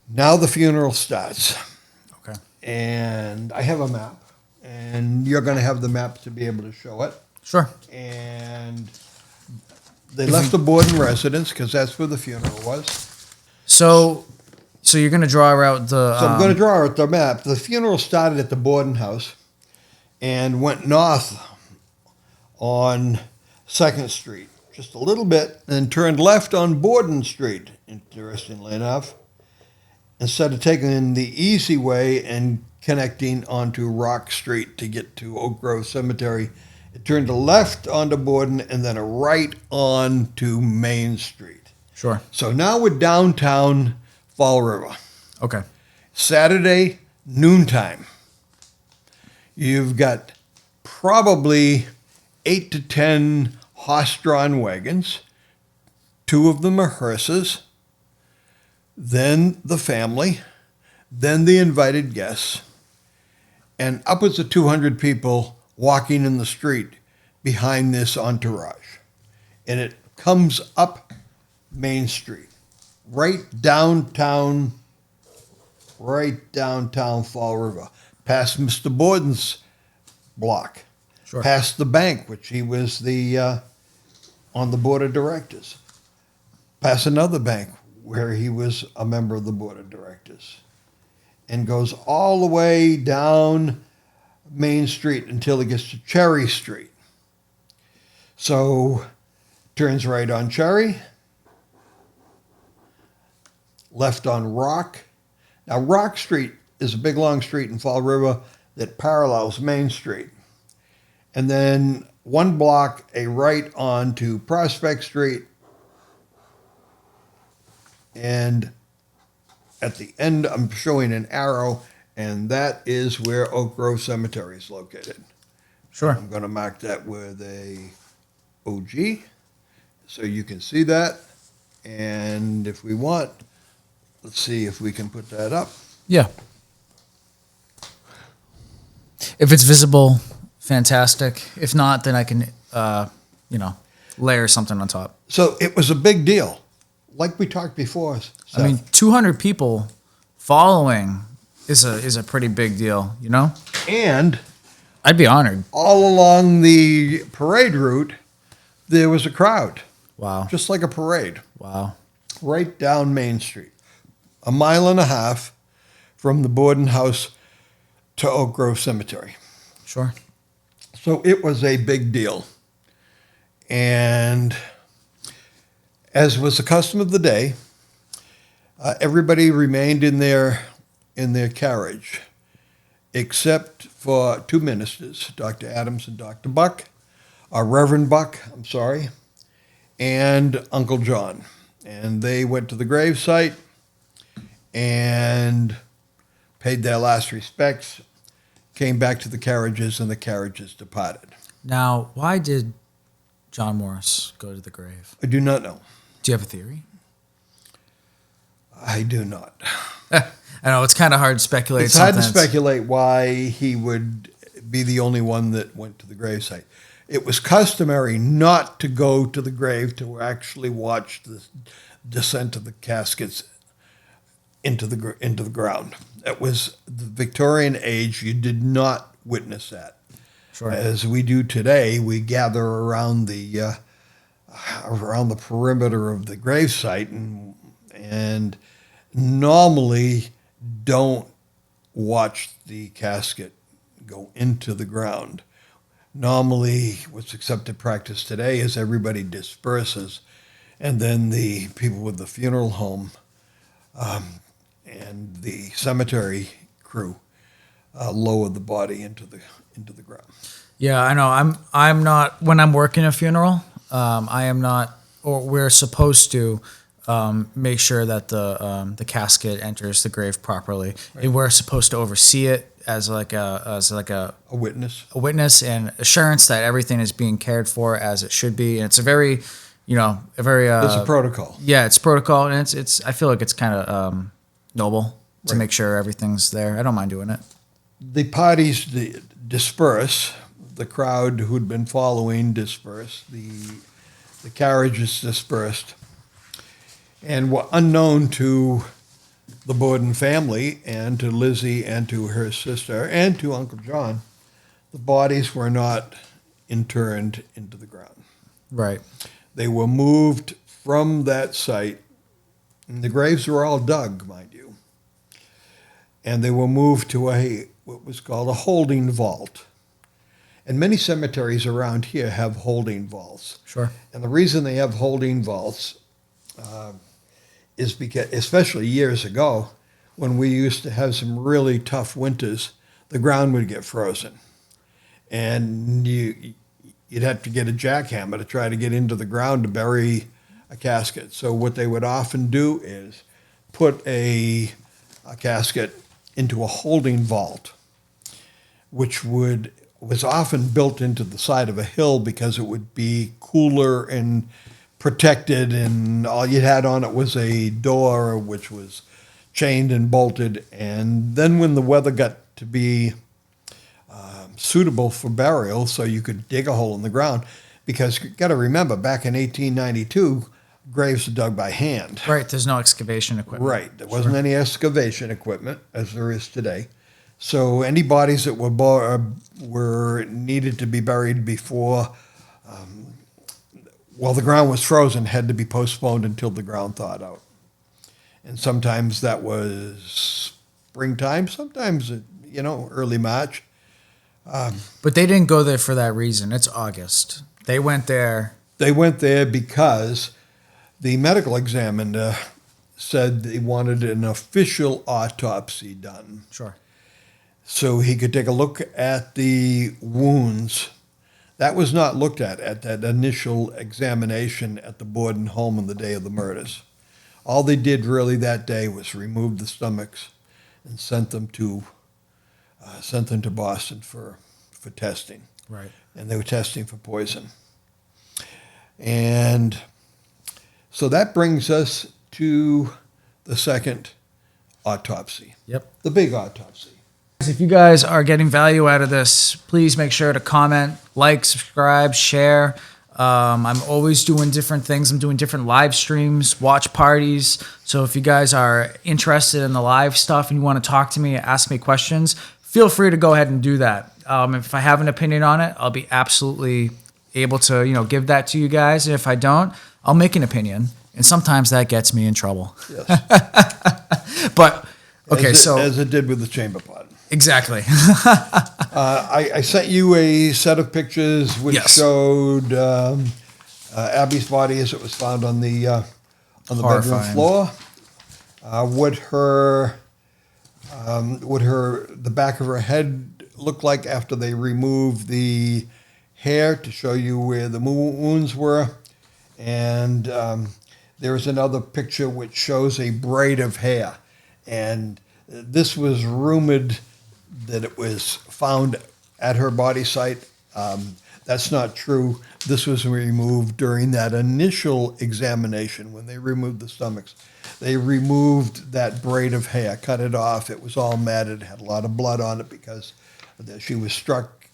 now the funeral starts. Okay. And I have a map, and you're going to have the map to be able to show it. Sure. And they left the Borden residence because that's where the funeral was. So you're going to draw out the... So I'm going to draw out the map. The funeral started at the Borden house and went north on 2nd Street, just a little bit, and turned left on Borden Street, interestingly enough, instead of taking the easy way and connecting onto Rock Street to get to Oak Grove Cemetery. It turned a left onto Borden and then a right on to Main Street. Sure. So now we're downtown Fall River. Okay. Saturday, noontime. You've got probably 8 to 10 horse-drawn wagons. 2 of them are hearses. Then the family. Then the invited guests. And upwards of 200 people walking in the street behind this entourage. And it comes up Main Street, right downtown Fall River, past Mr. Borden's block. Sure. Past the bank, which he was on the board of directors. Past another bank where he was a member of the board of directors. And goes all the way down Main Street until it gets to Cherry Street. So turns right on Cherry, left on Rock. Now Rock Street is a big long street in Fall River that parallels Main Street. And then 1 block, a right on to Prospect Street. And at the end, I'm showing an arrow, and that is where Oak Grove Cemetery is located. Sure. I'm going to mark that with a OG, so you can see that. And if we want, let's see if we can put that up. Yeah. If it's visible, fantastic. If not, then I can, layer something on top. So it was a big deal. Like we talked before, Seth. I mean, 200 people following is a pretty big deal, you know? And I'd be honored. all along the parade route, there was a crowd, Wow. just like a parade, Wow. right down Main Street, 1.5 miles from the Borden house to Oak Grove Cemetery. Sure. So it was a big deal. And as was the custom of the day, Everybody remained in their carriage, except for two ministers, Dr. Adams and Dr. Buck, Reverend Buck, I'm sorry, and Uncle John. And they went to the gravesite and paid their last respects, came back to the carriages, and the carriages departed. Now, why did John Morris go to the grave? I do not know. Do you have a theory? I do not. I know it's kind of hard to speculate. It's hard to speculate why he would be the only one that went to the gravesite. It was customary not to go to the grave to actually watch the descent of the caskets into the ground. It was the Victorian age. You did not witness that. Sure. As we do today, we gather around the perimeter of the gravesite and normally don't watch the casket go into the ground. Normally, what's accepted practice today is everybody disperses, and then the people with the funeral home and the cemetery crew lower the body into the ground. Yeah, I know. I'm not, when I'm working a funeral, I am not, or we're supposed to make sure that the casket enters the grave properly. Right. And we're supposed to oversee it as a witness and assurance that everything is being cared for as it should be. And it's a very it's a protocol. Yeah, it's protocol, and it's I feel like it's kind of noble to make sure everything's there. I don't mind doing it. The parties disperse. The crowd who'd been following dispersed. The carriages dispersed. And were unknown to the Borden family and to Lizzie and to her sister and to Uncle John, the bodies were not interned into the ground. Right. They were moved from that site, and the graves were all dug, mind you, and they were moved to what was called a holding vault. And many cemeteries around here have holding vaults. Sure. And the reason they have holding vaults is because, especially years ago, when we used to have some really tough winters, the ground would get frozen. And you'd have to get a jackhammer to try to get into the ground to bury a casket. So what they would often do is put a casket into a holding vault, which was often built into the side of a hill because it would be cooler and protected, and all you had on it was a door which was chained and bolted. And then when the weather got to be suitable for burial, so you could dig a hole in the ground, because you got to remember, back in 1892, graves were dug by hand. Right, there's no excavation equipment. Right, there wasn't any excavation equipment as there is today. So any bodies that were needed to be buried before the ground was frozen had to be postponed until the ground thawed out. And sometimes that was springtime, sometimes, early March. But they didn't go there for that reason. It's August. They went there. They went there because the medical examiner said they wanted an official autopsy done. Sure. So he could take a look at the wounds. That was not looked at that initial examination at the Borden home on the day of the murders. All they did really that day was remove the stomachs and sent them to Boston for testing. Right. And they were testing for poison. And so that brings us to the second autopsy. Yep. The big autopsy. If you guys are getting value out of this, please make sure to comment, like, subscribe, share. I'm always doing different things. I'm doing different live streams, watch parties. So if you guys are interested in the live stuff and you want to talk to me, ask me questions, feel free to go ahead and do that. If I have an opinion on it, I'll be absolutely able to, give that to you guys. And if I don't, I'll make an opinion. And sometimes that gets me in trouble. Yes. But, okay, as it did with the chamber pot. Exactly. I sent you a set of pictures which showed Abby's body as it was found on the bedroom floor. what the back of her head looked like after they removed the hair to show you where the wounds were. And there's another picture which shows a braid of hair. And this was rumored that it was found at her body site. That's not true. This was removed during that initial examination when they removed the stomachs. They removed that braid of hair, cut it off. It was all matted, had a lot of blood on it because she was struck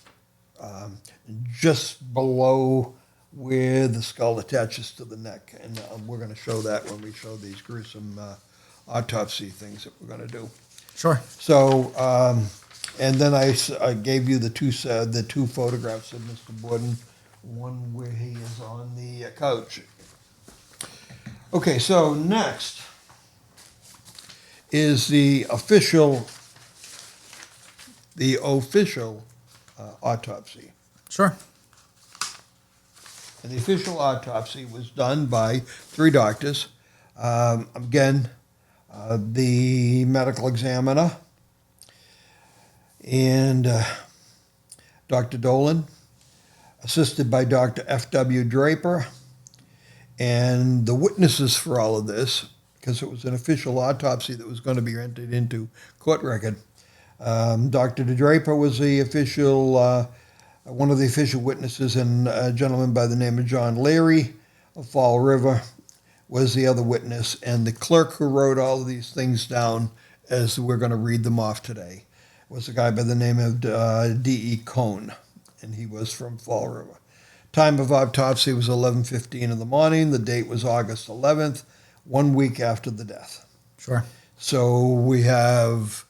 just below where the skull attaches to the neck. And we're going to show that when we show these gruesome autopsy things that we're going to do. Sure. So, and then I gave you the two photographs of Mr. Borden, one where he is on the couch. Okay, so next is the official autopsy. Sure. And the official autopsy was done by 3 doctors. Again, the medical examiner and Dr. Dolan, assisted by Dr. F.W. Draper, and the witnesses for all of this, because it was an official autopsy that was going to be entered into court record. Dr. Draper was the official, one of the official witnesses, and a gentleman by the name of John Leary of Fall River was the other witness, and the clerk who wrote all of these things down, as we're going to read them off today, was a guy by the name of D.E. Cohn, and he was from Fall River. Time of autopsy was 11:15 in the morning. The date was August 11th, 1 week after the death. Sure. So we have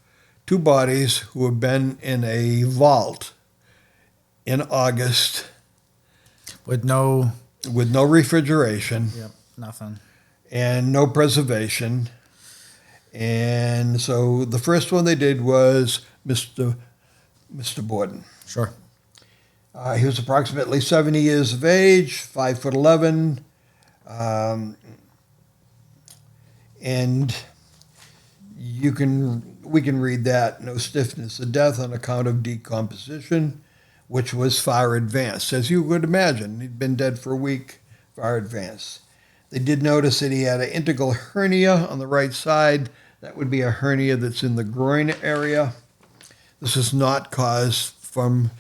2 bodies who have been in a vault in August With no... with no refrigeration. Yep, nothing. And no preservation. And so the first one they did was Mr. Borden. Sure. He was approximately 70 years of age, 5'11", and we can read that. No stiffness of death on account of decomposition, which was far advanced. As you would imagine, he'd been dead for a week, far advanced. They did notice that he had an integral hernia on the right side. That would be a hernia that's in the groin area. This is not caused from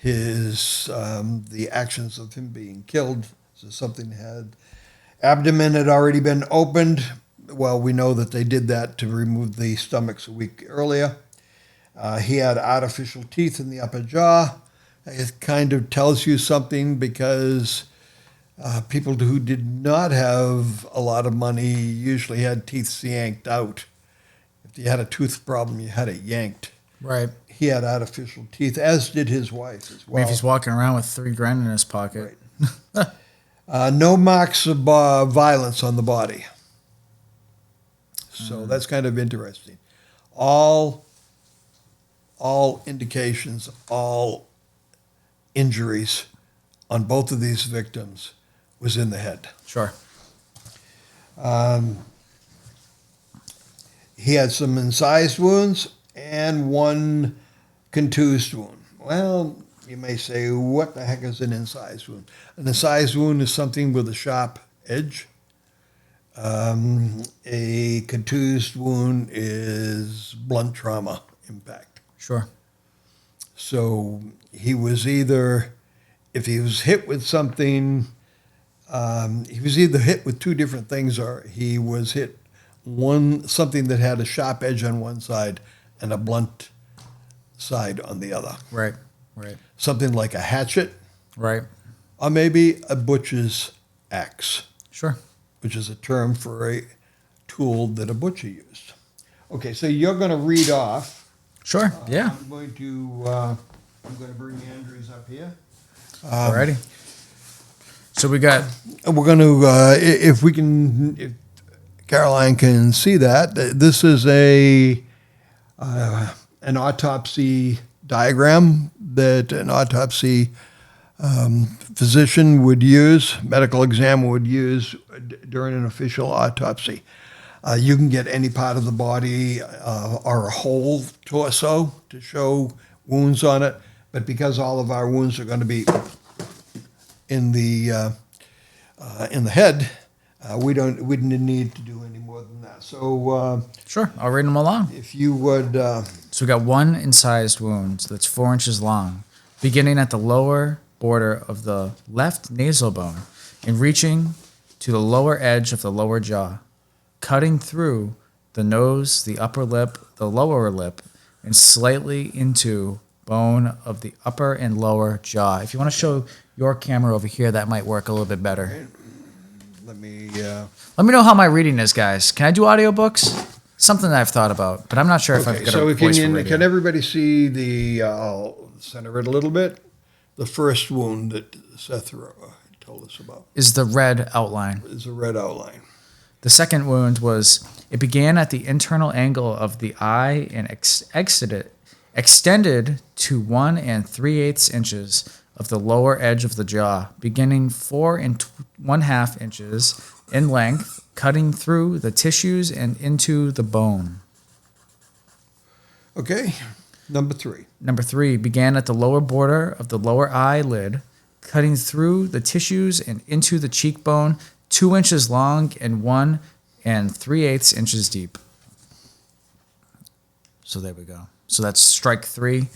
the actions of him being killed. So something abdomen had already been opened. Well, we know that they did that to remove the stomachs a week earlier. He had artificial teeth in the upper jaw. It kind of tells you something because people who did not have a lot of money usually had teeth yanked out. If you had a tooth problem, you had it yanked. Right. He had artificial teeth, as did his wife as well. Maybe he's walking around with $3,000 in his pocket. Right. No marks of violence on the body. So that's kind of interesting. All indications, all injuries on both of these victims was in the head. Sure. He had some incised wounds and one contused wound. Well, you may say, what the heck is an incised wound? An incised wound is something with a sharp edge. A contused wound is blunt trauma impact. Sure. So he was either, if he was hit with something, he was either hit with 2 different things, or he was hit something that had a sharp edge on one side and a blunt side on the other. Right, right. Something like a hatchet. Right. Or maybe a butcher's axe. Sure. Which is a term for a tool that a butcher used. Okay, so you're going to read off. Sure, yeah. I'm going to bring Andrews up here. Alrighty. So we got... We're going to, if Caroline can see that, this is an autopsy diagram that an autopsy physician would use, medical examiner would use during an official autopsy. You can get any part of the body or a whole torso to show wounds on it, but because all of our wounds are going to be in the head, we didn't need to do any more than that. So Sure, I'll read them along. if you would, So we got one incised wound that's 4 inches long, beginning at the lower border of the left nasal bone and reaching to the lower edge of the lower jaw, cutting through the nose, the upper lip, the lower lip, and slightly into bone of the upper and lower jaw. If you want to show your camera over here, that might work a little bit better. let me. Let me know how my reading is, guys. Can I do audiobooks? Something that I've thought about, but I'm not sure if I've got So a voice for can radio. everybody see the? I'll center it a little bit. The first wound that Seth told us about Is the red outline. is a red outline. The second wound was, it began at the internal angle of the eye and extended to 1 3/8 inches of the lower edge of the jaw, beginning 4 1/2 inches in length, cutting through the tissues and into the bone. Okay, number 3. Number 3 began at the lower border of the lower eyelid, cutting through the tissues and into the cheekbone, 2 inches long and 1 3/8 inches deep. So there we go. So that's strike 3.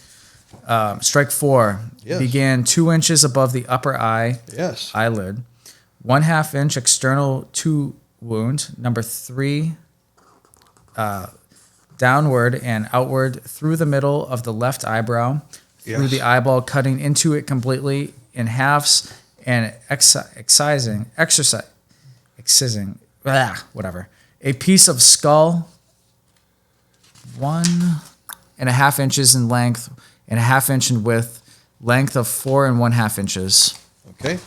Strike 4 Yes. began 2 inches above the upper Yes. eyelid, 1/2 inch external to wound. Number 3, downward and outward through the middle of the left eyebrow, through Yes. the eyeball, cutting into it completely in halves and excising, whatever. A piece of skull, 1.5 inches in length and 1/2 inch in width, length of 4 1/2 inches. Okay.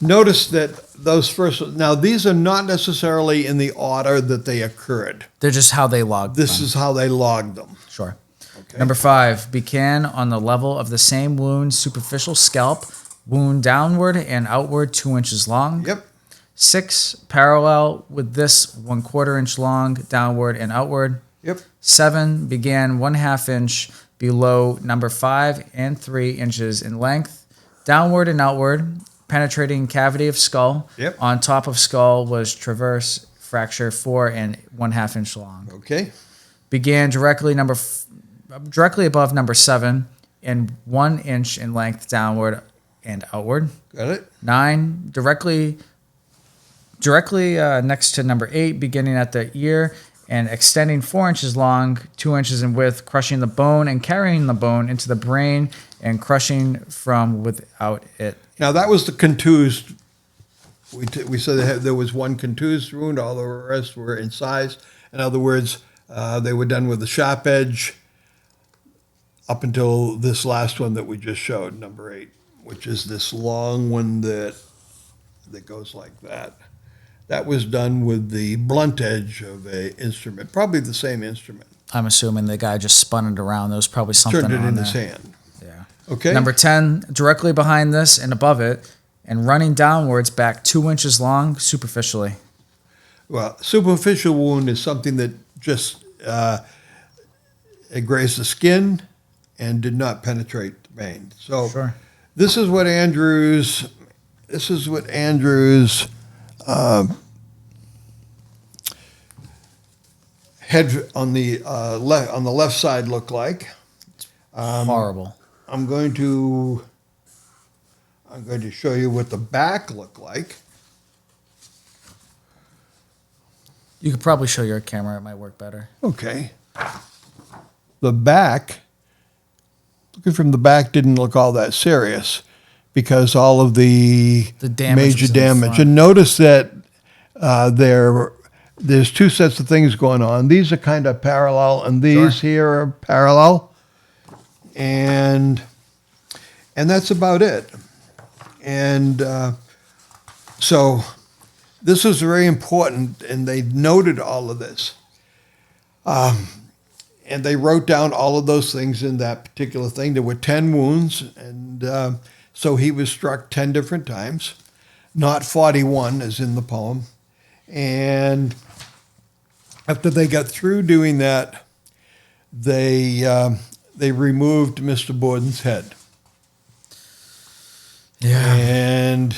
Notice that those first. Now these are not necessarily in the order that they occurred. They're just how they logged This them. is how they logged them. Sure. Okay. Number 5, began on the level of the same wound, superficial scalp, wound downward and outward 2 inches long. Yep. 6, parallel with this 1/4 inch long, downward and outward. Yep. 7, began 1/2 inch below number 5 and 3 inches in length, downward and outward, penetrating cavity of skull. Yep. On top of skull was transverse fracture 4 1/2 inch long. Okay. Began directly above number 7 and 1 inch in length, downward and outward. Got it. 9, directly next to number 8, beginning at the ear and extending 4 inches long, 2 inches in width, crushing the bone and carrying the bone into the brain and crushing from without it. Now that was the contused. We said there was one contused wound. All the rest were incised. In other words, they were done with a sharp edge up until this last one that we just showed, number 8, which is this long one that goes like that. That was done with the blunt edge of a instrument, probably the same instrument. I'm assuming the guy just spun it around. There was probably something Turned it on in there. his hand. Yeah. Okay. Number 10, directly behind this and above it, and running downwards back 2 inches long superficially. Well, superficial wound is something that just it grazed the skin and did not penetrate the vein. So Sure. this is what Andrew's head on the left side looked like. Horrible. I'm going to show you what the back looked like. You could probably show your camera. It might work better. Okay. The back, looking from the back, didn't look all that serious because all of the damage major was in the damage. front. And notice that there's two sets of things going on. These are kind of parallel, and these here are parallel. And that's about it. And so this was very important, and they noted all of this. And they wrote down all of those things in that particular thing. There were 10 wounds, and so he was struck 10 different times, not 41 as in the poem. And after they got through doing that, they removed Mr. Borden's head. Yeah. And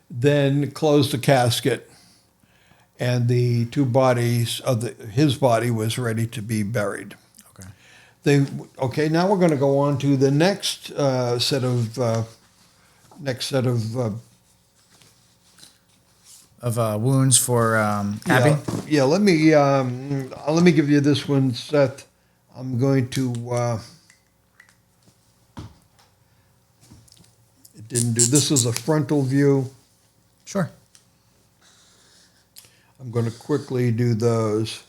then closed the casket, and the two bodies of his body was ready to be buried. Okay. Now we're going to go on to the next set of wounds for Abby. Yeah. Let me give you this one, Seth. I'm going to. It didn't do. This is a frontal view. Sure. I'm going to quickly do those.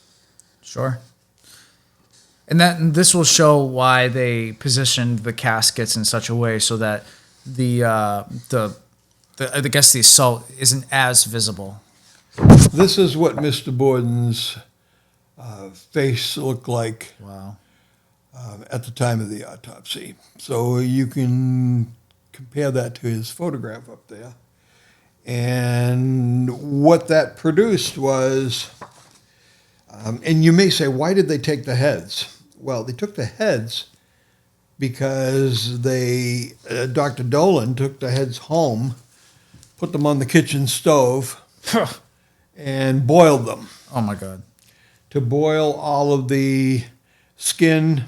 Sure. And this will show why they positioned the caskets in such a way so that the I guess the assault isn't as visible. This is what Mr. Borden's face looked like. Wow. At the time of the autopsy. So you can compare that to his photograph up there. And what that produced was, and you may say, why did they take the heads? Well, they took the heads because Dr. Dolan took the heads home, put them on the kitchen stove, and boiled them. Oh, my God. To boil all of the skin,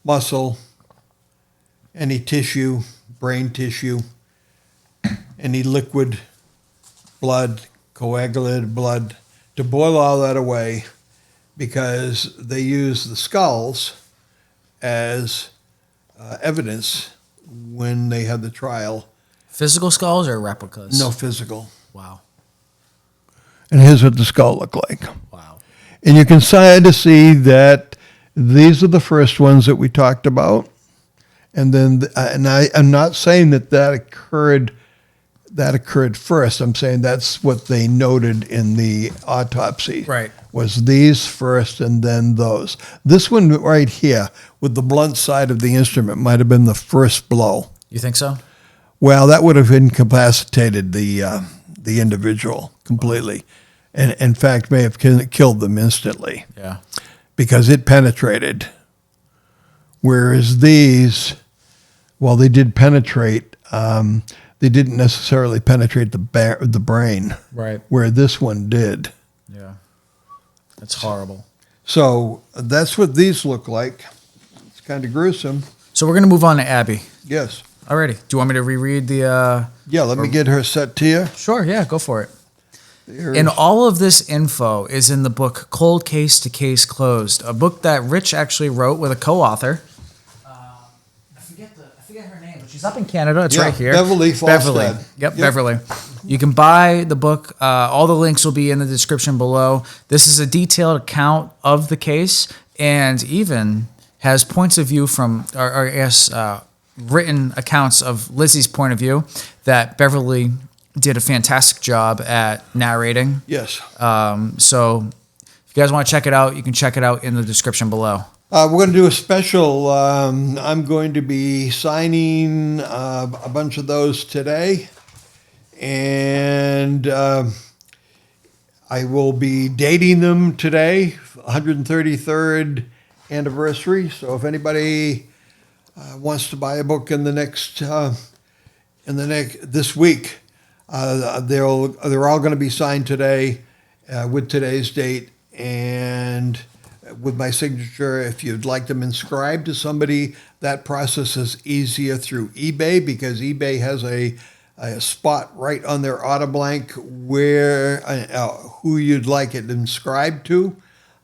muscle, any tissue, brain tissue, any liquid, blood, coagulated blood, to boil all that away because they use the skulls as evidence when they had the trial. Physical skulls or replicas? No, physical. Wow. And here's what the skull looked like. Wow. And you can start to see that these are the first ones that we talked about. And then, I'm not saying that occurred first. I'm saying that's what they noted in the autopsy. Right. Was these first and then those. This one right here with the blunt side of the instrument might have been the first blow. You think so? Well, that would have incapacitated the individual completely. And in fact, may have killed them instantly. Yeah. Because it penetrated. Whereas these, well, they did penetrate. They didn't necessarily penetrate the brain. Right. Where this one did. Yeah. That's horrible. So that's what these look like. It's kind of gruesome. So we're going to move on to Abby. Yes. Alrighty. Do you want me to reread the... Yeah, let me get her set to you. Sure, yeah, go for it. And all of this info is in the book Cold Case to Case Closed, a book that Rich actually wrote with a co-author. I forget her name, but she's up in Canada. It's right here. Beverly Falstad. Beverly. Yep, Beverly. You can buy the book. All the links will be in the description below. This is a detailed account of the case and even has points of view from, or I guess, written accounts of Lizzie's point of view that Beverly did a fantastic job at narrating. Yes. So if you guys want to check it out, you can check it out in the description below. We're going to do a special. I'm going to be signing a bunch of those today. And I will be dating them today, 133rd anniversary. So if anybody wants to buy a book in this week, they're all going to be signed today with today's date and with my signature. If you'd like them inscribed to somebody, that process is easier through eBay because eBay has a spot right on their autoblank where who you'd like it inscribed to.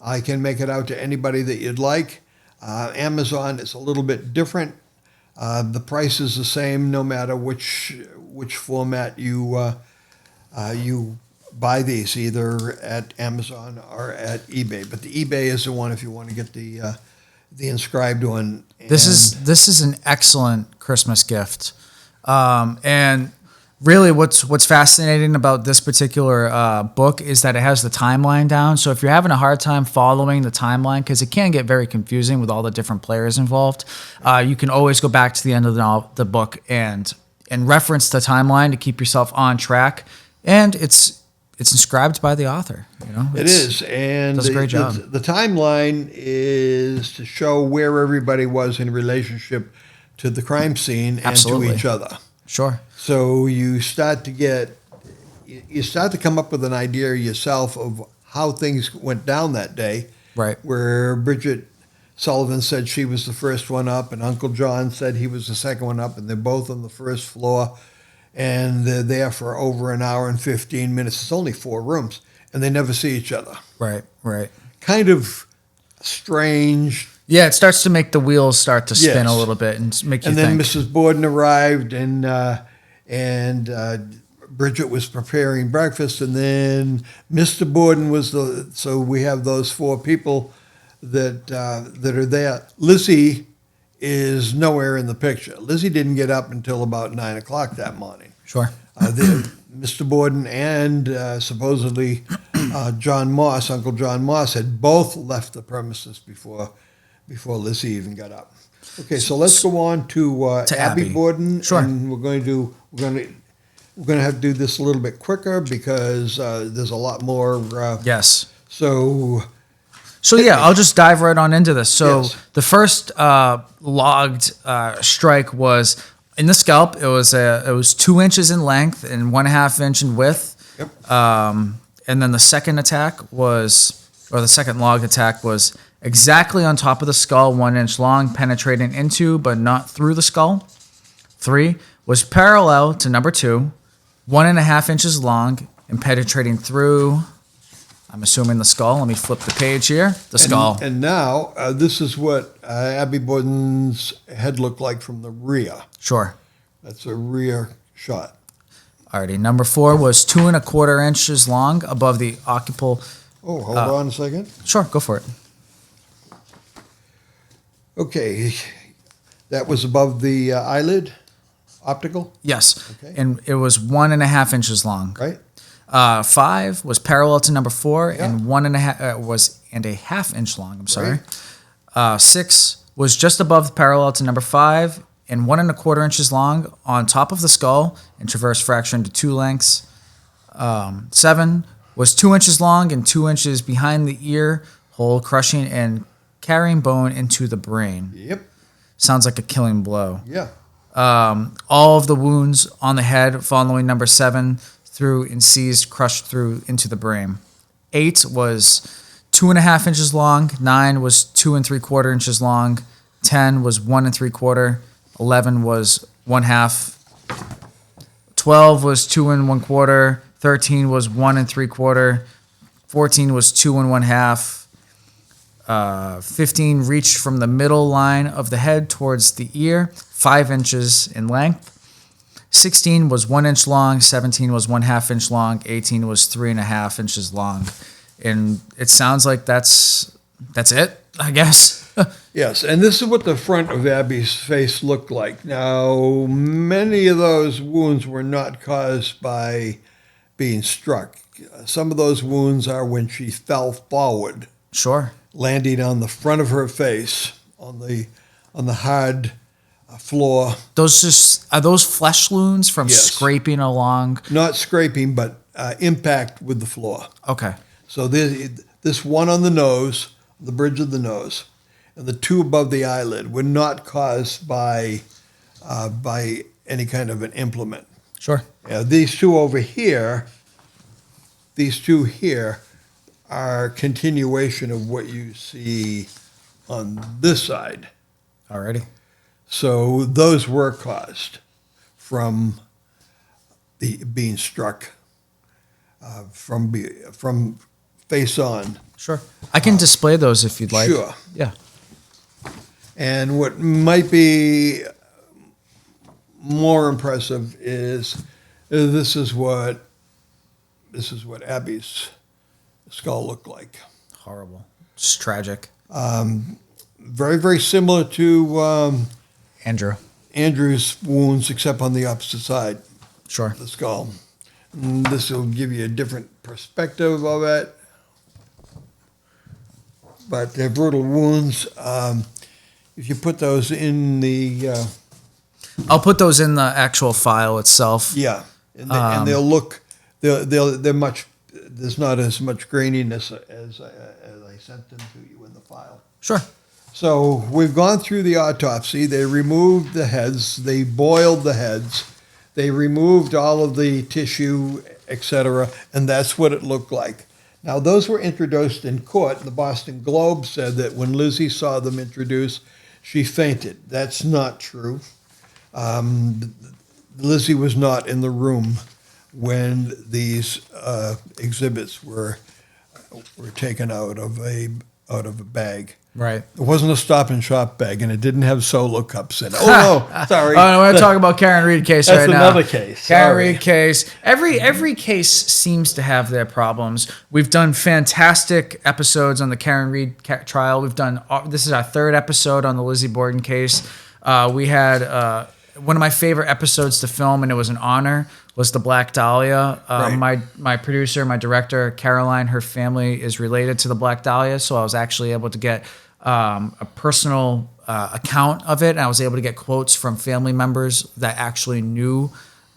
I can make it out to anybody that you'd like. Amazon is a little bit different. The price is the same no matter which format you buy these, either at Amazon or at eBay. But the eBay is the one if you want to get the inscribed one. This is an excellent Christmas gift, and really what's fascinating about this particular book is that it has the timeline down. So if you're having a hard time following the timeline, because it can get very confusing with all the different players involved, you can always go back to the end of the book and reference the timeline to keep yourself on track. And it's it's inscribed by the author. It is, and does a great job. The timeline is to show where everybody was in relationship to the crime scene Absolutely. and to each other. Sure. So you start to come up with an idea yourself of how things went down that day. Right. Where Bridget Sullivan said she was the first one up, and Uncle John said he was the second one up, and they're both on the first floor, and they're there for over an hour and 15 minutes. It's only 4 rooms, and they never see each other. Right. Kind of strange. Yeah, it starts to make the wheels start to spin Yes. a little bit and make you And think. then Mrs. Borden arrived, and Bridget was preparing breakfast, and then Mr. Borden was so we have those 4 people that are there. Lizzie is nowhere in the picture. Lizzie didn't get up until about 9 o'clock that morning. Sure. Mr. Borden and supposedly John Moss, Uncle John Moss, had both left the premises before Lizzie even got up. Okay, so let's go on to Abby Abby. Borden. Sure. And we're going to have to do this a little bit quicker because there's a lot more. Yes. So Yeah, I'll just dive right on into this. So Yes. the first logged strike was in the scalp. It was 2 inches in length and 1.5 inch in width. Yep. And then the second logged attack was exactly on top of the skull, 1 inch long, penetrating into but not through the skull. 3 was parallel to number 2, 1.5 inches long and penetrating through, I'm assuming the skull. Let me flip the page here. The skull. And now this is what Abby Borden's head looked like from the rear. Sure. That's a rear shot. Alrighty. Number 4 was 2.25 inches long above the occiput. Oh, hold on a second. Sure, go for it. Okay, that was above the eyelid, optical, Yes. Okay. And it was 1.5 inches long. right? 5 was parallel to number 4 Yeah. and 1.5 inch long. I'm sorry. 6 was just above parallel to number 5 and 1.25 inches long on top of the skull and transverse fracture into 2 lengths. 7 was 2 inches long and 2 inches behind the ear hole, crushing and carrying bone into the brain. Yep. Sounds like a killing blow. Yeah. All of the wounds on the head following number 7 through incised, crushed through into the brain. 8 was 2.5 inches long. 9 was 2 3/4 inches long. 10 was 1 3/4. 11 was 1/2. 12 was 2 1/4. 13 was 1 3/4. 14 was 2 1/2. 15 reached from the middle line of the head towards the ear, 5 inches in length. 16 was 1 inch long. 17 was 1/2 inch long. 18 was 3.5 inches long. And it sounds like that's it, I guess. Yes, and this is what the front of Abby's face looked like. Now, many of those wounds were not caused by being struck. Some of those wounds are when she fell forward, Sure. landing on the front of her face on the hard floor. Are those flesh wounds from Yes. scraping along? Not scraping, but impact with the floor. Okay. So this one on the nose, the bridge of the nose, and the 2 above the eyelid were not caused by any kind of an implement. Sure. These 2 over here, these 2 here, are continuation of what you see on this side. Alrighty. So those were caused from the being struck from face on. Sure. I can display those if you'd like. Sure. Yeah. And what might be more impressive is this is what Abby's skull looked like. Horrible. Just tragic. Very, very similar to Andrew. Andrew's wounds, except on the opposite side Sure. of the skull. And this will give you a different perspective of it. But they're brutal wounds. If you put those in the I'll put those in the actual file itself. and they'll look they're much there's not as much graininess as I sent them to you in the file. Sure. So we've gone through the autopsy. They removed the heads. They boiled the heads. They removed all of the tissue, etc., and that's what it looked like. Now, those were introduced in court. The Boston Globe said that when Lizzie saw them introduced, she fainted. That's not true. Lizzie was not in the room when these exhibits were taken out of a bag. Right. It wasn't a Stop and Shop bag, and it didn't have solo cups in it. Oh no, sorry. Oh, no, we're talking about Karen Reed case That's right now. another case. Karen Sorry. Reed case. Every case seems to have their problems. We've done fantastic episodes on the Karen Reed trial. We've done. This is our third episode on the Lizzie Borden case. We had one of my favorite episodes to film, and it was an honor, was the Black Dahlia. Right. My producer, my director, Caroline, her family is related to the Black Dahlia, so I was actually able to get a personal account of it, and I was able to get quotes from family members that actually knew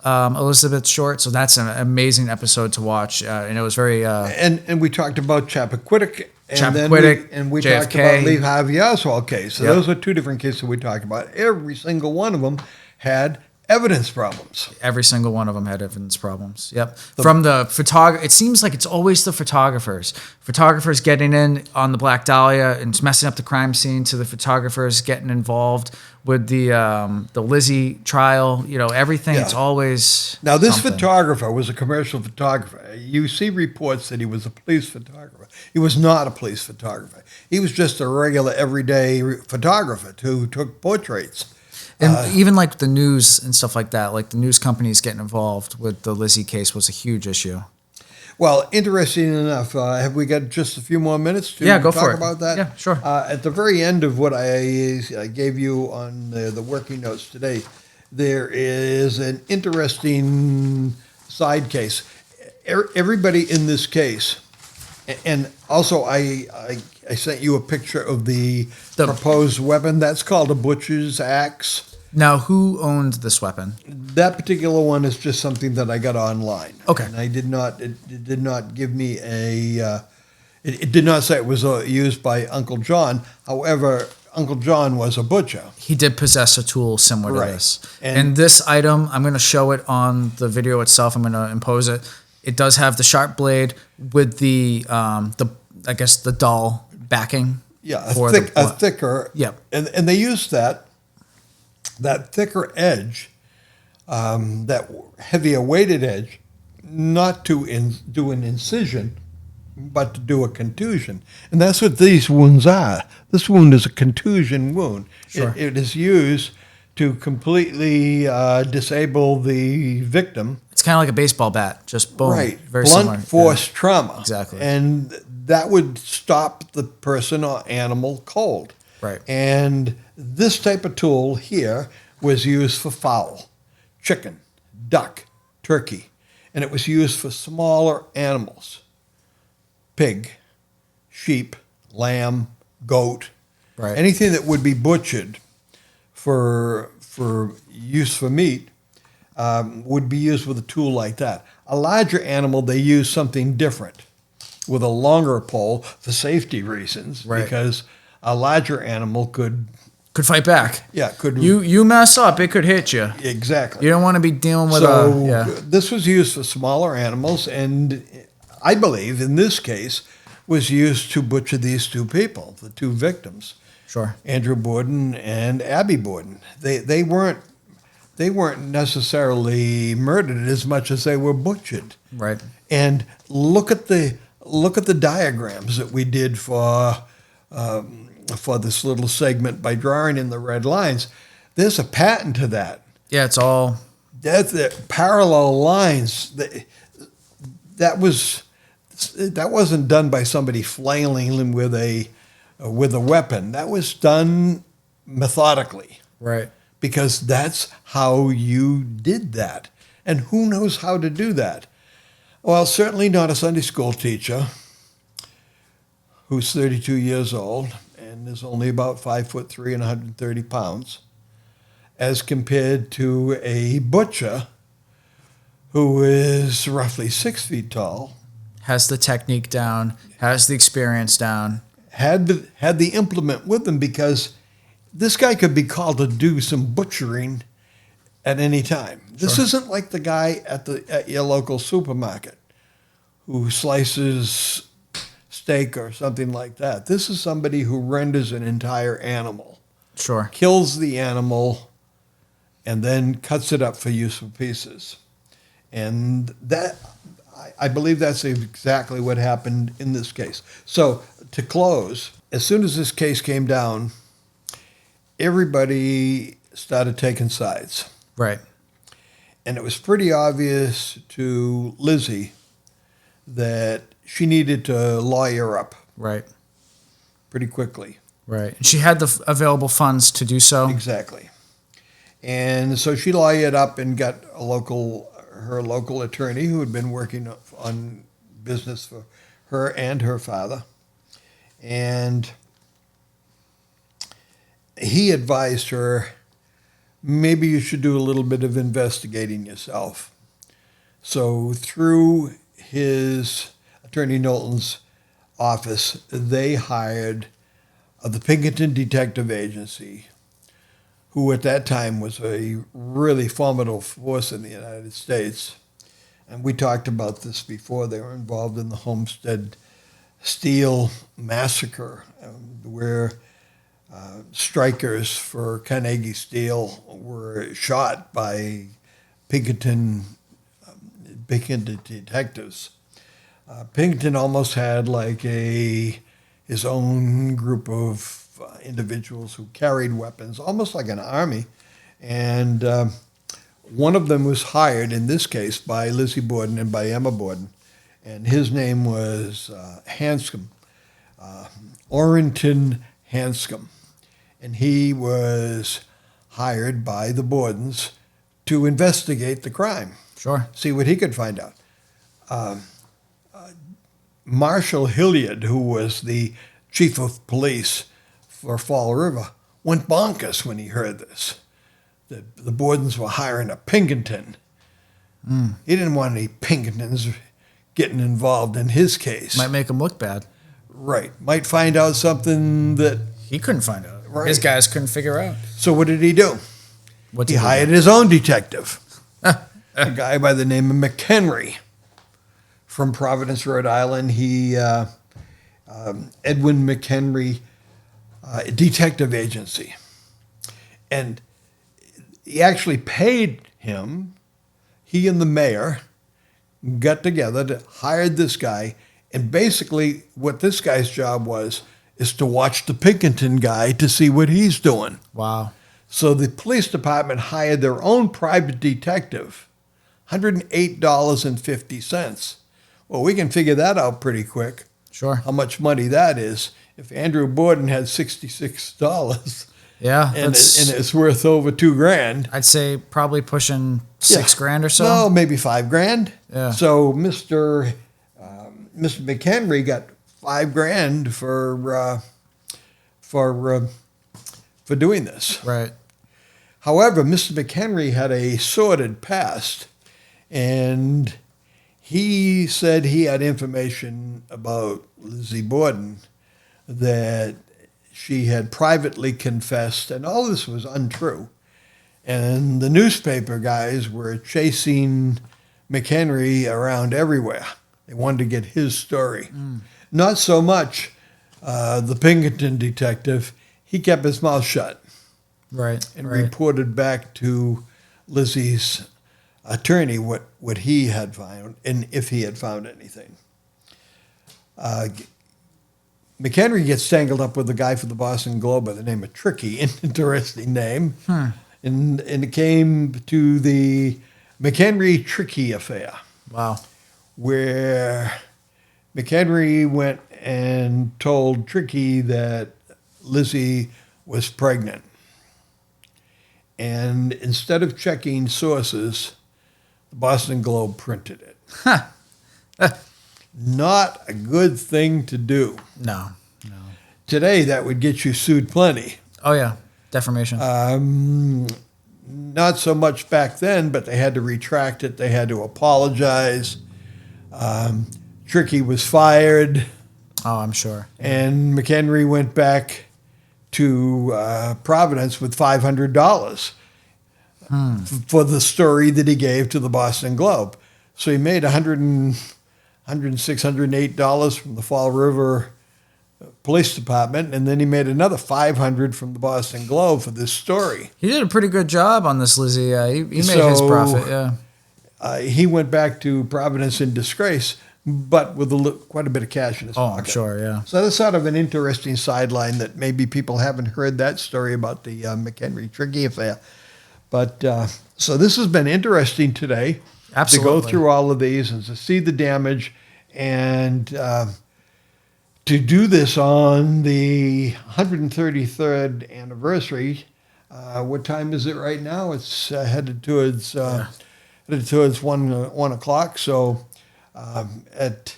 Elizabeth Short. So that's an amazing episode to watch, and it was very. And we talked about Chappaquiddick. And we JFK. talked about Lee Harvey Oswald case. So Yep. those are two different cases we talked about. Every single one of them had evidence problems. Every single one of them had evidence problems. Yep. From the photographer, it seems like it's always the photographers. Photographers getting in on the Black Dahlia and messing up the crime scene, to the photographers getting involved with the Lizzie trial. You know, everything. Yeah. It's always Now, this something. photographer was a commercial photographer. You see reports that he was a police photographer. He was not a police photographer. He was just a regular, everyday photographer who took portraits. And even like the news and stuff like that, like the news companies getting involved with the Lizzie case was a huge issue. Well, interesting enough, have we got just a few more minutes to Go talk for it. about that? Yeah, sure. At the very end of what I gave you on the working notes today, there is an interesting side case. Everybody in this case, and also I sent you a picture of the proposed weapon. That's called a butcher's axe. Now, who owned this weapon? That particular one is just something that I got online. Okay. And I did not. It did not give me a. It did not say it was used by Uncle John. However, Uncle John was a butcher. He did possess a tool similar Right. to this. And- And this item, I'm going to show it on the video itself. I'm going to impose it. It does have the sharp blade with the I guess the dull backing. Yeah, for a thicker. Yep. And they used that thicker edge, that heavier weighted edge, not to do an incision, but to do a contusion. And that's what these wounds are. This wound is a contusion wound. Sure. It is used to completely disable the victim. It's kind of like a baseball bat, just boom. Right. Very Blunt similar. force trauma. Exactly. And that would stop the person or animal cold. Right. And this type of tool here was used for fowl, chicken, duck, turkey. And it was used for smaller animals, pig, sheep, lamb, goat, Right. anything that would be butchered for use for meat would be used with a tool like that. A larger animal, they use something different with a longer pole for safety reasons, Right. because a larger animal could Could fight back. could You mess up, it could hit you. exactly. You don't want to be dealing with So this was used for smaller animals, and I believe in this case was used to butcher these two people, the two victims. Sure. Andrew Borden and Abby Borden. They weren't necessarily murdered as much as they were butchered. Right. And look at the diagrams that we did for this little segment by drawing in the red lines. There's a pattern to that. Yeah, it's all That's the parallel lines. That wasn't done by somebody flailing with a weapon. That was done methodically, right. because that's how you did that. And who knows how to do that? Well, certainly not a Sunday school teacher who's 32 years old and is only about 5'3" and 130 pounds, as compared to a butcher who is roughly 6 feet tall has the technique down, has the experience down. Had the implement with him, because this guy could be called to do some butchering at any time. This isn't like the guy at your local supermarket who slices steak or something like that. This is somebody who renders an entire animal, Sure. kills the animal, and then cuts it up for useful pieces. And that, I believe that's exactly what happened in this case. So to close, as soon as this case came down, everybody started taking sides. Right. And it was pretty obvious to Lizzie that she needed to lawyer up Right. pretty quickly. Right. And she had the available funds to do so. Exactly. And so she lawyered up and got her local attorney who had been working on business for her and her father. And he advised her, maybe you should do a little bit of investigating yourself. So through his Attorney Knowlton's office, they hired the Pinkerton Detective Agency, who at that time was a really formidable force in the United States. And we talked about this before. They were involved in the Homestead Steel Massacre, where strikers for Carnegie Steel were shot by Pinkerton detectives. Pinkerton almost had like his own group of individuals who carried weapons, almost like an army. And one of them was hired, in this case, by Lizzie Borden and by Emma Borden. And his name was Hanscom, Orrington Hanscom. And he was hired by the Bordens to investigate the crime. Sure. See what he could find out. Marshal Hilliard, who was the chief of police for Fall River, went bonkers when he heard this. The Bordens were hiring a Pinkerton. He didn't want any Pinkertons getting involved in his case. Might make him look bad. Right. Might find out something that... He couldn't find out. Right. His guys couldn't figure out. So what did he do? What He did hired his own detective, a guy by the name of McHenry from Providence, Rhode Island. Edwin McHenry Detective Agency. And he actually paid him. He and the mayor got together to hire this guy. And basically what this guy's job was is to watch the Pinkerton guy to see what he's doing. Wow. So the police department hired their own private detective, $108.50. Well, we can figure that out pretty quick. Sure. How much money that is. If Andrew Borden had $66 Yeah. and it's worth over $2,000. I'd say probably pushing $6,000 or so. No, maybe $5,000. Yeah. So Mr. McHenry got $5,000 for doing this. Right. However, Mr. McHenry had a sordid past, and he said he had information about Lizzie Borden that she had privately confessed, and all this was untrue. And the newspaper guys were chasing McHenry around everywhere. They wanted to get his story. Not so much the Pinkerton detective. He kept his mouth shut. Right. And right. reported back to Lizzie's attorney what he had found and if he had found anything. McHenry gets tangled up with a guy for the Boston Globe by the name of Tricky, an interesting name. And it came to the McHenry-Tricky affair. Wow. Where McHenry went and told Tricky that Lizzie was pregnant. And instead of checking sources, the Boston Globe printed it. Not a good thing to do. No. Today, that would get you sued plenty. Oh, yeah. Defamation. Not so much back then, but they had to retract it. They had to apologize. Tricky was fired, Oh, I'm sure. and McHenry went back to Providence with $500 for the story that he gave to the Boston Globe. So he made $106, $108 from the Fall River Police Department, and then he made another $500 from the Boston Globe for this story. He did a pretty good job on this, Lizzie. He made his So, profit, yeah. He went back to Providence in disgrace, but with quite a bit of cash in his Oh, pocket. I'm sure, yeah. So that's sort of an interesting sideline that maybe people haven't heard that story about the McHenry Tricky affair. But so this has been interesting today Absolutely. to go through all of these and to see the damage and to do this on the 133rd anniversary. What time is it right now? It's headed towards 1 o'clock. So at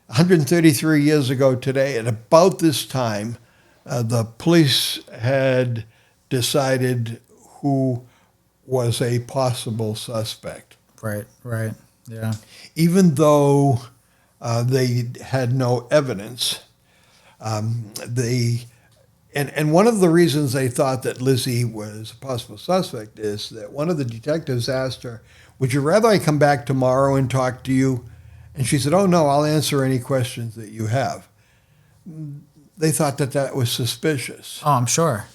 133 years ago today, at about this time, the police had decided who was a possible suspect. Right, yeah. Even though they had no evidence, and one of the reasons they thought that Lizzie was a possible suspect is that one of the detectives asked her, "Would you rather I come back tomorrow and talk to you?" And she said, "Oh, no, I'll answer any questions that you have." They thought that that was suspicious, Oh, I'm sure.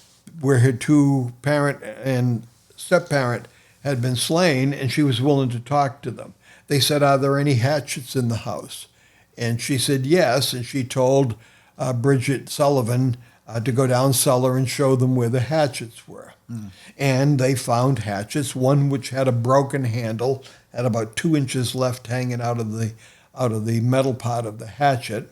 where her two parent and step-parent had been slain, and she was willing to talk to them. They said, "Are there any hatchets in the house?" And she said yes, and she told Bridget Sullivan to go down cellar and show them where the hatchets were. And they found hatchets, one which had a broken handle, had about 2 inches left hanging out of the metal part of the hatchet.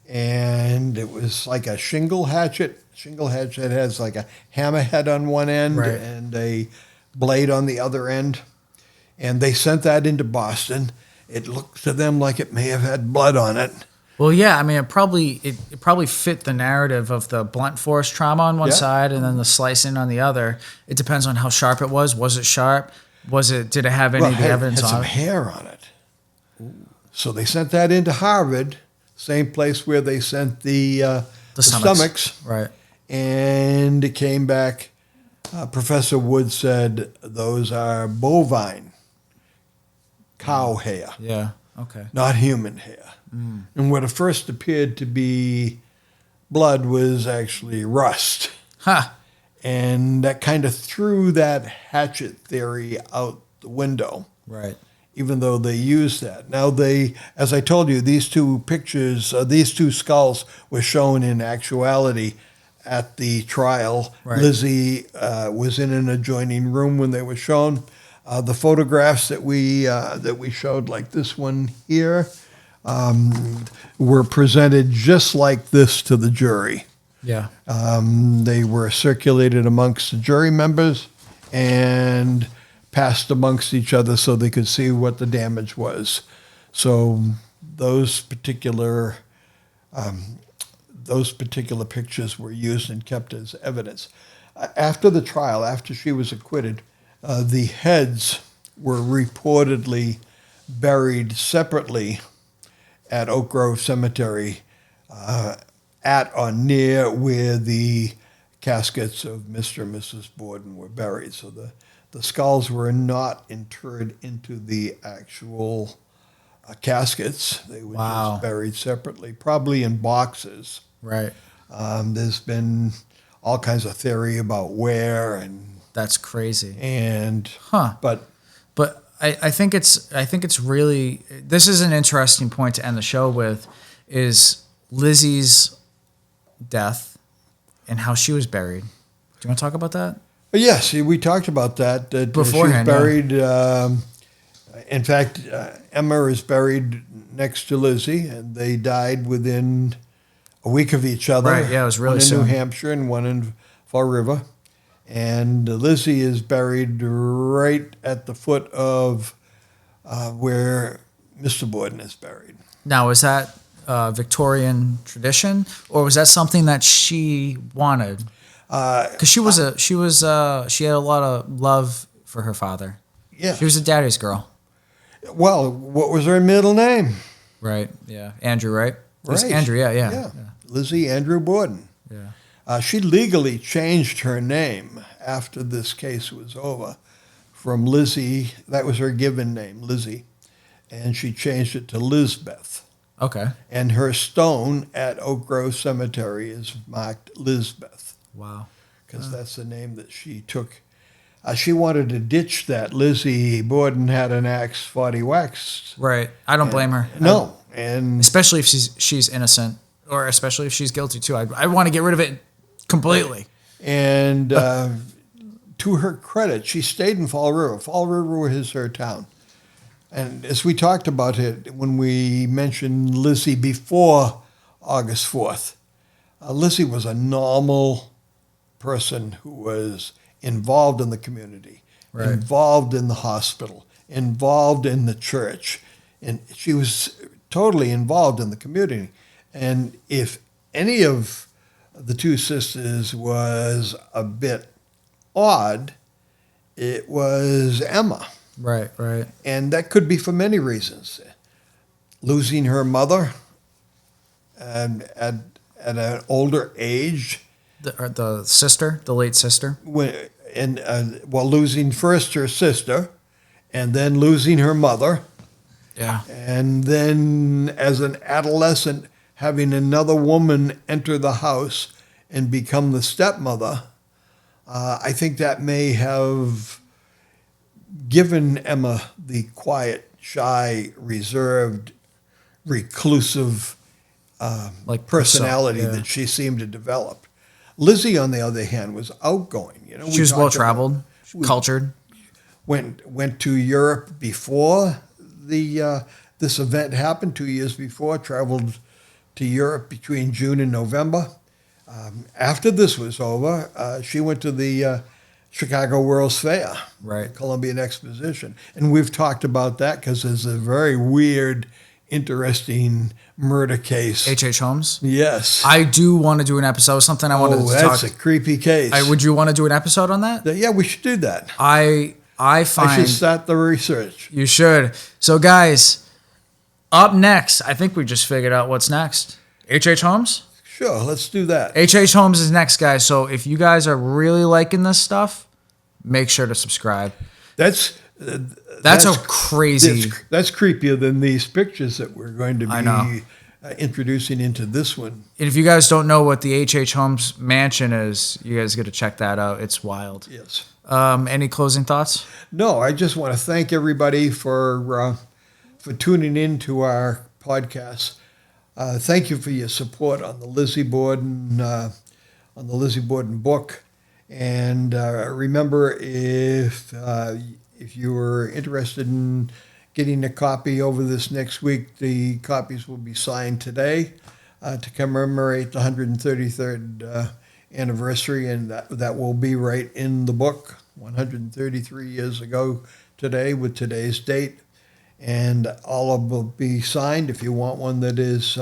And it was like a shingle hatchet. Shingle hatchet has like a hammerhead on one end Right. and a blade on the other end. And they sent that into Boston. It looked to them like it may have had blood on it. Well, yeah, I mean, it probably fit the narrative of the blunt force trauma on one Yeah. side and then the slicing on the other. It depends on how sharp it was. Was it sharp? Did it have any Well, of the evidence had some on it? hair on it. So they sent that into Harvard, same place where they sent the stomachs. Right. And it came back. Professor Wood said those are bovine cow hair, Yeah. Okay. not human hair. And what at first appeared to be blood was actually rust. Huh. And that kind of threw that hatchet theory out the window, Right. even though they used that. Now as I told you, these two pictures, these two skulls were shown in actuality at the trial. Right. Lizzie was in an adjoining room when they were shown. The photographs that we showed, like this one here, were presented just like this to the jury. Yeah. They were circulated amongst the jury members and passed amongst each other so they could see what the damage was. So those particular pictures were used and kept as evidence. After the trial, after she was acquitted, the heads were reportedly buried separately at Oak Grove Cemetery, at or near where the caskets of Mr. and Mrs. Borden were buried. So the skulls were not interred into the actual caskets. They were Wow. just buried separately, probably in boxes. Right. There's been all kinds of theory about where That's crazy. but But I think it's really, this is an interesting point to end the show with, is Lizzie's death and how she was buried. Do you want to talk about that? yes, we talked about that. Beforehand, she was buried. In fact, Emma is buried next to Lizzie, and they died within a week of each other. Right, yeah, it was really one in soon. New Hampshire and one in Fall River. And Lizzie is buried right at the foot of where Mr. Borden is buried. Now, is that Victorian tradition, or was that something that she wanted? Because she had a lot of love for her father. Yeah. She was a daddy's girl. Well, what was her middle name? Right. Yeah. Andrew, right? It's Right. Andrew. Yeah. Lizzie Andrew Borden. Yeah. She legally changed her name after this case was over from Lizzie. That was her given name, Lizzie. And she changed it to Lizbeth. Okay. And her stone at Oak Grove Cemetery is marked Lizbeth, Wow. because that's the name that she took. She wanted to ditch that. Lizzie Borden had an axe 40 wax. Right. I don't blame her. No. And Especially if she's innocent, or especially if she's guilty too. I want to get rid of it completely. And to her credit, she stayed in Fall River. Fall River is her town. And as we talked about it when we mentioned Lizzie before August 4th, Lizzie was a normal person who was involved in the community, Right. involved in the hospital, involved in the church. And she was totally involved in the community. And if any of the two sisters was a bit odd, it was Emma. Right. Right. And that could be for many reasons. Losing her mother at an older age, The sister, the late sister. losing first her sister, and then losing her mother, Yeah. and then as an adolescent having another woman enter the house and become the stepmother. I think that may have given Emma the quiet, shy, reserved, reclusive Like personality yeah. that she seemed to develop. Lizzie, on the other hand, was outgoing. You know, She was talked well about- traveled, cultured. Went to Europe before this event happened. 2 years before, traveled to Europe between June and November. After this was over, she went to the Chicago World's Fair, Right. Columbian Exposition, and we've talked about that because there's a very weird, interesting murder case. H.H. Holmes. Yes. I do want to do an episode. Something I wanted to that's talk. a creepy case. Would you want to do an episode on that? Yeah, we should do that. I I find should start the research. you should. So guys, up next, I think we just figured out what's next. H.H. Holmes. Sure, let's do that. H.H. Holmes is next, guys. So if you guys are really liking this stuff, make sure to subscribe. That's That's a crazy. That's creepier than these pictures that we're going to I know. be introducing into this one. And if you guys don't know what the H.H. Holmes mansion is, you guys got to check that out. It's wild. Yes. Any closing thoughts? No, I just want to thank everybody for tuning in to our podcast. Thank you for your support on the Lizzie Borden book. And remember, if you were interested in getting a copy over this next week, the copies will be signed today to commemorate the 133rd anniversary, and that will be right in the book, 133 years ago today with today's date. And all of them will be signed. If you want one that is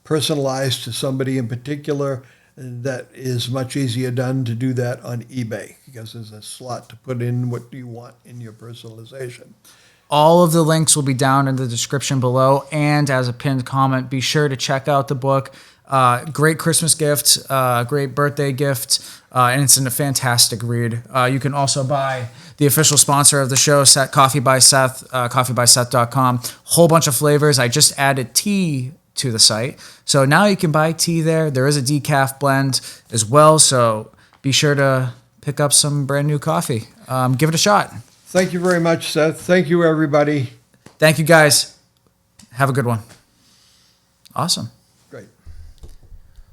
personalized to somebody in particular, that is much easier done to do that on eBay, because there's a slot to put in what you want in your personalization. All of the links will be down in the description below, and as a pinned comment, be sure to check out the book. Great Christmas gift, great birthday gift, and it's a fantastic read. You can also buy the official sponsor of the show, Coffee by Seth, coffeebyseth.com. Whole bunch of flavors. I just added tea to the site, so now you can buy tea there. There is a decaf blend as well, so be sure to pick up some brand new coffee. Give it a shot. Thank you very much, Seth. Thank you, everybody. Thank you, guys. Have a good one. Awesome. Great.